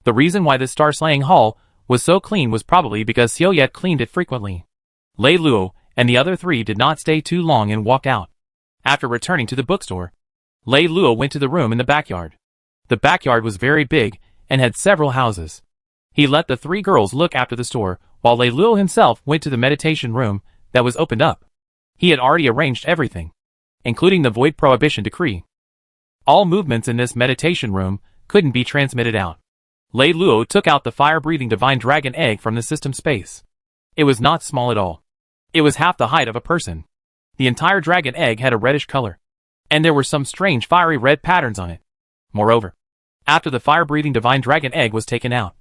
The reason why this star-slaying hall was so clean was probably because Xioya had cleaned it frequently. Lei Luo and the other 3 did not stay too long and walked out. After returning to the bookstore, Lei Luo went to the room in the backyard. The backyard was very big and had several houses. He let the 3 girls look after the store, while Lei Luo himself went to the meditation room that was opened up. He had already arranged everything, including the void prohibition decree. All movements in this meditation room couldn't be transmitted out. Lei Luo took out the fire-breathing divine dragon egg from the system space. It was not small at all. It was half the height of a person. The entire dragon egg had a reddish color, and there were some strange fiery red patterns on it. Moreover, after the fire-breathing divine dragon egg was taken out,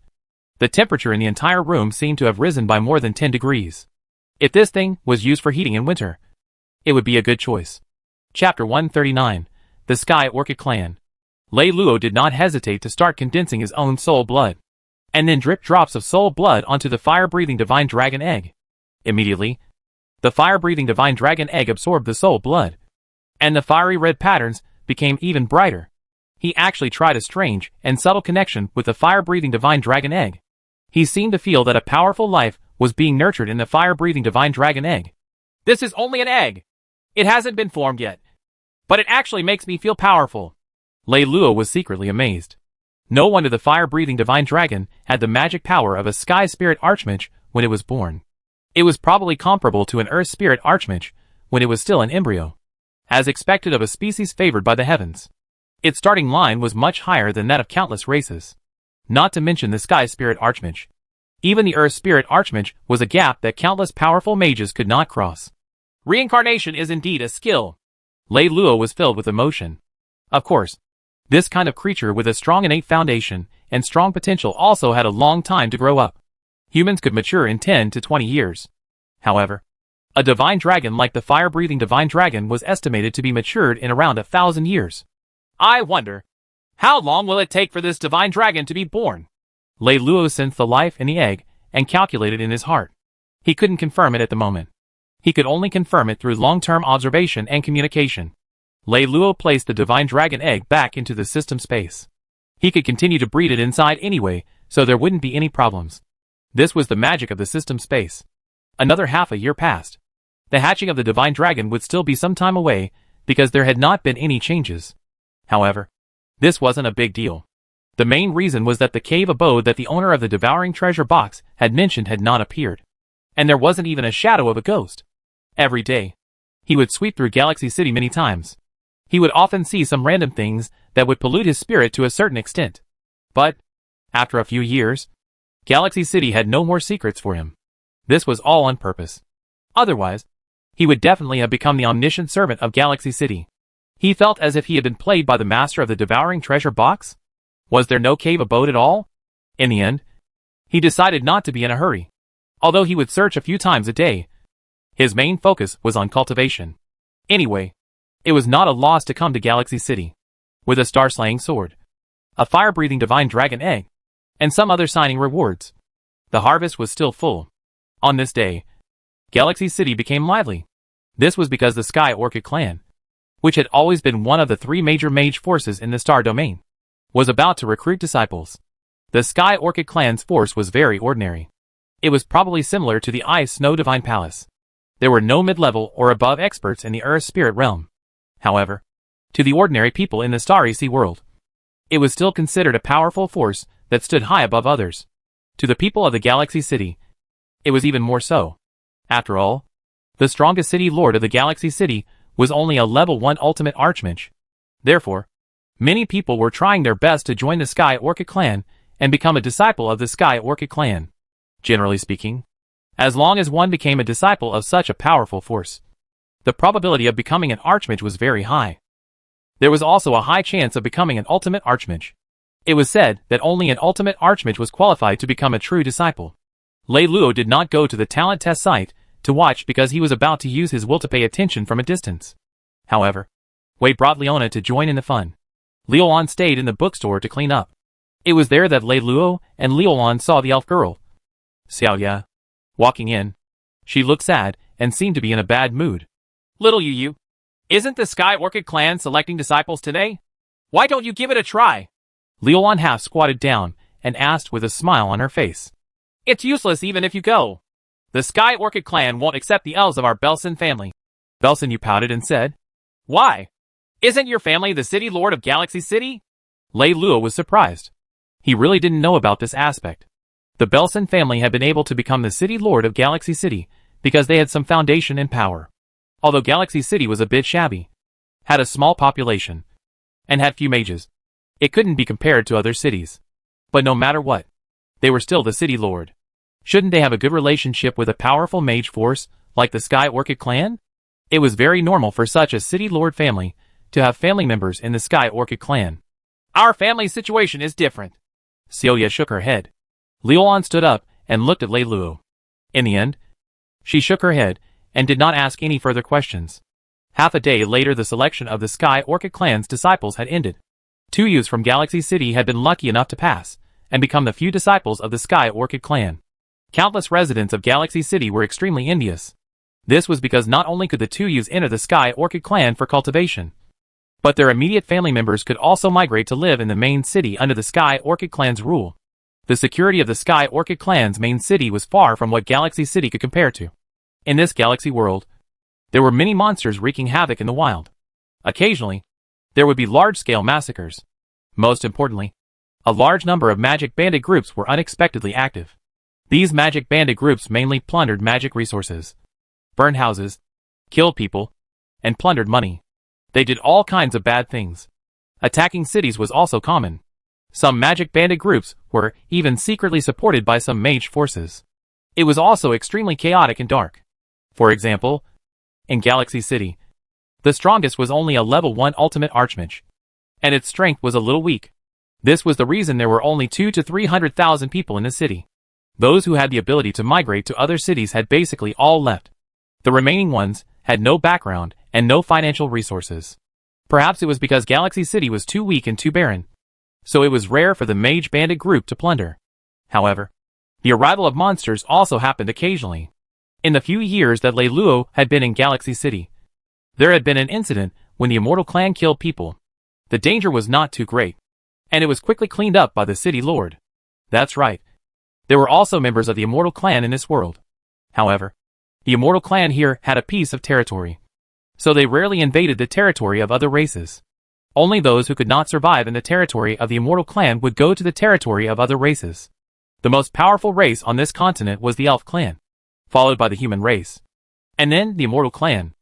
the temperature in the entire room seemed to have risen by more than 10 degrees. If this thing was used for heating in winter, it would be a good choice. Chapter 139, The Sky Orchid Clan. Lei Luo did not hesitate to start condensing his own soul blood, and then drip drops of soul blood onto the fire-breathing divine dragon egg. Immediately, the fire-breathing divine dragon egg absorbed the soul blood, and the fiery red patterns became even brighter. He actually tried a strange and subtle connection with the fire-breathing divine dragon egg. He seemed to feel that a powerful life was being nurtured in the fire-breathing divine dragon egg. This is only an egg. It hasn't been formed yet, but it actually makes me feel powerful. Lei Luo was secretly amazed. No wonder the fire-breathing divine dragon had the magic power of a sky spirit archmage when it was born. It was probably comparable to an earth spirit archmage when it was still an embryo, as expected of a species favored by the heavens. Its starting line was much higher than that of countless races, not to mention the sky spirit archmage. Even the earth spirit archmage was a gap that countless powerful mages could not cross. Reincarnation is indeed a skill. Lei Luo was filled with emotion. Of course, this kind of creature with a strong innate foundation and strong potential also had a long time to grow up. Humans could mature in 10 to 20 years. However, a divine dragon like the fire-breathing divine dragon was estimated to be matured in around 1,000 years. I wonder, how long will it take for this divine dragon to be born? Lei Luo sensed the life in the egg and calculated in his heart. He couldn't confirm it at the moment. He could only confirm it through long-term observation and communication. Lei Luo placed the divine dragon egg back into the system space. He could continue to breed it inside anyway, so there wouldn't be any problems. This was the magic of the system space. Another half a year passed. The hatching of the divine dragon would still be some time away, because there had not been any changes. However, this wasn't a big deal. The main reason was that the cave abode that the owner of the devouring treasure box had mentioned had not appeared. And there wasn't even a shadow of a ghost. Every day, he would sweep through Galaxy City many times. He would often see some random things that would pollute his spirit to a certain extent. But, after a few years, Galaxy City had no more secrets for him. This was all on purpose. Otherwise, he would definitely have become the omniscient servant of Galaxy City. He felt as if he had been played by the master of the devouring treasure box. Was there no cave abode at all? In the end, he decided not to be in a hurry. Although he would search a few times a day, his main focus was on cultivation. Anyway, it was not a loss to come to Galaxy City. With a star-slaying sword, a fire-breathing divine dragon egg, and some other signing rewards, the harvest was still full. On this day, Galaxy City became lively. This was because the Sky Orchid clan, which had always been one of the three major mage forces in the Star Domain, was about to recruit disciples. The Sky Orchid clan's force was very ordinary. It was probably similar to the Ice Snow Divine Palace. There were no mid-level or above experts in the Earth Spirit realm. However, to the ordinary people in the Starry Sea world, it was still considered a powerful force that stood high above others. To the people of the Galaxy City, it was even more so. After all, the strongest city lord of the Galaxy City was only a level 1 ultimate archmage. Therefore, many people were trying their best to join the Sky Orchid clan and become a disciple of the Sky Orchid clan. Generally speaking, as long as one became a disciple of such a powerful force, the probability of becoming an archmage was very high. There was also a high chance of becoming an ultimate archmage. It was said that only an ultimate archmage was qualified to become a true disciple. Lei Luo did not go to the talent test site to watch because he was about to use his will to pay attention from a distance. However, Wei brought Leona to join in the fun. Leolan stayed in the bookstore to clean up. It was there that Lei Luo and Leolan saw the elf girl, Xiaoya. Walking in, she looked sad and seemed to be in a bad mood. Little Yu, isn't the Sky Orchid clan selecting disciples today? Why don't you give it a try? Leolan half squatted down and asked with a smile on her face. It's useless even if you go. The Sky Orchid clan won't accept the elves of our Belson family. Belson Yu pouted and said, Why? Isn't your family the city lord of Galaxy City? Lei Luo was surprised. He really didn't know about this aspect. The Belson family had been able to become the city lord of Galaxy City because they had some foundation and power. Although Galaxy City was a bit shabby, had a small population, and had few mages, it couldn't be compared to other cities. But no matter what, they were still the city lord. Shouldn't they have a good relationship with a powerful mage force like the Sky Orchid clan? It was very normal for such a city lord family to have family members in the Sky Orchid clan. Our family situation is different. Xiaoya shook her head. Leolan stood up and looked at Lei Luo. In the end, she shook her head and did not ask any further questions. Half a day later, the selection of the Sky Orchid clan's disciples had ended. 2 youths from Galaxy City had been lucky enough to pass and become the few disciples of the Sky Orchid clan. Countless residents of Galaxy City were extremely envious. This was because not only could the 2 youths enter the Sky Orchid clan for cultivation, but their immediate family members could also migrate to live in the main city under the Sky Orchid clan's rule. The security of the Sky Orchid clan's main city was far from what Galaxy City could compare to. In this galaxy world, there were many monsters wreaking havoc in the wild. Occasionally, there would be large-scale massacres. Most importantly, a large number of magic bandit groups were unexpectedly active. These magic bandit groups mainly plundered magic resources, burned houses, killed people, and plundered money. They did all kinds of bad things. Attacking cities was also common. Some magic bandit groups were even secretly supported by some mage forces. It was also extremely chaotic and dark. For example, in Galaxy City, the strongest was only a level 1 ultimate archmage, and its strength was a little weak. This was the reason there were only 200,000 to 300,000 people in the city.
Those who had the ability to migrate to other cities had basically all left. The remaining ones had no background and no financial resources. Perhaps it was because Galaxy City was too weak and too barren, so it was rare for the mage bandit group to plunder. However, the arrival of monsters also happened occasionally. In the few years that Lei Luo had been in Galaxy City, there had been an incident when the Immortal Clan killed people. The danger was not too great, and it was quickly cleaned up by the city lord. That's right. There were also members of the Immortal Clan in this world. However, the Immortal Clan here had a piece of territory, so they rarely invaded the territory of other races. Only those who could not survive in the territory of the Immortal Clan would go to the territory of other races. The most powerful race on this continent was the Elf Clan, followed by the human race, and then the Immortal Clan,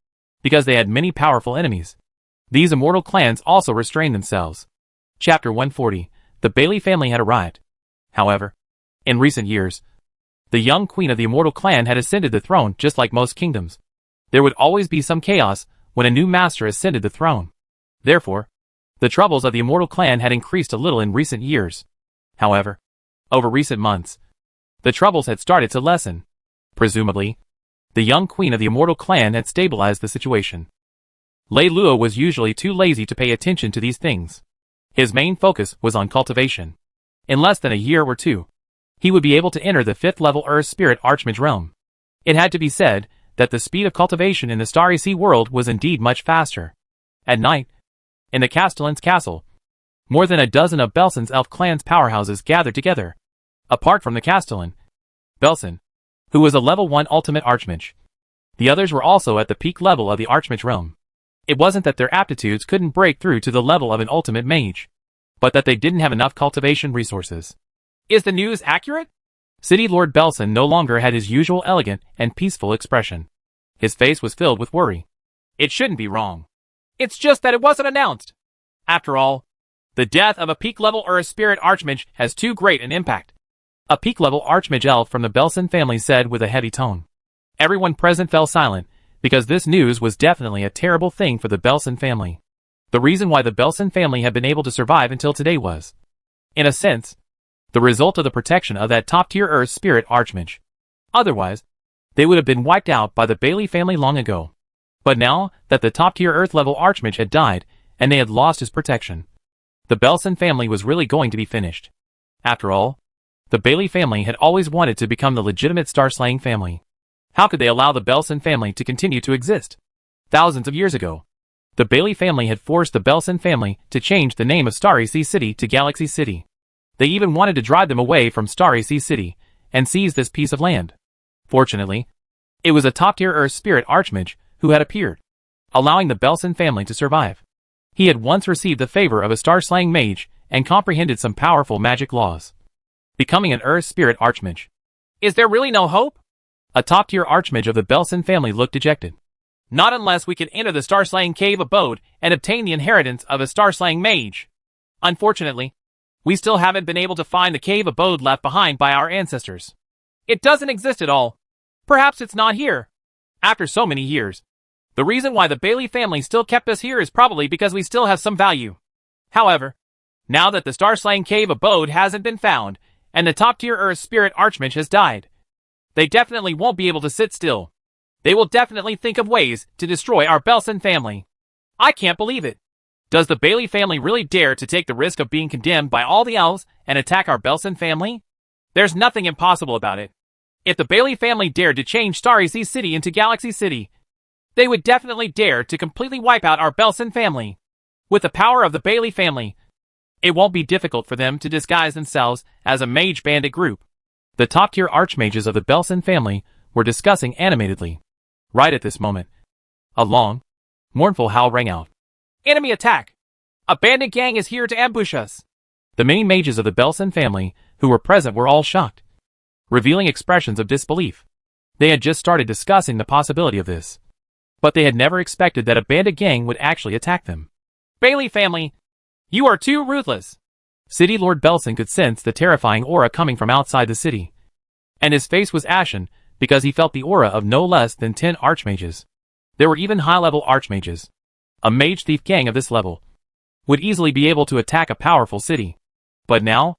because they had many powerful enemies. These Immortal Clans also restrained themselves. Chapter 140. The Bailey family had arrived. However, in recent years, the young queen of the Immortal Clan had ascended the throne just like most kingdoms. There would always be some chaos when a new master ascended the throne. Therefore, the troubles of the Immortal Clan had increased a little in recent years. However, over recent months, the troubles had started to lessen. Presumably, the young queen of the Immortal Clan had stabilized the situation. Lei Luo was usually too lazy to pay attention to these things. His main focus was on cultivation. In less than a year or two, he would be able to enter the 5th level Earth Spirit Archmage realm. It had to be said that the speed of cultivation in the Starry Sea world was indeed much faster. At night, in the Castellan's castle, more than a dozen of Belson's elf clan's powerhouses gathered together. Apart from the Castellan, Belson, who was a level 1 ultimate archmage, the others were also at the peak level of the archmage realm. It wasn't that their aptitudes couldn't break through to the level of an ultimate mage, but that they didn't have enough cultivation resources.
Is the news accurate?
City Lord Belson no longer had his usual elegant and peaceful expression. His face was filled with worry.
It shouldn't be wrong. It's just that it wasn't announced. After all, the death of a peak-level Earth Spirit Archmage has too great an impact.
A peak-level Archmage elf from the Belson family said with a heavy tone. Everyone present fell silent, because this news was definitely a terrible thing for the Belson family. The reason why the Belson family had been able to survive until today was, in a sense, the result of the protection of that top-tier Earth Spirit Archmage. Otherwise, they would have been wiped out by the Bailey family long ago. But now that the top-tier Earth-level Archmage had died, and they had lost his protection, the Belson family was really going to be finished. After all, the Bailey family had always wanted to become the legitimate star-slaying family. How could they allow the Belson family to continue to exist? Thousands of years ago, the Bailey family had forced the Belson family to change the name of Starry Sea City to Galaxy City. They even wanted to drive them away from Starry Sea City and seize this piece of land. Fortunately, it was a top-tier Earth Spirit Archmage who had appeared, allowing the Belson family to survive. He had once received the favor of a star-slaying mage and comprehended some powerful magic laws, becoming an Earth Spirit Archmage.
Is there really no hope?
A top-tier Archmage of the Belson family looked dejected.
Not unless we can enter the Star-Slaying Cave abode and obtain the inheritance of a Star-Slaying mage. Unfortunately, we still haven't been able to find the cave abode left behind by our ancestors. It doesn't exist at all. Perhaps it's not here. After so many years, the reason why the Bailey family still kept us here is probably because we still have some value. However, now that the Star-Slaying Cave abode hasn't been found, and the top-tier Earth Spirit Archmage has died, they definitely won't be able to sit still. They will definitely think of ways to destroy our Belson family. I can't believe it. Does the Bailey family really dare to take the risk of being condemned by all the elves and attack our Belson family? There's nothing impossible about it. If the Bailey family dared to change Starry Sea City into Galaxy City, they would definitely dare to completely wipe out our Belson family. With the power of the Bailey family, it won't be difficult for them to disguise themselves as a mage bandit group. The top-tier archmages of the Belson family were discussing animatedly. Right at this moment, a long, mournful howl rang out. Enemy attack! A bandit gang is here to ambush us!
The many mages of the Belson family who were present were all shocked, revealing expressions of disbelief. They had just started discussing the possibility of this, but they had never expected that a bandit gang would actually attack them.
Bailey family, you are too ruthless!
City Lord Belson could sense the terrifying aura coming from outside the city, and his face was ashen because he felt the aura of no less than 10 archmages. There were even high-level archmages. A mage thief gang of this level would easily be able to attack a powerful city. But now,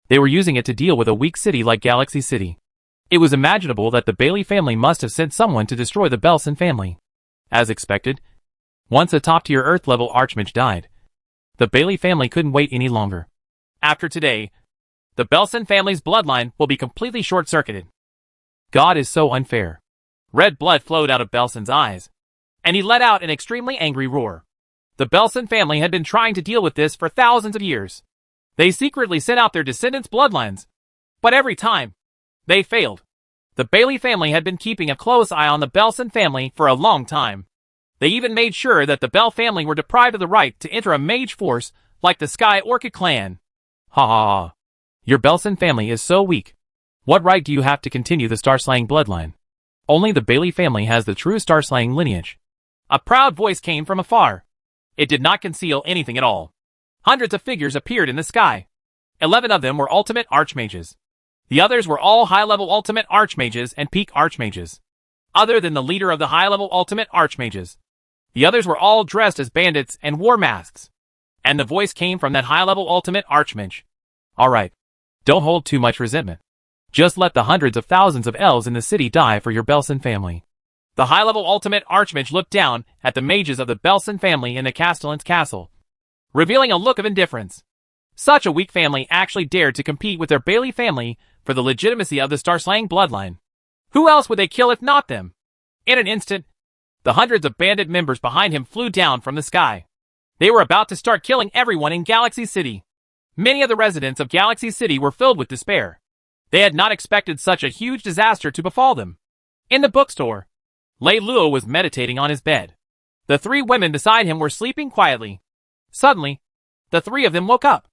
they were using it to deal with a weak city like Galaxy City. It was imaginable that the Bailey family must have sent someone to destroy the Belson family. As expected, once a top-tier Earth-level Archmage died, the Bailey family couldn't wait any longer.
After today, the Belson family's bloodline will be completely short-circuited.
God is so unfair.
Red blood flowed out of Belson's eyes, and he let out an extremely angry roar. The Belson family had been trying to deal with this for thousands of years. They secretly sent out their descendants' bloodlines, but every time, they failed. The Bailey family had been keeping a close eye on the Belson family for a long time. They even made sure that the Bell family were deprived of the right to enter a mage force like the Sky Orchid clan.
Ha ha ha. Your Belson family is so weak. What right do you have to continue the Starslaying bloodline? Only the Bailey family has the true Starslaying lineage.
A proud voice came from afar. It did not conceal anything at all. Hundreds of figures appeared in the sky. 11 of them were ultimate archmages. The others were all high-level ultimate archmages and peak archmages. Other than the leader of the high-level ultimate archmages, the others were all dressed as bandits and wore masks. And the voice came from that high-level ultimate archmage.
Alright. Don't hold too much resentment. Just let the hundreds of thousands of elves in the city die for your Belson family.
The high-level ultimate archmage looked down at the mages of the Belson family in the Castellan's castle, revealing a look of indifference. Such a weak family actually dared to compete with their Bailey family for the legitimacy of the Starslaying bloodline. Who else would they kill if not them? In an instant, the hundreds of bandit members behind him flew down from the sky. They were about to start killing everyone in Galaxy City. Many of the residents of Galaxy City were filled with despair. They had not expected such a huge disaster to befall them. In the bookstore, Lei Luo was meditating on his bed. The 3 women beside him were sleeping quietly. Suddenly, the 3 of them woke up.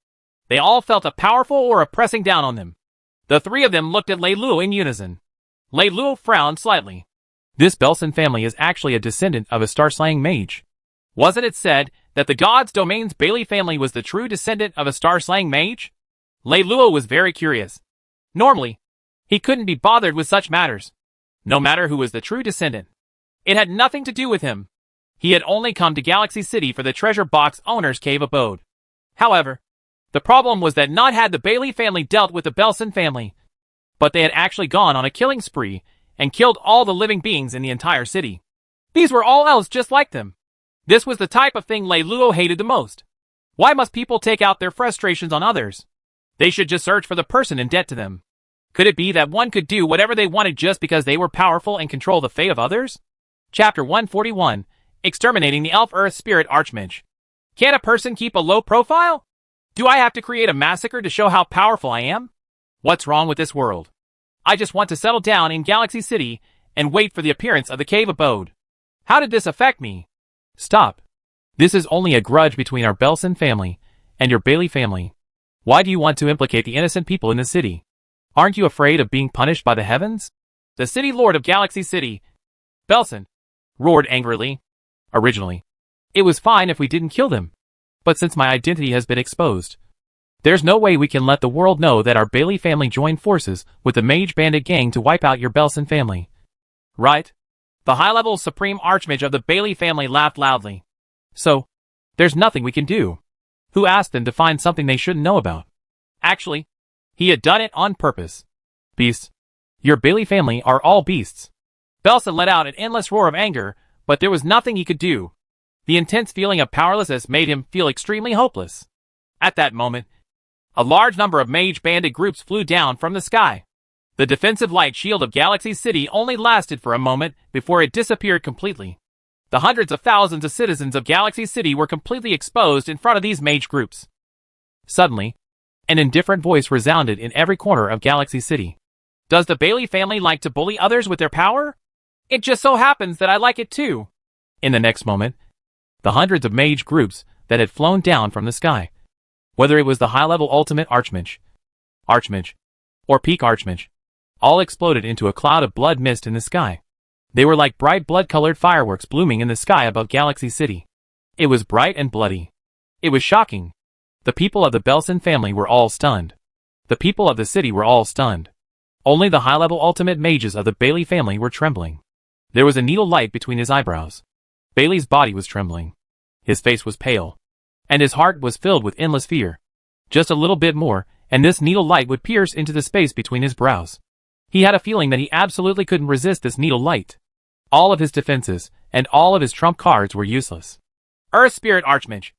They all felt a powerful aura pressing down on them. The 3 of them looked at Lei Luo in unison. Lei Luo frowned slightly.
This Belson family is actually a descendant of a Starslaying mage.
Wasn't it said that the God's Domain's Bailey family was the true descendant of a Starslaying mage? Lei Luo was very curious. Normally, he couldn't be bothered with such matters, no matter who was the true descendant. It had nothing to do with him. He had only come to Galaxy City for the treasure box owner's cave abode. However, the problem was that not had the Bailey family dealt with the Belson family, but they had actually gone on a killing spree and killed all the living beings in the entire city. These were all elves just like them. This was the type of thing Lei Luo hated the most. Why must people take out their frustrations on others? They should just search for the person in debt to them. Could it be that one could do whatever they wanted just because they were powerful and control the fate of others? Chapter 141, Exterminating the Elf Earth Spirit Archmage. Can a person keep a low profile? Do I have to create a massacre to show how powerful I am? What's wrong with this world? I just want to settle down in Galaxy City and wait for the appearance of the cave abode. How did this affect me?
Stop. This is only a grudge between our Belson family and your Bailey family. Why do you want to implicate the innocent people in the city? Aren't you afraid of being punished by the heavens?
The city lord of Galaxy City, Belson, roared angrily.
Originally, it was fine if we didn't kill them. But since my identity has been exposed, there's no way we can let the world know that our Bailey family joined forces with the Mage Bandit gang to wipe out your Belson family.
Right? The high-level supreme archmage of the Bailey family laughed loudly.
So, there's nothing we can do. Who asked them to find something they shouldn't know about?
Actually, he had done it on purpose.
Beasts. Your Bailey family are all beasts.
Belson let out an endless roar of anger, but there was nothing he could do. The intense feeling of powerlessness made him feel extremely hopeless. At that moment, a large number of mage bandit groups flew down from the sky. The defensive light shield of Galaxy City only lasted for a moment before it disappeared completely. The hundreds of thousands of citizens of Galaxy City were completely exposed in front of these mage groups.
Suddenly, an indifferent voice resounded in every corner of Galaxy City.
Does the Bailey family like to bully others with their power? It just so happens that I like it too.
In the next moment, the hundreds of mage groups that had flown down from the sky, whether it was the high-level ultimate archmage, or peak archmage, all exploded into a cloud of blood mist in the sky. They were like bright blood-colored fireworks blooming in the sky above Galaxy City. It was bright and bloody. It was shocking. The people of the Belson family were all stunned. The people of the city were all stunned. Only the high-level ultimate mages of the Bailey family were trembling. There was a needle light between his eyebrows. Bailey's body was trembling. His face was pale. And his heart was filled with endless fear. Just a little bit more, and this needle light would pierce into the space between his brows. He had a feeling that he absolutely couldn't resist this needle light. All of his defenses and all of his trump cards were useless.
Earth Spirit Archmage.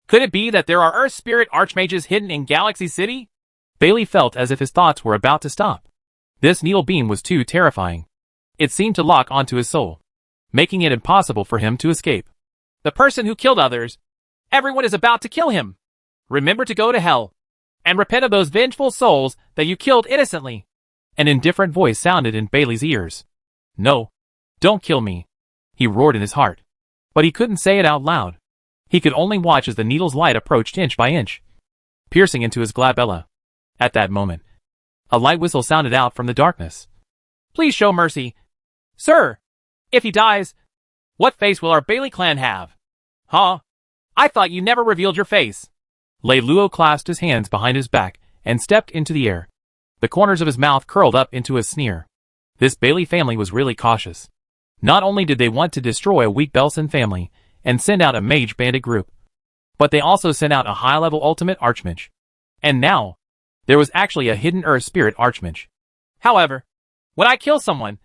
Could it be that there are Earth Spirit Archmages hidden in Galaxy City?
Bailey felt as if his thoughts were about to stop. This needle beam was too terrifying. It seemed to lock onto his soul, making it impossible for him to escape.
The person who killed others. Everyone is about to kill him. Remember to go to hell and repent of those vengeful souls that you killed innocently.
An indifferent voice sounded in Bailey's ears. No, don't kill me, he roared in his heart. But he couldn't say it out loud. He could only watch as the needle's light approached inch by inch, piercing into his glabella. At that moment, a light whistle sounded out from the darkness.
Please show mercy. Sir, if he dies, what face will our Bailey clan have? Huh? I thought you never revealed your face.
Lei Luo clasped his hands behind his back and stepped into the air. The corners of his mouth curled up into a sneer. This Bailey family was really cautious. Not only did they want to destroy a weak Belson family and send out a mage bandit group, but they also sent out a high-level ultimate archmage. And now, there was actually a hidden Earth Spirit Archmage.
However, when I kill someone,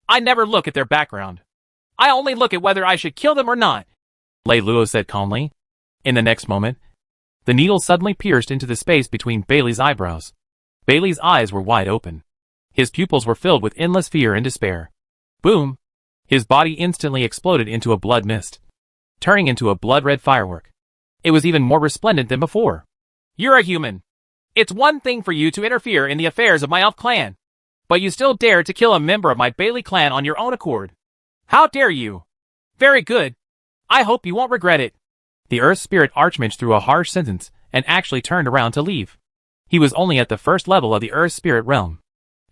I never look at their background. I only look at whether I should kill them or not,
Lei Luo said calmly. In the next moment, the needle suddenly pierced into the space between Bailey's eyebrows. Bailey's eyes were wide open. His pupils were filled with endless fear and despair. Boom! His body instantly exploded into a blood mist, turning into a blood-red firework. It was even more resplendent than before.
You're a human. It's one thing for you to interfere in the affairs of my elf clan, but you still dare to kill a member of my Bailey clan on your own accord. How dare you? Very good. I hope you won't regret it.
The Earth Spirit Archmage threw a harsh sentence and actually turned around to leave. He was only at the first level of the Earth Spirit realm,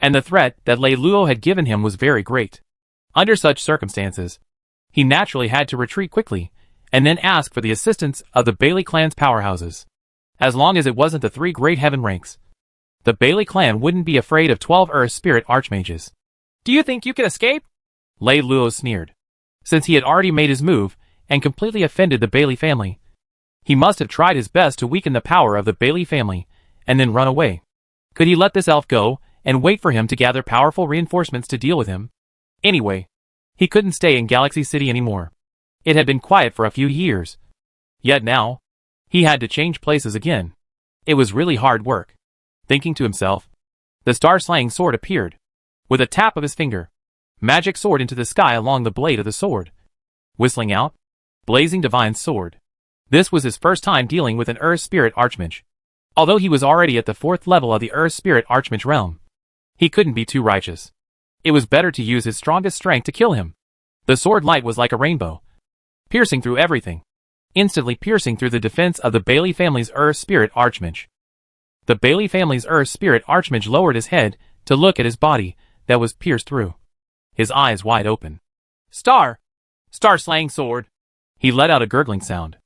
and the threat that Lei Luo had given him was very great. Under such circumstances, he naturally had to retreat quickly and then ask for the assistance of the Bailey clan's powerhouses. As long as it wasn't the 3 great heaven ranks, the Bailey clan wouldn't be afraid of 12 Earth Spirit Archmages.
Do you think you can escape?
Lei Luo sneered. Since he had already made his move and completely offended the Bailey family, he must have tried his best to weaken the power of the Bailey family and then run away. Could he let this elf go and wait for him to gather powerful reinforcements to deal with him? Anyway, he couldn't stay in Galaxy City anymore. It had been quiet for a few years. Yet now, he had to change places again. It was really hard work. Thinking to himself, the star-slaying sword appeared. With a tap of his finger, magic soared into the sky along the blade of the sword. Whistling out, blazing divine sword. This was his first time dealing with an Earth Spirit Archmage. Although he was already at the 4th level of the Earth Spirit Archmage realm, he couldn't be too righteous. It was better to use his strongest strength to kill him. The sword light was like a rainbow, piercing through everything, instantly piercing through the defense of the Bailey family's Earth Spirit Archmage. The Bailey family's Earth Spirit Archmage lowered his head to look at his body that was pierced through, his eyes wide open.
Star-slaying sword.
He let out a gurgling sound.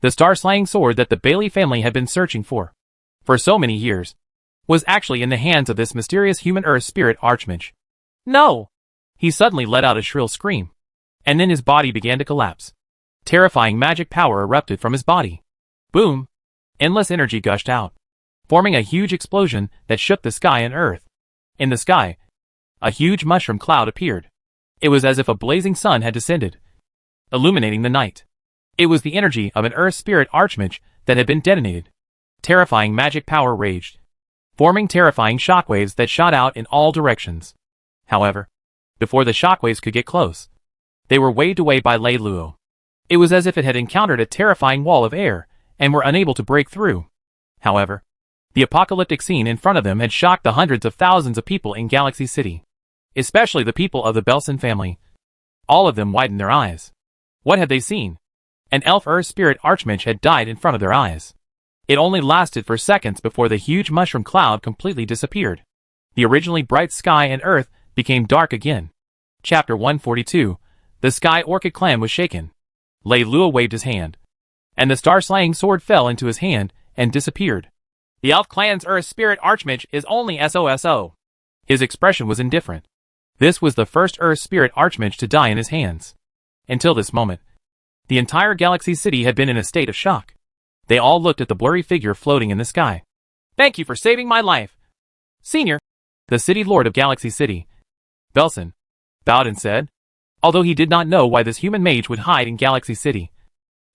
The star-slaying sword that the Bailey family had been searching for so many years, was actually in the hands of this mysterious human Earth Spirit Archmage.
No!
He suddenly let out a shrill scream, and then his body began to collapse. Terrifying magic power erupted from his body. Boom! Endless energy gushed out, forming a huge explosion that shook the sky and earth. In the sky, a huge mushroom cloud appeared. It was as if a blazing sun had descended, illuminating the night. It was the energy of an Earth Spirit Archmage that had been detonated. Terrifying magic power raged, forming terrifying shockwaves that shot out in all directions. However, before the shockwaves could get close, they were waved away by Lei Luo. It was as if it had encountered a terrifying wall of air and were unable to break through. However, the apocalyptic scene in front of them had shocked the hundreds of thousands of people in Galaxy City, especially the people of the Belson family. All of them widened their eyes. What had they seen? An elf Earth Spirit Archmage had died in front of their eyes. It only lasted for seconds before the huge mushroom cloud completely disappeared. The originally bright sky and earth became dark again. Chapter 142. The Sky Orchid Clan was shaken. Lei Luo waved his hand, and the star-slaying sword fell into his hand and disappeared.
The elf clan's Earth Spirit Archmage is only SOSO.
His expression was indifferent. This was the first Earth Spirit Archmage to die in his hands. Until this moment, the entire Galaxy City had been in a state of shock. They all looked at the blurry figure floating in the sky.
Thank you for saving my life, Senior.
the city lord of Galaxy City. Belson bowed and said, although he did not know why this human mage would hide in Galaxy City.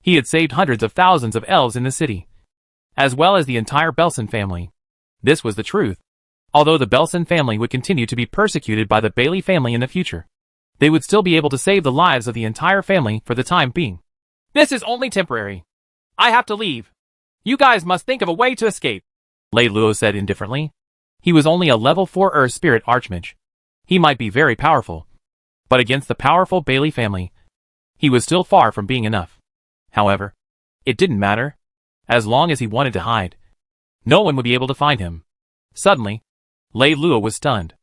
He had saved hundreds of thousands of elves in the city, as well as the entire Belson family. This was the truth. Although the Belson family would continue to be persecuted by the Bailey family in the future, they would still be able to save the lives of the entire family for the time being.
This is only temporary. I have to leave. You guys must think of a way to escape,
Lei Luo said indifferently. He was only a level 4 Earth Spirit Archmage. He might be very powerful, but against the powerful Bailey family, he was still far from being enough. However, it didn't matter. As long as he wanted to hide, no one would be able to find him. Suddenly, Lei Luo was stunned.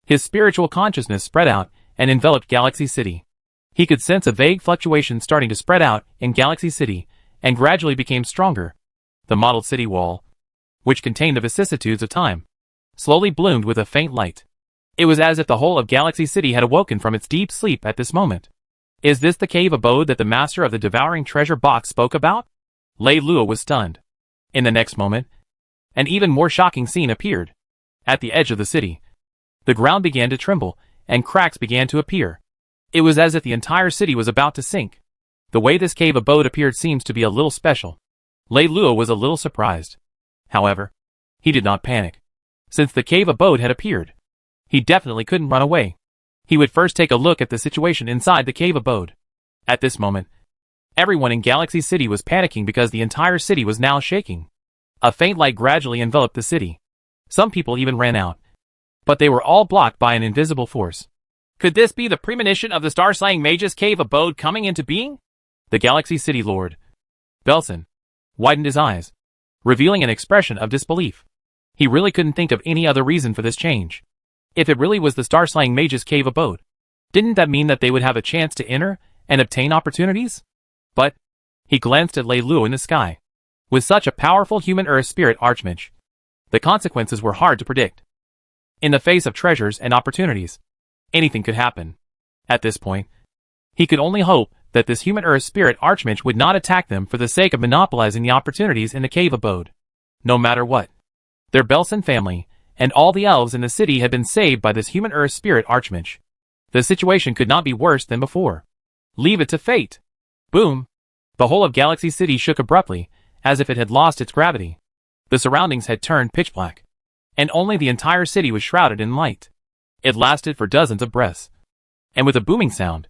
His spiritual consciousness spread out and enveloped Galaxy City. He could sense a vague fluctuation starting to spread out in Galaxy City and gradually became stronger. The modeled city wall, which contained the vicissitudes of time, slowly bloomed with a faint light. It was as if the whole of Galaxy City had awoken from its deep sleep at this moment. Is this the cave abode that the master of the devouring treasure box spoke about? Lei Luo was stunned. In the next moment, an even more shocking scene appeared. At the edge of the city, the ground began to tremble, and cracks began to appear. It was as if the entire city was about to sink. The way this cave abode appeared seems to be a little special. Lei Luo was a little surprised. However, he did not panic. Since the cave abode had appeared, he definitely couldn't run away. He would first take a look at the situation inside the cave abode. At this moment, everyone in Galaxy City was panicking because the entire city was now shaking. A faint light gradually enveloped the city. Some people even ran out, but they were all blocked by an invisible force.
Could this be the premonition of the star-slaying mage's cave abode coming into being?
The Galaxy City Lord, Belson, widened his eyes, revealing an expression of disbelief. He really couldn't think of any other reason for this change. If it really was the star-slaying mage's cave abode, didn't that mean that they would have a chance to enter and obtain opportunities? But he glanced at Lei Luo in the sky. With such a powerful human Earth Spirit Archmage, the consequences were hard to predict. In the face of treasures and opportunities, anything could happen. At this point, he could only hope that this human Earth Spirit Archmage would not attack them for the sake of monopolizing the opportunities in the cave abode. No matter what, their Belson family and all the elves in the city had been saved by this human Earth Spirit Archmage. The situation could not be worse than before. Leave it to fate. Boom! The whole of Galaxy City shook abruptly, as if it had lost its gravity. The surroundings had turned pitch black, and only the entire city was shrouded in light. It lasted for dozens of breaths, and with a booming sound,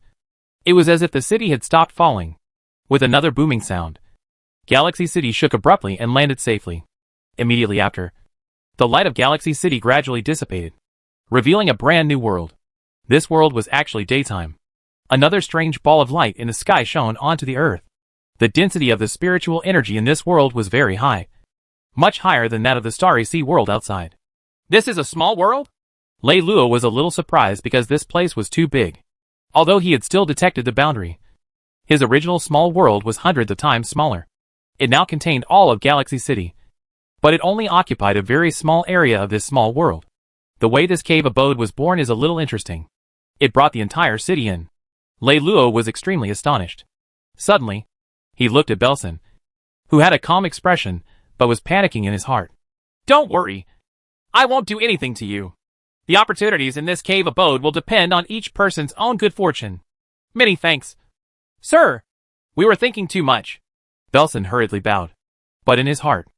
it was as if the city had stopped falling. With another booming sound, Galaxy City shook abruptly and landed safely. Immediately after, the light of Galaxy City gradually dissipated, revealing a brand new world. This world was actually daytime. Another strange ball of light in the sky shone onto the earth. The density of the spiritual energy in this world was very high, much higher than that of the starry sea world outside.
This is a small world?
Lei Luo was a little surprised because this place was too big. Although he had still detected the boundary, his original small world was hundreds of times smaller. It now contained all of Galaxy City, but it only occupied a very small area of this small world. The way this cave abode was born is a little interesting. It brought the entire city in. Lei Luo was extremely astonished. Suddenly, he looked at Belson, who had a calm expression, but was panicking in his heart.
Don't worry. I won't do anything to you. The opportunities in this cave abode will depend on each person's own good fortune. Many thanks. Sir, we were thinking too much.
Belson hurriedly bowed. But in his heart,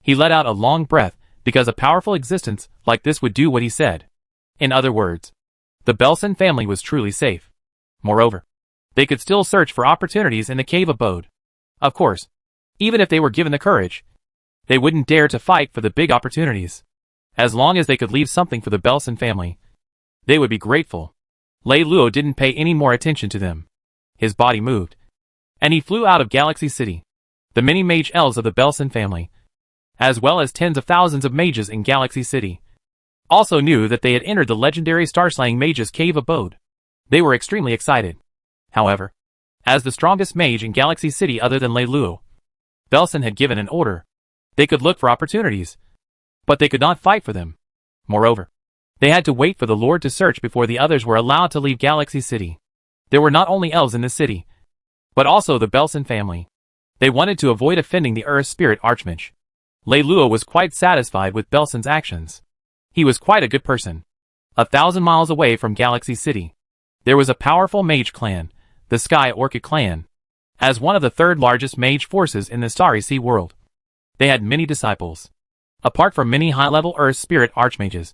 he let out a long breath because a powerful existence like this would do what he said. In other words, the Belson family was truly safe. Moreover, they could still search for opportunities in the cave abode. Of course, even if they were given the courage, they wouldn't dare to fight for the big opportunities. As long as they could leave something for the Belson family, they would be grateful. Lei Luo didn't pay any more attention to them. His body moved, and he flew out of Galaxy City. The many mage elves of the Belson family, as well as tens of thousands of mages in Galaxy City, also knew that they had entered the legendary star-slaying mage's cave abode. They were extremely excited. However, as the strongest mage in Galaxy City other than Lei Luo, Belson had given an order. They could look for opportunities, but they could not fight for them. Moreover, they had to wait for the Lord to search before the others were allowed to leave Galaxy City. There were not only elves in the city, but also the Belson family. They wanted to avoid offending the Earth Spirit Archmage. Lei Luo was quite satisfied with Belson's actions. He was quite a good person. 1,000 miles away from Galaxy City, there was a powerful mage clan, the Sky Orchid Clan. As one of the third largest mage forces in the Starry Sea world, they had many disciples. Apart from many high-level Earth Spirit Archmages,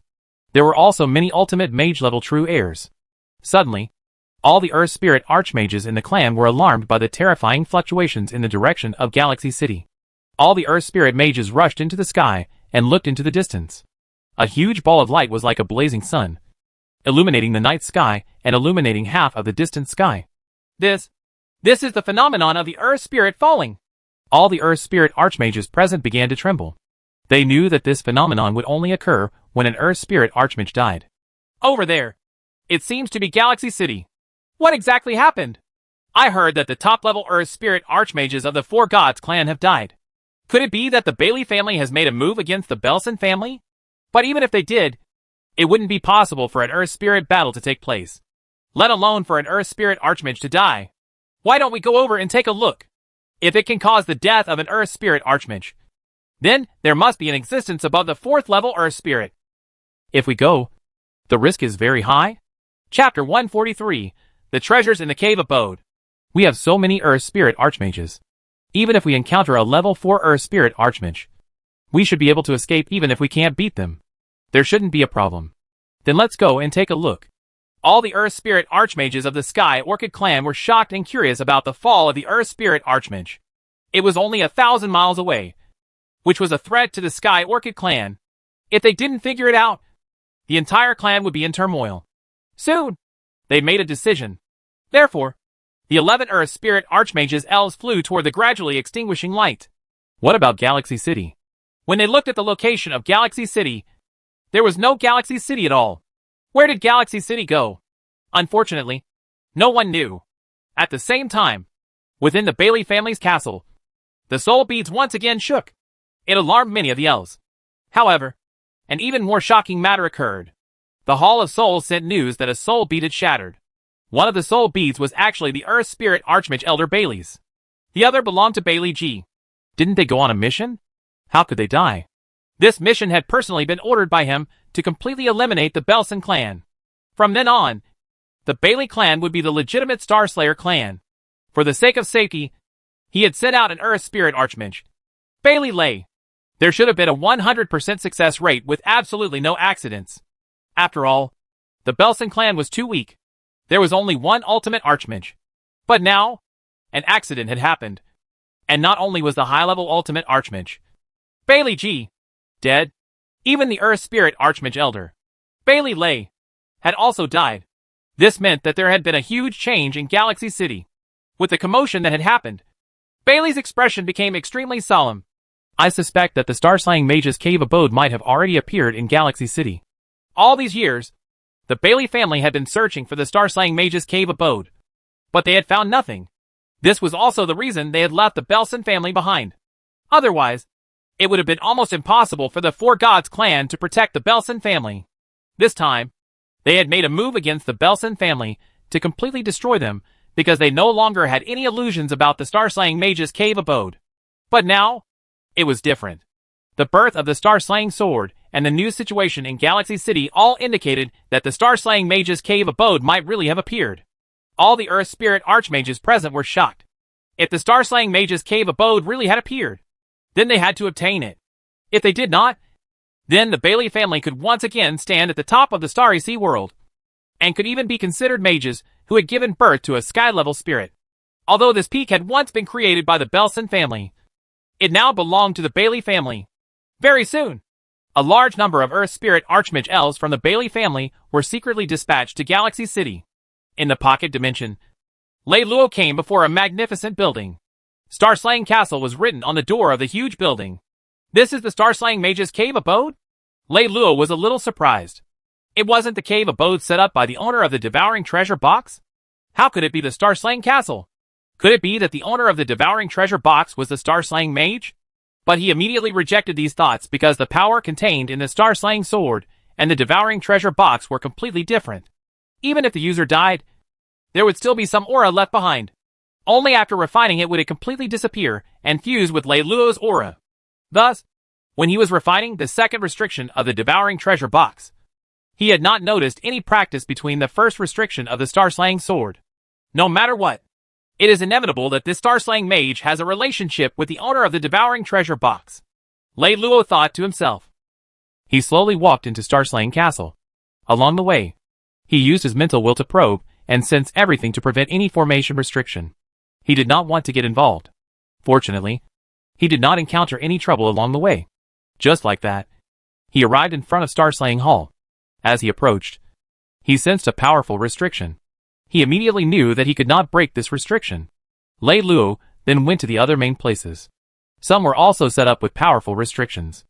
there were also many ultimate mage-level true heirs. Suddenly, all the Earth Spirit Archmages in the clan were alarmed by the terrifying fluctuations in the direction of Galaxy City. All the Earth Spirit Mages rushed into the sky and looked into the distance. A huge ball of light was like a blazing sun, illuminating the night sky and illuminating half of the distant sky.
This is the phenomenon of the Earth Spirit falling.
All the Earth Spirit Archmages present began to tremble. They knew that this phenomenon would only occur when an Earth Spirit Archmage died.
Over there. It seems to be Galaxy City. What exactly happened? I heard that the top-level Earth Spirit Archmages of the Four Gods clan have died. Could it be that the Bailey family has made a move against the Belson family? But even if they did, it wouldn't be possible for an Earth Spirit battle to take place, let alone for an Earth Spirit Archmage to die. Why don't we go over and take a look? If it can cause the death of an Earth Spirit Archmage, then there must be an existence above the 4th level Earth Spirit.
If we go, the risk is very high.
Chapter 143, The Treasures in the Cave Abode.
We have so many Earth Spirit Archmages. Even if we encounter a level 4 Earth Spirit Archmage, we should be able to escape even if we can't beat them. There shouldn't be a problem. Then let's go and take a look.
All the Earth Spirit Archmages of the Sky Orchid clan were shocked and curious about the fall of the Earth Spirit Archmage. It was only 1,000 miles away, which was a threat to the Sky Orchid clan. If they didn't figure it out, the entire clan would be in turmoil. Soon, they made a decision. Therefore, the 11 Earth Spirit Archmages elves flew toward the gradually extinguishing light.
What about Galaxy City?
When they looked at the location of Galaxy City, there was no Galaxy City at all. Where did Galaxy City go? Unfortunately, no one knew. At the same time, within the Bailey family's castle, the soul beads once again shook. It alarmed many of the elves. However, an even more shocking matter occurred. The Hall of Souls sent news that a soul bead had shattered. One of the soul beads was actually the Earth Spirit Archmage Elder Bailey's. The other belonged to Bailey G.
Didn't they go on a mission? How could they die?
This mission had personally been ordered by him to completely eliminate the Belson clan. From then on, the Bailey clan would be the legitimate Starslayer clan. For the sake of safety, he had sent out an Earth Spirit Archmage, Bailey Lay. There should have been a 100% success rate with absolutely no accidents. After all, the Belson clan was too weak. There was only one ultimate Archmage. But now, an accident had happened. And not only was the high-level ultimate Archmage, Bailey G, dead, even the Earth Spirit Archmage Elder, Bailey Lay, had also died. This meant that there had been a huge change in Galaxy City. With the commotion that had happened, Bailey's expression became extremely solemn.
I suspect that the Starslaying Mage's cave abode might have already appeared in Galaxy City.
All these years, the Bailey family had been searching for the Starslaying Mage's cave abode, but they had found nothing. This was also the reason they had left the Belson family behind. Otherwise, it would have been almost impossible for the Four Gods clan to protect the Belson family. This time, they had made a move against the Belson family to completely destroy them because they no longer had any illusions about the Starslaying Mage's cave abode. But now, it was different. The birth of the Starslaying Sword and the new situation in Galaxy City all indicated that the Starslaying Mage's cave abode might really have appeared. All the Earth Spirit Archmages present were shocked. If the Starslaying Mage's cave abode really had appeared, then they had to obtain it. If they did not, then the Bailey family could once again stand at the top of the Starry Sea world, and could even be considered mages who had given birth to a sky-level spirit. Although this peak had once been created by the Belson family, it now belonged to the Bailey family. Very soon, a large number of Earth Spirit Archmage elves from the Bailey family were secretly dispatched to Galaxy City. In the pocket dimension, Lei Luo came before a magnificent building. Starslaying Castle was written on the door of the huge building. This is the Starslaying Mage's cave abode? Lei Luo was a little surprised. It wasn't the cave abode set up by the owner of the Devouring Treasure Box? How could it be the Starslaying Castle? Could it be that the owner of the Devouring Treasure Box was the Starslaying Mage? But he immediately rejected these thoughts because the power contained in the Starslaying Sword and the Devouring Treasure Box were completely different. Even if the user died, there would still be some aura left behind. Only after refining it would it completely disappear and fuse with Lei Luo's aura. Thus, when he was refining the second restriction of the Devouring Treasure Box, He had not noticed any practice between the first restriction of the star-slaying sword. No matter what, it is inevitable that this star-slaying mage has a relationship with the owner of the devouring treasure box. Lei Luo thought to himself. He slowly walked into Star-Slaying Castle. Along the way, he used his mental will to probe and sense everything to prevent any formation restriction. He did not want to get involved. Fortunately, he did not encounter any trouble along the way. Just like that, he arrived in front of Star-Slaying Hall. As he approached, he sensed a powerful restriction. He immediately knew that he could not break this restriction. Lei Luo then went to the other main places. Some were also set up with powerful restrictions.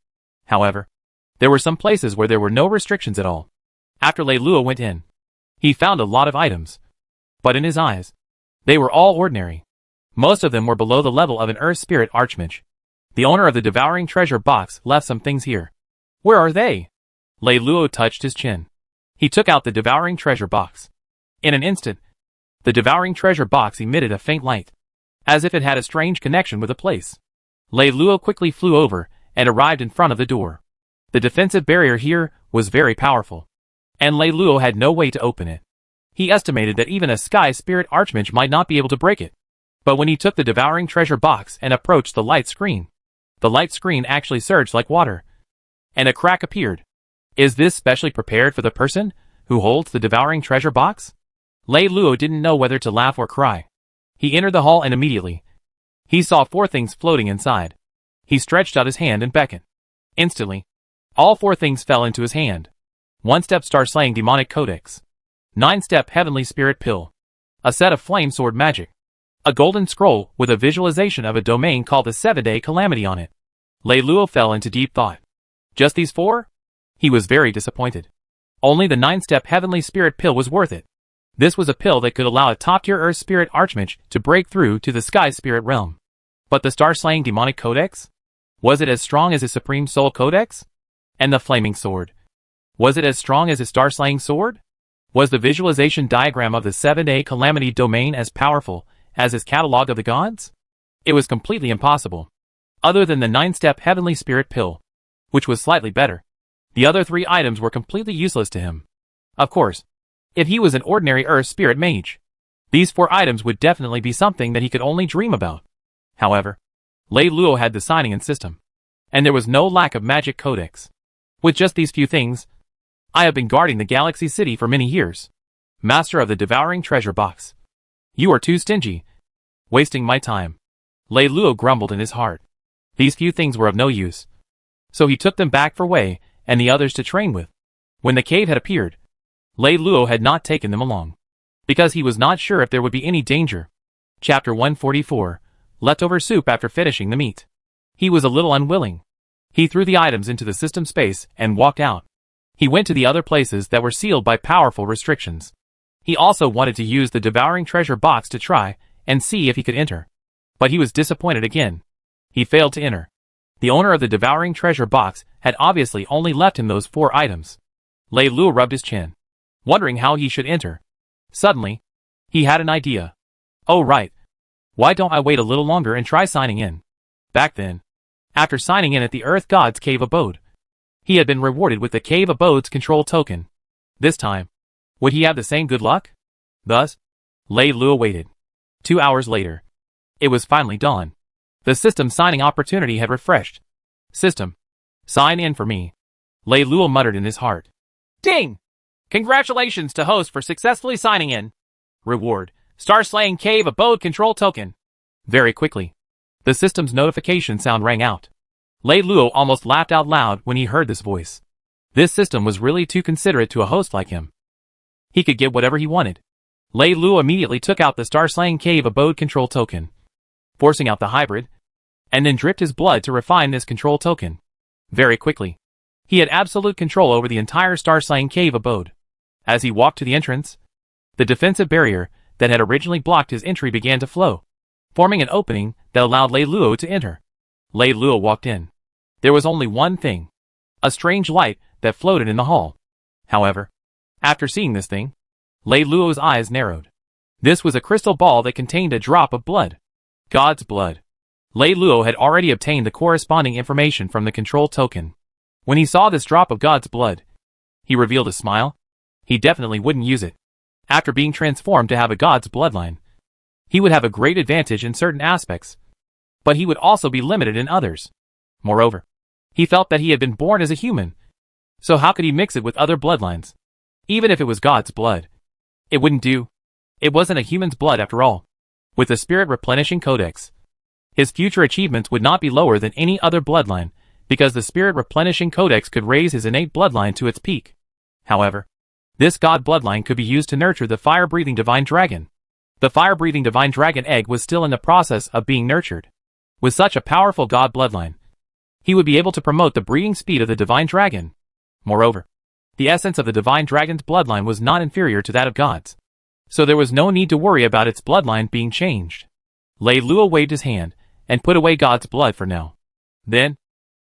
However, there were some places where there were no restrictions at all. After Lei Luo went in, he found a lot of items. But in his eyes, they were all ordinary. Most of them were below the level of an Earth Spirit Archmage. The owner of the devouring treasure box left some things here. Where are they? Lei Luo touched his chin. He took out the devouring treasure box. In an instant, the devouring treasure box emitted a faint light, as if it had a strange connection with the place. Lei Luo quickly flew over and arrived in front of the door. The defensive barrier here was very powerful, and Lei Luo had no way to open it. He estimated that even a Sky Spirit Archmage might not be able to break it. But when he took the devouring treasure box and approached the light screen, the light screen actually surged like water, and a crack appeared. Is this specially prepared for the person who holds the devouring treasure box? Lei Luo didn't know whether to laugh or cry. He entered the hall and immediately, he saw 4 things floating inside. He stretched out his hand and beckoned. Instantly, all 4 things fell into his hand. 1-step Star-Slaying Demonic Codex. 9-step Heavenly Spirit Pill. A set of Flame Sword Magic. A golden scroll with a visualization of a domain called the 7-Day Calamity on it. Lei Luo fell into deep thought. Just these 4? He was very disappointed. Only the 9-step Heavenly Spirit Pill was worth it. This was a pill that could allow a top-tier Earth Spirit Archmage to break through to the Sky Spirit realm. But the Star-Slaying Demonic Codex? Was it as strong as his Supreme Soul Codex? And the Flaming Sword? Was it as strong as his Star-Slaying Sword? Was the visualization diagram of the 7-Day Calamity domain as powerful as his Catalog of the Gods? It was completely impossible. Other than the 9-step Heavenly Spirit Pill, which was slightly better, the other 3 items were completely useless to him. Of course, if he was an ordinary Earth Spirit Mage, these 4 items would definitely be something that he could only dream about. However, Lei Luo had the signing-in system, and there was no lack of magic codex. With just these few things, I have been guarding the Galaxy City for many years. Master of the devouring treasure box. You are too stingy. Wasting my time. Lei Luo grumbled in his heart. These few things were of no use. So he took them back for Wei and the others to train with. When the cave had appeared, Lei Luo had not taken them along, because he was not sure if there would be any danger. Chapter 144. Leftover soup after finishing the meat. He was a little unwilling. He threw the items into the system space and walked out. He went to the other places that were sealed by powerful restrictions. He also wanted to use the devouring treasure box to try and see if he could enter. But he was disappointed again. He failed to enter. The owner of the devouring treasure box had obviously only left him those 4 items. Lei Luo rubbed his chin, wondering how he should enter. Suddenly, he had an idea. Oh right. Why don't I wait a little longer and try signing in? Back then, after signing in at the Earth God's Cave Abode, he had been rewarded with the Cave Abode's control token. This time, would he have the same good luck? Thus, Lei Luo waited. 2 hours later, it was finally dawn. The system signing opportunity had refreshed. System, sign in for me. Lei Luo muttered in his heart. Ding! Congratulations to host for successfully signing in. Reward, Star-Slaying Cave Abode Control Token. Very quickly, the system's notification sound rang out. Lei Luo almost laughed out loud when he heard this voice. This system was really too considerate to a host like him. He could get whatever he wanted. Lei Luo immediately took out the Star-Slaying Cave Abode Control Token, forcing out the hybrid, and then dripped his blood to refine this control token. Very quickly, he had absolute control over the entire Star-Slaying Cave Abode. As he walked to the entrance, the defensive barrier that had originally blocked his entry began to flow, forming an opening that allowed Lei Luo to enter. Lei Luo walked in. There was only one thing, a strange light that floated in the hall. However, after seeing this thing, Lei Luo's eyes narrowed. This was a crystal ball that contained a drop of blood. God's blood. Lei Luo had already obtained the corresponding information from the control token. When he saw this drop of God's blood,
He revealed a smile. He definitely wouldn't use it. After being transformed to have a god's bloodline, he would have a great advantage in certain aspects, but he would also be limited in others. Moreover, he felt that he had been born as a human, so how could he mix it with other bloodlines? Even if it was God's blood, it wouldn't do. It wasn't a human's blood after all. With the spirit replenishing codex, his future achievements would not be lower than any other bloodline, because the spirit replenishing codex could raise his innate bloodline to its peak. However, this god bloodline could be used to nurture the fire-breathing divine dragon. The fire-breathing divine dragon egg was still in the process of being nurtured. With such a powerful god bloodline, he would be able to promote the breeding speed of the divine dragon. Moreover, the essence of the divine dragon's bloodline was not inferior to that of God's, so there was no need to worry about its bloodline being changed. Lei Luo waved his hand and put away God's blood for now. Then,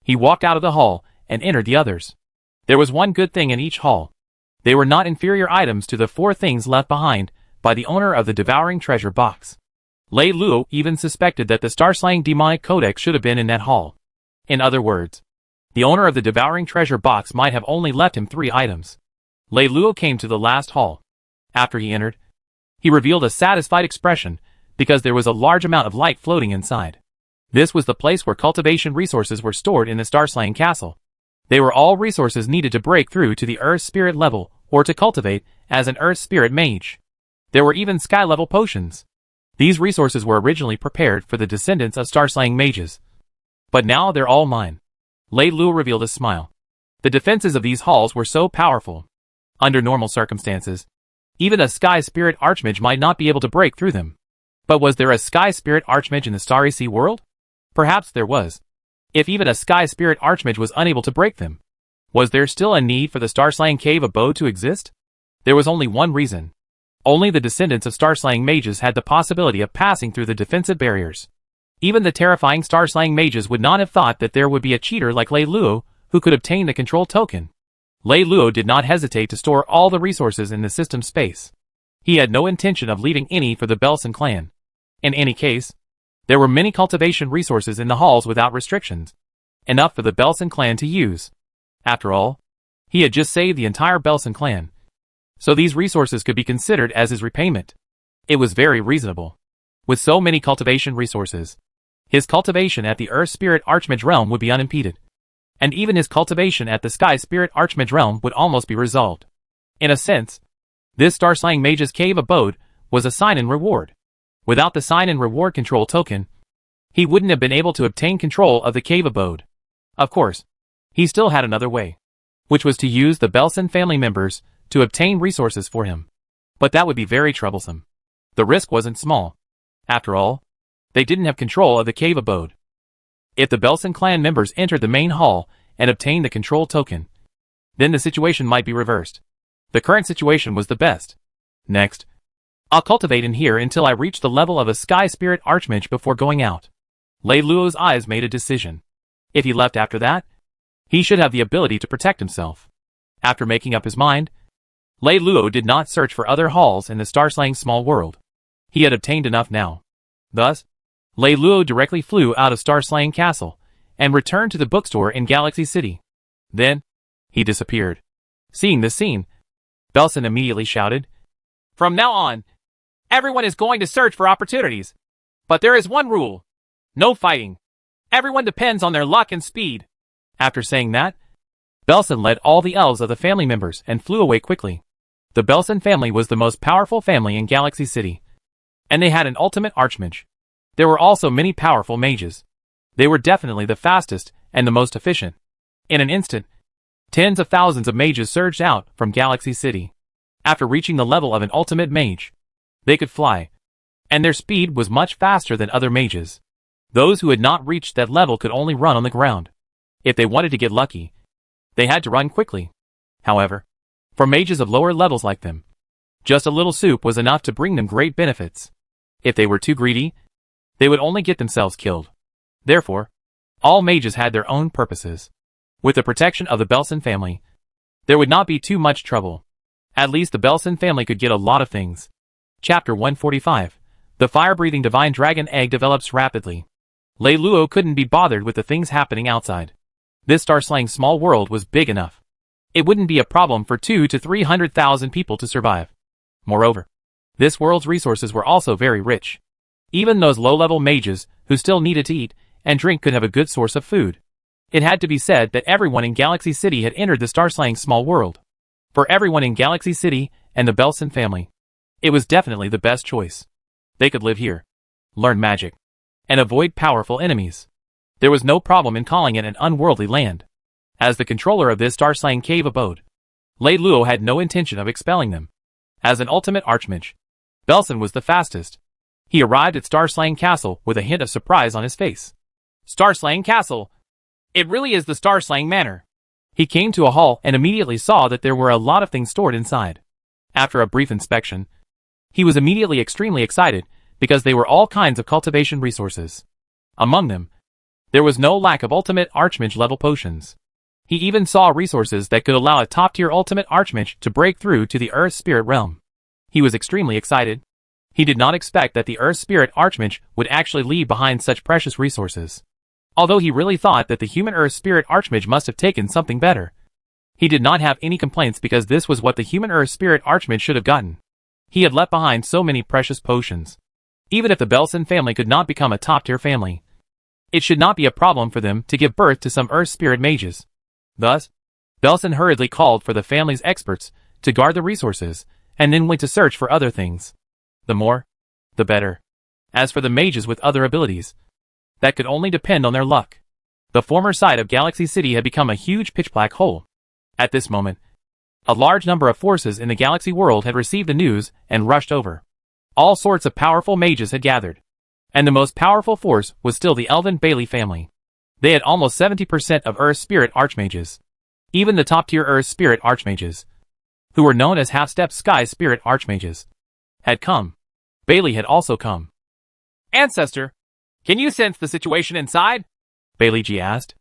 he walked out of the hall and entered the others. There was one good thing in each hall. They were not inferior items to the 4 things left behind by the owner of the devouring treasure box. Lei Luo even suspected that the star-slaying demonic codex should have been in that hall. In other words, the owner of the devouring treasure box might have only left him 3 items. Lei Luo came to the last hall. After he entered, he revealed a satisfied expression because there was a large amount of light floating inside. This was the place where cultivation resources were stored in the star-slaying castle. They were all resources needed to break through to the earth spirit level or to cultivate as an earth spirit mage. There were even sky-level potions. These resources were originally prepared for the descendants of star-slaying mages. But now they're all mine. Lei Luo revealed a smile. The defenses of these halls were so powerful. Under normal circumstances, even a Sky Spirit Archmage might not be able to break through them. But was there a Sky Spirit Archmage in the Starry Sea world? Perhaps there was. If even a Sky Spirit Archmage was unable to break them, was there still a need for the Star-Slaying Cave Abode to exist? There was only one reason. Only the descendants of Star-Slaying mages had the possibility of passing through the defensive barriers. Even the terrifying star-slaying mages would not have thought that there would be a cheater like Lei Luo who could obtain the control token. Lei Luo did not hesitate to store all the resources in the system space. He had no intention of leaving any for the Belson clan. In any case, there were many cultivation resources in the halls without restrictions, enough for the Belson clan to use. After all, he had just saved the entire Belson clan, so these resources could be considered as his repayment. It was very reasonable. With so many cultivation resources, his cultivation at the Earth Spirit Archmage realm would be unimpeded, and even his cultivation at the Sky Spirit Archmage realm would almost be resolved. In a sense, this Star-Slaying Mage's Cave Abode was a sign and reward. Without the sign and reward control token, he wouldn't have been able to obtain control of the Cave Abode. Of course, he still had another way, which was to use the Belson family members to obtain resources for him. But that would be very troublesome. The risk wasn't small. After all, they didn't have control of the Cave Abode. If the Belson clan members entered the main hall and obtained the control token, then the situation might be reversed. The current situation was the best. Next, I'll cultivate in here until I reach the level of a Sky Spirit Archmage before going out. Lei Luo's eyes made a decision. If he left after that, he should have the ability to protect himself. After making up his mind, Lei Luo did not search for other halls in the Star-Slaying small world. He had obtained enough now. Thus, Lei Luo directly flew out of Star-Slaying Castle and returned to the bookstore in Galaxy City. Then, he disappeared. Seeing this scene, Belson immediately shouted, "From now on, everyone is going to search for opportunities. But there is one rule. No fighting. Everyone depends on their luck and speed." After saying that, Belson led all the elves of the family members and flew away quickly. The Belson family was the most powerful family in Galaxy City, and they had an ultimate archmage. There were also many powerful mages. They were definitely the fastest and the most efficient. In an instant, tens of thousands of mages surged out from Galaxy City. After reaching the level of an ultimate mage, they could fly, and their speed was much faster than other mages. Those who had not reached that level could only run on the ground. If they wanted to get lucky, they had to run quickly. However, for mages of lower levels like them, just a little soup was enough to bring them great benefits. If they were too greedy, they would only get themselves killed. Therefore, all mages had their own purposes. With the protection of the Belson family, there would not be too much trouble. At least the Belson family could get a lot of things. Chapter 145. The fire-breathing divine dragon egg develops rapidly. Lei Luo couldn't be bothered with the things happening outside. This star-slaying small world was big enough.
it wouldn't be a problem for 2 to 300,000 people to survive. Moreover, this world's resources were also very rich. Even those low-level mages, who still needed to eat and drink, could have a good source of food. It had to be said that everyone in Galaxy City had entered the Starslaying small world. For everyone in Galaxy City and the Belson family, it was definitely the best choice. They could live here, learn magic, and avoid powerful enemies. There was no problem in calling it an unworldly land. As the controller of this Starslaying cave abode, Lei Luo had no intention of expelling them. As an ultimate archmage, Belson was the fastest. He arrived at Starslaying Castle with a hint of surprise on his face. Starslaying Castle! It really is the Starslaying Manor. He came to a hall and immediately saw that there were a lot of things stored inside. After a brief inspection, he was immediately extremely excited because they were all kinds of cultivation resources. Among them, there was no lack of ultimate archmage level potions. He even saw resources that could allow a top-tier ultimate archmage to break through to the Earth Spirit realm. He was extremely excited. He did not expect that the Earth Spirit archmage would actually leave behind such precious resources. Although he really thought that the human Earth Spirit archmage must have taken something better. He did not have any complaints because this was what the human Earth Spirit archmage should have gotten. He had left behind so many precious potions. Even if the Belson family could not become a top-tier family, it should not be a problem for them to give birth to some Earth Spirit mages. Thus, Belson hurriedly called for the family's experts to guard the resources, and then went to search for other things. The more, the better. As for the mages with other abilities, that could only depend on their luck. The former site of Galaxy City had become a huge pitch-black hole. At this moment, a large number of forces in the galaxy world had received the news and rushed over. All sorts of powerful mages had gathered. And the most powerful force was still the Elven Bailey family. They had almost 70% of Earth Spirit Archmages. Even the top-tier Earth Spirit Archmages, who were known as half-step Sky Spirit Archmages, had come. Bailey had also come. Ancestor, can you sense the situation inside? Bailey G asked.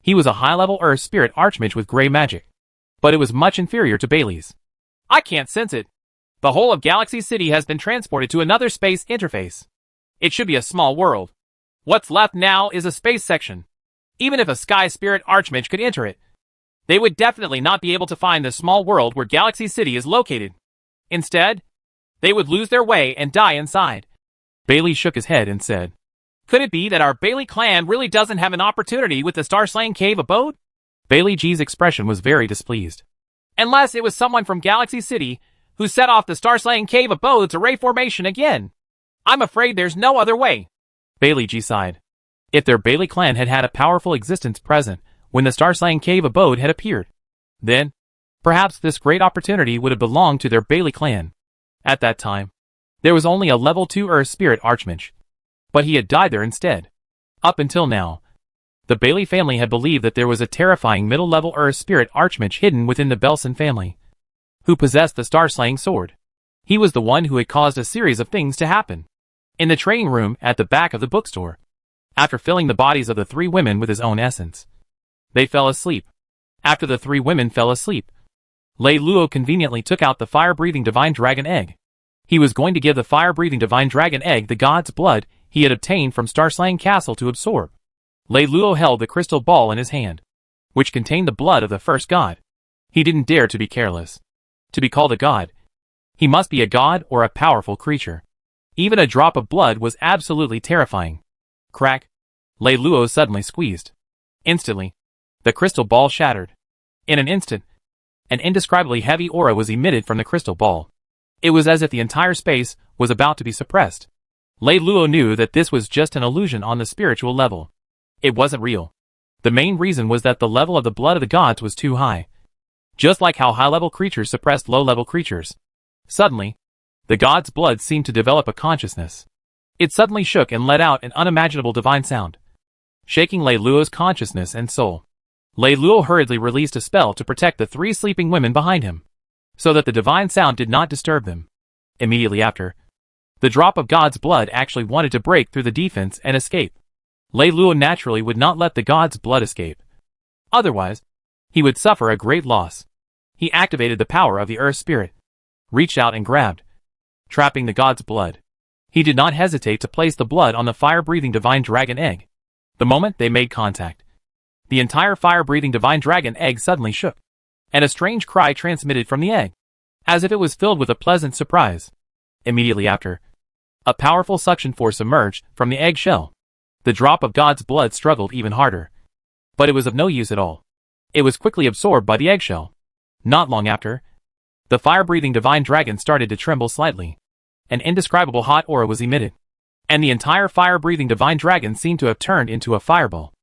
He was a high-level Earth Spirit Archmage with gray magic, but it was much inferior to Bailey's. I can't sense it. The whole of Galaxy City has been transported to another space interface. It should be a small world. What's left now is a space section. Even if a Sky Spirit Archmage could enter it, they would definitely not be able to find the small world where Galaxy City is located. Instead, they would lose their way and die inside. Bailey shook his head and said, Could it be that our Bailey clan really doesn't have an opportunity with the Starslaying Cave abode? Bailey G's expression was very displeased. Unless it was someone from Galaxy City who set off the Starslaying Cave abode's array formation again. I'm afraid there's no other way. Bailey G sighed. If their Bailey clan had had a powerful existence present when the Starslaying Cave abode had appeared, then perhaps this great opportunity would have belonged to their Bailey clan. At that time, there was only a level 2 Earth Spirit Archmage, but he had died there instead. Up until now, the Bailey family had believed that there was a terrifying middle-level Earth Spirit Archmage hidden within the Belson family, who possessed the Starslaying sword. He was the one who had caused a series of things to happen. In the training room at the back of the bookstore, after filling the bodies of the 3 women with his own essence, they fell asleep. After the 3 women fell asleep, Lei Luo conveniently took out the fire-breathing divine dragon egg. He was going to give the fire-breathing divine dragon egg the god's blood he had obtained from Starslaying Castle to absorb. Lei Luo held the crystal ball in his hand, which contained the blood of the first god. He didn't dare to be careless. To be called a god, he must be a god or a powerful creature. Even a drop of blood was absolutely terrifying. Crack! Lei Luo suddenly squeezed. Instantly, the crystal ball shattered. In an instant, an indescribably heavy aura was emitted from the crystal ball. It was as if the entire space was about to be suppressed. Lei Luo knew that this was just an illusion on the spiritual level. It wasn't real. The main reason was that the level of the blood of the gods was too high. Just like how high-level creatures suppressed low-level creatures. Suddenly, the god's blood seemed to develop a consciousness. It suddenly shook and let out an unimaginable divine sound, shaking Lei Luo's consciousness and soul. Lei Luo hurriedly released a spell to protect the 3 sleeping women behind him, so that the divine sound did not disturb them. Immediately after, the drop of God's blood actually wanted to break through the defense and escape. Lei Luo naturally would not let the God's blood escape. Otherwise, he would suffer a great loss. He activated the power of the Earth Spirit, reached out and grabbed, trapping the God's blood. He did not hesitate to place the blood on the fire-breathing divine dragon egg. The moment they made contact, the entire fire-breathing divine dragon egg suddenly shook. and a strange cry transmitted from the egg, as if it was filled with a pleasant surprise. Immediately after, a powerful suction force emerged from the egg shell. The drop of God's blood struggled even harder, but it was of no use at all. It was quickly absorbed by the eggshell. Not long after, the fire-breathing divine dragon started to tremble slightly. An indescribable hot aura was emitted, and the entire fire-breathing divine dragon seemed to have turned into a fireball.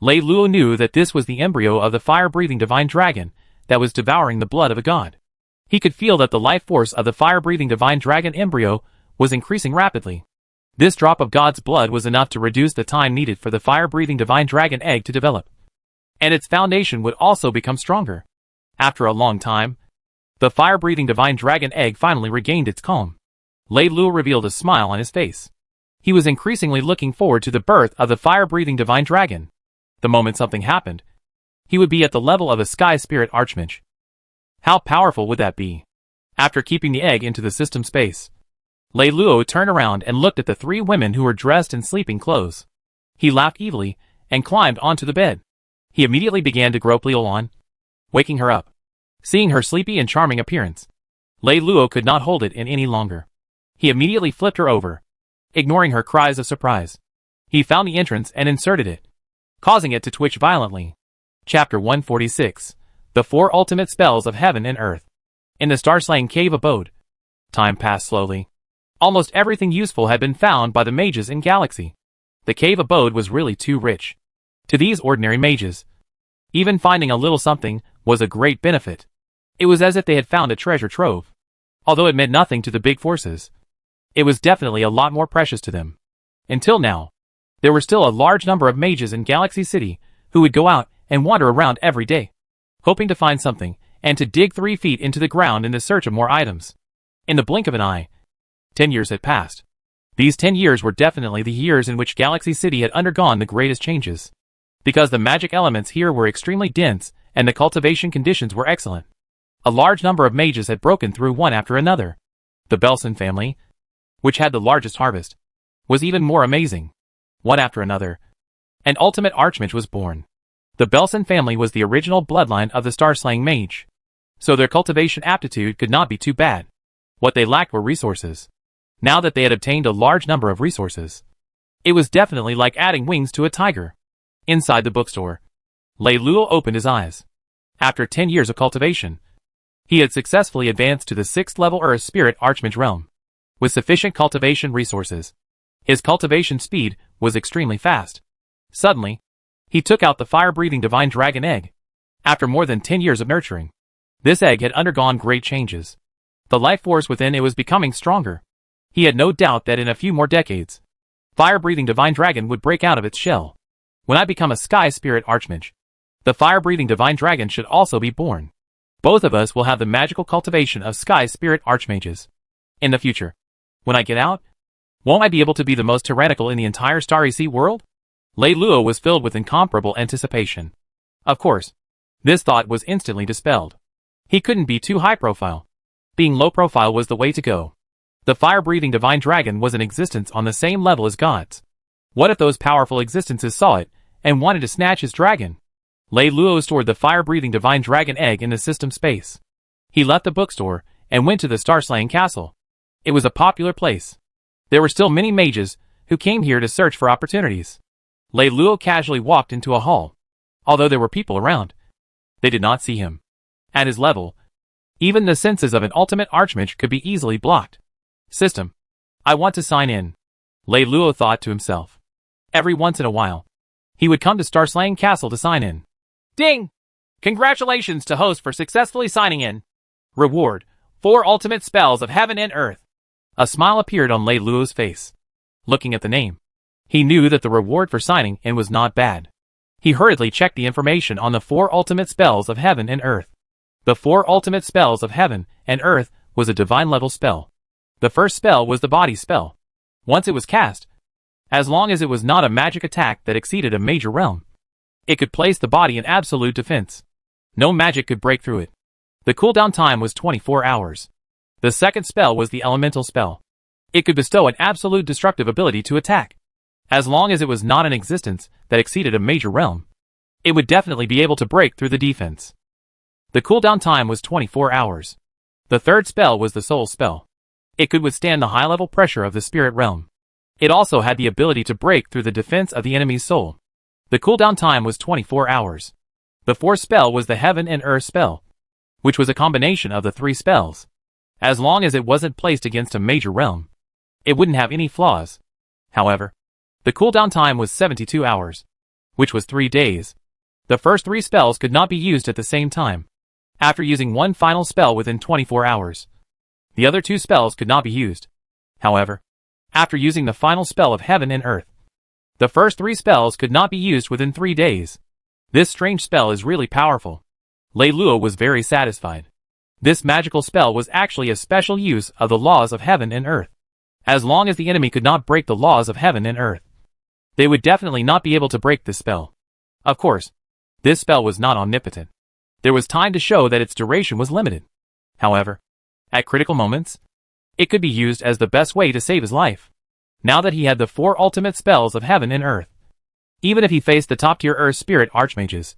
Lei Luo knew that this was the embryo of the fire-breathing divine dragon that was devouring the blood of a god. He could feel that the life force of the fire-breathing divine dragon embryo was increasing rapidly. This drop of God's blood was enough to reduce the time needed for the fire-breathing divine dragon egg to develop, and its foundation would also become stronger. After a long time, the fire-breathing divine dragon egg finally regained its calm. Lei Luo revealed a smile on his face. He was increasingly looking forward to the birth of the fire-breathing divine dragon. The moment something happened, he would be at the level of a sky spirit archmage. How powerful would that be? After keeping the egg into the system space, Lei Luo turned around and looked at the three women who were dressed in sleeping clothes. He laughed evilly and climbed onto the bed. He immediately began to grope Liulan, waking her up. Seeing her sleepy and charming appearance, Lei Luo could not hold it in any longer. He immediately flipped her over, ignoring her cries of surprise. He found the entrance and inserted it, causing it to twitch violently. Chapter 146. The Four Ultimate Spells of Heaven and Earth. In the star-slaying cave abode, time passed slowly. Almost everything useful had been found by the mages in Galaxy. The cave abode was really too rich. To these ordinary mages, even finding a little something was a great benefit. It was as if they had found a treasure trove. Although it meant nothing to the big forces, it was definitely a lot more precious to them. Until now, there were still a large number of mages in Galaxy City who would go out and wander around every day, hoping to find something, and to dig 3 feet into the ground in the search of more items. In the blink of an eye, 10 years had passed. These 10 years were definitely the years in which Galaxy City had undergone the greatest changes, because the magic elements here were extremely dense and the cultivation conditions were excellent. A large number of mages had broken through one after another. The Belson family, which had the largest harvest, was even more amazing. One after another, an ultimate archmage was born. The Belson family was the original bloodline of the star-slaying mage, so their cultivation aptitude could not be too bad. What they lacked were resources. Now that they had obtained a large number of resources, it was definitely like adding wings to a tiger. Inside the bookstore, Lei Luo opened his eyes. After 10 years of cultivation, he had successfully advanced to the 6th level Earth Spirit Archmage realm. With sufficient cultivation resources, his cultivation speed was extremely fast. Suddenly, he took out the fire-breathing divine dragon egg. After more than 10 years of nurturing, this egg had undergone great changes. The life force within it was becoming stronger. He had no doubt that in a few more decades, fire-breathing divine dragon would break out of its shell. When I become a sky spirit archmage, the fire-breathing divine dragon should also be born. Both of us will have the magical cultivation of sky spirit archmages. In the future, when I get out, won't I be able to be the most tyrannical in the entire Starry Sea world? Lei Luo was filled with incomparable anticipation. Of course, this thought was instantly dispelled. He couldn't be too high profile. Being low profile was the way to go. The fire-breathing divine dragon was in existence on the same level as gods. What if those powerful existences saw it and wanted to snatch his dragon? Lei Luo stored the fire-breathing divine dragon egg in the system space. He left the bookstore and went to the star-slaying castle. It was a popular place. There were still many mages who came here to search for opportunities. Lei Luo casually walked into a hall. Although there were people around, they did not see him. At his level, even the senses of an ultimate archmage could be easily blocked. System. I want to sign in, Lei Luo thought to himself. Every once in a while, he would come to Starslaying Castle to sign in. Ding! Congratulations to host for successfully signing in. Reward: 4 ultimate spells of heaven and earth. A smile appeared on Lei Luo's face. Looking at the name, he knew that the reward for signing in was not bad. He hurriedly checked the information on the 4 ultimate spells of heaven and earth. The 4 ultimate spells of heaven and earth was a divine level spell. The first spell was the body spell. Once it was cast, as long as it was not a magic attack that exceeded a major realm, it could place the body in absolute defense. No magic could break through it. The cooldown time was 24 hours. The second spell was the elemental spell. It could bestow an absolute destructive ability to attack. As long as it was not an existence that exceeded a major realm, it would definitely be able to break through the defense.
The cooldown time was 24 hours. The third spell was the Soul Spell. It could withstand the high-level pressure of the spirit realm. It also had the ability to break through the defense of the enemy's soul. The cooldown time was 24 hours. The fourth spell was the Heaven and Earth spell, which was a combination of the three spells. As long as it wasn't placed against a major realm, it wouldn't have any flaws. However, the cooldown time was 72 hours, which was 3 days. The first three spells could not be used at the same time. After using one final spell within 24 hours, the other two spells could not be used. However, after using the final spell of Heaven and Earth, the first three spells could not be used within 3 days. This strange spell is really powerful. Lei Luo was very satisfied. This magical spell was actually a special use of the laws of Heaven and Earth. As long as the enemy could not break the laws of Heaven and Earth, they would definitely not be able to break this spell. Of course, this spell was not omnipotent. There was time to show that its duration was limited. However, at critical moments, it could be used as the best way to save his life. Now that he had the 4 ultimate spells of Heaven and Earth, even if he faced the top-tier Earth Spirit Archmages,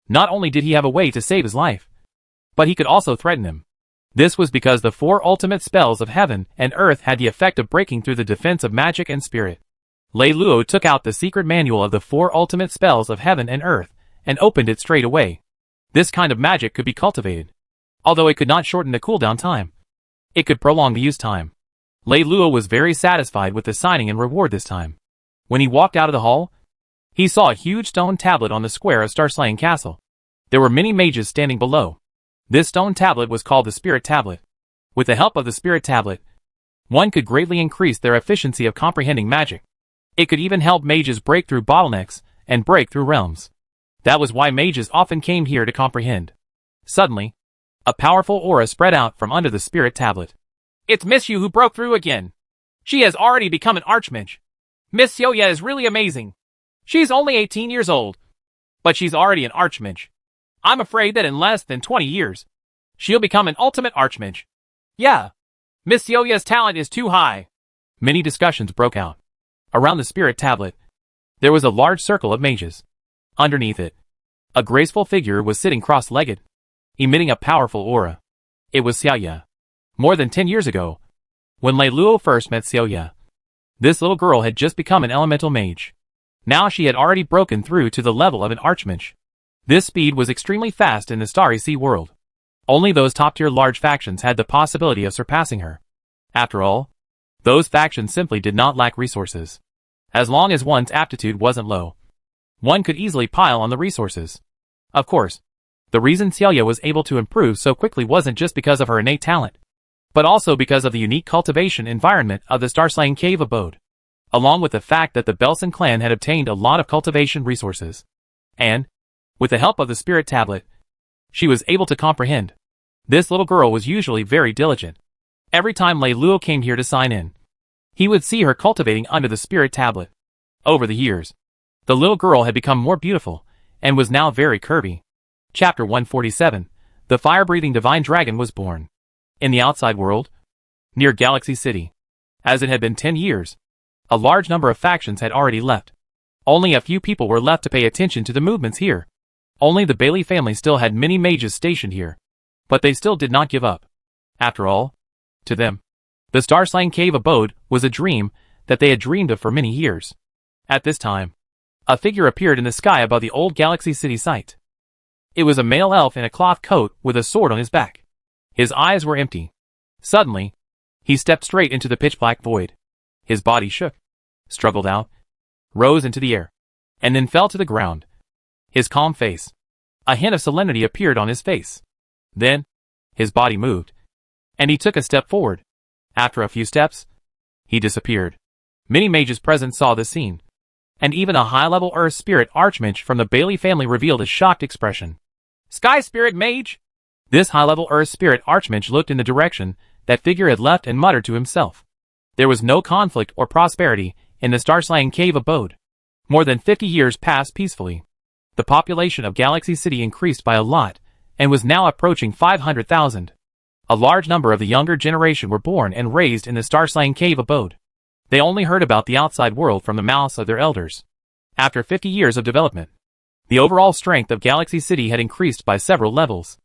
not only did he have a way to save his life, but he could also threaten him. This was because the 4 ultimate spells of Heaven and Earth had the effect of breaking through the defense of magic and spirit. Lei Luo took out the secret manual of the 4 ultimate spells of Heaven and Earth and opened it straight away. This kind of magic could be cultivated. Although it could not shorten the cooldown time, it could prolong the use time. Lei Luo was very satisfied with the signing and reward this time. When he walked out of the hall, he saw a huge stone tablet on the square of Starslaying Castle. There were many mages standing below. This stone tablet was called the Spirit Tablet. With the help of the Spirit Tablet, one could greatly increase their efficiency of comprehending magic. It could even help mages break through bottlenecks and break through realms. That was why mages often came here to comprehend. Suddenly, a powerful aura spread out from under the Spirit Tablet. It's Miss Yu who broke through again. She has already become an Archmage. Miss Xiaoya is really amazing. She's only 18 years old, but she's already an Archmage. I'm afraid that in less than 20 years, she'll become an ultimate Archmage. Yeah, Miss Xiaoya's talent is too high. Many discussions broke out. Around the Spirit Tablet, there was a large circle of mages. Underneath it, a graceful figure was sitting cross-legged, emitting a powerful aura. It was Xiaoya. More than 10 years ago, when Lei Luo first met Xiaoya, this little girl had just become an elemental mage. Now she had already broken through to the level of an Archmage. This speed was extremely fast in the Starry Sea world. Only those top-tier large factions had the possibility of surpassing her. After all, those factions simply did not lack resources. As long as one's aptitude wasn't low, one could easily pile on the resources. Of course, the reason Xiaoya was able to improve so quickly wasn't just because of her innate talent, but also because of the unique cultivation environment of the Starslaying Cave abode, along with the fact that the Belson clan had obtained a lot of cultivation resources. And, with the help of the Spirit Tablet, she was able to comprehend. This little girl was usually very diligent. Every time Lei Luo came here to sign in, he would see her cultivating under the Spirit Tablet. Over the years, the little girl had become more beautiful, and was now very curvy. Chapter 147, The Fire-Breathing Divine Dragon was born. In the outside world, near Galaxy City, as it had been 10 years, a large number of factions had already left. Only a few people were left to pay attention to the movements here. Only the Bailey family still had many mages stationed here, but they still did not give up. After all, to them, the Starslaying Cave abode was a dream that they had dreamed of for many years. At this time, a figure appeared in the sky above the old Galaxy City site. It was a male elf in a cloth coat with a sword on his back. His eyes were empty. Suddenly, he stepped straight into the pitch-black void. His body shook, struggled out, rose into the air, and then fell to the ground. His calm face, a hint of solemnity appeared on his face. Then, his body moved, and he took a step forward. After a few steps, he disappeared. Many mages present saw this scene, and even a high-level Earth Spirit Archmage from the Bailey family revealed a shocked expression. Sky Spirit Mage! This high-level Earth Spirit Archmage looked in the direction that figure had left and muttered to himself. There was no conflict or prosperity in the Starslaying Cave abode. More than 50 years passed peacefully. The population of Galaxy City increased by a lot, and was now approaching 500,000. A large number of the younger generation were born and raised in the Starslaying Cave abode. They only heard about the outside world from the mouths of their elders. After 50 years of development, the overall strength of Galaxy City had increased by several levels.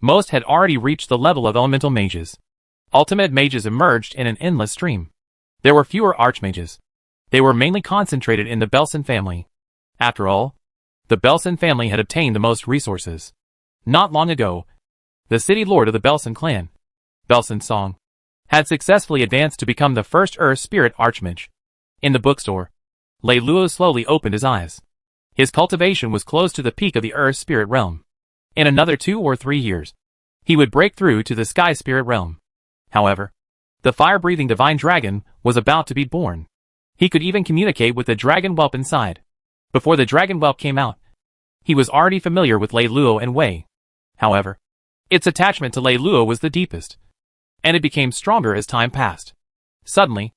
Most had already reached the level of elemental mages. Ultimate mages emerged in an endless stream. There were fewer archmages. They were mainly concentrated in the Belson family. After all, the Belson family had obtained the most resources. Not long ago, the city lord of the Belson clan, Belson Song, had successfully advanced to become the first Earth Spirit Archmage. In the bookstore, Lei Luo slowly opened his eyes. His cultivation was close to the peak of the Earth Spirit realm. In another 2 or 3 years, he would break through to the Sky Spirit realm. However, the fire-breathing divine dragon was about to be born. He could even communicate with the dragon whelp inside. Before the dragon whelp came out, he was already familiar with Lei Luo and Wei. However, its attachment to Lei Luo was the deepest, and it became stronger as time passed. Suddenly,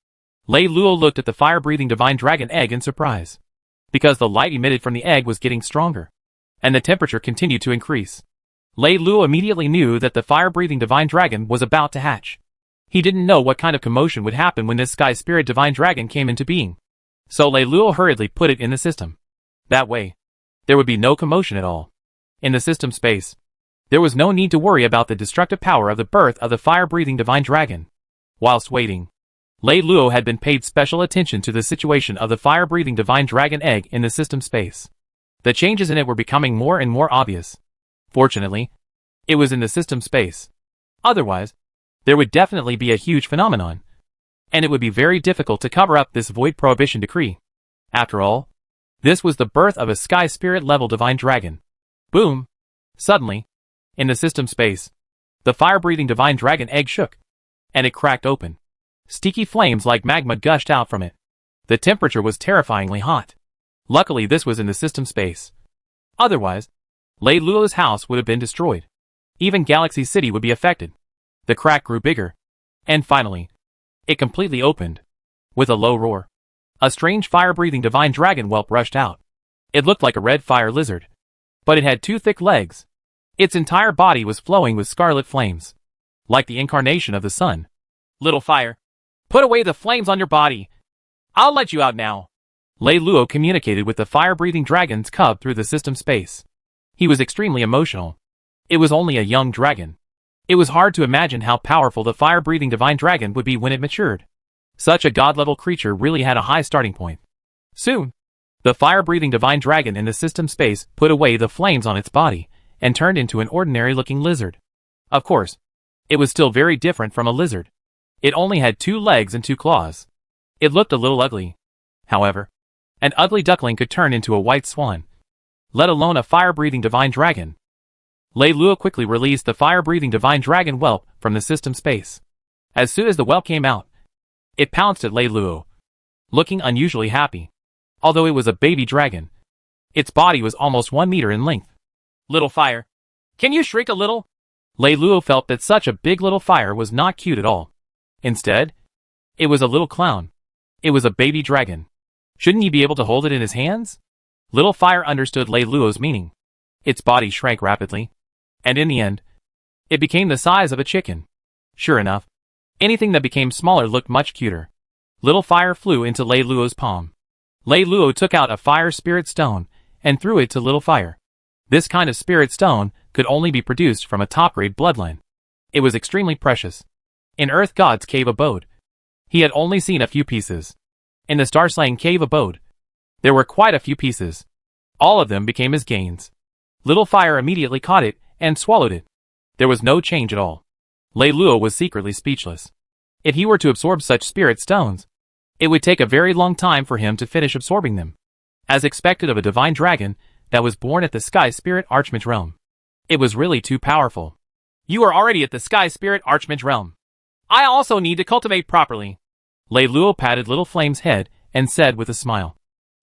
Lei Luo looked at the fire-breathing divine dragon egg in surprise, because the light emitted from the egg was getting stronger, and the temperature continued to increase. Lei Luo immediately knew that the fire-breathing divine dragon was about to hatch. He didn't know what kind of commotion would happen when this sky spirit divine dragon came into being, so Lei Luo hurriedly put it in the system. That way, there would be no commotion at all. In the system space, there was no need to worry about the destructive power of the birth of the fire-breathing divine dragon. Whilst waiting, Lei Luo had been paid special attention to the situation of the fire-breathing divine dragon egg in the system space. The changes in it were becoming more and more obvious. Fortunately, it was in the system space. Otherwise, there would definitely be a huge phenomenon, and it would be very difficult to cover up this void prohibition decree. After all, this was the birth of a sky spirit level divine dragon. Boom! Suddenly, in the system space, the fire-breathing divine dragon egg shook, and it cracked open. Sticky flames like magma gushed out from it. The temperature was terrifyingly hot. Luckily this was in the system space. Otherwise, Lei Luo's house would have been destroyed. Even Galaxy City would be affected. The crack grew bigger, and finally, it completely opened. With a low roar, a strange fire-breathing divine dragon whelp rushed out. It looked like a red fire lizard, but it had 2 thick legs. Its entire body was flowing with scarlet flames, like the incarnation of the sun. Little fire, put away the flames on your body. I'll let you out now. Lei Luo communicated with the fire-breathing dragon's cub through the system space. He was extremely emotional. It was only a young dragon. It was hard to imagine how powerful the fire-breathing divine dragon would be when it matured. Such a god-level creature really had a high starting point. Soon, the fire-breathing divine dragon in the system space put away the flames on its body and turned into an ordinary-looking lizard. Of course, it was still very different from a lizard. It only had 2 legs and 2 claws. It looked a little ugly. However, an ugly duckling could turn into a white swan, let alone a fire-breathing divine dragon. Lei Luo quickly released the fire-breathing divine dragon whelp from the system space. As soon as the whelp came out, it pounced at Lei Luo, looking unusually happy. Although it was a baby dragon, its body was almost 1 meter in length. Little fire, can you shrink a little? Lei Luo felt that such a big little fire was not cute at all. Instead, it was a little clown. It was a baby dragon. Shouldn't he be able to hold it in his hands? Little fire understood Lei Luo's meaning. Its body shrank rapidly, and in the end, it became the size of a chicken. Sure enough, anything that became smaller looked much cuter. Little fire flew into Lei Luo's palm. Lei Luo took out a fire spirit stone and threw it to Little Fire. This kind of spirit stone could only be produced from a top-grade bloodline. It was extremely precious. In Earth God's cave abode, he had only seen a few pieces. In the Star-Slaying cave abode, there were quite a few pieces. All of them became his gains. Little Fire immediately caught it and swallowed it. There was no change at all. Lei Luo was secretly speechless. If he were to absorb such spirit stones, it would take a very long time for him to finish absorbing them, as expected of a divine dragon that was born at the Sky Spirit Archmage realm. It was really too powerful. You are already at the Sky Spirit Archmage realm. I also need to cultivate properly. Lei Luo patted Little Flame's head and said with a smile.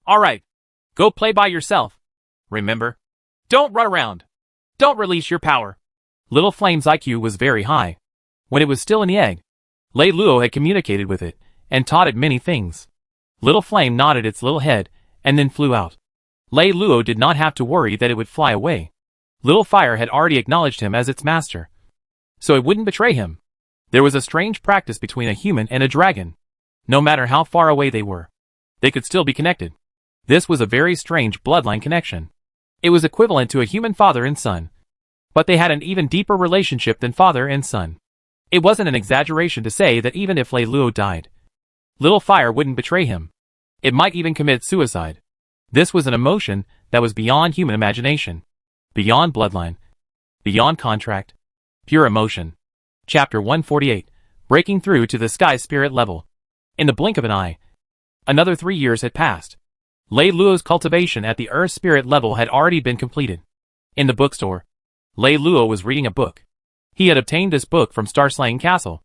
Alright, go play by yourself. Remember, don't run around. Don't release your power. Little Flame's IQ was very high. When it was still in the egg, Lei Luo had communicated with it and taught it many things. Little Flame nodded its little head and then flew out. Lei Luo did not have to worry that it would fly away. Little Fire had already acknowledged him as its master, so it wouldn't betray him. There was a strange practice between a human and a dragon. No matter how far away they were, they could still be connected. This was a very strange bloodline connection. It was equivalent to a human father and son. But they had an even deeper relationship than father and son. It wasn't an exaggeration to say that even if Lei Luo died, Little Fire wouldn't betray him. It might even commit suicide. This was an emotion that was beyond human imagination, beyond bloodline, beyond contract, pure emotion. Chapter 148, Breaking Through to the Sky Spirit Level. In the blink of an eye, another 3 years had passed. Lei Luo's cultivation at the Earth Spirit level had already been completed. In the bookstore, Lei Luo was reading a book. He had obtained this book from Starslaying Castle.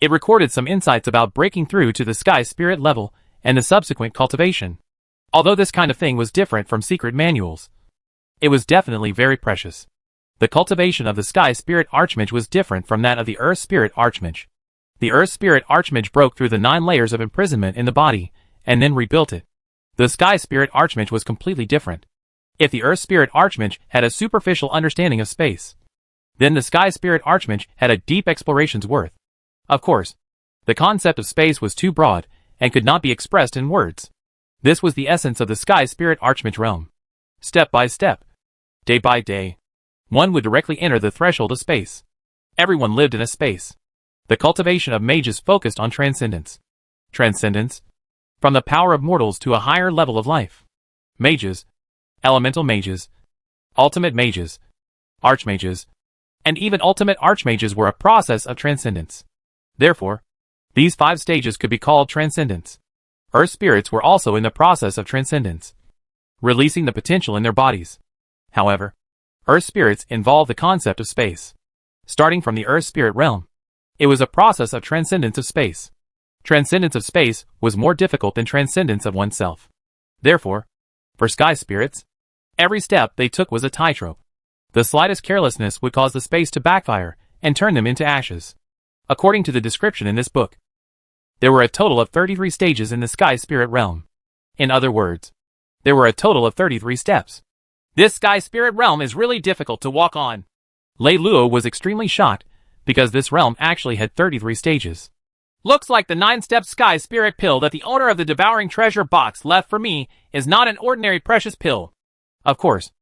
It recorded some insights about breaking through to the Sky Spirit level and the subsequent cultivation. Although this kind of thing was different from secret manuals, it was definitely very precious. The cultivation of the Sky Spirit Archmage was different from that of the Earth Spirit Archmage. The Earth Spirit Archmage broke through the 9 layers of imprisonment in the body, and then rebuilt it. The Sky Spirit Archmage was completely different. If the Earth Spirit Archmage had a superficial understanding of space, then the Sky Spirit Archmage had a deep exploration's worth. Of course, the concept of space was too broad, and could not be expressed in words. This was the essence of the Sky Spirit Archmage realm. Step by step, day by day, one would directly enter the threshold of space. Everyone lived in a space. The cultivation of mages focused on transcendence. Transcendence? From the power of mortals to a higher level of life. Mages, elemental mages, ultimate mages, archmages, and even ultimate archmages were a process of transcendence. Therefore, these 5 stages could be called transcendence. Earth spirits were also in the process of transcendence, releasing the potential in their bodies. However, Earth spirits involve the concept of space. Starting from the Earth spirit realm, it was a process of transcendence of space. Transcendence of space was more difficult than transcendence of oneself. Therefore, for sky spirits, every step they took was a tightrope. The slightest carelessness would cause the space to backfire and turn them into ashes. According to the description in this book, there were a total of 33 stages in the sky spirit realm. In other words, there were a total of 33 steps. This sky spirit realm is really difficult to walk on. Lei Luo was extremely shocked because this realm actually had 33 stages. Looks like the 9-step sky spirit pill that the owner of the devouring treasure box left for me is not an ordinary precious pill. Of course,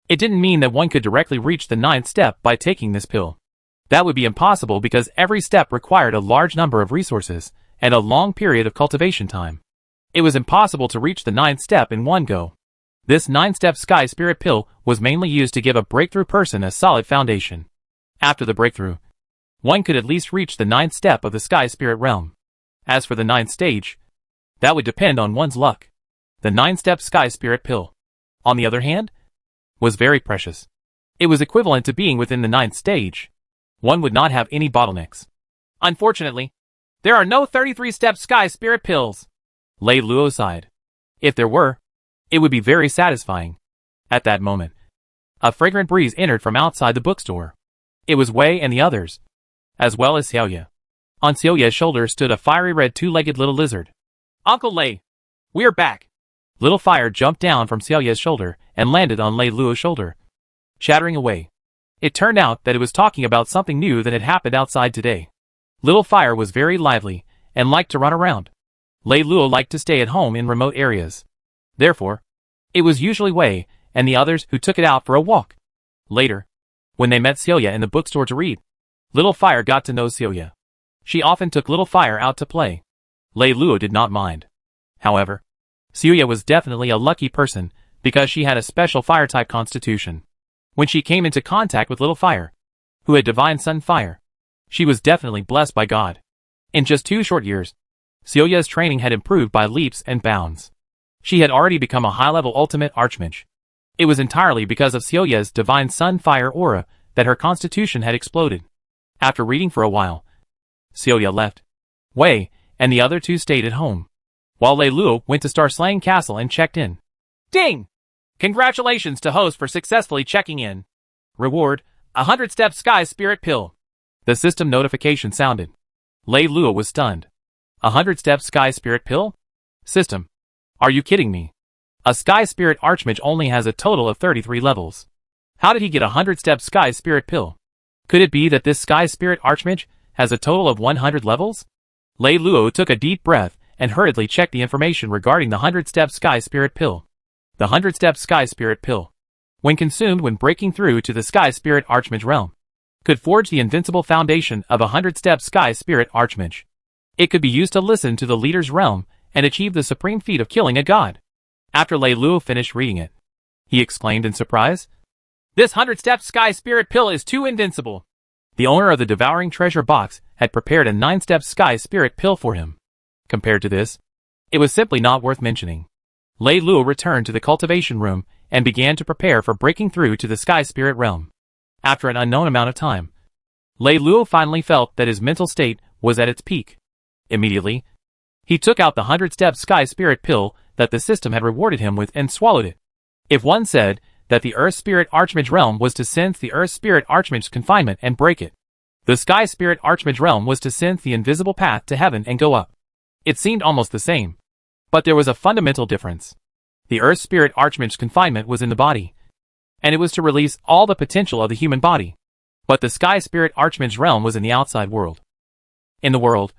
it didn't mean that one could directly reach the 9th step by taking this pill. That would be impossible because every step required a large number of resources and a long period of cultivation time. It was impossible to reach the 9th step in one go. This 9-step sky spirit pill was mainly used to give a breakthrough person a solid foundation. After the breakthrough, one could at least reach the 9th step of the sky spirit realm. As for the 9th stage, that would depend on one's luck. The 9-step sky spirit pill, on the other hand, was very precious. It was equivalent to being within the 9th stage. One would not have any bottlenecks. Unfortunately, there are no 33-step sky spirit pills. Lei Luo sighed. If there were, it would be very satisfying. At that moment, a fragrant breeze entered from outside the bookstore. It was Wei and the others, as well as Xiaoya. On Xiaoya's shoulder stood a fiery red 2-legged little lizard. Uncle Lei, we're back. Little Fire jumped down from Xiaoya's shoulder and landed on Lei Luo's shoulder, chattering away. It turned out that it was talking about something new that had happened outside today. Little Fire was very lively and liked to run around. Lei Luo liked to stay at home in remote areas. Therefore, it was usually Wei and the others who took it out for a walk. Later, when they met Xiaoya in the bookstore to read, Little Fire got to know Xiaoya. She often took Little Fire out to play. Lei Luo did not mind. However, Xiaoya was definitely a lucky person because she had a special fire-type constitution. When she came into contact with Little Fire, who had divine sun fire, she was definitely blessed by God. In just 2 short years, Xiaoya's training had improved by leaps and bounds. She had already become a high-level ultimate archmage. It was entirely because of Xiaoya's divine sun fire aura that her constitution had exploded. After reading for a while, Xiaoya left. Wei and the other 2 stayed at home, while Lei Luo went to Starslaying Castle and checked in. Ding! Congratulations to host for successfully checking in. Reward, 100-step sky spirit pill. The system notification sounded. Lei Luo was stunned. 100-step sky spirit pill? System. Are you kidding me? A sky spirit archmage only has a total of 33 levels. How did he get a 100-step sky spirit pill? Could it be that this sky spirit archmage has a total of 100 levels? Lei Luo took a deep breath and hurriedly checked the information regarding the 100-step sky spirit pill. The 100-step sky spirit pill. when consumed when breaking through to the Sky Spirit Archmage realm, could forge the invincible foundation of a 100-step Sky Spirit Archmage. It could be used to listen to the leader's realm and achieve the supreme feat of killing a god. After Lei Luo finished reading it, he exclaimed in surprise, "This 100-step Sky Spirit pill is too invincible." The owner of the Devouring Treasure Box had prepared a 9-step Sky Spirit pill for him. Compared to this, it was simply not worth mentioning. Lei Luo returned to the cultivation room and began to prepare for breaking through to the Sky Spirit realm. After an unknown amount of time, Lei Luo finally felt that his mental state was at its peak. Immediately, he took out the 100-step Sky Spirit pill that the system had rewarded him with and swallowed it. If one said that the Earth Spirit Archmage realm was to sense the Earth Spirit Archmage's confinement and break it, the Sky Spirit Archmage realm was to sense the invisible path to heaven and go up. It seemed almost the same, but there was a fundamental difference. The Earth Spirit Archmage's confinement was in the body, and it was to release all the potential of the human body. But the Sky Spirit Archmage's realm was in the outside world. In the world,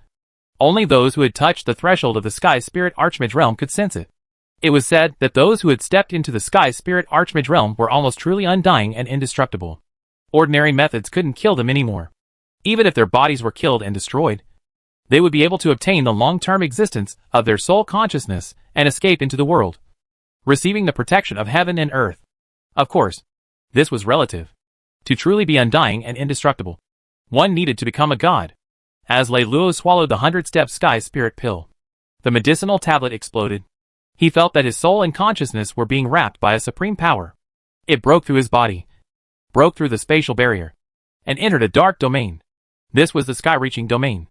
only those who had touched the threshold of the Sky Spirit Archmage realm could sense it. It was said that those who had stepped into the Sky Spirit Archmage realm were almost truly undying and indestructible. Ordinary methods couldn't kill them anymore. Even if their bodies were killed and destroyed, they would be able to obtain the long-term existence of their soul consciousness and escape into the world, receiving the protection of heaven and earth. Of course, this was relative. To truly be undying and indestructible, one needed to become a god. As Lei Luo swallowed the 100-step Sky Spirit pill, the medicinal tablet exploded. He felt that his soul and consciousness were being wrapped by a supreme power. It broke through his body, broke through the spatial barrier, and entered a dark domain. This was the sky-reaching domain.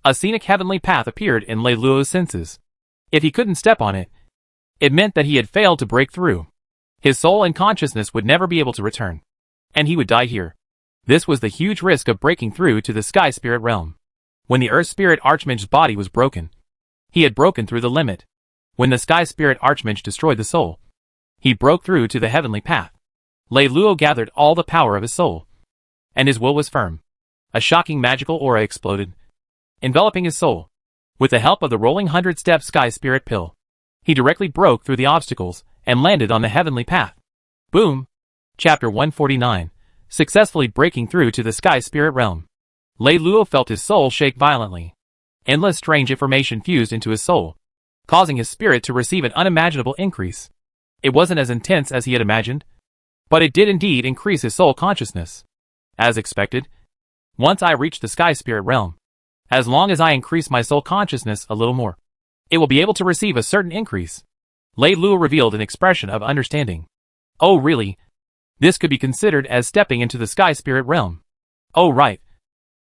A scenic heavenly path appeared in Lei Luo's senses. If he couldn't step on it, it meant that he had failed to break through. His soul and consciousness would never be able to return, and he would die here. This was the huge risk of breaking through to the Sky Spirit realm. When the Earth Spirit Archmage's body was broken, he had broken through the limit. When the Sky Spirit Archmage destroyed the soul, he broke through to the heavenly path. Lei Luo gathered all the power of his soul, and his will was firm. A shocking magical aura exploded, enveloping his soul. With the help of the rolling 100-step Sky Spirit pill, he directly broke through the obstacles and landed on the heavenly path. Boom! Chapter 149. Successfully breaking through to the Sky Spirit realm. Lei Luo felt his soul shake violently. Endless strange information fused into his soul, causing his spirit to receive an unimaginable increase. It wasn't as intense as he had imagined, but it did indeed increase his soul consciousness. As expected, once I reach the Sky Spirit realm, as long as I increase my soul consciousness a little more, it will be able to receive a certain increase. Lei Luo revealed an expression of understanding. Oh really? This could be considered as stepping into the Sky Spirit realm. Oh right.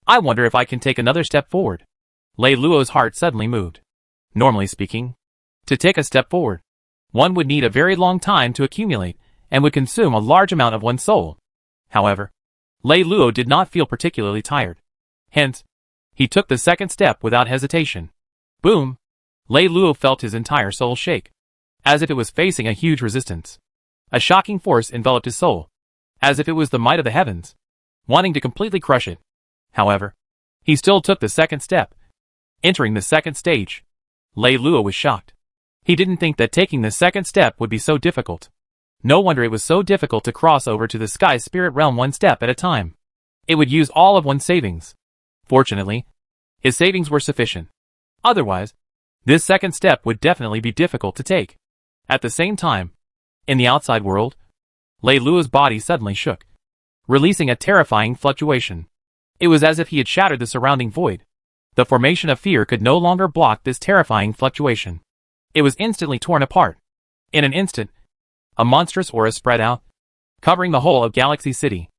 I wonder if I can take another step forward. Lei Luo's heart suddenly moved. Normally speaking, to take a step forward, one would need a very long time to accumulate and would consume a large amount of one's soul. However, Lei Luo did not feel particularly tired. Hence, he took the second step without hesitation. Boom! Lei Luo felt his entire soul shake, as if it was facing a huge resistance. A shocking force enveloped his soul, as if it was the might of the heavens, wanting to completely crush it. However, he still took the second step. Entering the second stage, Lei Luo was shocked. He didn't think that taking the second step would be so difficult. No wonder it was so difficult to cross over to the Sky Spirit realm one step at a time. It would use all of one's savings. Fortunately, his savings were sufficient. Otherwise, this second step would definitely be difficult to take. At the same time, in the outside world, Lei Luo's body suddenly shook, releasing a terrifying fluctuation. It was as if he had shattered the surrounding void. The formation of fear could no longer block this terrifying fluctuation. It was instantly torn apart. In an instant, a monstrous aura spread out, covering the whole of Galaxy City.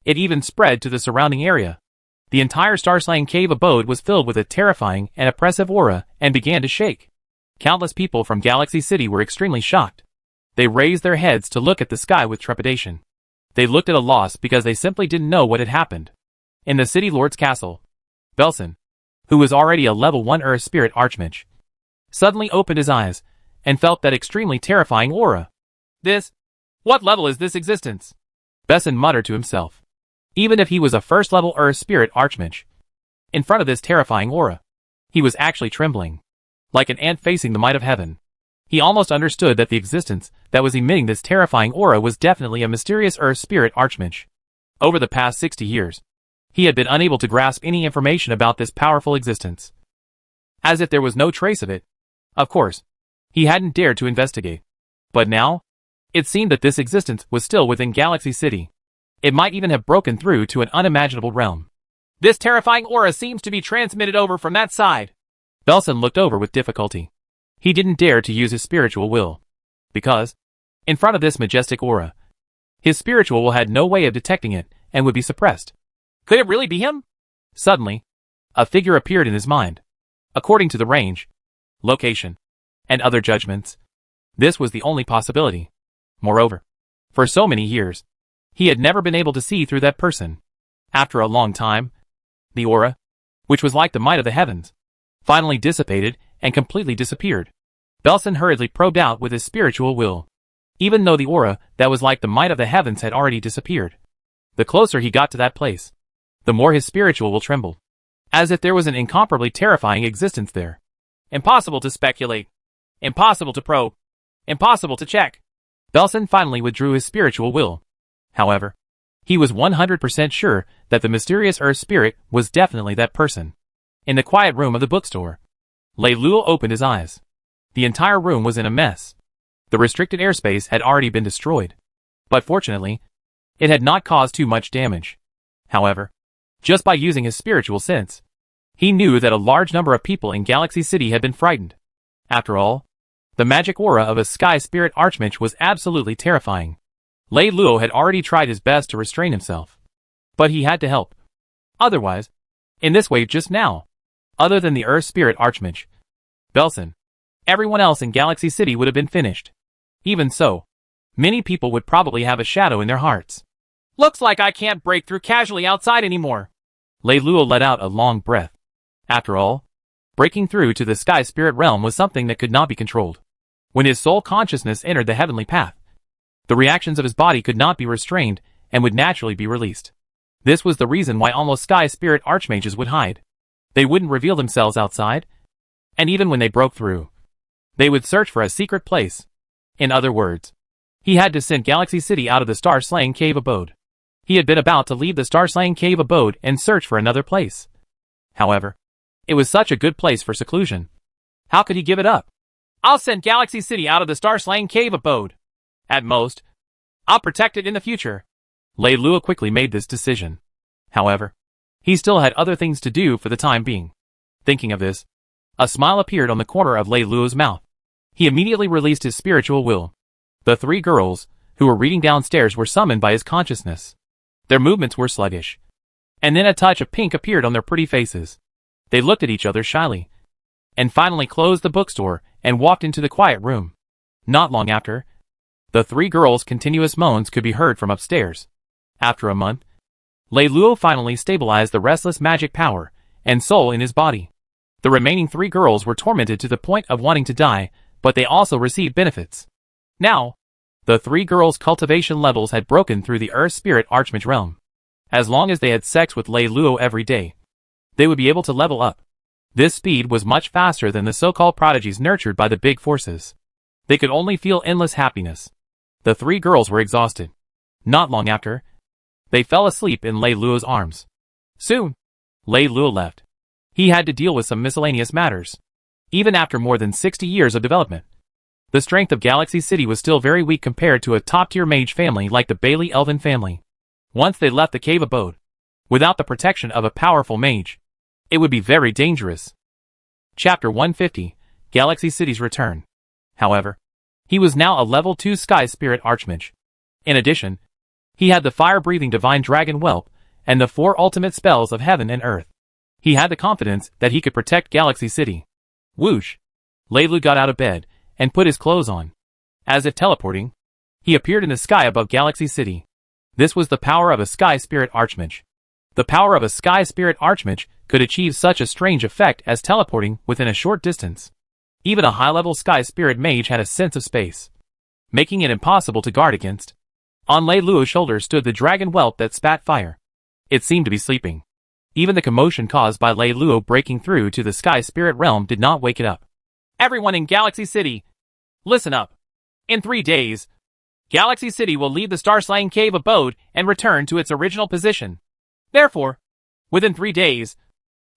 It even spread to the surrounding area. The entire Starslaying Cave abode was filled with a terrifying and oppressive aura and began to shake. Countless people from Galaxy City were extremely shocked. They raised their heads to look at the sky with trepidation. They looked at a loss because they simply didn't know what had happened. In the city lord's castle, Belson, who was already a level 1 Earth Spirit Archmage, suddenly opened his eyes and felt that extremely terrifying aura. What level is this existence? Belson muttered to himself. Even if he was a first-level Earth Spirit Archmage, in front of this terrifying aura, he was actually trembling, like an ant facing the might of heaven. He almost understood that the existence that was emitting this terrifying aura was definitely a mysterious Earth Spirit Archmage. Over the past 60 years, he had been unable to grasp any information about this powerful existence. As if there was no trace of it. Of course, he hadn't dared to investigate. But now, it seemed that this existence was still within Galaxy City. It might even have broken through to an unimaginable realm.
This terrifying aura seems to be transmitted over from that side.
Belson looked over with difficulty. He didn't dare to use his spiritual will. Because, in front of this majestic aura, his spiritual will had no way of detecting it and would be suppressed.
Could it really be him?
Suddenly, a figure appeared in his mind. According to the range, location, and other judgments, this was the only possibility. Moreover, for so many years, he had never been able to see through that person. After a long time, the aura, which was like the might of the heavens, finally dissipated and completely disappeared. Belson hurriedly probed out with his spiritual will. Even though the aura that was like the might of the heavens had already disappeared, the closer he got to that place, the more his spiritual will trembled, as if there was an incomparably terrifying existence there.
Impossible to speculate. Impossible to probe. Impossible to check.
Belson finally withdrew his spiritual will. However, he was 100% sure that the mysterious Earth Spirit was definitely that person. In the quiet room of the bookstore, Lei Luo opened his eyes. The entire room was in a mess. The restricted airspace had already been destroyed. But fortunately, it had not caused too much damage. However, just by using his spiritual sense, he knew that a large number of people in Galaxy City had been frightened. After all, the magic aura of a Sky Spirit Archmage was absolutely terrifying. Lei Luo had already tried his best to restrain himself. But he had to help. Otherwise, in this wave just now, other than the Earth Spirit Archmage, Belson, everyone else in Galaxy City would have been finished. Even so, many people would probably have a shadow in their hearts.
Looks like I can't break through casually outside anymore.
Lei Luo let out a long breath. After all, breaking through to the Sky Spirit realm was something that could not be controlled. When his soul consciousness entered the heavenly path, the reactions of his body could not be restrained and would naturally be released. This was the reason why almost Sky Spirit Archmages would hide. They wouldn't reveal themselves outside, and even when they broke through, they would search for a secret place. In other words, he had to send Galaxy City out of the Star-Slaying Cave abode. He had been about to leave the Star-Slaying Cave abode and search for another place. However, it was such a good place for seclusion. How could he give it up?
I'll send Galaxy City out of the Star-Slaying Cave abode. At most, I'll protect it in the future.
Lei Luo quickly made this decision. However, he still had other things to do for the time being. Thinking of this, a smile appeared on the corner of Lei Luo's mouth. He immediately released his spiritual will. The three girls, who were reading downstairs, were summoned by his consciousness. Their movements were sluggish. And then a touch of pink appeared on their pretty faces. They looked at each other shyly, and finally closed the bookstore and walked into the quiet room. Not long after, the three girls' continuous moans could be heard from upstairs. After a month, Lei Luo finally stabilized the restless magic power and soul in his body. The remaining three girls were tormented to the point of wanting to die, but they also received benefits. Now, the three girls' cultivation levels had broken through the Earth Spirit Archmage realm. As long as they had sex with Lei Luo every day, they would be able to level up. This speed was much faster than the so-called prodigies nurtured by the big forces. They could only feel endless happiness. The three girls were exhausted. Not long after, they fell asleep in Lei Luo's arms. Soon, Lei Luo left. He had to deal with some miscellaneous matters. Even after more than 60 years of development, the strength of Galaxy City was still very weak compared to a top-tier mage family like the Bailey Elven family. Once they left the cave abode, without the protection of a powerful mage, it would be very dangerous. Chapter 150, Galaxy City's Return. However, he was now a level 2 Sky Spirit Archmage. In addition, he had the fire-breathing Divine Dragon Whelp and the 4 ultimate spells of Heaven and Earth. He had the confidence that he could protect Galaxy City. Whoosh! Lei Luo got out of bed and put his clothes on. As if teleporting, he appeared in the sky above Galaxy City. This was the power of a Sky Spirit Archmage. The power of a Sky Spirit Archmage could achieve such a strange effect as teleporting within a short distance. Even a high-level Sky Spirit Mage had a sense of space, making it impossible to guard against. On Lei Luo's shoulder stood the dragon whelp that spat fire. It seemed to be sleeping. Even the commotion caused by Lei Luo breaking through to the Sky Spirit realm did not wake it up.
Everyone in Galaxy City! Listen up. In 3 days, Galaxy City will leave the Star-Slaying Cave abode and return to its original position. Therefore, within 3 days,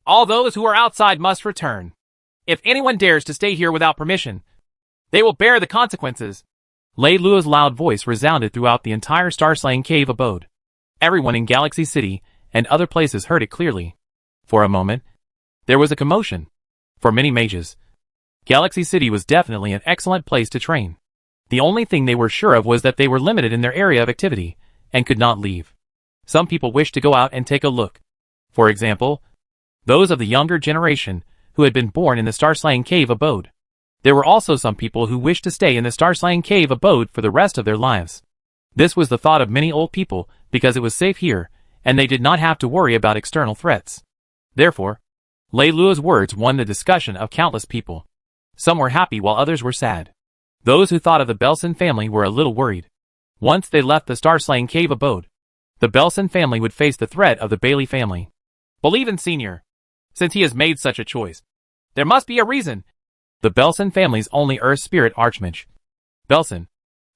all those who are outside must return. If anyone dares to stay here without permission, they will bear the consequences. Lei Luo's loud voice resounded throughout the entire Star-Slaying Cave abode. Everyone in Galaxy City and other places heard it clearly. For a moment, there was a commotion. For many mages, Galaxy City was definitely an excellent place to train. The only thing they were sure of was that they were limited in their area of activity and could not leave. Some people wished to go out and take a look. For example, those of the younger generation who had been born in the Star-Slaying Cave abode. There were also some people who wished to stay in the Star-Slaying Cave abode for the rest of their lives. This was the thought of many old people because it was safe here, and they did not have to worry about external threats. Therefore, Lei Luo's words won the discussion of countless people. Some were happy while others were sad. Those who thought of the Belson family were a little worried. Once they left the Star-Slaying Cave abode, the Belson family would face the threat of the Bailey family. Believe in Senior. Since he has made such a choice, there must be a reason. The Belson family's only Earth Spirit Archmage, Belson,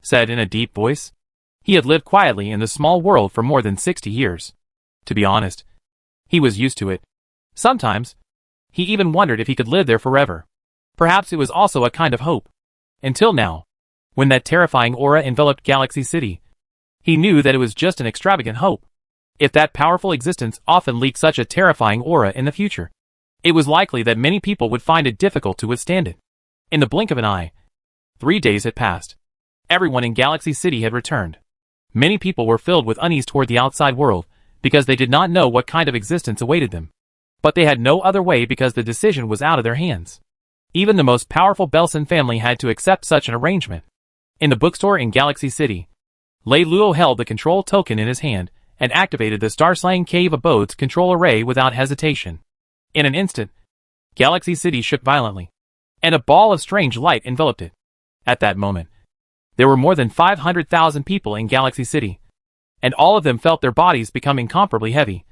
said in a deep voice. He had lived quietly in the small world for more than 60 years. To be honest, he was used to it. Sometimes, he even wondered if he could live there forever. Perhaps it was also a kind of hope. Until now, when that terrifying aura enveloped Galaxy City, he knew that it was just an extravagant hope. If that powerful existence often leaked such a terrifying aura in the future, it was likely that many people would find it difficult to withstand it. In the blink of an eye, 3 days had passed. Everyone in Galaxy City had returned. Many people were filled with unease toward the outside world because they did not know what kind of existence awaited them. But they had no other way because the decision was out of their hands. Even the most powerful Belson family had to accept such an arrangement. In the bookstore in Galaxy City, Lei Luo held the control token in his hand and activated the Star-Slaying Cave abode's control array without hesitation. In an instant, Galaxy City shook violently, and a ball of strange light enveloped it. At that moment, there were more than 500,000 people in Galaxy City, and all of them felt their bodies become incomparably heavy,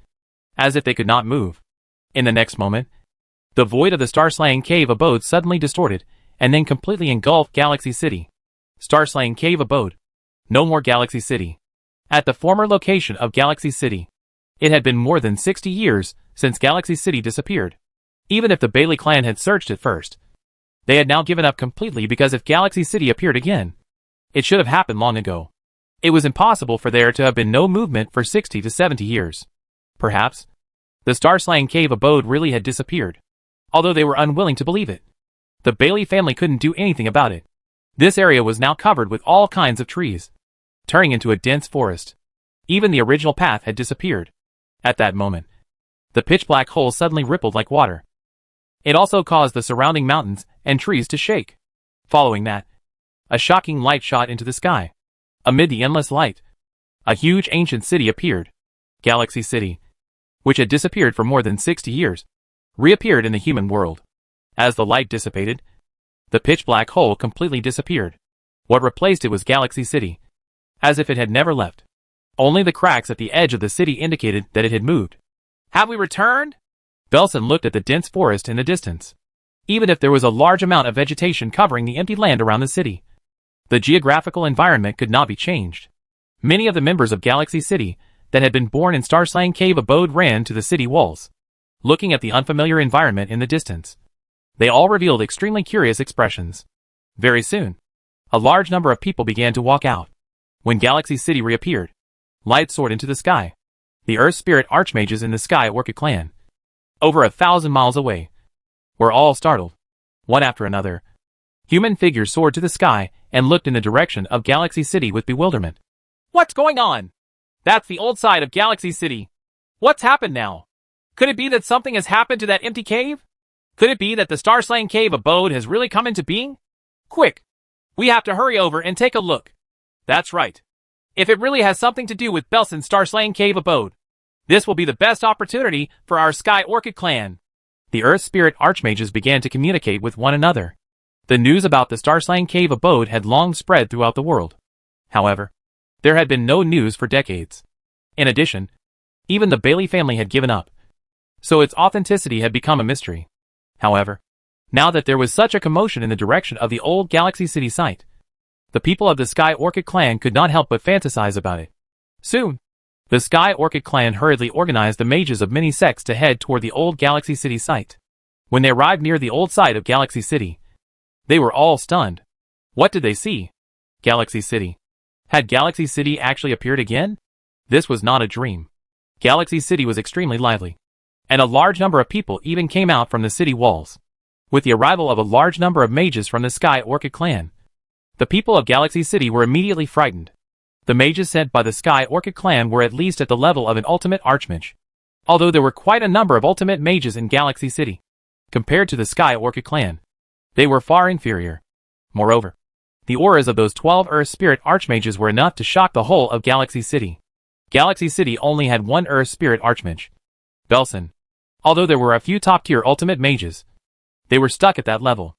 as if they could not move. In the next moment, the void of the Star-Slaying Cave abode suddenly distorted, and then completely engulfed Galaxy City. Star-Slaying Cave abode. No more Galaxy City. At the former location of Galaxy City, it had been more than 60 years since Galaxy City disappeared. Even if the Bailey clan had searched it first, they had now given up completely because if Galaxy City appeared again, it should have happened long ago. It was impossible for there to have been no movement for 60 to 70 years. Perhaps, the Star-Slaying Cave abode really had disappeared, although they were unwilling to believe it. The Bailey family couldn't do anything about it. This area was now covered with all kinds of trees, turning into a dense forest. Even the original path had disappeared. At that moment, the pitch-black hole suddenly rippled like water. It also caused the surrounding mountains and trees to shake. Following that, a shocking light shot into the sky. Amid the endless light, a huge ancient city appeared. Galaxy City, which had disappeared for more than 60 years, reappeared in the human world. As the light dissipated, the pitch-black hole completely disappeared. What replaced it was Galaxy City, as if it had never left. Only the cracks at the edge of the city indicated that it had moved. Have we returned? Belson looked at the dense forest in the distance. Even if there was a large amount of vegetation covering the empty land around the city, the geographical environment could not be changed. Many of the members of Galaxy City that had been born in Star-Slaying Cave abode ran to the city walls, looking at the unfamiliar environment in the distance. They all revealed extremely curious expressions. Very soon, a large number of people began to walk out. When Galaxy City reappeared, light soared into the sky. The Earth Spirit Archmages in the Sky Orchid Clan, over 1,000 miles away, were all startled. One after another, human figures soared to the sky and looked in the direction of Galaxy City with bewilderment. What's going on? That's the old side of Galaxy City. What's happened now? Could it be that something has happened to that empty cave? Could it be that the Star-Slaying Cave abode has really come into being? Quick! We have to hurry over and take a look. That's right. If it really has something to do with Belson's Star-Slaying Cave abode, this will be the best opportunity for our Sky Orchid clan. The Earth Spirit Archmages began to communicate with one another. The news about the Star-Slaying Cave abode had long spread throughout the world. However, there had been no news for decades. In addition, even the Bailey family had given up, so its authenticity had become a mystery. However,
Now that there was such a commotion in the direction of the old Galaxy City site, the people of the Sky Orchid clan could not help but fantasize about it. Soon, the Sky Orchid clan hurriedly organized the mages of many sects to head toward the old Galaxy City site. When they arrived near the old site of Galaxy City, they were all stunned. What did they see? Galaxy City. Had Galaxy City actually appeared again? This was not a dream. Galaxy City was extremely lively, and a large number of people even came out from the city walls. With the arrival of a large number of mages from the Sky Orchid clan, the people of Galaxy City were immediately frightened. The mages sent by the Sky Orchid clan were at least at the level of an ultimate archmage, although there were quite a number of ultimate mages in Galaxy City. Compared to the Sky Orchid clan, they were far inferior. Moreover, the auras of those 12 Earth Spirit Archmages were enough to shock the whole of Galaxy City. Galaxy City only had one Earth Spirit Archmage, Belson. Although there were a few top-tier ultimate mages, they were stuck at that level.